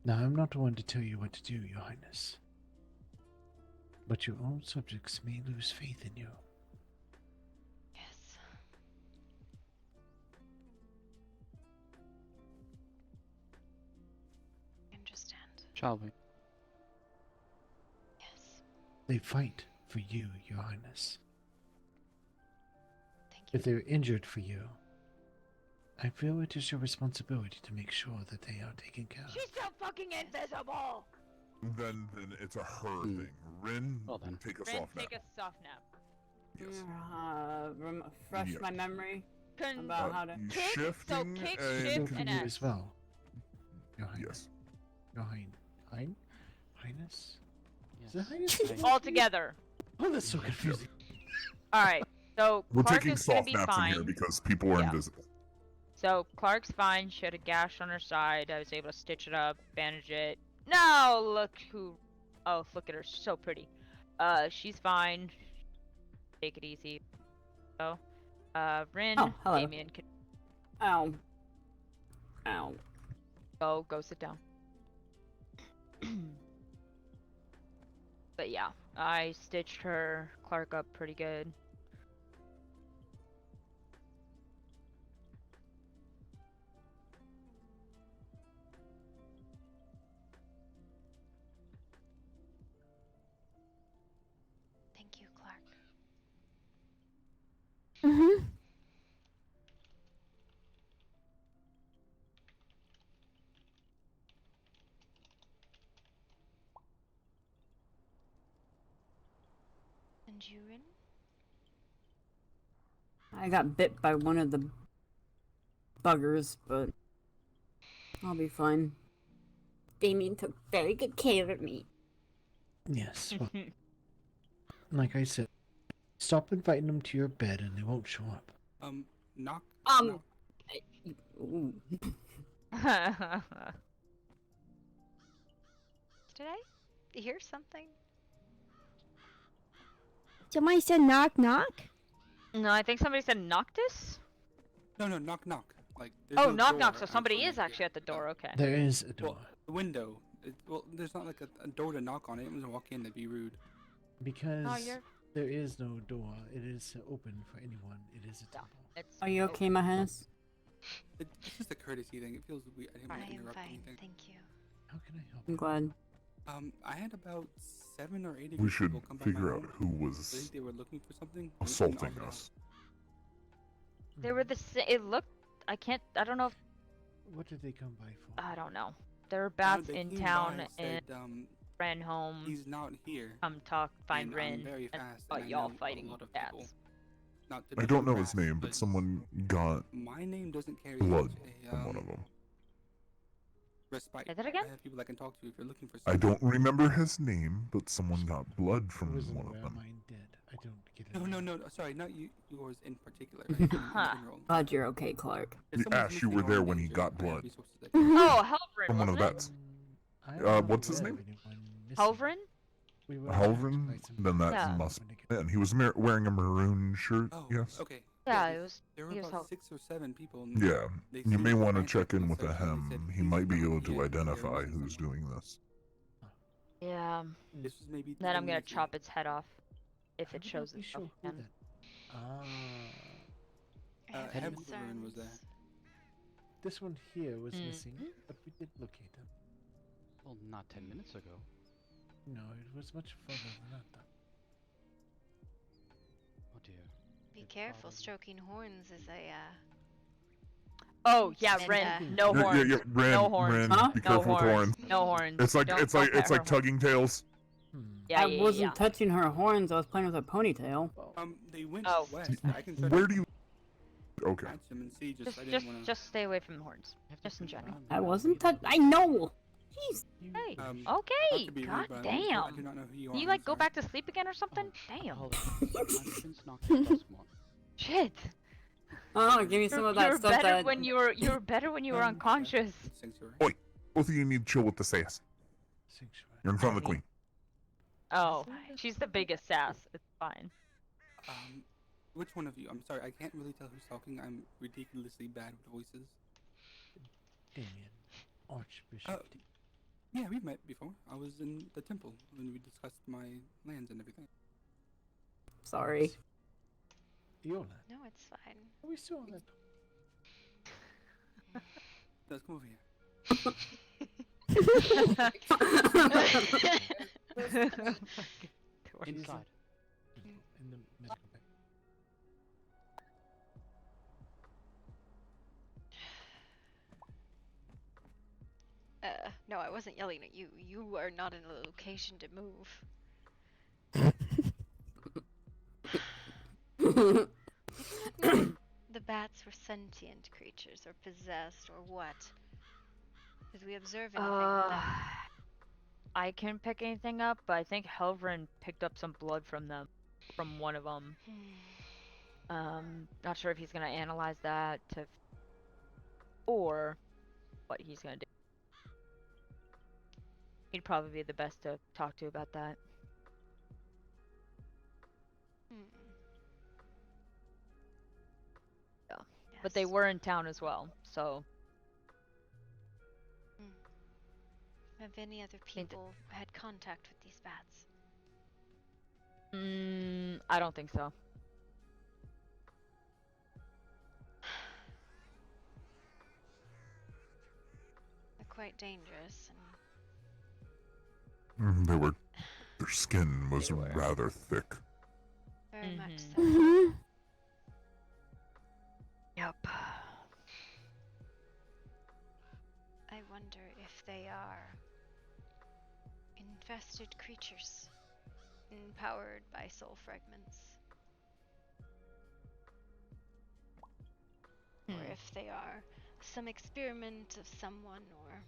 Now, I'm not one to tell you what to do, Your Highness. But your own subjects may lose faith in you. Yes. I understand. Shall we? Yes. They fight for you, Your Highness. Thank you. If they're injured for you, I feel it is your responsibility to make sure that they are taken care of. She's so fucking invisible! Then it's a her thing. Rin, take us Rin, off now. take a soft nap. Yes. Refresh Yeah. my memory Can- about how to. Kick, so Shifting kick, and shift, For and you X. as well, Your Highness. Yes. Your Highness? Is it Yes. Highness? All together. Oh, that's so confusing. Alright, so We're Clark taking is gonna soft be naps in fine. here because people are Yeah. invisible. So Clark's fine. She had a gash on her side. I was able to stitch it up, bandage it. No, look who. Oh, look at her. She's so pretty. She's fine. Take it easy. So, Rin, Oh, hello. Damien can Ow. Ow. go sit down. But yeah, I stitched her Clark up pretty good. Thank you, Clark. Mm-hmm. And you, Rin? I got bit by one of the buggers, but I'll be fine. Damien took very good care of me. Yes, well, like I said, stop inviting them to your bed and they won't show up. Knock. Ooh. Did I hear something? Somebody said knock knock? No, I think somebody said Noctis? No, knock, knock. Like. There's Oh, no knock door, knock, so somebody actually. is actually at the door, okay. There is a door. Well, the window. Well, there's not like a door to knock on it. I'm gonna walk in. That'd be rude. Because you're- there is no door. It is open for anyone. It is a temple. Are you okay, my Highness? It's just a courtesy thing. It feels weird. I didn't want I to am interrupt fine, anything. thank you. How can I help? I'm glad. I had about 7 or 8 of We you should people come by my figure out home. who I was think they were looking for something. and assaulting offered help. us. They were it looked, I don't know if, What did they come by for? I don't know. There were bats they in came town by and said, ran home. He's not here. Come talk, find and Rin. I'm very and fast, thought and I y'all know a fighting lot of bats. people. Not to I be don't know crass, his name, but someone got my name doesn't carry blood such a, from one of them. respite. Say that again? I have people I can talk to if you're looking for I something. don't remember his name, but someone got blood from wasn't one of aware them. mine dead. I don't get it. No, sorry, not you, yours in particular. Like, in general. Glad you're okay, Clark. If someone's Ash, you missing were or there in when he danger, got I have blood. resources that can Oh, Helvrin, From one of the wasn't bats. it? I'm not What's his aware name? of anyone missing. Helvrin? We were Halvrin? attacked by some Then that Yeah. must. And he was wearing a maroon shirt. Oh, Yes. okay. Yeah, it was. There were he was about Hel- 6 or 7 people. And Yeah. they You seemed may want to frantic check in and with a such, and they said, hem. He "Please might be come able here, to they're identify missing who's someone." doing this. Yeah. This was maybe Then 3 I'm gonna minutes chop ago. its head off. If How it did shows we itself show who again. that? Ah. I have Head concerns. was there. This one here was Mm. missing, but we did locate him. Well, not 10 minutes ago. No, it was much further than that. Though. Oh dear. Be careful, stroking horns is a, Oh, yeah, And, Rin. No Yeah, horns. Rin, No horns. Rin, Huh? be No careful with horns. horns. No horns. It's like Don't it's pet like her horns. tugging tails. Yeah, I yeah, wasn't yeah. touching her horns. I was playing with her ponytail. They went Oh. west. I can try Where to do you? Okay. catch them and see. I didn't want to. Just stay away from the horns. Just in general. I wasn't touching. I know. Jeez. Hey. not Okay. to be rude, God but I damn. do not know who you are. You I'm like go sorry. back to sleep again or something? Damn. Hold on. Shit. Oh, give me some of that you were stuff better that. when you were better when you were unconscious. Oi, both of you need to chill with the sass. You're in front of the queen. Oh, she's the biggest sass. It's fine. Which one of you? I'm sorry, I can't really tell who's talking. I'm ridiculously bad with voices. Damien, Archbishop. Yeah, we've met before. I was in the temple when we discussed my lands and everything. Sorry. Your land. No, it's fine. Are we still on that? Let's come over here. Inside. In the medical bay. No, I wasn't yelling at you. You are not in a location to move. The bats were sentient creatures, or possessed, or what? Did we observe anything with them? I couldn't pick anything up, but I think Helvrin picked up some blood from them, from one of them. Not sure if he's gonna analyze that or what he's gonna do. He'd probably be the best to talk to about that. Yeah. But they were in town as well, so. Have any other people had contact with these bats? I don't think so. They're quite dangerous, Their skin was rather thick. very much so. Yep. I wonder if they are infested creatures, empowered by soul fragments. Or if they are some experiment of someone, or...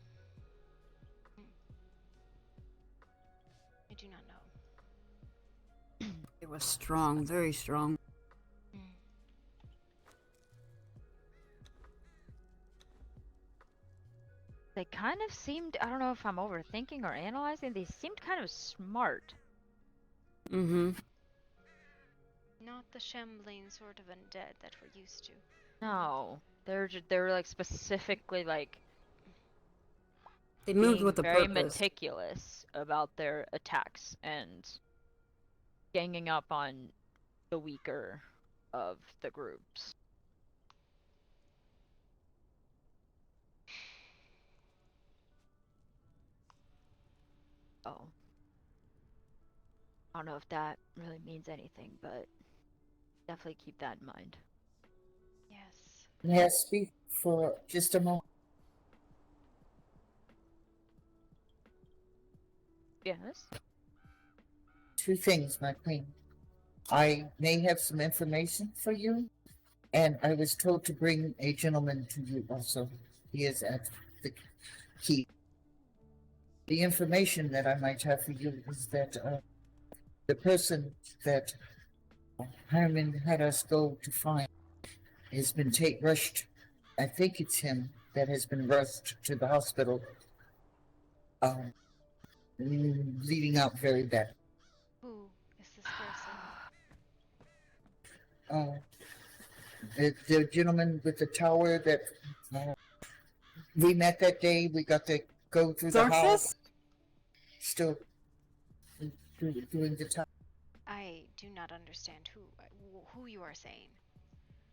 I do not know. It was strong, very strong. They kind of seemed, I don't know if I'm overthinking or analyzing, they seemed kind of smart. Mm-hmm. Not the shambling sort of undead that we're used to. No, they're like specifically like They moved being with a very purpose. meticulous about their attacks and ganging up on the weaker of the groups. Oh. I don't know if that really means anything, but definitely keep that in mind. Yes. May I speak for just a moment? Yes? Two things, my queen. I may have some information for you, and I was told to bring a gentleman to you also. He is at the key. The information that I might have for you is that the person that Harriman had us go to find has been rushed. I think it's him that has been rushed to the hospital, bleeding out very bad. Who is this person? The gentleman with the tower that we met that day. We got to go through the house. Still doing the tower. I do not understand who you are saying.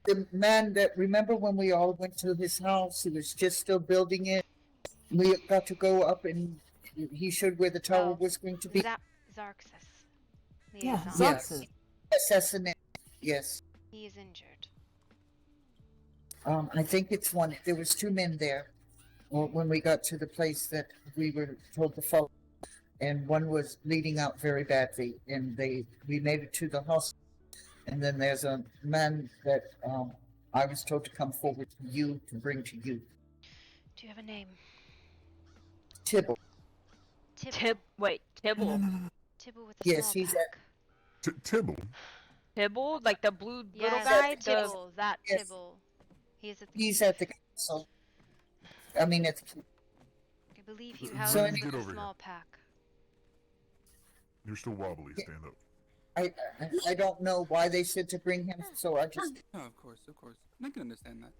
The man that, remember when we all went to his house? He was just still building it. We got to go up and he showed where the tower was going to be. Zarxus. Yeah, Liaison. Zarxus. Assassinate. Yes. He is injured. I think it's one. There was two men there when we got to the place that we were told to follow. and one was bleeding out very badly, and we made it to the hospital. And then there's a man that I was told to come forward to you to bring to you. Do you have a name? Tibble. Wait, Tibble. Tibble with a Yes, small he's pack. Tibble. Tibble, like the blue little Yes, guy. Tibble. That Yes. Tibble. He's at the council. I mean, at the. I believe he Let houses me with get a over here. small pack. You're still wobbly. Stand up. I don't know why they said to bring him, so I just. No, of course, of course. I can understand that.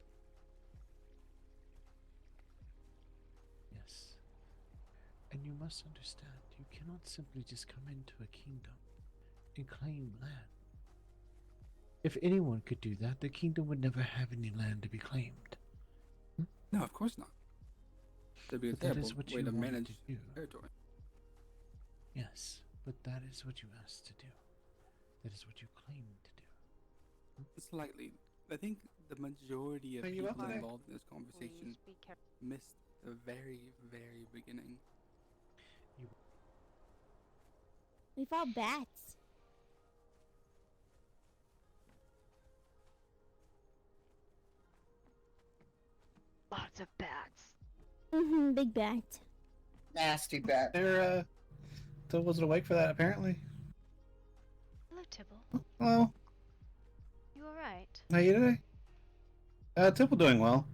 Yes. And you must understand, you cannot simply just come into a kingdom and claim land. If anyone could do that, the kingdom would never have any land to be claimed. No, of course not. That'd be a But that terrible is what way you to wanted manage to do. territory. Yes, but that is what you asked to do. That is what you claimed to do. Slightly. I think the majority of Are you up people today? involved in this conversation missed the very, very beginning. We found bats. Lots of bats. Big bat. Nasty bat. There, Till wasn't awake for that, apparently. Hello, Tibble. Hello. You alright? How you today? Tipple doing well.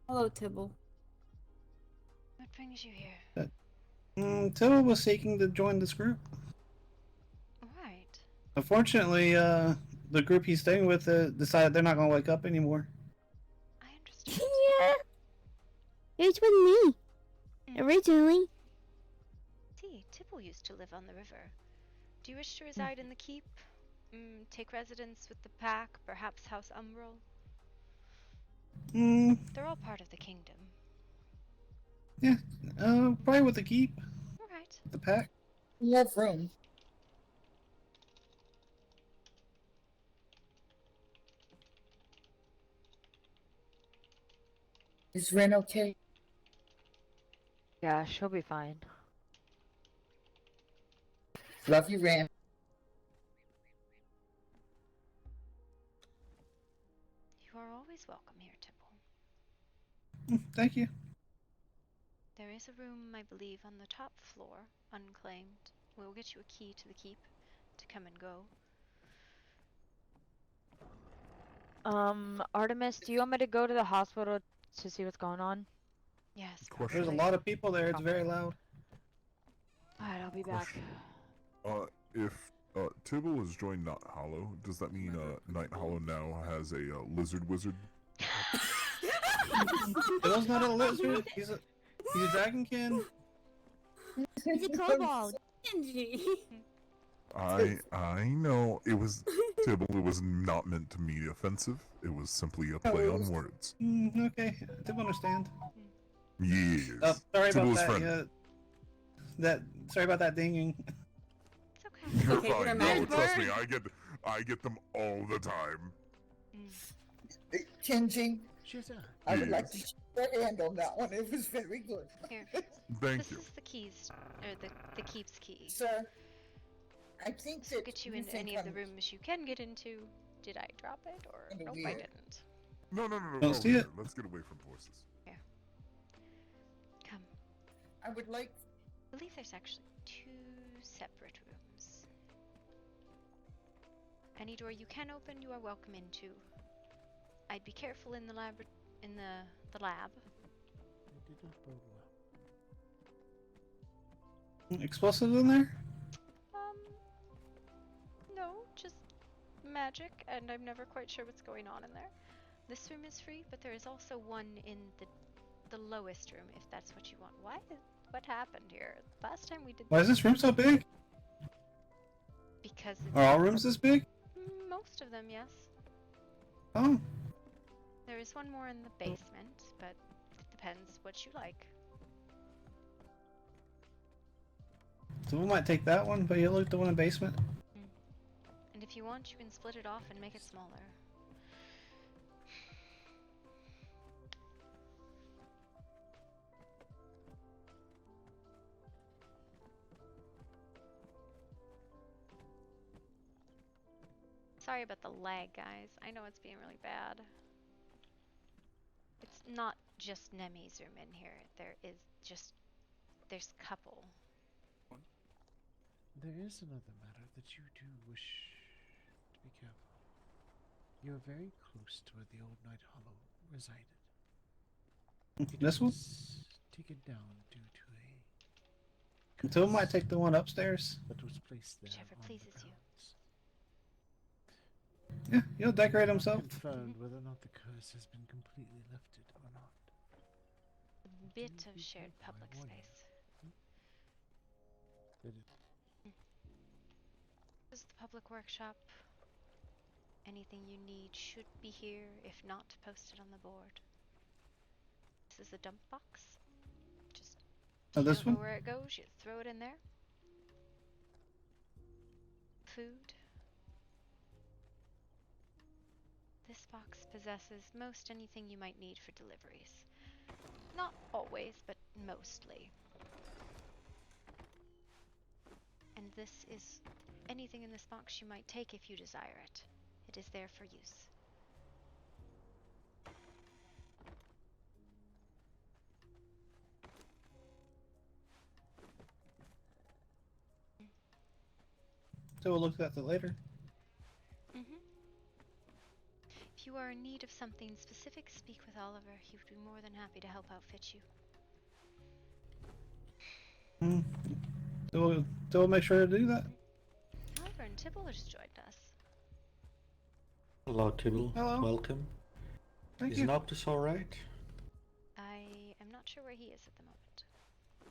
Hello, Tibble. What brings you here? Tipple was seeking to join this group. Alright. Unfortunately, the group he's staying with decided they're not going to wake up anymore. Yeah. It was with me. Originally. See, Tibble used to live on the river. Do you wish to reside in the keep? Take residence with the pack, perhaps House Umbral? They're all part of the kingdom. Yeah, probably with the keep. Alright. The pack. We have room. Is Ren okay? Yeah, she'll be fine. Love you, Ren. You are always welcome here, Tibble. Thank you. There is a room, I believe, on the top floor, unclaimed. We'll get you a key to the keep to come and go. Artemis, do you want me to go to the hospital to see what's going on? Yes. There's a lot of people there. It's very loud. Alright, I'll be back. If Tibble has joined Night Hollow, does that mean Night Hollow now has a lizard wizard? Tibble's not a lizard. He's a dragonkin. He's a kobold. I know it was Tibble. It was not meant to be offensive. It was simply a play on words. Okay, Tibble understand. Yes. Sorry about Tibble's that. friend. Yeah, sorry about that dinging. You're Okay, fine. then No, I'm trust me. bird. I get them all the time. Kenji, I would like to Yes. shake your hand on that one. It was very good. Here. Thank this you. is the keys, or the keep's key. Sir, I think This will that get you you into think any of the I'm- rooms you can get into. Did I drop it, or Kinda nope, I weird. didn't. No. Don't over see here. it. Let's get away from voices. Here. Come. I would like. I believe there's actually 2 separate rooms. Any door you can open, you are welcome into. I'd be careful in the lab. The lab. Explosives in there? No, just magic, and I'm never quite sure what's going on in there. This room is free, but there is also one in the lowest room, if that's what you want. What happened here? Last time we did. Why is this room so big? Because Are all rooms this big? most of them, yes. Oh. There is one more in the basement, but it depends what you like. So we might take that one, but you look at the one in the basement. And if you want, you can split it off and make it smaller. Sorry about the lag, guys. I know it's being really bad. It's not just Nemi's room in here. There's a couple. There is another matter that you do wish to be careful. You are very close to where the old Night Hollow resided. This one? Taken down due to So might take the one upstairs. that was placed there. Whichever pleases you. Yeah, he'll decorate himself. Confirmed whether or not the curse has been completely lifted or not. A bit of shared public space. Did This is the public workshop. Anything you need should be here, if not posted on the board. This is the dump box. Just Oh, you this don't know one? where it goes, you throw it in there. Food. This box possesses most anything you might need for deliveries. Not always, but mostly. And this is anything in this box you might take if you desire it. It is there for use. So we'll look at that later. If you are in need of something specific, speak with Oliver. He would be more than happy to help outfit you. So we'll make sure to do that. Oliver and Tibble has joined us. Hello, Tibble. Hello. Welcome. Thank Is you. Noctis alright? I am not sure where he is at the moment.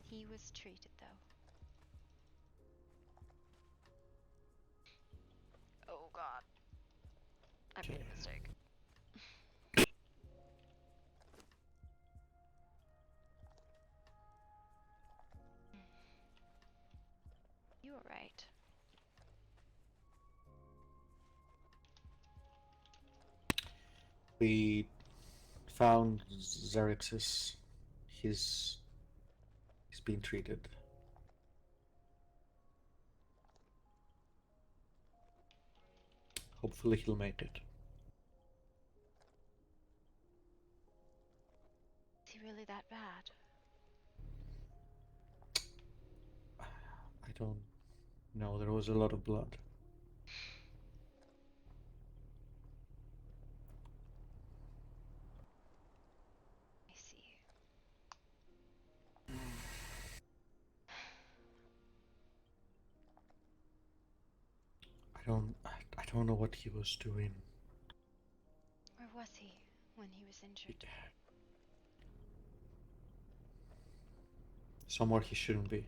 He was treated, though. Oh, God. I made a mistake. You were right. We found Xerxes. He's being treated. Hopefully he'll make it. Is he really that bad? I don't know. There was a lot of blood. I see. I don't know what he was doing. Where was he when he was injured? Somewhere he shouldn't be.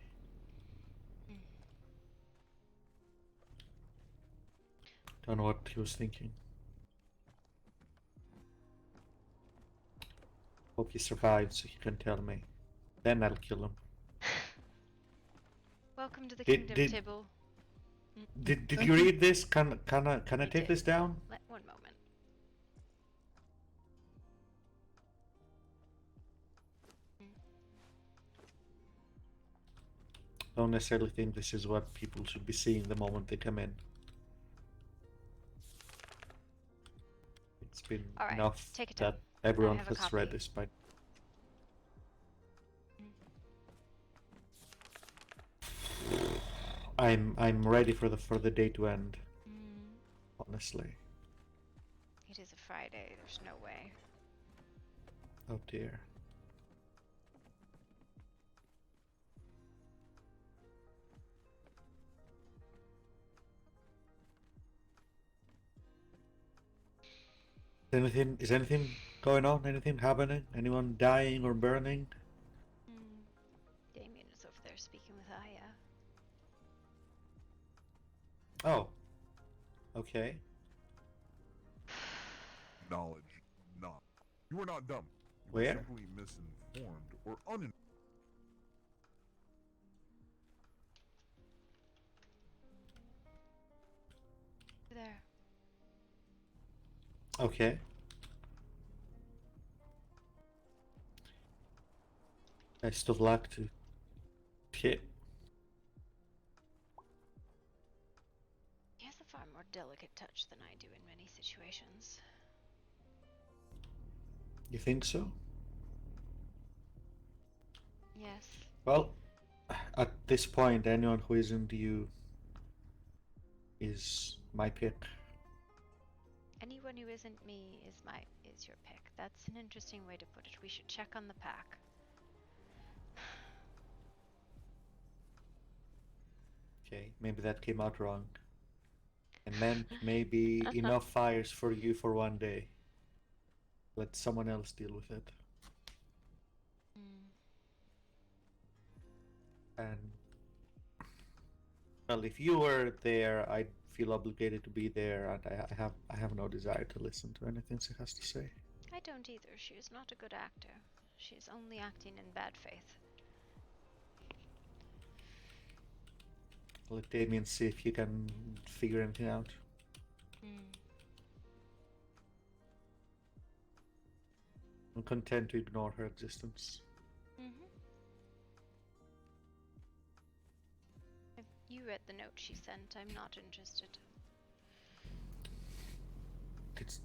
Don't know what he was thinking. Hope he survives so he can tell me. Then I'll kill him. Welcome to the Did- kingdom, did- Tibble. Did you read this? Can I take this down? One moment. Don't necessarily think this is what people should be seeing the moment they come in. It's been All right, enough take it that down. everyone I have a has read copy. this by. I'm ready for the day to end. Honestly. It is a Friday. There's no way. Oh dear. Is anything going on? Anything happening? Anyone dying or burning? Damien is over there speaking with Aya. Oh. Okay. Knowledge, not. You are not dumb. You Where? are simply misinformed or uninformed. There. Okay. Best of luck to Kit. He has a far more more delicate touch than I do in many situations. You think so? Yes. Well, at this point, anyone who isn't you is my pick. Anyone who isn't me is your pick. That's an interesting way to put it. We should check on the pack. Okay, maybe that came out wrong. And meant maybe enough fires for you for one day. Let someone else deal with it. And well, if you were there, I'd feel obligated to be there, and I have no desire to listen to anything she has to say. I don't either. She is not a good actor. She is only acting in bad faith. Let Damien see if he can figure anything out. I'm content to ignore her existence. If you read the note she sent, I'm not interested. It's,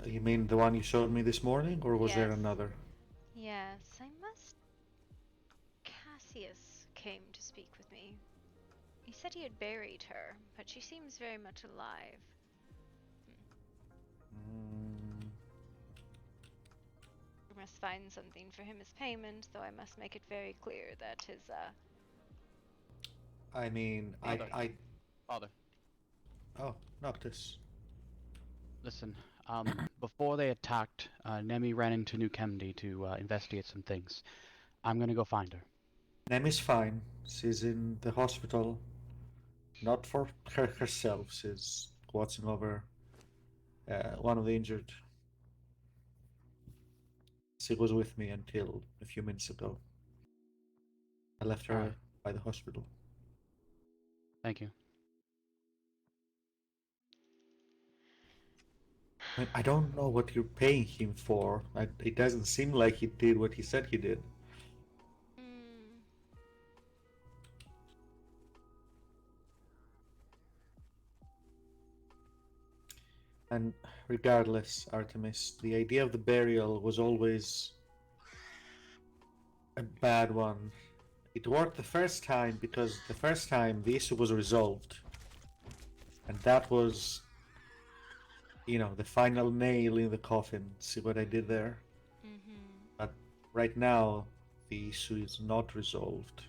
you mean the one you showed me this morning, or was there another? Yes, Cassius came to speak with me. He said he had buried her, but she seems very much alive. We must find something for him as payment, though I must make it very clear that his, I mean, Father. Oh, Noctis. Listen, before they attacked, Nemi ran into New Kemedy to investigate some things. I'm gonna go find her. Nemi's fine. She's in the hospital. Not for her herself. She's watching over one of the injured. She was with me until a few minutes ago. I left her by the hospital. Thank you. I mean, I don't know what you're paying him for. It doesn't seem like he did what he said he did. And regardless, Artemis, the idea of the burial was always a bad one. It worked the first time because the first time the issue was resolved. And that was, you know, the final nail in the coffin. See what I did there? But right now, the issue is not resolved.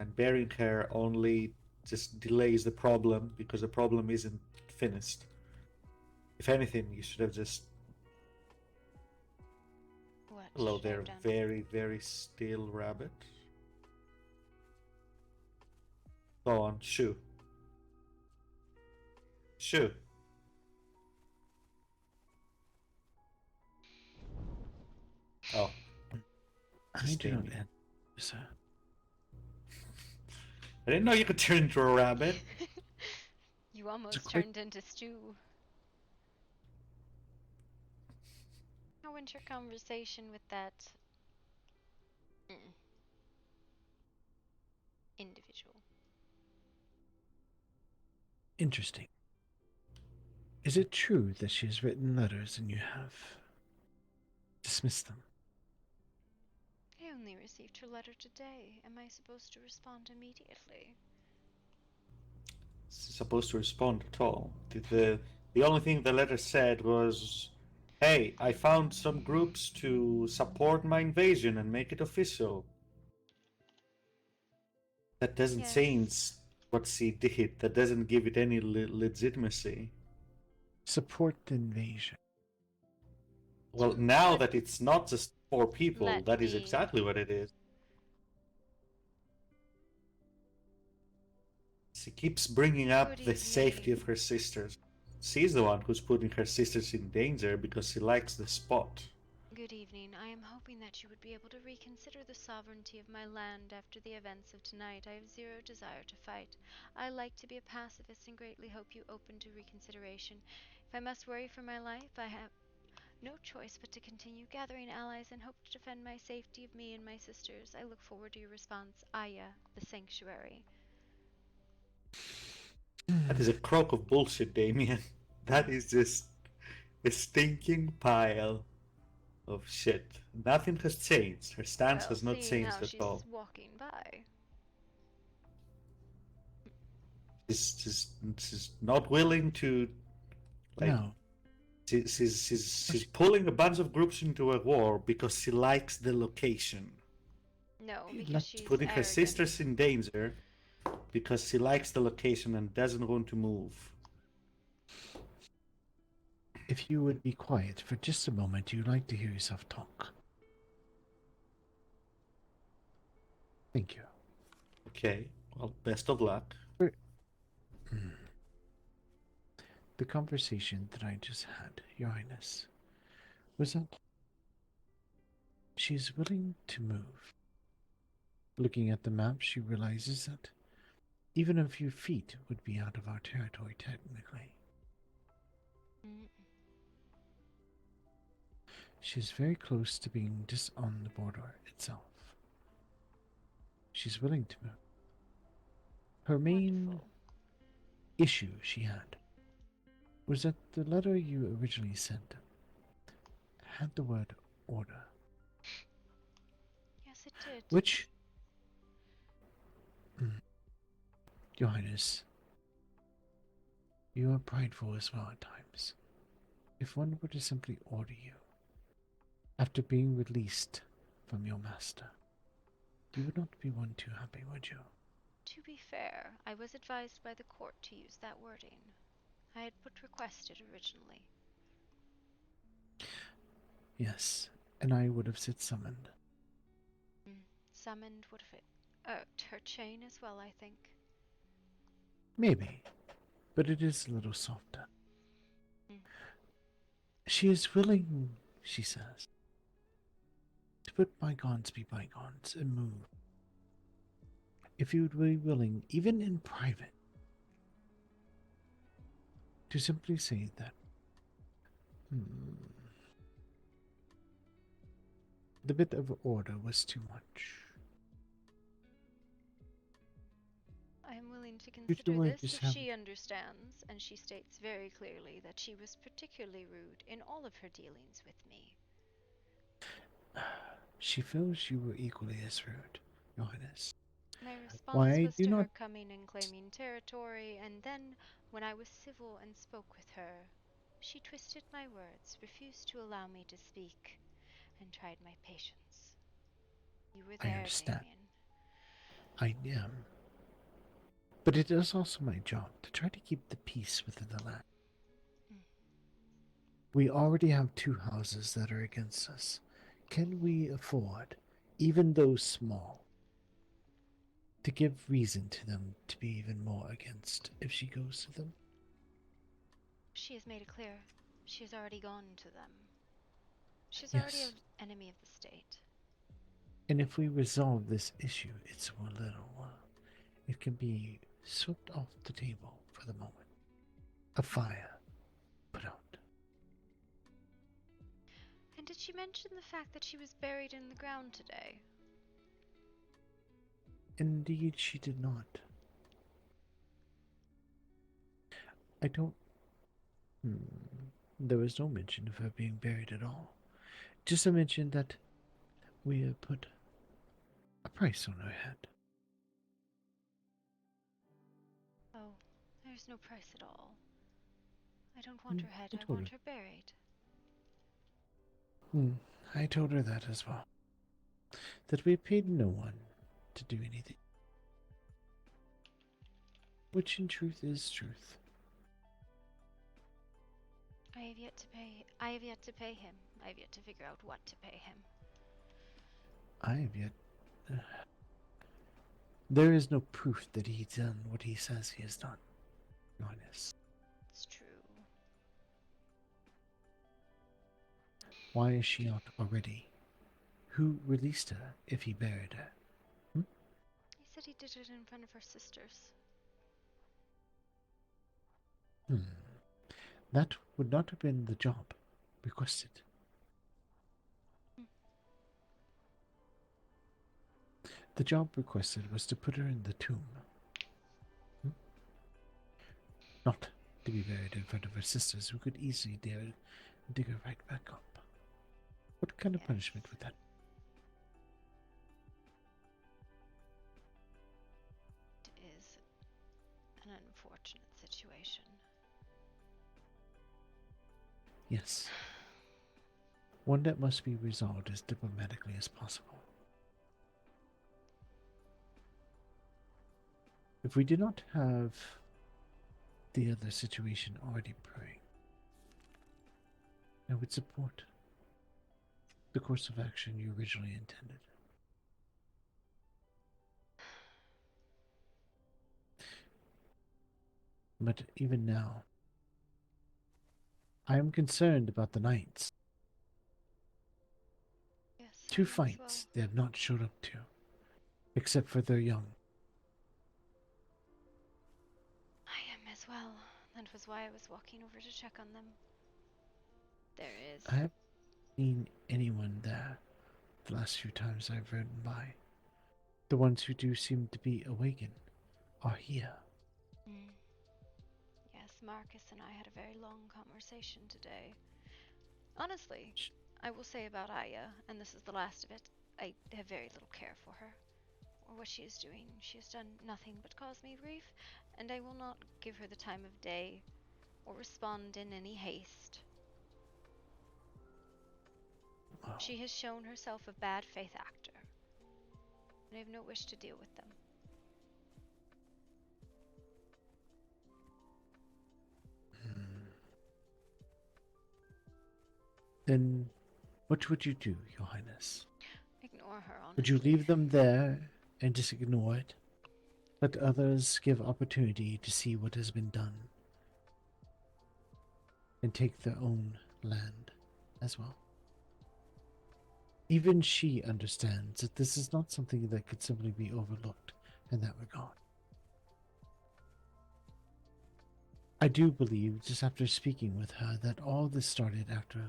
And burying her only just delays the problem because the problem isn't finished. If anything, you should have just... Hello there, very, very still rabbit. Go on, shoo. Shoo. Oh. I do not end, sir. I didn't know you could turn into a rabbit. You almost turned into stew. How went your conversation with that individual? Interesting. Is it true that she has written letters and you have dismissed them? I only received her letter today. Am I supposed to respond immediately? She's supposed to respond at all. The only thing the letter said was, hey, I found some groups to support my invasion and make it official. That doesn't change what she did. That doesn't give it any legitimacy. Support the invasion. Well, now that it's not just 4 people, that is exactly what it is. She keeps bringing up the safety of her sisters. She's the one who's putting her sisters in danger because she likes the spot. Good evening. I am hoping that you would be able to reconsider the sovereignty of my land after the events of tonight. I have zero desire to fight. I like to be a pacifist and greatly hope you open to reconsideration. If I must worry for my life, I have no choice but to continue gathering allies and hope to defend my safety of me and my sisters. I look forward to your response. Aya, the Sanctuary. That is a crock of bullshit, Damien. That is just a stinking pile of shit. Nothing has changed. Her stance Well, has not seeing changed how at all. she's walking by. She's not willing to, like, No. she's pulling a bunch of groups into a war because she likes the location. No, You'd because like she's Putting her arrogant. sisters in danger because she likes the location and doesn't want to move. If you would be quiet for just a moment, you'd like to hear yourself talk. Thank you. Okay, well, best of luck. The conversation that I just had, Your Highness, was that she's willing to move. Looking at the map, she realizes that even a few feet would be out of our territory, technically. She's very close to being just on the border itself. She's willing to move. Her main issue she had was that the letter you originally sent had the word order. Yes, it did. Which, Your Highness, you are prideful as well at times. If one were to simply order you, after being released from your master, you would not be one too happy, would you? To be fair, I was advised by the court to use that wording. I had put requested originally. Yes, and I would have said summoned. Summoned would have irked her chain as well, I think. Maybe, but it is a little softer. She is willing, she says, to put bygones be bygones and move. If you would be willing, even in private, to simply say that the bit of order was too much. I am willing to You'd consider like this to if have- she understands, and she states very clearly that she was particularly rude in all of her dealings with me. She feels you were equally as rude, Your Highness. My response Why I was do to her not coming and claiming territory, and then, when I was civil and spoke with her, she twisted my words, refused to allow me to speak, and tried my patience. You were I there, understand. Damien. I am. But it is also my job to try to keep the peace within the land. We already have 2 houses that are against us. Can we afford, even though small, to give reason to them to be even more against if she goes to them? She has made it clear. She has already gone to them. She's already Yes. an enemy of the state. And if we resolve this issue, it's a little, it can be swept off the table for the moment. A fire put out. And did she mention the fact that she was buried in the ground today? Indeed, she did not. I don't. There was no mention of her being buried at all. Just a mention that we have put a price on her head. Oh, there's no price at all. I don't want her head, I told want her. her buried. I told her that as well. That we paid no one to do anything. Which in truth is truth. I have yet to pay him. I have yet to figure out what to pay him. I have yet. There is no proof that he's done what he says he has done. Honest. It's true. Why is she not already? Who released her if he buried her? He said he did it in front of her sisters. That would not have been the job requested. The job requested was to put her in the tomb. Not to be buried in front of her sisters, who could easily dare dig her right back up. What kind of punishment would that? It is an unfortunate situation. Yes. One that must be resolved as diplomatically as possible. If we did not have the other situation already brewing, I would support the course of action you originally intended. But even now, I am concerned about the knights. Yes, 2 I am as fights well. they have not showed up to, except for their young. I am as well. That was why I was walking over to check on them. There is. I haven't seen anyone there the last few times I've ridden by. The ones who do seem to be awakened are here. Yes, Marcus and I had a very long conversation today. Honestly, I will say about Aya, and this is the last of it, I have very little care for her, or what she is doing. She has done nothing but cause me grief, and I will not give her the time of day, or respond in any haste. Wow. She has shown herself a bad faith actor, and I have no wish to deal with them. Then what would you do, Your Highness? Ignore her, honestly. Would you leave them there and just ignore it? Let others give opportunity to see what has been done and take their own land as well. Even she understands that this is not something that could simply be overlooked in that regard. I do believe, just after speaking with her, that all this started after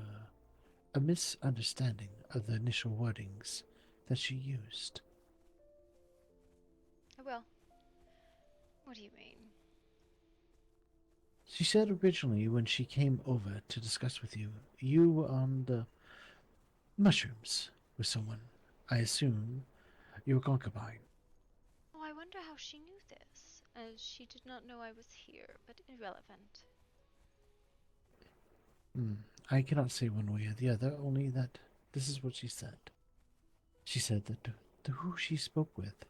a misunderstanding of the initial wordings that she used. Well, what do you mean? She said originally when she came over to discuss with you, you were on the mushrooms with someone. I assume you were concubine. Oh, I wonder how she knew this, as she did not know I was here, but irrelevant. I cannot say one way or the other, only that this is what she said. She said that to who she spoke with,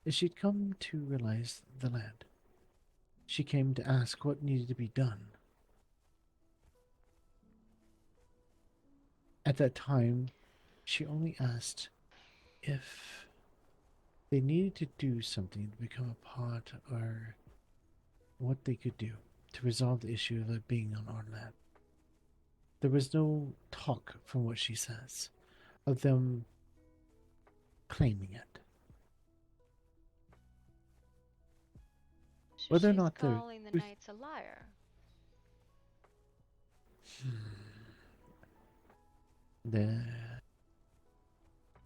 as she'd come to realize the land. She came to ask what needed to be done. At that time, she only asked if they needed to do something to become a part, or what they could do to resolve the issue of it being on our land. There was no talk, from what she says, of them claiming it. So Whether or she's not they're calling the knights a liar.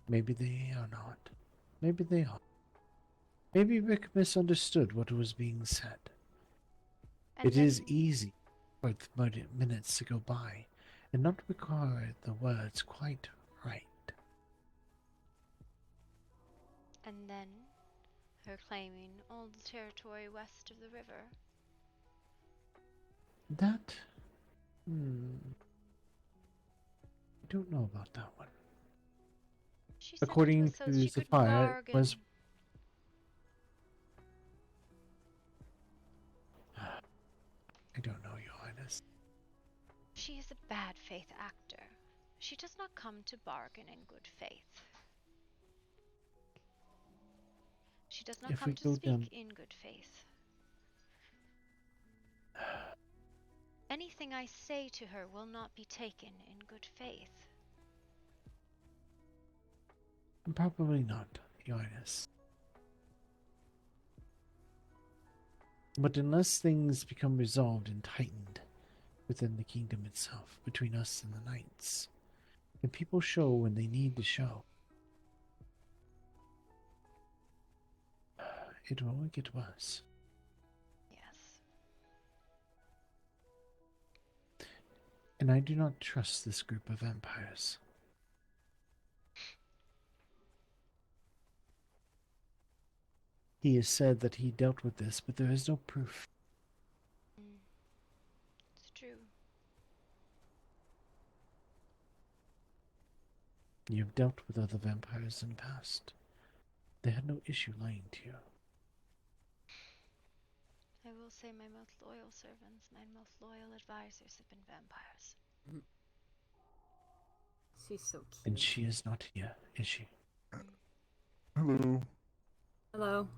Maybe they are not. Maybe they are. Maybe Rick misunderstood what was being said. And It then, is easy for the minutes to go by and not record the words quite right. and then, her claiming all the territory west of the river. That... I don't know about that one. She said it According was so to she could Zephyr, it bargain. was... I don't know, Your Highness. She is a bad faith actor. She does not come to bargain in good faith. She does not If come we to go speak down... in good faith. Anything I say to her will not be taken in good faith. Probably not, Your Highness. But unless things become resolved and tightened within the kingdom itself, between us and the knights, and people show when they need to show, it will only get worse. Yes. And I do not trust this group of vampires. He has said that he dealt with this, but there is no proof. It's true. You have dealt with other vampires in the past. They had no issue lying to you. I will say my most loyal servants, my most loyal advisors have been vampires. She's so cute. And she is not here, is she? Hello. Hello.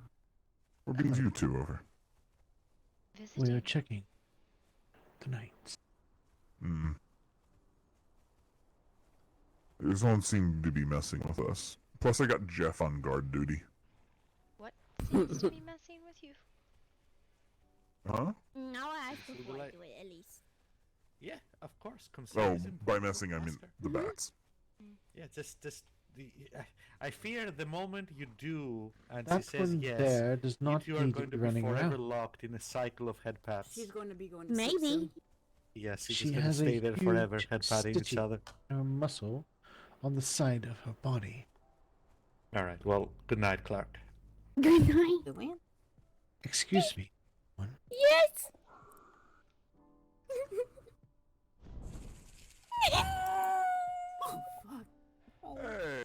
What brings you two over? We are checking the nights. Hmm. His own seemed to be messing with us. Plus, I got Jeff on guard duty. What seems to be messing with you? Huh? Now I ask before I do it, at least. Yeah, of course. Oh, by messing, I mean the bats. Yeah, just the. I fear the moment you do, and That she says one yes, there does not you two are need to going be to be running forever around. locked in a cycle of head pats. She's going to be going to sleep Maybe. soon. Yes, she's She just going to has stay a there forever, huge head patting each stitching other. in her muscle on the side of her body. All right. Well, good night, Clark. Good night. Excuse me. Yes. Hey,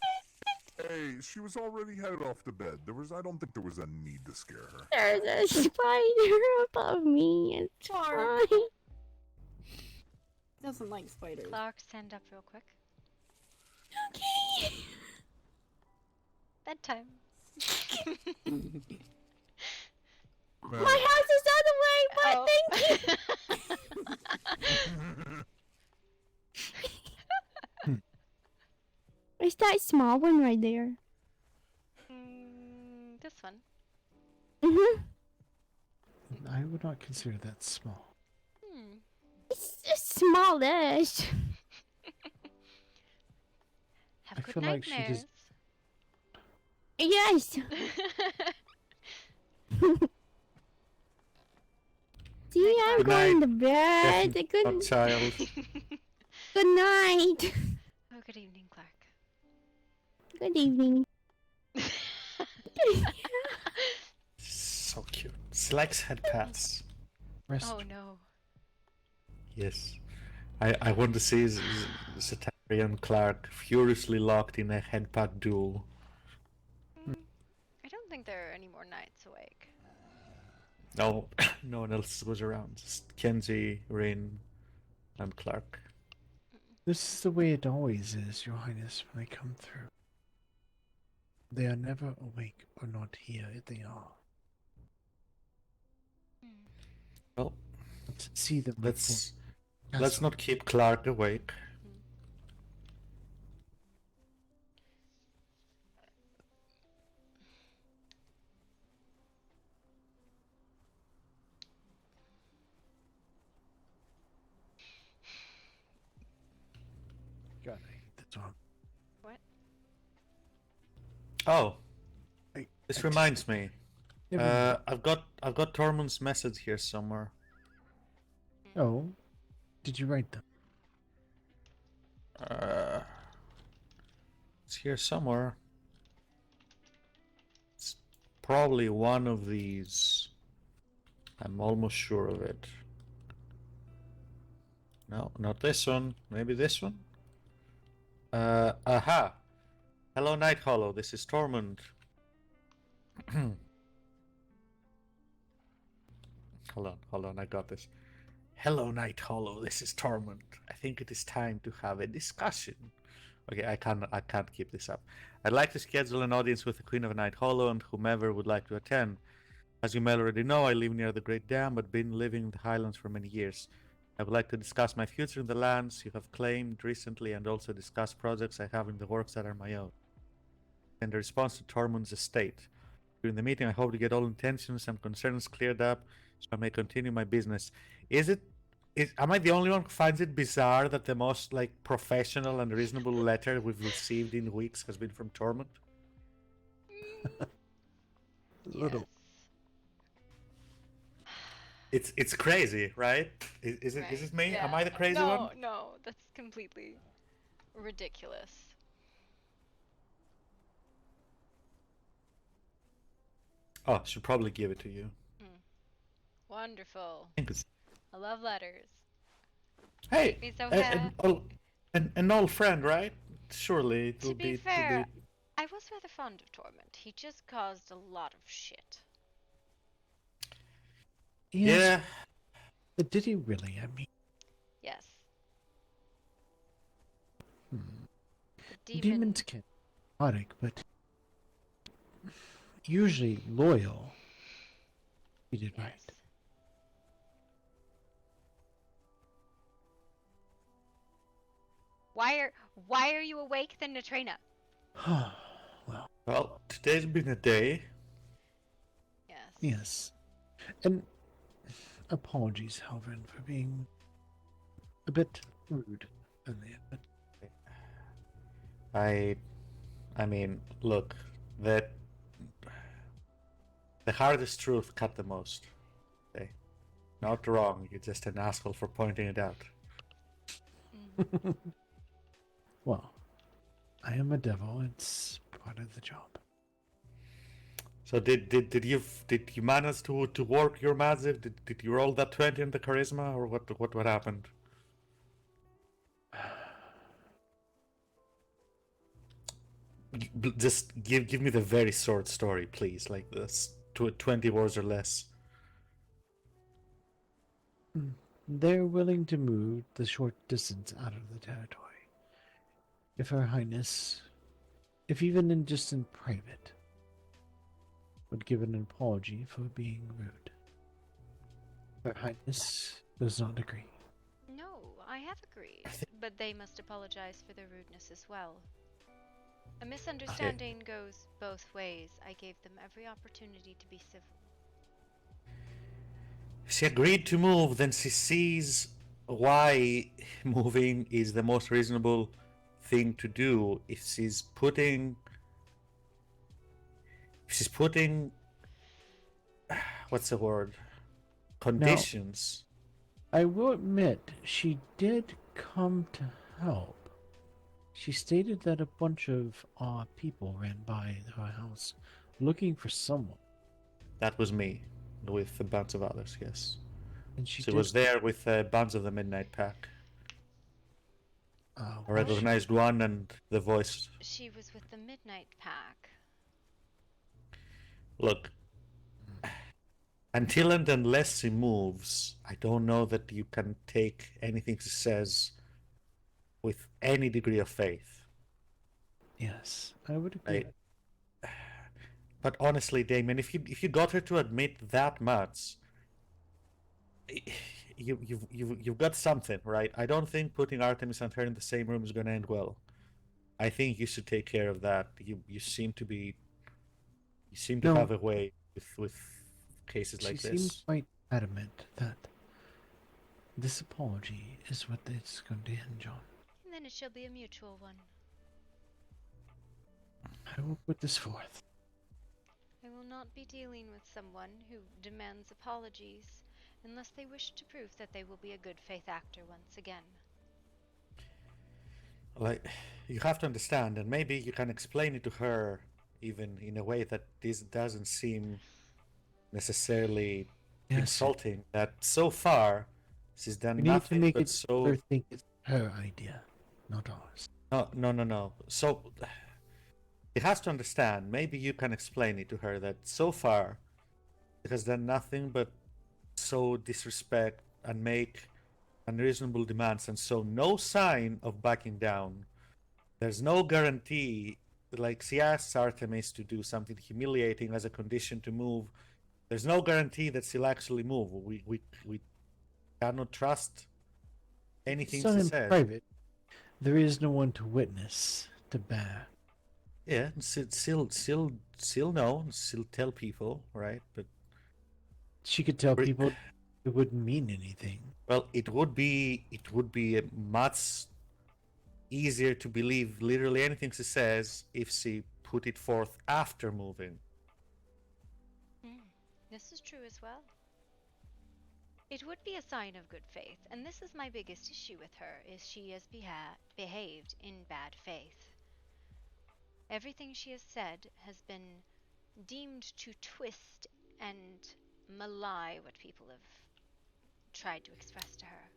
hey, she was already headed off to bed. I don't think there was a need to scare her. There's a spider above me. It's fine. Doesn't like spiders. Clark, stand up real quick. Okay. Bedtime. My house is on the way, but thank you. It's that small one right there. This one. I would not consider that small. It's just smallish. Have I good feel like she nightmares. just. Yes. See, I'm Good going night, to bed. Good, child. good night. Oh, good evening, Clark. Good evening. So cute. She likes head pats. Oh no. Yes. I want to see Zatari and Clark furiously locked in a head pat duel. I don't think there are any more nights awake. No, no one else was around. Just Kenzie, Rin, and Clark. This is the way it always is, Your Highness, when I come through. They are never awake or not here if they are. Well, Let's see them. Let's not keep Clark awake. God, I hate the dog. What? Oh, this reminds me. Never I've got Tormund's message here somewhere. Oh, did you write them? It's here somewhere. It's probably one of these. I'm almost sure of it. No, not this one. Maybe this one? Aha! Hello, Night Hollow. This is Tormund. Hold on, I got this. Hello, Night Hollow. This is Tormund. I think it is time to have a discussion. Okay, I can't keep this up. I'd like to schedule an audience with the Queen of Night Hollow and whomever would like to attend. As you may already know, I live near the Great Dam, but been living in the Highlands for many years. I would like to discuss my future in the lands you have claimed recently and also discuss projects I have in the works that are my own. And the response to Tormund's estate. During the meeting, I hope to get all intentions and concerns cleared up so I may continue my business. Am I the only one who finds it bizarre that the most professional and reasonable letter we've received in weeks has been from Tormund? Little. It's crazy, right? Is it? Is it me? Am I the crazy one? No, that's completely ridiculous. Oh, I should probably give it to you. Wonderful. Thanks. I love letters. Hey, Make me so an old friend, right? Surely it will To be be. fair, I was rather fond of Torment. He just caused a lot of shit. Yes, Yeah. but did he really? I mean, Yes. The demons can be chaotic, but usually loyal. He did right. Why are you awake then, Natrina? Well, today's been a day. Yes. And apologies, Halvin, for being a bit rude earlier, but I mean, look, the hardest truth cut the most. Okay? Not wrong, you're just an asshole for pointing it out. well, I am a devil. It's part of the job. So did you manage to work your magic? Did you roll that 20 in the charisma, or what happened? Just give me the very short story, please, like this, 20 words or less. They're willing to move the short distance out of the territory. If Her Highness, if even just in private, would give an apology for being rude. Her Highness does not agree. No, I have agreed, but they must apologize for their rudeness as well. A misunderstanding goes both ways. I gave them every opportunity to be civil. If she agreed to move, then she sees why moving is the most reasonable thing to do. If she's putting what's the word? Conditions. Now, I will admit, she did come to help. She stated that a bunch of people ran by her house looking for someone. That was me, with a bunch of others, yes. And she was there with a bunch of the Midnight Pack. I recognized one and the voice. She was with the Midnight Pack. Look, until and unless she moves, I don't know that you can take anything she says with any degree of faith. Yes, I would agree. But honestly, Damien, if you got her to admit that much, you've got something, right? I don't think putting Artemis and her in the same room is going to end well. I think you should take care of that. You seem to have a way with cases like this. She seems quite adamant that this apology is what it's going to hinge on. And then it shall be a mutual one. I will put this forth. I will not be dealing with someone who demands apologies unless they wish to prove that they will be a good faith actor once again. Like, you have to understand, and maybe you can explain it to her even in a way that this doesn't seem necessarily insulting, that so far she's done We nothing need to make but it so... her think it's her idea, not ours. No. So, she has to understand, maybe you can explain it to her, that so far it has done nothing but sow disrespect and make unreasonable demands, and so no sign of backing down. There's no guarantee, like she asks Artemis to do something humiliating as a condition to move. There's no guarantee that she'll actually move. We cannot trust anything So she in says. private, there is no one to witness, to bear. Yeah, she'll know, she'll tell people, right? But she could tell people it wouldn't mean anything. Well, it would be much easier to believe literally anything she says if she put it forth after moving. This is true as well. It would be a sign of good faith, and this is my biggest issue with her, is she has behaved in bad faith. Everything she has said has been deemed to twist and malign what people have tried to express to her.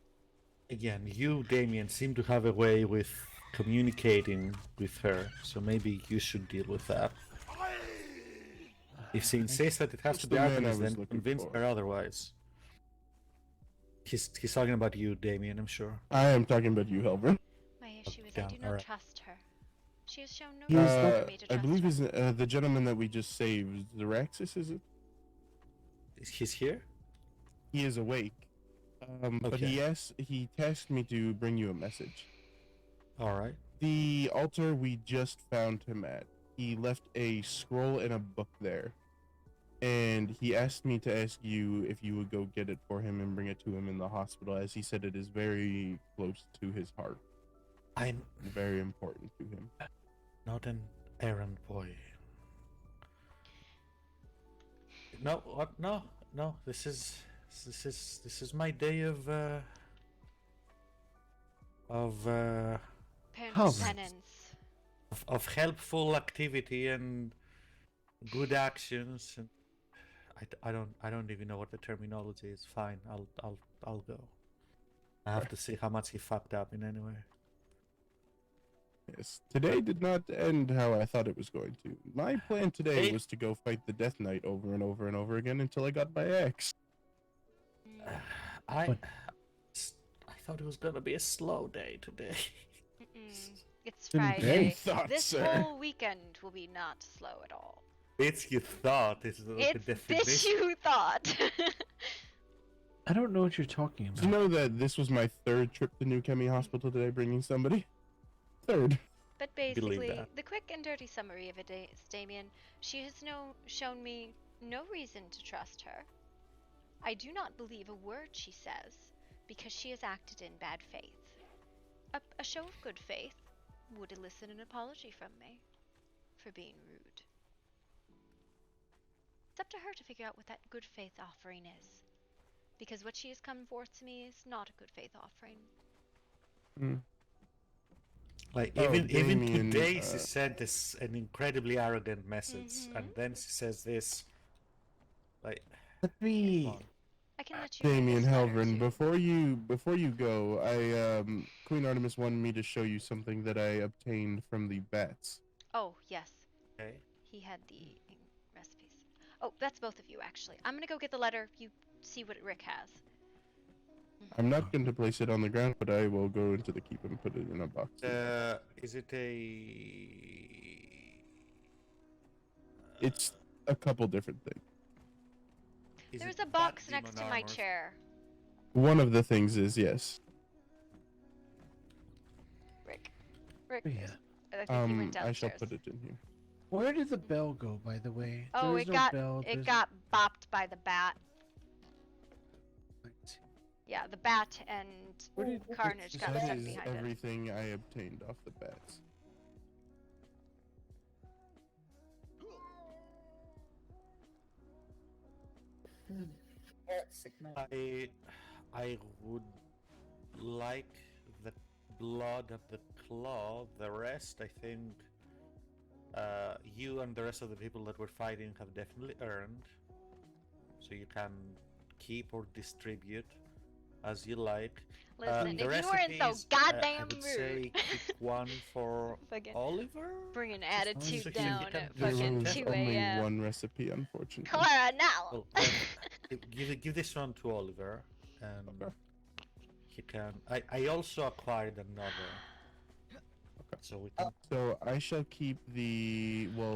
Again, you, Damien, seem to have a way with communicating with her, so maybe you should deal with that. If she insists that it has to be Artemis, then convince her otherwise. He's talking about you, Damien, I'm sure. I am talking about you, Helvin. My issue is I do not trust her. She has shown no He is reason for me to I trust believe her. is the gentleman that we just saved, Zeraxis, is it? He's here? He is awake. But he tasked me to bring you a message. Alright. The altar we just found him at. He left a scroll and a book there. And he asked me to ask you if you would go get it for him and bring it to him in the hospital, as he said it is very close to his heart. I'm very important to him. Not an errand boy. No, what? No. This is my day of penance. Of helpful activity and good actions, and I don't even know what the terminology is. Fine, I'll go. I have to see how much he fucked up in any way. Yes, today did not end how I thought it was going to. My plan today was to go fight the Death Knight over and over and over again until I got my axe. I thought it was gonna be a slow day today. It's Friday. Thought, this sir. whole weekend will be not slow at all. It's you thought. It's this you thought. I don't know what you're talking about. Do you know that this was my third trip to New Chemi Hospital today, bringing somebody? Third. But basically, the quick and dirty summary of it is, Damien, she has shown me no reason to trust her. I do not believe a word she says, because she has acted in bad faith. A show of good faith would elicit an apology from me for being rude. It's up to her to figure out what that good faith offering is, because what she has come forth to me is not a good faith offering. Like even today, she sent us an incredibly arrogant message, and then she says this. Like, let me. I can let you. Damien Helvin, before you go, Queen Artemis wanted me to show you something that I obtained from the bats. Oh yes. Okay. He had the recipes. Oh, that's both of you actually. I'm gonna go get the letter. You see what Rick has. I'm not going to place it on the ground, but I will go into the keep and put it in a box. Is it a? It's a couple different things. There's a box next to my chair. One of the things is yes. Rick. Yeah. I think he went downstairs. I shall put it in here. Where did the bell go, by the way? Oh, it got bopped by the bat. Yeah, the bat and Carnage got stuck That is behind it. everything I obtained off the bats. I would like the blood of the claw. The rest, I think, you and the rest of the people that were fighting have definitely earned. So you can keep or distribute as you like. Listen, the if you weren't so recipes, goddamn I would rude. say keep one for Fucking Oliver. bringing So attitude he down can at There fucking was 2 only a.m. one recipe, unfortunately. Clara, now! Well, give this one to Oliver, and he can. I also acquired another. So we can. So I shall keep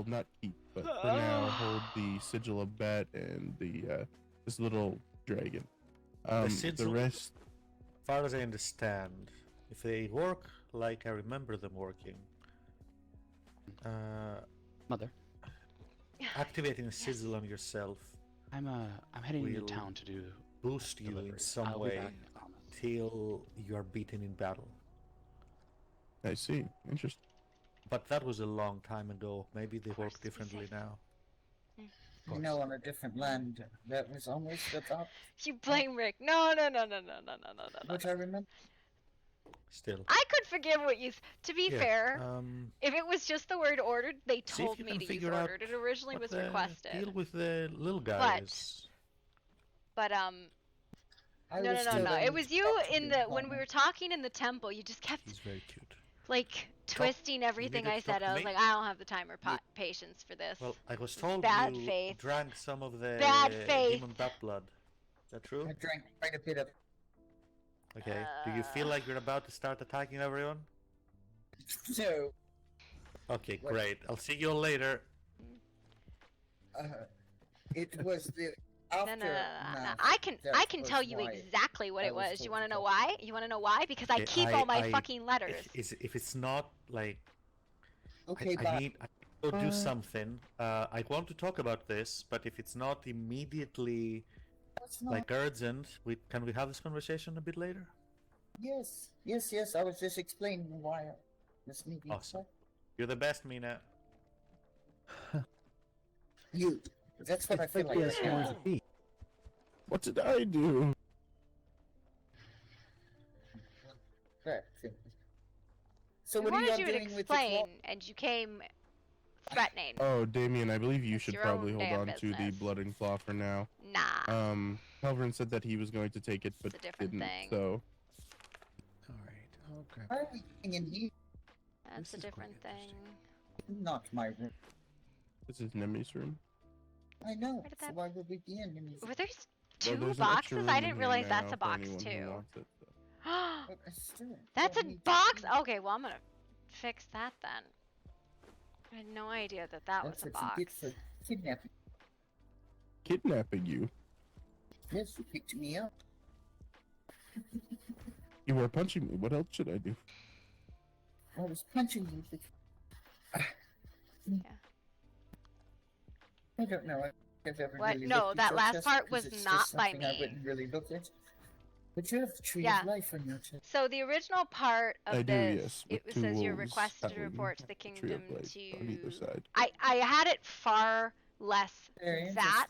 not keep, but for now hold the sigil of bat and the this little dragon. The The sigil, rest. as far as I understand, if they work like I remember them working, Mother. activating a sigil on yourself. I'm heading into will town to do boost you in deliveries. some I'll be way back, I promise. till you are beaten in battle. I see. Interesting. But that was a long time ago. Maybe they work differently now. You know, on a different land that was almost adopted. You blame Rick. No. Which I remember. Still. I could forgive what you. To be Yeah, fair, if it was just the word ordered, they see if told you me can to use figure out ordered. It originally what was the requested. deal with the little guy is. But I no. was told I It need was to you talk to in you, the when we Mama. were talking in the temple. You just kept He's very cute. like twisting everything needed I to talk said. to I was me? like, I don't have the time or patience for this. Well, I was told Bad you faith. drank some of the Bad faith. demon bat blood. Is that true? I drank quite a bit of. Okay. Do you feel like you're about to start attacking everyone? No. Okay, great. I'll see you all later. It was the after. No. I can tell you exactly what it was. You want to know why? You want to know why? Because I Okay, keep all my fucking letters. If it's not like Okay, I need to do something. I want to talk about this, but if it's not immediately like urgent, can we have this conversation a bit later? Yes. I was just explaining why this meeting. Awesome. You're the best, Mina. You. That's what I feel like. What did I do? So We what are wanted y'all you to doing with explain, and you came threatening. Oh, Damien, I believe you should your probably own hold damn on to the business. blood and claw for now. Nah. Halvern said that he was going to take it, but a different didn't. thing. So. Okay. Why are we doing in here? That's a different thing. Not my room. This is Nemi's room. I know. So why would we be in here? Were there Well, two there's an extra boxes? room I in didn't here realize now that's a for box anyone who too. wants it, so. That's a box? Okay, well I'm gonna fix that then. I had no idea that That's was a what you box. get for kidnapping. Kidnapping you? Yes, you picked me up. You were punching me. What else should I do? I was punching you. I don't know. I've ever What? really No, looked at that your last chest part because was it's not just by something I me. wouldn't really look at. But you have the tree Yeah. of life on your chest. So the original part of I do, this, yes, it with two says you're wolves requested to howling report to the at the tree of kingdom life on either to. side. I had it far less Very that,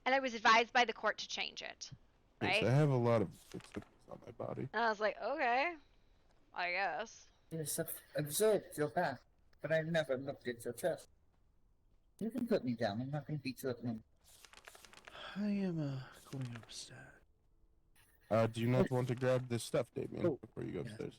and I was advised by the court to change it. Right? Yes, I have a lot of footsteps on my body. And I was like, okay, I guess. Yes, I've observed your back, but I never looked at your chest. You can put me down. I'm not going to beat you up now. I am going upstairs. Do you not want to grab this stuff, Damien, before you go upstairs?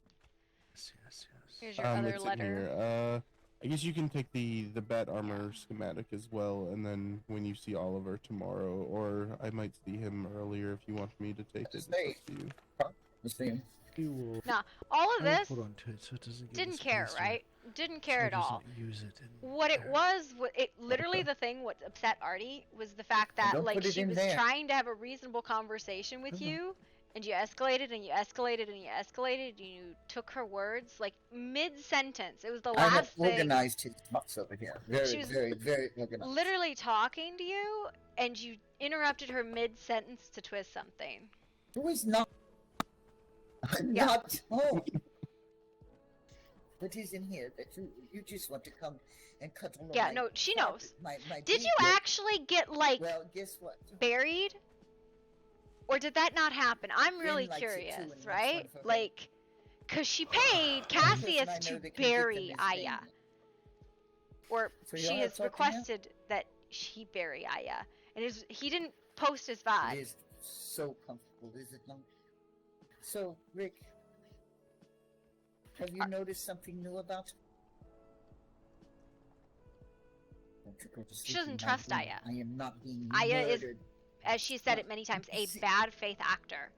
Yes. Here's your other it's in letter. here. I guess you can take the bat armor schematic as well, and then when you see Oliver tomorrow, or I might see him earlier if you want me to take it. It's up to you. Now, all of I will this hold on to it so it doesn't get didn't care, misplaced or right? Didn't care so at it doesn't all. Use it in What it was, literally the thing what upset Artie was the fact that Don't like put it she in was there. trying to have a reasonable conversation with you, and you escalated and you escalated and you escalated. And you took her words like mid-sentence. It was the I have last thing. organized his box over here. She Very, was very, very organized. Literally talking to you, and you interrupted her mid-sentence to twist something. Who is not? Yeah. Not home. What is in here that you just want to come and cuddle on Yeah, my no, she carpet, knows. my Did bed? you actually get like Well, guess what? buried? Or did that not happen? I'm really likes it too, curious, and that's right? one for her. Like, cause she paid One person Cassius I know to that can get them bury is Aya. Damien. Or So she y'all has have talked to him? requested that he bury Aya. And he didn't post his VOD. It is so comfortable, is it not? So, Rick, have you noticed something new about? Don't you go to She sleep doesn't in my trust room. Aya. I am not being Aya is, murdered. as she said it many times, a bad faith actor.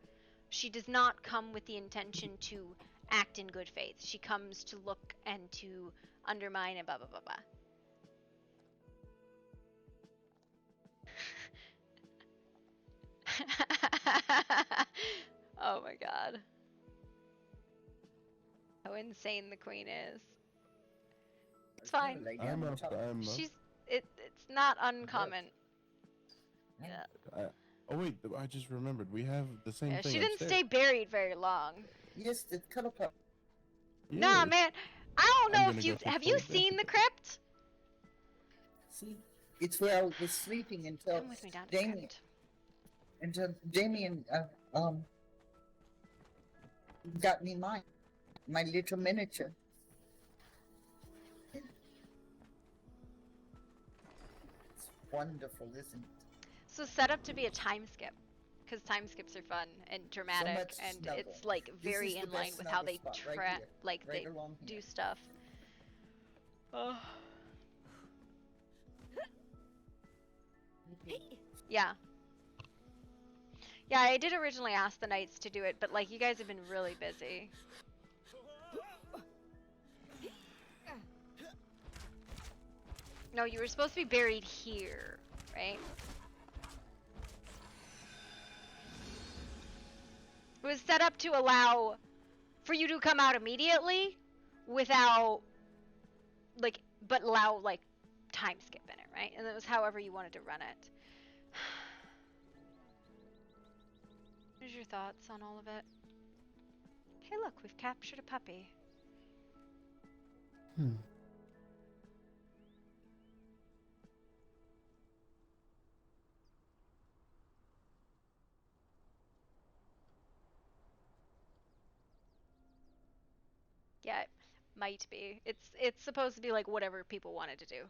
She does not come with the intention to act in good faith. She comes to look and to undermine and blah blah blah blah. Oh my god. How insane the queen is. It's fine. I'm up. It's not uncommon. Yeah. Oh wait, I just remembered. We have the same Yeah, thing she didn't upstairs. stay buried very long. Yes, the cuddle pup. Nah, Yes. man. I don't know I'm if gonna you go for have you full seen the crypt? See? It's where I was sleeping until Come with me down to Damien, Crypt. got me my little miniature. It's wonderful, isn't it? So set up to be a time skip, because time skips are fun and dramatic, much and snuggle. it's like This very is the in line best with how snuggle they spot right here, like right they along do here. stuff. Oh. Yeah. Yeah, I did originally ask the knights to do it, but like you guys have been really busy. No, you were supposed to be buried here, right? It was set up to allow for you to come out immediately without like but allow like time skip in it, right? And it was however you wanted to run it. What are your thoughts on all of it? Hey, look, we've captured a puppy. Yeah, it might be. It's supposed to be like whatever people wanted to do.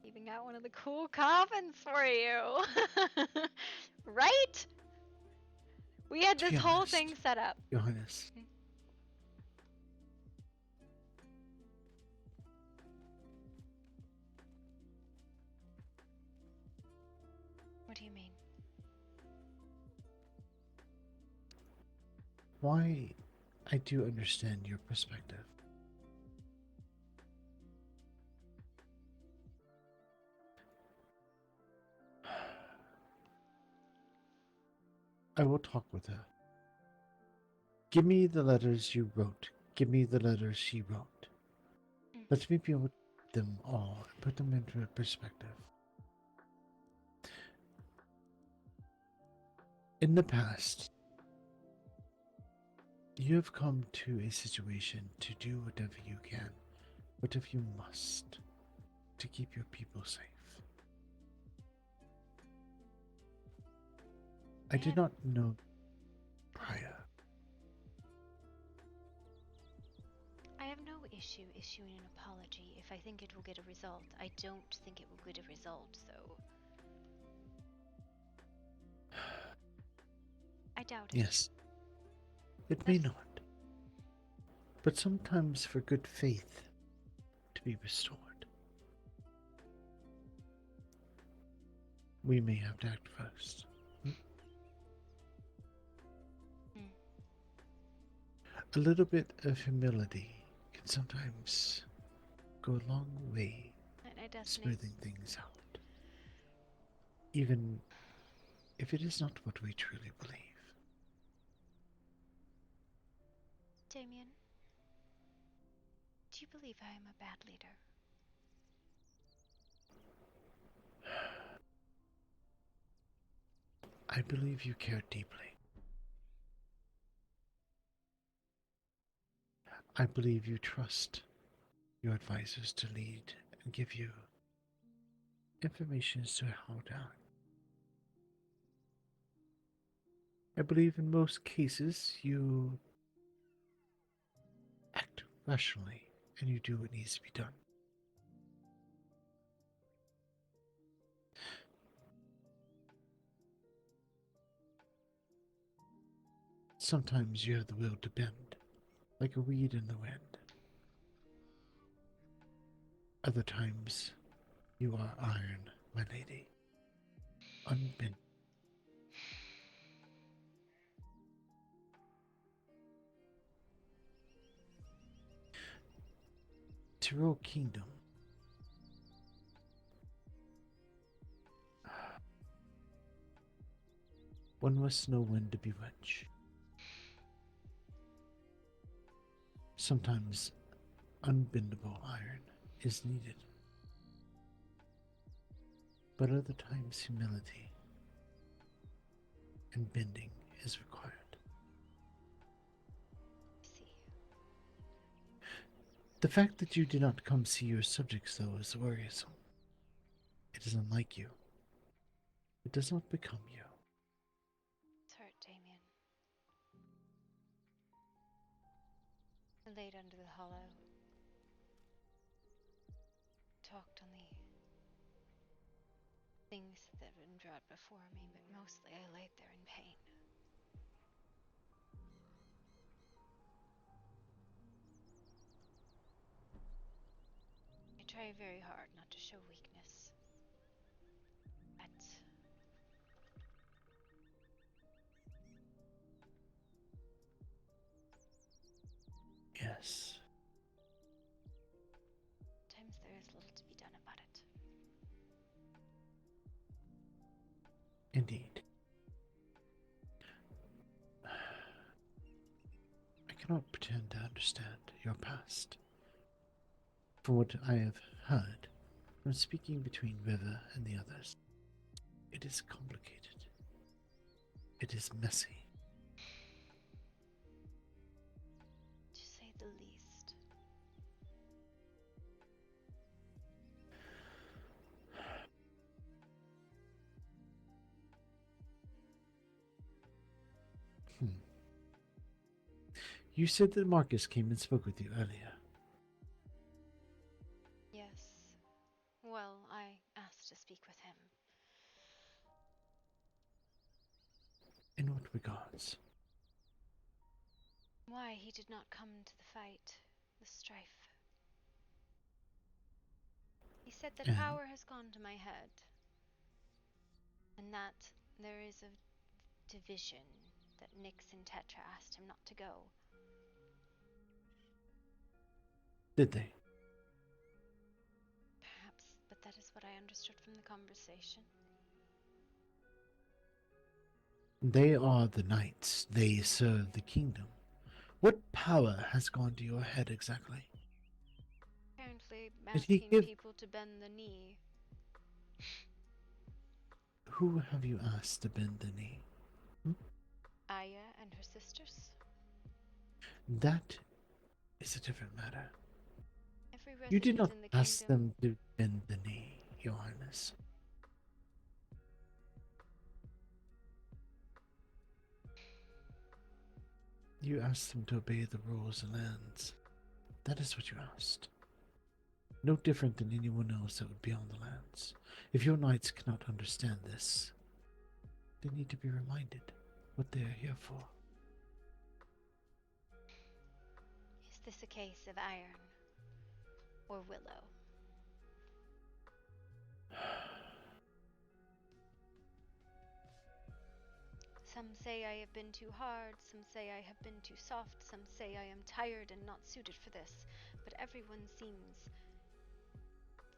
Even got one of the cool coffins for you. Right? We had To this be whole honest, thing set up. Johannes, What do you mean? why I do understand your perspective. I will talk with her. Give me the letters you wrote. Give me the letters she wrote. Let me be able to read them all and put them into a perspective. In the past, you have come to a situation to do whatever you can, whatever you must, to keep your people safe. I did not know prior. I have no issue issuing an apology if I think it will get a result. I don't think it will get a result, so I doubt it. Yes, it may not. But sometimes for good faith to be restored, we may have to act first. A little bit of humility can sometimes go a long way smoothing things out, even if it is not what we truly believe. Damien, do you believe I am a bad leader? I believe you care deeply. I believe you trust your advisors to lead and give you information as to how to act. I believe in most cases you act rationally and you do what needs to be done. Sometimes you have the will to bend, like a weed in the wind. Other times, you are iron, my lady, unbent. Tyrell Kingdom. One must know when to bewitch. Sometimes unbendable iron is needed, but other times humility and bending is required. See. The fact that you did not come see your subjects, though, is worrisome. It is unlike you. It does not become you. It's hurt, Damien. I laid under the hollow. Talked on the things that had been brought before me, but mostly I laid there in pain. I try very hard not to show weakness, but Yes. sometimes there is little to be done about it. Indeed. I cannot pretend to understand your past. From what I have heard from speaking between River and the others, it is complicated. It is messy. To say the least. You said that Marcus came and spoke with you earlier. Yes. Well, I asked to speak with him. In what regards? Why he did not come to the fight, the strife. He said that And power has gone to my head, and that there is a division, that Nyx and Tetra asked him not to go. did they? Perhaps, but that is what I understood from the conversation. They are the knights. They serve the kingdom. What power has gone to your head exactly? Apparently Did he asking give... people to bend the knee. Who have you asked to bend the knee? Aya and her sisters. That is a different matter. Every You did resident not in the ask kingdom. them to bend the knee, Your Highness. You asked them to obey the rules and lands. That is what you asked. No different than anyone else that would be on the lands. If your knights cannot understand this, they need to be reminded what they are here for. Is this a case of iron or willow? Some say I have been too hard, some say I have been too soft, some say I am tired and not suited for this, but everyone seems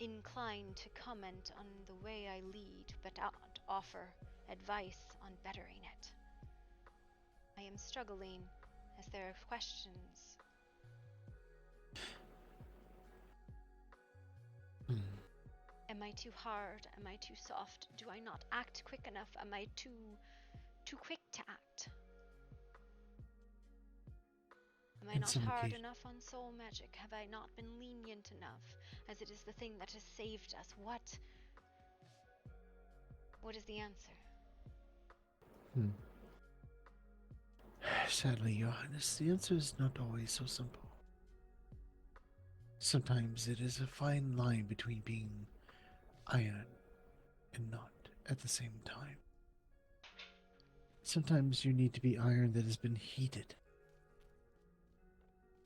inclined to comment on the way I lead, but not offer advice on bettering it. I am struggling, as there are questions. Am I too hard? Am I too soft? Do I not act quick enough? Am I too quick to act? Am I In not some hard occasions. enough on soul magic? Have I not been lenient enough, as it is the thing that has saved us? What is the answer? Sadly, Your Highness, the answer is not always so simple. Sometimes it is a fine line between being iron and not at the same time. Sometimes you need to be iron that has been heated,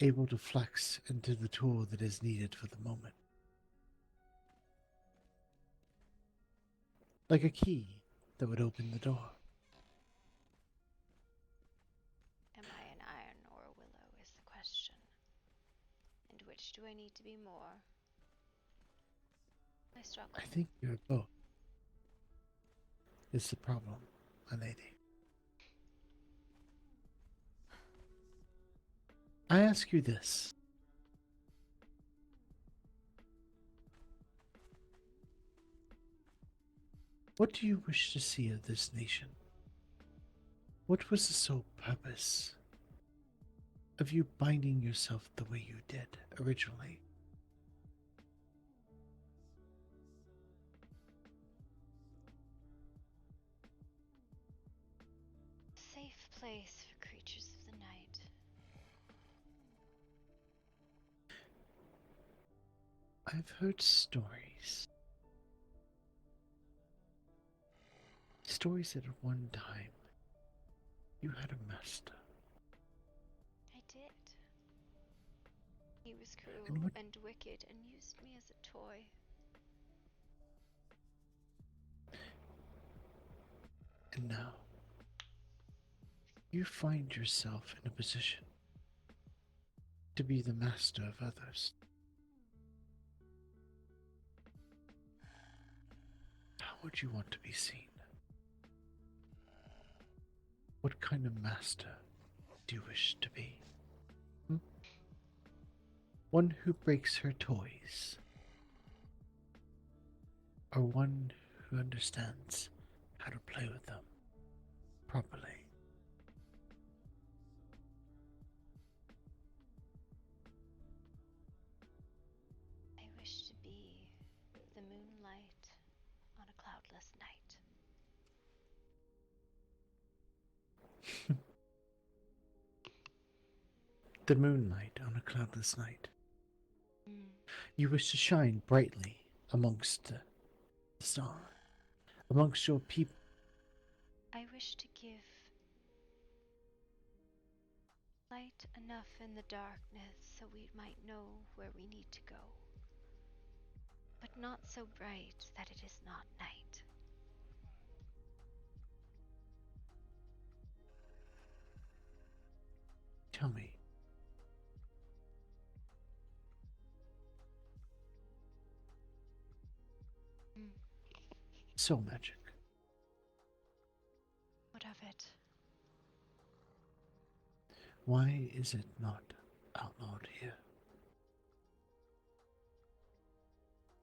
able to flex into the tool that is needed for the moment. Like a key that would open the door. Am I an iron or a willow is the question. And which do I need to be more? I struggle. I think you're both. Is the problem, my lady. I ask you this. What do you wish to see of this nation? What was the sole purpose of you binding yourself the way you did originally? Safe place for creatures of the night. I've heard stories. Stories that at one time you had a master. I did. He was cruel And what- and wicked and used me as a toy. And now you find yourself in a position to be the master of others. How would you want to be seen? What kind of master do you wish to be? One who breaks her toys? Or one who understands how to play with them properly? I wish to be the moonlight on a cloudless night. The moonlight on a cloudless night. Mm. You wish to shine brightly amongst the stars, amongst your people. I wish to give light enough in the darkness so we might know where we need to go, but not so bright that it is not night. Tell me, soul magic. What of it? Why is it not outlawed here?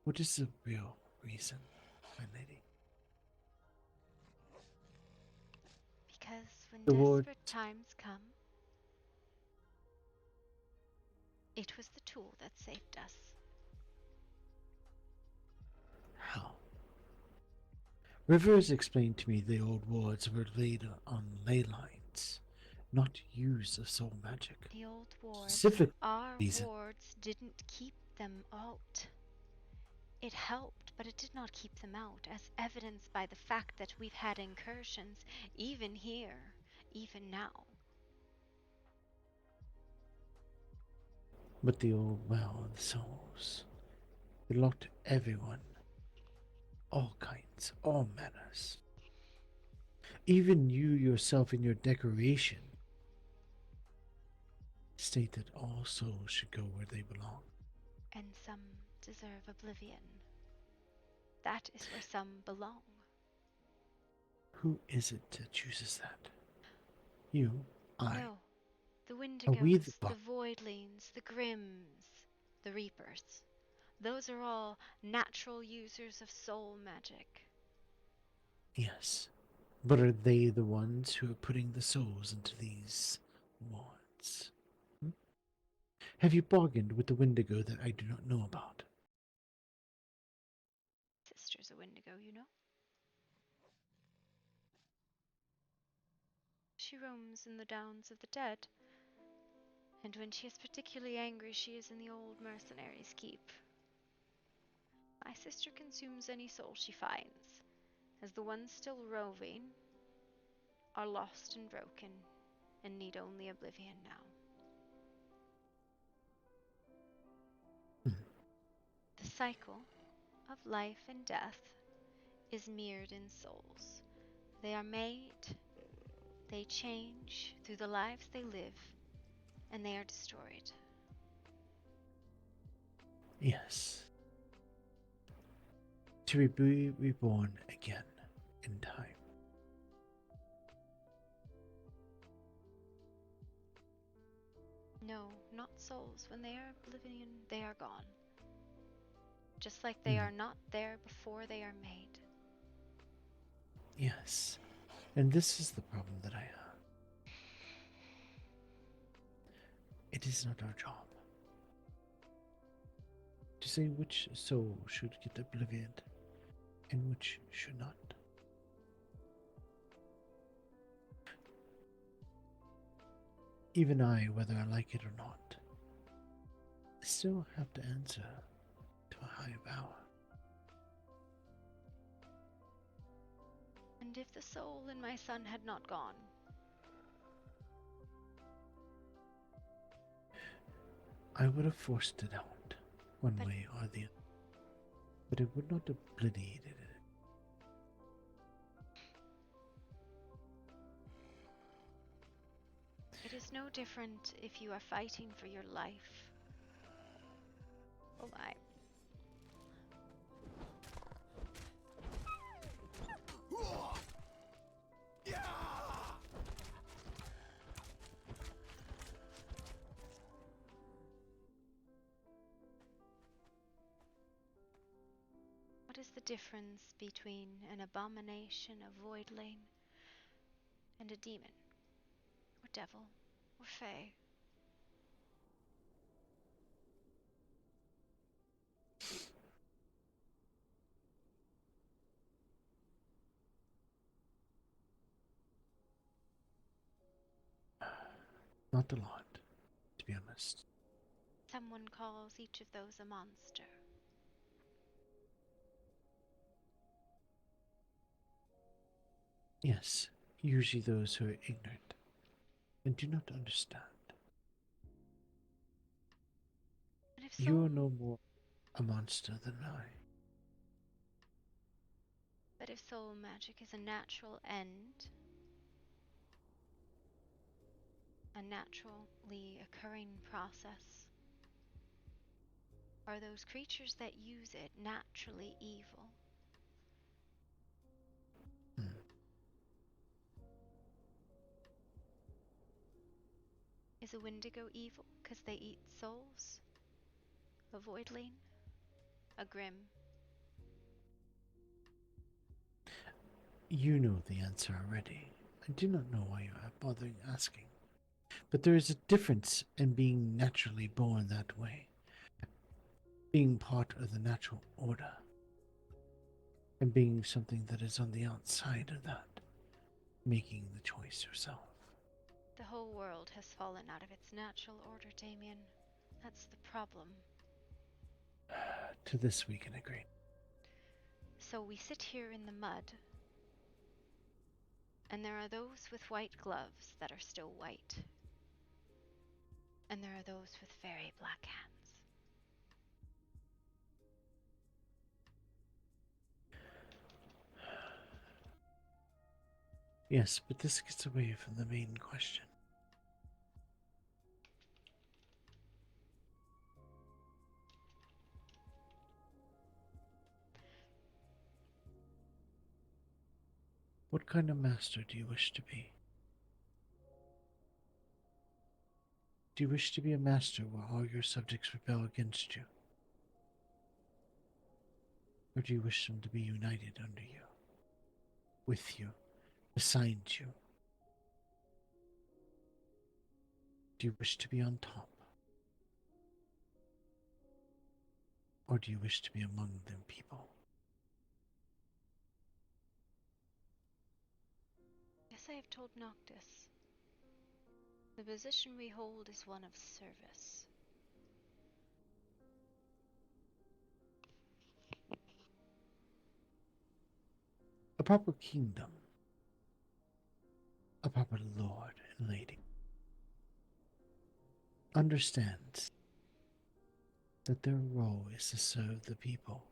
What is the real reason, my lady? Because when The word- desperate times come, it was the tool that saved us. How? Rivers explained to me the old wards were laid on ley lines, not use of soul magic. The old wards, Specific our reason. wards didn't keep them out. It helped, but it did not keep them out, as evidenced by the fact that we've had incursions, even here, even now. But the old well of the souls, it locked everyone, all kinds, all manners. Even you yourself in your decoration state that all souls should go where they belong. And some deserve oblivion. That is where some belong. Who is it that chooses that? You, I. No, the Are we Wendigos, the the Voidlings, the Grims, the Reapers. Those are all natural users of soul magic. Yes. But are they the ones who are putting the souls into these wards? Have you bargained with the Wendigo that I do not know about? Sister's a Wendigo, you know. She roams in the downs of the dead, and when she is particularly angry, she is in the old mercenary's keep. My sister consumes any soul she finds, as the ones still roving are lost and broken, and need only oblivion now. The cycle of life and death is mirrored in souls. They are made, they change through the lives they live, and they are destroyed. Yes. To be reborn again in time. No, not souls. When they are oblivion, they are gone. Just like they are not there before they are made. Yes. And this is the problem that I have. It is not our job to say which soul should get oblivion and which should not. Even I, whether I like it or not, still have to answer to a higher power. And if the soul in my son had not gone? I would have forced it out, one But- way or the other. But it would not have obliterated it. It is no different if you are fighting for your life. Oh my. What is the difference between an abomination, a voidling, and a demon, or devil, or fae? Not a lot, to be honest. Someone calls each of those a monster. Yes, usually those who are ignorant and do not understand. And if You are soul, no more a monster than I. but if soul magic is a natural end, a naturally occurring process, are those creatures that use it naturally evil? Is a Wendigo evil because they eat souls? A voidling? A grim? You know the answer already. I do not know why you are bothering asking. But there is a difference in being naturally born that way, being part of the natural order, and being something that is on the outside of that, making the choice yourself. The whole world has fallen out of its natural order, Damien. That's the problem. To this we can agree. So we sit here in the mud, and there are those with white gloves that are still white. And there are those with very black hands. Yes, but this gets away from the main question. What kind of master do you wish to be? Do you wish to be a master where all your subjects rebel against you? Or do you wish them to be united under you, with you, beside you? Do you wish to be on top? Or do you wish to be among them people? Yes, I have told Noctis. The position we hold is one of service. A proper kingdom, a proper lord and lady, understands that their role is to serve the people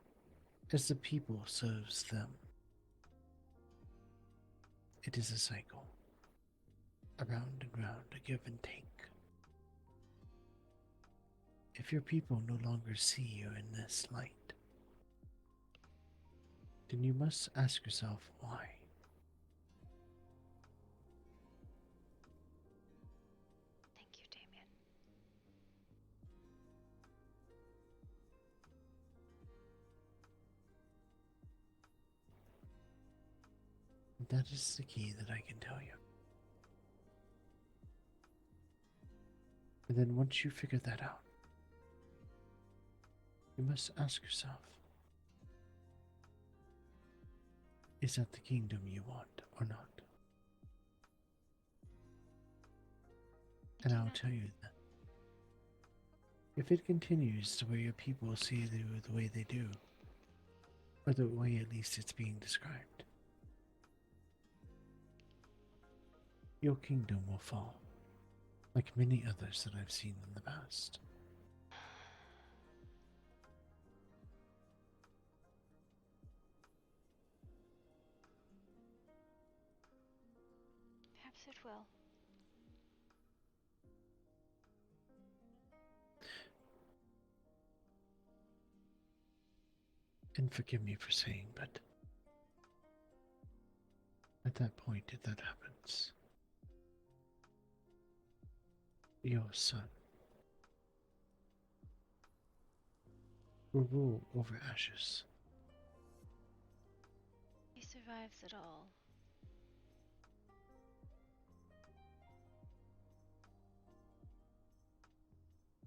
as the people serves them. It is a cycle, around and round, a give and take. If your people no longer see you in this light, then you must ask yourself why. Thank you, Damien. That is the key that I can tell you. And then once you figure that out, you must ask yourself, is that the kingdom you want or not? And I'll tell you that if it continues to where your people see you the way they do, or the way at least it's being described, your kingdom will fall, like many others that I've seen in the past. Perhaps it will. And forgive me for saying, but at that point, if that happens, your son will rule over Ashes. He survives it all.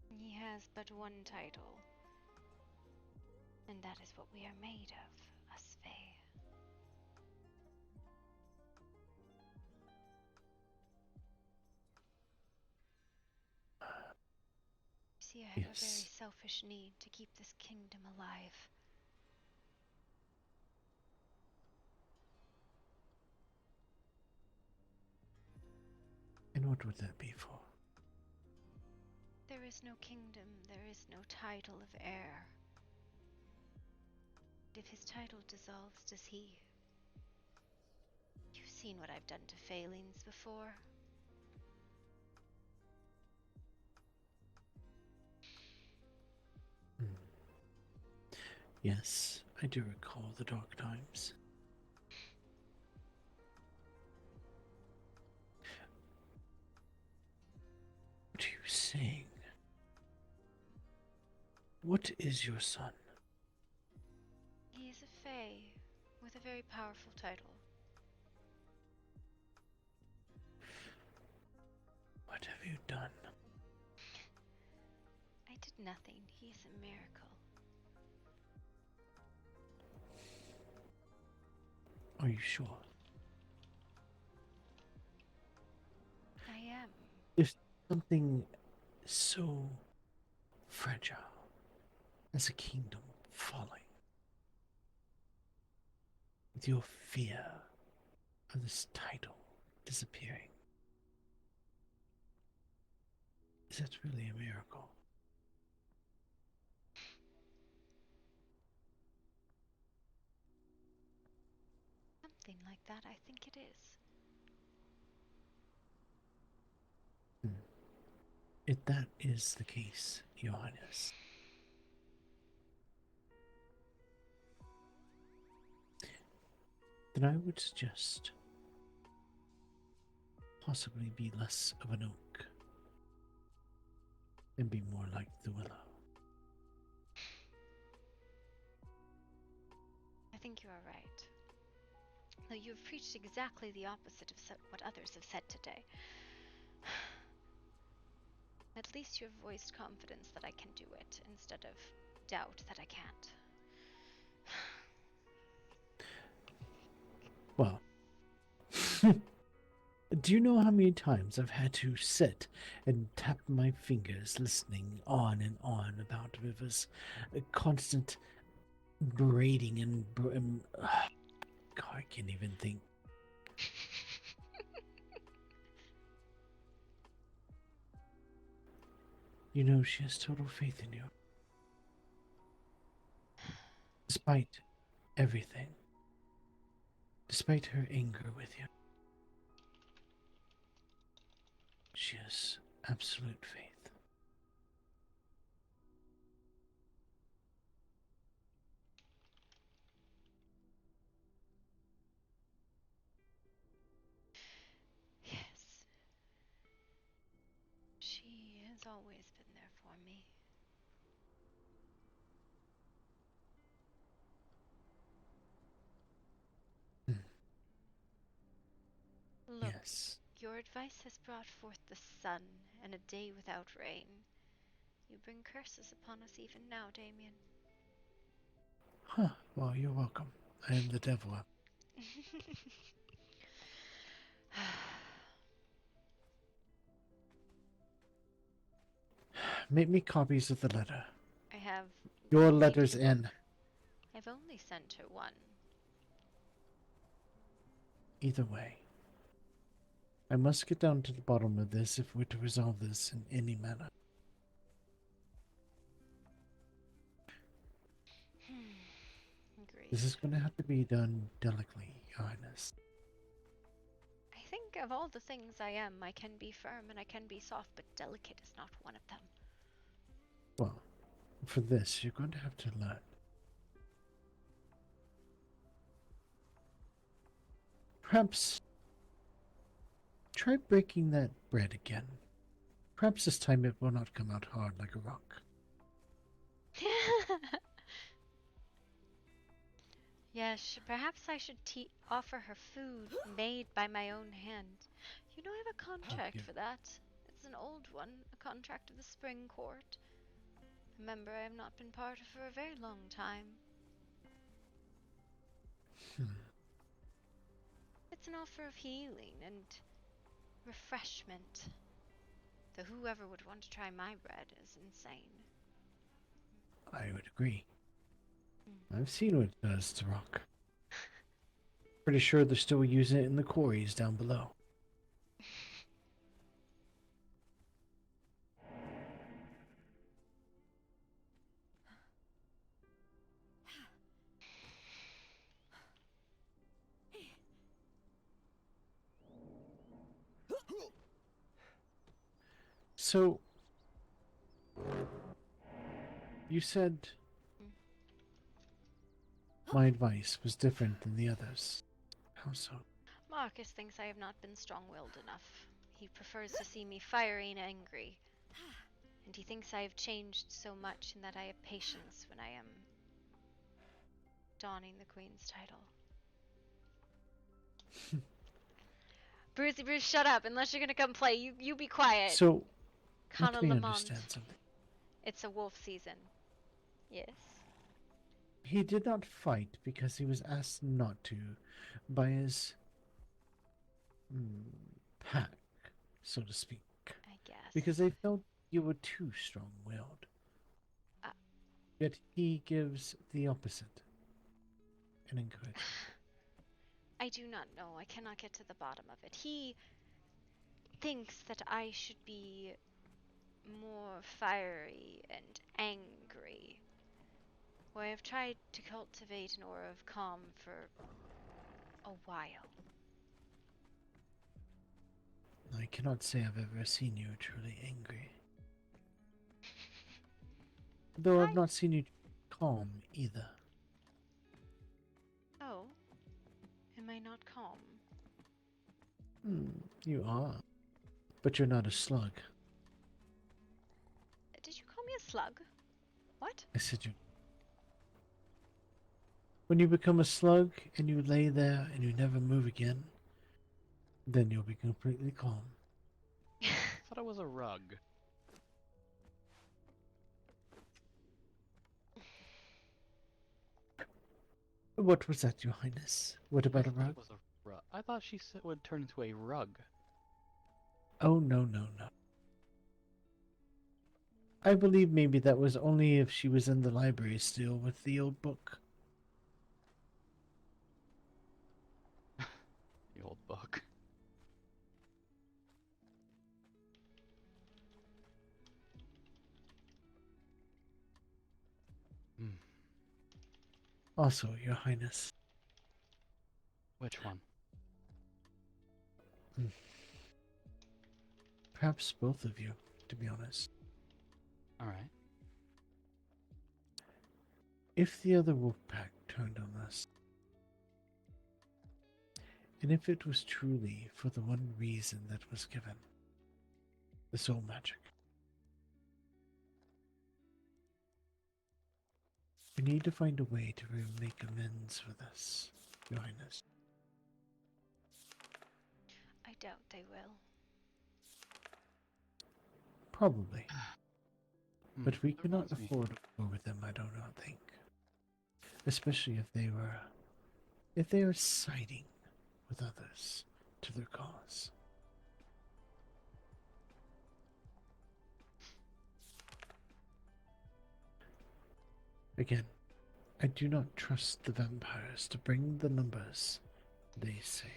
He has but one title, and that is what we are made of, us Fae. See, I have a very selfish need to keep this kingdom alive. And what would that be for? There is no kingdom, there is no title of heir. If his title dissolves, does he? You've seen what I've done to Phalines before. Yes, I do recall the dark times. What are you saying? What is your son? He is a Fae with a very powerful title. What have you done? I did nothing. He is a miracle. Are you sure? I am. If something so fragile as a kingdom falling, with your fear of this title disappearing, is that really a miracle? Something like that, I think it is. If that is the case, Your Highness, then I would suggest possibly be less of an oak and be more like the willow. I think you are right. Though you have preached exactly the opposite of what others have said today. At least you have voiced confidence that I can do it, instead of doubt that I can't. Well, do you know how many times I've had to sit and tap my fingers listening on and on about River's constant braiding and God, I can't even think. You know, she has total faith in you. Despite everything. Despite her anger with you. She has absolute faith. Yes. She has always been there for me. Look, Yes. Your advice has brought forth the sun and a day without rain. You bring curses upon us even now, Damien. Huh. Well, you're welcome. I am the devil. Make me copies of the letter. I have Your made letter's you in. one. I've only sent her one. Either way, I must get down to the bottom of this if we're to resolve this in any manner. Agreed. This is going to have to be done delicately, Your Highness. I think of all the things I am, I can be firm and I can be soft, but delicate is not one of them. Well, for this, you're going to have to learn. Perhaps try breaking that bread again. Perhaps this time it will not come out hard like a rock. Yes, perhaps I should offer her food made by my own hand. You know, I have a contract for that. It's an old one, a contract of the Spring Court. Remember, I have not been part of for a very long time. It's an offer of healing and refreshment. Though whoever would want to try my bread is insane. I would agree. I've seen what it does to rock. Pretty sure they're still using it in the quarries down below. So, you said my advice was different than the others. How so? Marcus thinks I have not been strong-willed enough. He prefers to see me fiery and angry. And he thinks I have changed so much and that I have patience when I am donning the Queen's title. Brucey, Bruce, shut up. Unless you're gonna come play, you be quiet. So, Connor let me Lamont. understand something. It's a wolf season. Yes. He did not fight because he was asked not to by his pack, so to speak. I guess. Because they felt you were too strong-willed. Yet he gives the opposite. An encouragement. I do not know. I cannot get to the bottom of it. He thinks that I should be more fiery and angry. Where I have tried to cultivate an aura of calm for a while. I cannot say I've ever seen you truly angry. Though I've not seen you calm either. Oh. Am I not calm? You are. But you're not a slug. Did you call me a slug? What? I said you. When you become a slug and you lay there and you never move again, then you'll be completely calm. I thought it was a rug. What was that, Your Highness? What about a rug? I thought she said it would turn into a rug. Oh, no. I believe maybe that was only if she was in the library still with the old book. The old book. Also, Your Highness. Which one? Perhaps both of you, to be honest. Alright. If the other wolf pack turned on us, and if it was truly for the one reason that was given, the soul magic, we need to find a way to make amends for this, Your Highness. I doubt they will. Probably. But we That cannot reminds me. afford to go with them, I do not think. Especially if they are siding with others to their cause. Again, I do not trust the vampires to bring the numbers they say.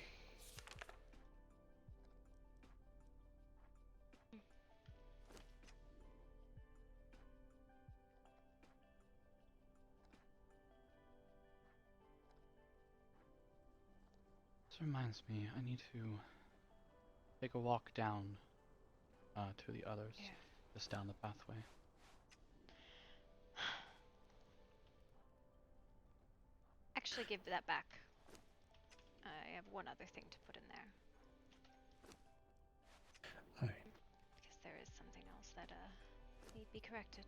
This reminds me, I need to take a walk down to the others, just down the pathway. Actually, give that back. I have one other thing to put in there. Alright. Because there is something else that need be corrected.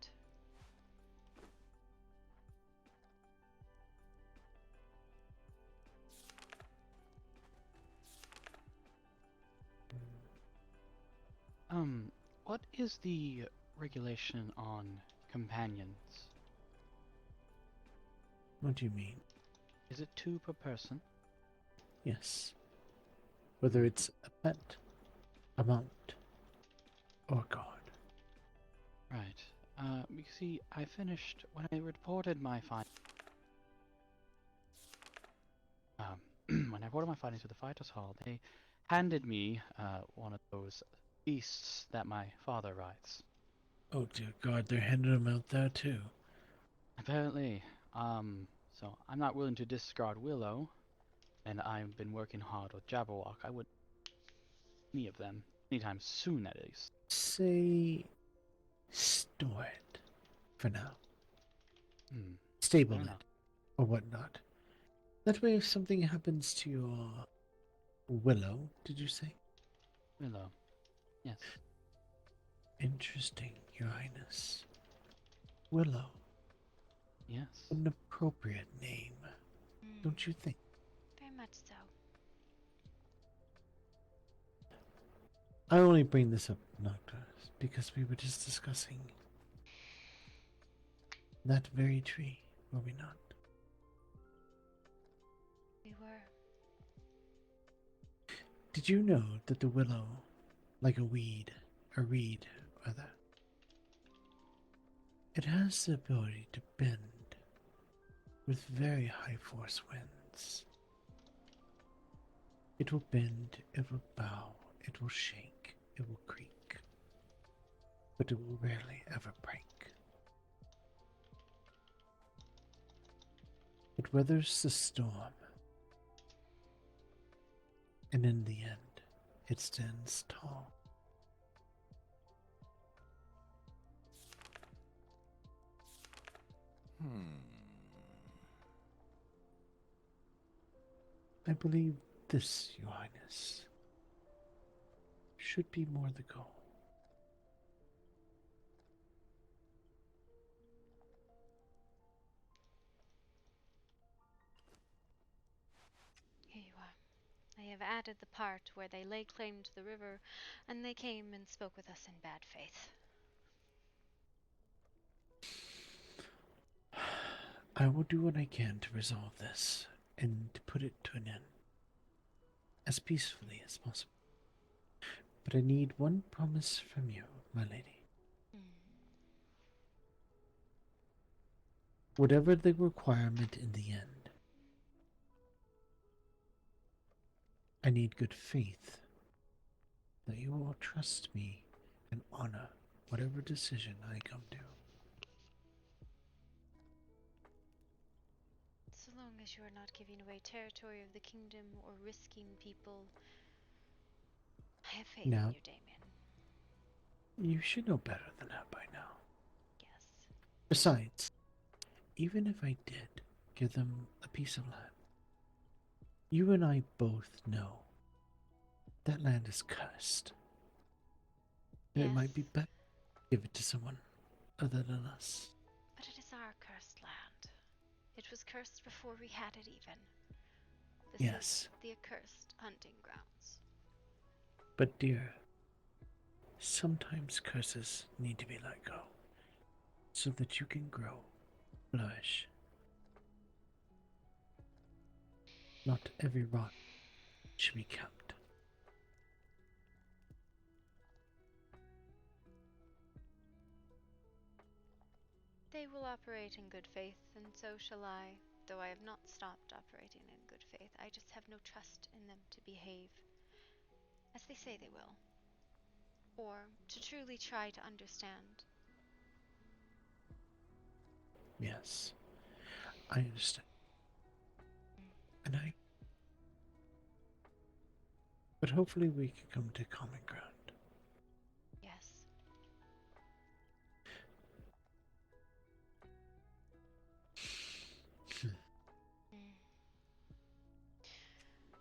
What is the regulation on companions? What do you mean? Is it 2 per person? Yes. Whether it's a pet, a mount, or a god. Right. You see, I finished when I reported my when I reported my findings to the Fighters Hall, they handed me one of those beasts that my father rides. Oh dear God, they're handing them out there too. Apparently. So I'm not willing to discard Willow, and I've been working hard with Jabberwock. I wouldn't any of them anytime soon, at least. Say, store it for now. Hmm. Stable Fair it, enough. or whatnot. That way, if something happens to your Willow, did you say? Willow. Yes. Interesting, Your Highness. Willow. Yes. An appropriate name, don't you think? Very much so. I only bring this up, Noctis, because we were just discussing that very tree, were we not? We were. Did you know that the willow, like a reed, rather, it has the ability to bend with very high force winds? It will bend, it will bow, it will shake, it will creak, but it will rarely ever break. It weathers the storm, and in the end, it stands tall. I believe this, Your Highness, should be more the goal. Here you are. I have added the part where they lay claim to the river, and they came and spoke with us in bad faith. I will do what I can to resolve this and to put it to an end as peacefully as possible. But I need one promise from you, my lady. Whatever the requirement in the end, I need good faith that you will trust me and honor whatever decision I come to. So long as you are not giving away territory of the kingdom or risking people, I have faith Now, in you, Damien. you should know better than that by now. Yes. Besides, even if I did give them a piece of land, you and I both know that land is cursed. And it might be better to give it to someone other than us. But it is our cursed land. It was cursed before we had it even. This Yes. is the accursed hunting grounds. But dear, sometimes curses need to be let go so that you can grow, flourish. Not every rod should be kept. They will operate in good faith, and so shall I, though I have not stopped operating in good faith. I just have no trust in them to behave as they say they will, or to truly try to understand. Yes, I understand. And but hopefully we can come to common ground. Yes.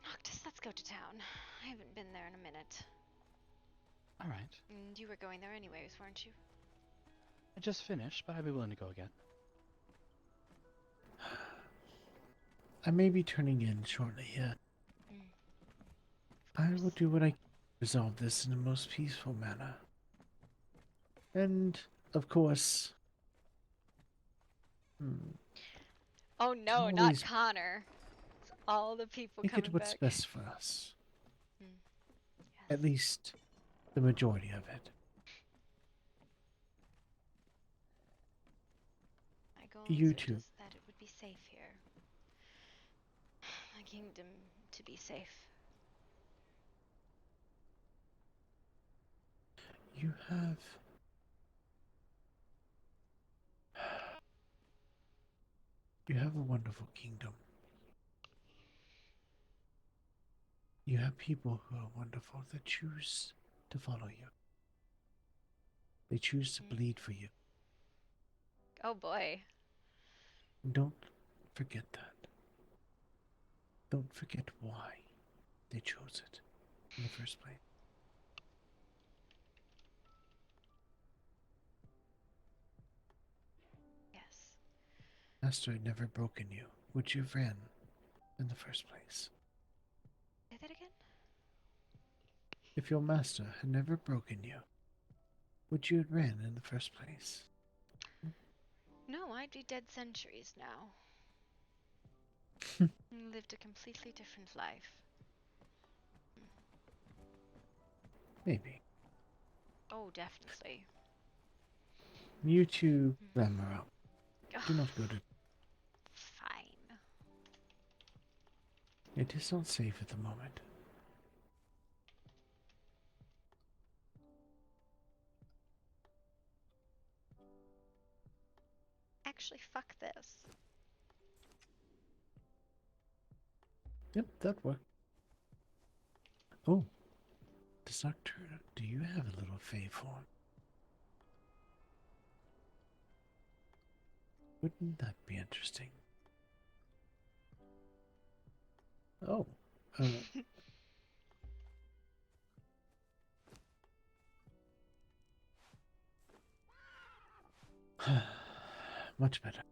Noctis, let's go to town. I haven't been there in a minute. All right. And you were going there anyways, weren't you? I just finished, but I'd be willing to go again. I may be turning in shortly, yeah. I will do what I can to resolve this in the most peaceful manner. And, of course... Oh no, not always Connor. It's all the people think coming it what's back. best for us. Yes. At least, the majority of it. My goals You are too. just that it would be safe here. My kingdom to be safe. You have... You have a wonderful kingdom. You have people who are wonderful that choose to follow you. They choose to bleed for you. Oh boy. Don't forget that. Don't forget why they chose it in the first place. Yes. Master had never broken you, would you have ran in the first place? Say that again? If your master had never broken you, would you have ran in the first place? No, I'd be dead centuries now. Lived a completely different life. Maybe. Oh, definitely. You two glamour up. Do not go to... Fine. It is not safe at the moment. Actually, fuck this. Yep, that worked. Oh. Doctor, do you have a little fey form? Wouldn't that be interesting? Oh. Much better.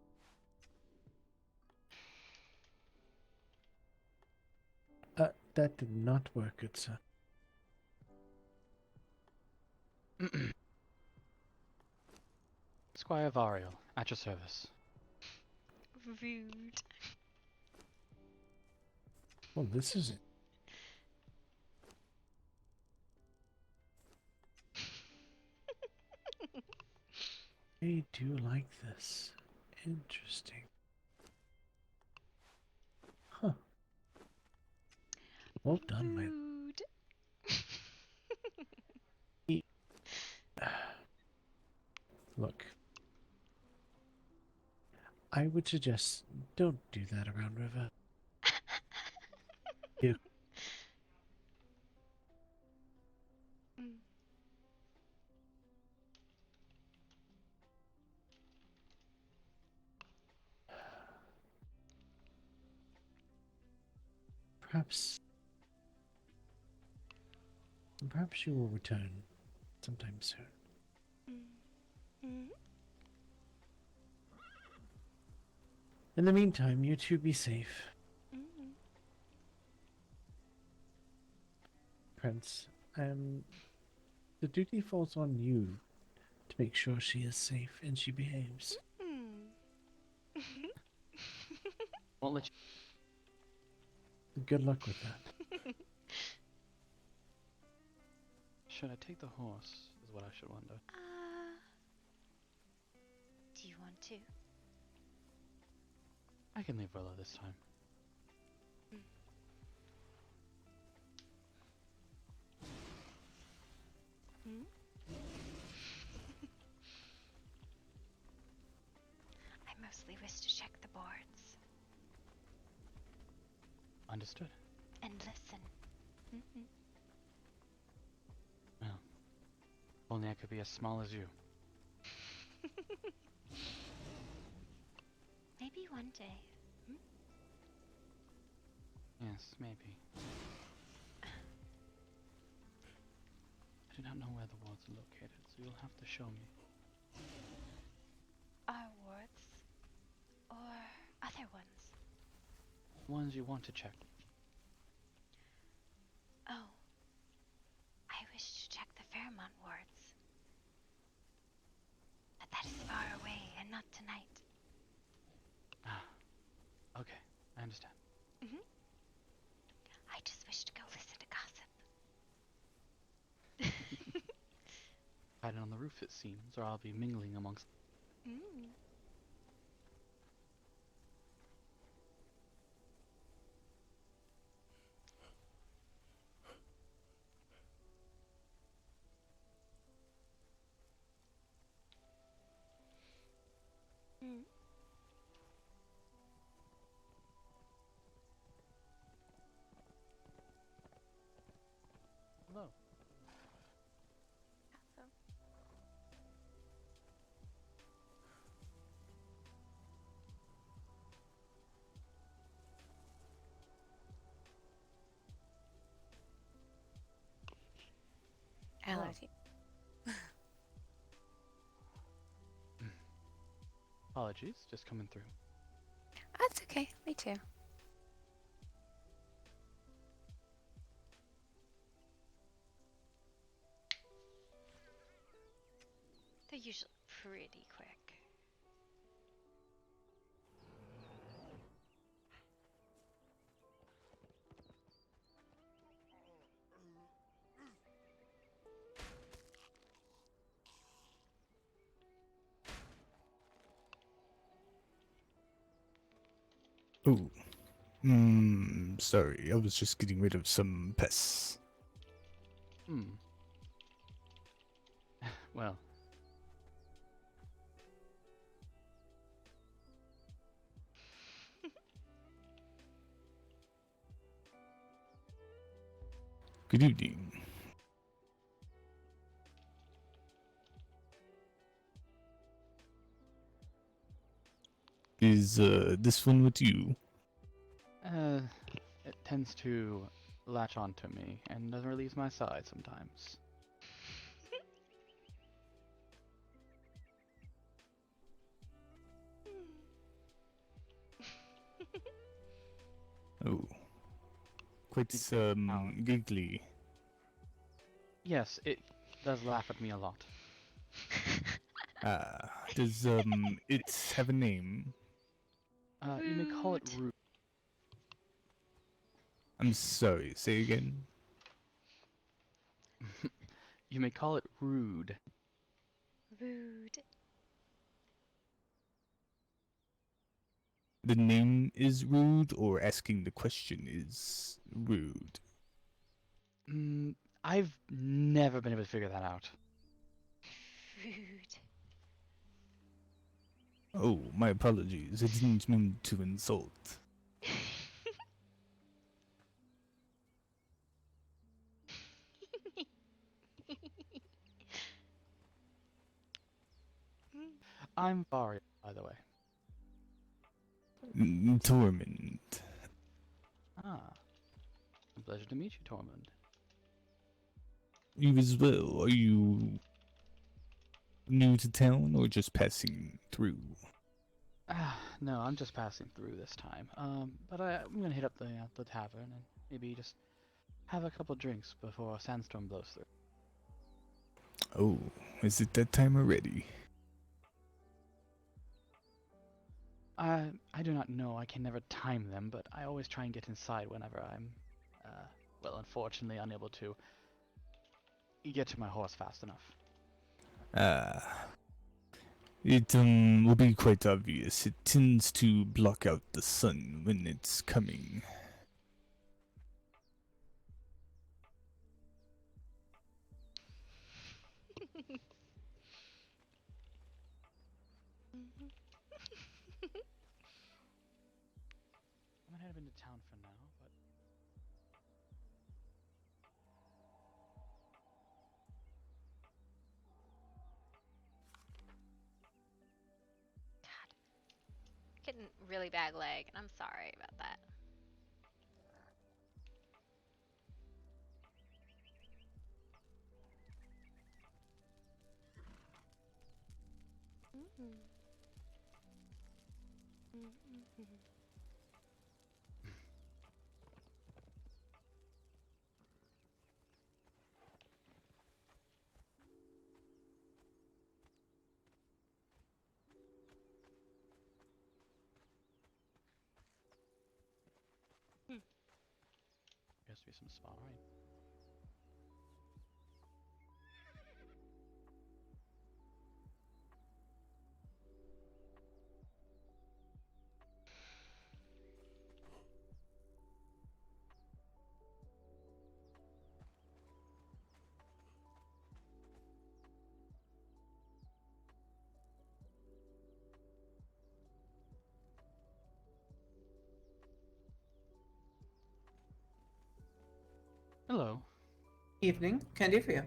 That did not work, good sir. Squire Varial, at your service. Rude. Well, this is it. I do like this. Interesting. Huh. Well done, my... Rude. Look. I would suggest don't do that around River. You. Perhaps you will return sometime soon. In the meantime, you two be safe. Prince, The duty falls on you to make sure she is safe and she behaves. Won't let you. Good luck with that. Should I take the horse? Is what I should wonder. Do you want to? I can leave Willow this time. I mostly wish to check the boards. Understood. And listen. Well, only I could be as small as you. Maybe one day. Yes, maybe. I do not know where the wards are located, so you'll have to show me. Our wards? Or other ones? Ones you want to check. Oh. I wish to check the Fairmont wards. But that is far away and not tonight. Okay, I understand. I just wish to go listen to gossip. Hiding on the roof, it seems, or I'll be mingling amongst. Hello. Allergy. Apologies, just coming through. That's okay. Me too. They're usually pretty quick. Oh. Sorry, I was just getting rid of some pests. Well. Good evening. Is this one with you? It tends to latch onto me and doesn't release my side sometimes. Oh. Quite giggly. Yes, it does laugh at me a lot. Does it have a name? You may call it Rude. I'm sorry, say again. You may call it Rude. Rude. The name is rude, or asking the question is rude? I've never been able to figure that out. Rude. Oh, my apologies. I didn't mean to insult. I'm Varia, by the way. Tormund. A pleasure to meet you, Tormund. You as well. Are you new to town or just passing through? No, I'm just passing through this time. But I'm gonna hit up the tavern and maybe just have a couple drinks before a sandstorm blows through. Oh, is it that time already? I do not know. I can never time them, but I always try and get inside whenever I'm, well, unfortunately unable to get to my horse fast enough. It will be quite obvious. It tends to block out the sun when it's coming. I'm headed into town for now, but Getting really bad leg, and I'm sorry about that. appears to be some spot, right? Hello. Evening. Can I do for you?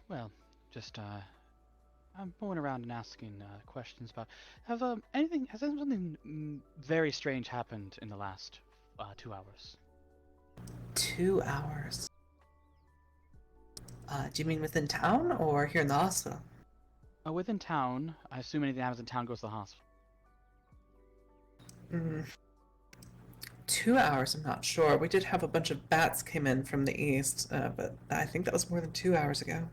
Well, just I'm going around and asking questions about has something very strange happened in the last 2 hours? 2 hours. Do you mean within town or here in the hospital? Within town. I assume anything that happens in town goes to the hospital. 2 hours, I'm not sure. We did have a bunch of bats came in from the east, but I think that was more than 2 hours ago.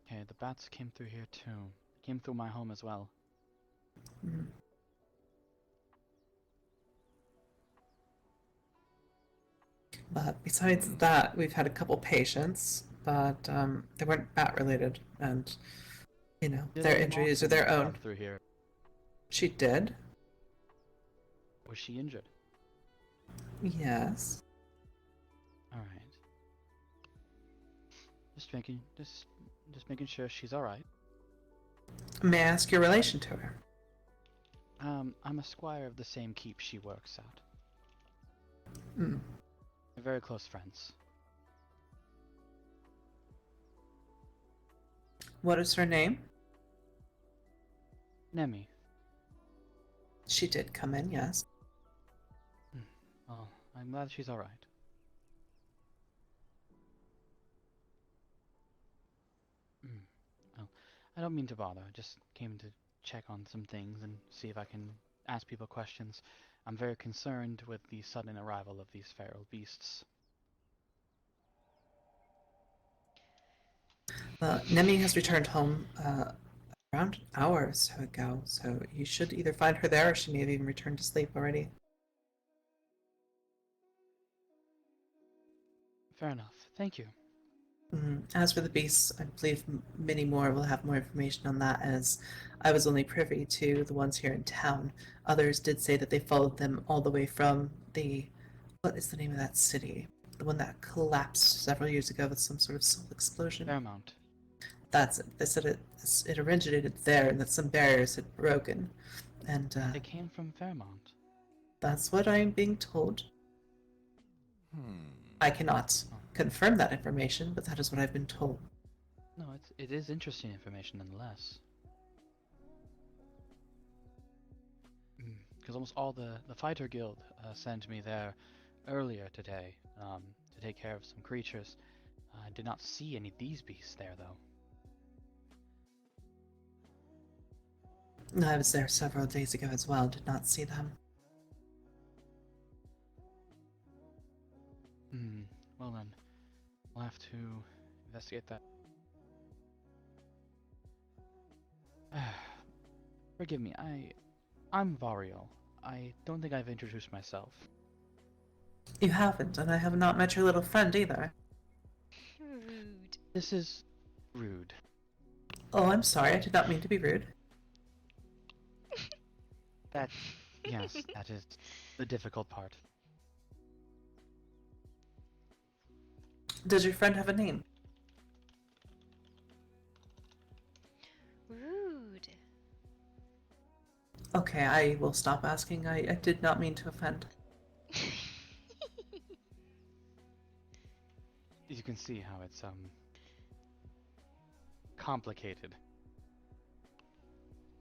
Okay, the bats came through here too. Came through my home as well. Besides that, we've had a couple patients, but they weren't bat related, and you know, Did their a injuries are moth their own. come through here? She did. Was she injured? Yes. All right. Just making sure she's all right. May I ask your relation to her? I'm a squire of the same keep she works at. Hmm. We're very close friends. What is her name? Nemi. She did come in, yes. Well, I'm glad she's all right. Well, I don't mean to bother. I just came to check on some things and see if I can ask people questions. I'm very concerned with the sudden arrival of these feral beasts. Nemi has returned home around an hour or so ago, so you should either find her there or she may have even returned to sleep already. Fair enough. Thank you. As for the beasts, I believe many more will have more information on that, as I was only privy to the ones here in town. Others did say that they followed them all the way from what is the name of that city? The one that collapsed several years ago with some sort of soul explosion. Fairmount. That's it. They said it originated there and that some barriers had broken. And They came from Fairmount. that's what I am being told. I cannot confirm that information, but that is what I've been told. No, it is interesting information nonetheless. Because almost all the fighter guild sent me there earlier today to take care of some creatures. I did not see any of these beasts there though. I was there several days ago as well, did not see them. Well then, we'll have to investigate that. Forgive me, I'm Varial. I don't think I've introduced myself. You haven't, and I have not met your little friend either. Rude. This is rude. Oh, I'm sorry, I did not mean to be rude. Yes, that is the difficult part. Does your friend have a name? Rude. Okay, I will stop asking. I did not mean to offend. You can see how it's complicated.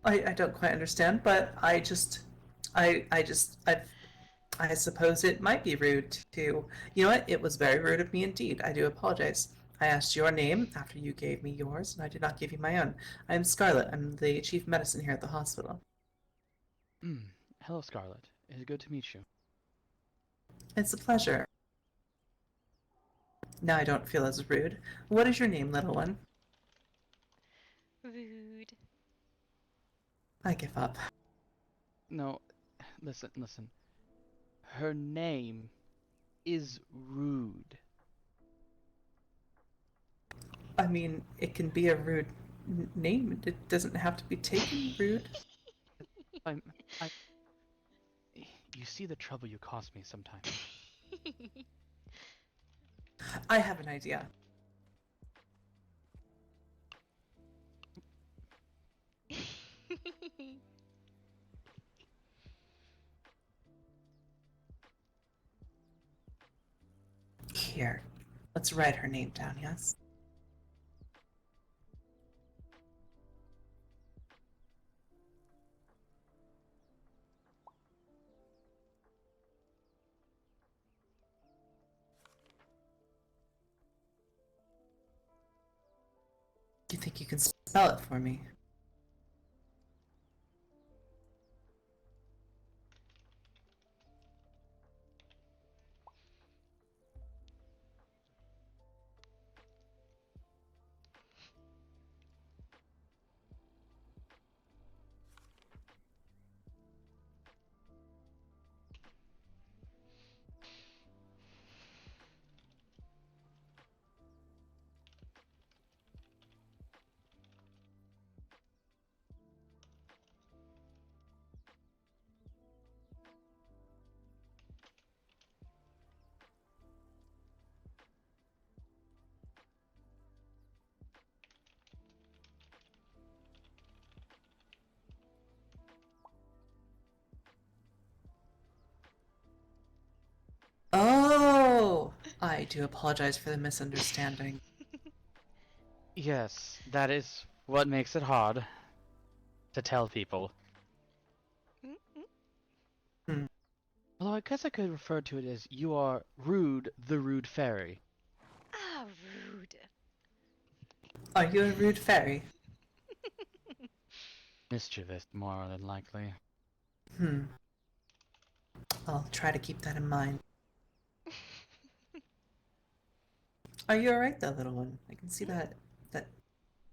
I don't quite understand, but I suppose it might be rude to, you know what, it was very rude of me indeed. I do apologize. I asked your name after you gave me yours, and I did not give you my own. I am Scarlet. I'm the chief medicine here at the hospital. Hello, Scarlet. It is good to meet you. It's a pleasure. Now I don't feel as rude. What is your name, little one? Rude. I give up. No, listen. Her name is Rude. I mean, it can be a rude name. It doesn't have to be taken rude. You see the trouble you cause me sometimes. I have an idea. Here, let's write her name down, yes? Do you think you can spell it for me? Oh! I do apologize for the misunderstanding. Yes, that is what makes it hard to tell people. Hmm. Although I guess I could refer to it as you are Rude, the Rude Fairy. Ah, rude. Are you a rude fairy? Mischievous, more than likely. I'll try to keep that in mind. Are you alright though, little one? I can see that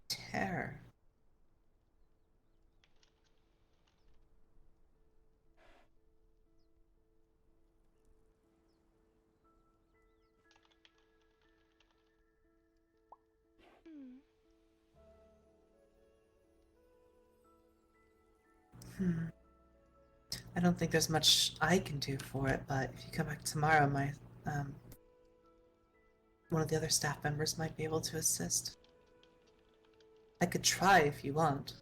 tear. I don't think there's much I can do for it, but if you come back tomorrow, my one of the other staff members might be able to assist. I could try if you want.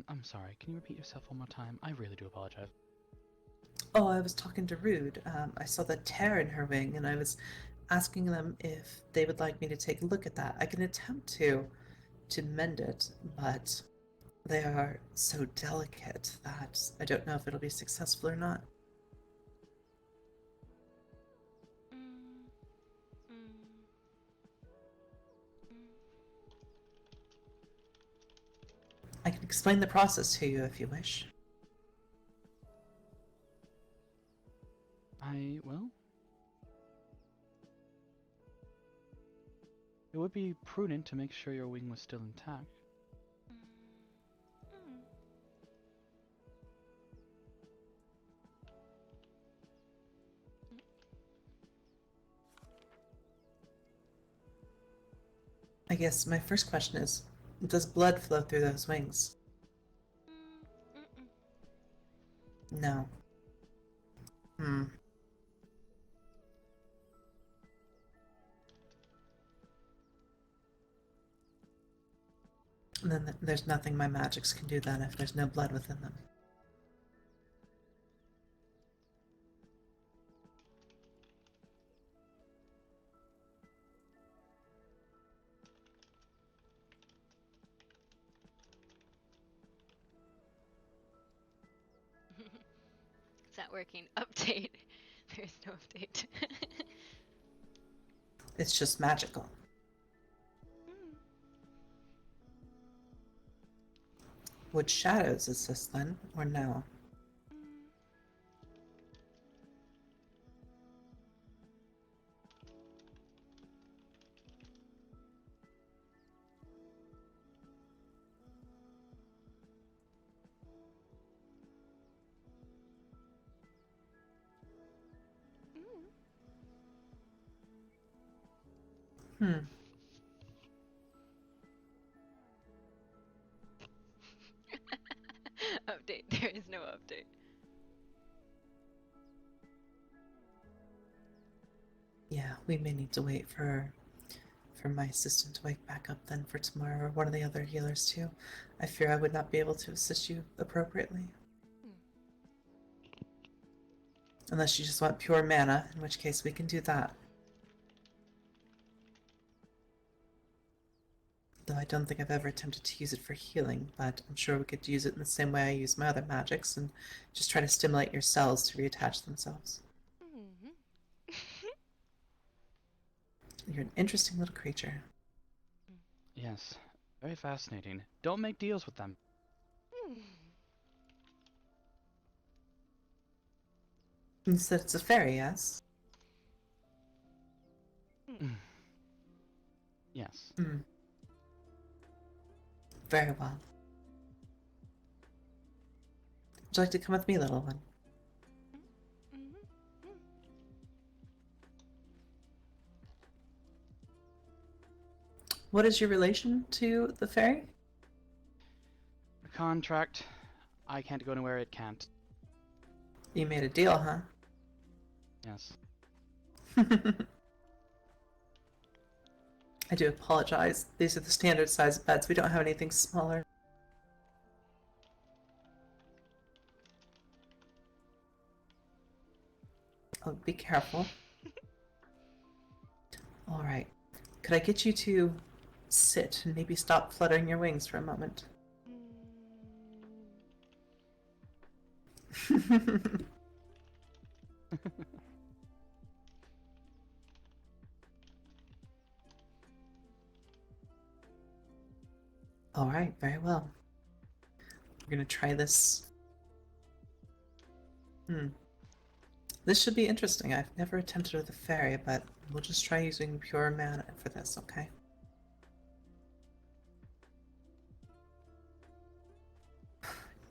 I'm sorry, can you repeat yourself one more time? I really do apologize. Oh, I was talking to Rude. I saw the tear in her wing, and I was asking them if they would like me to take a look at that. I can attempt to mend it, but they are so delicate that I don't know if it'll be successful or not. explain the process to you if you wish. Well, it would be prudent to make sure your wing was still intact. I guess my first question is, does blood flow through those wings? No. Hmm. And then there's nothing my magics can do then if there's no blood within them. It's not working. Update. There's no update. It's just magical. Would shadows assist then, or no? Hmm. Update. There is no update. Yeah, we may need to wait for my assistant to wake back up then for tomorrow, or one of the other healers too. I fear I would not be able to assist you appropriately. Unless you just want pure mana, in which case we can do that. Though I don't think I've ever attempted to use it for healing, but I'm sure we could use it in the same way I use my other magics and just try to stimulate your cells to reattach themselves. You're an interesting little creature. Yes, very fascinating. Don't make deals with them. You said it's a fairy, yes? Yes. Hmm. Very well. Would you like to come with me, little one? What is your relation to the fairy? A contract. I can't go anywhere it can't. You made a deal, huh? Yes. I do apologize. These are the standard size beds. We don't have anything smaller. Oh, be careful. All right. Could I get you to sit and maybe stop fluttering your wings for a moment? All right, very well. We're gonna try this. This should be interesting. I've never attempted with a fairy, but we'll just try using pure mana for this, okay?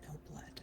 No blood.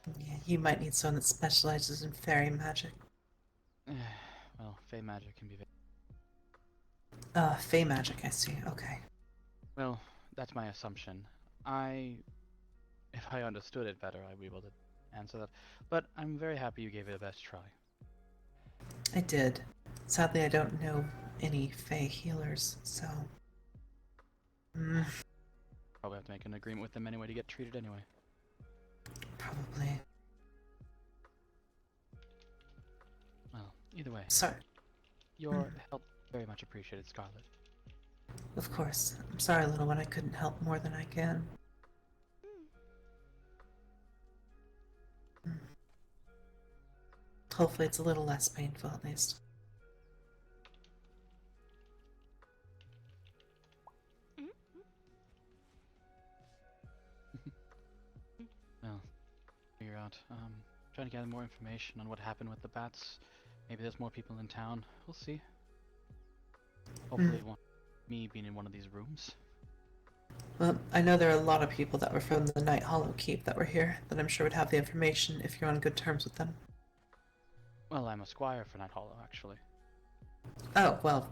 Yeah, you might need someone that specializes in fairy magic. Well, fey magic can be. Fey magic, I see. Okay. Well, that's my assumption. If I understood it better, I'd be able to answer that. But I'm very happy you gave it a best try. I did. Sadly, I don't know any fey healers, so. Probably have to make an agreement with them anyway to get treated anyway. Probably. Well, either way. Sorry. Your help very much appreciated, Scarlet. Of course. I'm sorry, little one, I couldn't help more than I can. Hopefully it's a little less painful at least. Well, figure out. Trying to gather more information on what happened with the bats. Maybe there's more people in town. We'll see. Hopefully it won't be me being in one of these rooms. Well, I know there are a lot of people that were from the Night Hollow Keep that were here that I'm sure would have the information if you're on good terms with them. Well, I'm a squire for Night Hollow, actually. Oh, well,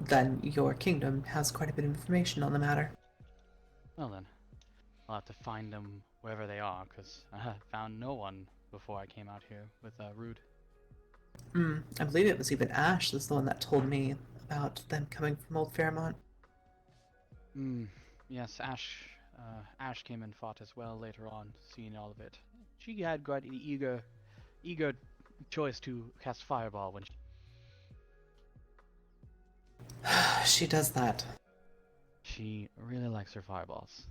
then your kingdom has quite a bit of information on the matter. Well then, I'll have to find them wherever they are, because I found no one before I came out here with Rude. I believe it was even Ash was the one that told me about them coming from Old Fairmont. Yes, Ash came and fought as well later on, seeing all of it. She had quite an eager choice to cast Fireball when She does that. she really likes her fireballs.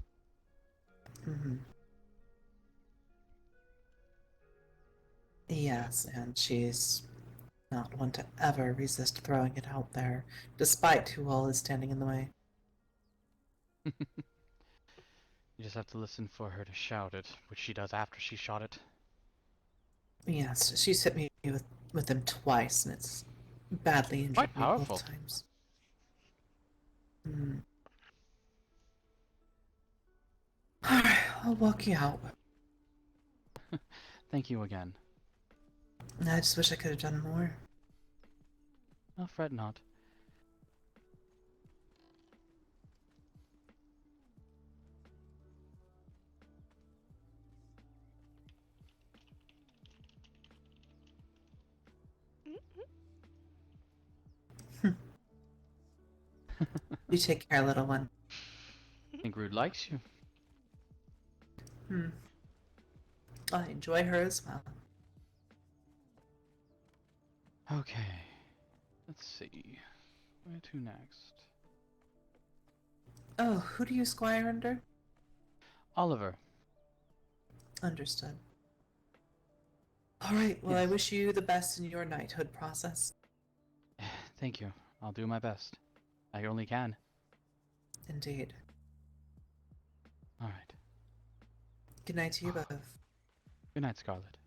Yes, and she's not one to ever resist throwing it out there, despite who all is standing in the way. You just have to listen for her to shout it, which she does after she shot it. Yes, she's hit me with them twice, and it's badly injured Quite me powerful. both times. Alright, I'll walk you out. Thank you again. I just wish I could have done more. Well, fret not. You take care, little one. I think Rude likes you. I enjoy her as well. Okay. Let's see. Where to next? Oh, who do you squire under? Oliver. Understood. Alright, well, I wish you the best in your knighthood process. Thank you. I'll do my best. I only can. Indeed. Alright. Good night to you both. Good night, Scarlet.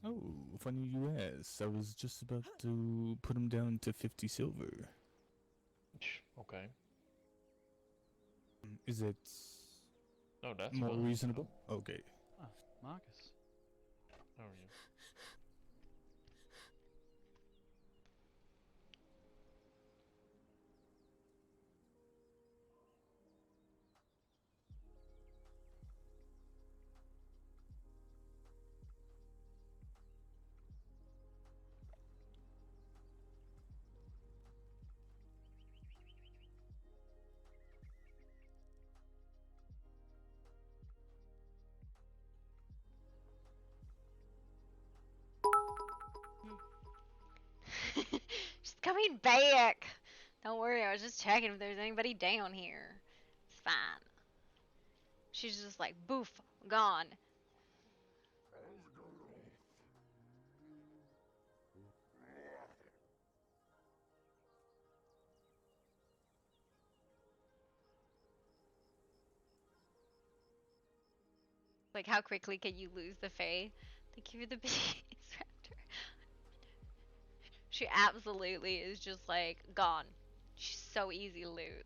Oh, funny you ask. I was just about to put him down to 50 silver. Okay. Is it Oh, that's more fine. reasonable? Okay. Ah, Marcus. How are you? She's coming back. Don't worry, I was just checking if there's anybody down here. It's fine. She's just like, boof, gone. Like, how quickly can you lose the Fae? Thank you for the bees, Raptor. She absolutely is just like gone. She's so easy to lose.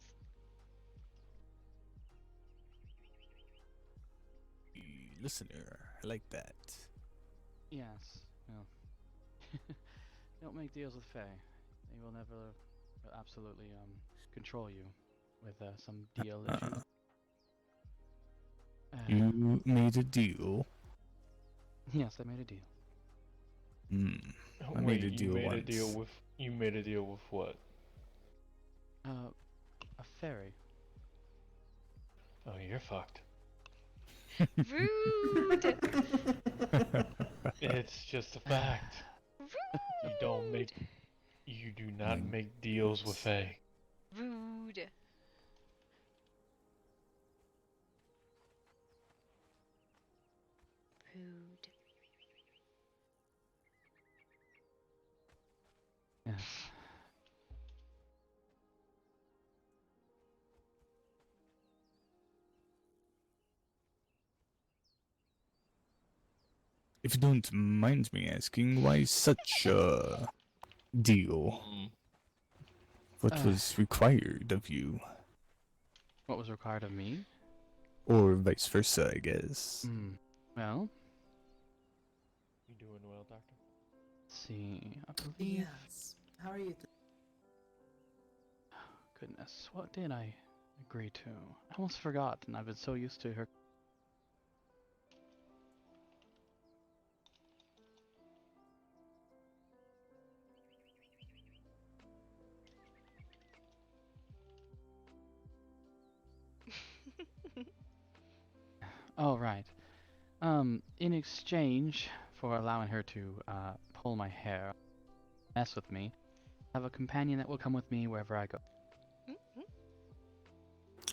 Listener, I like that. Yes. Well, don't make deals with Fae. They will never absolutely control you with some deal issue. You made a deal. Yes, I made a deal. I made a deal once. You made a deal with what? A fairy. Oh, you're fucked. Rude. It's just a fact. Rude. You do not make deals with Fae. Rude. Rude. Yes. If you don't mind me asking, why such a deal? What was required of you? What was required of me? Or vice versa, I guess. Well, You doing well, Doctor? let's see. I believe. Yes. How are you? Goodness, what did I agree to? I almost forgot, and I've been so used to her. Oh, right. In exchange for allowing her to pull my hair, mess with me, I have a companion that will come with me wherever I go.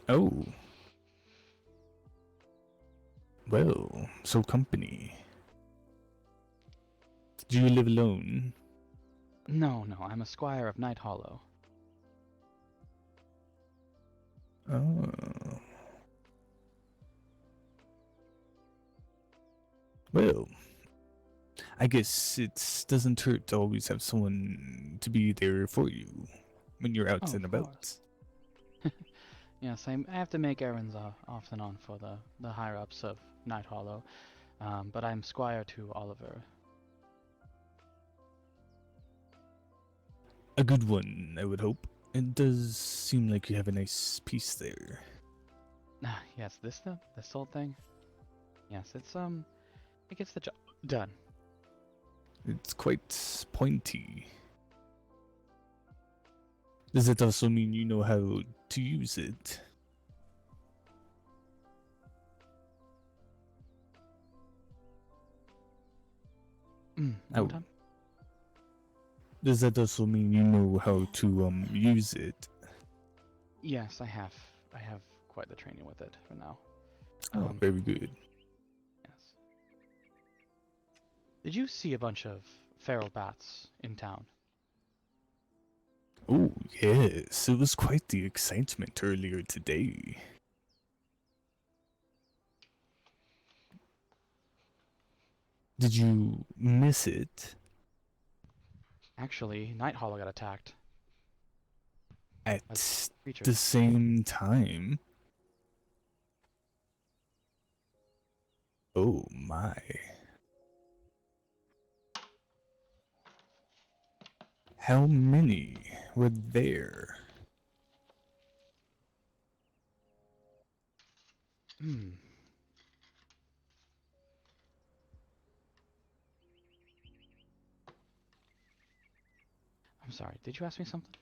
Oh. Well, so company. Do you live alone? No, I'm a squire of Night Hollow. Oh. Well, I guess it doesn't hurt to always have someone to be there for you when you're out and about. Yes, I have to make errands off and on for the higher ups of Night Hollow, but I'm squire to Oliver. A good one, I would hope. It does seem like you have a nice piece there. Yes, this whole thing. Yes, it gets the job done. It's quite pointy. Does it also mean you know how to use it? One time? Does that also mean you know how to use it? Yes, I have quite the training with it for now. Oh, very good. Yes. Did you see a bunch of feral bats in town? Oh, yes, it was quite the excitement earlier today. Did you miss it? Actually, Night Hollow got attacked. At the same time? Oh my. How many were there? I'm sorry, did you ask me something?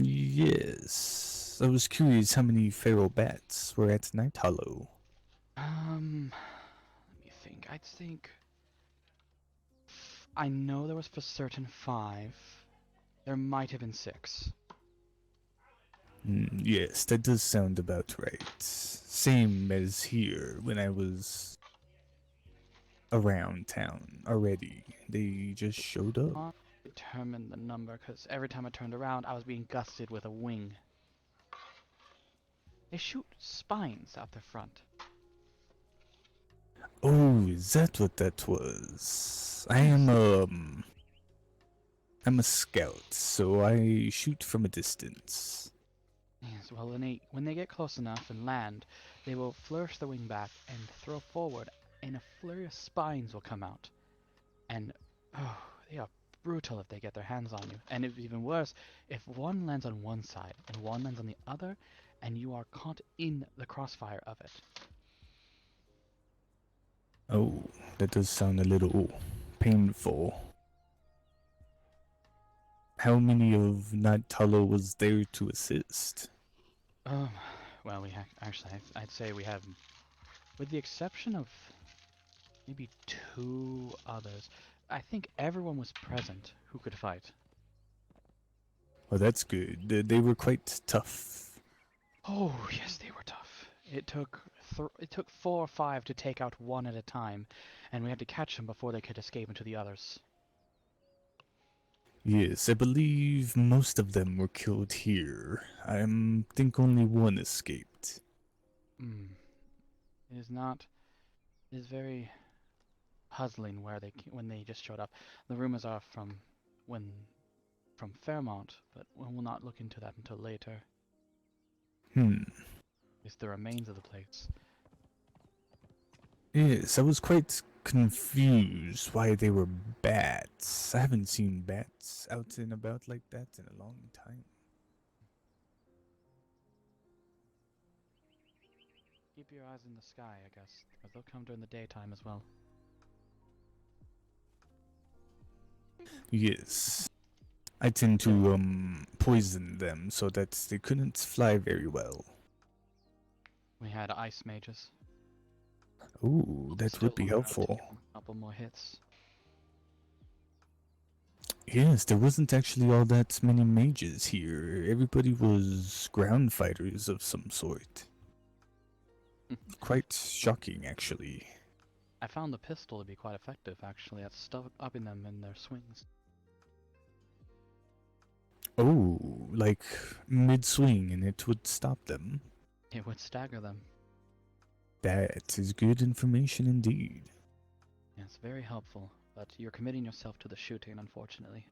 Yes. I was curious how many feral bats were at Night Hollow. Let me think. I'd think. I know there was for certain 5. There might have been 6. Yes, that does sound about right. Same as here when I was around town already. They just showed up. Can't determine the number because every time I turned around, I was being gusted with a wing. They shoot spines out the front. Oh, is that what that was? I'm a scout, so I shoot from a distance. Yes, well, when they get close enough and land, they will flourish the wing back and throw forward, and a flurry of spines will come out. And, oh, they are brutal if they get their hands on you. And it's even worse if one lands on one side and one lands on the other, and you are caught in the crossfire of it. Oh, that does sound a little painful. How many of Night Hollow was there to assist? Well, actually, I'd say we have, with the exception of maybe 2 others, I think everyone was present who could fight. Oh, that's good. They were quite tough. Oh, yes, they were tough. It took 4 or 5 to take out one at a time, and we had to catch them before they could escape into the others. Yes, I believe most of them were killed here. I think only one escaped. It is not. It is very puzzling when they just showed up. The rumors are from Fairmont, but we will not look into that until later. It's the remains of the place. Yes, I was quite confused why they were bats. I haven't seen bats out and about like that in a long time. Keep your eyes in the sky, I guess, because they'll come during the daytime as well. Yes. I tend to poison them so that they couldn't fly very well. We had ice mages. Ooh, that would be helpful. A couple more hits. Yes, there wasn't actually all that many mages here. Everybody was ground fighters of some sort. Quite shocking, actually. I found the pistol to be quite effective, actually, at upping them in their swings. Oh, like mid-swing and it would stop them. It would stagger them. That is good information indeed. Yes, very helpful, but you're committing yourself to the shooting, unfortunately.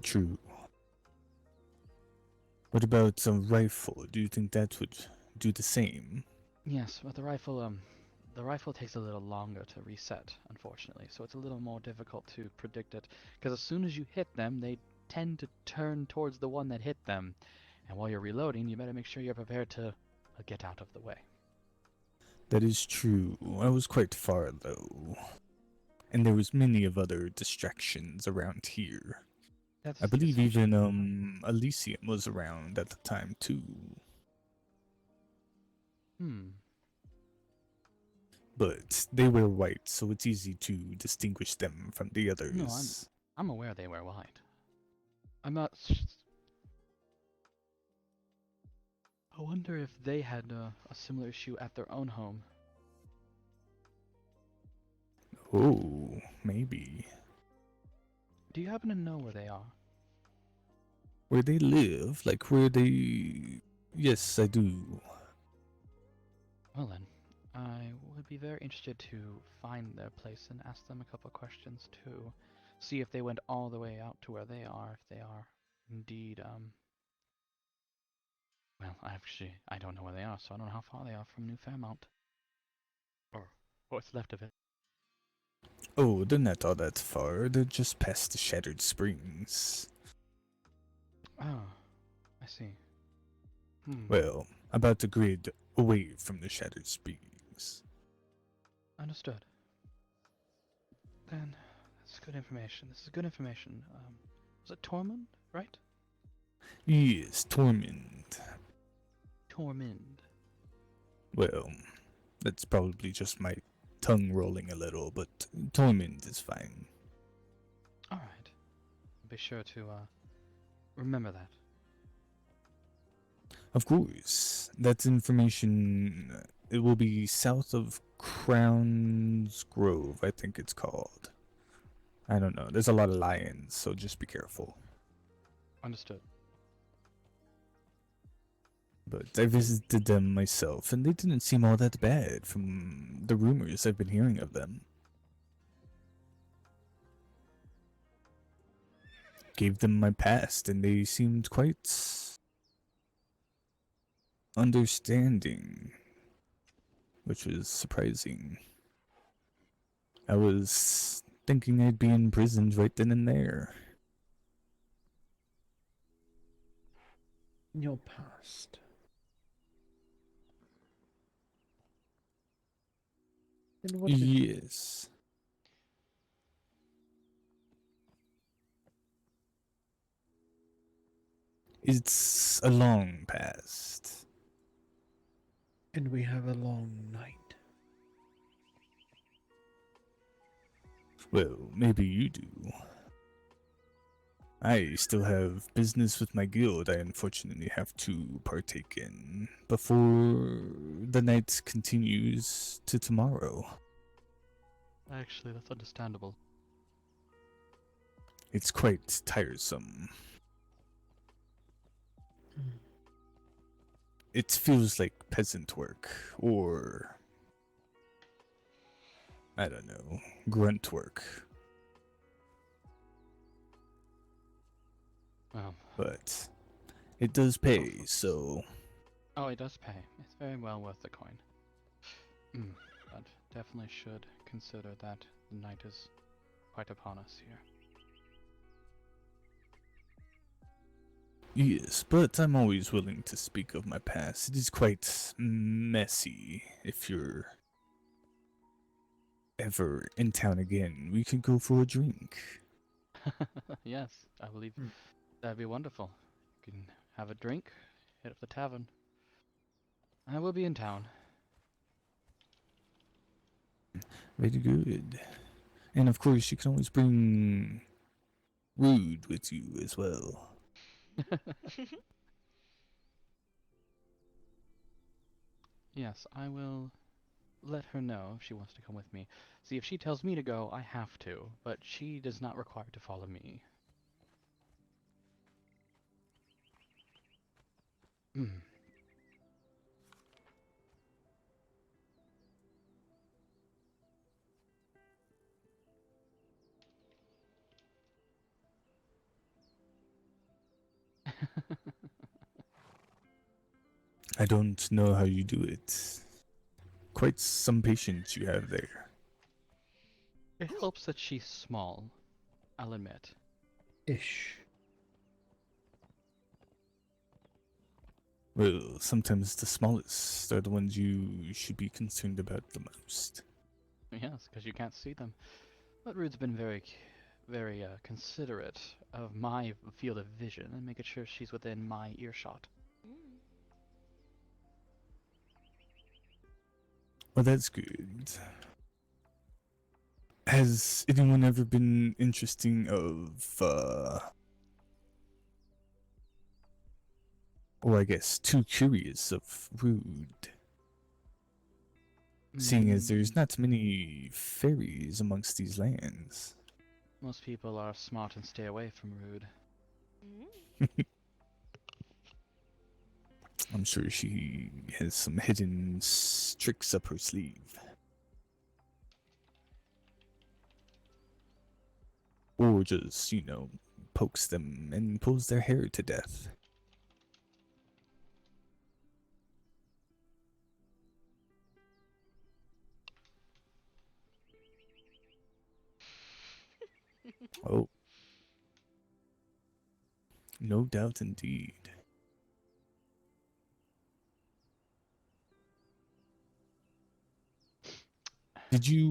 True. What about a rifle? Do you think that would do the same? Yes, but the rifle takes a little longer to reset, unfortunately, so it's a little more difficult to predict it, because as soon as you hit them, they tend to turn towards the one that hit them, and while you're reloading, you better make sure you're prepared to get out of the way. That is true. I was quite far, though. And there was many of other distractions around here. I believe even Elysium was around at the time, too. But they were white, so it's easy to distinguish them from the others. No, I'm aware they were white. I'm not... I wonder if they had a similar issue at their own home. Oh, maybe. Do you happen to know where they are? Where they live? Like where they... Yes, I do. Well then, I would be very interested to find their place and ask them a couple questions too. See if they went all the way out to where they are, if they are indeed, well, I don't know where they are, so I don't know how far they are from New Fairmount. Or what's left of it. Oh, they're not all that far. They're just past the Shattered Springs. Oh, I see. Well, about a grid away from the Shattered Springs. Understood. Then, that's good information. This is good information. Was it Tormund, right? Yes, Tormund. Tormund. Well, that's probably just my tongue rolling a little, but Tormund is fine. Alright. Be sure to Remember that. Of course. That information, it will be south of Crown's Grove, I think it's called. I don't know. There's a lot of lions, so just be careful. Understood. But I visited them myself, and they didn't seem all that bad from the rumors I've been hearing of them. Gave them my past, and they seemed quite understanding, which was surprising. I was thinking I'd be imprisoned right then and there. Your past. And what Yes. It's a long past. And we have a long night. Well, maybe you do. I still have business with my guild I unfortunately have to partake in before the night continues to tomorrow. Actually, that's understandable. It's quite tiresome. It feels like peasant work, or I don't know, grunt work. But it does pay, so... Oh, it does pay. It's very well worth the coin. But definitely should consider that the night is quite upon us here. Yes, but I'm always willing to speak of my past. It is quite messy. If you're ever in town again, we could go for a drink. Yes, I believe that'd be wonderful. You can have a drink, hit up the tavern. I will be in town. Very good. And of course, you can always bring Rude with you as well. Yes, I will let her know if she wants to come with me. See, if she tells me to go, I have to, but she does not require to follow me. I don't know how you do it. Quite some patience you have there. It helps that she's small, I'll admit. Ish. Well, sometimes the smallest are the ones you should be concerned about the most. Yes, because you can't see them. But Rude's been very considerate of my field of vision and making sure she's within my earshot. Well, that's good. Has anyone ever been interesting of, or I guess too curious of Rude? Seeing as there's not many fairies amongst these lands. Most people are smart and stay away from Rude. I'm sure she has some hidden tricks up her sleeve. Or just, pokes them and pulls their hair to death. Oh. No doubt indeed. Did you,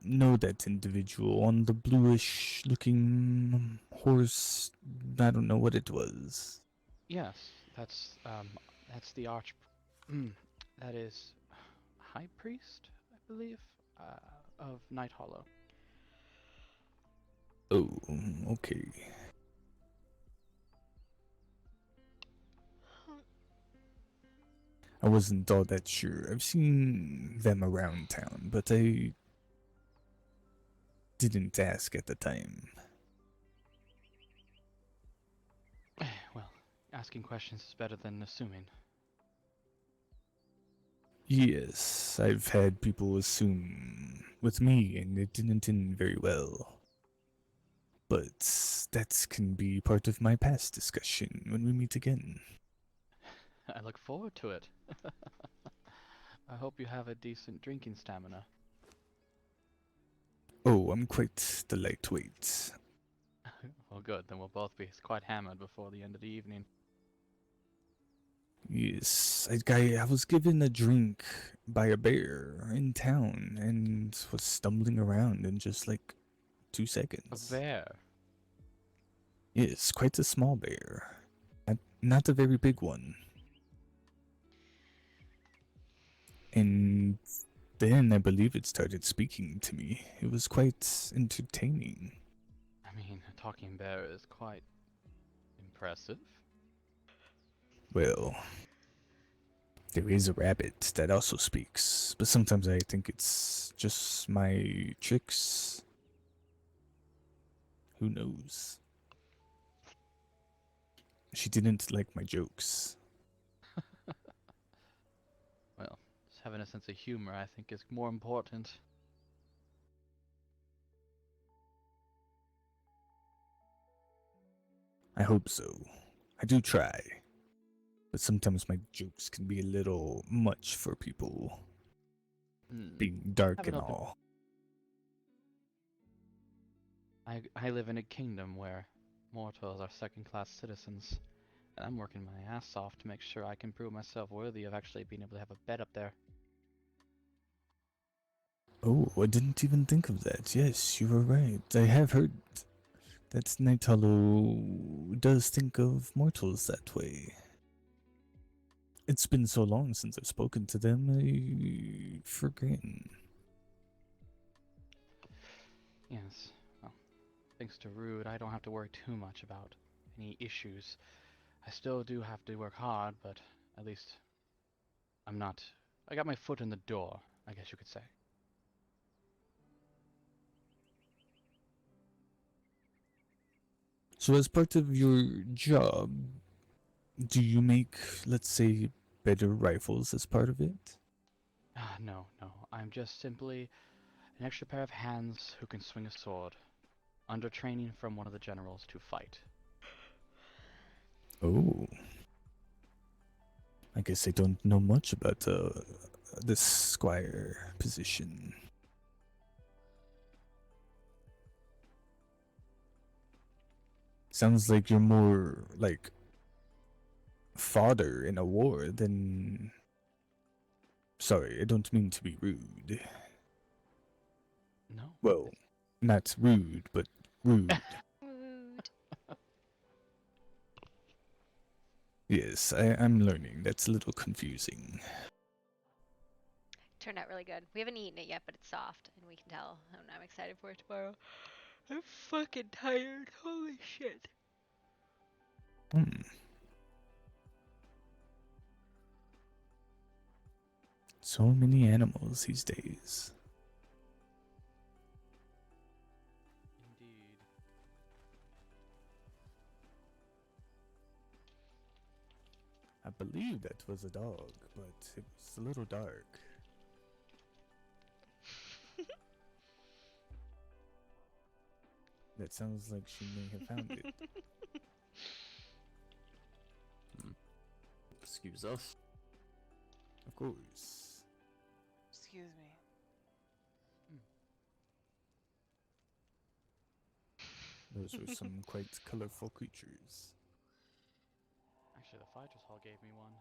know that individual on the bluish looking horse? I don't know what it was. Yes, that's the that is High Priest, I believe, of Night Hollow. Oh, okay. I wasn't all that sure. I've seen them around town, but I didn't ask at the time. Well, asking questions is better than assuming. Yes, I've had people assume with me, and it didn't end very well. But that can be part of my past discussion when we meet again. I look forward to it. I hope you have a decent drinking stamina. Oh, I'm quite the lightweight. Well, good. Then we'll both be quite hammered before the end of the evening. Yes, I was given a drink by a bear in town and was stumbling around in just like 2 seconds. A bear? Yes, quite a small bear. Not a very big one. And then I believe it started speaking to me. It was quite entertaining. I mean, a talking bear is quite impressive. Well, there is a rabbit that also speaks, but sometimes I think it's just my tricks. Who knows? She didn't like my jokes. Well, just having a sense of humor, I think, is more important. I hope so. I do try. But sometimes my jokes can be a little much for people. Being dark and all. I live in a kingdom where mortals are second-class citizens, and I'm working my ass off to make sure I can prove myself worthy of actually being able to have a bed up there. Oh, I didn't even think of that. Yes, you were right. I have heard that Night Hollow does think of mortals that way. It's been so long since I've spoken to them, I've forgotten. Yes, well, thanks to Rude, I don't have to worry too much about any issues. I still do have to work hard, but at least I got my foot in the door, I guess you could say. So as part of your job, do you make, let's say, better rifles as part of it? No. I'm just simply an extra pair of hands who can swing a sword, under training from one of the generals to fight. Oh. I guess I don't know much about this squire position. Sounds like you're more like fodder in a war than... Sorry, I don't mean to be rude. No. Well, not rude, but rude. Rude. Yes, I'm learning. That's a little confusing. Turned out really good. We haven't eaten it yet, but it's soft, and we can tell. And I'm excited for it tomorrow. I'm fucking tired. Holy shit. So many animals these days. Indeed. I believe that was a dog, but it was a little dark. That sounds like she may have found it. Excuse us. Of course. Excuse me. Those were some quite colorful creatures. Actually, the Fighters Hall gave me one.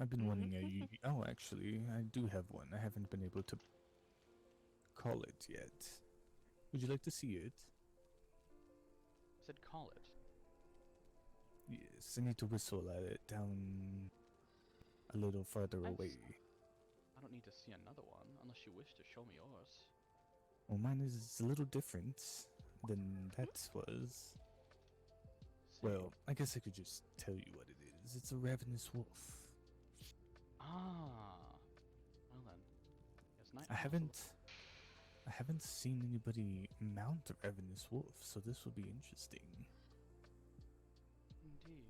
I've been wanting a... Oh, actually, I do have one. I haven't been able to call it yet. Would you like to see it? I said call it. Yes, I need to whistle at it down a little farther away. I don't need to see another one, unless you wish to show me yours. Well, mine is a little different than that was. Well, I guess I could just tell you what it is. because it's a ravenous wolf. Ah. Well then. Guess night I haven't seen anybody mount a ravenous wolf, so this will be interesting. Indeed.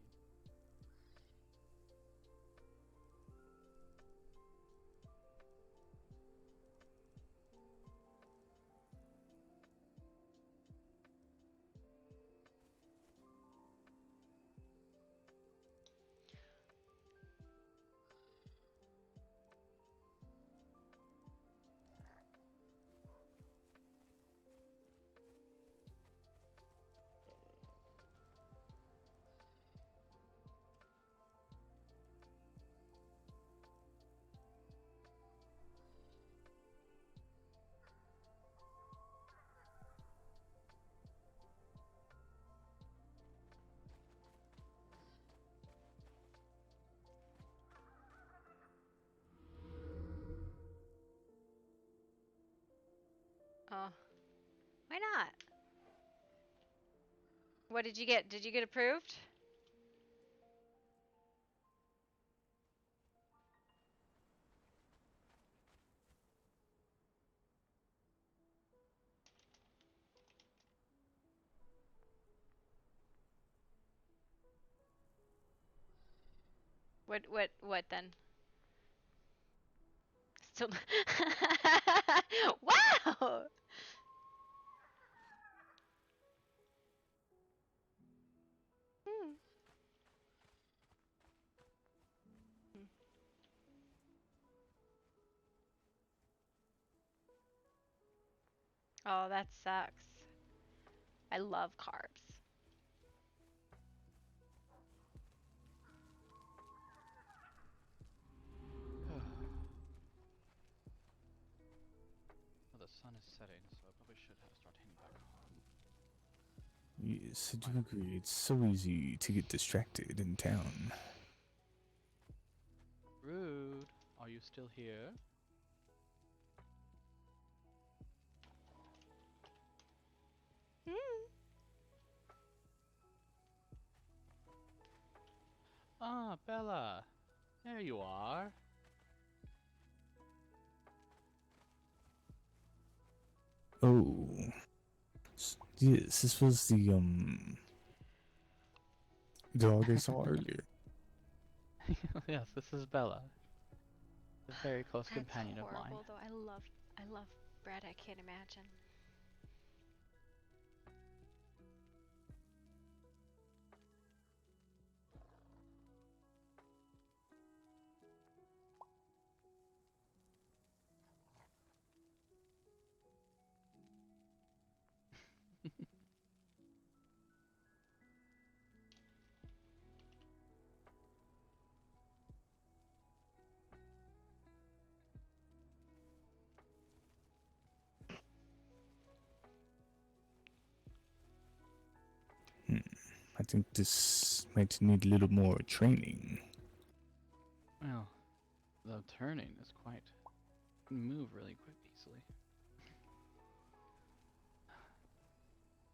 Oh, why not? What did you get? Did you get approved? What then? Still. Wow. Hmm. Oh, that sucks. I love carbs. Well, the sun is setting, so I probably should start heading back home. Yes, I do agree. It's so easy to get distracted in town. Rude. Are you still here? Hmm. Ah, Bella. There you are. Oh. Yes, this was the dog I saw earlier. Yes, this is Bella. A very close That's companion of mine. horrible, though. I love bread. I can't imagine. I think this might need a little more training. Well, the turning is quite. Move really quick, easily.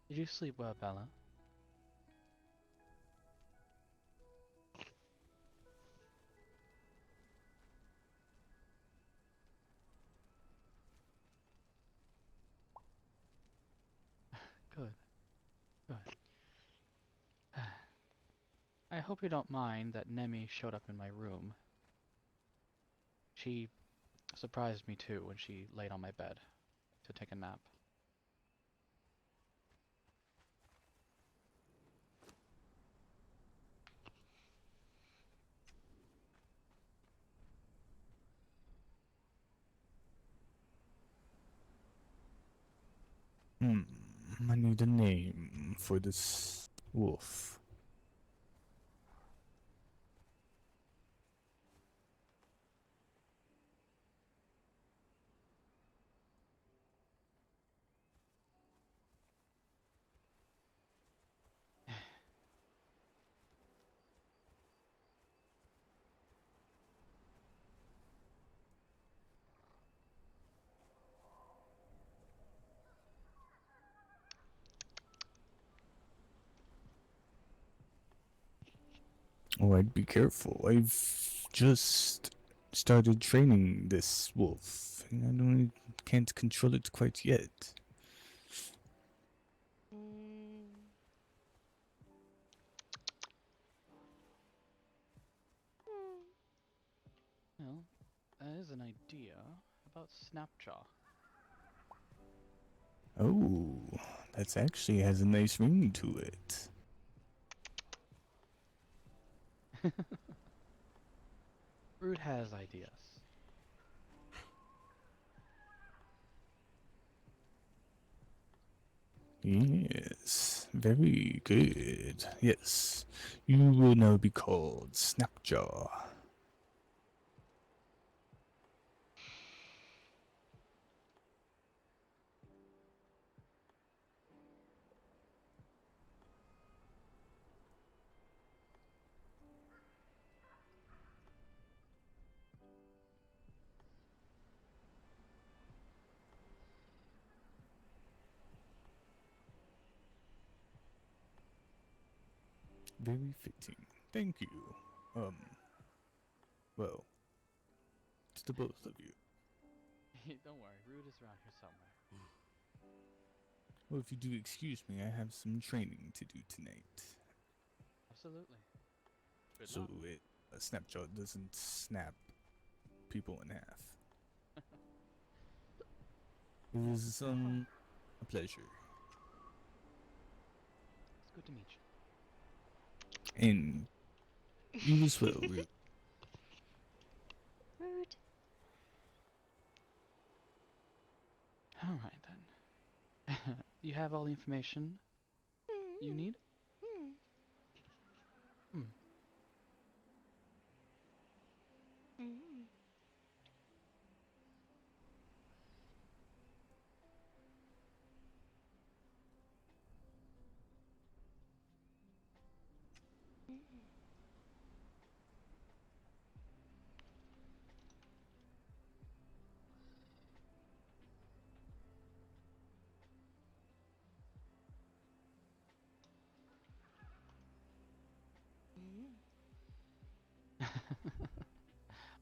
Did you sleep well, Bella? Good. Good. I hope you don't mind that Nemi showed up in my room. She surprised me too when she laid on my bed to take a nap. I need a name for this wolf. Oh, I'd be careful. I've just started training this wolf, and can't control it quite yet. Well, that is an idea. About Snapjaw. Oh, that actually has a nice ring to it. Rude has ideas. Yes, very good. Yes, you will now be called Snapjaw. Very fitting. Thank you. Well, to the both of you. Don't worry, Rude is around here somewhere. Well, if you do excuse me, I have some training to do tonight. Absolutely. Good So luck. a Snapjaw doesn't snap people in half. It was a pleasure. It's good to meet you. And you as well, Rude. Rude. All right then. You have all the information you need? Hmm.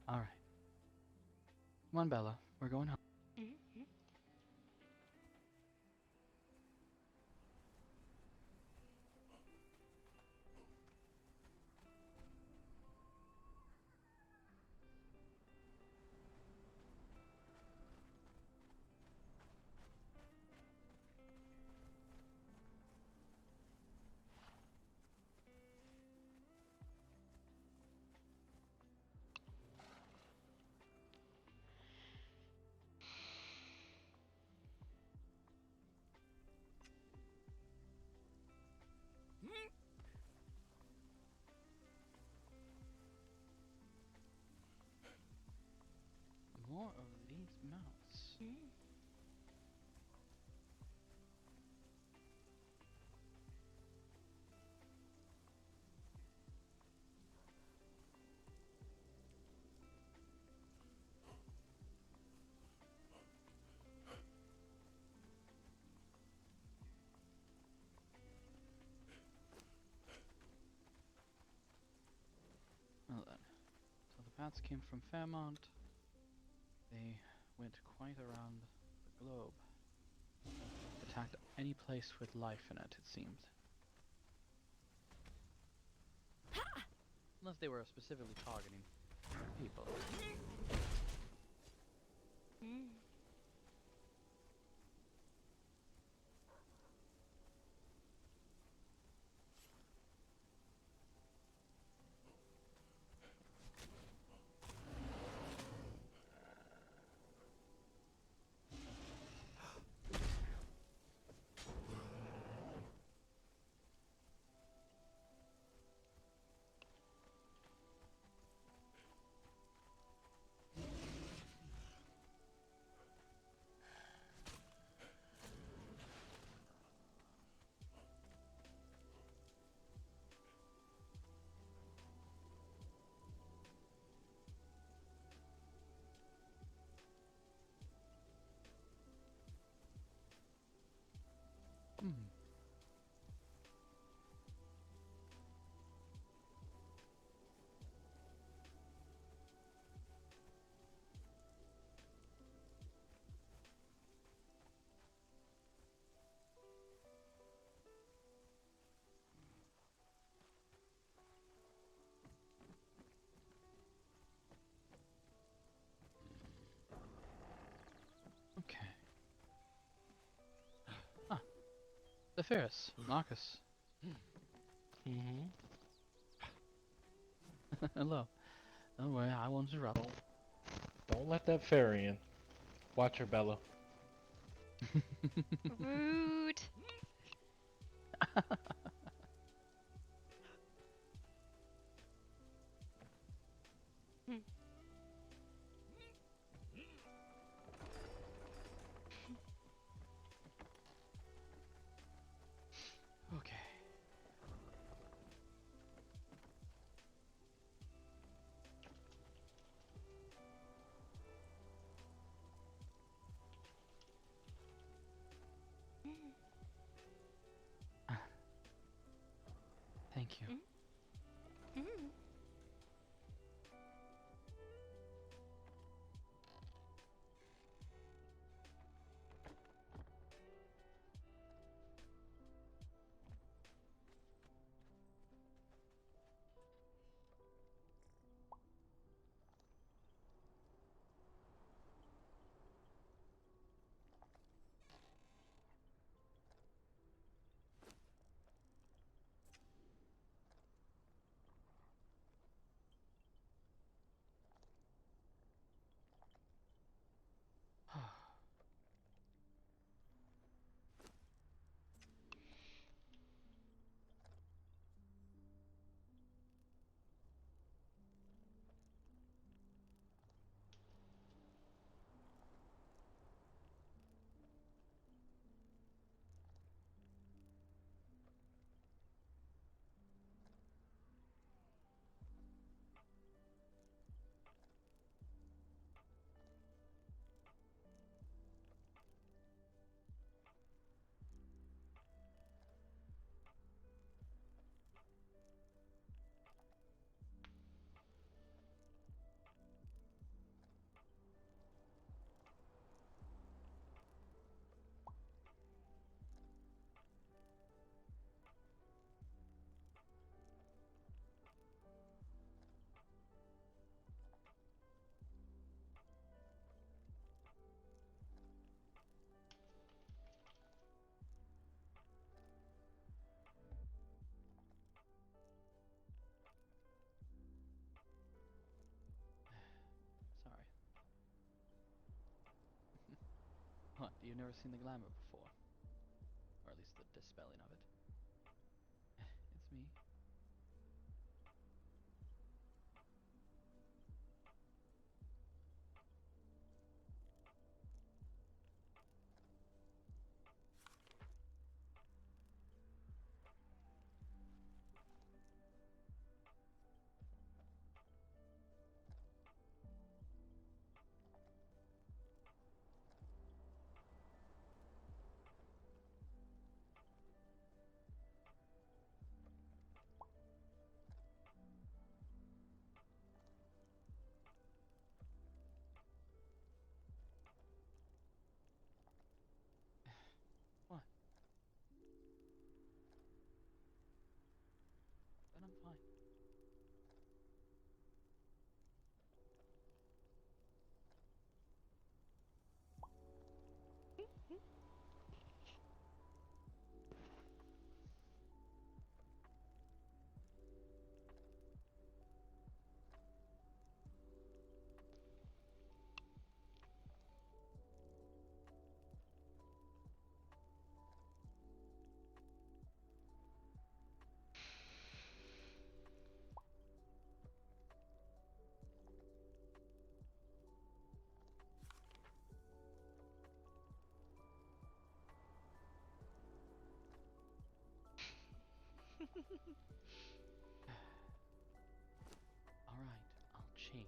All right. Come on, Bella. We're going home. More of these mounts. Well then, so the bats came from Fairmont. They went quite around the globe. Attacked any place with life in it, it seemed. Unless they were specifically targeting people. Zephyrus, Marcus. Mm-hmm. Hello. Don't worry, I won't interrupt. Don't let that fairy in. Watch her, Bella. Rude. Hmm. Okay. Thank you. Mm. Sorry. What, you've never seen the glamour before? Or at least the dispelling of it? It's me. What? Then I'm fine. Alright, I'll change.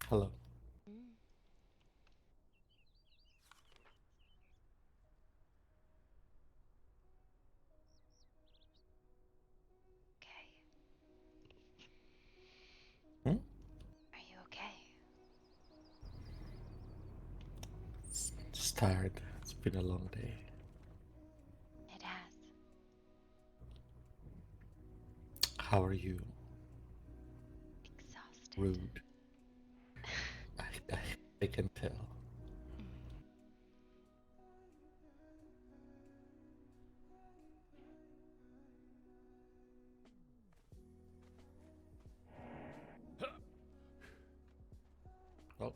Hello. Hmm? Are you okay? Just tired. It's been a long day. It has. How are you? Exhausted. Rude. I can tell. Oh.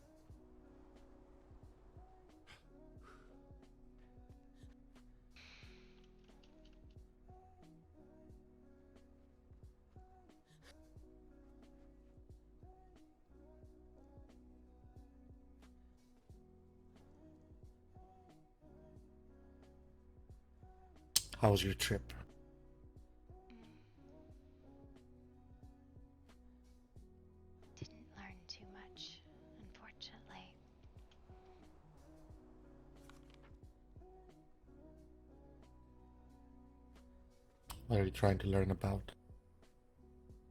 How was your trip? Didn't learn too much, unfortunately. What are you trying to learn about?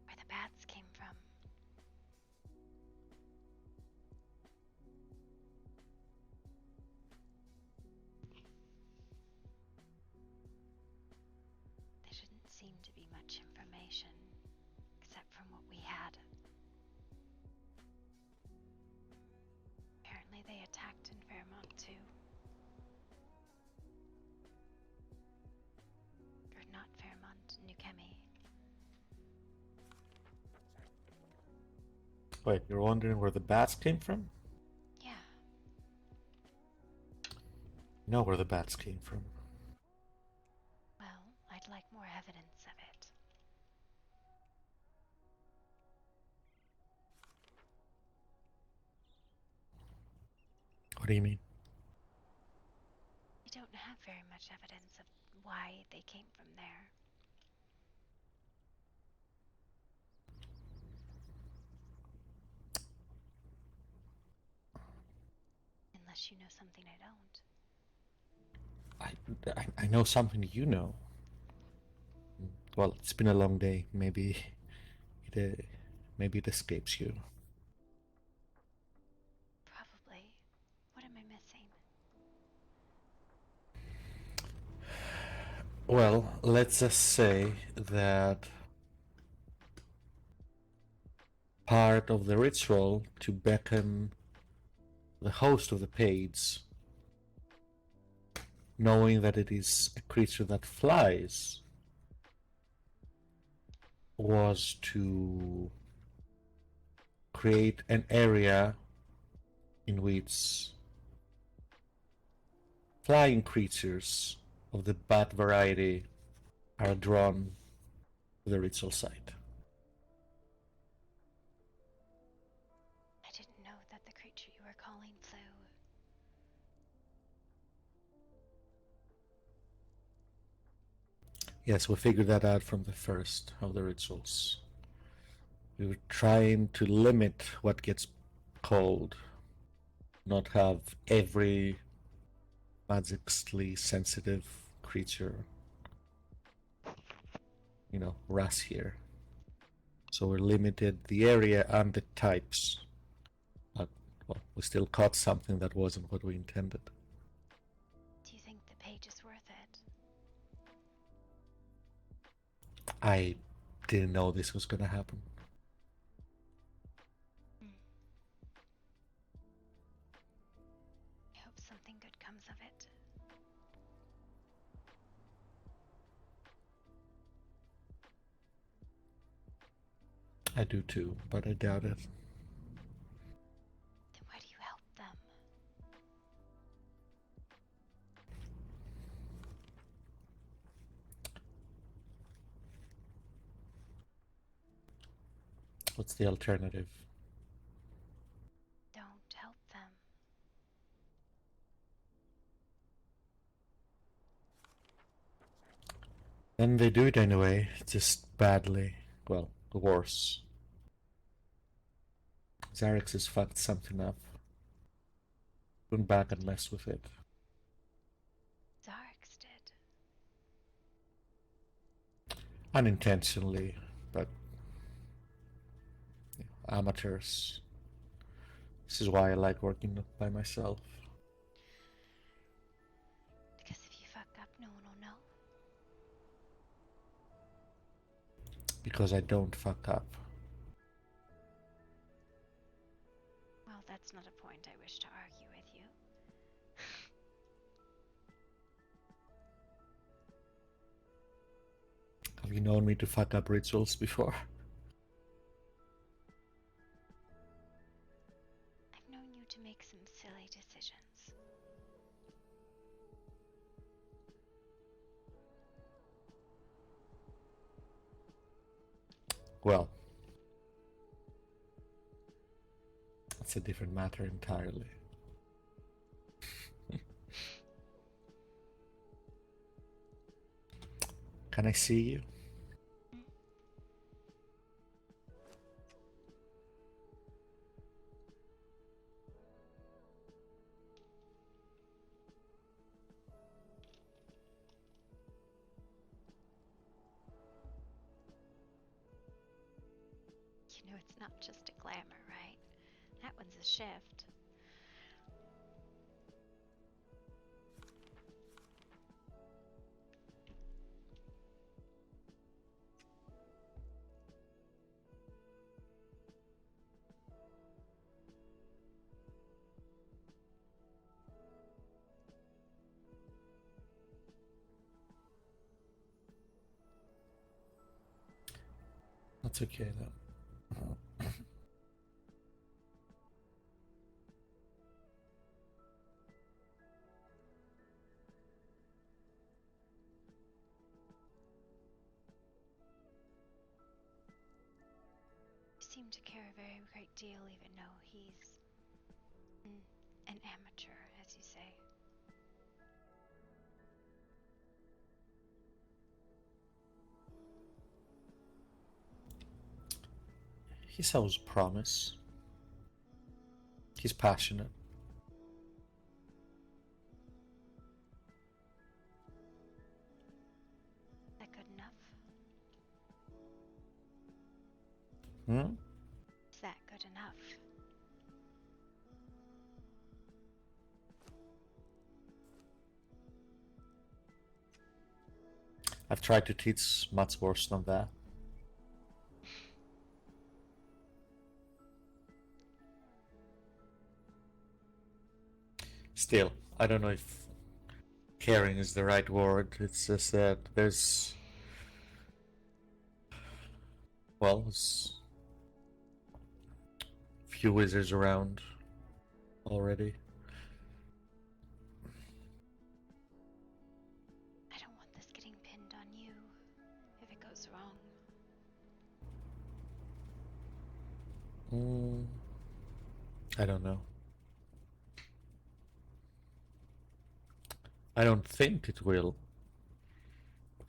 Where the bats came from. There shouldn't seem to be much information, except from what we had. Apparently they attacked in Fairmont too. Or not Fairmont, New Chemi. Wait, you're wondering where the bats came from? Yeah. You know where the bats came from. Well, I'd like more evidence of it. What do you mean? You don't have very much evidence of why they came from there. Unless you know something I don't. I know something you know. Well, it's been a long day. Maybe it escapes you. Probably. What am I missing? Well, let's just say that part of the ritual to beckon the host of the page, knowing that it is a creature that flies, was to create an area in which flying creatures of the bat variety are drawn to the ritual site. I didn't know that the creature you were calling flew. Yes, we figured that out from the first of the rituals. We were trying to limit what gets called, not have every magically sensitive creature, rush here. So we limited the area and the types. But, well, we still caught something that wasn't what we intended. Do you think the page is worth it? I didn't know this was gonna happen. I hope something good comes of it. I do too, but I doubt it. Then why do you help them? What's the alternative? Don't help them. Then they do it anyway, just badly. Well, worse. Zarex has fucked something up. Went back and messed with it. Zarx did. Unintentionally, but amateurs. This is why I like working by myself. Because if you fuck up, no one will know. Because I don't fuck up. Well, that's not a point I wish to argue with you. Have you known me to fuck up rituals before? I've known you to make some silly decisions. Well, that's a different matter entirely. Can I see you? You know, it's not just a glamour, right? That one's a shift. That's okay though. You seem to care a very great deal, even though he's an amateur, as you say. He shows promise. He's passionate. Is that good enough? Hmm? Is that good enough? I've tried to teach much worse than that. Still, I don't know if caring is the right word. It's just that there's few wizards around already. I don't want this getting pinned on you if it goes wrong. I don't know. I don't think it will.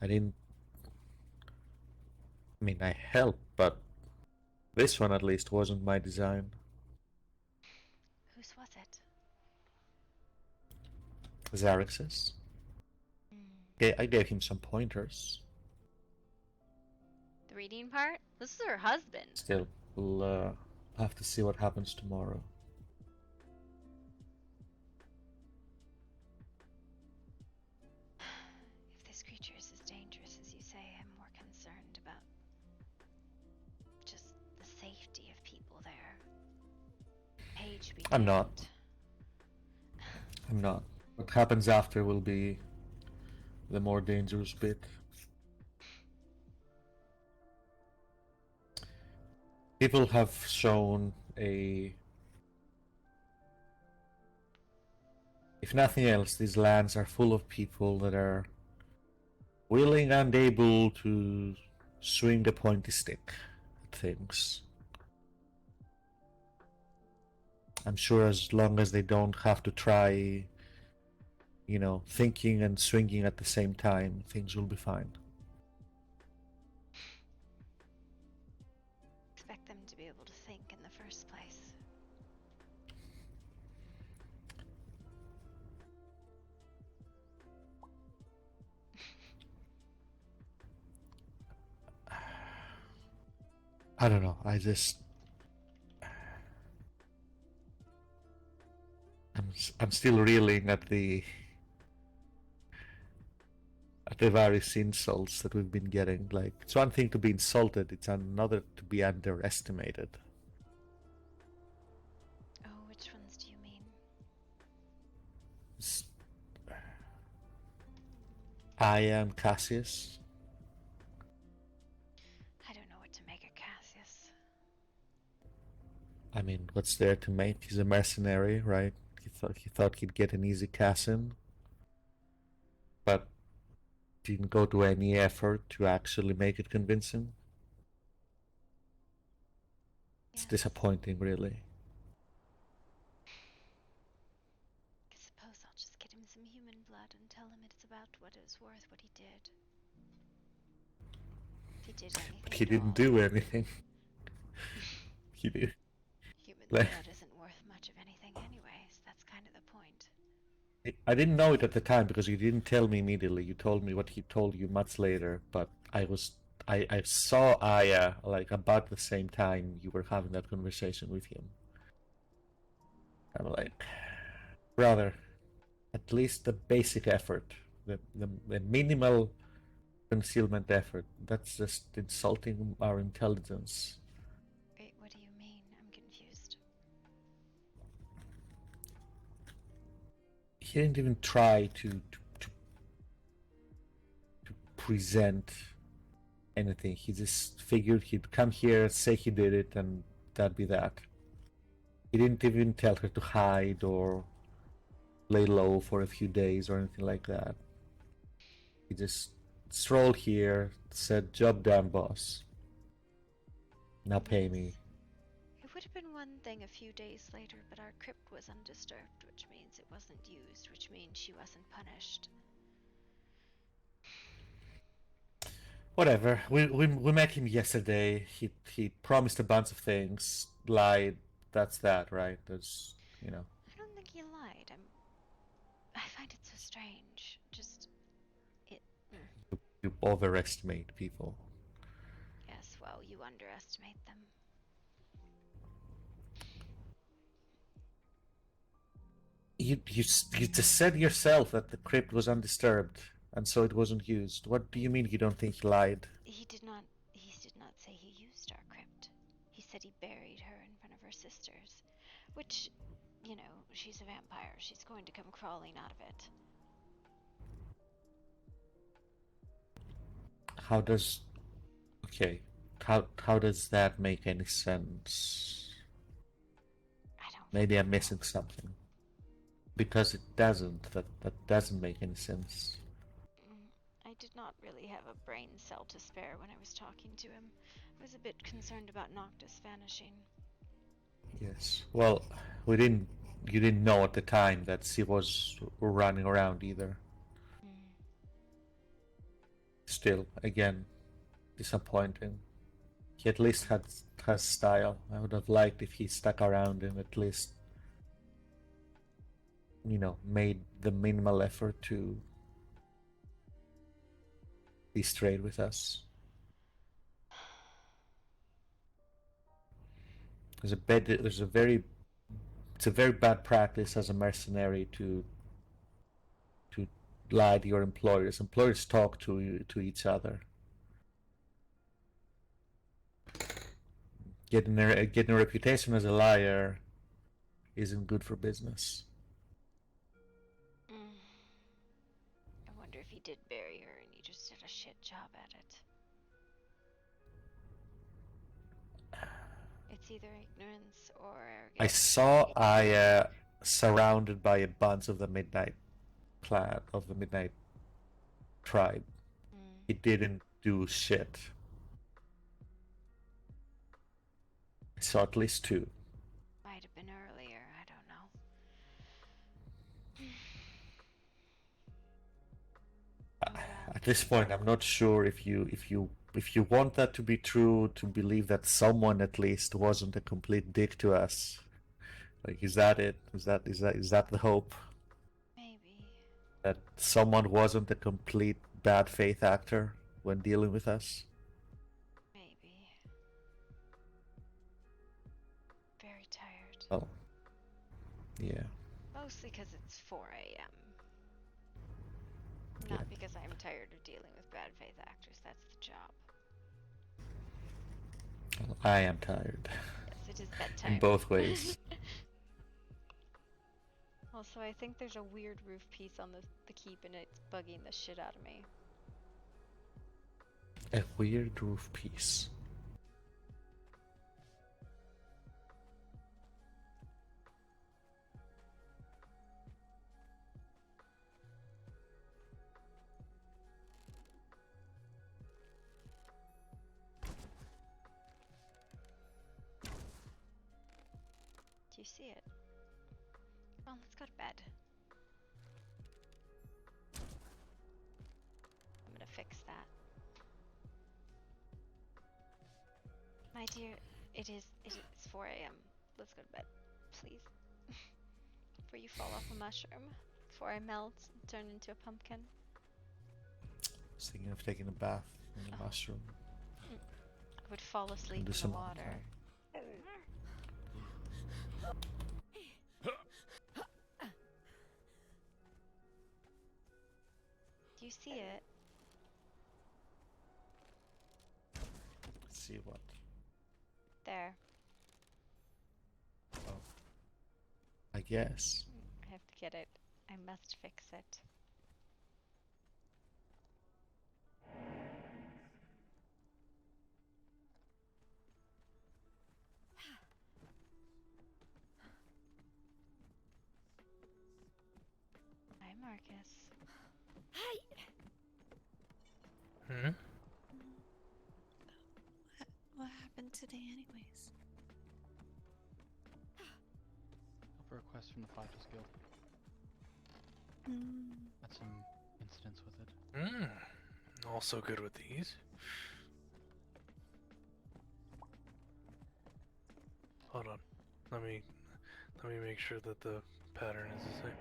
I mean, I helped, but this one at least wasn't my design. Whose was it? Zarex's. I gave him some pointers. The reading part? This is her husband. Still, we'll have to see what happens tomorrow. If this creature is as dangerous as you say, I'm more concerned about just the safety of people there. Page be I'm not. damned. I'm not. What happens after will be the more dangerous bit. People have shown if nothing else, these lands are full of people that are willing and able to swing the pointy stick at things. I'm sure as long as they don't have to try, thinking and swinging at the same time, things will be fine. Expect them to be able to think in the first place. I don't know. I'm still reeling at the various insults that we've been getting. Like, it's one thing to be insulted, it's another to be underestimated. Oh, which ones do you mean? I am Cassius. I don't know what to make of Cassius. I mean, what's there to make? He's a mercenary, right? He thought he'd get an easy Cassin, but didn't go to any effort to actually make it convincing. It's disappointing, really. I suppose I'll just get him some human blood and tell him it's about what it was worth what he did. If he did anything. But he didn't do anything. He did. Human blood isn't worth much of anything anyways. That's kind of the point. I didn't know it at the time because you didn't tell me immediately. You told me what he told you much later, but I saw Aya like about the same time you were having that conversation with him. I'm like, brother, at least the basic effort, the minimal concealment effort. That's just insulting our intelligence. Wait, what do you mean? I'm confused. He didn't even try to present anything. He just figured he'd come here, say he did it, and that'd be that. He didn't even tell her to hide or lay low for a few days or anything like that. He just strolled here, said, "Job done, boss. Now pay me." It would have been one thing a few days later, but our crypt was undisturbed, which means it wasn't used, which means she wasn't punished. Whatever. We met him yesterday. He promised a bunch of things, lied. That's that, right? There's, I don't think he lied. I find it so strange. Just You overestimate people. Yes, well, you underestimate them. You just said yourself that the crypt was undisturbed, and so it wasn't used. What do you mean you don't think he lied? He did not say he used our crypt. He said he buried her in front of her sisters, which, she's a vampire. She's going to come crawling out of it. How does that make any sense? Maybe I'm missing something. Because it doesn't. That doesn't make any sense. I did not really have a brain cell to spare when I was talking to him. I was a bit concerned about Noctis vanishing. Yes. Well, you didn't know at the time that she was running around either. Still, again, disappointing. He at least has style. I would have liked if he stuck around and at least, made the minimal effort to be straight with us. It's a very bad practice as a mercenary to lie to your employers. Employers talk to each other. Getting a reputation as a liar isn't good for business. I wonder if he did bury her and he just did a shit job at it. It's either ignorance or arrogance. I saw Aya surrounded by a bunch of the Midnight Tribe. He didn't do shit. I saw at least two. Might have been earlier, I don't know. At this point, I'm not sure if you want that to be true, to believe that someone at least wasn't a complete dick to us. Like, is that it? Is that the hope? Maybe. That someone wasn't a complete bad faith actor when dealing with us? Maybe. Oh. Yeah. Mostly because it's 4 a.m. Not because I'm tired of dealing with bad faith actors. That's the job. Well, I am tired. Yes, it is bedtime. In both ways. Also, I think there's a weird roof piece on the keep and it's bugging the shit out of me. A weird roof piece. Do you see it? Well, let's go to bed. I'm gonna fix that. My dear, it is 4 a.m. Let's go to bed, please. Before you fall off a mushroom. Before I melt and turn into a pumpkin. I was thinking of taking a bath in the mushroom. I would fall asleep in the some water. Do you see it? See what? There. Oh. I guess. I have to get it. I must fix it. Hi, Marcus. Hi. Hmm? What happened today, anyways? A request from the Fighters Guild. Had some incidents with it. Also good with these. Hold on. Let me make sure that the pattern is the same.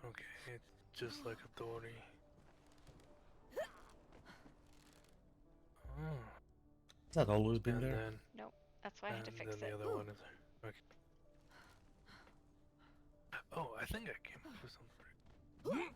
Okay, just like a Dory. Oh. Has that always been there? Then, Nope, that's why I had to fix and then it. the other one is there. Okay. Oh, I think I came up with something.